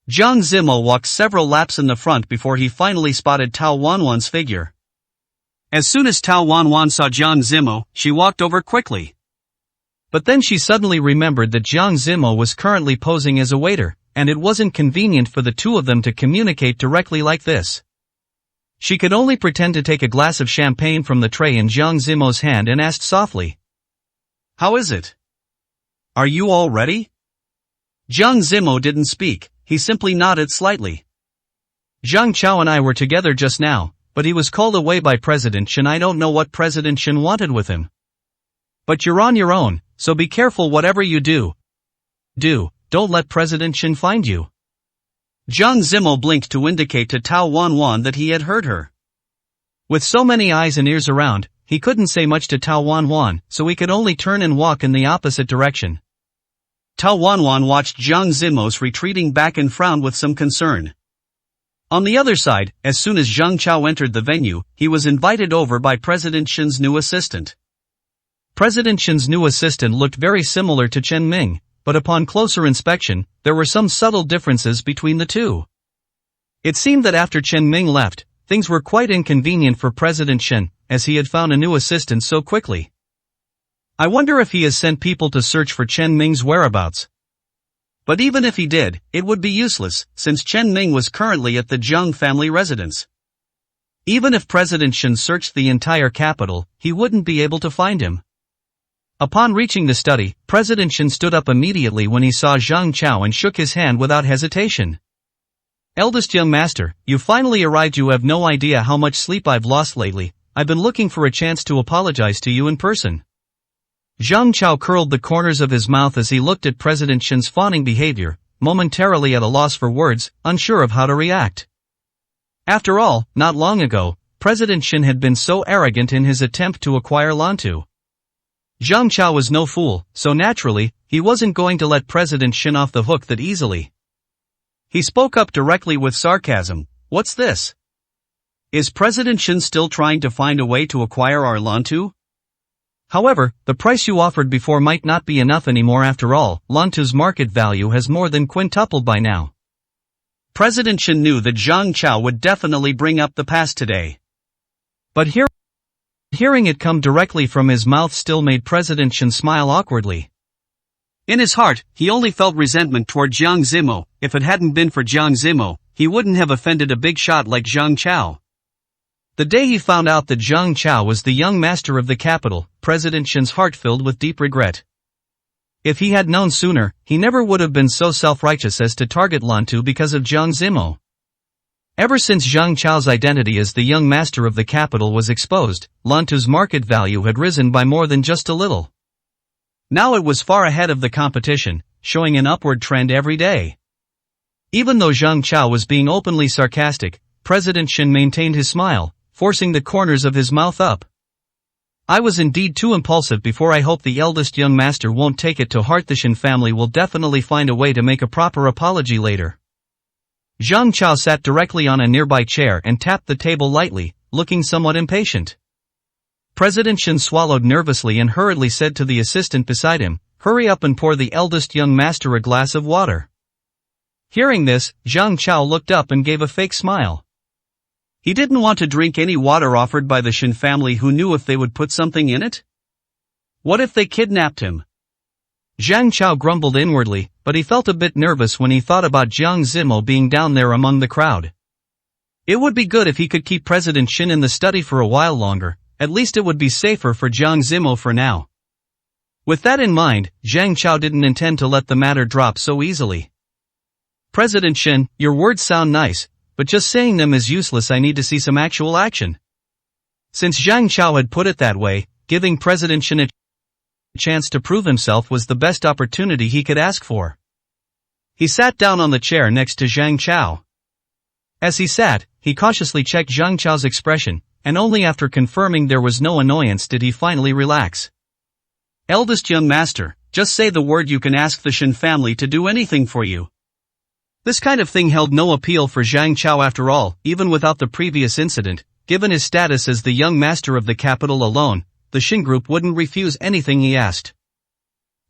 Jiang Zimo walked several laps in the front before he finally spotted Tao Wanwan's figure. As soon as Tao Wanwan saw Jiang Zimo, she walked over quickly. But then she suddenly remembered that Jiang Zimo was currently posing as a waiter, and it wasn't convenient for the two of them to communicate directly like this. She could only pretend to take a glass of champagne from the tray in Jiang Zimo's hand and asked softly. How is it? Are you all ready? Jiang Zimo didn't speak, he simply nodded slightly. Zhang Chao and I were together just now, but he was called away by President Shen. I don't know what President Shen wanted with him. But you're on your own, so be careful whatever you do. Don't let President Shen find you. Jiang Zimo blinked to indicate to Tao Wanwan that he had heard her. With so many eyes and ears around, he couldn't say much to Tao Wanwan, so he could only turn and walk in the opposite direction. Tao Wanwan watched Jiang Zimo's retreating back and frowned with some concern. On the other side, as soon as Zhang Chao entered the venue, he was invited over by President Shen's new assistant. President Shen's new assistant looked very similar to Chen Ming, but upon closer inspection, there were some subtle differences between the two. It seemed that after Chen Ming left, things were quite inconvenient for President Shen, as he had found a new assistant so quickly. I wonder if he has sent people to search for Chen Ming's whereabouts. But even if he did, it would be useless, since Chen Ming was currently at the Zhang family residence. Even if President Shen searched the entire capital, he wouldn't be able to find him. Upon reaching the study, President Shen stood up immediately when he saw Zhang Chao and shook his hand without hesitation. Eldest young master, you finally arrived. You have no idea how much sleep I've lost lately. I've been looking for a chance to apologize to you in person. Zhang Chao curled the corners of his mouth as he looked at President Shen's fawning behavior, momentarily at a loss for words, unsure of how to react. After all, not long ago, President Shen had been so arrogant in his attempt to acquire Lantu. Zhang Chao was no fool, so naturally, he wasn't going to let President Shen off the hook that easily. He spoke up directly with sarcasm. What's this? Is President Shen still trying to find a way to acquire our Lantu? However, the price you offered before might not be enough anymore. After all, Lantu's market value has more than quintupled by now. President Shen knew that Zhang Chao would definitely bring up the past today. But hearing it come directly from his mouth still made President Shen smile awkwardly. In his heart, he only felt resentment toward Jiang Zimo. If it hadn't been for Jiang Zimo, he wouldn't have offended a big shot like Zhang Chao. The day he found out that Zhang Chao was the young master of the capital, President Shen's heart filled with deep regret. If he had known sooner, he never would have been so self-righteous as to target Lantu because of Jiang Zimo. Ever since Zhang Chao's identity as the young master of the capital was exposed, Lantu's market value had risen by more than just a little. Now it was far ahead of the competition, showing an upward trend every day. Even though Zhang Chao was being openly sarcastic, President Shen maintained his smile, forcing the corners of his mouth up. I was indeed too impulsive before. I hope the eldest young master won't take it to heart. The Shen family will definitely find a way to make a proper apology later. Zhang Chao sat directly on a nearby chair and tapped the table lightly, looking somewhat impatient. President Shen swallowed nervously and hurriedly said to the assistant beside him, "Hurry up and pour the eldest young master a glass of water." Hearing this, Zhang Chao looked up and gave a fake smile. He didn't want to drink any water offered by the Shen family, who knew if they would put something in it? What if they kidnapped him? Zhang Chao grumbled inwardly, but he felt a bit nervous when he thought about Jiang Zimo being down there among the crowd. It would be good if he could keep President Shen in the study for a while longer. At least it would be safer for Jiang Zimo for now. With that in mind, Zhang Chao didn't intend to let the matter drop so easily. "President Shen, your words sound nice, but just saying them is useless. I need to see some actual action." Since Zhang Chao had put it that way, giving President Shen a chance to prove himself was the best opportunity he could ask for. He sat down on the chair next to Zhang Chao. As he sat, he cautiously checked Zhang Chao's expression, and only after confirming there was no annoyance did he finally relax. "Eldest young master, just say the word, you can ask the Shen family to do anything for you." This kind of thing held no appeal for Zhang Chao after all. Even without the previous incident, given his status as the young master of the capital alone, the Shen group wouldn't refuse anything he asked.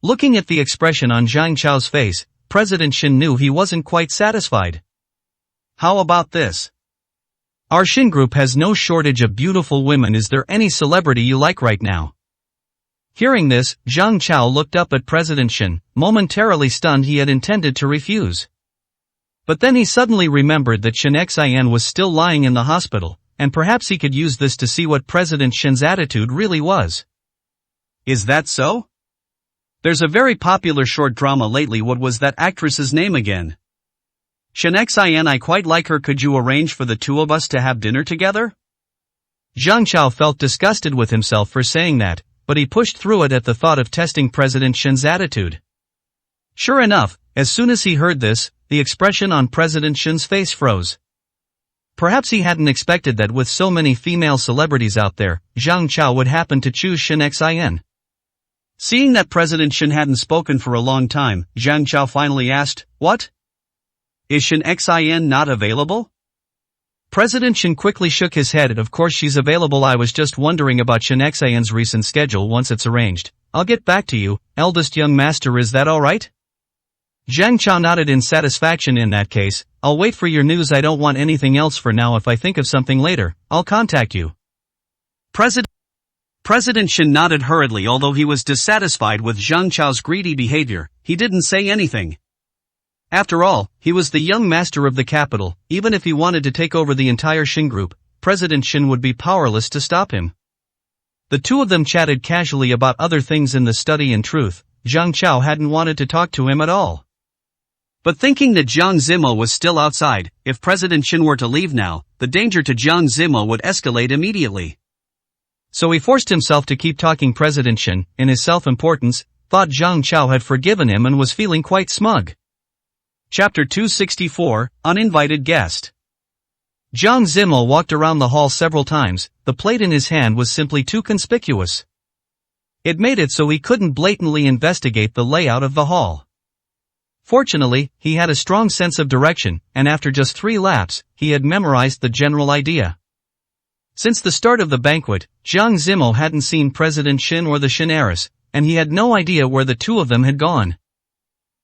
Looking at the expression on Zhang Chao's face, President Shen knew he wasn't quite satisfied. "How about this? Our Shen group has no shortage of beautiful women. Is there any celebrity you like right now?" Hearing this, Zhang Chao looked up at President Shen, momentarily stunned. He had intended to refuse. But then he suddenly remembered that Shen Xian was still lying in the hospital, and perhaps he could use this to see what President Shen's attitude really was. "Is that so? There's a very popular short drama lately. What was that actress's name again? Shen Xian, I quite like her. Could you arrange for the two of us to have dinner together?" Zhang Chao felt disgusted with himself for saying that, but he pushed through it at the thought of testing President Shen's attitude. Sure enough, as soon as he heard this, the expression on President Shen's face froze. Perhaps he hadn't expected that with so many female celebrities out there, Zhang Chao would happen to choose Shen Xian. Seeing that President Shen hadn't spoken for a long time, Zhang Chao finally asked, "What? Is Shen Xian not available?" President Shen quickly shook his head. "Of course she's available. I was just wondering about Shen Xian's recent schedule. Once it's arranged, I'll get back to you, eldest young master. Is that alright?" Zhang Chao nodded in satisfaction. "In that case, I'll wait for your news. I don't want anything else for now. If I think of something later, I'll contact you." President Shen nodded hurriedly. Although he was dissatisfied with Zhang Chao's greedy behavior, he didn't say anything. After all, he was the young master of the capital. Even if he wanted to take over the entire Shen group, President Shen would be powerless to stop him. The two of them chatted casually about other things in the study. In truth, Zhang Chao hadn't wanted to talk to him at all. But thinking that Jiang Zimo was still outside, if President Shen were to leave now, the danger to Jiang Zimo would escalate immediately. So he forced himself to keep talking. President Shen, in his self-importance, thought Zhang Chao had forgiven him and was feeling quite smug. Chapter 264, Uninvited Guest. Jiang Zimo walked around the hall several times. The plate in his hand was simply too conspicuous. It made it so he couldn't blatantly investigate the layout of the hall. Fortunately, he had a strong sense of direction, and after just 3 laps, he had memorized the general idea. Since the start of the banquet, Jiang Zimo hadn't seen President Shen or the Shen heiress, and he had no idea where the two of them had gone.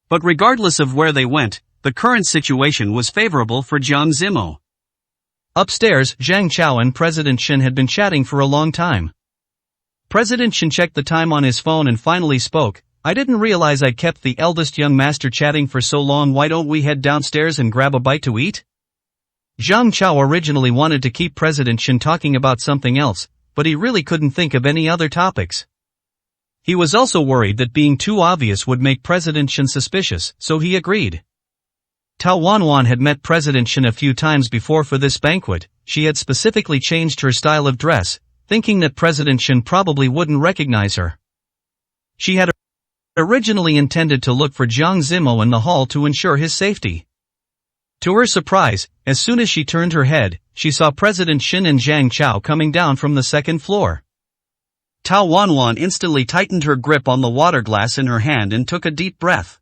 But regardless of where they went, the current situation was favorable for Jiang Zimo. Upstairs, Zhang Chao and President Shen had been chatting for a long time. President Shen checked the time on his phone and finally spoke. "I didn't realize I kept the eldest young master chatting for so long. Why don't we head downstairs and grab a bite to eat?" Zhang Chao originally wanted to keep President Shen talking about something else, but he really couldn't think of any other topics. He was also worried that being too obvious would make President Shen suspicious, so he agreed. Tao Wanwan had met President Shen a few times before for this banquet. She had specifically changed her style of dress, thinking that President Shen probably wouldn't recognize her. She had originally intended to look for Jiang Zimo in the hall to ensure his safety. To her surprise, as soon as she turned her head, she saw President Shen and Zhang Chao coming down from the second floor. Tao Wanwan instantly tightened her grip on the water glass in her hand and took a deep breath.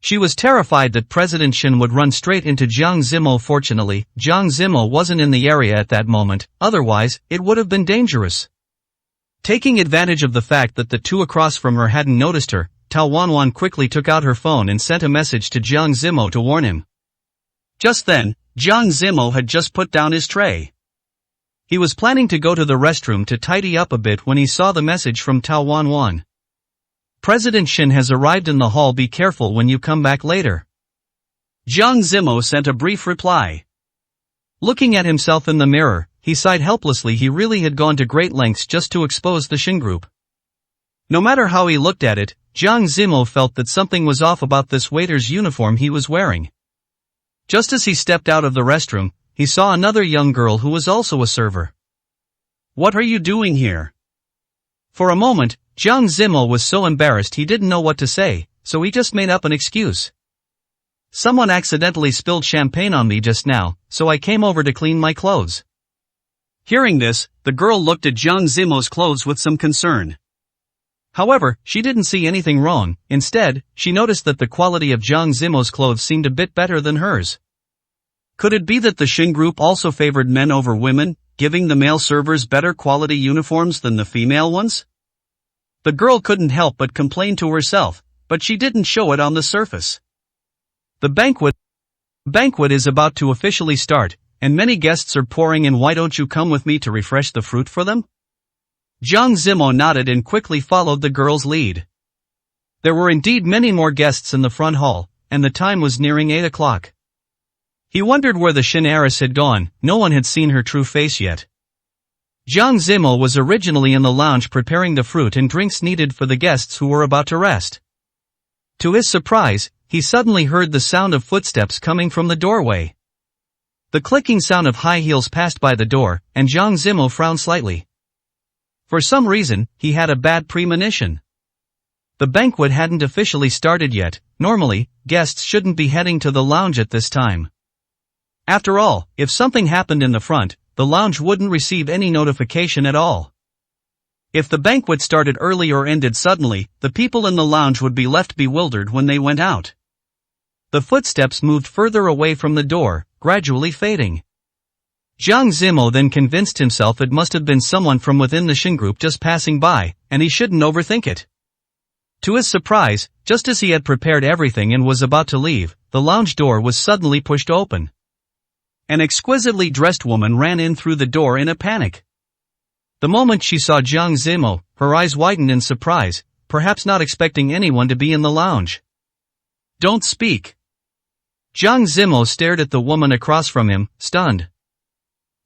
She was terrified that President Shen would run straight into Jiang Zimo. Fortunately, Jiang Zimo wasn't in the area at that moment, otherwise, it would have been dangerous. Taking advantage of the fact that the two across from her hadn't noticed her, Tao Wanwan quickly took out her phone and sent a message to Jiang Zimo to warn him. Just then, Jiang Zimo had just put down his tray. He was planning to go to the restroom to tidy up a bit when he saw the message from Tao Wanwan. "President Shen has arrived in the hall. Be careful when you come back later." Jiang Zimo sent a brief reply. Looking at himself in the mirror, he sighed helplessly. He really had gone to great lengths just to expose the Shen group. No matter how he looked at it, Jiang Zimo felt that something was off about this waiter's uniform he was wearing. Just as he stepped out of the restroom, he saw another young girl who was also a server. "What are you doing here?" For a moment, Jiang Zimo was so embarrassed he didn't know what to say, so he just made up an excuse. "Someone accidentally spilled champagne on me just now, so I came over to clean my clothes." Hearing this, the girl looked at Jiang Zimo's clothes with some concern. However, she didn't see anything wrong. Instead, she noticed that the quality of Jiang Zimo's clothes seemed a bit better than hers. Could it be that the Shen group also favored men over women, giving the male servers better quality uniforms than the female ones? The girl couldn't help but complain to herself, but she didn't show it on the surface. The banquet is about to officially start, and many guests are pouring in. Why don't you come with me to refresh the fruit for them? Jiang Zimo nodded and quickly followed the girl's lead. There were indeed many more guests in the front hall, and the time was nearing 8 o'clock. He wondered where the Shen heiress had gone. No one had seen her true face yet. Jiang Zimo was originally in the lounge preparing the fruit and drinks needed for the guests who were about to rest. To his surprise, he suddenly heard the sound of footsteps coming from the doorway. The clicking sound of high heels passed by the door, and Jiang Zimo frowned slightly. For some reason, he had a bad premonition. The banquet hadn't officially started yet. Normally, guests shouldn't be heading to the lounge at this time. After all, if something happened in the front, the lounge wouldn't receive any notification at all. If the banquet started early or ended suddenly, the people in the lounge would be left bewildered when they went out. The footsteps moved further away from the door, gradually fading. Jiang Zimo then convinced himself it must have been someone from within the Shen group just passing by, and he shouldn't overthink it. To his surprise, just as he had prepared everything and was about to leave, the lounge door was suddenly pushed open. An exquisitely dressed woman ran in through the door in a panic. The moment she saw Jiang Zimo, her eyes widened in surprise, perhaps not expecting anyone to be in the lounge. "Don't speak." Jiang Zimo stared at the woman across from him, stunned.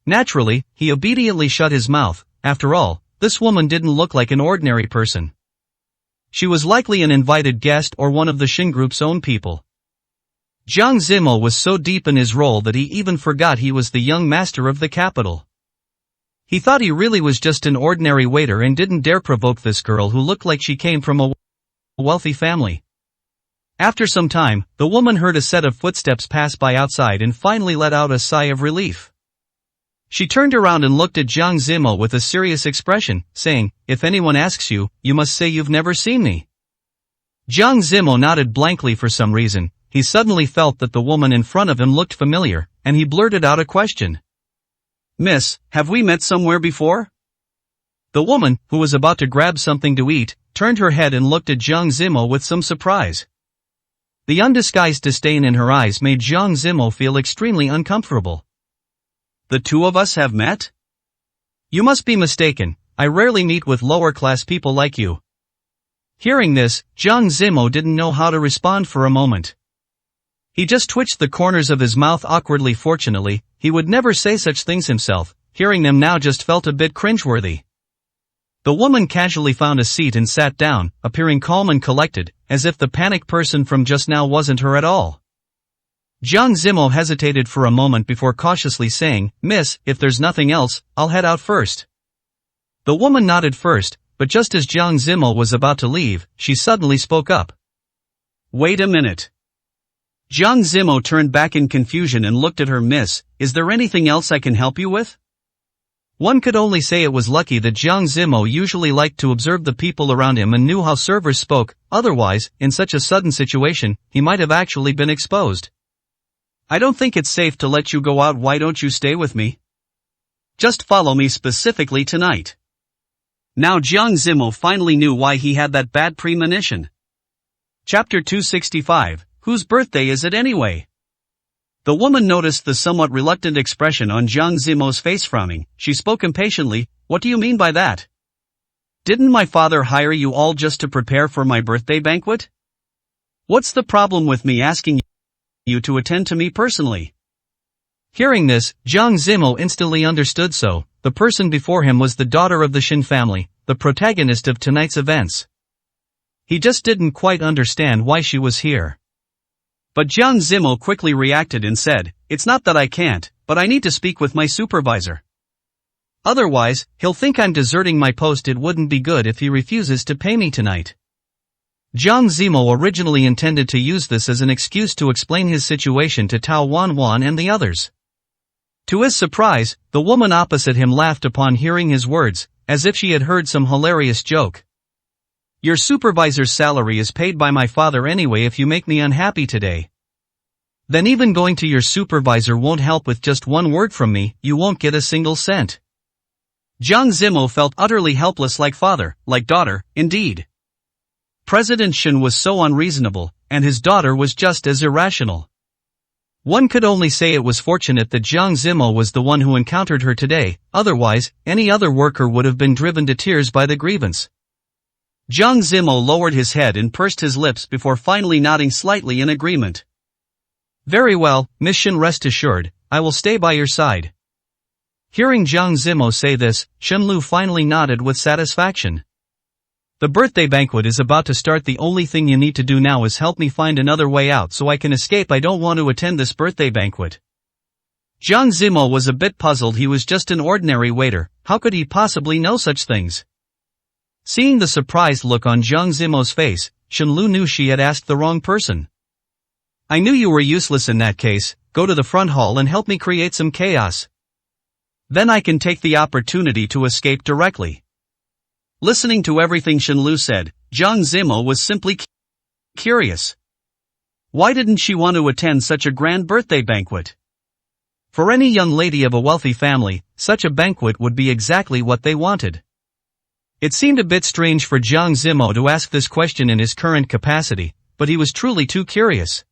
Naturally, he obediently shut his mouth. After all, this woman didn't look like an ordinary person. She was likely an invited guest or one of the Shen group's own people. Jiang Zimo was so deep in his role that he even forgot he was the young master of the capital. He thought he really was just an ordinary waiter and didn't dare provoke this girl who looked like she came from a wealthy family. After some time, the woman heard a set of footsteps pass by outside and finally let out a sigh of relief. She turned around and looked at Jiang Zimo with a serious expression, saying, "If anyone asks you, you must say you've never seen me." Jiang Zimo nodded blankly for some reason. He suddenly felt that the woman in front of him looked familiar, and he blurted out a question. "Miss, have we met somewhere before?" The woman, who was about to grab something to eat, turned her head and looked at Jiang Zimo with some surprise. The undisguised disdain in her eyes made Jiang Zimo feel extremely uncomfortable. The two of us have met? You must be mistaken, I rarely meet with lower-class people like you. Hearing this, Jiang Zimo didn't know how to respond for a moment. He just twitched the corners of his mouth awkwardly. Fortunately, he would never say such things himself, hearing them now just felt a bit cringeworthy. The woman casually found a seat and sat down, appearing calm and collected, as if the panicked person from just now wasn't her at all. Jiang Zimo hesitated for a moment before cautiously saying, "Miss, if there's nothing else, I'll head out first." The woman nodded first, but just as Jiang Zimo was about to leave, she suddenly spoke up. Wait a minute. Jiang Zimo turned back in confusion and looked at her. "Miss, is there anything else I can help you with?" One could only say it was lucky that Jiang Zimo usually liked to observe the people around him and knew how servers spoke, otherwise, in such a sudden situation, he might have actually been exposed. "I don't think it's safe to let you go out. Why don't you stay with me? Just follow me specifically tonight." Now Jiang Zimo finally knew why he had that bad premonition. Chapter 265, Whose birthday is it anyway? The woman noticed the somewhat reluctant expression on Jiang Zimo's face. Frowning, she spoke impatiently, "What do you mean by that? Didn't my father hire you all just to prepare for my birthday banquet? What's the problem with me asking you to attend to me personally?" Hearing this, Jiang Zimo instantly understood. So, the person before him was the daughter of the Shin family, the protagonist of tonight's events. He just didn't quite understand why she was here. But Jiang Zimo quickly reacted and said, "It's not that I can't, but I need to speak with my supervisor. Otherwise, he'll think I'm deserting my post. It wouldn't be good if he refuses to pay me tonight." Jiang Zimo originally intended to use this as an excuse to explain his situation to Tao Wanwan and the others. To his surprise, the woman opposite him laughed upon hearing his words, as if she had heard some hilarious joke. "Your supervisor's salary is paid by my father anyway. If you make me unhappy today, then even going to your supervisor won't help. With just one word from me, you won't get a single cent." Jiang Zimo felt utterly helpless. Like father, like daughter, indeed. President Shen was so unreasonable, and his daughter was just as irrational. One could only say it was fortunate that Jiang Zimo was the one who encountered her today, otherwise, any other worker would have been driven to tears by the grievance. Jiang Zimo lowered his head and pursed his lips before finally nodding slightly in agreement. "Very well, Miss Shen, rest assured, I will stay by your side." Hearing Jiang Zimo say this, Shen Lu finally nodded with satisfaction. "The birthday banquet is about to start. The only thing you need to do now is help me find another way out so I can escape. I don't want to attend this birthday banquet." Jiang Zimo was a bit puzzled. He was just an ordinary waiter, how could he possibly know such things? Seeing the surprised look on Jiang Zimo's face, Shen Lu knew she had asked the wrong person. "I knew you were useless in that case. Go to the front hall and help me create some chaos. Then I can take the opportunity to escape directly." Listening to everything Shen Lu said, Jiang Zimo was simply curious. Why didn't she want to attend such a grand birthday banquet? For any young lady of a wealthy family, such a banquet would be exactly what they wanted. It seemed a bit strange for Jiang Zimo to ask this question in his current capacity, but he was truly too curious.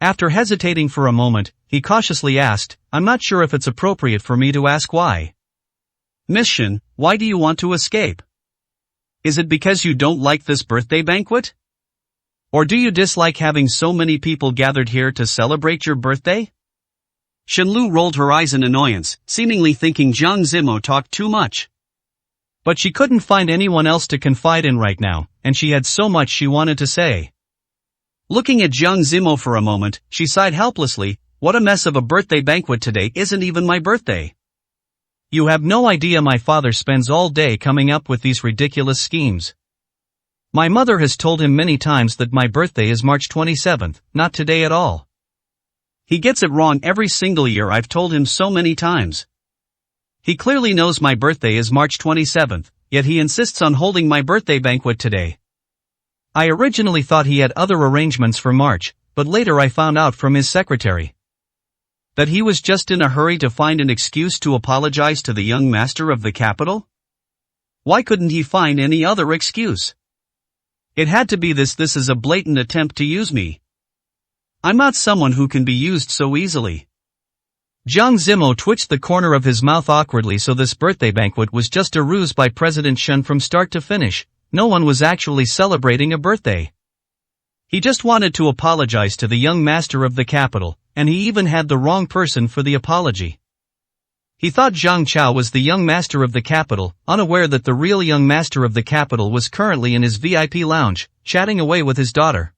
After hesitating for a moment, he cautiously asked, "I'm not sure if it's appropriate for me to ask why. Miss Shen, why do you want to escape? Is it because you don't like this birthday banquet? Or do you dislike having so many people gathered here to celebrate your birthday?" Shen Lu rolled her eyes in annoyance, seemingly thinking Jiang Zimo talked too much. But she couldn't find anyone else to confide in right now, and she had so much she wanted to say. Looking at Jiang Zimo for a moment, she sighed helplessly, "What a mess of a birthday banquet. Today isn't even my birthday. You have no idea my father spends all day coming up with these ridiculous schemes. My mother has told him many times that my birthday is March 27th, not today at all. He gets it wrong every single year. I've told him so many times. He clearly knows my birthday is March 27th, yet he insists on holding my birthday banquet today. I originally thought he had other arrangements for March, but later I found out from his secretary that he was just in a hurry to find an excuse to apologize to the young master of the capital. Why couldn't he find any other excuse? It had to be this. This is a blatant attempt to use me. I'm not someone who can be used so easily. Jiang Zimo twitched the corner of his mouth awkwardly, so this birthday banquet was just a ruse by President Shen from start to finish. No one was actually celebrating a birthday. He just wanted to apologize to the young master of the capital, and he even had the wrong person for the apology. He thought Zhang Chao was the young master of the capital, unaware that the real young master of the capital was currently in his VIP lounge, chatting away with his daughter.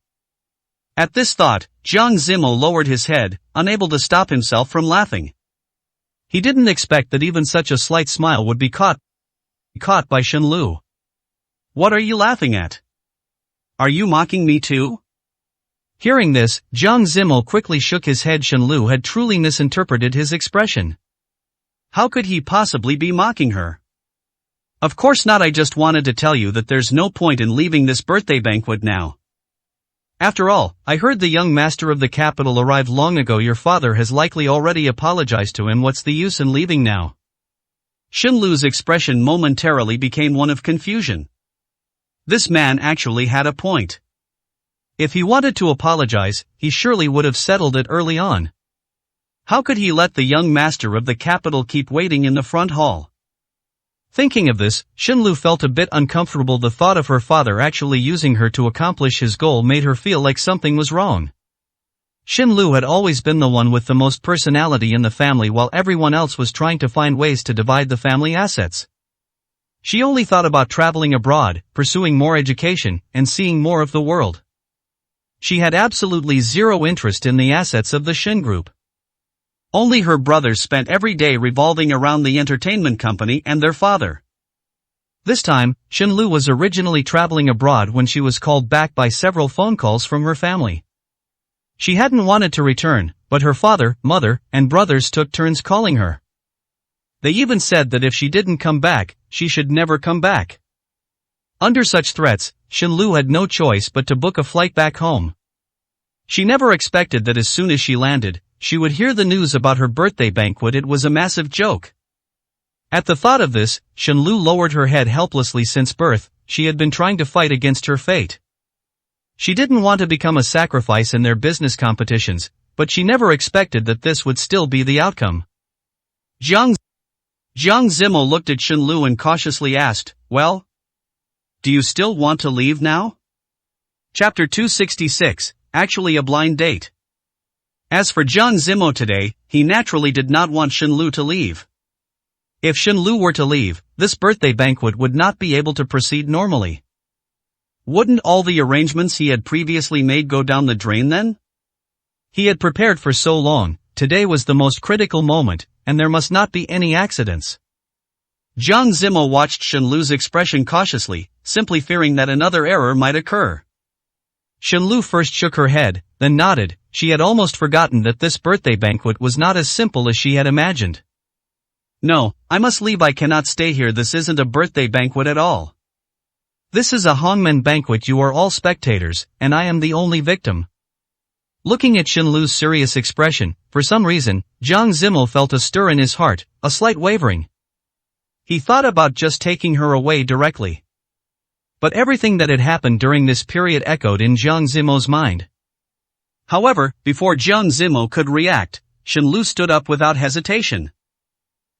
At this thought, Jiang Zimo lowered his head, unable to stop himself from laughing. He didn't expect that even such a slight smile would be caught by Shen Lu. "What are you laughing at? Are you mocking me too?" Hearing this, Jiang Zimo quickly shook his head. Shen Lu had truly misinterpreted his expression. How could he possibly be mocking her? "Of course not. I just wanted to tell you that there's no point in leaving this birthday banquet now. After all, I heard the young master of the capital arrived long ago. Your father has likely already apologized to him. What's the use in leaving now?" Shen Lu's expression momentarily became one of confusion. This man actually had a point. If he wanted to apologize, he surely would have settled it early on. How could he let the young master of the capital keep waiting in the front hall? Thinking of this, Shen Lu felt a bit uncomfortable. The thought of her father actually using her to accomplish his goal made her feel like something was wrong. Shen Lu had always been the one with the most personality in the family, while everyone else was trying to find ways to divide the family assets. She only thought about traveling abroad, pursuing more education, and seeing more of the world. She had absolutely zero interest in the assets of the Shen Group. Only her brothers spent every day revolving around the entertainment company and their father. This time, Shen Lu was originally traveling abroad when she was called back by several phone calls from her family. She hadn't wanted to return, but her father, mother, and brothers took turns calling her. They even said that if she didn't come back, she should never come back. Under such threats, Shen Lu had no choice but to book a flight back home. She never expected that as soon as she landed, she would hear the news about her birthday banquet. It was a massive joke. At the thought of this, Shen Lu lowered her head helplessly. Since birth, she had been trying to fight against her fate. She didn't want to become a sacrifice in their business competitions, but she never expected that this would still be the outcome. Jiang Zimo looked at Shen Lu and cautiously asked, "Well? Do you still want to leave now?" Chapter 266, Actually a Blind Date. As for Jiang Zimo today, he naturally did not want Shen Lu to leave. If Shen Lu were to leave, this birthday banquet would not be able to proceed normally. Wouldn't all the arrangements he had previously made go down the drain then? He had prepared for so long. Today was the most critical moment, and there must not be any accidents. Jiang Zimo watched Shen Lu's expression cautiously, simply fearing that another error might occur. Shen Lu first shook her head, then nodded. She had almost forgotten that this birthday banquet was not as simple as she had imagined. "No, I must leave. I cannot stay here. This isn't a birthday banquet at all. This is a hangmen banquet. You are all spectators, and I am the only victim." Looking at Shen Lu's serious expression, for some reason, Jiang Zimo felt a stir in his heart, a slight wavering. He thought about just taking her away directly. But everything that had happened during this period echoed in Jiang Zimo's mind. However, before Jiang Zimo could react, Shen Lu stood up without hesitation.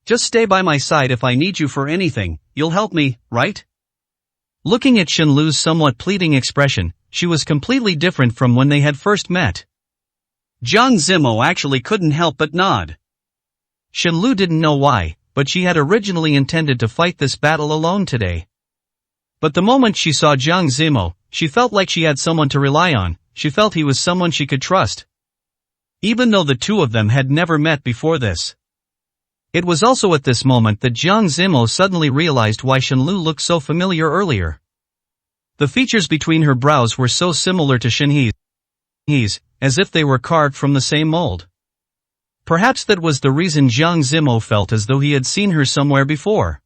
"Just stay by my side. If I need you for anything, you'll help me, right?" Looking at Shen Lu's somewhat pleading expression, she was completely different from when they had first met. Jiang Zimo actually couldn't help but nod. Shen Lu didn't know why, but she had originally intended to fight this battle alone today. But the moment she saw Jiang Zimo, she felt like she had someone to rely on. She felt he was someone she could trust. Even though the two of them had never met before this. It was also at this moment that Jiang Zimo suddenly realized why Shen Lu looked so familiar earlier. The features between her brows were so similar to Shen He's, as if they were carved from the same mold. Perhaps that was the reason Jiang Zimo felt as though he had seen her somewhere before.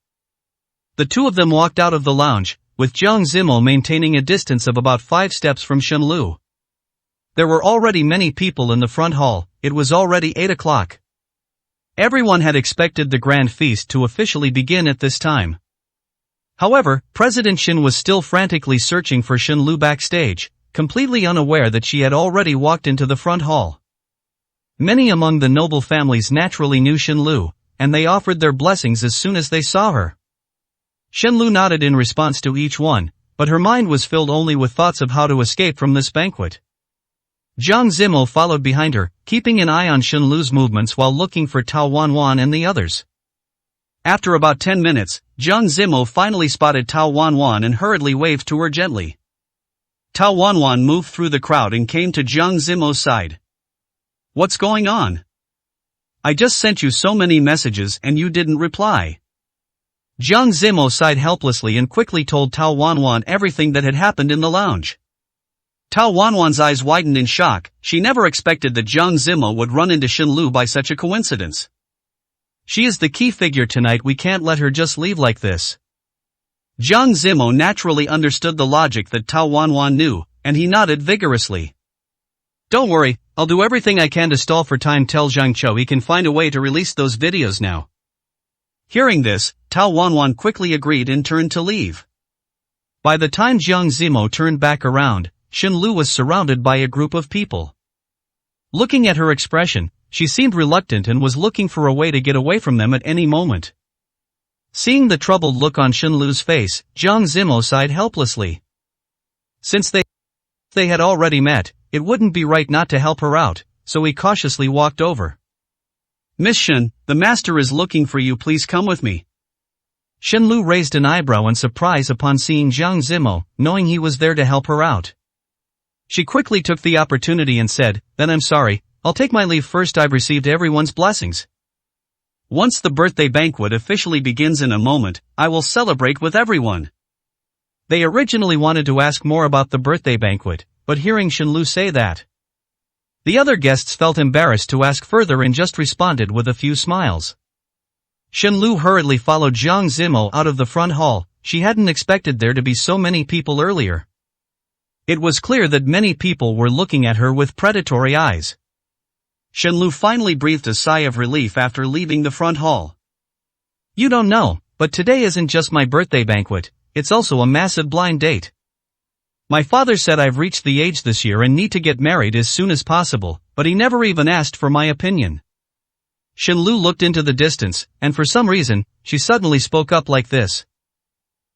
The two of them walked out of the lounge, with Jiang Zimo maintaining a distance of about 5 steps from Shen Lu. There were already many people in the front hall. It was already 8 o'clock. Everyone had expected the grand feast to officially begin at this time. However, President Shen was still frantically searching for Shen Lu backstage, completely unaware that she had already walked into the front hall. Many among the noble families naturally knew Shenlu, and they offered their blessings as soon as they saw her. Shenlu nodded in response to each one, but her mind was filled only with thoughts of how to escape from this banquet. Jiang Zimo followed behind her, keeping an eye on Shenlu's movements while looking for Tao Wanwan and the others. After about 10 minutes, Jiang Zimo finally spotted Tao Wanwan and hurriedly waved to her gently. Tao Wanwan moved through the crowd and came to Jiang Zimo's side. "What's going on? I just sent you so many messages and you didn't reply." Jiang Zimo sighed helplessly and quickly told Tao Wanwan everything that had happened in the lounge. Tao Wanwan's eyes widened in shock. She never expected that Jiang Zimo would run into Shenlu by such a coincidence. "She is the key figure tonight, we can't let her just leave like this." Jiang Zimo naturally understood the logic that Tao Wanwan knew, and he nodded vigorously. "Don't worry, I'll do everything I can to stall for time. Tell Zhang Chou he can find a way to release those videos now." Hearing this, Tao Wanwan quickly agreed and turned to leave. By the time Jiang Zimo turned back around, Shenlu was surrounded by a group of people. Looking at her expression, she seemed reluctant and was looking for a way to get away from them at any moment. Seeing the troubled look on Shenlu's face, Jiang Zimo sighed helplessly. Since they had already met, it wouldn't be right not to help her out, so he cautiously walked over. "Miss Shen, the master is looking for you, please come with me." Shenlu raised an eyebrow in surprise upon seeing Jiang Zimo, knowing he was there to help her out. She quickly took the opportunity and said, "Then I'm sorry, I'll take my leave first. I've received everyone's blessings. Once the birthday banquet officially begins in a moment, I will celebrate with everyone." They originally wanted to ask more about the birthday banquet, but hearing Shenlu say that, the other guests felt embarrassed to ask further and just responded with a few smiles. Shenlu hurriedly followed Jiang Zimo out of the front hall. She hadn't expected there to be so many people earlier. It was clear that many people were looking at her with predatory eyes. Shenlu finally breathed a sigh of relief after leaving the front hall. "You don't know, but today isn't just my birthday banquet, it's also a massive blind date. My father said I've reached the age this year and need to get married as soon as possible, but he never even asked for my opinion." Shenlu looked into the distance, and for some reason, she suddenly spoke up like this.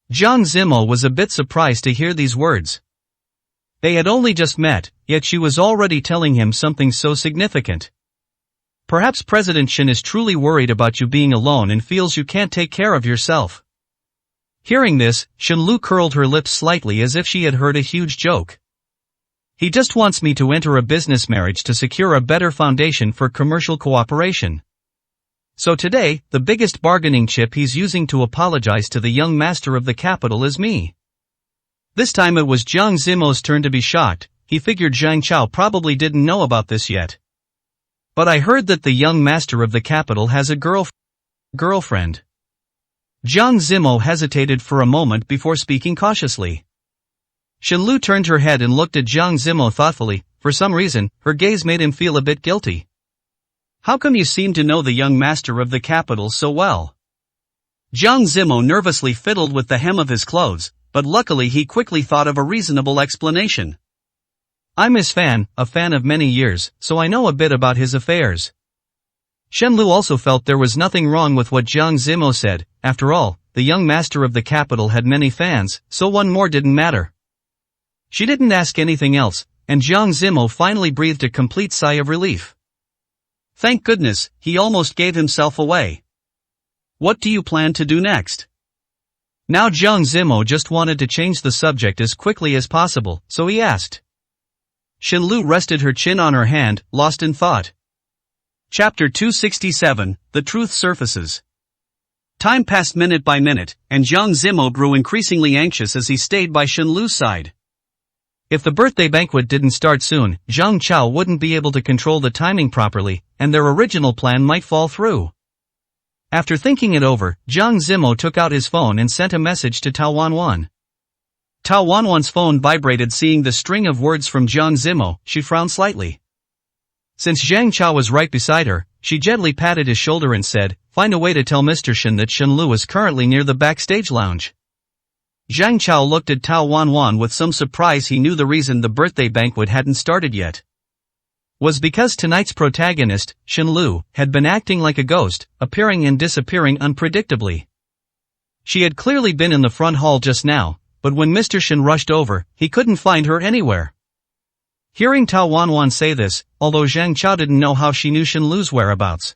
Jiang Zimo was a bit surprised to hear these words. They had only just met, yet she was already telling him something so significant. Perhaps President Shen is truly worried about you being alone and feels you can't take care of yourself. Hearing this, Shenlu curled her lips slightly as if she had heard a huge joke. He just wants me to enter a business marriage to secure a better foundation for commercial cooperation. So today, the biggest bargaining chip he's using to apologize to the young master of the capital is me. This time it was Jiang Zimo's turn to be shocked. He figured Zhang Chao probably didn't know about this yet. "But I heard that the young master of the capital has a girlfriend." Jiang Zimo hesitated for a moment before speaking cautiously. Shenlu turned her head and looked at Jiang Zimo thoughtfully. For some reason, her gaze made him feel a bit guilty. "How come you seem to know the young master of the capital so well?" Jiang Zimo nervously fiddled with the hem of his clothes, but luckily he quickly thought of a reasonable explanation. "I'm his fan, a fan of many years, so I know a bit about his affairs." Shenlu also felt there was nothing wrong with what Jiang Zimo said. After all, the young master of the capital had many fans, so one more didn't matter. She didn't ask anything else, and Jiang Zimo finally breathed a complete sigh of relief. Thank goodness, he almost gave himself away. What do you plan to do next? Now Jiang Zimo just wanted to change the subject as quickly as possible, so he asked. Shenlu rested her chin on her hand, lost in thought. Chapter 267, The Truth Surfaces. Time passed minute by minute, and Jiang Zimo grew increasingly anxious as he stayed by Shenlu's side. If the birthday banquet didn't start soon, Zhang Chao wouldn't be able to control the timing properly, and their original plan might fall through. After thinking it over, Jiang Zimo took out his phone and sent a message to Tao Wanwan. Tao Wanwan's phone vibrated. Seeing the string of words from Jiang Zimo, she frowned slightly. Since Zhang Chao was right beside her, she gently patted his shoulder and said, "Find a way to tell Mr. Shen that Shenlu is currently near the backstage lounge." Zhang Chao looked at Tao Wanwan with some surprise. He knew the reason the birthday banquet hadn't started yet. was because tonight's protagonist, Shenlu, had been acting like a ghost, appearing and disappearing unpredictably. She had clearly been in the front hall just now, but when Mr. Shen rushed over, he couldn't find her anywhere. Hearing Tao Wanwan say this, although Zhang Chao didn't know how she knew Shenlu's whereabouts.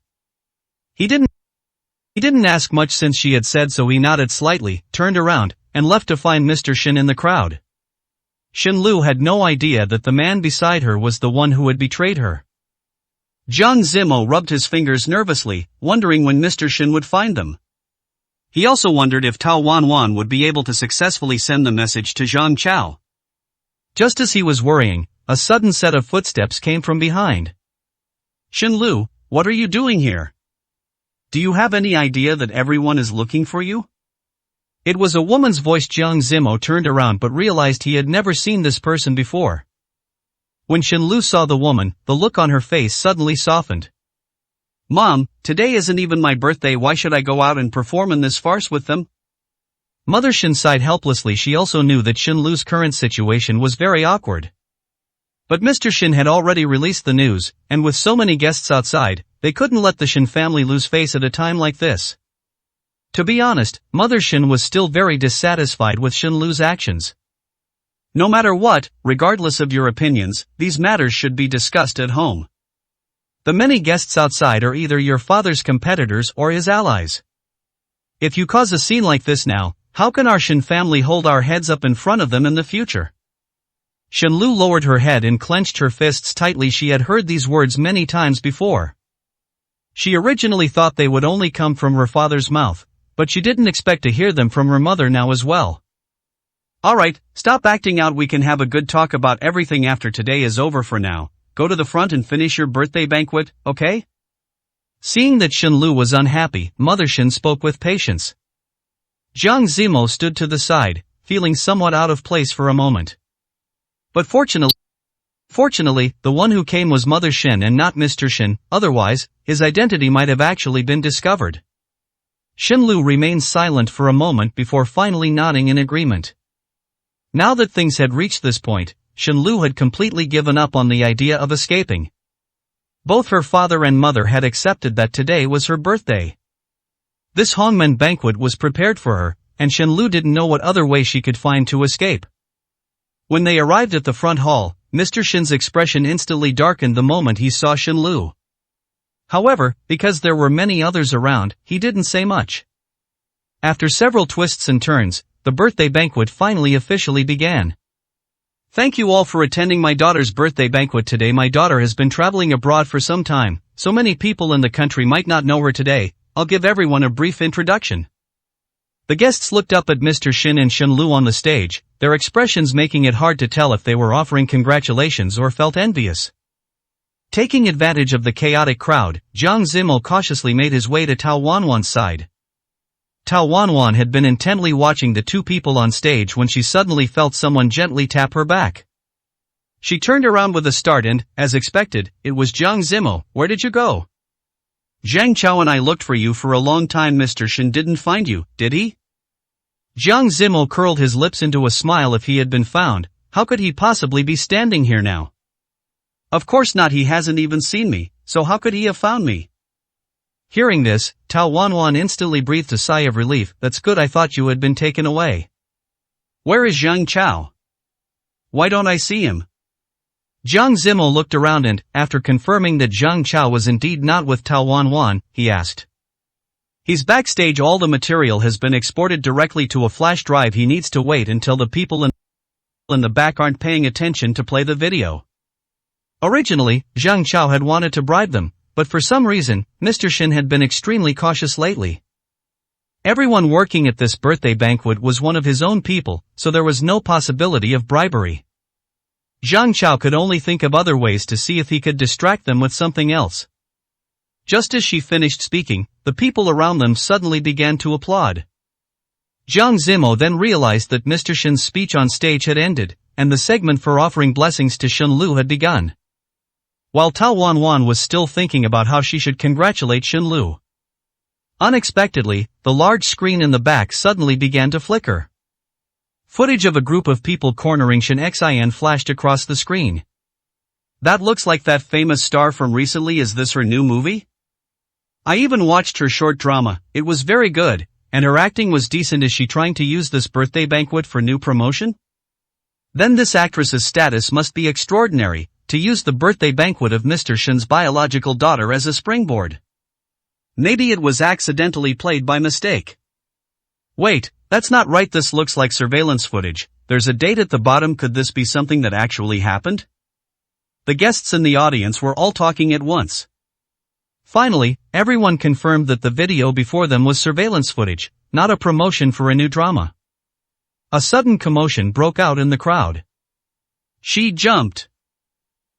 He didn't ask much since she had said so. He nodded slightly, turned around, and left to find Mr. Shen in the crowd. Shenlu had no idea that the man beside her was the one who had betrayed her. Jiang Zimo rubbed his fingers nervously, wondering when Mr. Shen would find them. He also wondered if Tao Wanwan would be able to successfully send the message to Zhang Chao. Just as he was worrying, a sudden set of footsteps came from behind. Shenlu, what are you doing here? Do you have any idea that everyone is looking for you? It was a woman's voice. Jiang Zimo turned around but realized he had never seen this person before. When Shenlu saw the woman, the look on her face suddenly softened. Mom, today isn't even my birthday. Why should I go out and perform in this farce with them? Mother Shen sighed helplessly. She also knew that Shenlu's current situation was very awkward. But Mr. Shen had already released the news, and with so many guests outside, they couldn't let the Shen family lose face at a time like this. To be honest, Mother Shen was still very dissatisfied with Shenlu's actions. No matter what, regardless of your opinions, these matters should be discussed at home. The many guests outside are either your father's competitors or his allies. If you cause a scene like this now, how can our Shen family hold our heads up in front of them in the future? Shenlu lowered her head and clenched her fists tightly. She had heard these words many times before. She originally thought they would only come from her father's mouth, but she didn't expect to hear them from her mother now as well. Alright, stop acting out. We can have a good talk about everything after today is over. For now, go to the front and finish your birthday banquet, okay? Seeing that Shenlu was unhappy, Mother Shen spoke with patience. Jiang Zimo stood to the side, feeling somewhat out of place for a moment. But fortunately, the one who came was Mother Shen and not Mr. Shen, otherwise, his identity might have actually been discovered. Shenlu remained silent for a moment before finally nodding in agreement. Now that things had reached this point, Shenlu had completely given up on the idea of escaping. Both her father and mother had accepted that today was her birthday. This Hongmen banquet was prepared for her, and Shenlu didn't know what other way she could find to escape. When they arrived at the front hall, Mr. Shen's expression instantly darkened the moment he saw Shenlu. However, because there were many others around, he didn't say much. After several twists and turns, the birthday banquet finally officially began. Thank you all for attending my daughter's birthday banquet today. My daughter has been traveling abroad for some time, so many people in the country might not know her today. I'll give everyone a brief introduction. The guests looked up at Mr. Shen and Shenlu on the stage, their expressions making it hard to tell if they were offering congratulations or felt envious. Taking advantage of the chaotic crowd, Jiang Zimo cautiously made his way to Tao Wanwan's side. Tao Wanwan had been intently watching the two people on stage when she suddenly felt someone gently tap her back. She turned around with a start and, as expected, it was Jiang Zimo. Where did you go? Zhang Chao and I looked for you for a long time. Mr. Shen didn't find you, did he? Jiang Zimo curled his lips into a smile. If he had been found, how could he possibly be standing here now? Of course not. He hasn't even seen me, so how could he have found me? Hearing this, Tao Wanwan instantly breathed a sigh of relief. That's good. I thought you had been taken away. Where is Zhang Chao? Why don't I see him? Jiang Zimo looked around and, after confirming that Zhang Chao was indeed not with Tao Wanwan, he asked. He's backstage. All the material has been exported directly to a flash drive. He needs to wait until the people in the back aren't paying attention to play the video. Originally, Zhang Chao had wanted to bribe them, but for some reason, Mr. Shen had been extremely cautious lately. Everyone working at this birthday banquet was one of his own people, so there was no possibility of bribery. Zhang Chao could only think of other ways to see if he could distract them with something else. Just as she finished speaking, the people around them suddenly began to applaud. Jiang Zimo then realized that Mr. Shen's speech on stage had ended, and the segment for offering blessings to Shenlu had begun. While Tao Wanwan was still thinking about how she should congratulate Shenlu. Unexpectedly, the large screen in the back suddenly began to flicker. Footage of a group of people cornering Shen Xin flashed across the screen. That looks like that famous star from recently. Is this her new movie? I even watched her short drama, it was very good, and her acting was decent. Is she trying to use this birthday banquet for new promotion? Then this actress's status must be extraordinary, to use the birthday banquet of Mr. Shin's biological daughter as a springboard. Maybe it was accidentally played by mistake. Wait, that's not right. This looks like surveillance footage. There's a date at the bottom. Could this be something that actually happened? The guests in the audience were all talking at once. Finally, everyone confirmed that the video before them was surveillance footage, not a promotion for a new drama. A sudden commotion broke out in the crowd. She jumped.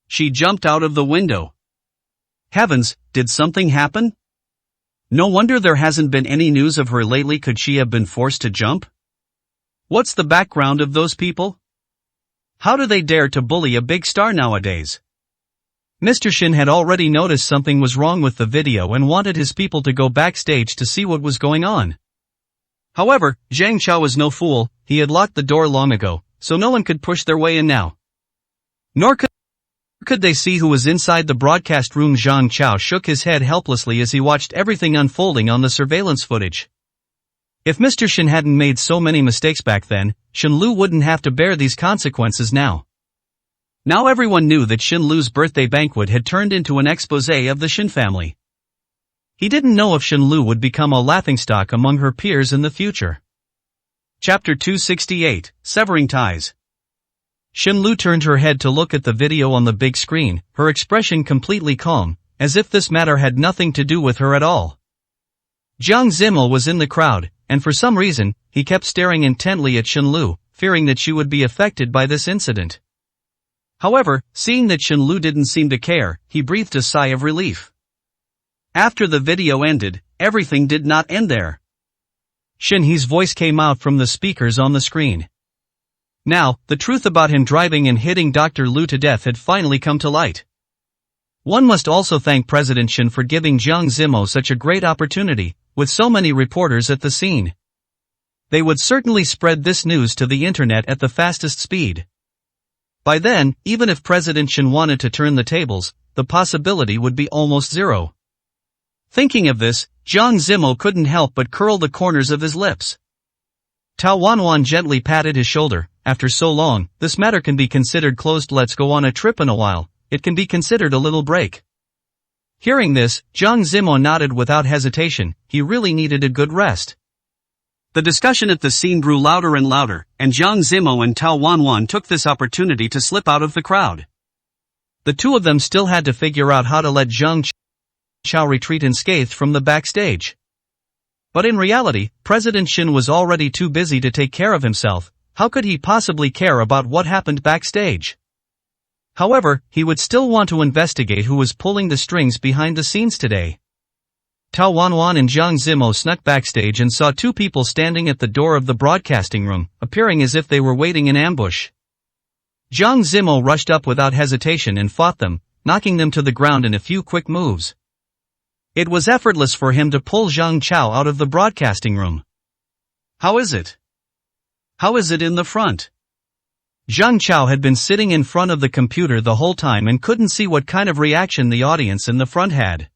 She jumped out of the window. Heavens, did something happen? No wonder there hasn't been any news of her lately. Could she have been forced to jump? What's the background of those people? How do they dare to bully a big star nowadays? Mr. Shin had already noticed something was wrong with the video and wanted his people to go backstage to see what was going on. However, Zhang Chao was no fool. He had locked the door long ago, so no one could push their way in now. Nor could they see who was inside the broadcast room. Zhang Chao shook his head helplessly as he watched everything unfolding on the surveillance footage. If Mr. Shin hadn't made so many mistakes back then, Shin Lu wouldn't have to bear these consequences now. Now everyone knew that Shin Lu's birthday banquet had turned into an exposé of the Shin family. He didn't know if Shin Lu would become a laughingstock among her peers in the future. Chapter 268, Severing Ties. Shin Lu turned her head to look at the video on the big screen, her expression completely calm, as if this matter had nothing to do with her at all. Jiang Zimmel was in the crowd, and for some reason, he kept staring intently at Shin Lu, fearing that she would be affected by this incident. However, seeing that Shin Lu didn't seem to care, he breathed a sigh of relief. After the video ended, everything did not end there. Shin He's voice came out from the speakers on the screen. Now, the truth about him driving and hitting Dr. Lu to death had finally come to light. One must also thank President Shin for giving Jiang Zimmel such a great opportunity, with so many reporters at the scene. They would certainly spread this news to the internet at the fastest speed. By then, even if President Shin wanted to turn the tables, the possibility would be almost zero. Thinking of this, Jiang Zimmel couldn't help but curl the corners of his lips. Tao Wanwan gently patted his shoulder. After so long, this matter can be considered closed. Let's go on a trip in a while. It can be considered a little break. Hearing this, Jiang Zimmel nodded without hesitation. He really needed a good rest. The discussion at the scene grew louder and louder, and Jiang Zimmel and Tao Wanwan took this opportunity to slip out of the crowd. The two of them still had to figure out how to let Zhang Chao retreat unscathed from the backstage. But in reality, President Shin was already too busy to take care of himself. How could he possibly care about what happened backstage? However, he would still want to investigate who was pulling the strings behind the scenes today. Tao Wanwan and Jiang Zimmel snuck backstage and saw two people standing at the door of the broadcasting room, appearing as if they were waiting in ambush. Jiang Zimmel rushed up without hesitation and fought them, knocking them to the ground in a few quick moves. It was effortless for him to pull Zhang Chao out of the broadcasting room. How is it? How is it in the front? Zhang Chao had been sitting in front of the computer the whole time and couldn't see what kind of reaction the audience in the front had.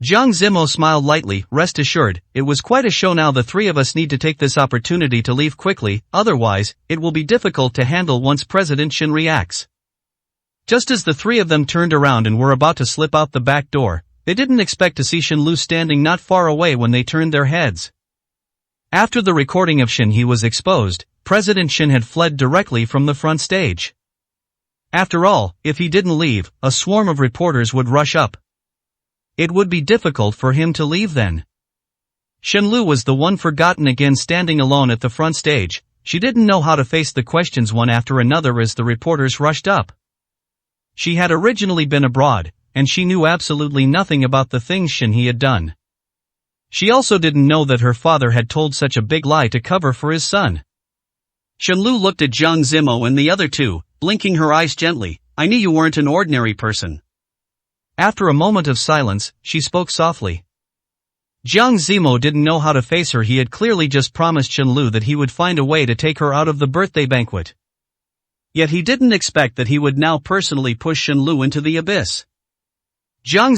Jiang Zimmel smiled lightly. Rest assured, it was quite a show. Now the three of us need to take this opportunity to leave quickly, otherwise, it will be difficult to handle once President Shin reacts. Just as the three of them turned around and were about to slip out the back door, they didn't expect to see Shin Lu standing not far away when they turned their heads. After the recording of Shin He was exposed, President Shin had fled directly from the front stage. After all, if he didn't leave, a swarm of reporters would rush up. It would be difficult for him to leave then. Shin Lu was the one forgotten again, standing alone at the front stage. She didn't know how to face the questions one after another as the reporters rushed up. She had originally been abroad, and she knew absolutely nothing about the things Shin He had done. She also didn't know that her father had told such a big lie to cover for his son. Shin Lu looked at Jiang Zimmel and the other two, blinking her eyes gently. I knew you weren't an ordinary person. After a moment of silence, she spoke softly. Jiang Zimmel didn't know how to face her. He had clearly just promised Shin Lu that he would find a way to take her out of the birthday banquet. Yet he didn't expect that he would now personally push Shenlu into the abyss. Jiang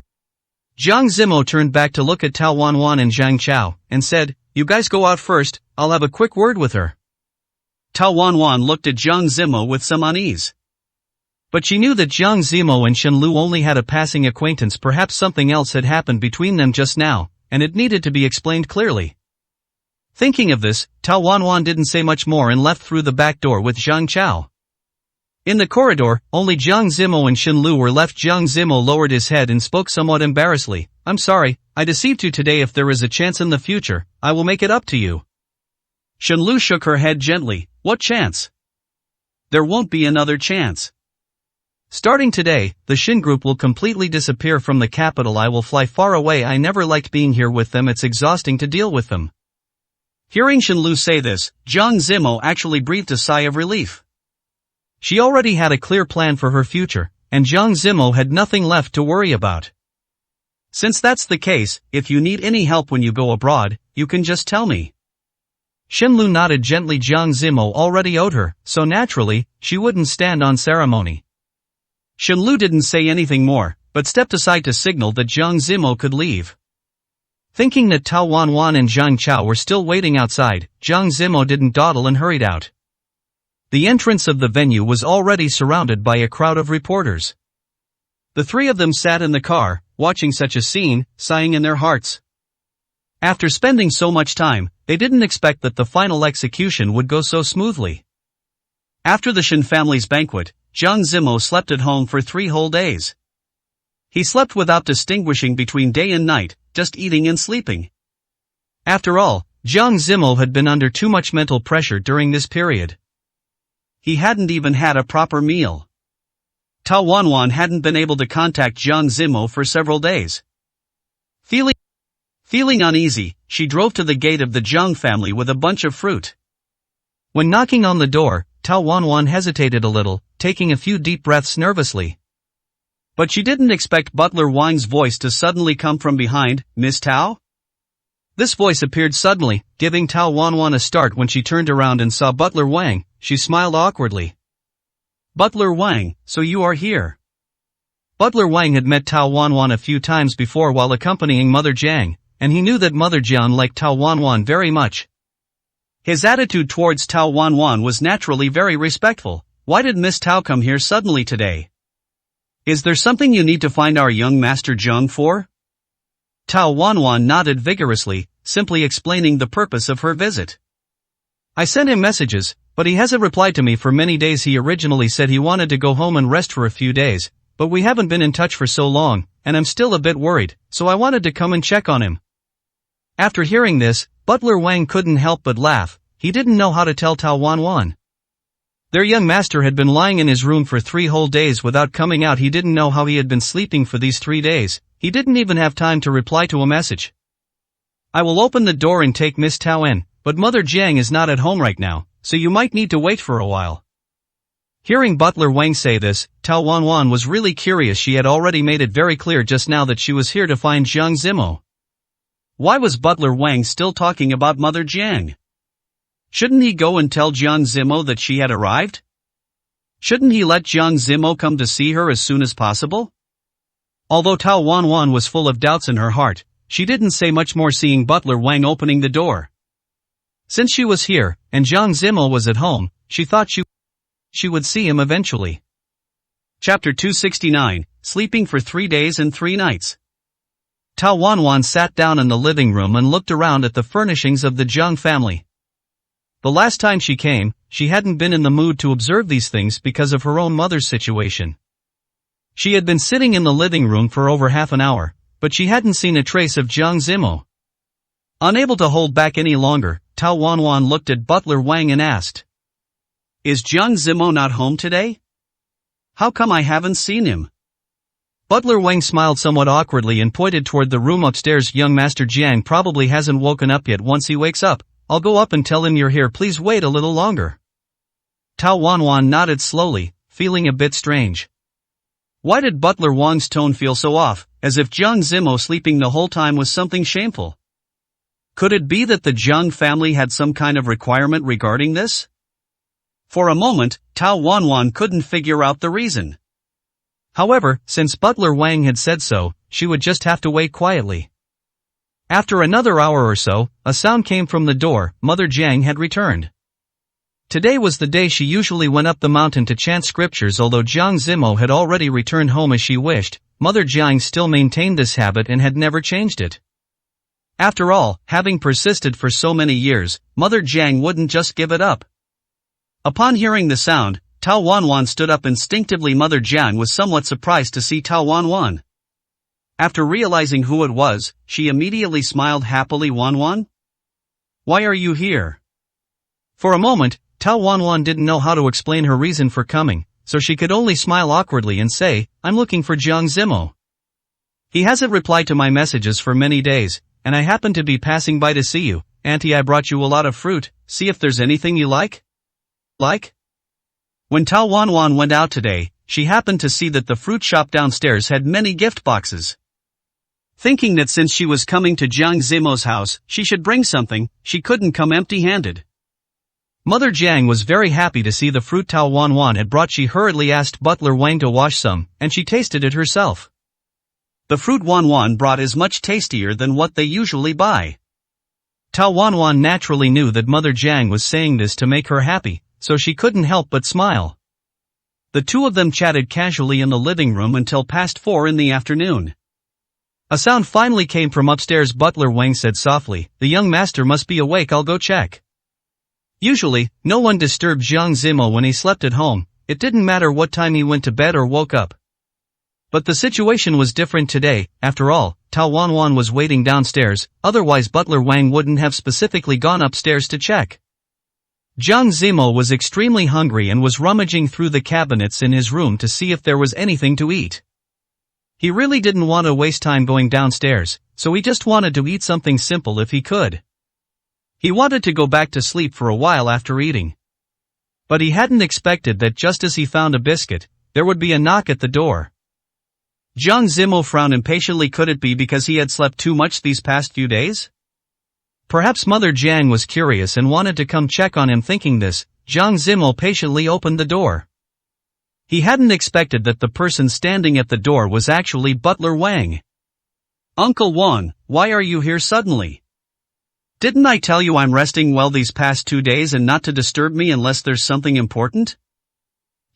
Zimo turned back to look at Tao Wanwan and Zhang Chao, and said, "You guys go out first, I'll have a quick word with her." Tao Wanwan looked at Jiang Zimo with some unease. But she knew that Jiang Zimo and Shenlu only had a passing acquaintance, perhaps something else had happened between them just now, and it needed to be explained clearly. Thinking of this, Tao Wanwan didn't say much more and left through the back door with Zhang Chao. In the corridor, only Jiang Zimo and Shenlu were left. Jiang Zimo lowered his head and spoke somewhat embarrassedly, "I'm sorry, I deceived you today. If there is a chance in the future, I will make it up to you." Shenlu shook her head gently. "What chance?" "There won't be another chance. Starting today, the Shin group will completely disappear from the capital. I will fly far away. I never liked being here with them. It's exhausting to deal with them." Hearing Shenlu say this, Jiang Zimo actually breathed a sigh of relief. She already had a clear plan for her future, and Jiang Zimo had nothing left to worry about. "Since that's the case, if you need any help when you go abroad, you can just tell me." Shenlu nodded gently. Jiang Zimo already owed her, so naturally, she wouldn't stand on ceremony. Shenlu didn't say anything more, but stepped aside to signal that Jiang Zimo could leave. Thinking that Tao Wanwan and Zhang Chao were still waiting outside, Jiang Zimo didn't dawdle and hurried out. The entrance of the venue was already surrounded by a crowd of reporters. The three of them sat in the car, watching such a scene, sighing in their hearts. After spending so much time, they didn't expect that the final execution would go so smoothly. After the Shin family's banquet, Jiang Zimo slept at home for 3 whole days. He slept without distinguishing between day and night, just eating and sleeping. After all, Jiang Zimo had been under too much mental pressure during this period. He hadn't even had a proper meal. Tao Wanwan hadn't been able to contact Jiang Zimo for several days. Feeling uneasy, she drove to the gate of the Jiang family with a bunch of fruit. When knocking on the door, Tao Wanwan hesitated a little, taking a few deep breaths nervously. But she didn't expect Butler Wang's voice to suddenly come from behind. "Miss Tao?" This voice appeared suddenly, giving Tao Wanwan a start. When she turned around and saw Butler Wang, she smiled awkwardly. "Butler Wang, so you are here." Butler Wang had met Tao Wanwan a few times before while accompanying Mother Jiang, and he knew that Mother Jiang liked Tao Wanwan very much. His attitude towards Tao Wanwan was naturally very respectful. "Why did Miss Tao come here suddenly today? Is there something you need to find our young Master Jiang for?" Tao Wanwan nodded vigorously, simply explaining the purpose of her visit. "I sent him messages, but he hasn't replied to me for many days. He originally said he wanted to go home and rest for a few days, but we haven't been in touch for so long, and I'm still a bit worried, so I wanted to come and check on him." After hearing this, Butler Wang couldn't help but laugh. He didn't know how to tell Tao Wanwan. Their young master had been lying in his room for 3 whole days without coming out. He didn't know how he had been sleeping for these 3 days. He didn't even have time to reply to a message. "I will open the door and take Miss Tao in, but Mother Jiang is not at home right now, so you might need to wait for a while." Hearing Butler Wang say this, Tao Wanwan was really curious. She had already made it very clear just now that she was here to find Jiang Zimo. Why was Butler Wang still talking about Mother Jiang? Shouldn't he go and tell Jiang Zimo that she had arrived? Shouldn't he let Jiang Zimo come to see her as soon as possible? Although Tao Wanwan was full of doubts in her heart, she didn't say much more. Seeing Butler Wang opening the door. Since she was here, and Jiang Zimo was at home, she thought she would see him eventually. Chapter 269, Sleeping for 3 days and 3 nights. Tao Wanwan sat down in the living room and looked around at the furnishings of the Jiang family. The last time she came, she hadn't been in the mood to observe these things because of her own mother's situation. She had been sitting in the living room for over half an hour, but she hadn't seen a trace of Jiang Zimo. Unable to hold back any longer, Tao Wanwan looked at Butler Wang and asked, "Is Jiang Zimo not home today? How come I haven't seen him?" Butler Wang smiled somewhat awkwardly and pointed toward the room upstairs. "Young Master Jiang probably hasn't woken up yet. Once he wakes up, I'll go up and tell him you're here. Please wait a little longer." Tao Wanwan nodded slowly, feeling a bit strange. Why did Butler Wang's tone feel so off, as if Jiang Zimo sleeping the whole time was something shameful? Could it be that the Jiang family had some kind of requirement regarding this? For a moment, Tao Wanwan couldn't figure out the reason. However, since Butler Wang had said so, she would just have to wait quietly. After another hour or so, a sound came from the door. Mother Jiang had returned. Today was the day she usually went up the mountain to chant scriptures. Although Jiang Zimo had already returned home as she wished, Mother Jiang still maintained this habit and had never changed it. After all, having persisted for so many years, Mother Jiang wouldn't just give it up. Upon hearing the sound, Tao Wanwan stood up instinctively. Mother Jiang was somewhat surprised to see Tao Wanwan. After realizing who it was, she immediately smiled happily. Wanwan? Why are you here? For a moment, Tao Wanwan didn't know how to explain her reason for coming, so she could only smile awkwardly and say, I'm looking for Jiang Zimo. He hasn't replied to my messages for many days, and I happen to be passing by to see you. Auntie, I brought you a lot of fruit, see if there's anything you like? When Tao Wanwan went out today, she happened to see that the fruit shop downstairs had many gift boxes. Thinking that since she was coming to Jiang Zimo's house, she should bring something, she couldn't come empty-handed. Mother Jiang was very happy to see the fruit Tao Wanwan had brought. She hurriedly asked Butler Wang to wash some, and she tasted it herself. The fruit Wanwan brought is much tastier than what they usually buy. Tao Wanwan naturally knew that Mother Jiang was saying this to make her happy, so she couldn't help but smile. The two of them chatted casually in the living room until past 4 in the afternoon. A sound finally came from upstairs. Butler Wang said softly, the young master must be awake, I'll go check. Usually, no one disturbed Jiang Zimo when he slept at home. It didn't matter what time he went to bed or woke up. But the situation was different today. After all, Tao Wanwan was waiting downstairs, otherwise Butler Wang wouldn't have specifically gone upstairs to check. Jiang Zimo was extremely hungry and was rummaging through the cabinets in his room to see if there was anything to eat. He really didn't want to waste time going downstairs, so he just wanted to eat something simple if he could. He wanted to go back to sleep for a while after eating. But he hadn't expected that just as he found a biscuit, there would be a knock at the door. Jiang Zimo frowned impatiently. Could it be because he had slept too much these past few days? Perhaps Mother Jiang was curious and wanted to come check on him. Thinking this, Jiang Zimo patiently opened the door. He hadn't expected that the person standing at the door was actually Butler Wang. Uncle Wan, why are you here suddenly? Didn't I tell you I'm resting well these past 2 days and not to disturb me unless there's something important?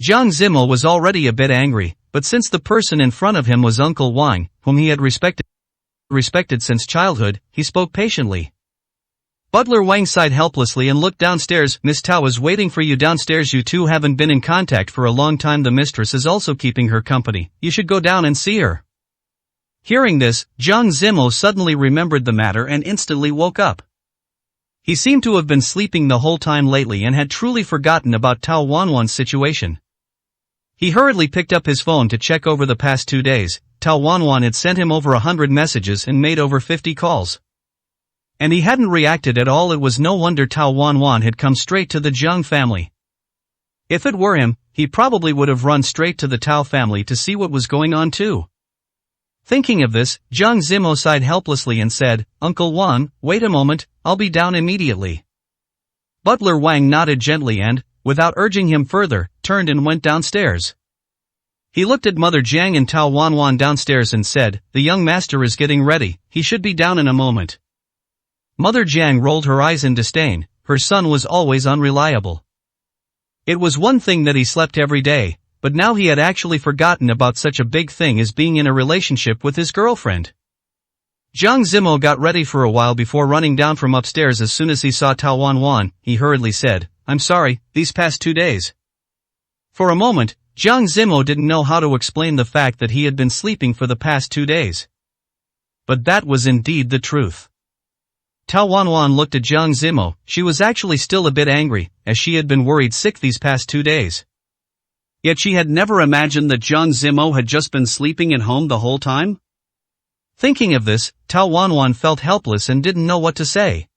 Jiang Zimo was already a bit angry, but since the person in front of him was Uncle Wang, whom he had respected since childhood, he spoke patiently. Butler Wang sighed helplessly and looked downstairs. Miss Tao is waiting for you downstairs. You two haven't been in contact for a long time. The mistress is also keeping her company. You should go down and see her. Hearing this, Jiang Zimo suddenly remembered the matter and instantly woke up. He seemed to have been sleeping the whole time lately and had truly forgotten about Tao Wanwan's situation. He hurriedly picked up his phone to check over the past 2 days. Tao Wanwan had sent him over 100 messages and made over 50 calls. And he hadn't reacted at all. It was no wonder Tao Wanwan had come straight to the Jiang family. If it were him, he probably would have run straight to the Tao family to see what was going on too. Thinking of this, Jiang Zimo sighed helplessly and said, Uncle Wan, wait a moment, I'll be down immediately. Butler Wang nodded gently and, without urging him further, turned and went downstairs. He looked at Mother Jiang and Tao Wanwan downstairs and said, the young master is getting ready, he should be down in a moment. Mother Jiang rolled her eyes in disdain. Her son was always unreliable. It was one thing that he slept every day, but now he had actually forgotten about such a big thing as being in a relationship with his girlfriend. Jiang Zimo got ready for a while before running down from upstairs. As soon as he saw Tao Wanwan, he hurriedly said, I'm sorry, these past 2 days. For a moment, Jiang Zimo didn't know how to explain the fact that he had been sleeping for the past 2 days. But that was indeed the truth. Tao Wanwan looked at Jiang Zimo. She was actually still a bit angry, as she had been worried sick these past 2 days. Yet she had never imagined that Jiang Zimo had just been sleeping at home the whole time. Thinking of this, Tao Wanwan felt helpless and didn't know what to say.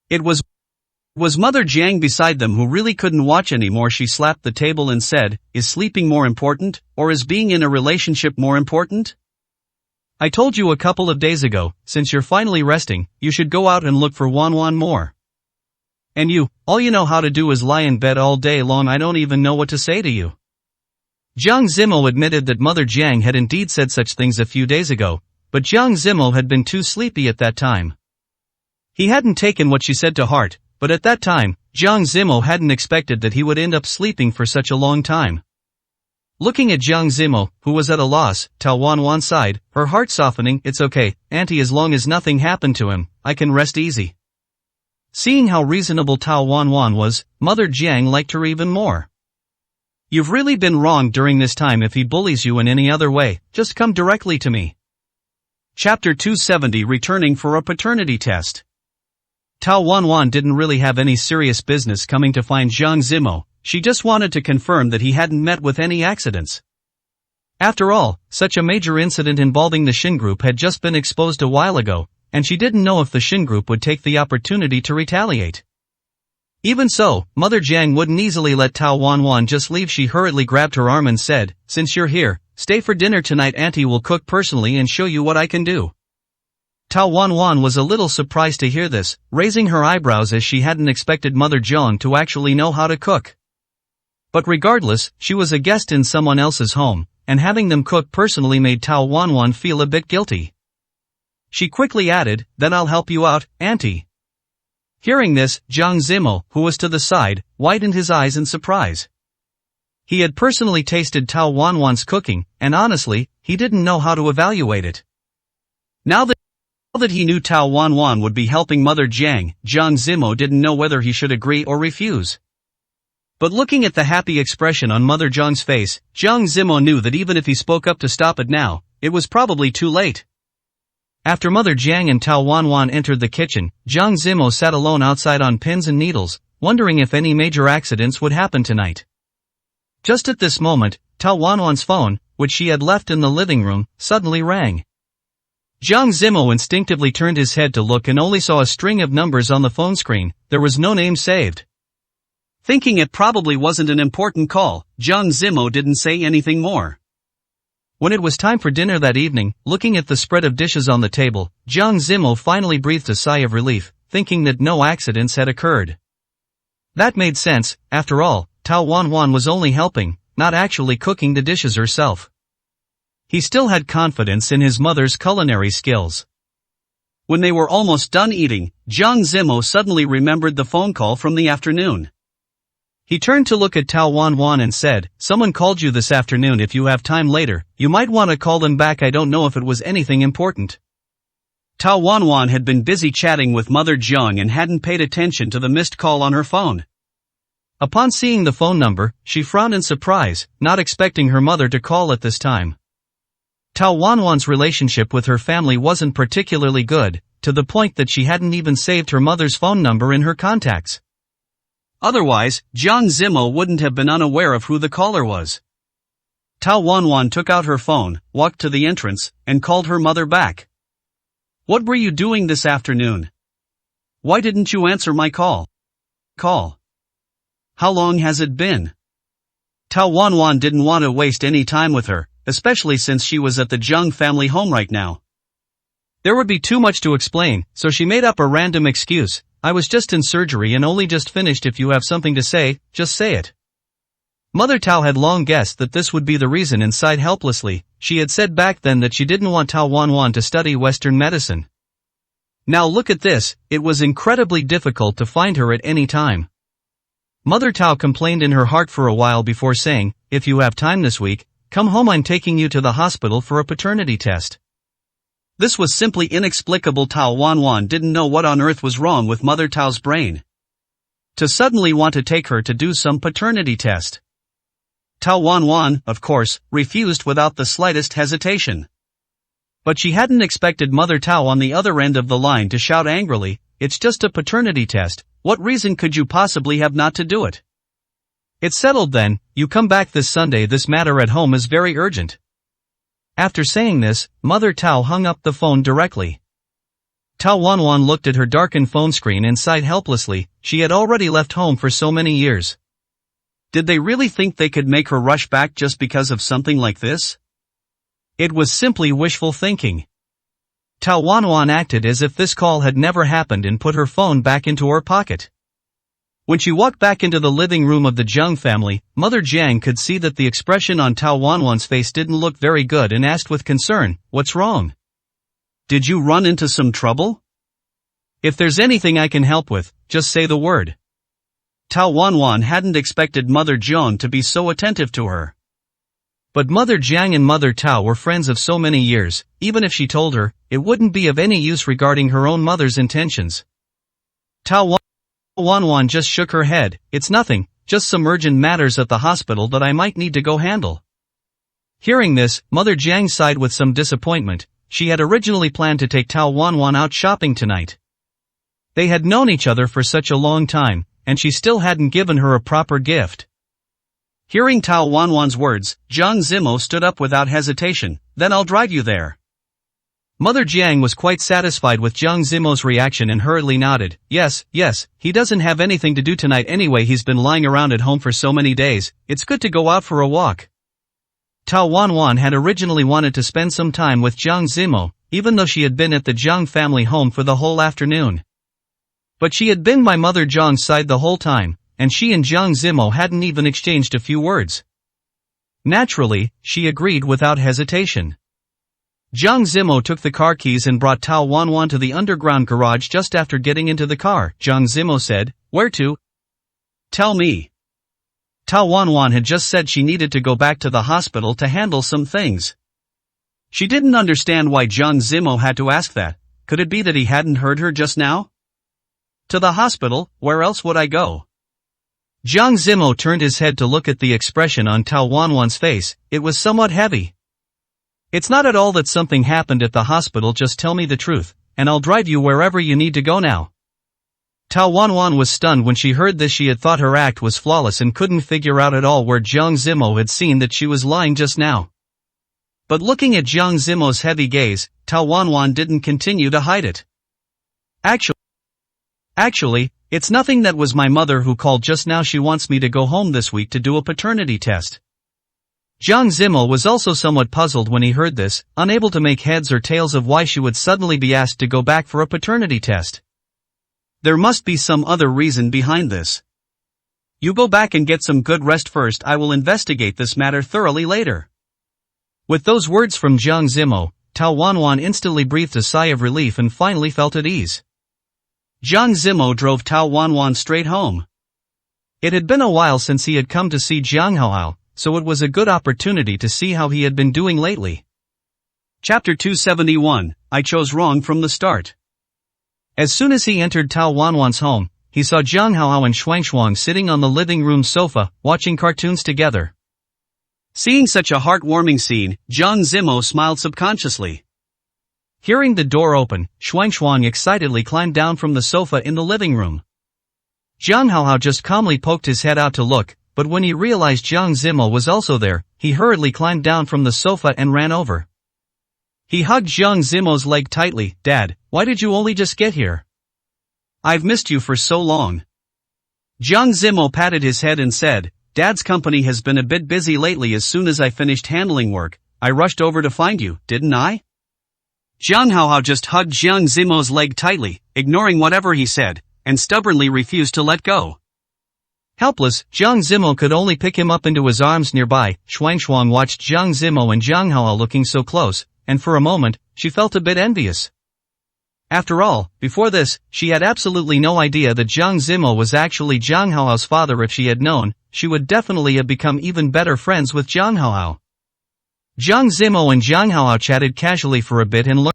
It was Mother Jiang beside them who really couldn't watch anymore. She slapped the table and said, is sleeping more important, or is being in a relationship more important? I told you a couple of days ago, since you're finally resting, you should go out and look for Wanwan more. And you, all you know how to do is lie in bed all day long. I don't even know what to say to you. Jiang Zimo admitted that Mother Jiang had indeed said such things a few days ago, but Jiang Zimo had been too sleepy at that time. He hadn't taken what she said to heart, but at that time, Jiang Zimo hadn't expected that he would end up sleeping for such a long time. Looking at Jiang Zimo, who was at a loss, Tao Wanwan sighed, her heart softening. It's okay, auntie, as long as nothing happened to him, I can rest easy. Seeing how reasonable Tao Wanwan was, Mother Jiang liked her even more. You've really been wrong during this time. If he bullies you in any other way, just come directly to me. Chapter 270, Returning for a Paternity Test. Tao Wanwan didn't really have any serious business coming to find Jiang Zimo. She just wanted to confirm that he hadn't met with any accidents. After all, such a major incident involving the Shin Group had just been exposed a while ago, and she didn't know if the Shin Group would take the opportunity to retaliate. Even so, Mother Jiang wouldn't easily let Tao Wanwan just leave. She hurriedly grabbed her arm and said, since you're here, stay for dinner tonight. Auntie will cook personally and show you what I can do. Tao Wanwan was a little surprised to hear this, raising her eyebrows as she hadn't expected Mother Jiang to actually know how to cook. But regardless, she was a guest in someone else's home, and having them cook personally made Tao Wanwan feel a bit guilty. She quickly added, then I'll help you out, auntie. Hearing this, Jiang Zimo, who was to the side, widened his eyes in surprise. He had personally tasted Tao Wanwan's cooking, and honestly, he didn't know how to evaluate it. Now that he knew Tao Wanwan would be helping Mother Jiang, Jiang Zimo didn't know whether he should agree or refuse. But looking at the happy expression on Mother Jiang's face, Jiang Zimo knew that even if he spoke up to stop it now, it was probably too late. After Mother Jiang and Tao Wanwan entered the kitchen, Jiang Zimo sat alone outside on pins and needles, wondering if any major accidents would happen tonight. Just at this moment, Tao Wanwan's phone, which she had left in the living room, suddenly rang. Jiang Zimo instinctively turned his head to look and only saw a string of numbers on the phone screen. There was no name saved. Thinking it probably wasn't an important call, Jiang Zimo didn't say anything more. When it was time for dinner that evening, looking at the spread of dishes on the table, Jiang Zimo finally breathed a sigh of relief, thinking that no accidents had occurred. That made sense. After all, Tao Wanwan was only helping, not actually cooking the dishes herself. He still had confidence in his mother's culinary skills. When they were almost done eating, Jiang Zimo suddenly remembered the phone call from the afternoon. He turned to look at Tao Wanwan and said, someone called you this afternoon. If you have time later, you might want to call them back. I don't know if it was anything important. Tao Wanwan had been busy chatting with Mother Jiang and hadn't paid attention to the missed call on her phone. Upon seeing the phone number, she frowned in surprise, not expecting her mother to call at this time. Tao Wanwan's relationship with her family wasn't particularly good, to the point that she hadn't even saved her mother's phone number in her contacts. Otherwise, Jiang Zimo wouldn't have been unaware of who the caller was. Tao Wanwan took out her phone, walked to the entrance, and called her mother back. What were you doing this afternoon? Why didn't you answer my call? How long has it been? Tao Wanwan didn't want to waste any time with her, especially since she was at the Jiang family home right now. There would be too much to explain, so she made up a random excuse. I was just in surgery and only just finished. If you have something to say, just say it. Mother Tao had long guessed that this would be the reason and sighed helplessly. She had said back then that she didn't want Tao Wanwan to study Western medicine. Now look at this, it was incredibly difficult to find her at any time. Mother Tao complained in her heart for a while before saying, if you have time this week, come home. I'm taking you to the hospital for a paternity test. This was simply inexplicable. Tao Wanwan didn't know what on earth was wrong with Mother Tao's brain to suddenly want to take her to do some paternity test. Tao Wanwan, of course, refused without the slightest hesitation. But she hadn't expected Mother Tao on the other end of the line to shout angrily, it's just a paternity test, what reason could you possibly have not to do it? It's settled then, you come back this Sunday. This matter at home is very urgent. After saying this, Mother Tao hung up the phone directly. Tao Wanwan looked at her darkened phone screen and sighed helplessly. She had already left home for so many years. Did they really think they could make her rush back just because of something like this? It was simply wishful thinking. Tao Wanwan acted as if this call had never happened and put her phone back into her pocket. When she walked back into the living room of the Jiang family, Mother Jiang could see that the expression on Tao Wanwan's face didn't look very good and asked with concern, "What's wrong? Did you run into some trouble? If there's anything I can help with, just say the word." Tao Wanwan hadn't expected Mother Jiang to be so attentive to her. But Mother Jiang and Mother Tao were friends of so many years, even if she told her, it wouldn't be of any use regarding her own mother's intentions. Tao Wanwan just shook her head. "It's nothing, just some urgent matters at the hospital that I might need to go handle." Hearing this, Mother Jiang sighed with some disappointment. She had originally planned to take Tao Wanwan out shopping tonight. They had known each other for such a long time, and she still hadn't given her a proper gift. Hearing Tao Wanwan's words, Jiang Zimo stood up without hesitation. "Then I'll drive you there." Mother Jiang was quite satisfied with Jiang Zimo's reaction and hurriedly nodded. Yes, he doesn't have anything to do tonight anyway, he's been lying around at home for so many days, it's good to go out for a walk. Tao Wanwan had originally wanted to spend some time with Jiang Zimo, even though she had been at the Jiang family home for the whole afternoon. But she had been by Mother Jiang's side the whole time, and she and Jiang Zimo hadn't even exchanged a few words. Naturally, she agreed without hesitation. Jiang Zimo took the car keys and brought Tao Wanwan to the underground garage just after getting into the car. Jiang Zimo said, "Where to?" "Tell me." Tao Wanwan had just said she needed to go back to the hospital to handle some things. She didn't understand why Jiang Zimo had to ask that. Could it be that he hadn't heard her just now? "To the hospital, where else would I go?" Jiang Zimo turned his head to look at the expression on Tao Wanwan's face. It was somewhat heavy. "It's not at all that something happened at the hospital, just tell me the truth, and I'll drive you wherever you need to go now." Tao Wanwan was stunned when she heard this. She had thought her act was flawless and couldn't figure out at all where Jiang Zimo had seen that she was lying just now. But looking at Jiang Zimo's heavy gaze, Tao Wanwan didn't continue to hide it. Actually, it's nothing. That was my mother who called just now. She wants me to go home this week to do a paternity test." Jiang Zimo was also somewhat puzzled when he heard this, unable to make heads or tails of why she would suddenly be asked to go back for a paternity test. There must be some other reason behind this. "You go back and get some good rest first. I will investigate this matter thoroughly later." With those words from Jiang Zimo, Tao Wanwan instantly breathed a sigh of relief and finally felt at ease. Jiang Zimo drove Tao Wanwan straight home. It had been a while since he had come to see Jiang Haohao, so it was a good opportunity to see how he had been doing lately. Chapter 271, I chose wrong from the start. As soon as he entered Tao Wanwan's home, he saw Jiang Haohao and Shuangshuang sitting on the living room sofa, watching cartoons together. Seeing such a heartwarming scene, Jiang Zimo smiled subconsciously. Hearing the door open, Shuangshuang excitedly climbed down from the sofa in the living room. Jiang Haohao just calmly poked his head out to look, but when he realized Jiang Zimo was also there, he hurriedly climbed down from the sofa and ran over. He hugged Jiang Zimo's leg tightly. "Dad, why did you only just get here? I've missed you for so long." Jiang Zimo patted his head and said, "Dad's company has been a bit busy lately. As soon as I finished handling work, I rushed over to find you, didn't I?" Jiang Haohao just hugged Jiang Zimo's leg tightly, ignoring whatever he said, and stubbornly refused to let go. Helpless, Jiang Zimo could only pick him up into his arms nearby. Shuangshuang watched Jiang Zimo and Jiang Haohao looking so close, and for a moment, she felt a bit envious. After all, before this, she had absolutely no idea that Jiang Zimo was actually Jiang Haohao's father. If she had known, she would definitely have become even better friends with Jiang Haohao. Jiang Zimo and Jiang Haohao chatted casually for a bit and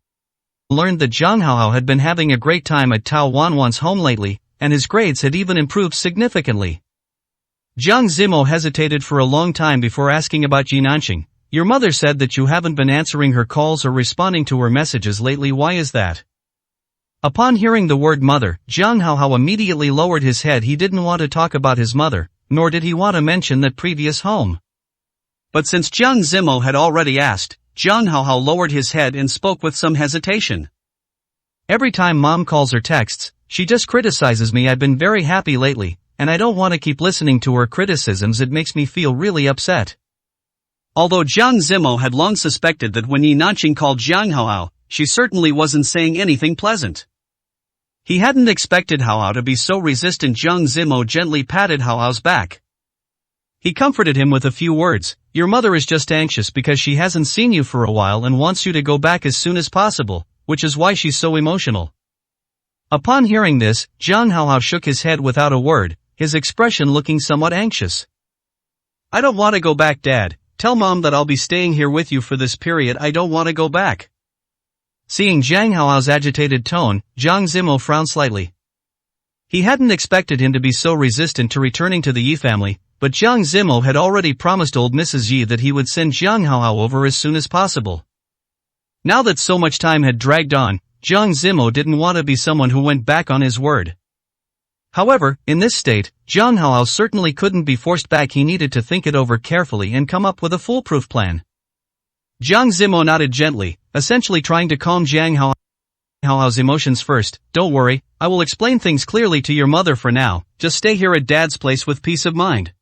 learned that Jiang Haohao had been having a great time at Tao Wanwan's home lately, and his grades had even improved significantly. Jiang Zimo hesitated for a long time before asking about Jinanqing. "Your mother said that you haven't been answering her calls or responding to her messages lately. Why is that?" Upon hearing the word mother, Jiang Haohao immediately lowered his head. He didn't want to talk about his mother, nor did he want to mention that previous home. But since Jiang Zimo had already asked, Jiang Haohao lowered his head and spoke with some hesitation. "Every time Mom calls or texts, she just criticizes me. I've been very happy lately, and I don't want to keep listening to her criticisms. It makes me feel really upset." Although Jiang Zimo had long suspected that when Yi Nanqing called Jiang Haohao, she certainly wasn't saying anything pleasant. He hadn't expected Hao Hao to be so resistant. Jiang Zimo gently patted Hao Hao's back. He comforted him with a few words. Your mother is just anxious because she hasn't seen you for a while and wants you to go back as soon as possible, which is why she's so emotional. Upon hearing this, Jiang Hao Hao shook his head without a word, his expression looking somewhat anxious. I don't want to go back, Dad. Tell Mom that I'll be staying here with you for this period. I don't want to go back. Seeing Jiang Hao Hao's agitated tone, Jiang Zimo frowned slightly. He hadn't expected him to be so resistant to returning to the Yi family, but Jiang Zimo had already promised old Mrs. Yi that he would send Jiang Hao Hao over as soon as possible. Now that so much time had dragged on, Jiang Zimo didn't want to be someone who went back on his word. However, in this state, Jiang Hao Hao certainly couldn't be forced back. He needed to think it over carefully and come up with a foolproof plan. Jiang Zimo nodded gently, essentially trying to calm Jiang Hao Hao's emotions first. Don't worry, I will explain things clearly to your mother for now. Just stay here at Dad's place with peace of mind.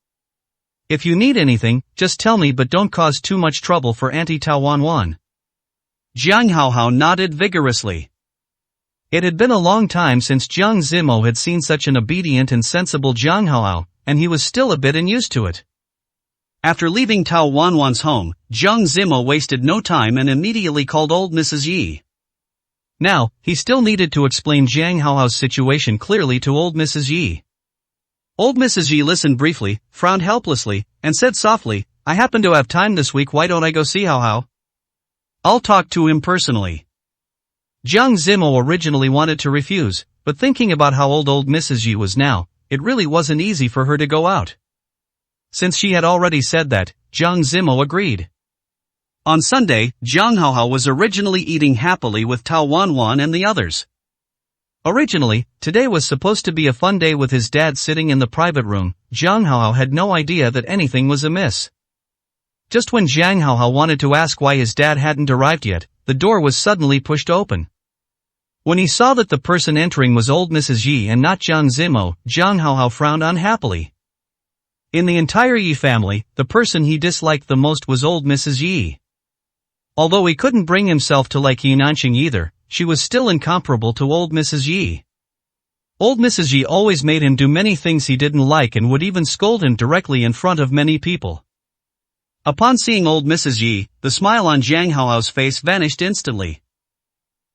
If you need anything, just tell me, but don't cause too much trouble for Auntie Tao Wan. Jiang Hao Hao nodded vigorously. It had been a long time since Jiang Zimo had seen such an obedient and sensible Jiang Hao Hao, and he was still a bit unused to it. After leaving Tao Wan's home, Jiang Zimo wasted no time and immediately called old Mrs. Yi. Now, he still needed to explain Jiang Hao Hao's situation clearly to old Mrs. Yi. Old Mrs. Yi listened briefly, frowned helplessly, and said softly, I happen to have time this week. Why don't I go see Hao Hao? I'll talk to him personally. Jiang Zimo originally wanted to refuse, but thinking about how old Mrs. Yi was now, it really wasn't easy for her to go out. Since she had already said that, Jiang Zimo agreed. On Sunday, Jiang Hao Hao was originally eating happily with Tao Wan and the others. Originally, today was supposed to be a fun day with his dad sitting in the private room. Jiang Hao Hao had no idea that anything was amiss. Just when Jiang Hao Hao wanted to ask why his dad hadn't arrived yet, the door was suddenly pushed open. When he saw that the person entering was old Mrs. Yi and not Jiang Zimo, Jiang Hao Hao frowned unhappily. In the entire Yi family, the person he disliked the most was old Mrs. Yi. Although he couldn't bring himself to like Yi Nanqing either, she was still incomparable to old Mrs. Yi. Old Mrs. Yi always made him do many things he didn't like and would even scold him directly in front of many people. Upon seeing old Mrs. Yi, the smile on Jiang Hao Hao's face vanished instantly.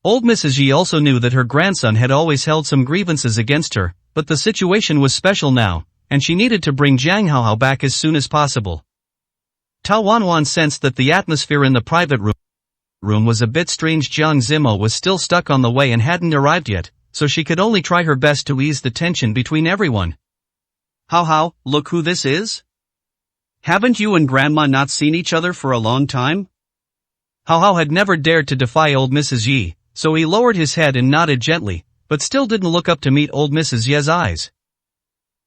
Old Mrs. Yi also knew that her grandson had always held some grievances against her, but the situation was special now, and she needed to bring Jiang Hao Hao back as soon as possible. Tao Wan sensed that the atmosphere in the private room was a bit strange. Jiang Zimo was still stuck on the way and hadn't arrived yet, so she could only try her best to ease the tension between everyone. Hao Hao, look who this is? Haven't you and Grandma not seen each other for a long time? Hao Hao had never dared to defy old Mrs. Yi, so he lowered his head and nodded gently, but still didn't look up to meet old Mrs. Yi's eyes.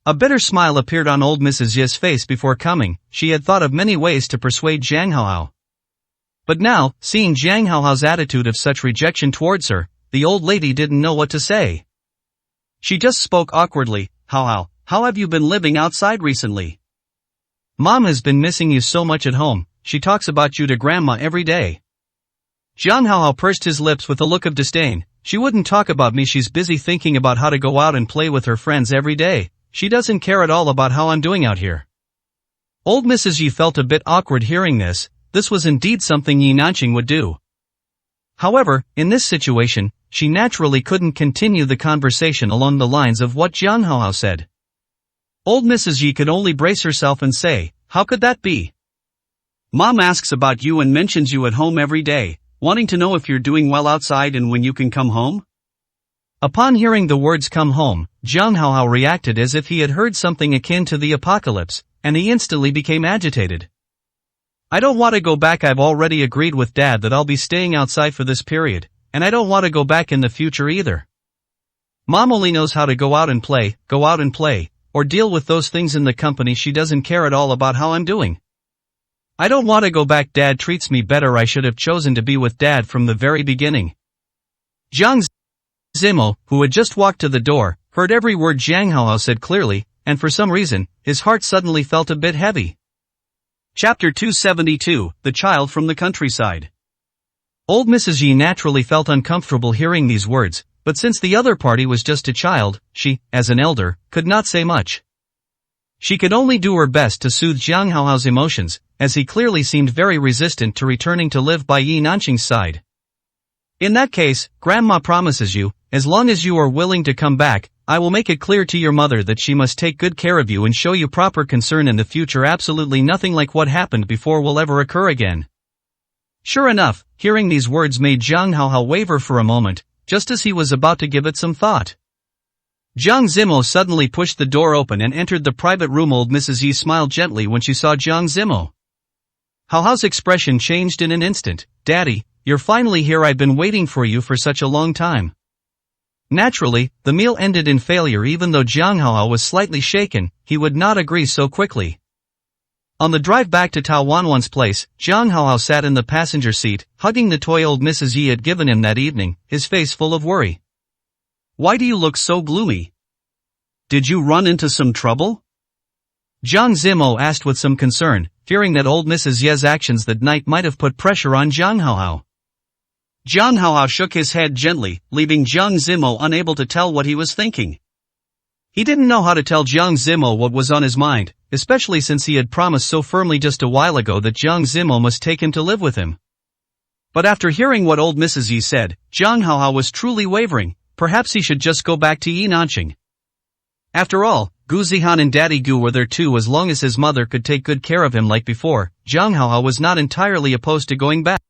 A bitter smile appeared on old Mrs. Yi's face before coming. She had thought of many ways to persuade Jiang Hao Hao. But now, seeing Jiang Hao Hao's attitude of such rejection towards her, the old lady didn't know what to say. She just spoke awkwardly. Hao Hao, how have you been living outside recently? Mom has been missing you so much at home. She talks about you to Grandma every day. Jiang Hao Hao pursed his lips with a look of disdain. She wouldn't talk about me. She's busy thinking about how to go out and play with her friends every day. She doesn't care at all about how I'm doing out here. Old Mrs. Yi felt a bit awkward hearing this. This was indeed something Yi Nanqing would do. However, in this situation, she naturally couldn't continue the conversation along the lines of what Jiang Hao Hao said. Old Mrs. Yi could only brace herself and say, how could that be? Mom asks about you and mentions you at home every day, wanting to know if you're doing well outside and when you can come home? Upon hearing the words come home, Jiang Hao Hao reacted as if he had heard something akin to the apocalypse, and he instantly became agitated. I don't want to go back. I've already agreed with Dad that I'll be staying outside for this period, and I don't want to go back in the future either. Mom only knows how to go out and play, or deal with those things in the company. She doesn't care at all about how I'm doing. I don't want to go back. Dad treats me better. I should have chosen to be with Dad from the very beginning. Jiang Zimo, who had just walked to the door, heard every word Jiang Hao Hao said clearly, and for some reason, his heart suddenly felt a bit heavy. Chapter 272, The Child from the Countryside. Old Mrs. Yi naturally felt uncomfortable hearing these words, but since the other party was just a child, she, as an elder, could not say much. She could only do her best to soothe Jiang Haohao's emotions, as he clearly seemed very resistant to returning to live by Yi Nanqing's side. In that case, Grandma promises you, as long as you are willing to come back, I will make it clear to your mother that she must take good care of you and show you proper concern in the future. Absolutely nothing like what happened before will ever occur again. Sure enough, hearing these words made Jiang Haohao waver for a moment, just as he was about to give it some thought. Jiang Zimo suddenly pushed the door open and entered the private room. Old Mrs. Yi smiled gently when she saw Jiang Zimo. Haohao's expression changed in an instant. Daddy, you're finally here. I've been waiting for you for such a long time. Naturally, the meal ended in failure. Even though Jiang Haohao was slightly shaken, he would not agree so quickly. On the drive back to Tao Wanwan's place, Jiang Haohao sat in the passenger seat, hugging the toy old Mrs. Yi had given him that evening, his face full of worry. Why do you look so gloomy? Did you run into some trouble? Jiang Zimo asked with some concern, fearing that old Mrs. Ye's actions that night might have put pressure on Jiang Haohao. Jiang Haohao shook his head gently, leaving Jiang Zimo unable to tell what he was thinking. He didn't know how to tell Jiang Zimo what was on his mind, especially since he had promised so firmly just a while ago that Jiang Zimo must take him to live with him. But after hearing what old Mrs. Yi said, Jiang Haohao was truly wavering. Perhaps he should just go back to Yi Nanqing. After all, Gu Zihan and Daddy Gu were there too. As long as his mother could take good care of him like before, Jiang Haohao was not entirely opposed to going back.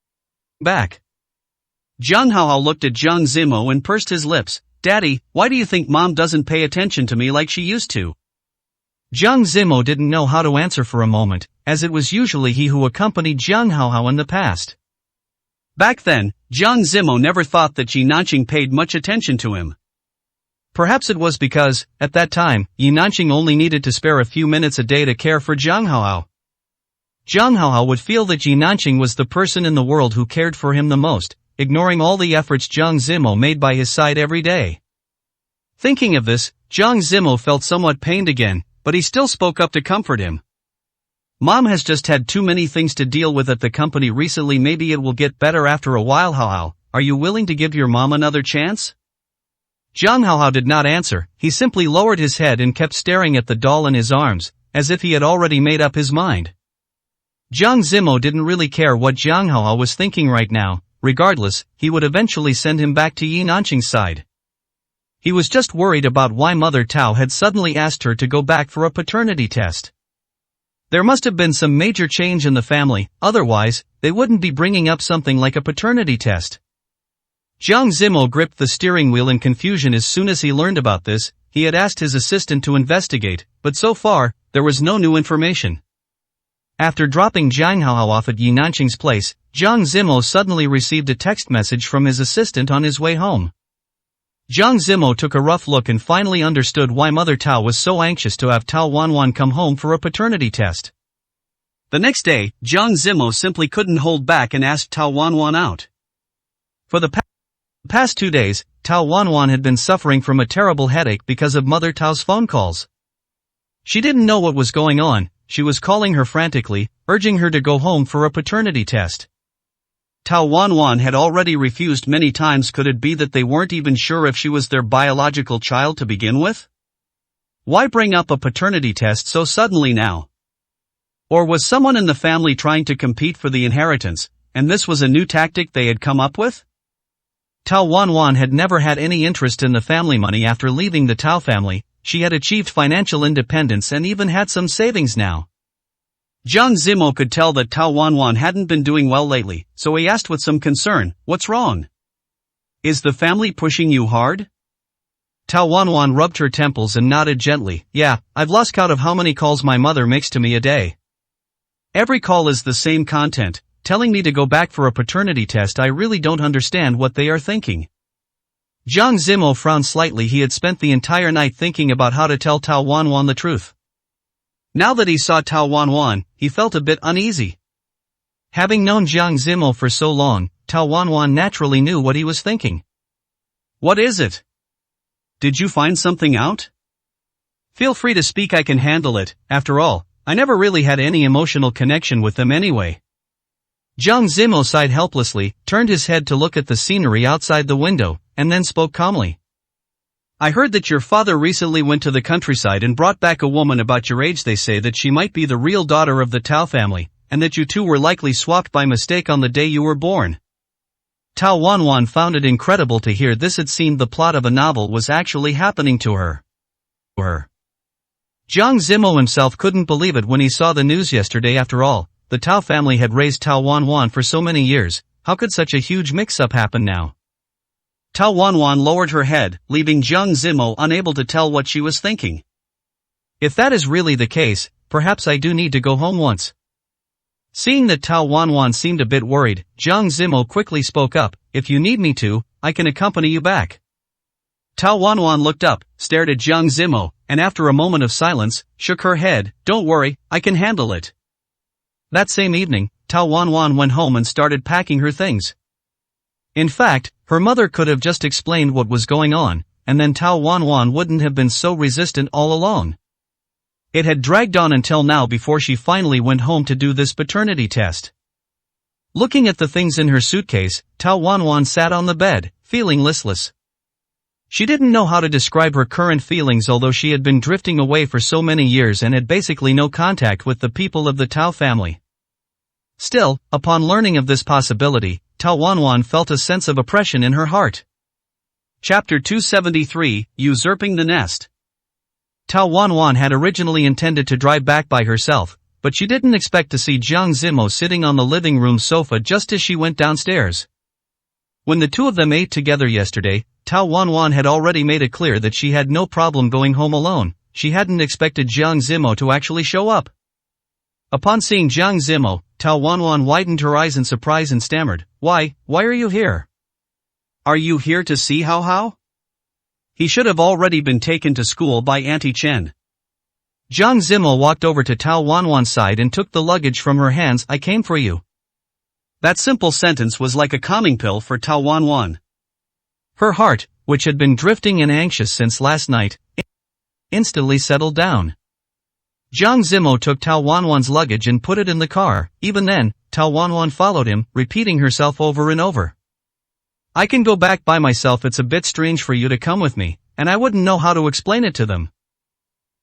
Jiang Haohao looked at Jiang Zimo and pursed his lips. Daddy, why do you think Mom doesn't pay attention to me like she used to? Jiang Zimo didn't know how to answer for a moment, as it was usually he who accompanied Jiang Haohao in the past. Back then, Jiang Zimo never thought that Yi Nanqing paid much attention to him. Perhaps it was because, at that time, Yi Nanqing only needed to spare a few minutes a day to care for Jiang Haohao. Jiang Haohao would feel that Yi Nanqing was the person in the world who cared for him the most, ignoring all the efforts Jiang Zimo made by his side every day. Thinking of this, Jiang Zimo felt somewhat pained again, but he still spoke up to comfort him. Mom has just had too many things to deal with at the company recently. Maybe it will get better after a while. Haohao, are you willing to give your mom another chance? Jiang Haohao did not answer. He simply lowered his head and kept staring at the doll in his arms, as if he had already made up his mind. Jiang Zimo didn't really care what Jiang Haohao was thinking right now. Regardless, he would eventually send him back to Yi Nanqing's side. He was just worried about why Mother Tao had suddenly asked her to go back for a paternity test. There must have been some major change in the family, otherwise, they wouldn't be bringing up something like a paternity test. Jiang Zimo gripped the steering wheel in confusion. As soon as he learned about this, he had asked his assistant to investigate, but so far, there was no new information. After dropping Jiang Haohao off at Yi Nanqing's place, Jiang Zimo suddenly received a text message from his assistant on his way home. Jiang Zimo took a rough look and finally understood why Mother Tao was so anxious to have Tao Wanwan come home for a paternity test. The next day, Jiang Zimo simply couldn't hold back and asked Tao Wanwan out. For the past 2 days, Tao Wanwan had been suffering from a terrible headache because of Mother Tao's phone calls. She didn't know what was going on. She was calling her frantically, urging her to go home for a paternity test. Tao Wanwan had already refused many times. Could it be that they weren't even sure if she was their biological child to begin with? Why bring up a paternity test so suddenly now? Or was someone in the family trying to compete for the inheritance, and this was a new tactic they had come up with? Tao Wanwan had never had any interest in the family money. After leaving the Tao family, she had achieved financial independence and even had some savings now. Jiang Zimo could tell that Tao Wanwan hadn't been doing well lately, so he asked with some concern, "What's wrong? Is the family pushing you hard?" Tao Wanwan rubbed her temples and nodded gently. "Yeah, I've lost count of how many calls my mother makes to me a day. Every call is the same content, telling me to go back for a paternity test. I really don't understand what they are thinking." Jiang Zimo frowned slightly. He had spent the entire night thinking about how to tell Tao Wanwan the truth. Now that he saw Tao Wanwan, he felt a bit uneasy. Having known Jiang Zimo for so long, Tao Wanwan naturally knew what he was thinking. "What is it? Did you find something out? Feel free to speak, I can handle it. After all, I never really had any emotional connection with them anyway." Jiang Zimo sighed helplessly, turned his head to look at the scenery outside the window, and then spoke calmly. I heard that your father recently went to the countryside and brought back a woman about your age. They say that she might be the real daughter of the Tao family, and that you two were likely swapped by mistake on the day you were born. Tao Wanwan found it incredible to hear this. It seemed the plot of a novel was actually happening to her. Jiang Zimo himself couldn't believe it when he saw the news yesterday. After all, the Tao family had raised Tao Wanwan for so many years. How could such a huge mix-up happen now? Tao Wanwan lowered her head, leaving Jiang Zimo unable to tell what she was thinking. If that is really the case, perhaps I do need to go home once. Seeing that Tao Wanwan seemed a bit worried, Jiang Zimo quickly spoke up, if you need me to, I can accompany you back. Tao Wanwan looked up, stared at Jiang Zimo, and after a moment of silence, shook her head, don't worry, I can handle it. That same evening, Tao Wanwan went home and started packing her things. In fact, her mother could have just explained what was going on, and then Tao Wanwan wouldn't have been so resistant all along. It had dragged on until now before she finally went home to do this paternity test. Looking at the things in her suitcase, Tao Wanwan sat on the bed, feeling listless. She didn't know how to describe her current feelings, although she had been drifting away for so many years and had basically no contact with the people of the Tao family. Still, upon learning of this possibility, Tao Wanwan felt a sense of oppression in her heart. Chapter 273, Usurping the Nest. Tao Wanwan had originally intended to drive back by herself, but she didn't expect to see Jiang Zimo sitting on the living room sofa just as she went downstairs. When the two of them ate together yesterday, Tao Wanwan had already made it clear that she had no problem going home alone. She hadn't expected Jiang Zimo to actually show up. Upon seeing Jiang Zimo, Tao Wanwan widened her eyes in surprise and stammered, Why are you here? Are you here to see Hao? He should have already been taken to school by Auntie Chen. Jiang Zimo walked over to Tao Wanwan's side and took the luggage from her hands. I came for you. That simple sentence was like a calming pill for Tao Wanwan. Her heart, which had been drifting and anxious since last night, instantly settled down. Jiang Zimo took Tao Wanwan's luggage and put it in the car. Even then, Tao Wanwan followed him, repeating herself over and over. I can go back by myself. It's a bit strange for you to come with me, and I wouldn't know how to explain it to them.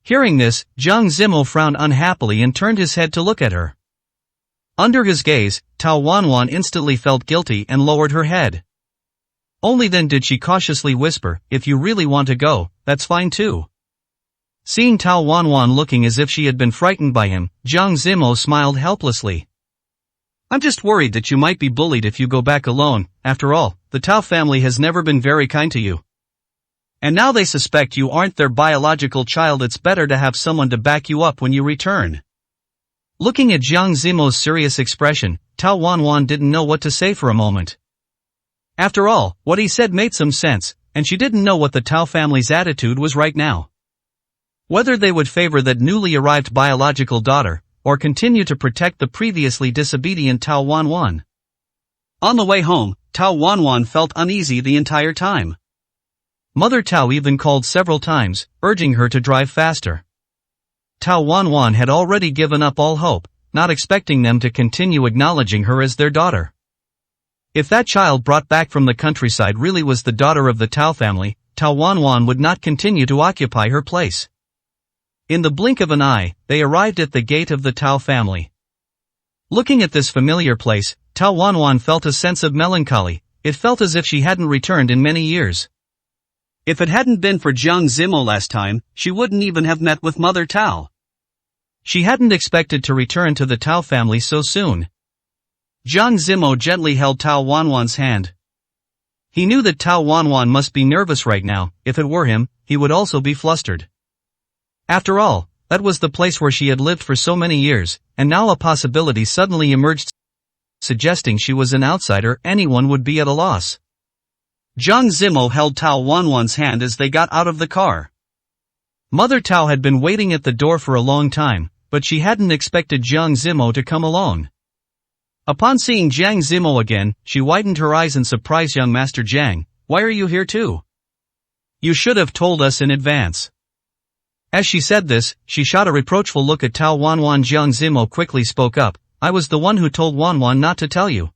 Hearing this, Jiang Zimo frowned unhappily and turned his head to look at her. Under his gaze, Tao Wanwan instantly felt guilty and lowered her head. Only then did she cautiously whisper, if you really want to go, that's fine too. Seeing Tao Wanwan looking as if she had been frightened by him, Jiang Zimo smiled helplessly. I'm just worried that you might be bullied if you go back alone. After all, the Tao family has never been very kind to you. And now they suspect you aren't their biological child. It's better to have someone to back you up when you return. Looking at Jiang Zimo's serious expression, Tao Wanwan didn't know what to say for a moment. After all, what he said made some sense, and she didn't know what the Tao family's attitude was right now. Whether they would favor that newly arrived biological daughter, or continue to protect the previously disobedient Tao Wanwan. On the way home, Tao Wanwan felt uneasy the entire time. Mother Tao even called several times, urging her to drive faster. Tao Wanwan had already given up all hope, not expecting them to continue acknowledging her as their daughter. If that child brought back from the countryside really was the daughter of the Tao family, Tao Wanwan would not continue to occupy her place. In the blink of an eye, they arrived at the gate of the Tao family. Looking at this familiar place, Tao Wanwan felt a sense of melancholy. It felt as if she hadn't returned in many years. If it hadn't been for Jiang Zimo last time, she wouldn't even have met with Mother Tao. She hadn't expected to return to the Tao family so soon. Jiang Zimo gently held Tao Wanwan's hand. He knew that Tao Wanwan must be nervous right now. If it were him, he would also be flustered. After all, that was the place where she had lived for so many years, and now a possibility suddenly emerged, suggesting she was an outsider. Anyone would be at a loss. Jiang Zimo held Tao Wanwan's hand as they got out of the car. Mother Tao had been waiting at the door for a long time, but she hadn't expected Jiang Zimo to come along. Upon seeing Jiang Zimo again, she widened her eyes in surprise. Young Master Jiang, why are you here too? You should have told us in advance. As she said this, she shot a reproachful look at Tao Wanwan. Jiang Zimo quickly spoke up, I was the one who told Wanwan not to tell you.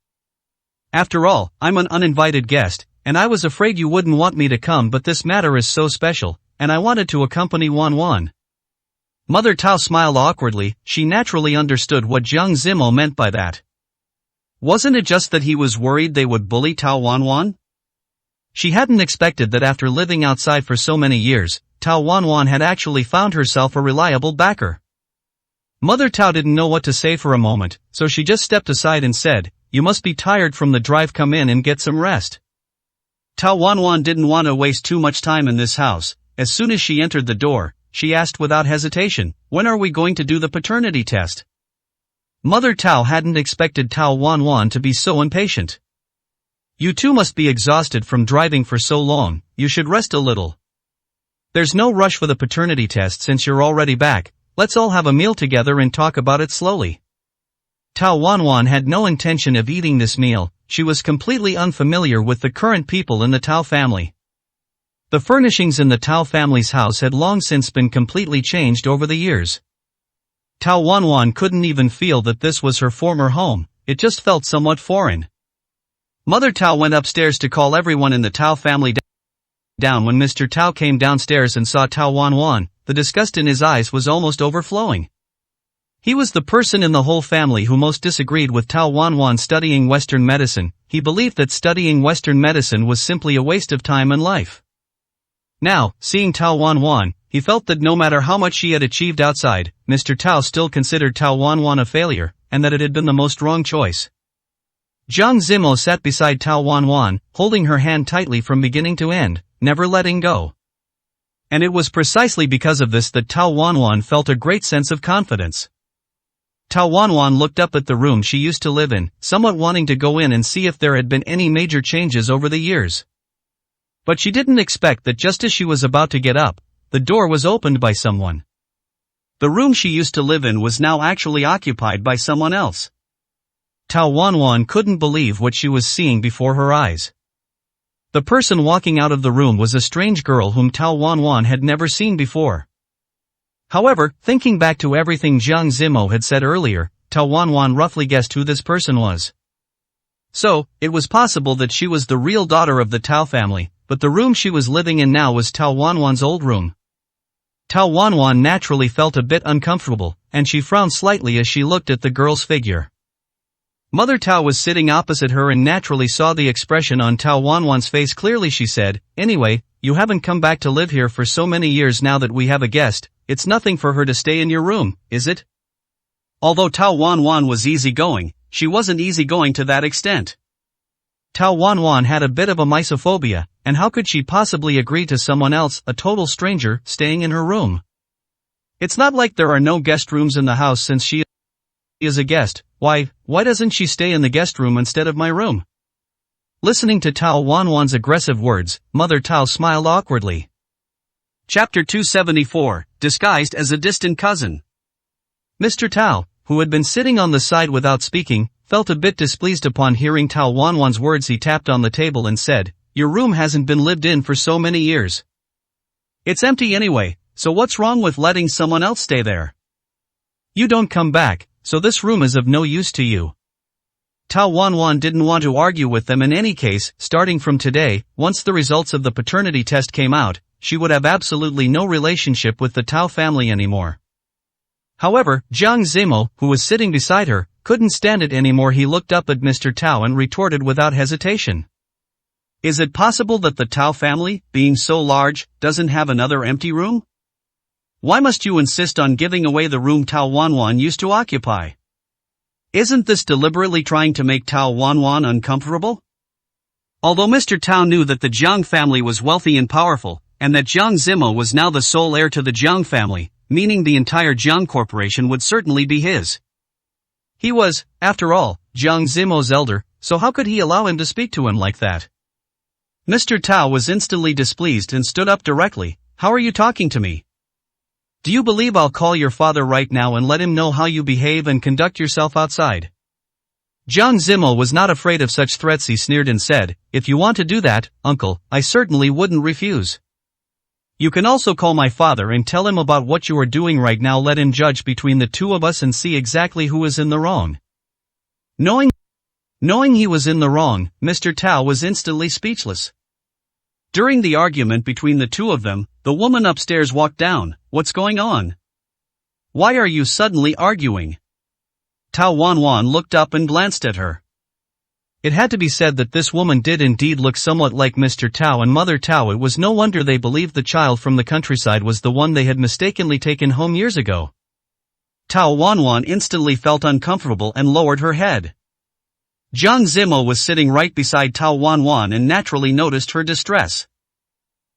After all, I'm an uninvited guest, and I was afraid you wouldn't want me to come, but this matter is so special, and I wanted to accompany Wan Wan. Mother Tao smiled awkwardly. She naturally understood what Jiang Zimo meant by that. Wasn't it just that he was worried they would bully Tao Wan Wan? She hadn't expected that after living outside for so many years, Tao Wan Wan had actually found herself a reliable backer. Mother Tao didn't know what to say for a moment, so she just stepped aside and said, "You must be tired from the drive, come in and get some rest." Tao Wan Wan didn't want to waste too much time in this house. As soon as she entered the door, she asked without hesitation, "When are we going to do the paternity test?" Mother Tao hadn't expected Tao Wan Wan to be so impatient. "You two must be exhausted from driving for so long, you should rest a little. There's no rush for the paternity test since you're already back, let's all have a meal together and talk about it slowly." Tao Wan Wan had no intention of eating this meal. She was completely unfamiliar with the current people in the Tao family. The furnishings in the Tao family's house had long since been completely changed over the years. Tao Wan Wan couldn't even feel that this was her former home, it just felt somewhat foreign. Mother Tao went upstairs to call everyone in the Tao family down. When Mr. Tao came downstairs and saw Tao Wan Wan, the disgust in his eyes was almost overflowing. He was the person in the whole family who most disagreed with Tao Wan Wan studying Western medicine. He believed that studying Western medicine was simply a waste of time and life. Now, seeing Tao Wan Wan, he felt that no matter how much she had achieved outside, Mr. Tao still considered Tao Wan Wan a failure, and that it had been the most wrong choice. Jiang Zimo sat beside Tao Wan Wan, holding her hand tightly from beginning to end, never letting go. And it was precisely because of this that Tao Wan Wan felt a great sense of confidence. Tao Wan Wan looked up at the room she used to live in, somewhat wanting to go in and see if there had been any major changes over the years. But she didn't expect that just as she was about to get up, the door was opened by someone. The room she used to live in was now actually occupied by someone else. Tao Wan Wan couldn't believe what she was seeing before her eyes. The person walking out of the room was a strange girl whom Tao Wan Wan had never seen before. However, thinking back to everything Jiang Zimo had said earlier, Tao Wan Wan roughly guessed who this person was. So, it was possible that she was the real daughter of the Tao family, but the room she was living in now was Tao Wan Wan's old room. Tao Wan Wan naturally felt a bit uncomfortable, and she frowned slightly as she looked at the girl's figure. Mother Tao was sitting opposite her and naturally saw the expression on Tao Wan Wan's face clearly. She said, "Anyway, you haven't come back to live here for so many years. Now that we have a guest, it's nothing for her to stay in your room, is it?" Although Tao Wan Wan was easygoing, she wasn't easygoing to that extent. Tao Wan Wan had a bit of a misophobia, and how could she possibly agree to someone else, a total stranger, staying in her room? It's not like there are no guest rooms in the house since she is a guest. Why doesn't she stay in the guest room instead of my room? Listening to Tao Wan Wan's aggressive words, Mother Tao smiled awkwardly. Chapter 274, Disguised as a Distant Cousin. Mr. Tao, who had been sitting on the side without speaking, felt a bit displeased upon hearing Tao Wan Wan's words. He tapped on the table and said, "Your room hasn't been lived in for so many years. It's empty anyway, so what's wrong with letting someone else stay there? You don't come back, so this room is of no use to you." Tao Wan Wan didn't want to argue with them in any case. Starting from today, once the results of the paternity test came out, she would have absolutely no relationship with the Tao family anymore. However, Jiang Zimo, who was sitting beside her, couldn't stand it anymore. He looked up at Mr. Tao and retorted without hesitation. "Is it possible that the Tao family, being so large, doesn't have another empty room? Why must you insist on giving away the room Tao Wan Wan used to occupy? Isn't this deliberately trying to make Tao Wan Wan uncomfortable?" Although Mr. Tao knew that the Jiang family was wealthy and powerful, and that Jiang Zimo was now the sole heir to the Jiang family, meaning the entire Jiang corporation would certainly be his. He was, after all, Jiang Zimo's elder, so how could he allow him to speak to him like that? Mr. Tao was instantly displeased and stood up directly. "How are you talking to me? Do you believe I'll call your father right now and let him know how you behave and conduct yourself outside?" Jiang Zimo was not afraid of such threats. He sneered and said, "If you want to do that, uncle, I certainly wouldn't refuse. You can also call my father and tell him about what you are doing right now. Let him judge between the two of us and see exactly who is in the wrong." Knowing Knowing he was in the wrong, Mr. Tao was instantly speechless. During the argument between the two of them, the woman upstairs walked down. What's going on? Why are you suddenly arguing? Tao Wanwan looked up and glanced at her. It had to be said that this woman did indeed look somewhat like Mr. Tao and Mother Tao. It was no wonder they believed the child from the countryside was the one they had mistakenly taken home years ago. Tao Wanwan instantly felt uncomfortable and lowered her head. Jiang Zimo was sitting right beside Tao Wanwan and naturally noticed her distress.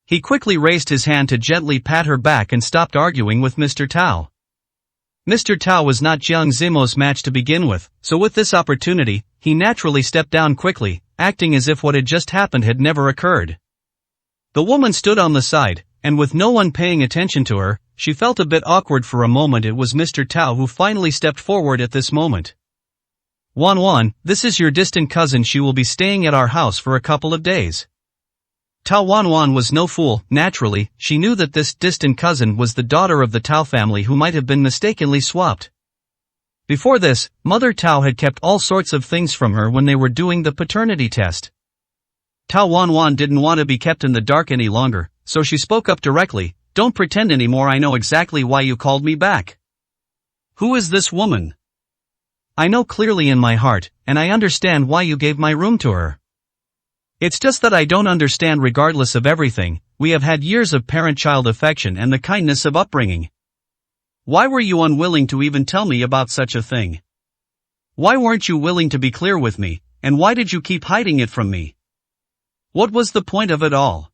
He quickly raised his hand to gently pat her back and stopped arguing with Mr. Tao. Mr. Tao was not Jiang Zimo's match to begin with, so with this opportunity, he naturally stepped down quickly, acting as if what had just happened had never occurred. The woman stood on the side, and with no one paying attention to her, she felt a bit awkward for a moment. It was Mr. Tao who finally stepped forward at this moment. Wanwan, this is your distant cousin. She will be staying at our house for a couple of days. Tao Wanwan was no fool. Naturally, she knew that this distant cousin was the daughter of the Tao family who might have been mistakenly swapped. Before this, Mother Tao had kept all sorts of things from her when they were doing the paternity test. Tao Wanwan didn't want to be kept in the dark any longer, so she spoke up directly. Don't pretend anymore. I know exactly why you called me back. Who is this woman? I know clearly in my heart, and I understand why you gave my room to her. It's just that I don't understand. Regardless of everything, we have had years of parent-child affection and the kindness of upbringing. Why were you unwilling to even tell me about such a thing? Why weren't you willing to be clear with me, and why did you keep hiding it from me? What was the point of it all?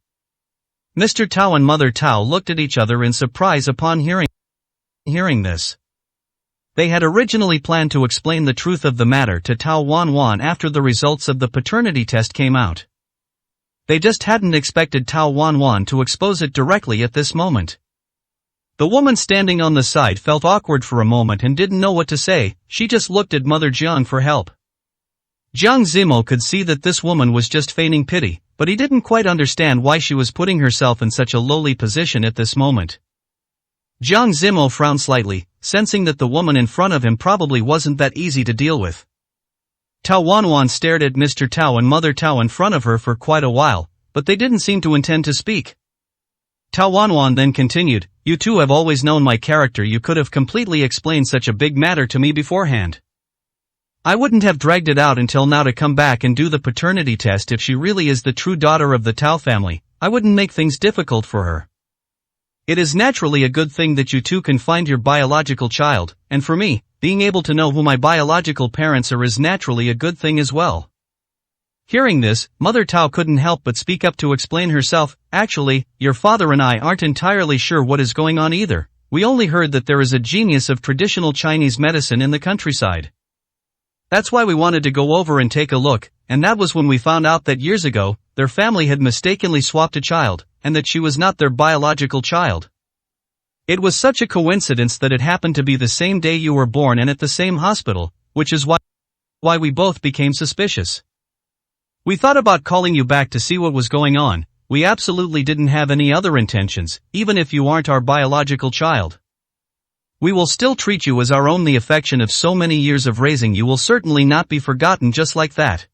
Mr. Tao and Mother Tao looked at each other in surprise upon hearing this. They had originally planned to explain the truth of the matter to Tao Wanwan after the results of the paternity test came out. They just hadn't expected Tao Wanwan to expose it directly at this moment. The woman standing on the side felt awkward for a moment and didn't know what to say. She just looked at Mother Jiang for help. Jiang Zimo could see that this woman was just feigning pity, but he didn't quite understand why she was putting herself in such a lowly position at this moment. Jiang Zimo frowned slightly, sensing that the woman in front of him probably wasn't that easy to deal with. Tao Wanwan stared at Mr. Tao and Mother Tao in front of her for quite a while, but they didn't seem to intend to speak. Tao Wanwan then continued, you two have always known my character. You could have completely explained such a big matter to me beforehand. I wouldn't have dragged it out until now to come back and do the paternity test. If she really is the true daughter of the Tao family, I wouldn't make things difficult for her. It is naturally a good thing that you two can find your biological child, and for me, being able to know who my biological parents are is naturally a good thing as well. Hearing this, Mother Tao couldn't help but speak up to explain herself. Actually, your father and I aren't entirely sure what is going on either. We only heard that there is a genius of traditional Chinese medicine in the countryside. That's why we wanted to go over and take a look, and that was when we found out that years ago, their family had mistakenly swapped a child, and that she was not their biological child. It was such a coincidence that it happened to be the same day you were born and at the same hospital, which is why we both became suspicious. We thought about calling you back to see what was going on. We absolutely didn't have any other intentions. Even if you aren't our biological child, we will still treat you as our own. The affection of so many years of raising you will certainly not be forgotten just like that.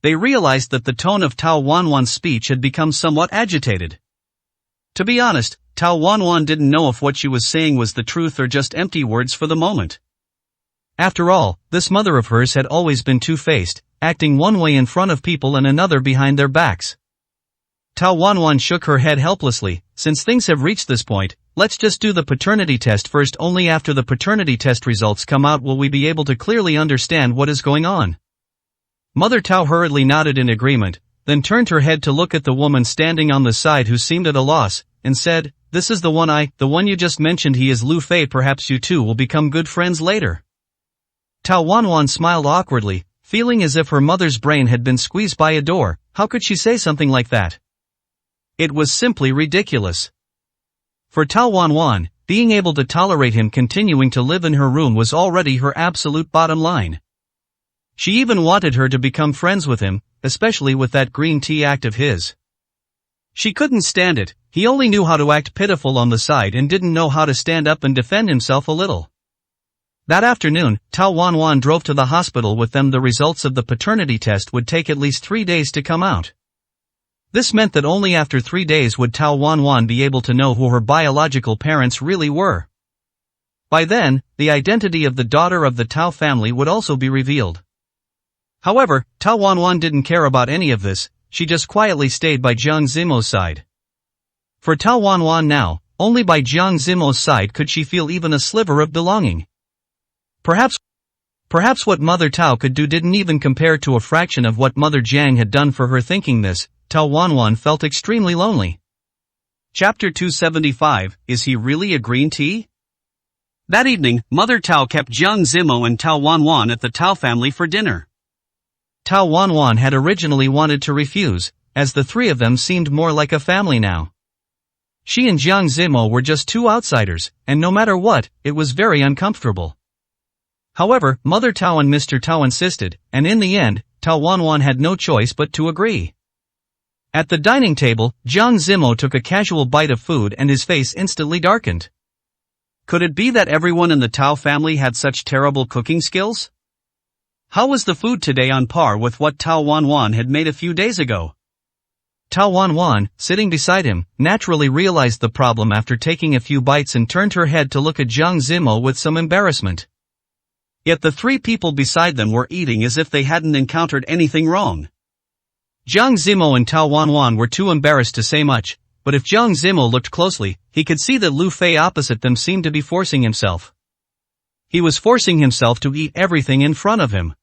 They realized that the tone of Tao Wanwan's speech had become somewhat agitated. To be honest, Tao Wanwan didn't know if what she was saying was the truth or just empty words for the moment. After all, this mother of hers had always been two-faced, acting one way in front of people and another behind their backs. Tao Wanwan shook her head helplessly. Since things have reached this point, let's just do the paternity test first. Only after the paternity test results come out will we be able to clearly understand what is going on. Mother Tao hurriedly nodded in agreement, then turned her head to look at the woman standing on the side who seemed at a loss, and said, this is the one you just mentioned. He is Lu Fei. Perhaps you two will become good friends later. Tao Wanwan smiled awkwardly, feeling as if her mother's brain had been squeezed by a door. How could she say something like that? It was simply ridiculous. For Tao Wanwan, being able to tolerate him continuing to live in her room was already her absolute bottom line. She even wanted her to become friends with him, especially with that green tea act of his. She couldn't stand it. He only knew how to act pitiful on the side and didn't know how to stand up and defend himself a little. That afternoon, Tao Wanwan drove to the hospital with them. The results of the paternity test would take at least 3 days to come out. This meant that only after 3 days would Tao Wanwan be able to know who her biological parents really were. By then, the identity of the daughter of the Tao family would also be revealed. However, Tao Wanwan didn't care about any of this. She just quietly stayed by Jiang Zimo's side. For Tao Wanwan now, only by Jiang Zimo's side could she feel even a sliver of belonging. Perhaps what Mother Tao could do didn't even compare to a fraction of what Mother Jiang had done for her. Thinking this, Tao Wanwan felt extremely lonely. Chapter 275, Is He Really a Green Tea? That evening, Mother Tao kept Jiang Zimo and Tao Wanwan at the Tao family for dinner. Tao Wanwan had originally wanted to refuse, as the three of them seemed more like a family now. She and Jiang Zimo were just two outsiders, and no matter what, it was very uncomfortable. However, Mother Tao and Mr. Tao insisted, and in the end, Tao Wanwan had no choice but to agree. At the dining table, Jiang Zimo took a casual bite of food and his face instantly darkened. Could it be that everyone in the Tao family had such terrible cooking skills? How was the food today on par with what Tao Wanwan had made a few days ago? Tao Wanwan, sitting beside him, naturally realized the problem after taking a few bites and turned her head to look at Jiang Zimo with some embarrassment. Yet the three people beside them were eating as if they hadn't encountered anything wrong. Jiang Zimo and Tao Wanwan were too embarrassed to say much, but if Jiang Zimo looked closely, he could see that Lu Fei opposite them seemed to be forcing himself. He was forcing himself to eat everything in front of him.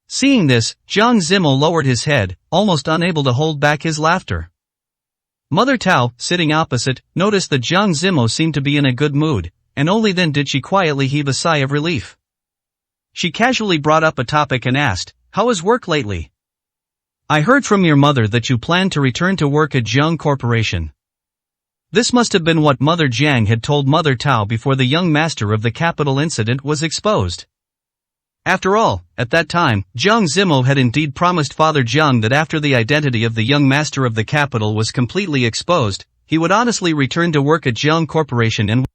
Seeing this, Jiang Zimo lowered his head, almost unable to hold back his laughter. Mother Tao, sitting opposite, noticed that Jiang Zimo seemed to be in a good mood, and only then did she quietly heave a sigh of relief. She casually brought up a topic and asked, "How is work lately? I heard from your mother that you plan to return to work at Jiang Corporation." This must have been what Mother Jiang had told Mother Tao before the young master of the capital incident was exposed. After all, at that time, Jiang Zimo had indeed promised Father Jiang that after the identity of the young master of the capital was completely exposed, he would honestly return to work at Jiang Corporation and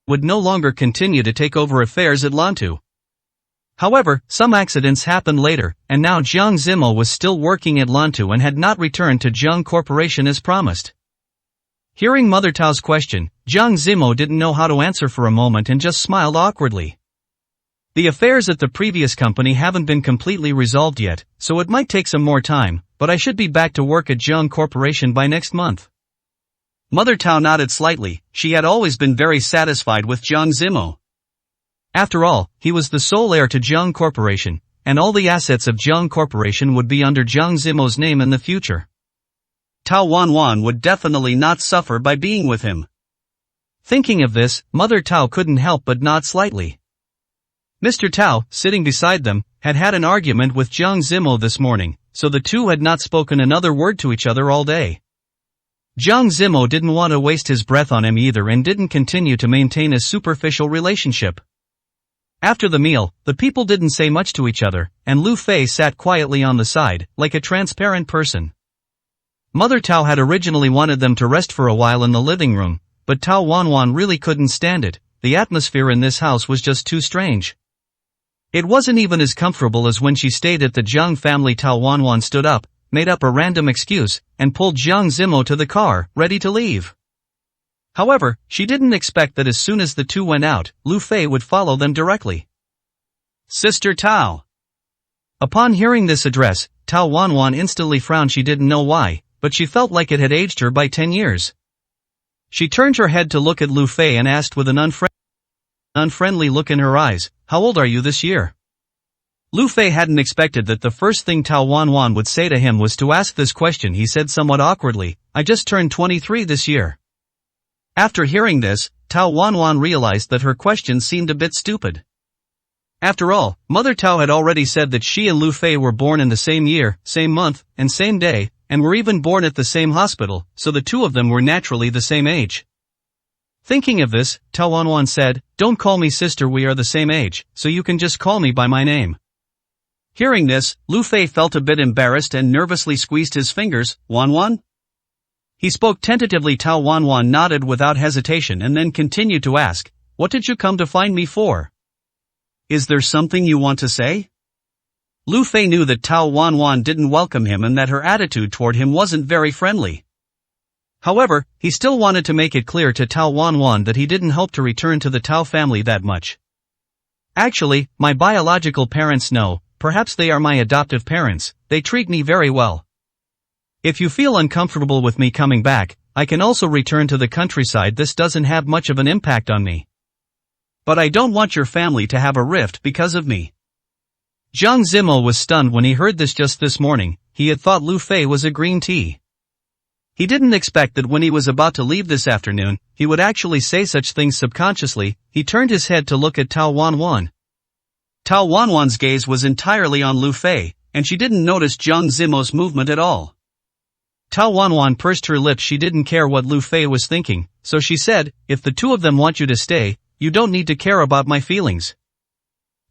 would no longer continue to take over affairs at Lantu. However, some accidents happened later, and now Jiang Zimo was still working at Lantu and had not returned to Jiang Corporation as promised. Hearing Mother Tao's question, Jiang Zimo didn't know how to answer for a moment and just smiled awkwardly. The affairs at the previous company haven't been completely resolved yet, so it might take some more time, but I should be back to work at Jiang Corporation by next month. Mother Tao nodded slightly. She had always been very satisfied with Jiang Zimo. After all, he was the sole heir to Jiang Corporation, and all the assets of Jiang Corporation would be under Jiang Zimo's name in the future. Tao Wanwan would definitely not suffer by being with him. Thinking of this, Mother Tao couldn't help but nod slightly. Mr. Tao, sitting beside them, had had an argument with Jiang Zimo this morning, so the two had not spoken another word to each other all day. Jiang Zimo didn't want to waste his breath on him either and didn't continue to maintain a superficial relationship. After the meal, the people didn't say much to each other, and Lu Fei sat quietly on the side, like a transparent person. Mother Tao had originally wanted them to rest for a while in the living room, but Tao Wanwan really couldn't stand it. The atmosphere in this house was just too strange. It wasn't even as comfortable as when she stayed at the Jiang family. Tao Wanwan stood up, made up a random excuse, and pulled Jiang Zimo to the car, ready to leave. However, she didn't expect that as soon as the two went out, Lu Fei would follow them directly. "Sister Tao." Upon hearing this address, Tao Wanwan instantly frowned. She didn't know why, but she felt like it had aged her by 10 years. She turned her head to look at Lu Fei and asked with an unfriendly look in her eyes, "How old are you this year?" Lu Fei hadn't expected that the first thing Tao Wanwan would say to him was to ask this question. He said somewhat awkwardly, "I just turned 23 this year." After hearing this, Tao Wanwan realized that her question seemed a bit stupid. After all, Mother Tao had already said that she and Lu Fei were born in the same year, same month, and same day, and were even born at the same hospital, so the two of them were naturally the same age. Thinking of this, Tao Wanwan said, "Don't call me sister, we are the same age, so you can just call me by my name." Hearing this, Lu Fei felt a bit embarrassed and nervously squeezed his fingers. "Wanwan?" He spoke tentatively. Tao Wanwan nodded without hesitation and then continued to ask, "What did you come to find me for?" Is there something you want to say? Lu Fei knew that Tao Wanwan didn't welcome him and that her attitude toward him wasn't very friendly. However, he still wanted to make it clear to Tao Wanwan that he didn't hope to return to the Tao family that much. Actually, my biological parents know, perhaps they are my adoptive parents, they treat me very well. If you feel uncomfortable with me coming back, I can also return to the countryside. This doesn't have much of an impact on me. But I don't want your family to have a rift because of me. Jiang Zimo was stunned when he heard this just this morning. He had thought Lu Fei was a green tea. He didn't expect that when he was about to leave this afternoon, he would actually say such things subconsciously. He turned his head to look at Tao Wanwan. Tao Wanwan's gaze was entirely on Lu Fei, and she didn't notice Jiang Zimo's movement at all. Tao Wanwan pursed her lips. She didn't care what Lu Fei was thinking, so she said, "If the two of them want you to stay, you don't need to care about my feelings.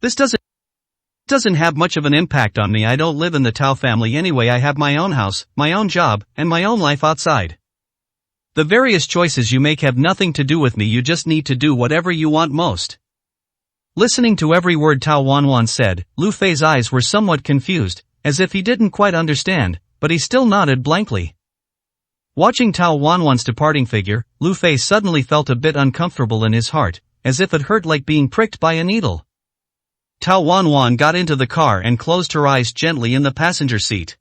This doesn't have much of an impact on me. I don't live in the Tao family anyway. I have my own house, my own job, and my own life outside. The various choices you make have nothing to do with me. You just need to do whatever you want most." Listening to every word Tao Wanwan said, Lu Fei's eyes were somewhat confused, as if he didn't quite understand, but he still nodded blankly. Watching Tao Wanwan's departing figure, Lu Fei suddenly felt a bit uncomfortable in his heart, as if it hurt like being pricked by a needle. Tao Wanwan got into the car and closed her eyes gently in the passenger seat.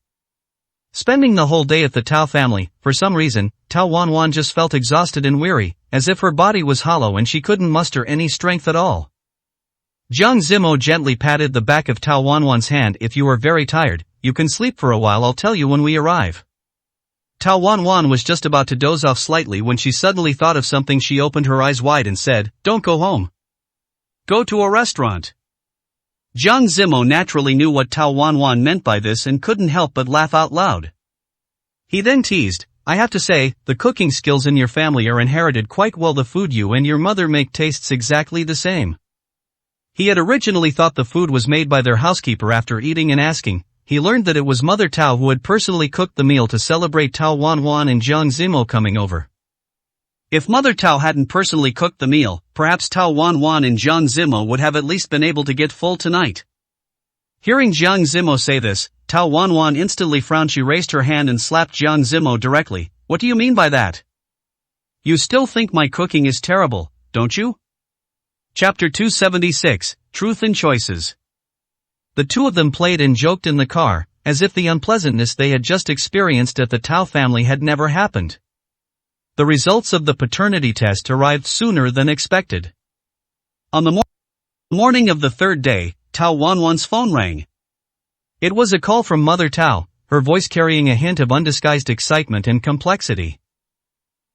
Spending the whole day at the Tao family, for some reason, Tao Wanwan just felt exhausted and weary, as if her body was hollow and she couldn't muster any strength at all. Jiang Zimo gently patted the back of Tao Wanwan's hand. "If you are very tired, you can sleep for a while. I'll tell you when we arrive." Tao Wanwan was just about to doze off slightly when she suddenly thought of something. She opened her eyes wide and said, "Don't go home. Go to a restaurant." Jiang Zimo naturally knew what Tao Wanwan meant by this and couldn't help but laugh out loud. He then teased, "I have to say, the cooking skills in your family are inherited quite well. The food you and your mother make tastes exactly the same." He had originally thought the food was made by their housekeeper. After eating and asking, he learned that it was Mother Tao who had personally cooked the meal to celebrate Tao Wanwan and Jiang Zimo coming over. If Mother Tao hadn't personally cooked the meal, perhaps Tao Wanwan and Jiang Zimo would have at least been able to get full tonight. Hearing Jiang Zimo say this, Tao Wanwan instantly frowned. She raised her hand and slapped Jiang Zimo directly. "What do you mean by that? You still think my cooking is terrible, don't you?" Chapter 276, Truth and Choices. The two of them played and joked in the car, as if the unpleasantness they had just experienced at the Tao family had never happened. The results of the paternity test arrived sooner than expected. On the morning of the third day, Tao Wanwan's phone rang. It was a call from Mother Tao, her voice carrying a hint of undisguised excitement and complexity.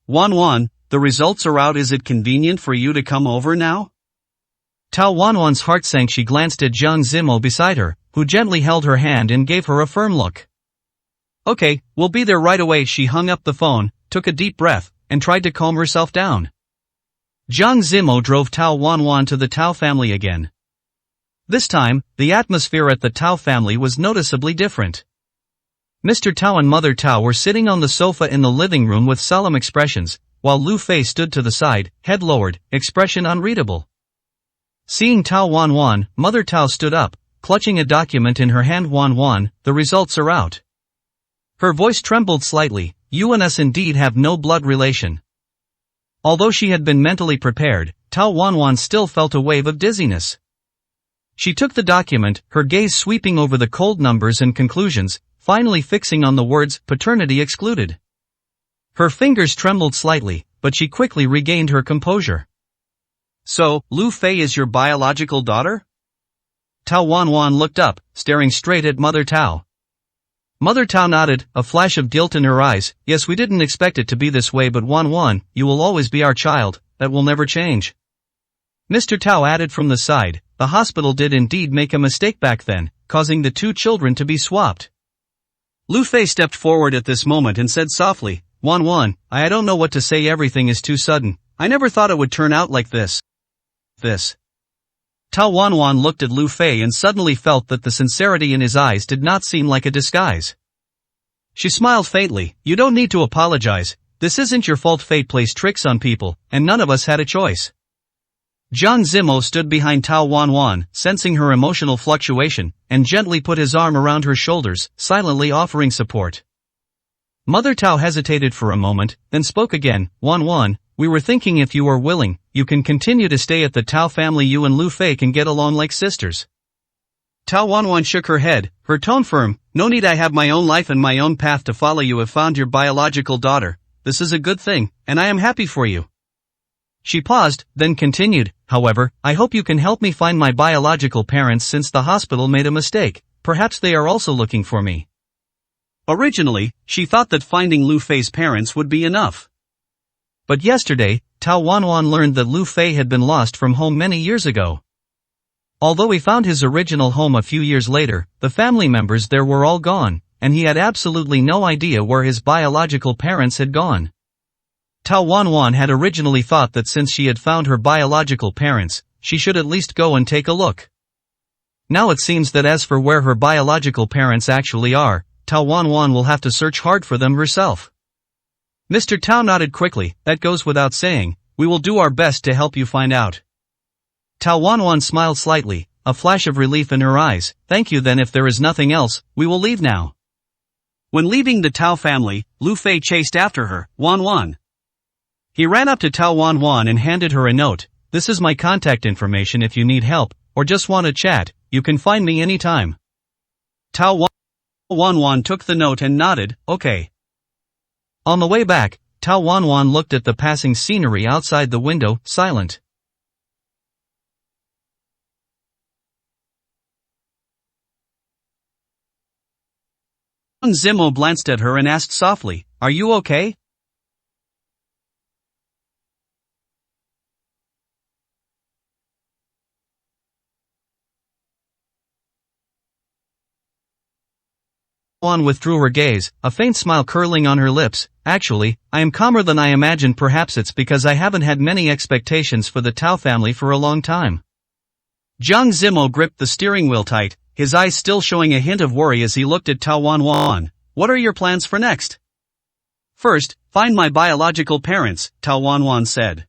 "Wanwan, the results are out. Is it convenient for you to come over now?" Tao Wanwan's heart sank. She glanced at Jiang Zimo beside her, who gently held her hand and gave her a firm look. "Okay, we'll be there right away." She hung up the phone, took a deep breath, and tried to calm herself down. Jiang Zimo drove Tao Wanwan to the Tao family again. This time, the atmosphere at the Tao family was noticeably different. Mr. Tao and Mother Tao were sitting on the sofa in the living room with solemn expressions, while Lu Fei stood to the side, head lowered, expression unreadable. Seeing Tao Wanwan, Mother Tao stood up, clutching a document in her hand. "Wanwan, the results are out." Her voice trembled slightly. "You and us indeed have no blood relation." Although she had been mentally prepared, Tao Wanwan still felt a wave of dizziness. She took the document, her gaze sweeping over the cold numbers and conclusions, finally fixing on the words, "paternity excluded." Her fingers trembled slightly, but she quickly regained her composure. "So, Lu Fei is your biological daughter?" Tao Wanwan looked up, staring straight at Mother Tao. Mother Tao nodded, a flash of guilt in her eyes. "Yes, we didn't expect it to be this way, but Wanwan, you will always be our child, that will never change." Mr. Tao added from the side, "The hospital did indeed make a mistake back then, causing the two children to be swapped." Lu Fei stepped forward at this moment and said softly, "Wanwan, I don't know what to say. Everything is too sudden. I never thought it would turn out like this." Tao Wanwan looked at Lu Fei and suddenly felt that the sincerity in his eyes did not seem like a disguise. She smiled faintly. "You don't need to apologize. This isn't your fault. Fate plays tricks on people, and none of us had a choice." Jiang Zimo stood behind Tao Wanwan, sensing her emotional fluctuation, and gently put his arm around her shoulders, silently offering support. Mother Tao hesitated for a moment, then spoke again. Wanwan, we were thinking if you are willing, you can continue to stay at the Tao family. You and Lu Fei can get along like sisters. Tao Wanwan shook her head, her tone firm. No need, I have my own life and my own path to follow. You have found your biological daughter. This is a good thing, and I am happy for you. She paused, then continued, however, I hope you can help me find my biological parents since the hospital made a mistake. Perhaps they are also looking for me. Originally, she thought that finding Lu Fei's parents would be enough. But yesterday, Tao Wanwan learned that Lu Fei had been lost from home many years ago. Although he found his original home a few years later, the family members there were all gone, and he had absolutely no idea where his biological parents had gone. Tao Wanwan had originally thought that since she had found her biological parents, she should at least go and take a look. Now it seems that as for where her biological parents actually are, Tao Wanwan will have to search hard for them herself. Mr. Tao nodded quickly. That goes without saying, we will do our best to help you find out. Tao Wanwan smiled slightly, a flash of relief in her eyes. Thank you. Then if there is nothing else, we will leave now. When leaving the Tao family, Lu Fei chased after her. Wanwan. He ran up to Tao Wanwan and handed her a note. This is my contact information. If you need help, or just want to chat, you can find me anytime. Tao Wanwan took the note and nodded, okay. On the way back, Tao Wanwan looked at the passing scenery outside the window, silent. Zimo glanced at her and asked softly, are you okay? Wanwan withdrew her gaze, a faint smile curling on her lips. Actually, I am calmer than I imagined. Perhaps it's because I haven't had many expectations for the Tao family for a long time. Jiang Zimo gripped the steering wheel tight, his eyes still showing a hint of worry as he looked at Tao Wanwan. What are your plans for next? First, find my biological parents, Tao Wanwan said.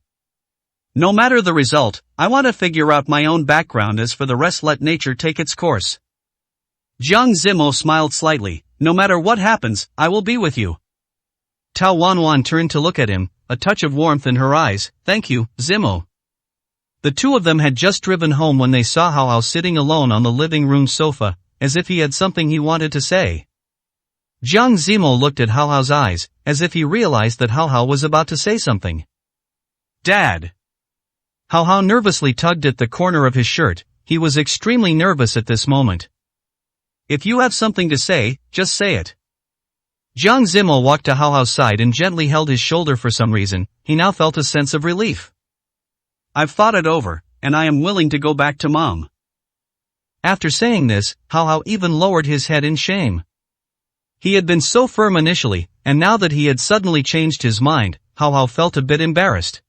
No matter the result, I want to figure out my own background. As for the rest, let nature take its course. Jiang Zimo smiled slightly. No matter what happens, I will be with you. Tao Wanwan turned to look at him, a touch of warmth in her eyes. Thank you, Zimo. The two of them had just driven home when they saw Hao Hao sitting alone on the living room sofa, as if he had something he wanted to say. Jiang Zimo looked at Hao Hao's eyes, as if he realized that Hao Hao was about to say something. Dad. Hao Hao nervously tugged at the corner of his shirt. He was extremely nervous at this moment. If you have something to say, just say it. Jiang Zimo walked to Hao Hao's side and gently held his shoulder. For some reason, he now felt a sense of relief. I've thought it over, and I am willing to go back to Mom. After saying this, Hao Hao even lowered his head in shame. He had been so firm initially, and now that he had suddenly changed his mind, Hao Hao felt a bit embarrassed.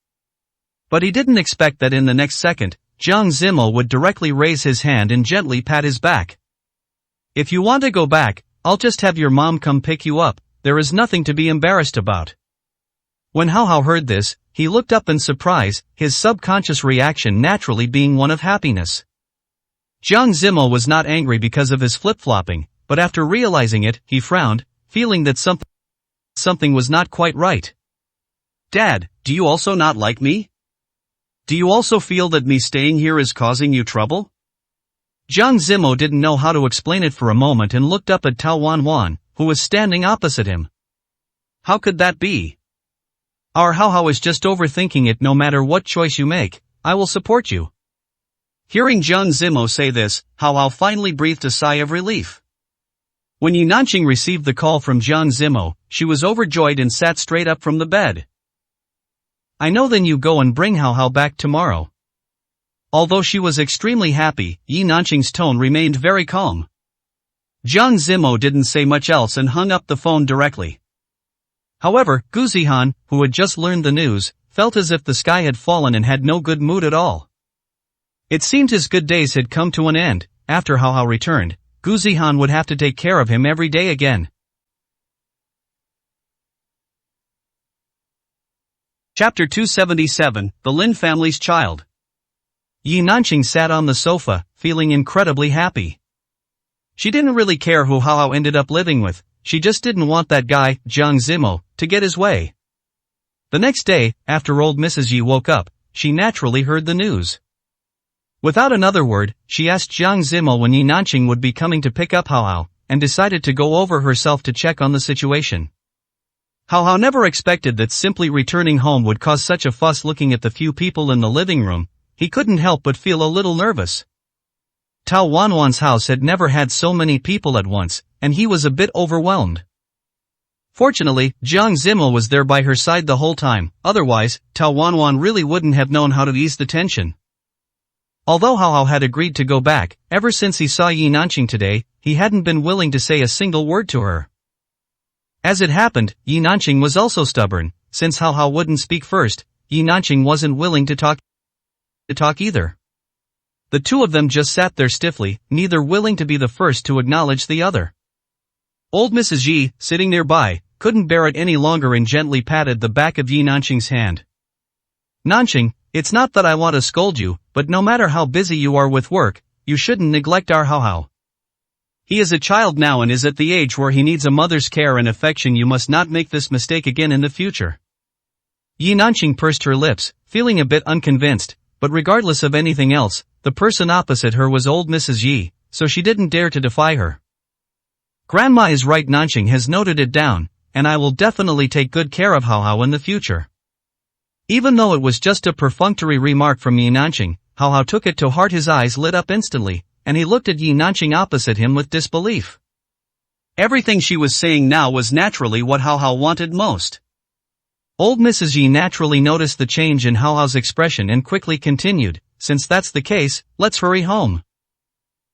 But he didn't expect that in the next second, Jiang Zimo would directly raise his hand and gently pat his back. If you want to go back, I'll just have your mom come pick you up. There is nothing to be embarrassed about. When Hao Hao heard this, he looked up in surprise, his subconscious reaction naturally being one of happiness. Jiang Zimo was not angry because of his flip-flopping, but after realizing it, he frowned, feeling that something was not quite right. Dad, do you also not like me? Do you also feel that me staying here is causing you trouble? Jiang Zimo didn't know how to explain it for a moment and looked up at Tao Wanwan, who was standing opposite him. How could that be? Our Hao Hao is just overthinking it. No matter what choice you make, I will support you. Hearing Jiang Zimo say this, Hao Hao finally breathed a sigh of relief. When Yi Nanqing received the call from Jiang Zimo, she was overjoyed and sat straight up from the bed. I know. Then you go and bring Hao Hao back tomorrow. Although she was extremely happy, Yi Nanqing's tone remained very calm. Jiang Zimo didn't say much else and hung up the phone directly. However, Gu Zihan, who had just learned the news, felt as if the sky had fallen and had no good mood at all. It seemed his good days had come to an end. After Hao Hao returned, Gu Zihan would have to take care of him every day again. Chapter 277, The Lin Family's Child. Yi Nanqing sat on the sofa, feeling incredibly happy. She didn't really care who Hao Hao ended up living with, she just didn't want that guy, Jiang Zimo, to get his way. The next day, after old Mrs. Yi woke up, she naturally heard the news. Without another word, she asked Jiang Zimo when Yi Nanqing would be coming to pick up Hao Hao, and decided to go over herself to check on the situation. Hao Hao never expected that simply returning home would cause such a fuss. Looking at the few people in the living room, he couldn't help but feel a little nervous. Tao Wanwan's house had never had so many people at once, and he was a bit overwhelmed. Fortunately, Jiang Zimo was there by her side the whole time, otherwise, Tao Wanwan really wouldn't have known how to ease the tension. Although Hao Hao had agreed to go back, ever since he saw Yi Nanqing today, he hadn't been willing to say a single word to her. As it happened, Yi Nanqing was also stubborn. Since Hao Hao wouldn't speak first, Yi Nanqing wasn't willing to talk either. The two of them just sat there stiffly, neither willing to be the first to acknowledge the other. Old Mrs. Yi, sitting nearby, couldn't bear it any longer and gently patted the back of Yi Nanqing's hand. Nanqing, it's not that I want to scold you, but no matter how busy you are with work, you shouldn't neglect our Hao Hao. He is a child now and is at the age where he needs a mother's care and affection. You must not make this mistake again in the future. Yi Nanqing pursed her lips, feeling a bit unconvinced, but regardless of anything else, the person opposite her was old Mrs. Yi, so she didn't dare to defy her. Grandma is right. Nanqing has noted it down, and I will definitely take good care of Hao Hao in the future. Even though it was just a perfunctory remark from Yi Nanqing, Hao Hao took it to heart. His eyes lit up instantly, and he looked at Yi Nanqing opposite him with disbelief. Everything she was saying now was naturally what Hao Hao wanted most. Old Mrs. Yi naturally noticed the change in Hao Hao's expression and quickly continued, since that's the case, let's hurry home.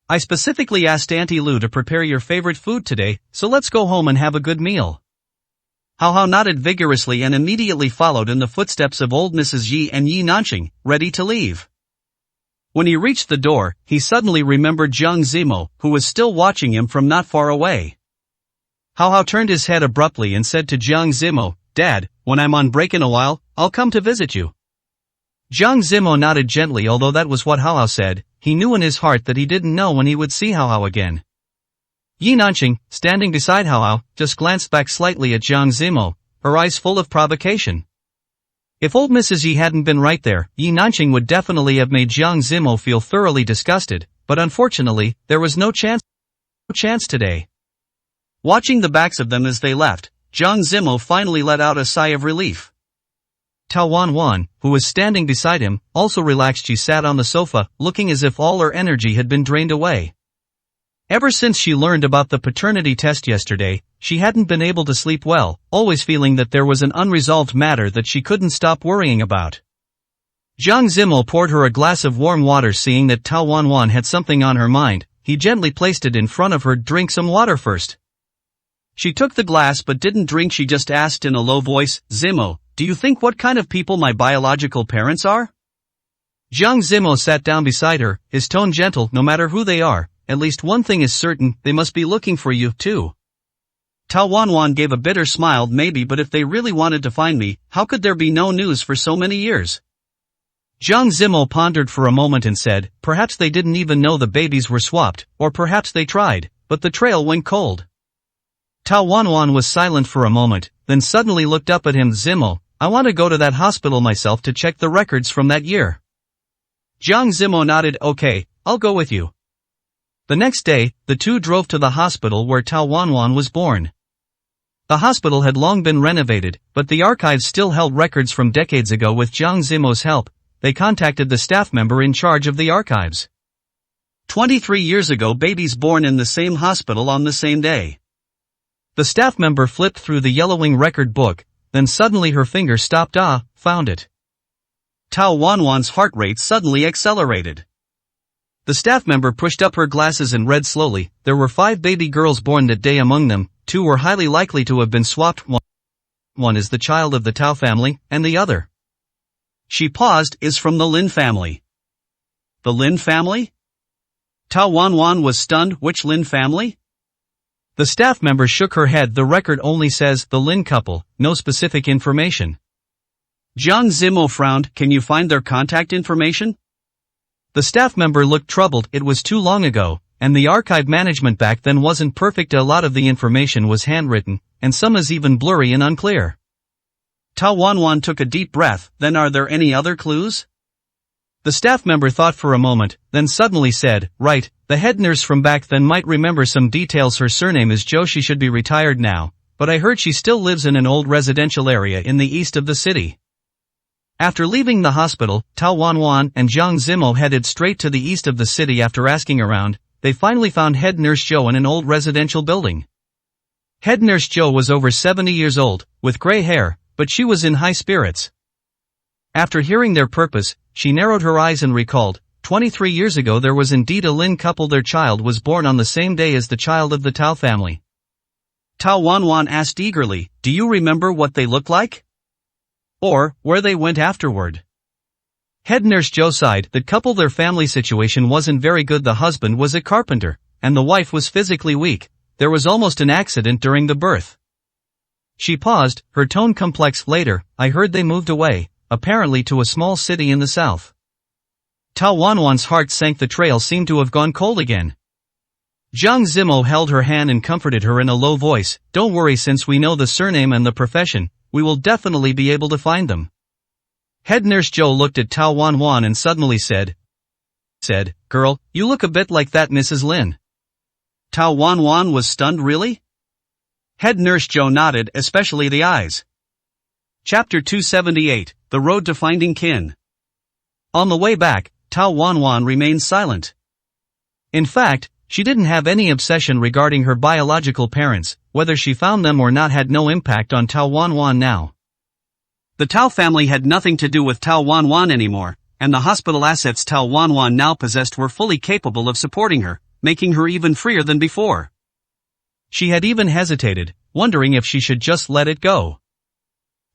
I specifically asked Auntie Lu to prepare your favorite food today, so let's go home and have a good meal. Hao Hao nodded vigorously and immediately followed in the footsteps of old Mrs. Yi and Yi Nanqing, ready to leave. When he reached the door, he suddenly remembered Jiang Zimo, who was still watching him from not far away. Hao Hao turned his head abruptly and said to Jiang Zimo, Dad, when I'm on break in a while, I'll come to visit you. Jiang Zimo nodded gently. Although that was what Hao Hao said, he knew in his heart that he didn't know when he would see Hao Hao again. Yi Nanqing, standing beside Hao Hao, just glanced back slightly at Jiang Zimo, her eyes full of provocation. If old Mrs. Yi hadn't been right there, Yi Nanqing would definitely have made Jiang Zimo feel thoroughly disgusted, but unfortunately, there was no chance today. Watching the backs of them as they left, Jiang Zimo finally let out a sigh of relief. Tao Wanwan, who was standing beside him, also relaxed. She sat on the sofa, looking as if all her energy had been drained away. Ever since she learned about the paternity test yesterday, she hadn't been able to sleep well, always feeling that there was an unresolved matter that she couldn't stop worrying about. Jiang Zimo poured her a glass of warm water. Seeing that Tao Wanwan had something on her mind, he gently placed it in front of her. Drink some water first. She took the glass but didn't drink. She just asked in a low voice, Zimo, do you think what kind of people my biological parents are? Jiang Zimo sat down beside her, his tone gentle. No matter who they are, at least one thing is certain, they must be looking for you, too. Tao Wanwan gave a bitter smile. Maybe, but if they really wanted to find me, how could there be no news for so many years? Jiang Zimo pondered for a moment and said, perhaps they didn't even know the babies were swapped, or perhaps they tried, but the trail went cold. Tao Wanwan was silent for a moment, then suddenly looked up at him. Zimo, I want to go to that hospital myself to check the records from that year. Jiang Zimo nodded. Okay, I'll go with you. The next day, the two drove to the hospital where Tao Wanwan was born. The hospital had long been renovated, but the archives still held records from decades ago. With Jiang Zimo's help, they contacted the staff member in charge of the archives. 23 years ago, babies born in the same hospital on the same day. The staff member flipped through the yellowing record book, then suddenly her finger stopped. Found it. Tao Wanwan's heart rate suddenly accelerated. The staff member pushed up her glasses and read slowly. There were 5 baby girls born that day. Among them, 2 were highly likely to have been swapped. One is the child of the Tao family, and the other, she paused, is from the Lin family. The Lin family? Tao Wanwan was stunned. Which Lin family? The staff member shook her head. The record only says the Lin couple, no specific information. Jiang Zimo frowned. Can you find their contact information? The staff member looked troubled. It was too long ago, and the archive management back then wasn't perfect. A lot of the information was handwritten, and some is even blurry and unclear. Tao Wanwan took a deep breath. Then are there any other clues? The staff member thought for a moment, then suddenly said, right, the head nurse from back then might remember some details. Her surname is Zhou. She should be retired now, but I heard she still lives in an old residential area in the east of the city. After leaving the hospital, Tao Wanwan and Zhang Zimo headed straight to the east of the city. After asking around, they finally found head nurse Zhou in an old residential building. Head nurse Zhou was over 70 years old, with gray hair, but she was in high spirits. After hearing their purpose, she narrowed her eyes and recalled, 23 years ago there was indeed a Lin couple. Their child was born on the same day as the child of the Tao family. Tao Wanwan asked eagerly, do you remember what they looked like? Or, where they went afterward? Head nurse Zhou sighed. That couple, their family situation wasn't very good. The husband was a carpenter, and the wife was physically weak. There was almost an accident during the birth. She paused, her tone complex. Later, I heard they moved away, apparently to a small city in the south. Tao Wanwan's heart sank. The trail seemed to have gone cold again. Zhang Zimo held her hand and comforted her in a low voice. Don't worry, since we know the surname and the profession, we will definitely be able to find them. Head nurse Zhou looked at Tao Wanwan and suddenly said, girl, you look a bit like that Mrs. Lin. Tao Wanwan was stunned. Really? Head nurse Zhou nodded, especially the eyes. Chapter 278, The Road to Finding Kin. On the way back, Tao Wanwan remained silent. In fact, she didn't have any obsession regarding her biological parents. Whether she found them or not had no impact on Tao Wanwan now. The Tao family had nothing to do with Tao Wanwan anymore, and the hospital assets Tao Wanwan now possessed were fully capable of supporting her, making her even freer than before. She had even hesitated, wondering if she should just let it go.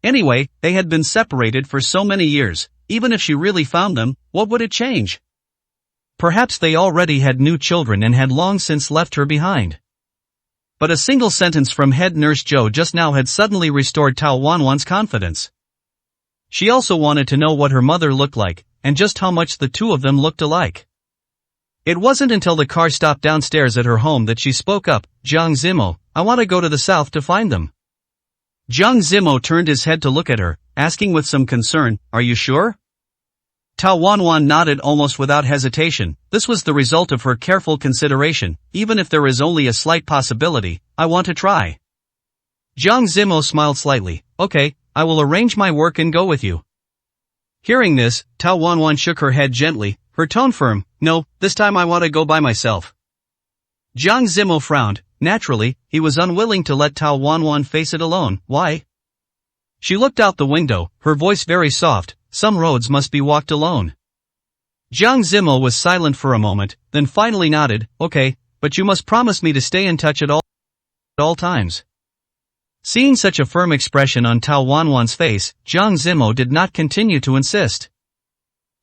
Anyway, they had been separated for so many years. Even if she really found them, what would it change? Perhaps they already had new children and had long since left her behind. But a single sentence from head nurse Zhou just now had suddenly restored Tao Wanwan's confidence. She also wanted to know what her mother looked like, and just how much the two of them looked alike. It wasn't until the car stopped downstairs at her home that she spoke up. Zhang Zimo, I want to go to the south to find them. Zhang Zimo turned his head to look at her, asking with some concern, are you sure? Tao Wanwan nodded almost without hesitation. This was the result of her careful consideration. Even if there is only a slight possibility, I want to try. Zhang Zimo smiled slightly. Okay, I will arrange my work and go with you. Hearing this, Tao Wanwan shook her head gently, her tone firm. No, this time I want to go by myself. Zhang Zimo frowned. Naturally, he was unwilling to let Tao Wanwan face it alone. Why? She looked out the window, her voice very soft. Some roads must be walked alone. Zhang Zimo was silent for a moment, then finally nodded. Okay, but you must promise me to stay in touch at all times. Seeing such a firm expression on Tao Wanwan's face, Zhang Zimo did not continue to insist.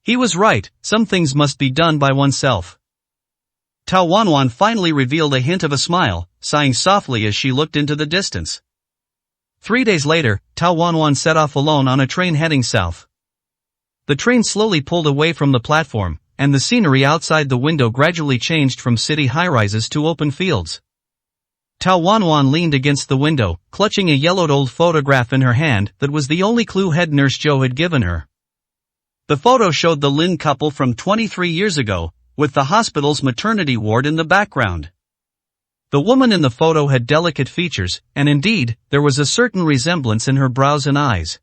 He was right, some things must be done by oneself. Tao Wanwan finally revealed a hint of a smile, sighing softly as she looked into the distance. 3 days later, Tao Wanwan set off alone on a train heading south. The train slowly pulled away from the platform, and the scenery outside the window gradually changed from city high-rises to open fields. Tao Wanwan leaned against the window, clutching a yellowed old photograph in her hand that was the only clue head nurse Zhou had given her. The photo showed the Lin couple from 23 years ago, with the hospital's maternity ward in the background. The woman in the photo had delicate features, and indeed, there was a certain resemblance in her brows and eyes.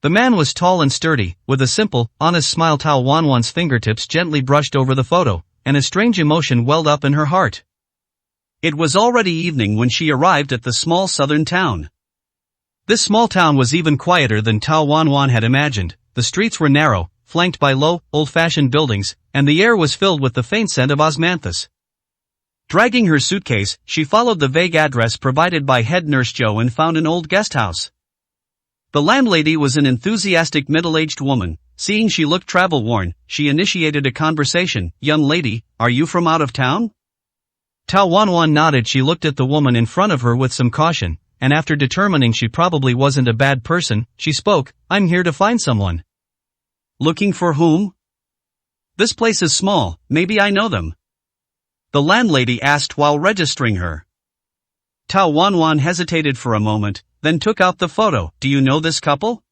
The man was tall and sturdy, with a simple, honest smile. Tao Wanwan's fingertips gently brushed over the photo, and a strange emotion welled up in her heart. It was already evening when she arrived at the small southern town. This small town was even quieter than Tao Wanwan had imagined. The streets were narrow, flanked by low, old-fashioned buildings, and the air was filled with the faint scent of osmanthus. Dragging her suitcase, she followed the vague address provided by head nurse Zhou and found an old guest house. The landlady was an enthusiastic middle-aged woman. Seeing she looked travel-worn, she initiated a conversation. Young lady, are you from out of town? Tao Wanwan nodded. She looked at the woman in front of her with some caution, and after determining she probably wasn't a bad person, she spoke, I'm here to find someone. Looking for whom? This place is small, maybe I know them. The landlady asked while registering her. Tao Wanwan hesitated for a moment, then took out the photo. Do you know this couple?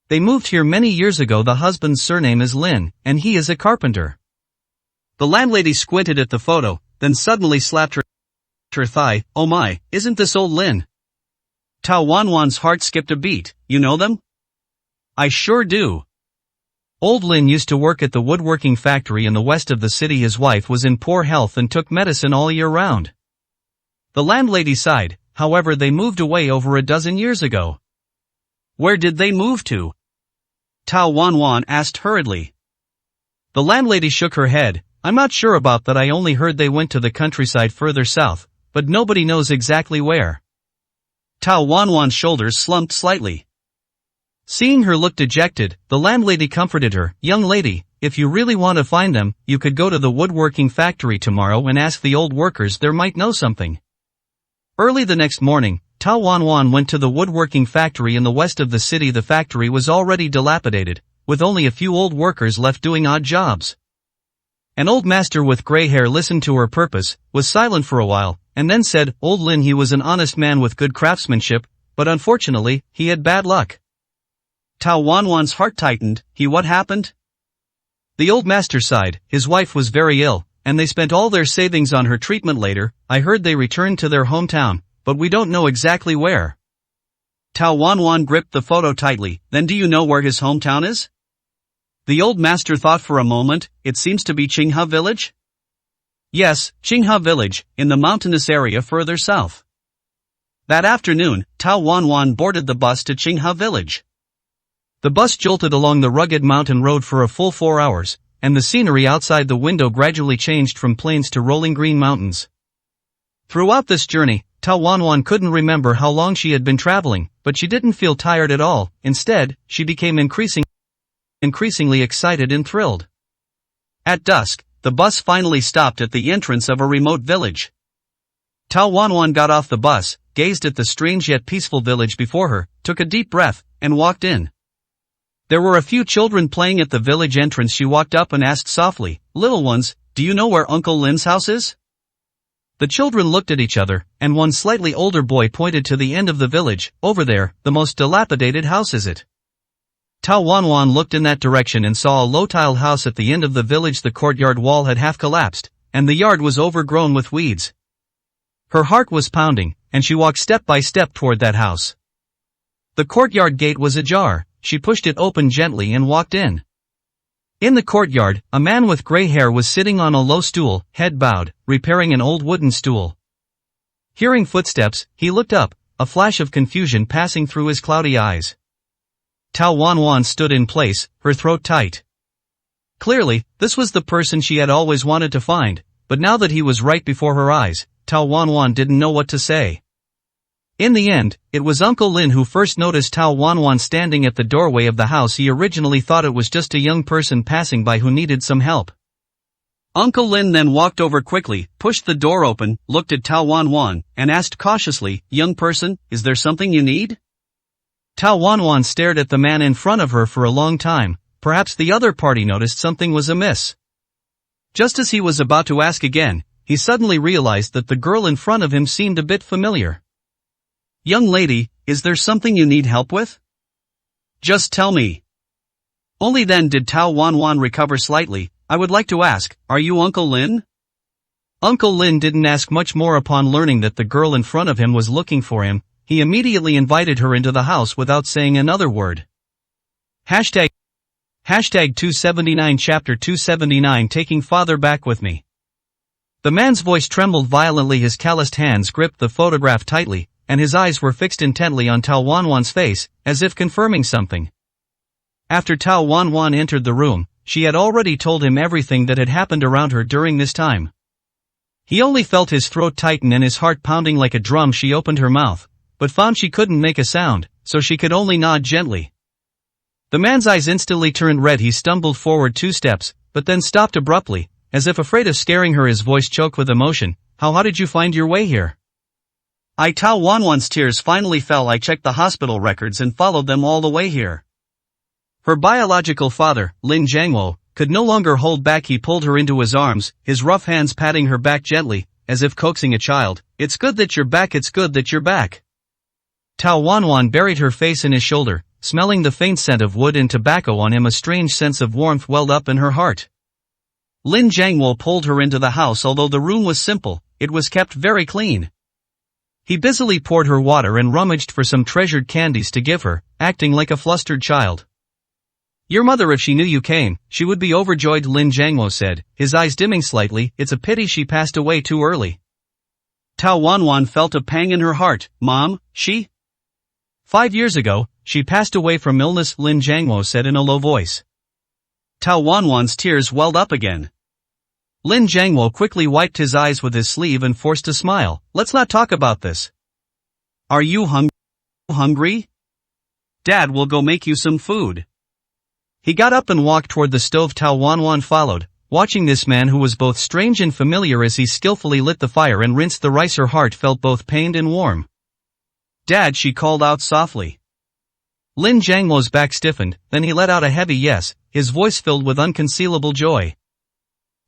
They moved here many years ago. The husband's surname is Lin, and he is a carpenter. The landlady squinted at the photo, then suddenly slapped her thigh. Oh my, isn't this old Lin? Tao Wanwan's heart skipped a beat. You know them? I sure do. Old Lin used to work at the woodworking factory in the west of the city. His wife was in poor health and took medicine all year round. The landlady sighed. However, they moved away over a dozen years ago. Where did they move to? Tao Wanwan asked hurriedly. The landlady shook her head. I'm not sure about that. I only heard they went to the countryside further south, but nobody knows exactly where. Tao Wanwan's shoulders slumped slightly. Seeing her look dejected, the landlady comforted her. Young lady, if you really want to find them, you could go to the woodworking factory tomorrow and ask the old workers. They might know something. Early the next morning, Tao Wanwan went to the woodworking factory in the west of the city. The factory was already dilapidated, with only a few old workers left doing odd jobs. An old master with gray hair listened to her purpose, was silent for a while, and then said, Old Lin, he was an honest man with good craftsmanship, but unfortunately, he had bad luck. Tao Wanwan's heart tightened. What happened? The old master sighed. His wife was very ill, and they spent all their savings on her treatment. Later, I heard they returned to their hometown, but we don't know exactly where. Tao Wanwan gripped the photo tightly. Then do you know where his hometown is? The old master thought for a moment. It seems to be Qinghe village? Yes, Qinghe village, in the mountainous area further south. That afternoon, Tao Wanwan boarded the bus to Qinghe village. The bus jolted along the rugged mountain road for a full 4 hours, and the scenery outside the window gradually changed from plains to rolling green mountains. Throughout this journey, Tao Wanwan couldn't remember how long she had been traveling, but she didn't feel tired at all. Instead, she became increasingly excited and thrilled. At dusk, the bus finally stopped at the entrance of a remote village. Tao Wanwan got off the bus, gazed at the strange yet peaceful village before her, took a deep breath, and walked in. There were a few children playing at the village entrance. She walked up and asked softly, Little ones, do you know where Uncle Lin's house is? The children looked at each other, and one slightly older boy pointed to the end of the village. Over there, the most dilapidated house is it? Tao Wanwan looked in that direction and saw a low-tiled house at the end of the village. The courtyard wall had half collapsed, and the yard was overgrown with weeds. Her heart was pounding, and she walked step by step toward that house. The courtyard gate was ajar. She pushed it open gently and walked in. In the courtyard, a man with gray hair was sitting on a low stool, head bowed, repairing an old wooden stool. Hearing footsteps, he looked up, a flash of confusion passing through his cloudy eyes. Tao Wanwan stood in place, her throat tight. Clearly, this was the person she had always wanted to find, but now that he was right before her eyes, Tao Wanwan didn't know what to say. In the end, it was Uncle Lin who first noticed Tao Wanwan standing at the doorway of the house. He originally thought it was just a young person passing by who needed some help. Uncle Lin then walked over quickly, pushed the door open, looked at Tao Wanwan, and asked cautiously, Young person, is there something you need? Tao Wanwan stared at the man in front of her for a long time. Perhaps the other party noticed something was amiss. Just as he was about to ask again, he suddenly realized that the girl in front of him seemed a bit familiar. Young lady, is there something you need help with? Just tell me. Only then did Tao Wanwan recover slightly. I would like to ask, are you Uncle Lin? Uncle Lin didn't ask much more. Upon learning that the girl in front of him was looking for him, he immediately invited her into the house without saying another word. Hashtag 279 Chapter 279 Taking Father Back with Me. The man's voice trembled violently. His calloused hands gripped the photograph tightly, and his eyes were fixed intently on Tao Wanwan's face, as if confirming something. After Tao Wanwan entered the room, she had already told him everything that had happened around her during this time. He only felt his throat tighten and his heart pounding like a drum. She opened her mouth, but found she couldn't make a sound, so she could only nod gently. The man's eyes instantly turned red. He stumbled forward 2 steps, but then stopped abruptly, as if afraid of scaring her. His voice choked with emotion. How did you find your way here? Tao Wanwan's tears finally fell. I checked the hospital records and followed them all the way here. Her biological father, Lin Jiangwo, could no longer hold back. He pulled her into his arms, his rough hands patting her back gently, as if coaxing a child. It's good that you're back, it's good that you're back. Tao Wanwan buried her face in his shoulder, smelling the faint scent of wood and tobacco on him. A strange sense of warmth welled up in her heart. Lin Jiangwo pulled her into the house. Although the room was simple, it was kept very clean. He busily poured her water and rummaged for some treasured candies to give her, acting like a flustered child. Your mother, if she knew you came, she would be overjoyed, Lin Jiangwo said, his eyes dimming slightly. It's a pity she passed away too early. Tao Wanwan felt a pang in her heart. Mom, she? 5 years ago, she passed away from illness, Lin Jiangwo said in a low voice. Tao Wanwan's tears welled up again. Lin Jiangwo quickly wiped his eyes with his sleeve and forced a smile. Let's not talk about this. Are you hungry? Dad will go make you some food. He got up and walked toward the stove. Tao Wanwan followed, watching this man who was both strange and familiar as he skillfully lit the fire and rinsed the rice. Her heart felt both pained and warm. Dad, she called out softly. Lin Jiangwo's back stiffened, then he let out a heavy yes, his voice filled with unconcealable joy.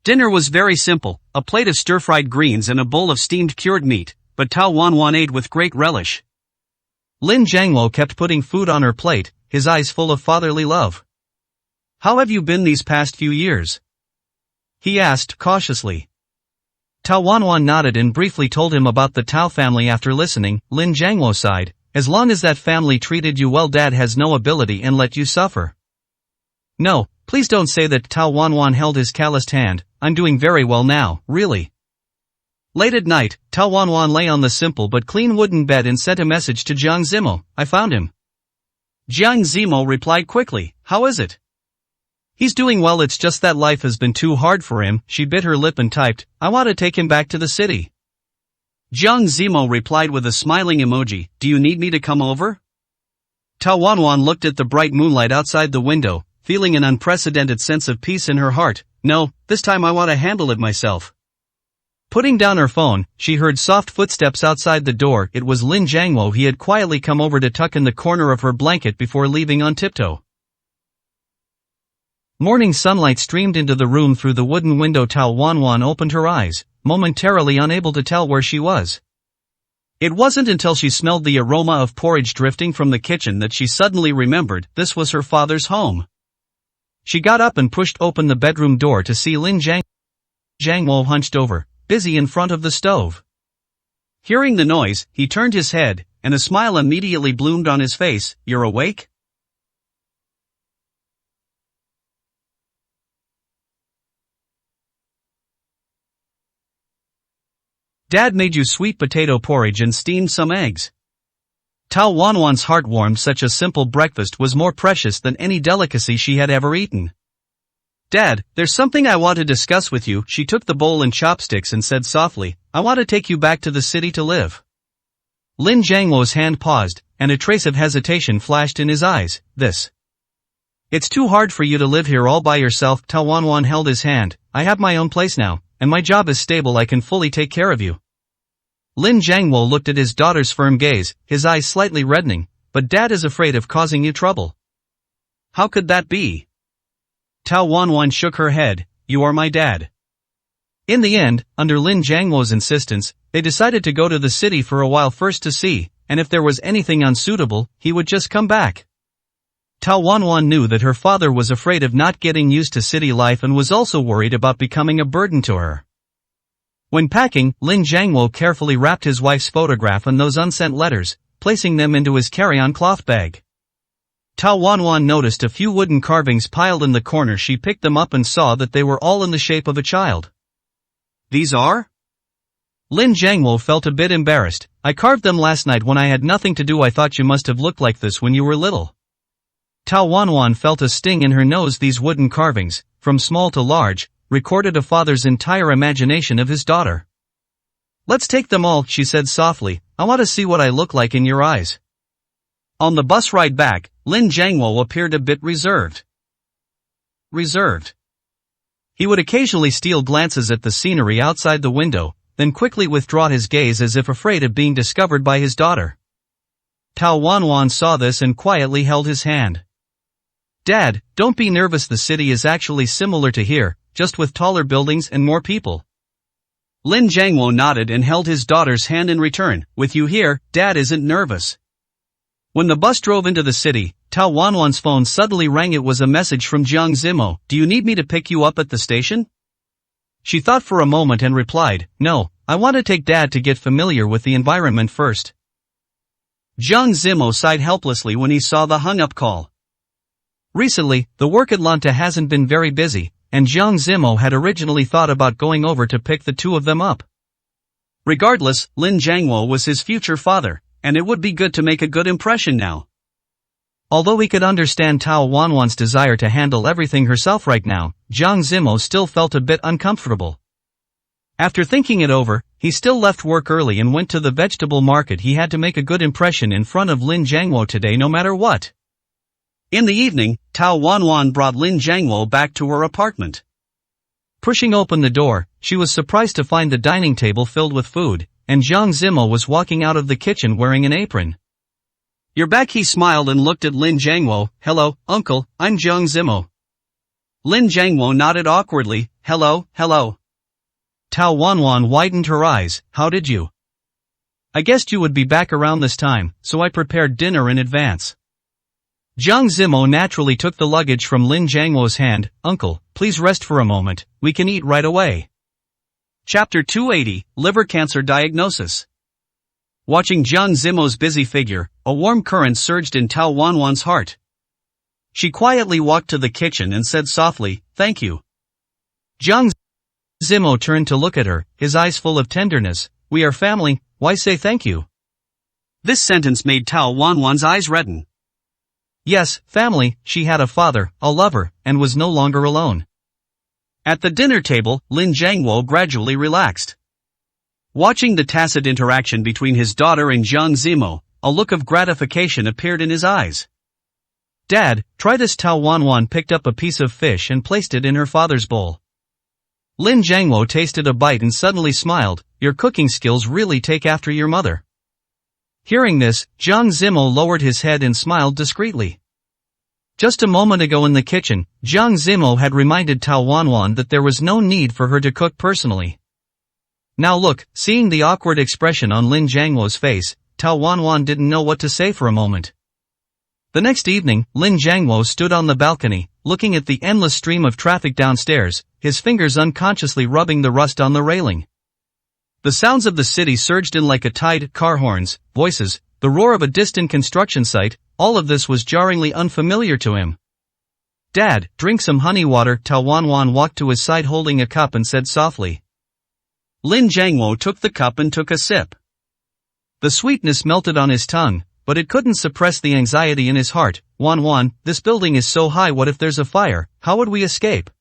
Dinner was very simple, a plate of stir-fried greens and a bowl of steamed cured meat, but Tao Wanwan ate with great relish. Lin Jiangwo kept putting food on her plate, his eyes full of fatherly love. How have you been these past few years? He asked cautiously. Tao Wanwan nodded and briefly told him about the Tao family. After listening, Lin Jiangwo sighed. As long as that family treated you well, Dad has no ability and let you suffer. No, please don't say that. Tao Wanwan held his calloused hand. I'm doing very well now, really. Late at night, Tao Wanwan lay on the simple but clean wooden bed and sent a message to Jiang Zimo. I found him. Jiang Zimo replied quickly. How is it? He's doing well, it's just that life has been too hard for him. She bit her lip and typed, I want to take him back to the city. Jiang Zimo replied with a smiling emoji. Do you need me to come over? Tao Wanwan looked at the bright moonlight outside the window, feeling an unprecedented sense of peace in her heart. No, this time I want to handle it myself. Putting down her phone, she heard soft footsteps outside the door. It was Lin Jiangwo. He had quietly come over to tuck in the corner of her blanket before leaving on tiptoe. Morning sunlight streamed into the room through the wooden window. Tao Wanwan opened her eyes, momentarily unable to tell where she was. It wasn't until she smelled the aroma of porridge drifting from the kitchen that she suddenly remembered this was her father's home. She got up and pushed open the bedroom door to see Lin Jiangwo hunched over, busy in front of the stove. Hearing the noise, he turned his head, and a smile immediately bloomed on his face. You're awake? Dad made you sweet potato porridge and steamed some eggs. Tao Wanwan's heart warmed. Such a simple breakfast was more precious than any delicacy she had ever eaten. Dad, there's something I want to discuss with you. She took the bowl and chopsticks and said softly, I want to take you back to the city to live. Lin Jiangwo's hand paused, and a trace of hesitation flashed in his eyes. It's too hard for you to live here all by yourself. Tao Wanwan held his hand. I have my own place now, and my job is stable. I can fully take care of you. Lin Jiangwo looked at his daughter's firm gaze, his eyes slightly reddening. But Dad is afraid of causing you trouble. How could that be? Tao Wanwan shook her head. You are my dad. In the end, under Lin Jiangwo's insistence, they decided to go to the city for a while first to see, and if there was anything unsuitable, he would just come back. Tao Wanwan knew that her father was afraid of not getting used to city life and was also worried about becoming a burden to her. When packing, Lin Jiangwo carefully wrapped his wife's photograph and those unsent letters, placing them into his carry-on cloth bag. Tao Wanwan noticed a few wooden carvings piled in the corner. She picked them up and saw that they were all in the shape of a child. These are? Lin Jiangwo felt a bit embarrassed. I carved them last night when I had nothing to do. I thought you must have looked like this when you were little. Tao Wanwan felt a sting in her nose. These wooden carvings, from small to large, recorded a father's entire imagination of his daughter. Let's take them all, she said softly. I want to see what I look like in your eyes. On the bus ride back, Lin Jiangwo appeared a bit reserved. He would occasionally steal glances at the scenery outside the window, then quickly withdraw his gaze as if afraid of being discovered by his daughter. Tao Wanwan saw this and quietly held his hand. Dad, don't be nervous, the city is actually similar to here, just with taller buildings and more people. Lin Jiangwo nodded and held his daughter's hand in return. With you here, Dad isn't nervous. When the bus drove into the city, Tao Wanwan's phone suddenly rang. It was a message from Jiang Zimo. Do you need me to pick you up at the station? She thought for a moment and replied, no, I want to take Dad to get familiar with the environment first. Jiang Zimo sighed helplessly when he saw the hung-up call. Recently, the work at Lanta hasn't been very busy, and Jiang Zimo had originally thought about going over to pick the two of them up. Regardless, Lin Jiangwo was his future father, and it would be good to make a good impression now. Although he could understand Tao Wanwan's desire to handle everything herself right now, Jiang Zimo still felt a bit uncomfortable. After thinking it over, he still left work early and went to the vegetable market. He had to make a good impression in front of Lin Jiangwo today no matter what. In the evening, Tao Wanwan brought Lin Jiangwo back to her apartment. Pushing open the door, she was surprised to find the dining table filled with food, and Jiang Zimo was walking out of the kitchen wearing an apron. You're back, he smiled and looked at Lin Jiangwo. Hello, uncle, I'm Jiang Zimo. Lin Jiangwo nodded awkwardly. Hello. Tao Wanwan widened her eyes. How did you? I guessed you would be back around this time, so I prepared dinner in advance. Jiang Zimo naturally took the luggage from Lin Jiangwo's hand. Uncle, please rest for a moment, we can eat right away. Chapter 280, Liver Cancer Diagnosis. Watching Jiang Zimo's busy figure, a warm current surged in Tao Wanwan's heart. She quietly walked to the kitchen and said softly, thank you. Jiang Zimo turned to look at her, his eyes full of tenderness. We are family, why say thank you? This sentence made Tao Wanwan's eyes redden. Yes, family, she had a father, a lover, and was no longer alone. At the dinner table, Lin Jiangwo gradually relaxed. Watching the tacit interaction between his daughter and Jiang Zimo, a look of gratification appeared in his eyes. Dad, try this. Tao Wanwan picked up a piece of fish and placed it in her father's bowl. Lin Jiangwo tasted a bite and suddenly smiled. Your cooking skills really take after your mother. Hearing this, Jiang Zimo lowered his head and smiled discreetly. Just a moment ago in the kitchen, Jiang Zimo had reminded Tao Wanwan that there was no need for her to cook personally. Now look, seeing the awkward expression on Lin Jiangwo's face, Tao Wanwan didn't know what to say for a moment. The next evening, Lin Jiangwo stood on the balcony, looking at the endless stream of traffic downstairs, his fingers unconsciously rubbing the rust on the railing. The sounds of the city surged in like a tide, car horns, voices, the roar of a distant construction site, all of this was jarringly unfamiliar to him. Dad, drink some honey water. Tao Wanwan walked to his side holding a cup and said softly. Lin Jiangwo took the cup and took a sip. The sweetness melted on his tongue, but it couldn't suppress the anxiety in his heart. Wanwan, this building is so high, what if there's a fire, how would we escape?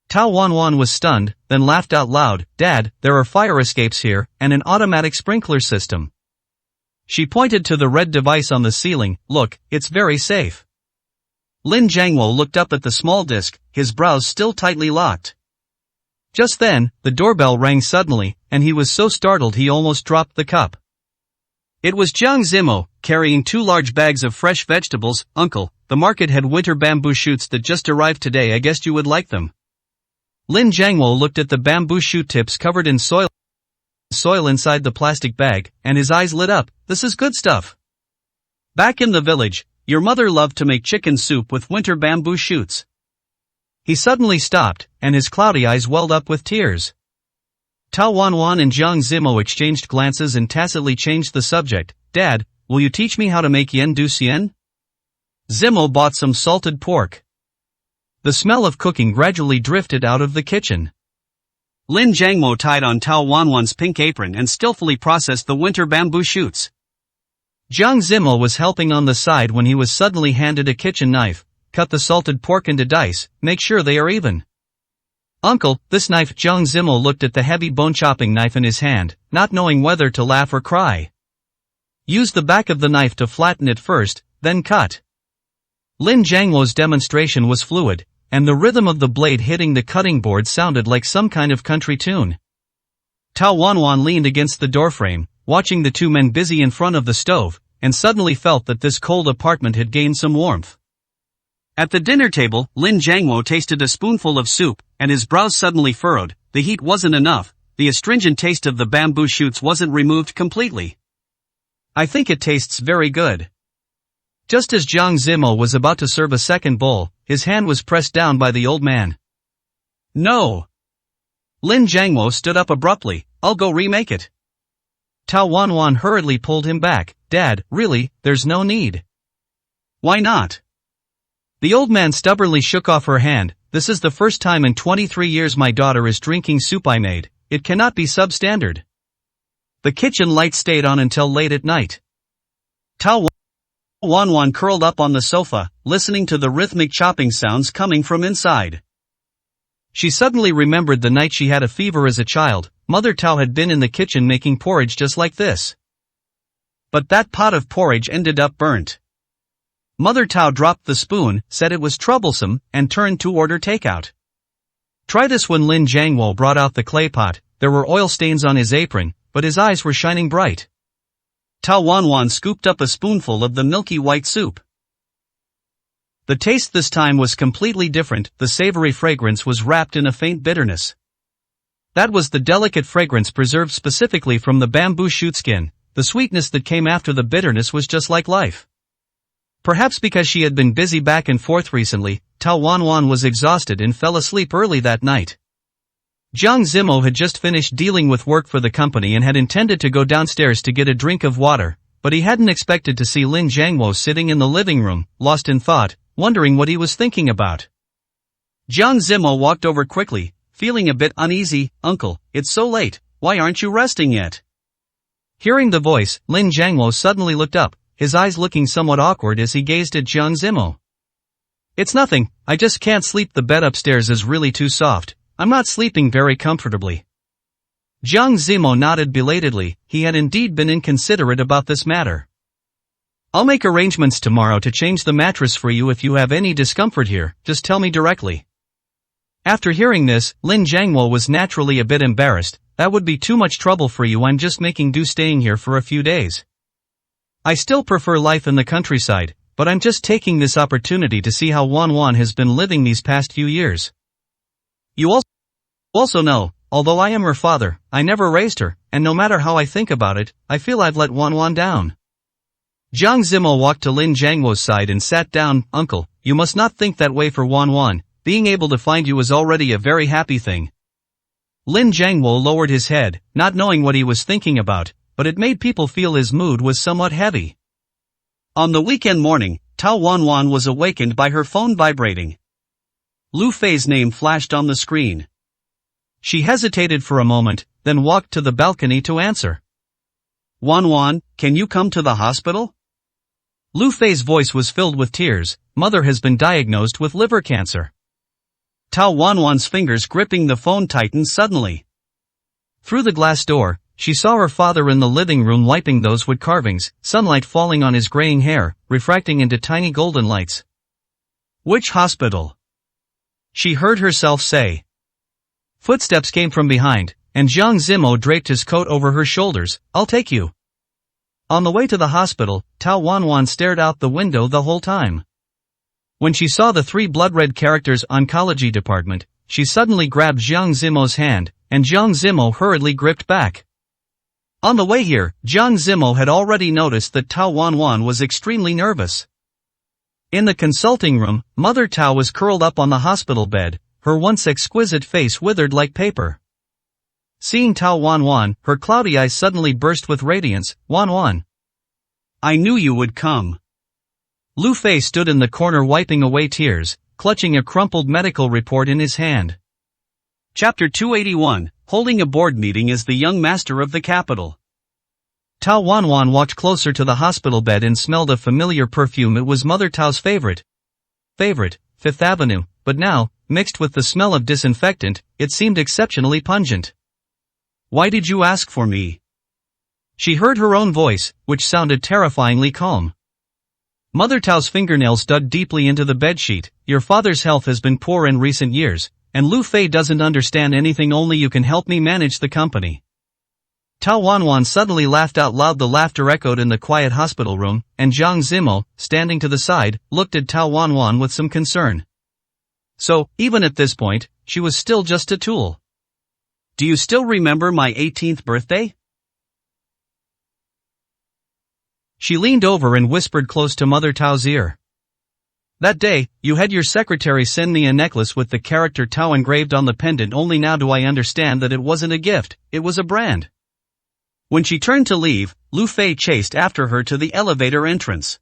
Tao Wanwan was stunned, then laughed out loud. Dad, there are fire escapes here, and an automatic sprinkler system. She pointed to the red device on the ceiling. Look, it's very safe. Lin Jiangwo looked up at the small disc, his brows still tightly locked. Just then, the doorbell rang suddenly, and he was so startled he almost dropped the cup. It was Jiang Zimo, carrying 2 large bags of fresh vegetables. Uncle, the market had winter bamboo shoots that just arrived today. I guessed you would like them. Lin Jiangwo looked at the bamboo shoot tips covered in soil inside the plastic bag, and his eyes lit up. This is good stuff. Back in the village, your mother loved to make chicken soup with winter bamboo shoots. He suddenly stopped, and his cloudy eyes welled up with tears. Tao Wanwan and Jiang Zimo exchanged glances and tacitly changed the subject. Dad, will you teach me how to make yen du xian? Zimo bought some salted pork. The smell of cooking gradually drifted out of the kitchen. Lin Jiangwo tied on Tao Wanwan's pink apron and skillfully processed the winter bamboo shoots. Jiang Zimo was helping on the side when he was suddenly handed a kitchen knife. Cut the salted pork into dice, make sure they are even. Uncle, this knife. Jiang Zimo looked at the heavy bone-chopping knife in his hand, not knowing whether to laugh or cry. Use the back of the knife to flatten it first, then cut. Lin Jiangwo's demonstration was fluid, and the rhythm of the blade hitting the cutting board sounded like some kind of country tune. Tao Wanwan leaned against the doorframe, watching the two men busy in front of the stove, and suddenly felt that this cold apartment had gained some warmth. At the dinner table, Lin Jiangwo tasted a spoonful of soup, and his brows suddenly furrowed. The heat wasn't enough, the astringent taste of the bamboo shoots wasn't removed completely. I think it tastes very good. Just as Jiang Zimo was about to serve a second bowl, his hand was pressed down by the old man. No! Lin Jiangwo stood up abruptly. I'll go remake it. Tao Wanwan hurriedly pulled him back. Dad, really, there's no need. Why not? The old man stubbornly shook off her hand. This is the first time in 23 years my daughter is drinking soup I made. It cannot be substandard. The kitchen light stayed on until late at night. Tao Wanwan curled up on the sofa, listening to the rhythmic chopping sounds coming from inside. She suddenly remembered the night she had a fever as a child. Mother Tao had been in the kitchen making porridge just like this. But that pot of porridge ended up burnt. Mother Tao dropped the spoon, said it was troublesome, and turned to order takeout. Try this. When Lin Jiangwo brought out the clay pot, there were oil stains on his apron, but his eyes were shining bright. Tao Wanwan scooped up a spoonful of the milky white soup. The taste this time was completely different. The savory fragrance was wrapped in a faint bitterness. That was the delicate fragrance preserved specifically from the bamboo shoot skin. The sweetness that came after the bitterness was just like life. Perhaps because she had been busy back and forth recently, Tao Wanwan was exhausted and fell asleep early that night. Jiang Zimo had just finished dealing with work for the company and had intended to go downstairs to get a drink of water, but he hadn't expected to see Lin Jiangwo sitting in the living room, lost in thought, wondering what he was thinking about. Jiang Zimo walked over quickly, feeling a bit uneasy. Uncle, it's so late, why aren't you resting yet? Hearing the voice, Lin Jiangwo suddenly looked up, his eyes looking somewhat awkward as he gazed at Jiang Zimo. It's nothing, I just can't sleep. The bed upstairs is really too soft. I'm not sleeping very comfortably. Jiang Zimo nodded belatedly. He had indeed been inconsiderate about this matter. I'll make arrangements tomorrow to change the mattress for you. If you have any discomfort here, just tell me directly. After hearing this, Lin Jiangwo was naturally a bit embarrassed. That would be too much trouble for you. I'm just making do staying here for a few days. I still prefer life in the countryside, but I'm just taking this opportunity to see how Wanwan has been living these past few years. You also know, although I am her father, I never raised her, and no matter how I think about it, I feel I've let Wanwan down. Jiang Zimo walked to Lin Jiangwo's side and sat down. Uncle, you must not think that way. For Wanwan, being able to find you is already a very happy thing. Lin Jiangwo lowered his head, not knowing what he was thinking about, but it made people feel his mood was somewhat heavy. On the weekend morning, Tao Wanwan was awakened by her phone vibrating. Lu Fei's name flashed on the screen. She hesitated for a moment, then walked to the balcony to answer. Wanwan, can you come to the hospital? Lu Fei's voice was filled with tears. Mother has been diagnosed with liver cancer. Tao Wanwan's fingers gripping the phone tightened suddenly. Through the glass door, she saw her father in the living room wiping those wood carvings, sunlight falling on his graying hair, refracting into tiny golden lights. Which hospital? She heard herself say. Footsteps came from behind, and Jiang Zimo draped his coat over her shoulders. I'll take you. On the way to the hospital, Tao Wanwan stared out the window the whole time. When she saw the 3 blood-red characters oncology department, she suddenly grabbed Jiang Zimo's hand, and Jiang Zimo hurriedly gripped back. On the way here, Jiang Zimo had already noticed that Tao Wanwan was extremely nervous. In the consulting room, Mother Tao was curled up on the hospital bed, her once exquisite face withered like paper. Seeing Tao Wanwan, her cloudy eyes suddenly burst with radiance. Wanwan. I knew you would come. Lu Fei stood in the corner wiping away tears, clutching a crumpled medical report in his hand. Chapter 281, Holding a Board Meeting as the Young Master of the Capital. Tao Wanwan walked closer to the hospital bed and smelled a familiar perfume. It was Mother Tao's favorite, Fifth Avenue, but now, mixed with the smell of disinfectant, it seemed exceptionally pungent. Why did you ask for me? She heard her own voice, which sounded terrifyingly calm. Mother Tao's fingernails dug deeply into the bedsheet. Your father's health has been poor in recent years, and Lu Fei doesn't understand anything. Only you can help me manage the company. Tao Wanwan suddenly laughed out loud. The laughter echoed in the quiet hospital room, and Jiang Zimo, standing to the side, looked at Tao Wanwan with some concern. So, even at this point, she was still just a tool. Do you still remember my 18th birthday? She leaned over and whispered close to Mother Tao's ear. That day, you had your secretary send me a necklace with the character Tao engraved on the pendant. Only now do I understand that it wasn't a gift, it was a brand. When she turned to leave, Lu Fei chased after her to the elevator entrance.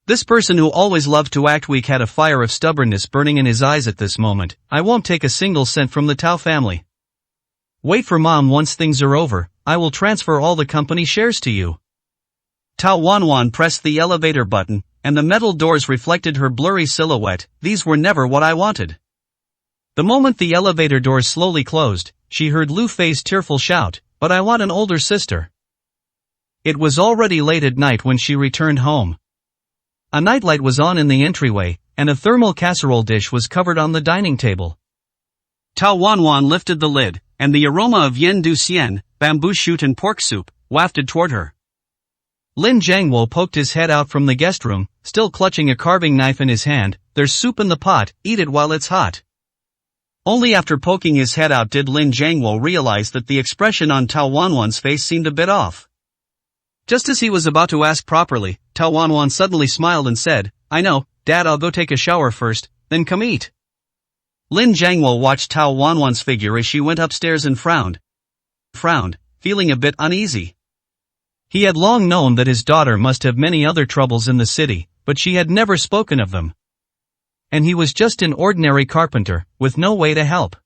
This person who always loved to act weak had a fire of stubbornness burning in his eyes at this moment. I won't take a single cent from the Tao family. Wait for Mom. Once things are over, I will transfer all the company shares to you. Tao Wanwan pressed the elevator button, and the metal doors reflected her blurry silhouette. These were never what I wanted. The moment the elevator doors slowly closed, she heard Lu Fei's tearful shout, but I want an older sister. It was already late at night when she returned home. A nightlight was on in the entryway, and a thermal casserole dish was covered on the dining table. Tao Wanwan lifted the lid, and the aroma of yen du xian, bamboo shoot and pork soup, wafted toward her. Lin Jiangwo poked his head out from the guest room, still clutching a carving knife in his hand. There's soup in the pot, eat it while it's hot. Only after poking his head out did Lin Jiangwo realize that the expression on Tao Wanwan's face seemed a bit off. Just as he was about to ask properly, Tao Wanwan suddenly smiled and said, I know, Dad, I'll go take a shower first, then come eat. Lin Jiangwo watched Tao Wanwan's figure as she went upstairs and frowned, feeling a bit uneasy. He had long known that his daughter must have many other troubles in the city, but she had never spoken of them. And he was just an ordinary carpenter, with no way to help.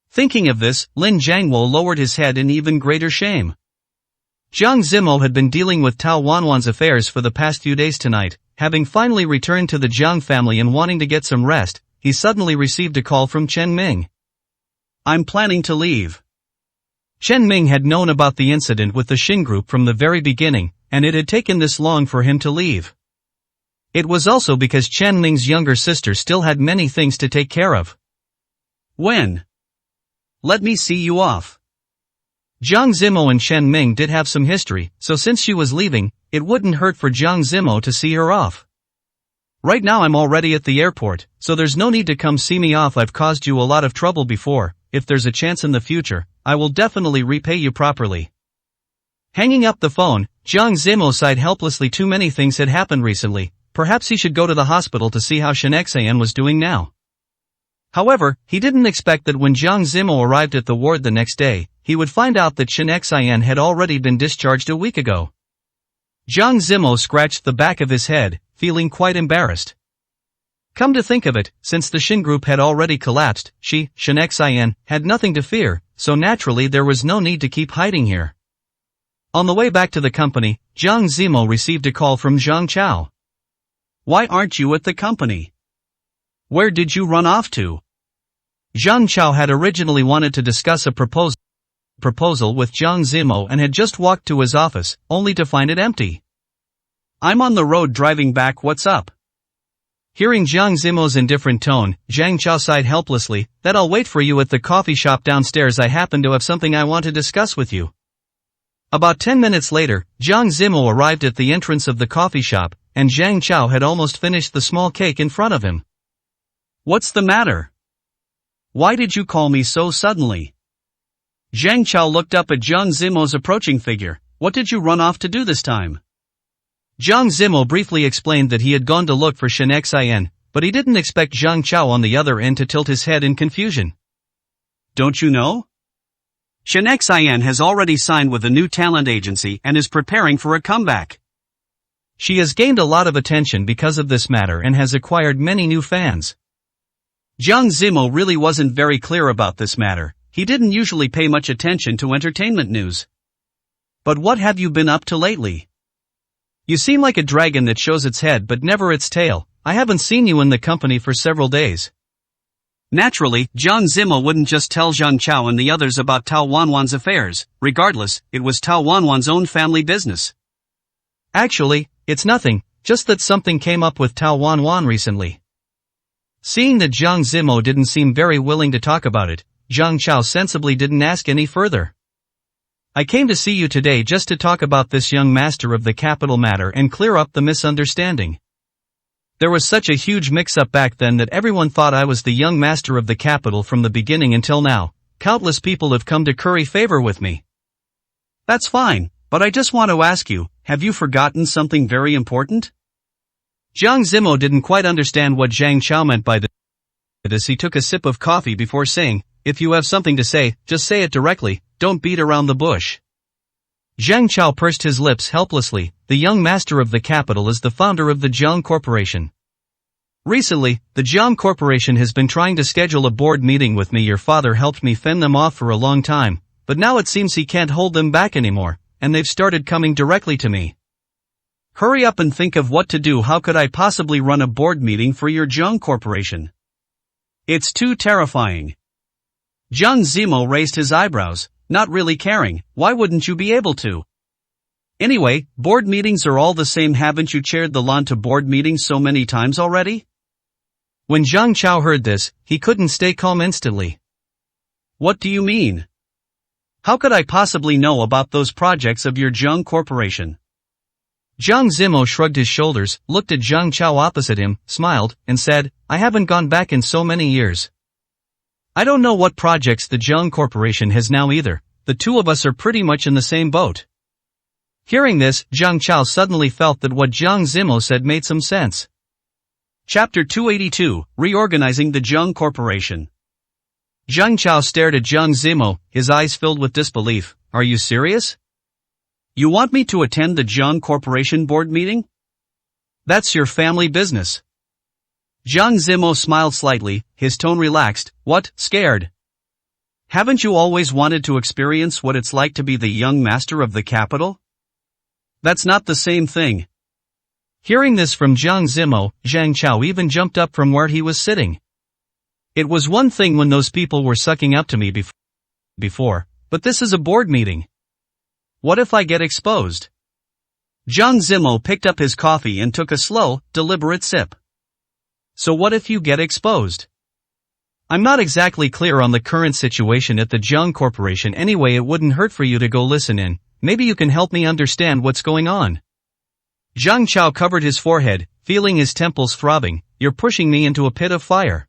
Thinking of this, Lin Jiangwo lowered his head in even greater shame. Jiang Zimo had been dealing with Tao Wanwan's affairs for the past few days. Tonight, having finally returned to the Jiang family and wanting to get some rest, he suddenly received a call from Chen Ming. I'm planning to leave. Chen Ming had known about the incident with the Xin group from the very beginning, and it had taken this long for him to leave. It was also because Chen Ming's younger sister still had many things to take care of. When? Let me see you off. Jiang Zimo and Chen Ming did have some history, so since she was leaving, it wouldn't hurt for Jiang Zimo to see her off. Right now I'm already at the airport, so there's no need to come see me off. I've caused you a lot of trouble before. If there's a chance in the future, I will definitely repay you properly. Hanging up the phone, Jiang Zimo sighed helplessly. Too many things had happened recently. Perhaps he should go to the hospital to see how Shen Xian was doing now. However, he didn't expect that when Jiang Zimo arrived at the ward the next day, he would find out that Shen Xian had already been discharged a week ago. Jiang Zimo scratched the back of his head, feeling quite embarrassed. Come to think of it, since the Xin group had already collapsed, Shen Xian, had nothing to fear, so naturally there was no need to keep hiding here. On the way back to the company, Jiang Zimo received a call from Zhang Chao. Why aren't you at the company? Where did you run off to? Zhang Chao had originally wanted to discuss a proposal with Jiang Zimo and had just walked to his office, only to find it empty. I'm on the road driving back. What's up? Hearing Jiang Zimo's indifferent tone, Zhang Chao sighed helplessly. That I'll wait for you at the coffee shop downstairs. I happen to have something I want to discuss with you. About 10 minutes later, Jiang Zimo arrived at the entrance of the coffee shop, and Zhang Chao had almost finished the small cake in front of him. What's the matter? Why did you call me so suddenly? Zhang Chao looked up at Jiang Zimo's approaching figure. What did you run off to do this time? Jiang Zimo briefly explained that he had gone to look for Shen Xian, but he didn't expect Zhang Chao on the other end to tilt his head in confusion. Don't you know? Shen Xian has already signed with a new talent agency and is preparing for a comeback. She has gained a lot of attention because of this matter and has acquired many new fans. Jiang Zimo really wasn't very clear about this matter. He didn't usually pay much attention to entertainment news. But what have you been up to lately? You seem like a dragon that shows its head but never its tail. I haven't seen you in the company for several days. Naturally, Jiang Zimo wouldn't just tell Zhang Chao and the others about Tao Wanwan's affairs. Regardless, it was Tao Wanwan's own family business. Actually, it's nothing, just that something came up with Tao Wanwan recently. Seeing that Jiang Zimo didn't seem very willing to talk about it, Zhang Chao sensibly didn't ask any further. I came to see you today just to talk about this young master of the capital matter and clear up the misunderstanding. There was such a huge mix-up back then that everyone thought I was the young master of the capital from the beginning until now. Countless people have come to curry favor with me. That's fine, but I just want to ask you, have you forgotten something very important? Jiang Zimo didn't quite understand what Zhang Chao meant by this as he took a sip of coffee before saying, if you have something to say, just say it directly, don't beat around the bush. Zhang Chao pursed his lips helplessly. The young master of the capital is the founder of the Jiang Corporation. Recently, the Jiang Corporation has been trying to schedule a board meeting with me. Your father helped me fend them off for a long time, but now it seems he can't hold them back anymore, and they've started coming directly to me. Hurry up and think of what to do. How could I possibly run a board meeting for your Jiang Corporation? It's too terrifying. Jiang Zimo raised his eyebrows, not really caring. Why wouldn't you be able to? Anyway, board meetings are all the same. Haven't you chaired the Lanta board meetings so many times already? When Zhang Chao heard this, he couldn't stay calm instantly. What do you mean? How could I possibly know about those projects of your Jiang Corporation? Jiang Zimo shrugged his shoulders, looked at Zhang Chao opposite him, smiled, and said, I haven't gone back in so many years. I don't know what projects the Jiang Corporation has now either. The two of us are pretty much in the same boat. Hearing this, Zhang Chao suddenly felt that what Jiang Zimo said made some sense. Chapter 282, Reorganizing the Jiang Corporation. Zhang Chao stared at Jiang Zimo, his eyes filled with disbelief. Are you serious? You want me to attend the Jiang Corporation board meeting? That's your family business. Jiang Zimo smiled slightly, his tone relaxed. What, scared? Haven't you always wanted to experience what it's like to be the young master of the capital? That's not the same thing. Hearing this from Jiang Zimo, Zhang Chao even jumped up from where he was sitting. It was one thing when those people were sucking up to me before, but this is a board meeting. What if I get exposed? Jiang Zimo picked up his coffee and took a slow, deliberate sip. So what if you get exposed? I'm not exactly clear on the current situation at the Jiang Corporation. Anyway, it wouldn't hurt for you to go listen in. Maybe you can help me understand what's going on. Zhang Chao covered his forehead, feeling his temples throbbing. You're pushing me into a pit of fire.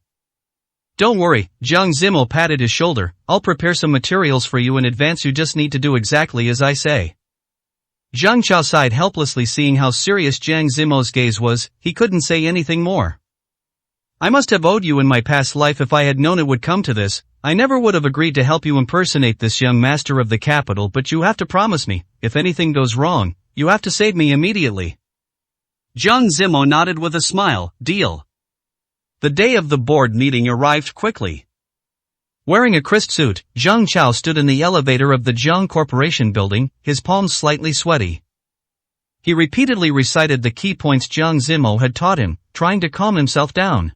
Don't worry, Jiang Zimo patted his shoulder. I'll prepare some materials for you in advance. You just need to do exactly as I say. Zhang Chao sighed helplessly, seeing how serious Jiang Zimo's gaze was. He couldn't say anything more. I must have owed you in my past life. If I had known it would come to this, I never would have agreed to help you impersonate this young master of the capital, but you have to promise me, if anything goes wrong, you have to save me immediately. Jiang Zimo nodded with a smile. Deal. The day of the board meeting arrived quickly. Wearing a crisp suit, Zhang Chao stood in the elevator of the Jiang Corporation building, his palms slightly sweaty. He repeatedly recited the key points Jiang Zimo had taught him, trying to calm himself down.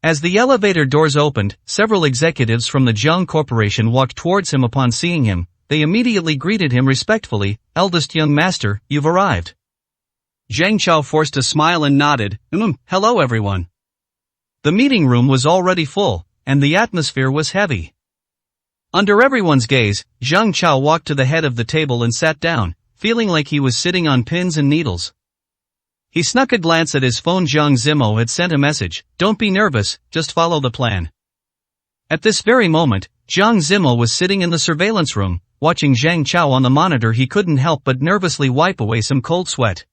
As the elevator doors opened, several executives from the Jiang Corporation walked towards him. Upon seeing him, they immediately greeted him respectfully. Eldest young master, you've arrived. Zhang Chao forced a smile and nodded. Hello everyone. The meeting room was already full, and the atmosphere was heavy. Under everyone's gaze, Zhang Chao walked to the head of the table and sat down, feeling like he was sitting on pins and needles. He snuck a glance at his phone. Jiang Zimo had sent a message. Don't be nervous, just follow the plan. At this very moment, Jiang Zimo was sitting in the surveillance room, watching Zhang Chao on the monitor. He couldn't help but nervously wipe away some cold sweat.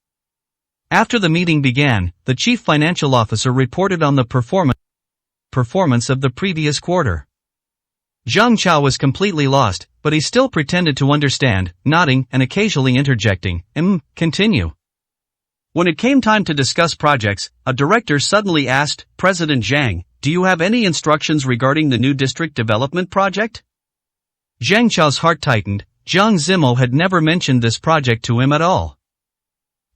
After the meeting began, the chief financial officer reported on the performance of the previous quarter. Zhang Chao was completely lost, but he still pretended to understand, nodding and occasionally interjecting. Continue. When it came time to discuss projects, a director suddenly asked, President Zhang, do you have any instructions regarding the new district development project? Zhang Chao's heart tightened. Jiang Zimo had never mentioned this project to him at all.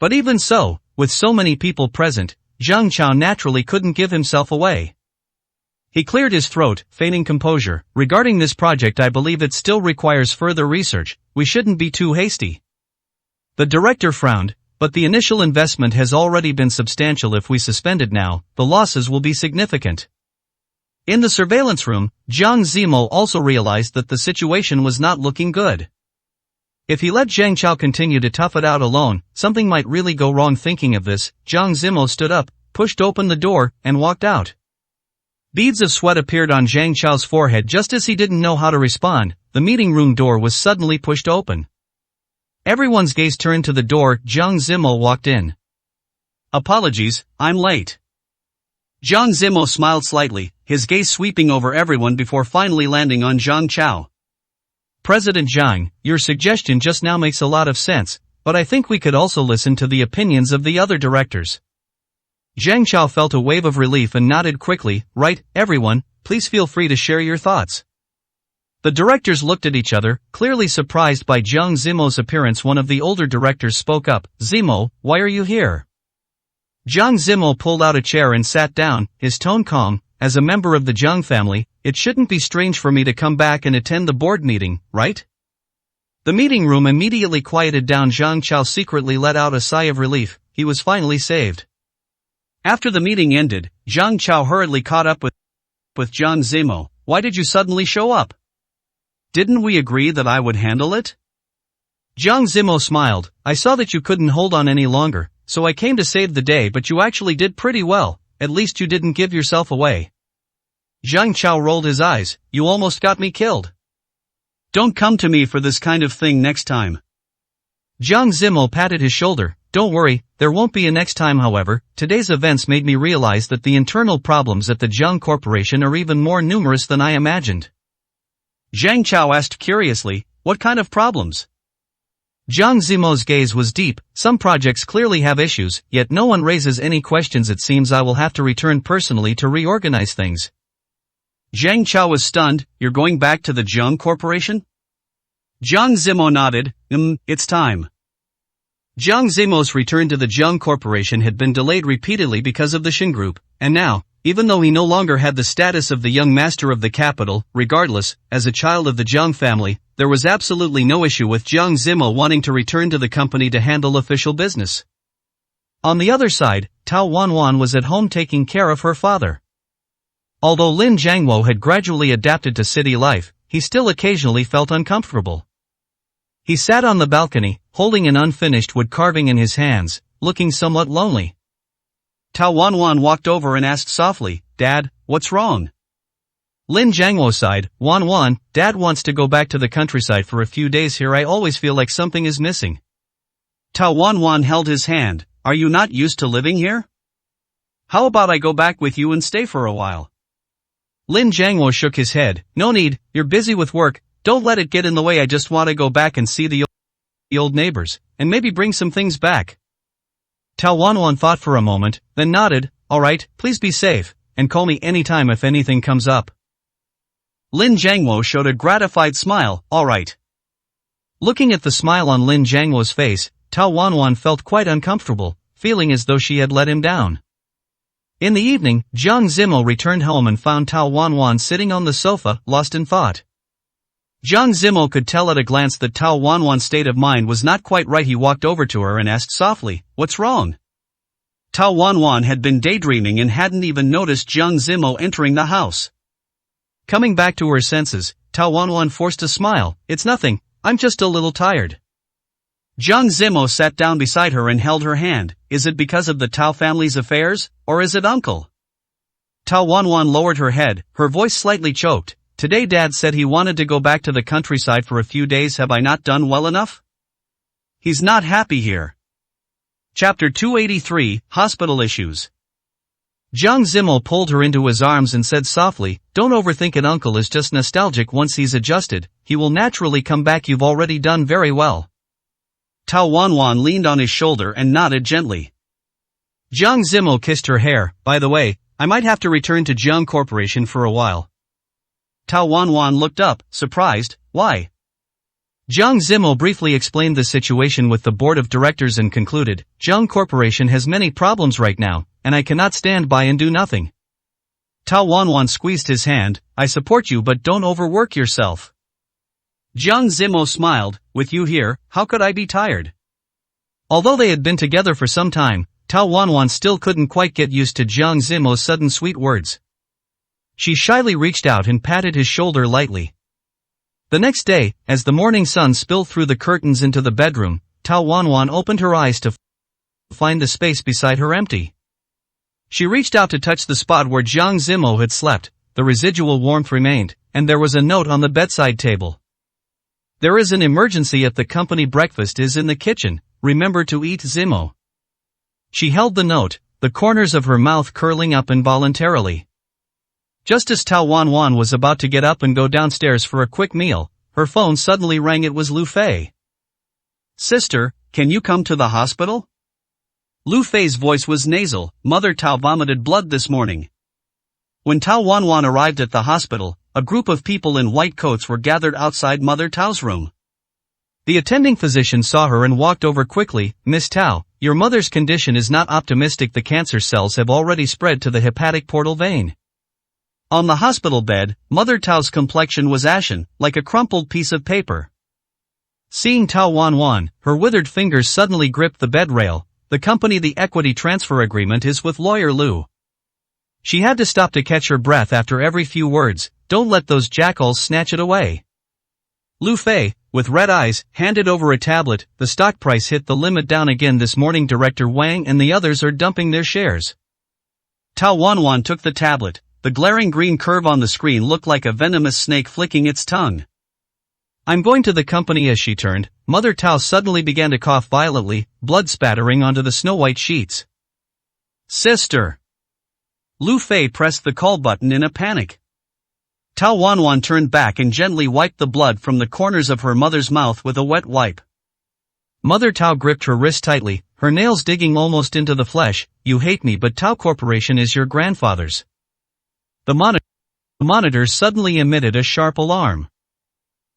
But even so, with so many people present, Zhang Chao naturally couldn't give himself away. He cleared his throat, feigning composure. Regarding this project, I believe it still requires further research. We shouldn't be too hasty. The director frowned. But the initial investment has already been substantial. If we suspend it now, the losses will be significant. In the surveillance room, Jiang Zimo also realized that the situation was not looking good. If he let Zhang Chao continue to tough it out alone, something might really go wrong. Thinking of this, Zhang Zimo stood up, pushed open the door, and walked out. Beads of sweat appeared on Zhang Chao's forehead just as he didn't know how to respond. The meeting room door was suddenly pushed open. Everyone's gaze turned to the door. Zhang Zimo walked in. Apologies, I'm late. Zhang Zimo smiled slightly, his gaze sweeping over everyone before finally landing on Zhang Chao. President Zhang, your suggestion just now makes a lot of sense, but I think we could also listen to the opinions of the other directors. Zhang Chao felt a wave of relief and nodded quickly. Right, everyone, please feel free to share your thoughts. The directors looked at each other, clearly surprised by Zhang Zimo's appearance. One of the older directors spoke up. Zimo, why are you here? Zhang Zimo pulled out a chair and sat down, his tone calm. As a member of the Zhang family, it shouldn't be strange for me to come back and attend the board meeting, right? The meeting room immediately quieted down. Zhang Chao secretly let out a sigh of relief. He was finally saved. After the meeting ended, Zhang Chao hurriedly caught up with Zhang Zimo. Why did you suddenly show up? Didn't we agree that I would handle it? Zhang Zimo smiled. I saw that you couldn't hold on any longer, so I came to save the day, but you actually did pretty well. At least you didn't give yourself away. Zhang Chao rolled his eyes. You almost got me killed. Don't come to me for this kind of thing next time. Zhang Zimo patted his shoulder. Don't worry, there won't be a next time. However, today's events made me realize that the internal problems at the Zhang Corporation are even more numerous than I imagined. Zhang Chao asked curiously, what kind of problems? Zhang Zimo's gaze was deep. Some projects clearly have issues, yet no one raises any questions. It seems I will have to return personally to reorganize things. Zhang Chao was stunned. You're going back to the Zhang Corporation? Zhang Zimo nodded. It's time. Zhang Zimo's return to the Zhang Corporation had been delayed repeatedly because of the Shin Group, and now, even though he no longer had the status of the young master of the capital, regardless, as a child of the Zhang family, there was absolutely no issue with Zhang Zimo wanting to return to the company to handle official business. On the other side, Tao Wanwan was at home taking care of her father. Although Lin Jiangwo had gradually adapted to city life, he still occasionally felt uncomfortable. He sat on the balcony, holding an unfinished wood carving in his hands, looking somewhat lonely. Tao Wanwan walked over and asked softly, Dad, what's wrong? Lin Jiangwo sighed. Wanwan, Dad wants to go back to the countryside for a few days here. I always feel like something is missing. Tao Wanwan held his hand. Are you not used to living here? How about I go back with you and stay for a while? Lin Jiangwo shook his head. No need, you're busy with work. Don't let it get in the way. I just want to go back and see the old neighbors, and maybe bring some things back. Tao Wanwan thought for a moment, then nodded. Alright, please be safe, and call me anytime if anything comes up. Lin Jiangwo showed a gratified smile. Alright. Looking at the smile on Lin Jiangwo's face, Tao Wanwan felt quite uncomfortable, feeling as though she had let him down. In the evening, Zhang Zimo returned home and found Tao Wanwan sitting on the sofa, lost in thought. Zhang Zimo could tell at a glance that Tao Wanwan's state of mind was not quite right. He walked over to her and asked softly, what's wrong? Tao Wanwan had been daydreaming and hadn't even noticed Zhang Zimo entering the house. Coming back to her senses, Tao Wanwan forced a smile. It's nothing, I'm just a little tired. Zhang Zimo sat down beside her and held her hand. Is it because of the Tao family's affairs, or is it uncle? Tao Wanwan lowered her head, her voice slightly choked. Today Dad said he wanted to go back to the countryside for a few days. Have I not done well enough? He's not happy here. Chapter 283, Hospital Issues. Zhang Zimo pulled her into his arms and said softly, don't overthink it. Uncle is just nostalgic. Once he's adjusted, he will naturally come back. You've already done very well. Tao Wanwan leaned on his shoulder and nodded gently. Zhang Zimo kissed her hair. By the way, I might have to return to Zhang Corporation for a while. Tao Wanwan looked up, surprised. Why? Zhang Zimo briefly explained the situation with the board of directors and concluded, Zhang Corporation has many problems right now, and I cannot stand by and do nothing. Tao Wanwan squeezed his hand. I support you, but don't overwork yourself. Zhang Zimo smiled. With you here, how could I be tired? Although they had been together for some time, Tao Wanwan still couldn't quite get used to Zhang Zimo's sudden sweet words. She shyly reached out and patted his shoulder lightly. The next day, as the morning sun spilled through the curtains into the bedroom, Tao Wanwan opened her eyes to find the space beside her empty. She reached out to touch the spot where Jiang Zimo had slept. The residual warmth remained, and there was a note on the bedside table. There is an emergency at the company. Breakfast is in the kitchen. Remember to eat, Zimo. She held the note, the corners of her mouth curling up involuntarily. Just as Tao Wanwan was about to get up and go downstairs for a quick meal, her phone suddenly rang. It was Lu Fei. Sister, can you come to the hospital? Lu Fei's voice was nasal. Mother Tao vomited blood this morning. When Tao Wanwan arrived at the hospital, a group of people in white coats were gathered outside Mother Tao's room. The attending physician saw her and walked over quickly. Miss Tao, your mother's condition is not optimistic. The cancer cells have already spread to the hepatic portal vein. On the hospital bed, Mother Tao's complexion was ashen, like a crumpled piece of paper. Seeing Tao Wanwan, her withered fingers suddenly gripped the bed rail. The company. The equity transfer agreement is with lawyer Lu. She had to stop to catch her breath after every few words. Don't let those jackals snatch it away. Lu Fei, with red eyes, handed over a tablet. The stock price hit the limit down again this morning. Director Wang and the others are dumping their shares. Tao Wanwan took the tablet. The glaring green curve on the screen looked like a venomous snake flicking its tongue. I'm going to the company. As she turned, Mother Tao suddenly began to cough violently, blood spattering onto the snow-white sheets. Sister! Lu Fei pressed the call button in a panic. Tao Wanwan turned back and gently wiped the blood from the corners of her mother's mouth with a wet wipe. Mother Tao gripped her wrist tightly, her nails digging almost into the flesh. You hate me, but Tao Corporation is your grandfather's. The monitor suddenly emitted a sharp alarm.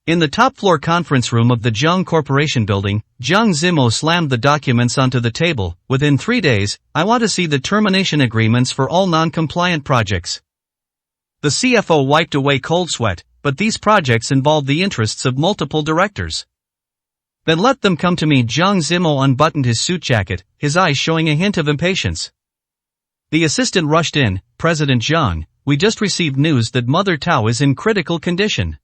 In the top-floor conference room of the Jiang Corporation building, Jiang Zimo slammed the documents onto the table. Within 3 days, I want to see the termination agreements for all non-compliant projects. The CFO wiped away cold sweat, but these projects involve the interests of multiple directors. Then let them come to me. Jiang Zimo unbuttoned his suit jacket, his eyes showing a hint of impatience. The assistant rushed in. President Jiang, we just received news that Mother Tao is in critical condition.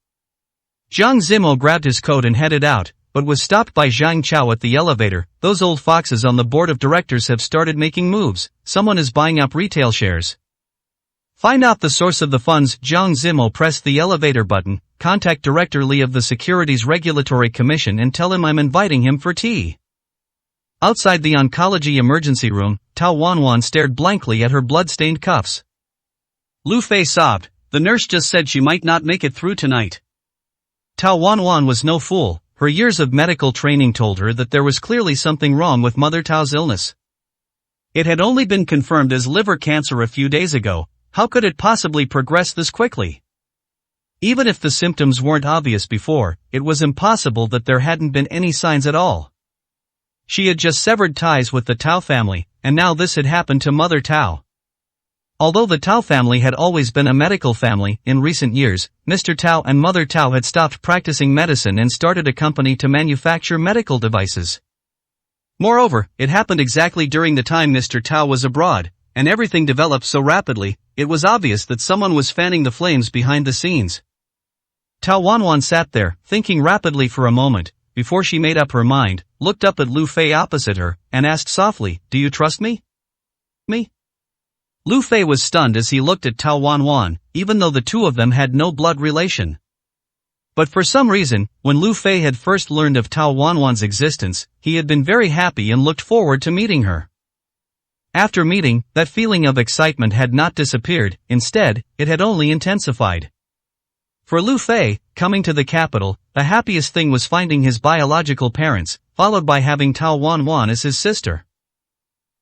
Jiang Zimo grabbed his coat and headed out, but was stopped by Zhang Chao at the elevator. Those old foxes on the board of directors have started making moves. Someone is buying up retail shares. Find out the source of the funds. Jiang Zimo pressed the elevator button. Contact Director Li of the Securities Regulatory Commission and tell him I'm inviting him for tea. Outside the oncology emergency room, Tao Wanwan stared blankly at her blood-stained cuffs. Lu Fei sobbed. The nurse just said she might not make it through tonight. Tao Wanwan was no fool. Her years of medical training told her that there was clearly something wrong with Mother Tao's illness. It had only been confirmed as liver cancer a few days ago. How could it possibly progress this quickly? Even if the symptoms weren't obvious before, it was impossible that there hadn't been any signs at all. She had just severed ties with the Tao family, and now this had happened to Mother Tao. Although the Tao family had always been a medical family, in recent years, Mr. Tao and Mother Tao had stopped practicing medicine and started a company to manufacture medical devices. Moreover, it happened exactly during the time Mr. Tao was abroad, and everything developed so rapidly, it was obvious that someone was fanning the flames behind the scenes. Tao Wanwan sat there, thinking rapidly for a moment, before she made up her mind, looked up at Lu Fei opposite her, and asked softly, do you trust me? Me? Lu Fei was stunned as he looked at Tao Wanwan, even though the two of them had no blood relation. But for some reason, when Lu Fei had first learned of Tao Wanwan's existence, he had been very happy and looked forward to meeting her. After meeting, that feeling of excitement had not disappeared, instead, it had only intensified. For Lu Fei, coming to the capital, the happiest thing was finding his biological parents, followed by having Tao Wanwan as his sister.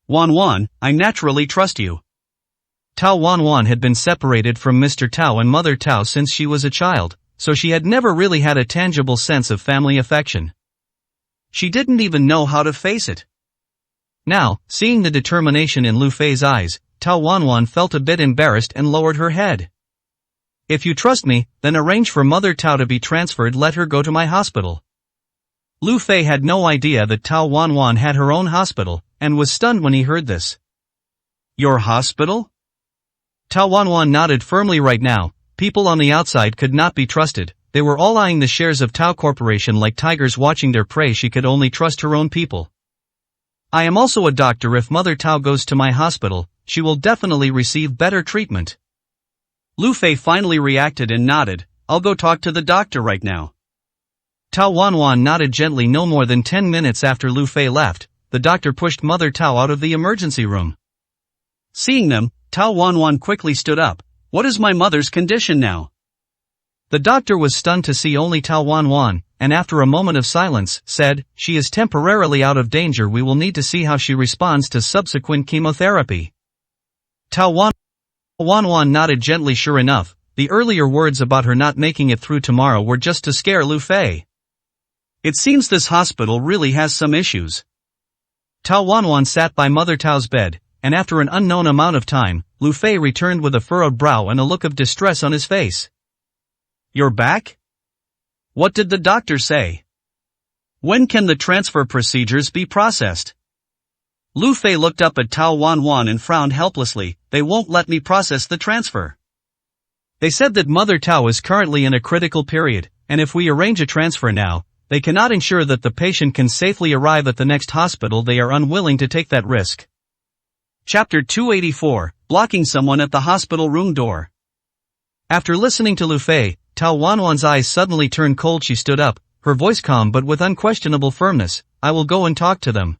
Wanwan, I naturally trust you. Tao Wanwan had been separated from Mr. Tao and Mother Tao since she was a child, so she had never really had a tangible sense of family affection. She didn't even know how to face it. Now, seeing the determination in Lu Fei's eyes, Tao Wanwan felt a bit embarrassed and lowered her head. If you trust me, then arrange for Mother Tao to be transferred. Let her go to my hospital. Lu Fei had no idea that Tao Wanwan had her own hospital, and was stunned when he heard this. Your hospital? Tao Wanwan nodded firmly. Right now, people on the outside could not be trusted, they were all eyeing the shares of Tao Corporation like tigers watching their prey. She could only trust her own people. I am also a doctor. If Mother Tao goes to my hospital, she will definitely receive better treatment. Lu Fei finally reacted and nodded. I'll go talk to the doctor right now. Tao Wanwan nodded gently. No more than 10 minutes after Lu Fei left, the doctor pushed Mother Tao out of the emergency room. Seeing them, Tao Wanwan quickly stood up. What is my mother's condition now? The doctor was stunned to see only Tao Wanwan, and after a moment of silence, said, she is temporarily out of danger. We will need to see how she responds to subsequent chemotherapy. Tao Wanwan nodded gently. Sure enough, the earlier words about her not making it through tomorrow were just to scare Lu Fei. It seems this hospital really has some issues. Tao Wanwan sat by Mother Tao's bed, and after an unknown amount of time, Lu Fei returned with a furrowed brow and a look of distress on his face. You're back? What did the doctor say? When can the transfer procedures be processed? Lu Fei looked up at Tao Wanwan and frowned helplessly. They won't let me process the transfer. They said that Mother Tao is currently in a critical period, and if we arrange a transfer now, they cannot ensure that the patient can safely arrive at the next hospital. They are unwilling to take that risk. Chapter 284, Blocking Someone at the Hospital Room Door. After listening to Lu Fei, Tao Wanwan's eyes suddenly turned cold. She stood up, her voice calm but with unquestionable firmness. I will go and talk to them.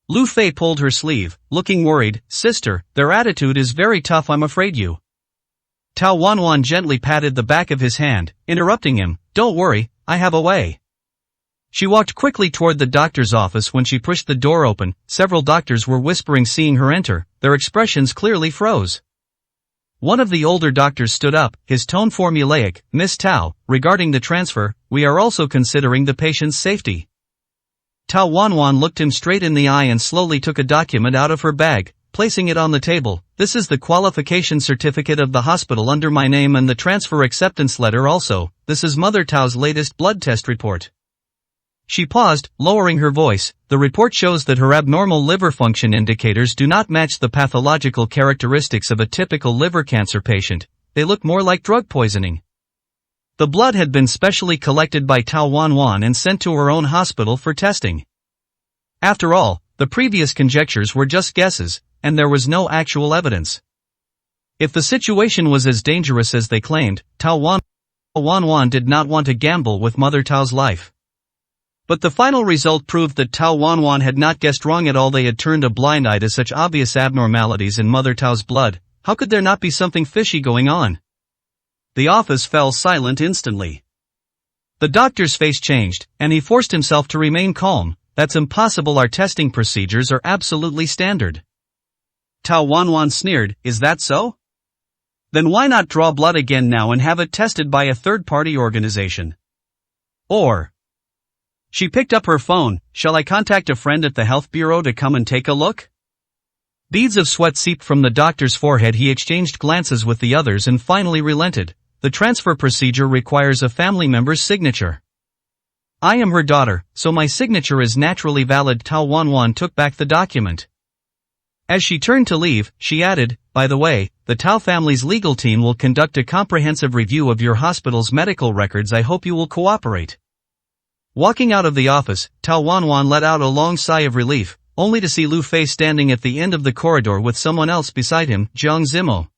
Lu Fei pulled her sleeve, looking worried. Sister, their attitude is very tough. I'm afraid you. Tao Wanwan gently patted the back of his hand, interrupting him. Don't worry, I have a way. She walked quickly toward the doctor's office. When she pushed the door open, several doctors were whispering. Seeing her enter, their expressions clearly froze. One of the older doctors stood up, his tone formulaic. Miss Tao, regarding the transfer, we are also considering the patient's safety. Tao Wanwan looked him straight in the eye and slowly took a document out of her bag, placing it on the table. This is the qualification certificate of the hospital under my name and the transfer acceptance letter also. This is Mother Tao's latest blood test report. She paused, lowering her voice. The report shows that her abnormal liver function indicators do not match the pathological characteristics of a typical liver cancer patient. They look more like drug poisoning. The blood had been specially collected by Tao Wanwan and sent to her own hospital for testing. After all, the previous conjectures were just guesses, and there was no actual evidence. If the situation was as dangerous as they claimed, Tao Wanwan did not want to gamble with Mother Tao's life. But the final result proved that Tao Wanwan had not guessed wrong at all. They had turned a blind eye to such obvious abnormalities in Mother Tao's blood. How could there not be something fishy going on? The office fell silent instantly. The doctor's face changed, and he forced himself to remain calm. That's impossible. Our testing procedures are absolutely standard. Tao Wanwan sneered. Is that so? Then why not draw blood again now and have it tested by a third-party organization? Or... She picked up her phone. Shall I contact a friend at the health bureau to come and take a look? Beads of sweat seeped from the doctor's forehead. He exchanged glances with the others and finally relented. The transfer procedure requires a family member's signature. I am her daughter, so my signature is naturally valid. Tao Wanwan took back the document. As she turned to leave, she added, by the way, the Tao family's legal team will conduct a comprehensive review of your hospital's medical records. I hope you will cooperate. Walking out of the office, Tao Wanwan let out a long sigh of relief, only to see Lu Fei standing at the end of the corridor with someone else beside him, Jiang Zimo.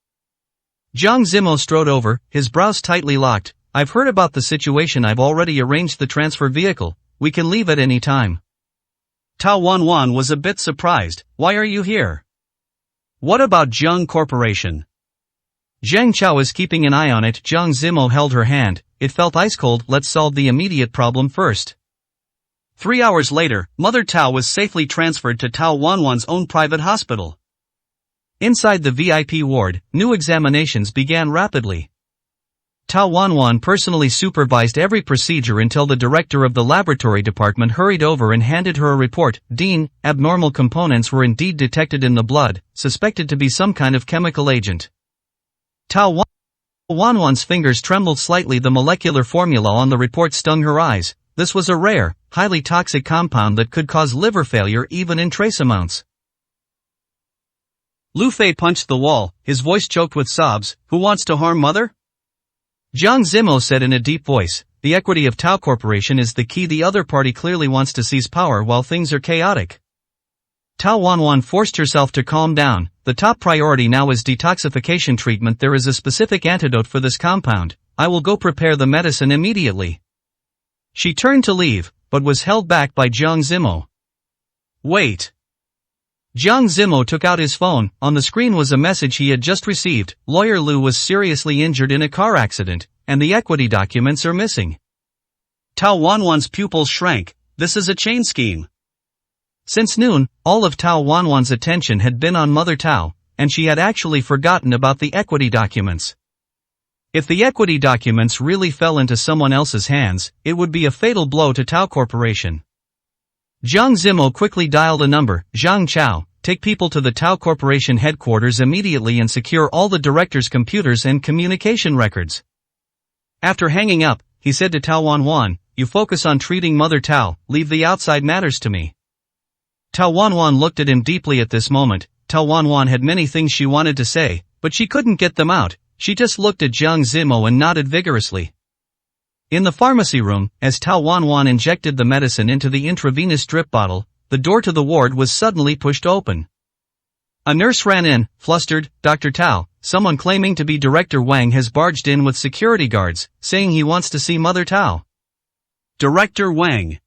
Jiang Zimo strode over, his brows tightly locked. I've heard about the situation. I've already arranged the transfer vehicle. We can leave at any time. Tao Wanwan was a bit surprised. Why are you here? What about Jiang Corporation? Zhang Chao is keeping an eye on it. Jiang Zimo held her hand. It felt ice cold. Let's solve the immediate problem first. 3 hours later, Mother Tao was safely transferred to Tao Wanwan's own private hospital. Inside the VIP ward, new examinations began rapidly. Tao Wanwan personally supervised every procedure until the director of the laboratory department hurried over and handed her a report. Dean, abnormal components were indeed detected in the blood, suspected to be some kind of chemical agent. Tao Wanwan's fingers trembled slightly. The molecular formula on the report stung her eyes. This was a rare, highly toxic compound that could cause liver failure even in trace amounts. Lu Fei punched the wall, his voice choked with sobs. Who wants to harm Mother? Jiang Zimo said in a deep voice, the equity of Tao Corporation is the key. The other party clearly wants to seize power while things are chaotic. Tao Wanwan forced herself to calm down. The top priority now is detoxification treatment. There is a specific antidote for this compound. I will go prepare the medicine immediately. She turned to leave, but was held back by Jiang Zimo. Wait. Jiang Zimo took out his phone. On the screen was a message he had just received. Lawyer Lu was seriously injured in a car accident, and the equity documents are missing. Tao Wanwan's pupils shrank. This is a chain scheme. Since noon, all of Tao Wanwan's attention had been on Mother Tao, and she had actually forgotten about the equity documents. If the equity documents really fell into someone else's hands, it would be a fatal blow to Tao Corporation. Jiang Zimo quickly dialed a number. Zhang Chao, take people to the Tao Corporation headquarters immediately and secure all the directors' computers and communication records. After hanging up, he said to Tao Wanwan, you focus on treating Mother Tao, leave the outside matters to me. Tao Wanwan looked at him deeply at this moment. Tao Wanwan had many things she wanted to say, but she couldn't get them out. She just looked at Jiang Zimo and nodded vigorously. In the pharmacy room, as Tao Wanwan injected the medicine into the intravenous drip bottle, the door to the ward was suddenly pushed open. A nurse ran in, flustered. Dr. Tao, someone claiming to be Director Wang has barged in with security guards, saying he wants to see Mother Tao. Director Wang.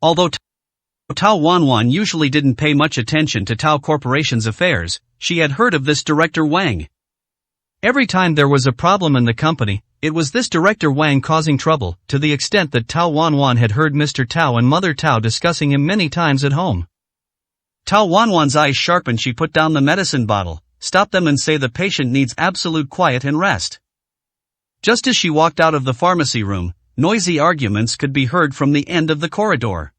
Although Tao Wanwan usually didn't pay much attention to Tao Corporation's affairs, she had heard of this Director Wang. Every time there was a problem in the company, it was this Director Wang causing trouble, to the extent that Tao Wanwan had heard Mr. Tao and Mother Tao discussing him many times at home. Tao Wanwan's eyes sharpened. She put down the medicine bottle. Stop them and say the patient needs absolute quiet and rest. Just as she walked out of the pharmacy room, noisy arguments could be heard from the end of the corridor.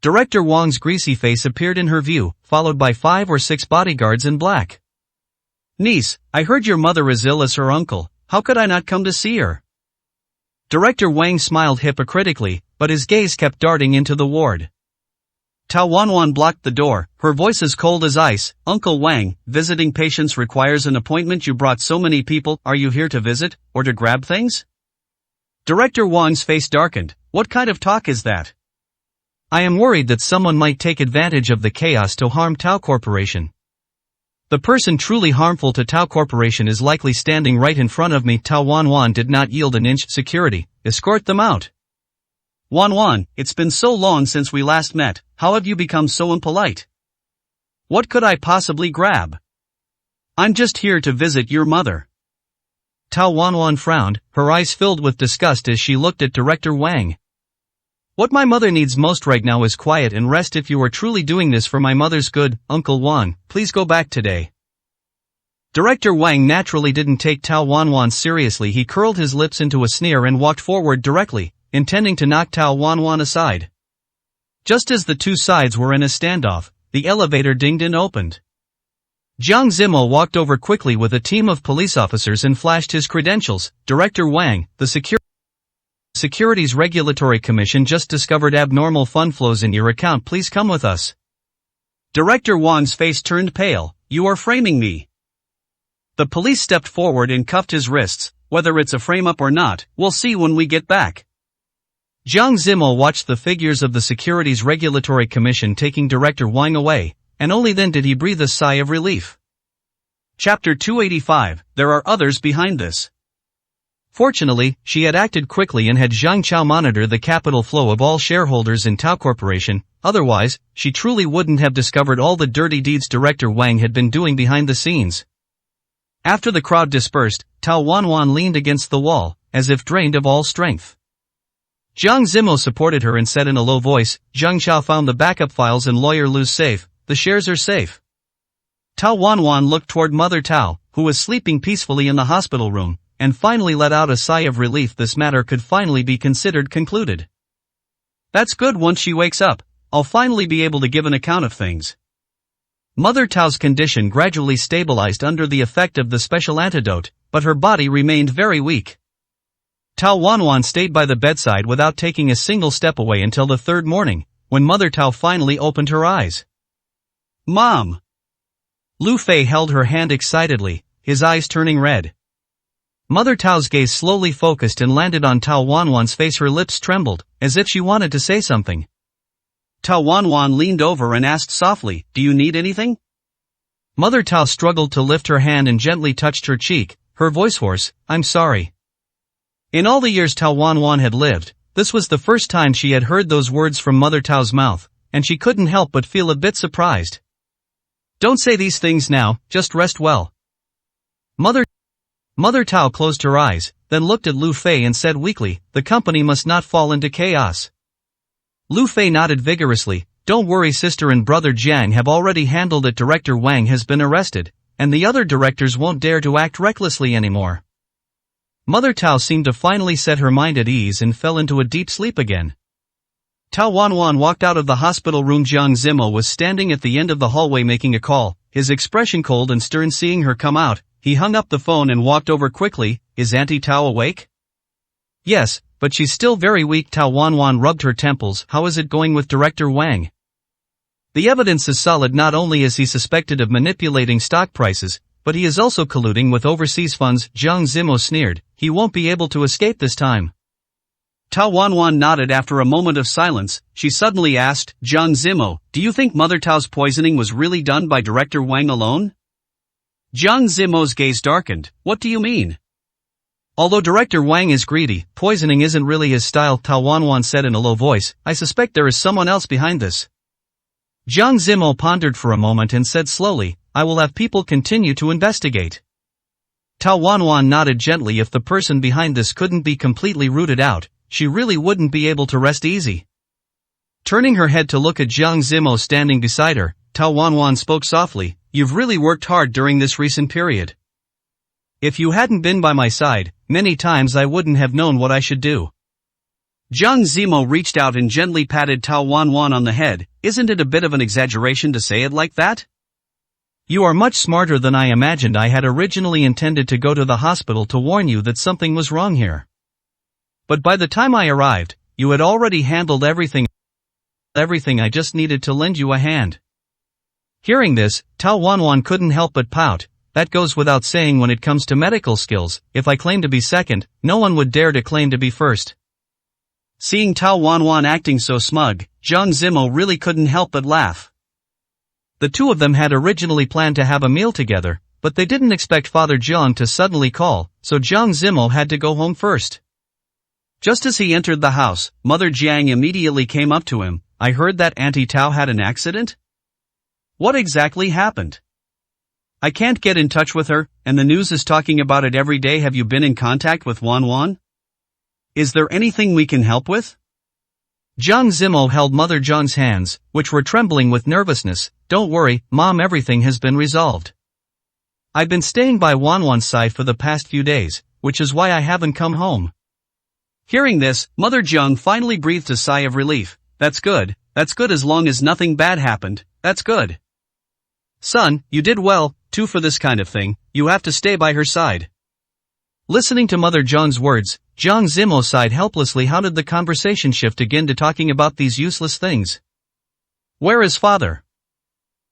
Director Wang's greasy face appeared in her view, followed by 5 or 6 bodyguards in black. Niece, I heard your mother is ill as her uncle. How could I not come to see her? Director Wang smiled hypocritically, but his gaze kept darting into the ward. Tao Wanwan blocked the door, her voice as cold as ice. Uncle Wang, visiting patients requires an appointment. You brought so many people. Are you here to visit, or to grab things? Director Wang's face darkened. What kind of talk is that? I am worried that someone might take advantage of the chaos to harm Tao Corporation. The person truly harmful to Tao Corporation is likely standing right in front of me. Tao Wanwan did not yield an inch. Security, escort them out. Wanwan, it's been so long since we last met. How have you become so impolite? What could I possibly grab? I'm just here to visit your mother. Tao Wanwan frowned, her eyes filled with disgust as she looked at Director Wang. What my mother needs most right now is quiet and rest. If you are truly doing this for my mother's good, Uncle Wan, please go back today. Director Wang naturally didn't take Tao Wanwan seriously. He curled his lips into a sneer and walked forward directly, intending to knock Tao Wanwan aside. Just as the two sides were in a standoff, the elevator dinged and opened. Jiang Zimo walked over quickly with a team of police officers and flashed his credentials. Director Wang, the Securities Regulatory Commission just discovered abnormal fund flows in your account. Please come with us. Director Wang's face turned pale. You are framing me. The police stepped forward and cuffed his wrists. Whether it's a frame-up or not, we'll see when we get back. Jiang Zimo watched the figures of the Securities Regulatory Commission taking Director Wang away, and only then did he breathe a sigh of relief. Chapter 285, There are others behind this. Fortunately, she had acted quickly and had Zhang Chao monitor the capital flow of all shareholders in Tao Corporation. Otherwise, she truly wouldn't have discovered all the dirty deeds Director Wang had been doing behind the scenes. After the crowd dispersed, Tao Wanwan leaned against the wall, as if drained of all strength. Jiang Zimo supported her and said in a low voice, Zhang Chao found the backup files in Lawyer Lu's safe. The shares are safe. Tao Wanwan looked toward Mother Tao, who was sleeping peacefully in the hospital room, and finally let out a sigh of relief. This matter could finally be considered concluded. That's good. Once she wakes up, I'll finally be able to give an account of things. Mother Tao's condition gradually stabilized under the effect of the special antidote, but her body remained very weak. Tao Wanwan stayed by the bedside without taking a single step away until the third morning, when Mother Tao finally opened her eyes. Mom! Lu Fei held her hand excitedly, his eyes turning red. Mother Tao's gaze slowly focused and landed on Tao Wanwan's face. Her lips trembled, as if she wanted to say something. Tao Wanwan leaned over and asked softly, "Do you need anything?" Mother Tao struggled to lift her hand and gently touched her cheek, her voice hoarse, "I'm sorry." In all the years Tao Wanwan had lived, this was the first time she had heard those words from Mother Tao's mouth, and she couldn't help but feel a bit surprised. "Don't say these things now, just rest well." Mother Tao closed her eyes, then looked at Lu Fei and said weakly, "The company must not fall into chaos." Lu Fei nodded vigorously, "Don't worry, sister and brother Jiang have already handled it. Director Wang has been arrested, and the other directors won't dare to act recklessly anymore." Mother Tao seemed to finally set her mind at ease and fell into a deep sleep again. Tao Wanwan walked out of the hospital room. Jiang Zimo was standing at the end of the hallway making a call, his expression cold and stern. Seeing her come out, he hung up the phone and walked over quickly. "Is Auntie Tao awake?" "Yes, but she's still very weak." Tao Wanwan rubbed her temples. "How is it going with Director Wang?" "The evidence is solid. Not only is he suspected of manipulating stock prices, but he is also colluding with overseas funds." Jiang Zimo sneered, "He won't be able to escape this time." Tao Wanwan nodded. After a moment of silence, she suddenly asked, "Jiang Zimo, do you think Mother Tao's poisoning was really done by Director Wang alone?" Jiang Zimo's gaze darkened. "What do you mean?" "Although Director Wang is greedy, poisoning isn't really his style," Tao Wanwan said in a low voice. "I suspect there is someone else behind this." Jiang Zimo pondered for a moment and said slowly, "I will have people continue to investigate." Tao Wanwan nodded gently. If the person behind this couldn't be completely rooted out, she really wouldn't be able to rest easy. Turning her head to look at Jiang Zimo standing beside her, Tao Wanwan spoke softly, "You've really worked hard during this recent period. If you hadn't been by my side, many times I wouldn't have known what I should do." Jiang Zimo reached out and gently patted Tao Wanwan on the head. "Isn't it a bit of an exaggeration to say it like that?" "You are much smarter than I imagined. I had originally intended to go to the hospital to warn you that something was wrong here. But by the time I arrived, you had already handled everything. I just needed to lend you a hand." Hearing this, Tao Wanwan couldn't help but pout. "That goes without saying when it comes to medical skills. If I claim to be second, no one would dare to claim to be first." Seeing Tao Wanwan acting so smug, Jiang Zimo really couldn't help but laugh. The two of them had originally planned to have a meal together, but they didn't expect Father Jiang to suddenly call, so Jiang Zimo had to go home first. Just as he entered the house, Mother Jiang immediately came up to him. "I heard that Auntie Tao had an accident? What exactly happened? I can't get in touch with her, and the news is talking about it every day. Have you been in contact with Wanwan? Is there anything we can help with?" Jiang Zimo held Mother Jiang's hands, which were trembling with nervousness. "Don't worry, Mom, everything has been resolved. I've been staying by Wanwan's side for the past few days, which is why I haven't come home." Hearing this, Mother Jiang finally breathed a sigh of relief. That's good as long as nothing bad happened, that's good. "Son, you did well, too. For this kind of thing, you have to stay by her side." Listening to Mother Jiang's words, Jiang Zimo sighed helplessly. How did the conversation shift again to talking about these useless things? "Where is Father?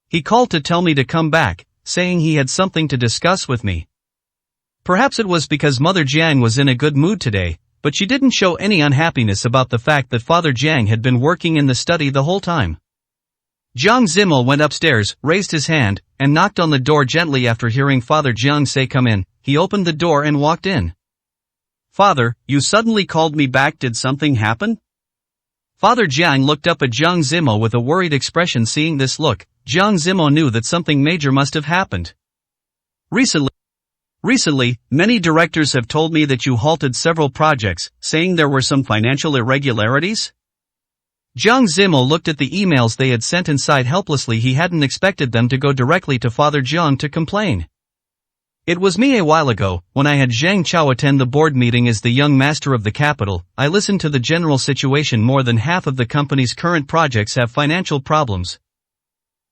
He called to tell me to come back, saying he had something to discuss with me." Perhaps it was because Mother Jiang was in a good mood today, but she didn't show any unhappiness about the fact that Father Jiang had been working in the study the whole time. Jiang Zimo went upstairs, raised his hand, and knocked on the door gently. After hearing Father Jiang say come in, he opened the door and walked in. "Father, you suddenly called me back. Did something happen?" Father Jiang looked up at Jiang Zimo with a worried expression. Seeing this look, Jiang Zimo knew that something major must have happened. Recently, many directors have told me that you halted several projects, saying there were some financial irregularities? Jiang Zimo looked at the emails they had sent and sighed helplessly. He hadn't expected them to go directly to Father Jiang to complain. "It was me a while ago, when I had Zhang Chao attend the board meeting as the young master of the capital. I listened to the general situation. More than half of the company's current projects have financial problems.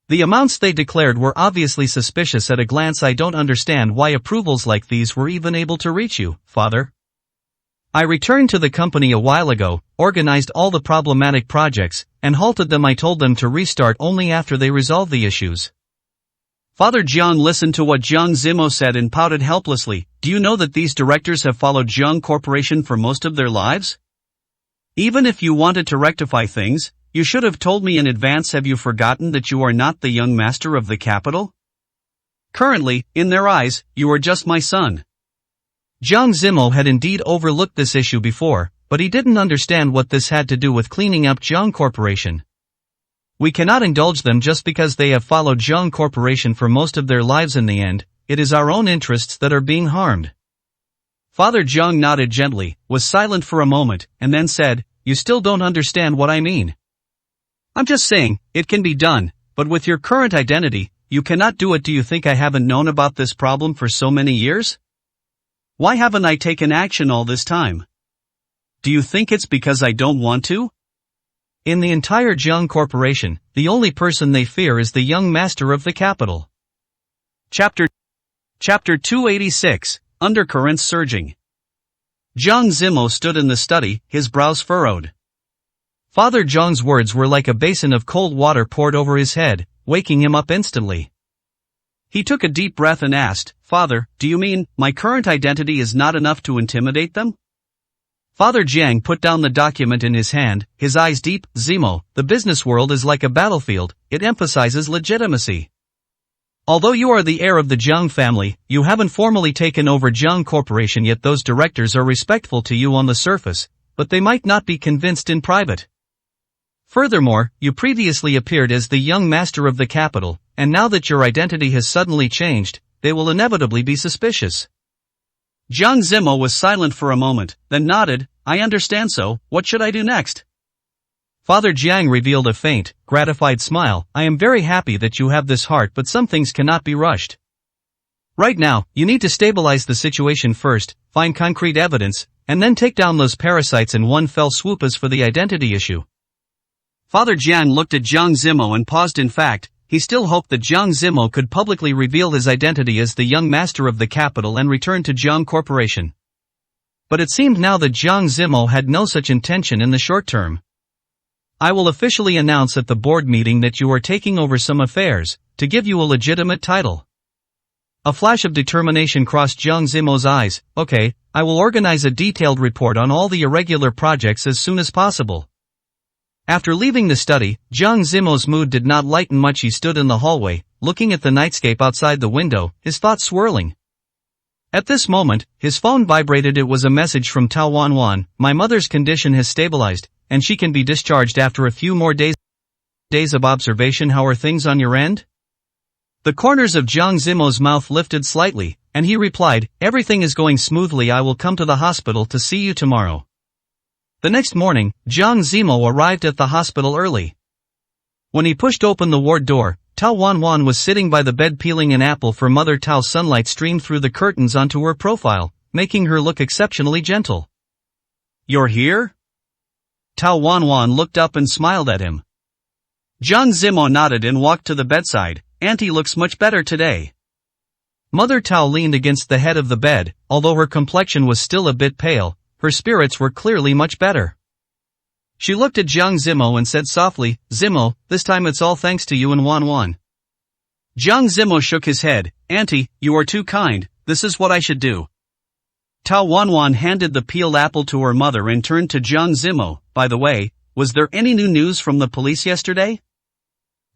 The amounts they declared were obviously suspicious. At a glance, I don't understand why approvals like these were even able to reach you, Father. I returned to the company a while ago, organized all the problematic projects, and halted them. I told them to restart only after they resolved the issues." Father Jiang listened to what Jiang Zimo said and pouted helplessly. Do you know that these directors have followed Jiang Corporation for most of their lives? Even if you wanted to rectify things, you should have told me in advance. Have you forgotten that you are not the young master of the capital? Currently, in their eyes, you are just my son. Jiang Zimo had indeed overlooked this issue before, but he didn't understand what this had to do with cleaning up Jiang Corporation. We cannot indulge them just because they have followed Jiang Corporation for most of their lives. In the end, it is our own interests that are being harmed. Father Jiang nodded gently, was silent for a moment, and then said, You still don't understand what I mean. I'm just saying, it can be done, but with your current identity, you cannot do it. Do you think I haven't known about this problem for so many years? Why haven't I taken action all this time? Do you think it's because I don't want to? In the entire Jiang Corporation, the only person they fear is the young master of the capital. Chapter 286, Undercurrents Surging. Jiang Zimo stood in the study, his brows furrowed. Father Jiang's words were like a basin of cold water poured over his head, waking him up instantly. He took a deep breath and asked, Father, do you mean, my current identity is not enough to intimidate them? Father Jiang put down the document in his hand, his eyes deep. Zimo, the business world is like a battlefield, it emphasizes legitimacy. Although you are the heir of the Jiang family, you haven't formally taken over Jiang Corporation yet. Those directors are respectful to you on the surface, but they might not be convinced in private. Furthermore, you previously appeared as the young master of the capital, and now that your identity has suddenly changed, they will inevitably be suspicious. Jiang Zimo was silent for a moment, then nodded. I understand. So, what should I do next? Father Jiang revealed a faint, gratified smile. I am very happy that you have this heart, but some things cannot be rushed. Right now, you need to stabilize the situation first, find concrete evidence, and then take down those parasites in one fell swoop. As for the identity issue. Father Jiang looked at Jiang Zimo and paused. In fact, he still hoped that Jiang Zimo could publicly reveal his identity as the young master of the capital and return to Jiang Corporation. But it seemed now that Jiang Zimo had no such intention in the short term. I will officially announce at the board meeting that you are taking over some affairs, to give you a legitimate title. A flash of determination crossed Jiang Zimo's eyes. Okay, I will organize a detailed report on all the irregular projects as soon as possible. After leaving the study, Jiang Zimo's mood did not lighten much. He stood in the hallway, looking at the nightscape outside the window, his thoughts swirling. At this moment, his phone vibrated. It was a message from Tao Wanwan. My mother's condition has stabilized, and she can be discharged after a few more days of observation. How are things on your end? The corners of Jiang Zimo's mouth lifted slightly, and he replied, Everything is going smoothly. I will come to the hospital to see you tomorrow. The next morning, Jiang Zimo arrived at the hospital early. When he pushed open the ward door, Tao Wanwan was sitting by the bed peeling an apple for Mother Tao. Sunlight streamed through the curtains onto her profile, making her look exceptionally gentle. You're here? Tao Wanwan looked up and smiled at him. Jiang Zimo nodded and walked to the bedside. Auntie looks much better today. Mother Tao leaned against the head of the bed. Although her complexion was still a bit pale, her spirits were clearly much better. She looked at Jiang Zimo and said softly, Zimo, this time it's all thanks to you and Wanwan. Jiang Zimo shook his head. Auntie, you are too kind, this is what I should do. Tao Wanwan handed the peeled apple to her mother and turned to Jiang Zimo. By the way, was there any new news from the police yesterday?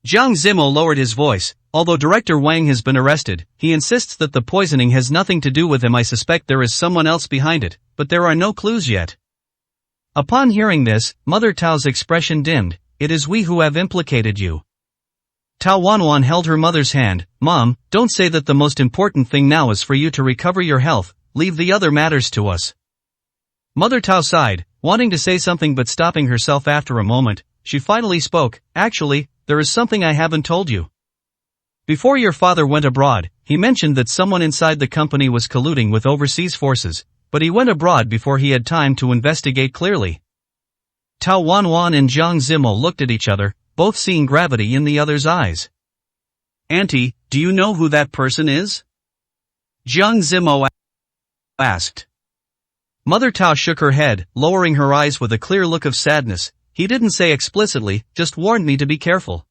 Jiang Zimo lowered his voice. Although Director Wang has been arrested, he insists that the poisoning has nothing to do with him. I suspect there is someone else behind it, but there are no clues yet. Upon hearing this, Mother Tao's expression dimmed. It is we who have implicated you. Tao Wanwan held her mother's hand. Mom, don't say that. The most important thing now is for you to recover your health, leave the other matters to us. Mother Tao sighed, wanting to say something but stopping herself after a moment. She finally spoke. Actually, there is something I haven't told you. Before your father went abroad, he mentioned that someone inside the company was colluding with overseas forces, but he went abroad before he had time to investigate clearly. Tao Wanwan and Jiang Zimo looked at each other, both seeing gravity in the other's eyes. Auntie, do you know who that person is? Jiang Zimo asked. Mother Tao shook her head, lowering her eyes with a clear look of sadness. He didn't say explicitly, just warned me to be careful.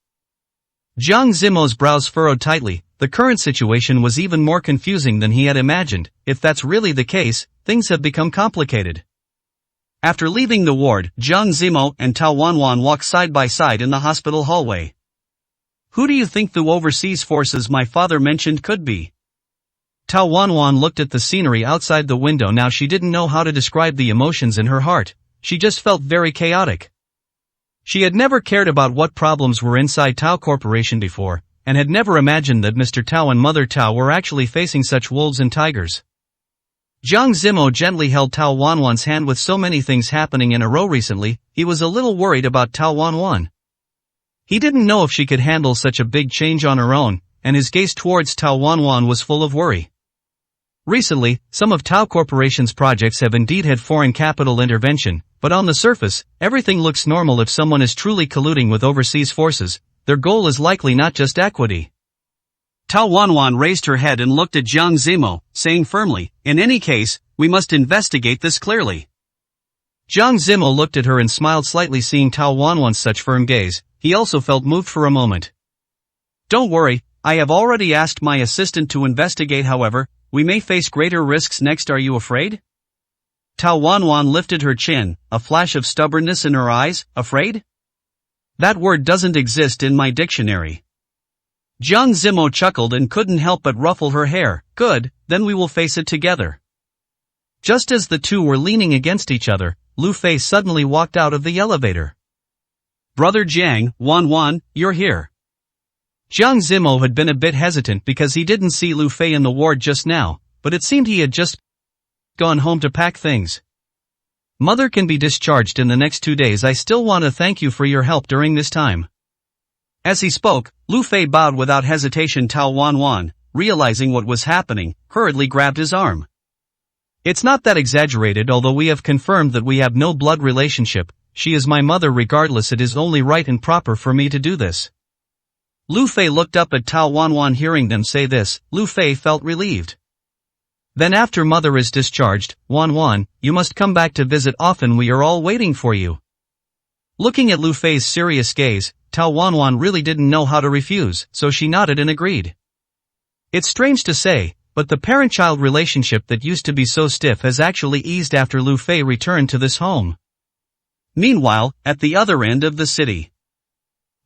Jiang Zimo's brows furrowed tightly. The current situation was even more confusing than he had imagined. If that's really the case, things have become complicated. After leaving the ward, Jiang Zimo and Tao Wanwan walked side by side in the hospital hallway. Who do you think the overseas forces my father mentioned could be? Tao Wanwan looked at the scenery outside the window. Now she didn't know how to describe the emotions in her heart. She just felt very chaotic. She had never cared about what problems were inside Tao Corporation before, and had never imagined that Mr. Tao and Mother Tao were actually facing such wolves and tigers. Jiang Zimo gently held Tao Wanwan's hand. With so many things happening in a row recently, he was a little worried about Tao Wanwan. He didn't know if she could handle such a big change on her own, and his gaze towards Tao Wanwan was full of worry. Recently, some of Tao Corporation's projects have indeed had foreign capital intervention, but on the surface, everything looks normal. If someone is truly colluding with overseas forces, their goal is likely not just equity. Tao Wanwan raised her head and looked at Jiang Zimo, saying firmly, in any case, we must investigate this clearly. Jiang Zimo looked at her and smiled slightly. Seeing Tao Wanwan's such firm gaze, he also felt moved for a moment. Don't worry, I have already asked my assistant to investigate. However, we may face greater risks next. Are you afraid? Tao Wanwan lifted her chin, a flash of stubbornness in her eyes. Afraid? That word doesn't exist in my dictionary. Jiang Zimo chuckled and couldn't help but ruffle her hair. Good, then we will face it together. Just as the two were leaning against each other, Lu Fei suddenly walked out of the elevator. Brother Jiang, Wanwan, you're here. Jiang Zimo had been a bit hesitant because he didn't see Lu Fei in the ward just now, but it seemed he had just gone home to pack things. Mother can be discharged in the next 2 days. I still want to thank you for your help during this time. As he spoke, Lu Fei bowed without hesitation. Tao Wanwan, realizing what was happening, hurriedly grabbed his arm. It's not that exaggerated. Although we have confirmed that we have no blood relationship, she is my mother. Regardless, it is only right and proper for me to do this. Lu Fei looked up at Tao Wanwan. Hearing them say this, Lu Fei felt relieved. Then after mother is discharged, Wanwan, you must come back to visit often. We are all waiting for you. Looking at Lu Fei's serious gaze, Tao Wanwan really didn't know how to refuse, so she nodded and agreed. It's strange to say, but the parent-child relationship that used to be so stiff has actually eased after Lu Fei returned to this home. Meanwhile, at the other end of the city.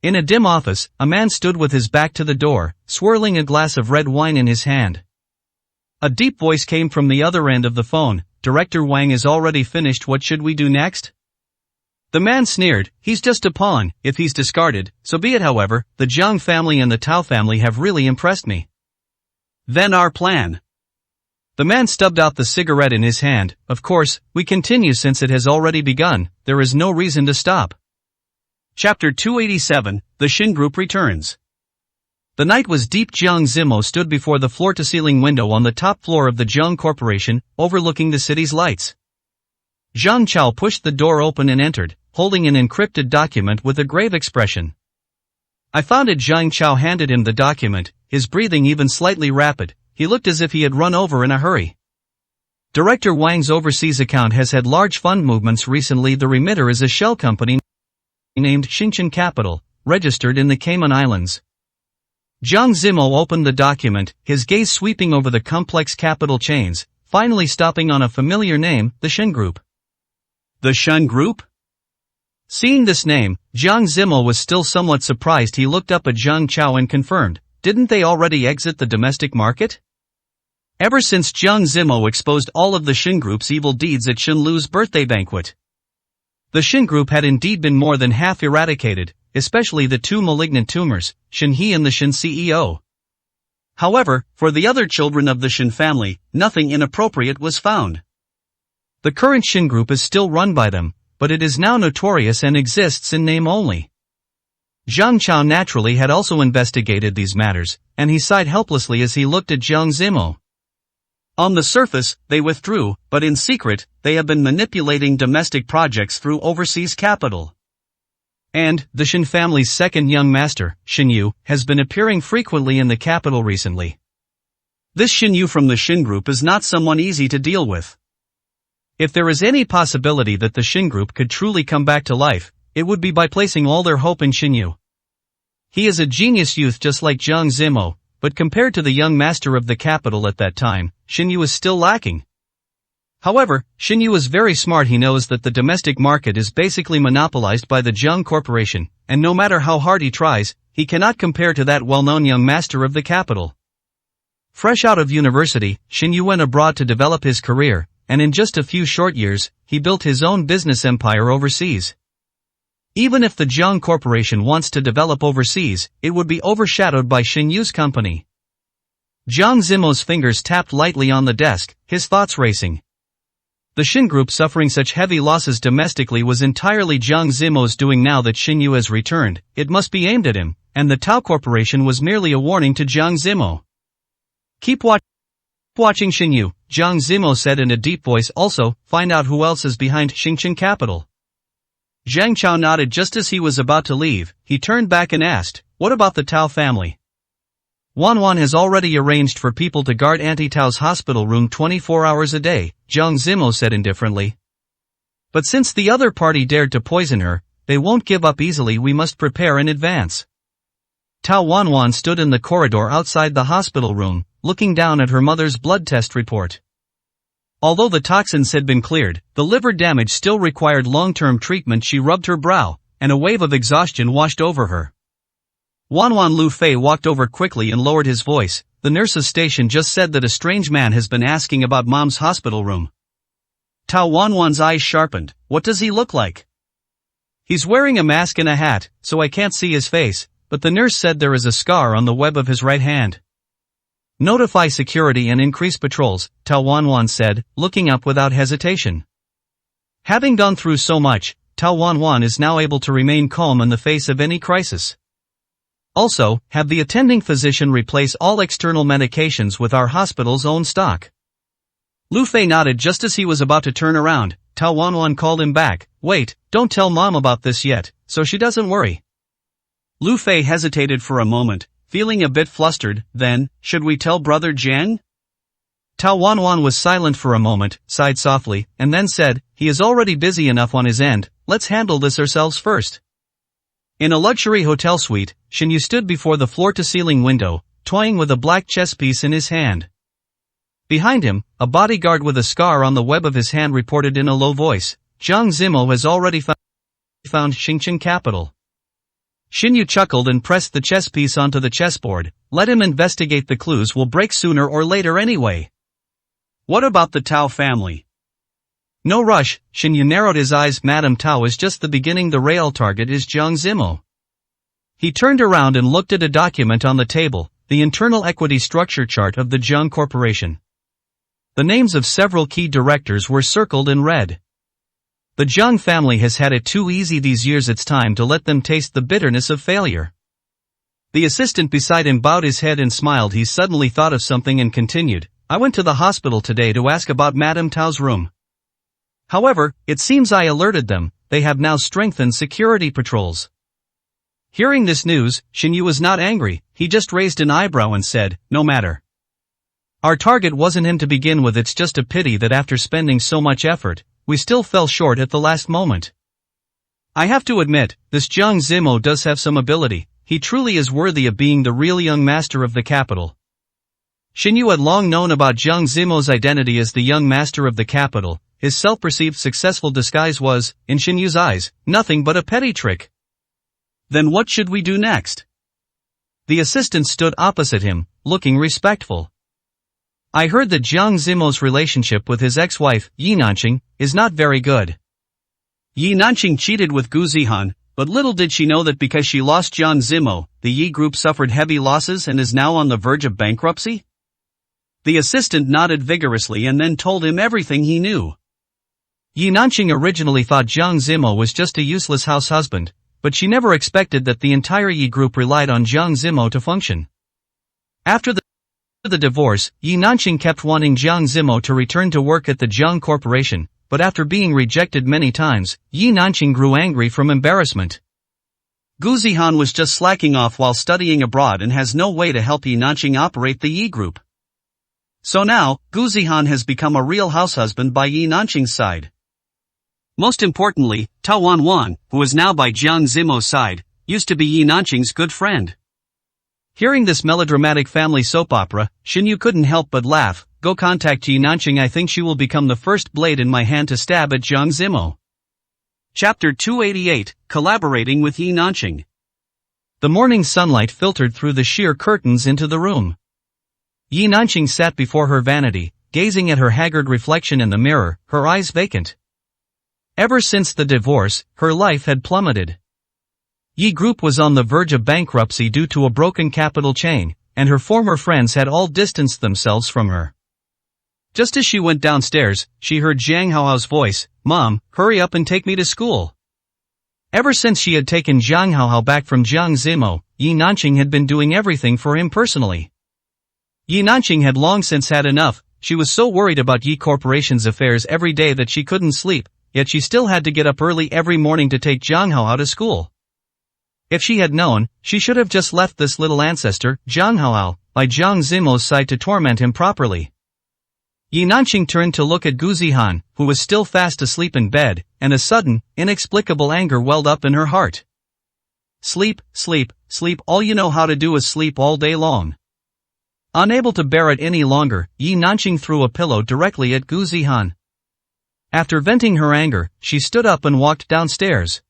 In a dim office, a man stood with his back to the door, swirling a glass of red wine in his hand. A deep voice came from the other end of the phone. Director Wang is already finished. What should we do next? The man sneered. He's just a pawn. If he's discarded, so be it. However, the Jiang family and the Tao family have really impressed me. Then our plan. The man stubbed out the cigarette in his hand. Of course, we continue since it has already begun. There is no reason to stop. Chapter 287, The Shin Group Returns. The night was deep. Jiang Zimo stood before the floor-to-ceiling window on the top floor of the Jiang Corporation, overlooking the city's lights. Zhang Chao pushed the door open and entered, holding an encrypted document with a grave expression. I found it. Zhang Chao handed him the document, his breathing even slightly rapid. He looked as if he had run over in a hurry. Director Wang's overseas account has had large fund movements recently. The remitter is a shell company named Xinchen Capital, registered in the Cayman Islands. Jiang Zimo opened the document, his gaze sweeping over the complex capital chains, finally stopping on a familiar name, the Shin Group. The Shin Group? Seeing this name, Jiang Zimo was still somewhat surprised. He looked up at Zhang Chao and confirmed, didn't they already exit the domestic market? Ever since Jiang Zimo exposed all of the Shin Group's evil deeds at Shin Lu's birthday banquet. The Shin Group had indeed been more than half eradicated, especially the two malignant tumors, Shin He and the Shin CEO. However, for the other children of the Shin family, nothing inappropriate was found. The current Shin Group is still run by them, but it is now notorious and exists in name only. Zhang Chao naturally had also investigated these matters, and he sighed helplessly as he looked at Jiang Zimo. On the surface, they withdrew, but in secret, they have been manipulating domestic projects through overseas capital. And, the Shin family's second young master, Shin Yu, has been appearing frequently in the capital recently. This Shin Yu from the Shin Group is not someone easy to deal with. If there is any possibility that the Shin Group could truly come back to life, it would be by placing all their hope in Shin Yu. He is a genius youth just like Jiang Zimo, but compared to the young master of the capital at that time, Xin Yu is still lacking. However, Xin Yu is very smart. He knows that the domestic market is basically monopolized by the Jiang Corporation, and no matter how hard he tries, he cannot compare to that well-known young master of the capital. Fresh out of university, Xin Yu went abroad to develop his career, and in just a few short years, he built his own business empire overseas. Even if the Jiang Corporation wants to develop overseas, it would be overshadowed by Xin Yu's company. Jiang Zimo's fingers tapped lightly on the desk, his thoughts racing. The Xin Group suffering such heavy losses domestically was entirely Jiang Zimo's doing. Now that Xin Yu has returned, it must be aimed at him, and the Tao Corporation was merely a warning to Jiang Zimo. Keep watching Xin Yu, Jiang Zimo said in a deep voice. Also, find out who else is behind Xingqiang Capital. Zhang Chao nodded just as he was about to leave. He turned back and asked, what about the Tao family? Wan has already arranged for people to guard Auntie Tao's hospital room 24 hours a day, Jiang Zimo said indifferently. But since the other party dared to poison her, they won't give up easily. We must prepare in advance. Tao Wan stood in the corridor outside the hospital room, looking down at her mother's blood test report. Although the toxins had been cleared, the liver damage still required long-term treatment. She rubbed her brow, and a wave of exhaustion washed over her. Wan Lu Fei walked over quickly and lowered his voice. The nurse's station just said that a strange man has been asking about Mom's hospital room. Tao Wan's eyes sharpened. What does he look like? He's wearing a mask and a hat, so I can't see his face, but the nurse said there is a scar on the web of his right hand. Notify security and increase patrols, Tao Wan said, looking up without hesitation. Having gone through so much, Tao Wan is now able to remain calm in the face of any crisis. Also, have the attending physician replace all external medications with our hospital's own stock. Lu Fei nodded just as he was about to turn around. Tao Wan called him back. Wait, don't tell Mom about this yet, so she doesn't worry. Lu Fei hesitated for a moment, feeling a bit flustered. Then, should we tell Brother Jiang? Tao Wan was silent for a moment, sighed softly, and then said, he is already busy enough on his end, let's handle this ourselves first. In a luxury hotel suite, Xin Yu stood before the floor-to-ceiling window, toying with a black chess piece in his hand. Behind him, a bodyguard with a scar on the web of his hand reported in a low voice, Jiang Zimo has already found Xingqiang Capital. Xin Yu chuckled and pressed the chess piece onto the chessboard. Let him investigate. The clues will break sooner or later anyway. What about the Tao family? No rush, Xin Yu narrowed his eyes. Madame Tao is just the beginning. The real target is Jiang Zimo. He turned around and looked at a document on the table, the internal equity structure chart of the Jiang Corporation. The names of several key directors were circled in red. The Jiang family has had it too easy these years. It's time to let them taste the bitterness of failure. The assistant beside him bowed his head and smiled. He suddenly thought of something and continued, I went to the hospital today to ask about Madame Tao's room. However, it seems I alerted them. They have now strengthened security patrols. Hearing this news, Xin Yu was not angry. He just raised an eyebrow and said, no matter. Our target wasn't him to begin with. It's just a pity that after spending so much effort, we still fell short at the last moment. I have to admit, this Jiang Zimo does have some ability. He truly is worthy of being the real young master of the capital. Xin Yu had long known about Jiang Zimo's identity as the young master of the capital. His self-perceived successful disguise was, in Xin Yu's eyes, nothing but a petty trick. Then what should we do next? The assistant stood opposite him, looking respectful. I heard that Jiang Zimo's relationship with his ex-wife, Yi Nanqing, is not very good. Yi Nanqing cheated with Gu Zihan, but little did she know that because she lost Jiang Zimo, the Yi Group suffered heavy losses and is now on the verge of bankruptcy? The assistant nodded vigorously and then told him everything he knew. Yi Nanqing originally thought Jiang Zimo was just a useless house husband, but she never expected that the entire Yi Group relied on Jiang Zimo to function. After the divorce, Yi Nanqing kept wanting Jiang Zimo to return to work at the Jiang Corporation, but after being rejected many times, Yi Nanqing grew angry from embarrassment. Gu Zihan was just slacking off while studying abroad and has no way to help Yi Nanqing operate the Yi Group. So now, Gu Zihan has become a real house husband by Yi Nanqing's side. Most importantly, Tao Wan, who is now by Jiang Zimo's side, used to be Yi Nanqing's good friend. Hearing this melodramatic family soap opera, Xinyu couldn't help but laugh. Go contact Yi Nanqing. I think she will become the first blade in my hand to stab at Jiang Zimo. Chapter 288, Collaborating with Yi Nanqing. The morning sunlight filtered through the sheer curtains into the room. Yi Nanqing sat before her vanity, gazing at her haggard reflection in the mirror, her eyes vacant. Ever since the divorce, her life had plummeted. Yi Group was on the verge of bankruptcy due to a broken capital chain, and her former friends had all distanced themselves from her. Just as she went downstairs, she heard Zhang Haohao's voice, "Mom, hurry up and take me to school." Ever since she had taken Zhang Haohao back from Jiang Zimo, Yi Nanqing had been doing everything for him personally. Yi Nanqing had long since had enough. She was so worried about Yi Corporation's affairs every day that she couldn't sleep, yet she still had to get up early every morning to take Zhang Haohao to school. If she had known, she should have just left this little ancestor, Zhang Haohao, by Jiang Zimo's side to torment him properly. Yi Nanqing turned to look at Gu Zihan, who was still fast asleep in bed, and a sudden, inexplicable anger welled up in her heart. Sleep, sleep, sleep, all you know how to do is sleep all day long. Unable to bear it any longer, Yi Nanqing threw a pillow directly at Gu Zihan. After venting her anger, she stood up and walked downstairs.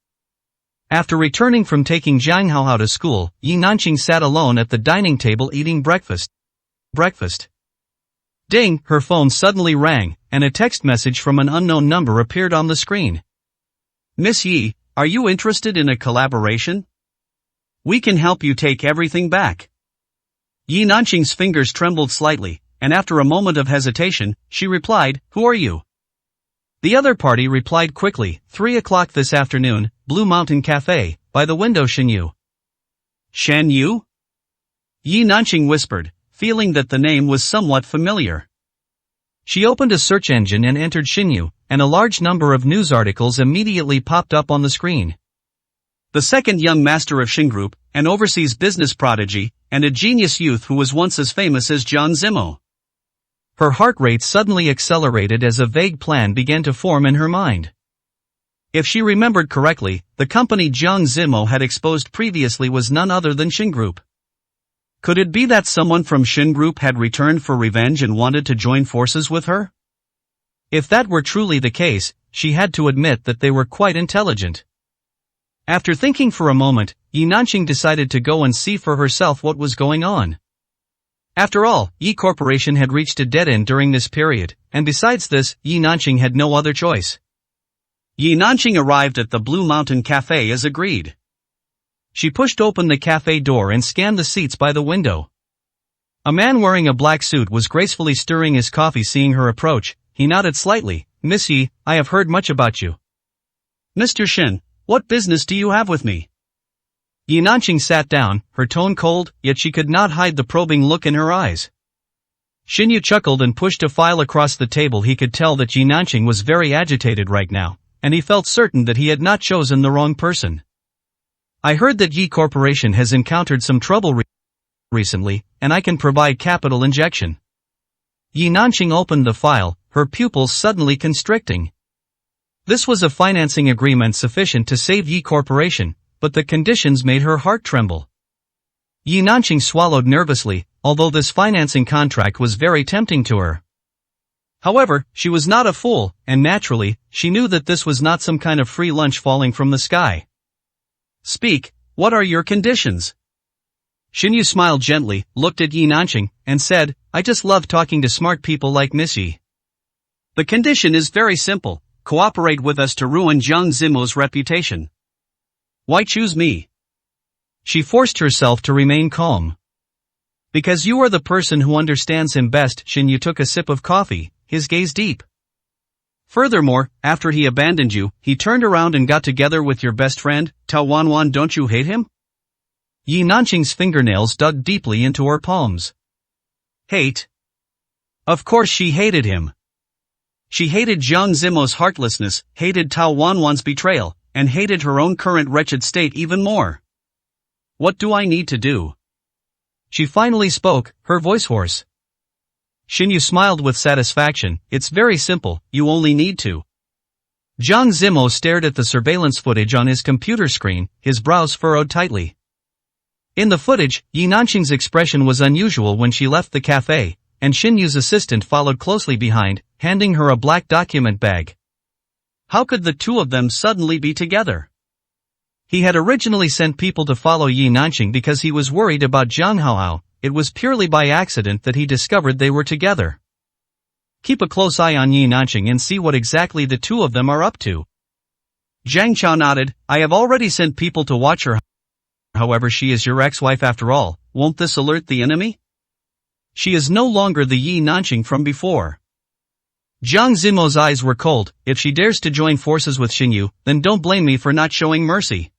After returning from taking Zhang Haohao to school, Yi Nanqing sat alone at the dining table eating breakfast. Ding, her phone suddenly rang, and a text message from an unknown number appeared on the screen. Miss Yi, are you interested in a collaboration? We can help you take everything back. Yi Nanqing's fingers trembled slightly, and after a moment of hesitation, she replied, Who are you? The other party replied quickly, 3 o'clock this afternoon, Blue Mountain Cafe, by the window Xinyu. Shan Yu? Yi Nanqing whispered, feeling that the name was somewhat familiar. She opened a search engine and entered Xinyu, and a large number of news articles immediately popped up on the screen. The second young master of Xin Group, an overseas business prodigy, and a genius youth who was once as famous as Jiang Zimo. Her heart rate suddenly accelerated as a vague plan began to form in her mind. If she remembered correctly, the company Jiang Zimo had exposed previously was none other than Xin Group. Could it be that someone from Xin Group had returned for revenge and wanted to join forces with her? If that were truly the case, she had to admit that they were quite intelligent. After thinking for a moment, Yi Nanqing decided to go and see for herself what was going on. After all, Yi Corporation had reached a dead end during this period, and besides this, Yi Nanqing had no other choice. Yi Nanqing arrived at the Blue Mountain Cafe as agreed. She pushed open the cafe door and scanned the seats by the window. A man wearing a black suit was gracefully stirring his coffee. Seeing her approach, he nodded slightly. Miss Yi, I have heard much about you. Mr. Shin, what business do you have with me? Yi Nanqing sat down, her tone cold, yet she could not hide the probing look in her eyes. Xinyu chuckled and pushed a file across the table. He could tell that Yi Nanqing was very agitated right now, and he felt certain that he had not chosen the wrong person. I heard that Yi Corporation has encountered some trouble recently, and I can provide capital injection. Yi Nanqing opened the file, her pupils suddenly constricting. This was a financing agreement sufficient to save Yi Corporation, but the conditions made her heart tremble. Yi Nanqing swallowed nervously, although this financing contract was very tempting to her. However, she was not a fool, and naturally, she knew that this was not some kind of free lunch falling from the sky. Speak, what are your conditions? Xinyu smiled gently, looked at Yi Nanqing, and said, I just love talking to smart people like Miss Yi. The condition is very simple, cooperate with us to ruin Jiang Zimo's reputation. Why choose me? She forced herself to remain calm. Because you are the person who understands him best. Xinyu took a sip of coffee, his gaze deep. Furthermore, after he abandoned you, he turned around and got together with your best friend, Tao Wanwan. Don't you hate him? Yi Nanqing's fingernails dug deeply into her palms. Hate? Of course she hated him. She hated Jiang Zimo's heartlessness, hated Tao Wanwan's betrayal, and hated her own current wretched state even more. What do I need to do? She finally spoke, her voice hoarse. Xinyu smiled with satisfaction. It's very simple, you only need to Jiang Zimo stared at the surveillance footage on his computer screen, his brows furrowed tightly. In the footage, Yi Nanqing's expression was unusual when she left the cafe, and Xin Yu's assistant followed closely behind, handing her a black document bag. How could the two of them suddenly be together? He had originally sent people to follow Yi Nanqing because he was worried about Zhang Haohao. It was purely by accident that he discovered they were together. Keep a close eye on Yi Nanqing and see what exactly the two of them are up to. Zhang Chao nodded. I have already sent people to watch her. However, she is your ex-wife after all. Won't this alert the enemy? She is no longer the Yi Nanqing from before. Jiang Zimo's eyes were cold. If she dares to join forces with Xin Yu, then don't blame me for not showing mercy.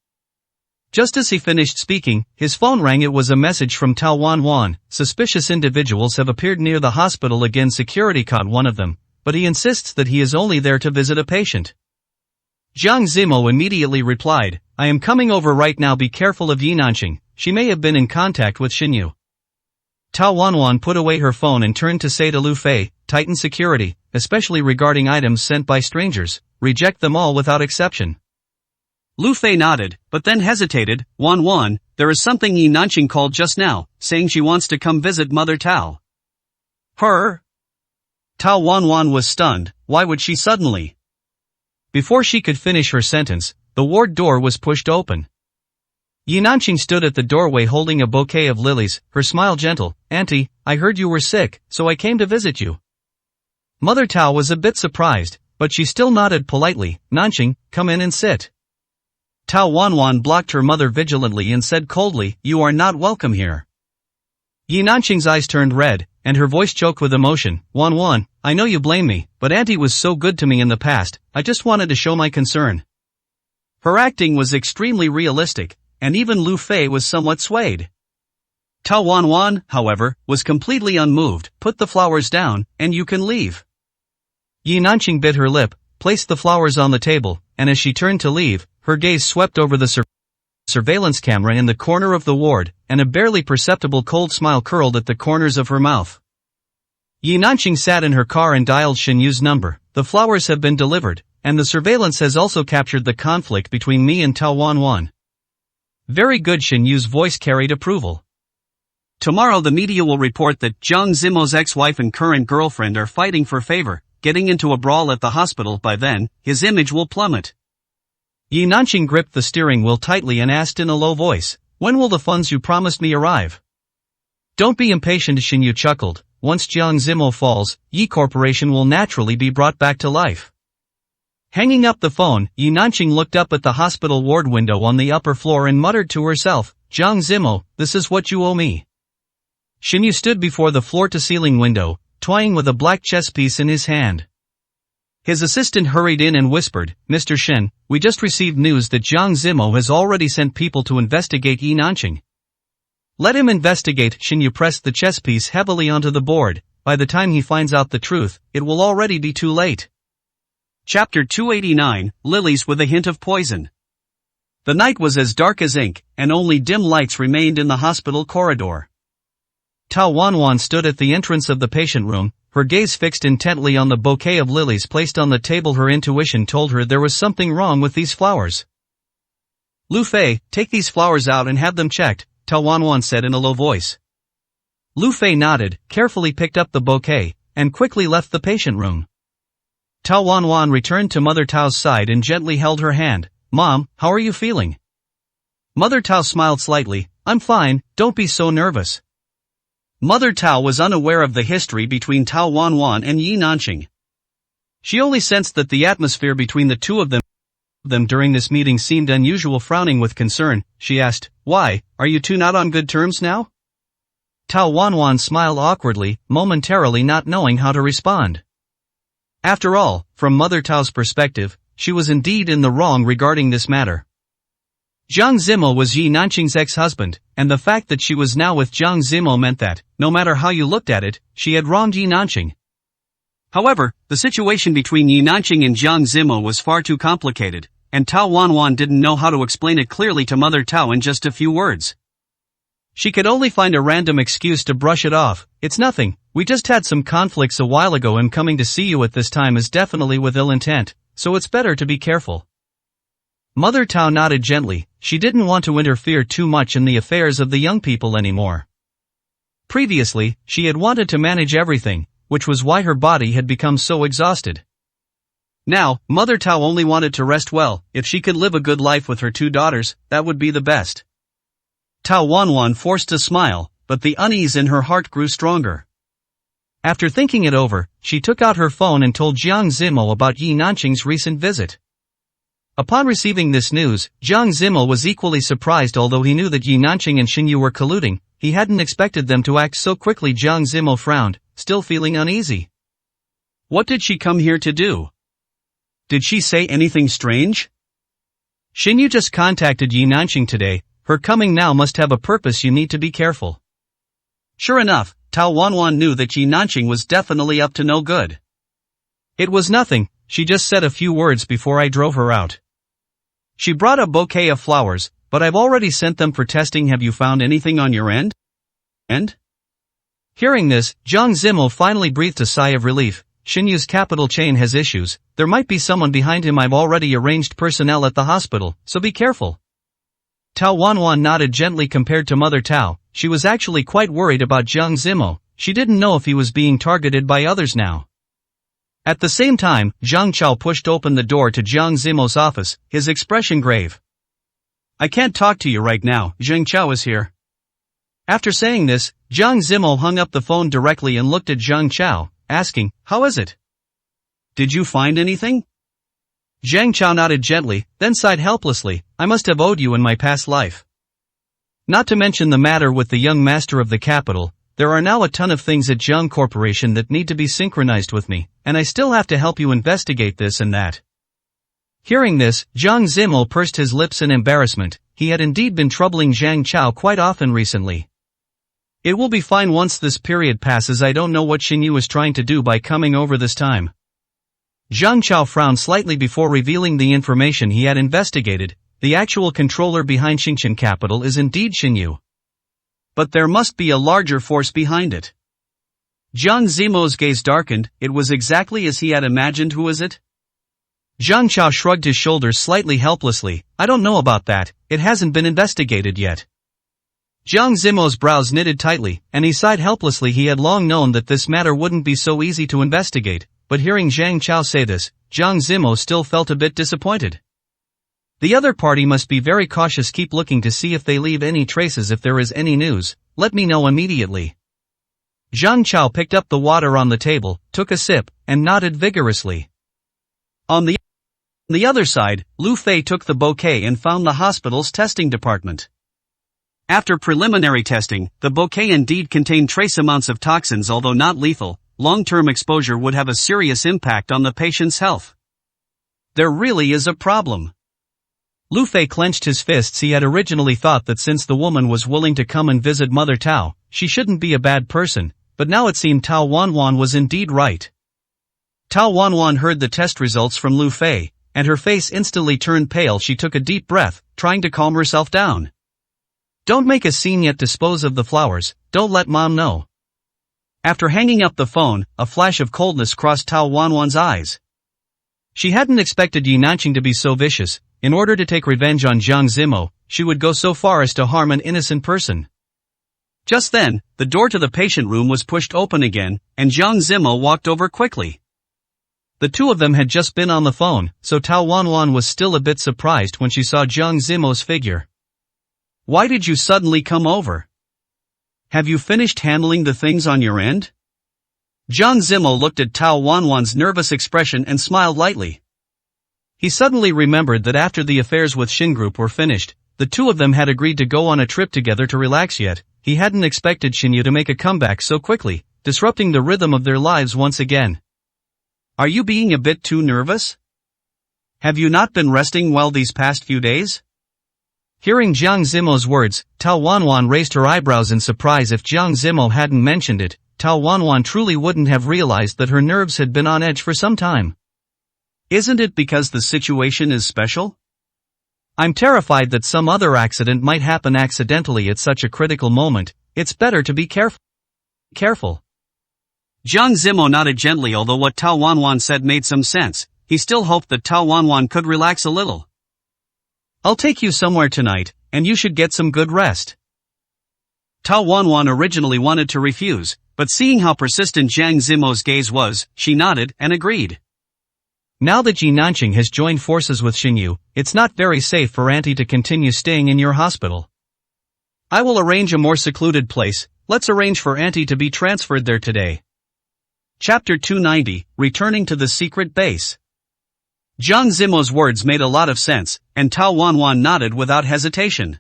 Just as he finished speaking, his phone rang. It was a message from Tao Wanwan. Suspicious individuals have appeared near the hospital again. Security caught one of them, but he insists that he is only there to visit a patient. Jiang Zimo immediately replied, I am coming over right now. Be careful of Yi Nanqing. She may have been in contact with Xin Yu. Tao Wanwan put away her phone and turned to say to Lu Fei, tighten security, especially regarding items sent by strangers. Reject them all without exception. Lu Fei nodded, but then hesitated. Wanwan, there is something Yi Nanqing called just now, saying she wants to come visit Mother Tao. Her? Tao Wanwan was stunned. Why would she suddenly? Before she could finish her sentence, the ward door was pushed open. Yi Nanqing stood at the doorway holding a bouquet of lilies, her smile gentle. Auntie, I heard you were sick, so I came to visit you. Mother Tao was a bit surprised, but she still nodded politely. Nanqing, come in and sit. Tao Wanwan blocked her mother vigilantly and said coldly, you are not welcome here. Yi Nanqing's eyes turned red, and her voice choked with emotion. Wanwan, I know you blame me, but Auntie was so good to me in the past, I just wanted to show my concern. Her acting was extremely realistic, and even Lu Fei was somewhat swayed. Tao Wanwan, however, was completely unmoved. Put the flowers down, and you can leave. Yi Nanqing bit her lip, placed the flowers on the table, and as she turned to leave, her gaze swept over the surveillance camera in the corner of the ward, and a barely perceptible cold smile curled at the corners of her mouth. Yi Nanqing sat in her car and dialed Xin Yu's number. The flowers have been delivered, and the surveillance has also captured the conflict between me and Tao Wanwan. Very good. Xin Yu's voice carried approval. Tomorrow the media will report that Jiang Zimo's ex-wife and current girlfriend are fighting for favor, getting into a brawl at the hospital. By then, his image will plummet. Yi Nanqing gripped the steering wheel tightly and asked in a low voice, when will the funds you promised me arrive? Don't be impatient. Xin Yu chuckled. Once Jiang Zimo falls, Yi Corporation will naturally be brought back to life. Hanging up the phone, Yi Nanqing looked up at the hospital ward window on the upper floor and muttered to herself, Jiang Zimo, this is what you owe me. Xin Yu stood before the floor-to-ceiling window, toying with a black chess piece in his hand. His assistant hurried in and whispered, Mr. Shen, we just received news that Jiang Zimo has already sent people to investigate Yi Nanqing. Let him investigate. Xin Yu pressed the chess piece heavily onto the board. By the time he finds out the truth, it will already be too late. Chapter 289, Lilies with a Hint of Poison. The night was as dark as ink, and only dim lights remained in the hospital corridor. Tao Wanwan stood at the entrance of the patient room, her gaze fixed intently on the bouquet of lilies placed on the table. Her intuition told her there was something wrong with these flowers. Lu Fei, take these flowers out and have them checked, Tao Wanwan said in a low voice. Lu Fei nodded, carefully picked up the bouquet, and quickly left the patient room. Tao Wanwan returned to Mother Tao's side and gently held her hand. Mom, how are you feeling? Mother Tao smiled slightly. I'm fine, don't be so nervous. Mother Tao was unaware of the history between Tao Wanwan and Yi Nanqing. She only sensed that the atmosphere between the two of them during this meeting seemed unusual. Frowning with concern, she asked, why, are you two not on good terms now? Tao Wanwan smiled awkwardly, momentarily not knowing how to respond. After all, from Mother Tao's perspective, she was indeed in the wrong regarding this matter. Jiang Zimo was Yi Nanqing's ex-husband, and the fact that she was now with Jiang Zimo meant that, no matter how you looked at it, she had wronged Yi Nanqing. However, the situation between Yi Nanqing and Jiang Zimo was far too complicated, and Tao Wanwan didn't know how to explain it clearly to Mother Tao in just a few words. She could only find a random excuse to brush it off. It's nothing, we just had some conflicts a while ago. Him coming to see you at this time is definitely with ill intent. so it's better to be careful. Mother Tao nodded gently. She didn't want to interfere too much in the affairs of the young people anymore. Previously, she had wanted to manage everything, which was why her body had become so exhausted. Now, Mother Tao only wanted to rest well. If she could live a good life with her two daughters, that would be the best. Tao Wanwan forced a smile, but the unease in her heart grew stronger. After thinking it over, she took out her phone and told Jiang Zimo about Yi Nanqing's recent visit. Upon receiving this news, Jiang Zimo was equally surprised. Although he knew that Yi Nanqing and Xinyu were colluding, he hadn't expected them to act so quickly. Jiang Zimo frowned, still feeling uneasy. What did she come here to do? Did she say anything strange? Xinyu just contacted Yi Nanqing today. Her coming now must have a purpose. You need to be careful. Sure enough, Tao Wanwan knew that Yi Nanqing was definitely up to no good. It was nothing, she just said a few words before I drove her out. She brought a bouquet of flowers, but I've already sent them for testing. Have you found anything on your end? Hearing this, Jiang Zimo finally breathed a sigh of relief. Xinyu's capital chain has issues. There might be someone behind him. I've already arranged personnel at the hospital, so be careful. Tao Wanwan nodded gently. Compared to Mother Tao, she was actually quite worried about Jiang Zimo. She didn't know if he was being targeted by others now. At the same time, Zhang Chao pushed open the door to Jiang Zimo's office, his expression grave. I can't talk to you right now, Zhang Chao is here. After saying this, Jiang Zimo hung up the phone directly and looked at Zhang Chao, asking, how is it? Did you find anything? Zhang Chao nodded gently, then sighed helplessly. I must have owed you in my past life. Not to mention the matter with the young master of the capital, there are now a ton of things at Zhang Corporation that need to be synchronized with me, and I still have to help you investigate this and that. Hearing this, Jiang Zimo pursed his lips in embarrassment. He had indeed been troubling Zhang Chao quite often recently. It will be fine once this period passes. I don't know what Xinyu is trying to do by coming over this time. Zhang Chao frowned slightly before revealing the information he had investigated. The actual controller behind Xingqian Capital is indeed Xinyu. But there must be a larger force behind it. Jiang Zimo's gaze darkened. It was exactly as he had imagined. Who is it? Zhang Chao shrugged his shoulders slightly helplessly. I don't know about that, it hasn't been investigated yet. Jiang Zimo's brows knitted tightly, and he sighed helplessly. He had long known that this matter wouldn't be so easy to investigate, but hearing Zhang Chao say this, Jiang Zimo still felt a bit disappointed. The other party must be very cautious. Keep looking to see if they leave any traces. If there is any news, let me know immediately. Zhang Chao picked up the water on the table, took a sip, and nodded vigorously. On the other side, Lu Fei took the bouquet and found the hospital's testing department. After preliminary testing, the bouquet indeed contained trace amounts of toxins. Although not lethal, long-term exposure would have a serious impact on the patient's health. There really is a problem. Lu Fei clenched his fists. He had originally thought that since the woman was willing to come and visit Mother Tao, she shouldn't be a bad person, but now it seemed Tao Wanwan was indeed right. Tao Wanwan heard the test results from Lu Fei, and her face instantly turned pale. She took a deep breath, trying to calm herself down. Don't make a scene yet. Dispose of the flowers, don't let Mom know. After hanging up the phone, a flash of coldness crossed Tao Wanwan's eyes. She hadn't expected Yi Nanqing to be so vicious. In order to take revenge on Jiang Zimo, she would go so far as to harm an innocent person. Just then, the door to the patient room was pushed open again, and Jiang Zimo walked over quickly. The two of them had just been on the phone, so Tao Wanwan was still a bit surprised when she saw Jiang Zimo's figure. Why did you suddenly come over? Have you finished handling the things on your end? Jiang Zimo looked at Tao Wanwan's nervous expression and smiled lightly. He suddenly remembered that after the affairs with Xin Group were finished, the two of them had agreed to go on a trip together to relax. Yet he hadn't expected Xinyu to make a comeback so quickly, disrupting the rhythm of their lives once again. Are you being a bit too nervous? Have you not been resting well these past few days? Hearing Jiang Zimo's words, Tao Wanwan raised her eyebrows in surprise. If Jiang Zimo hadn't mentioned it, Tao Wanwan truly wouldn't have realized that her nerves had been on edge for some time. Isn't it because the situation is special? I'm terrified that some other accident might happen accidentally at such a critical moment. It's better to be careful. Jiang Zimo nodded gently. Although what Tao Wanwan said made some sense, he still hoped that Tao Wanwan could relax a little. "I'll take you somewhere tonight, and you should get some good rest." Tao Wanwan originally wanted to refuse, but seeing how persistent Jiang Zimo's gaze was, she nodded and agreed. Now that Yi Nanqing has joined forces with Xinyu, it's not very safe for Auntie to continue staying in your hospital. I will arrange a more secluded place. Let's arrange for Auntie to be transferred there today. Chapter 290, Returning to the Secret Base. Jiang Zimo's words made a lot of sense, and Tao Wanwan nodded without hesitation.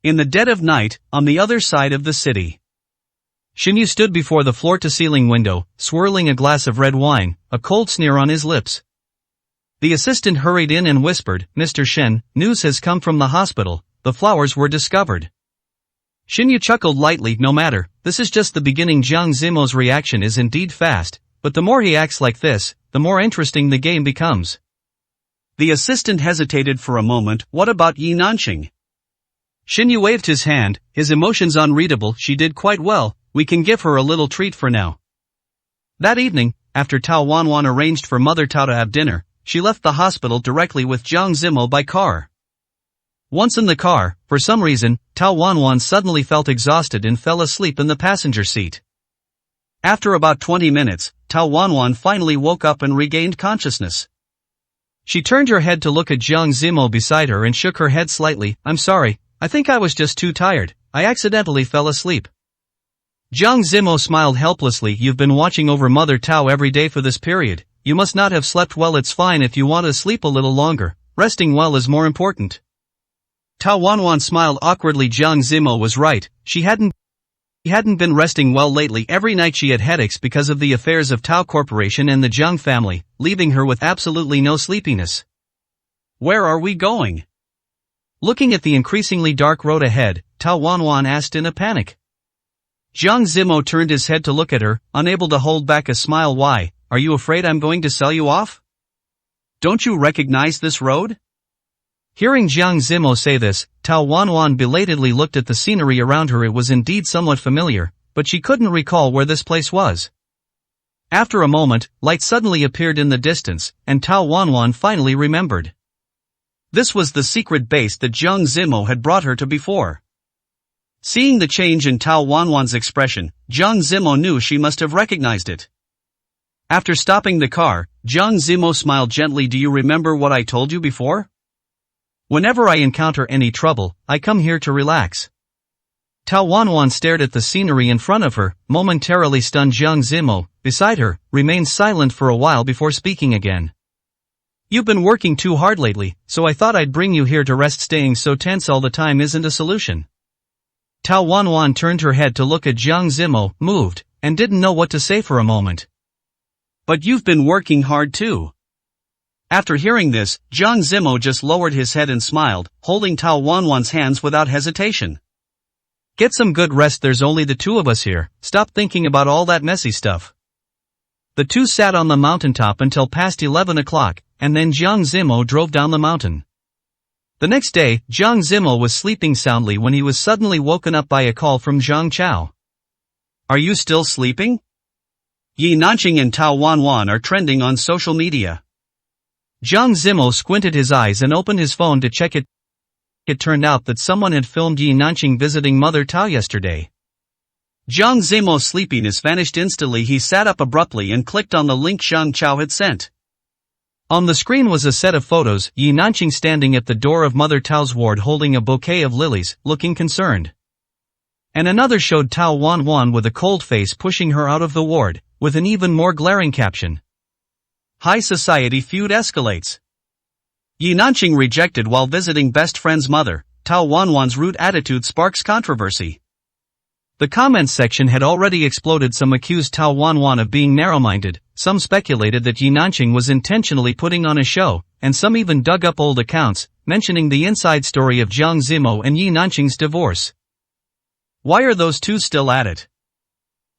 In the dead of night, on the other side of the city, Xinyu stood before the floor-to-ceiling window, swirling a glass of red wine, a cold sneer on his lips. The assistant hurried in and whispered, "Mr. Shen, news has come from the hospital, the flowers were discovered." Xinyu chuckled lightly. "No matter, this is just the beginning." Jiang Zimo's reaction is indeed fast, but the more he acts like this, the more interesting the game becomes. The assistant hesitated for a moment. "What about Yi Nanqing?" Xinyu waved his hand, his emotions unreadable. "She did quite well, we can give her a little treat for now." That evening, after Tao Wanwan arranged for Mother Tao to have dinner, she left the hospital directly with Jiang Zimo by car. Once in the car, for some reason, Tao Wanwan suddenly felt exhausted and fell asleep in the passenger seat. After about 20 minutes, Tao Wanwan finally woke up and regained consciousness. She turned her head to look at Jiang Zimo beside her and shook her head slightly. "I'm sorry, I think I was just too tired, I accidentally fell asleep." Jiang Zimo smiled helplessly. "You've been watching over Mother Tao every day for this period, you must not have slept well. It's fine if you want to sleep a little longer, resting well is more important." Tao Wanwan smiled awkwardly. Jiang Zimo was right, she hadn't been resting well lately. Every night she had headaches because of the affairs of Tao Corporation and the Jiang family, leaving her with absolutely no sleepiness. "Where are we going?" Looking at the increasingly dark road ahead, Tao Wanwan asked in a panic. Jiang Zimo turned his head to look at her, unable to hold back a smile. "Why, are you afraid I'm going to sell you off? Don't you recognize this road?" Hearing Jiang Zimo say this, Tao Wanwan belatedly looked at the scenery around her. It was indeed somewhat familiar, but she couldn't recall where this place was. After a moment, light suddenly appeared in the distance, and Tao Wanwan finally remembered. This was the secret base that Jiang Zimo had brought her to before. Seeing the change in Tao Wanwan's expression, Jiang Zimo knew she must have recognized it. After stopping the car, Jiang Zimo smiled gently. "Do you remember what I told you before? Whenever I encounter any trouble, I come here to relax." Tao Wanwan stared at the scenery in front of her, momentarily stunned. Jiang Zimo, beside her, remained silent for a while before speaking again. "You've been working too hard lately, so I thought I'd bring you here to rest. Staying so tense all the time isn't a solution." Tao Wanwan turned her head to look at Jiang Zimo, moved, and didn't know what to say for a moment. "But you've been working hard too." After hearing this, Jiang Zimo just lowered his head and smiled, holding Tao Wanwan's hands without hesitation. "Get some good rest. There's only the two of us here, stop thinking about all that messy stuff." The two sat on the mountaintop until past 11 o'clock, and then Jiang Zimo drove down the mountain. The next day, Jiang Zimo was sleeping soundly when he was suddenly woken up by a call from Zhang Chao. "Are you still sleeping? Yi Nanqing and Tao Wanwan are trending on social media." Jiang Zimo squinted his eyes and opened his phone to check it. It turned out that someone had filmed Yi Nanqing visiting Mother Tao yesterday. Jiang Zimo's sleepiness vanished instantly. He sat up abruptly and clicked on the link Zhang Chao had sent. On the screen was a set of photos, Yi Nanqing standing at the door of Mother Tao's ward holding a bouquet of lilies, looking concerned. And another showed Tao Wanwan with a cold face pushing her out of the ward, with an even more glaring caption. "High society feud escalates. Yi Nanqing rejected while visiting best friend's mother. Tao Wanwan's rude attitude sparks controversy." The comments section had already exploded. Some accused Tao Wanwan of being narrow-minded, some speculated that Yi Nanqing was intentionally putting on a show, and some even dug up old accounts, mentioning the inside story of Jiang Zimo and Yi Nanqing's divorce. Why are those two still at it?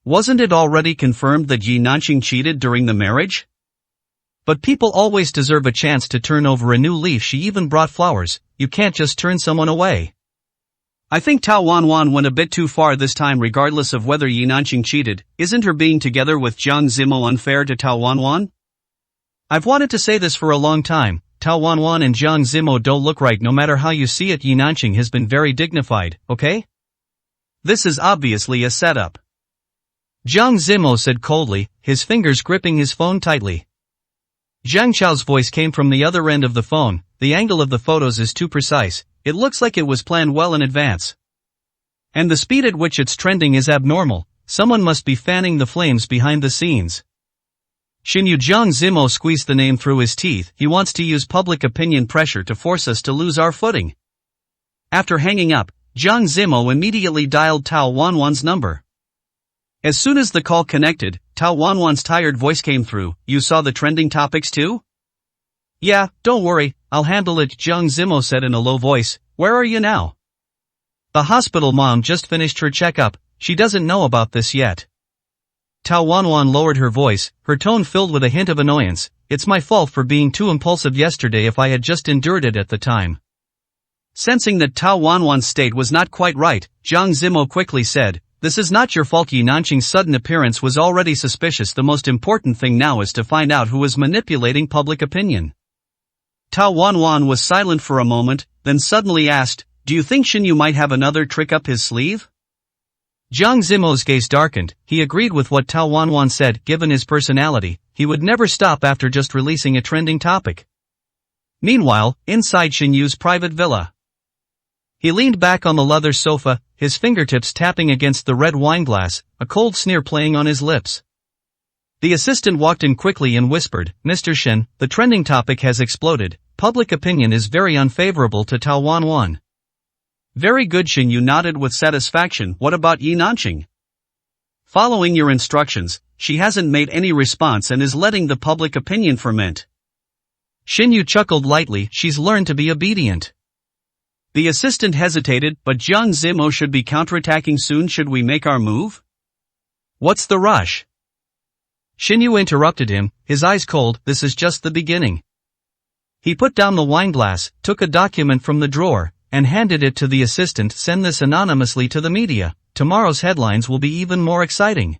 Wasn't it already confirmed that Yi Nanqing cheated during the marriage? But people always deserve a chance to turn over a new leaf. She even brought flowers. You can't just turn someone away. I think Tao Wanwan went a bit too far this time. Regardless of whether Yi Nanqing cheated, isn't her being together with Jiang Zimo unfair to Tao Wanwan? I've wanted to say this for a long time, Tao Wanwan and Jiang Zimo don't look right no matter how you see it. Yi Nanqing has been very dignified, okay? This is obviously a setup. Jiang Zimo said coldly, his fingers gripping his phone tightly. Zhang Chao's voice came from the other end of the phone. The angle of the photos is too precise, it looks like it was planned well in advance. And the speed at which it's trending is abnormal, someone must be fanning the flames behind the scenes. Xinyu. Jiang Zimo squeezed the name through his teeth. He wants to use public opinion pressure to force us to lose our footing. After hanging up, Jiang Zimo immediately dialed Tao Wanwan's number. As soon as the call connected, Tao Wanwan's tired voice came through. You saw the trending topics too? Yeah, don't worry, I'll handle it, Jiang Zimo said in a low voice. Where are you now? The hospital. Mom just finished her checkup, she doesn't know about this yet. Tao Wanwan lowered her voice, her tone filled with a hint of annoyance. It's my fault for being too impulsive yesterday. If I had just endured it at the time. Sensing that Tao Wanwan's state was not quite right, Jiang Zimo quickly said, this is not your fault. Yi Nanqing's sudden appearance was already suspicious. The most important thing now is to find out who is manipulating public opinion. Tao Wanwan was silent for a moment, then suddenly asked, do you think Xinyu might have another trick up his sleeve? Jiang Zimo's gaze darkened. He agreed with what Tao Wanwan said. Given his personality, he would never stop after just releasing a trending topic. Meanwhile, inside Xinyu's private villa. He leaned back on the leather sofa, his fingertips tapping against the red wine glass, a cold sneer playing on his lips. The assistant walked in quickly and whispered, Mr. Shen, the trending topic has exploded. Public opinion is very unfavorable to Tao Wanwan. Very good. Xinyu nodded with satisfaction. What about Yi Nanqing? Following your instructions, she hasn't made any response and is letting the public opinion ferment. Xinyu chuckled lightly. She's learned to be obedient. The assistant hesitated, but Jiang Zimo should be counterattacking soon. Should we make our move? What's the rush? Xinyu interrupted him, his eyes cold. This is just the beginning. He put down the wineglass, took a document from the drawer, and handed it to the assistant. Send this anonymously to the media. Tomorrow's headlines will be even more exciting.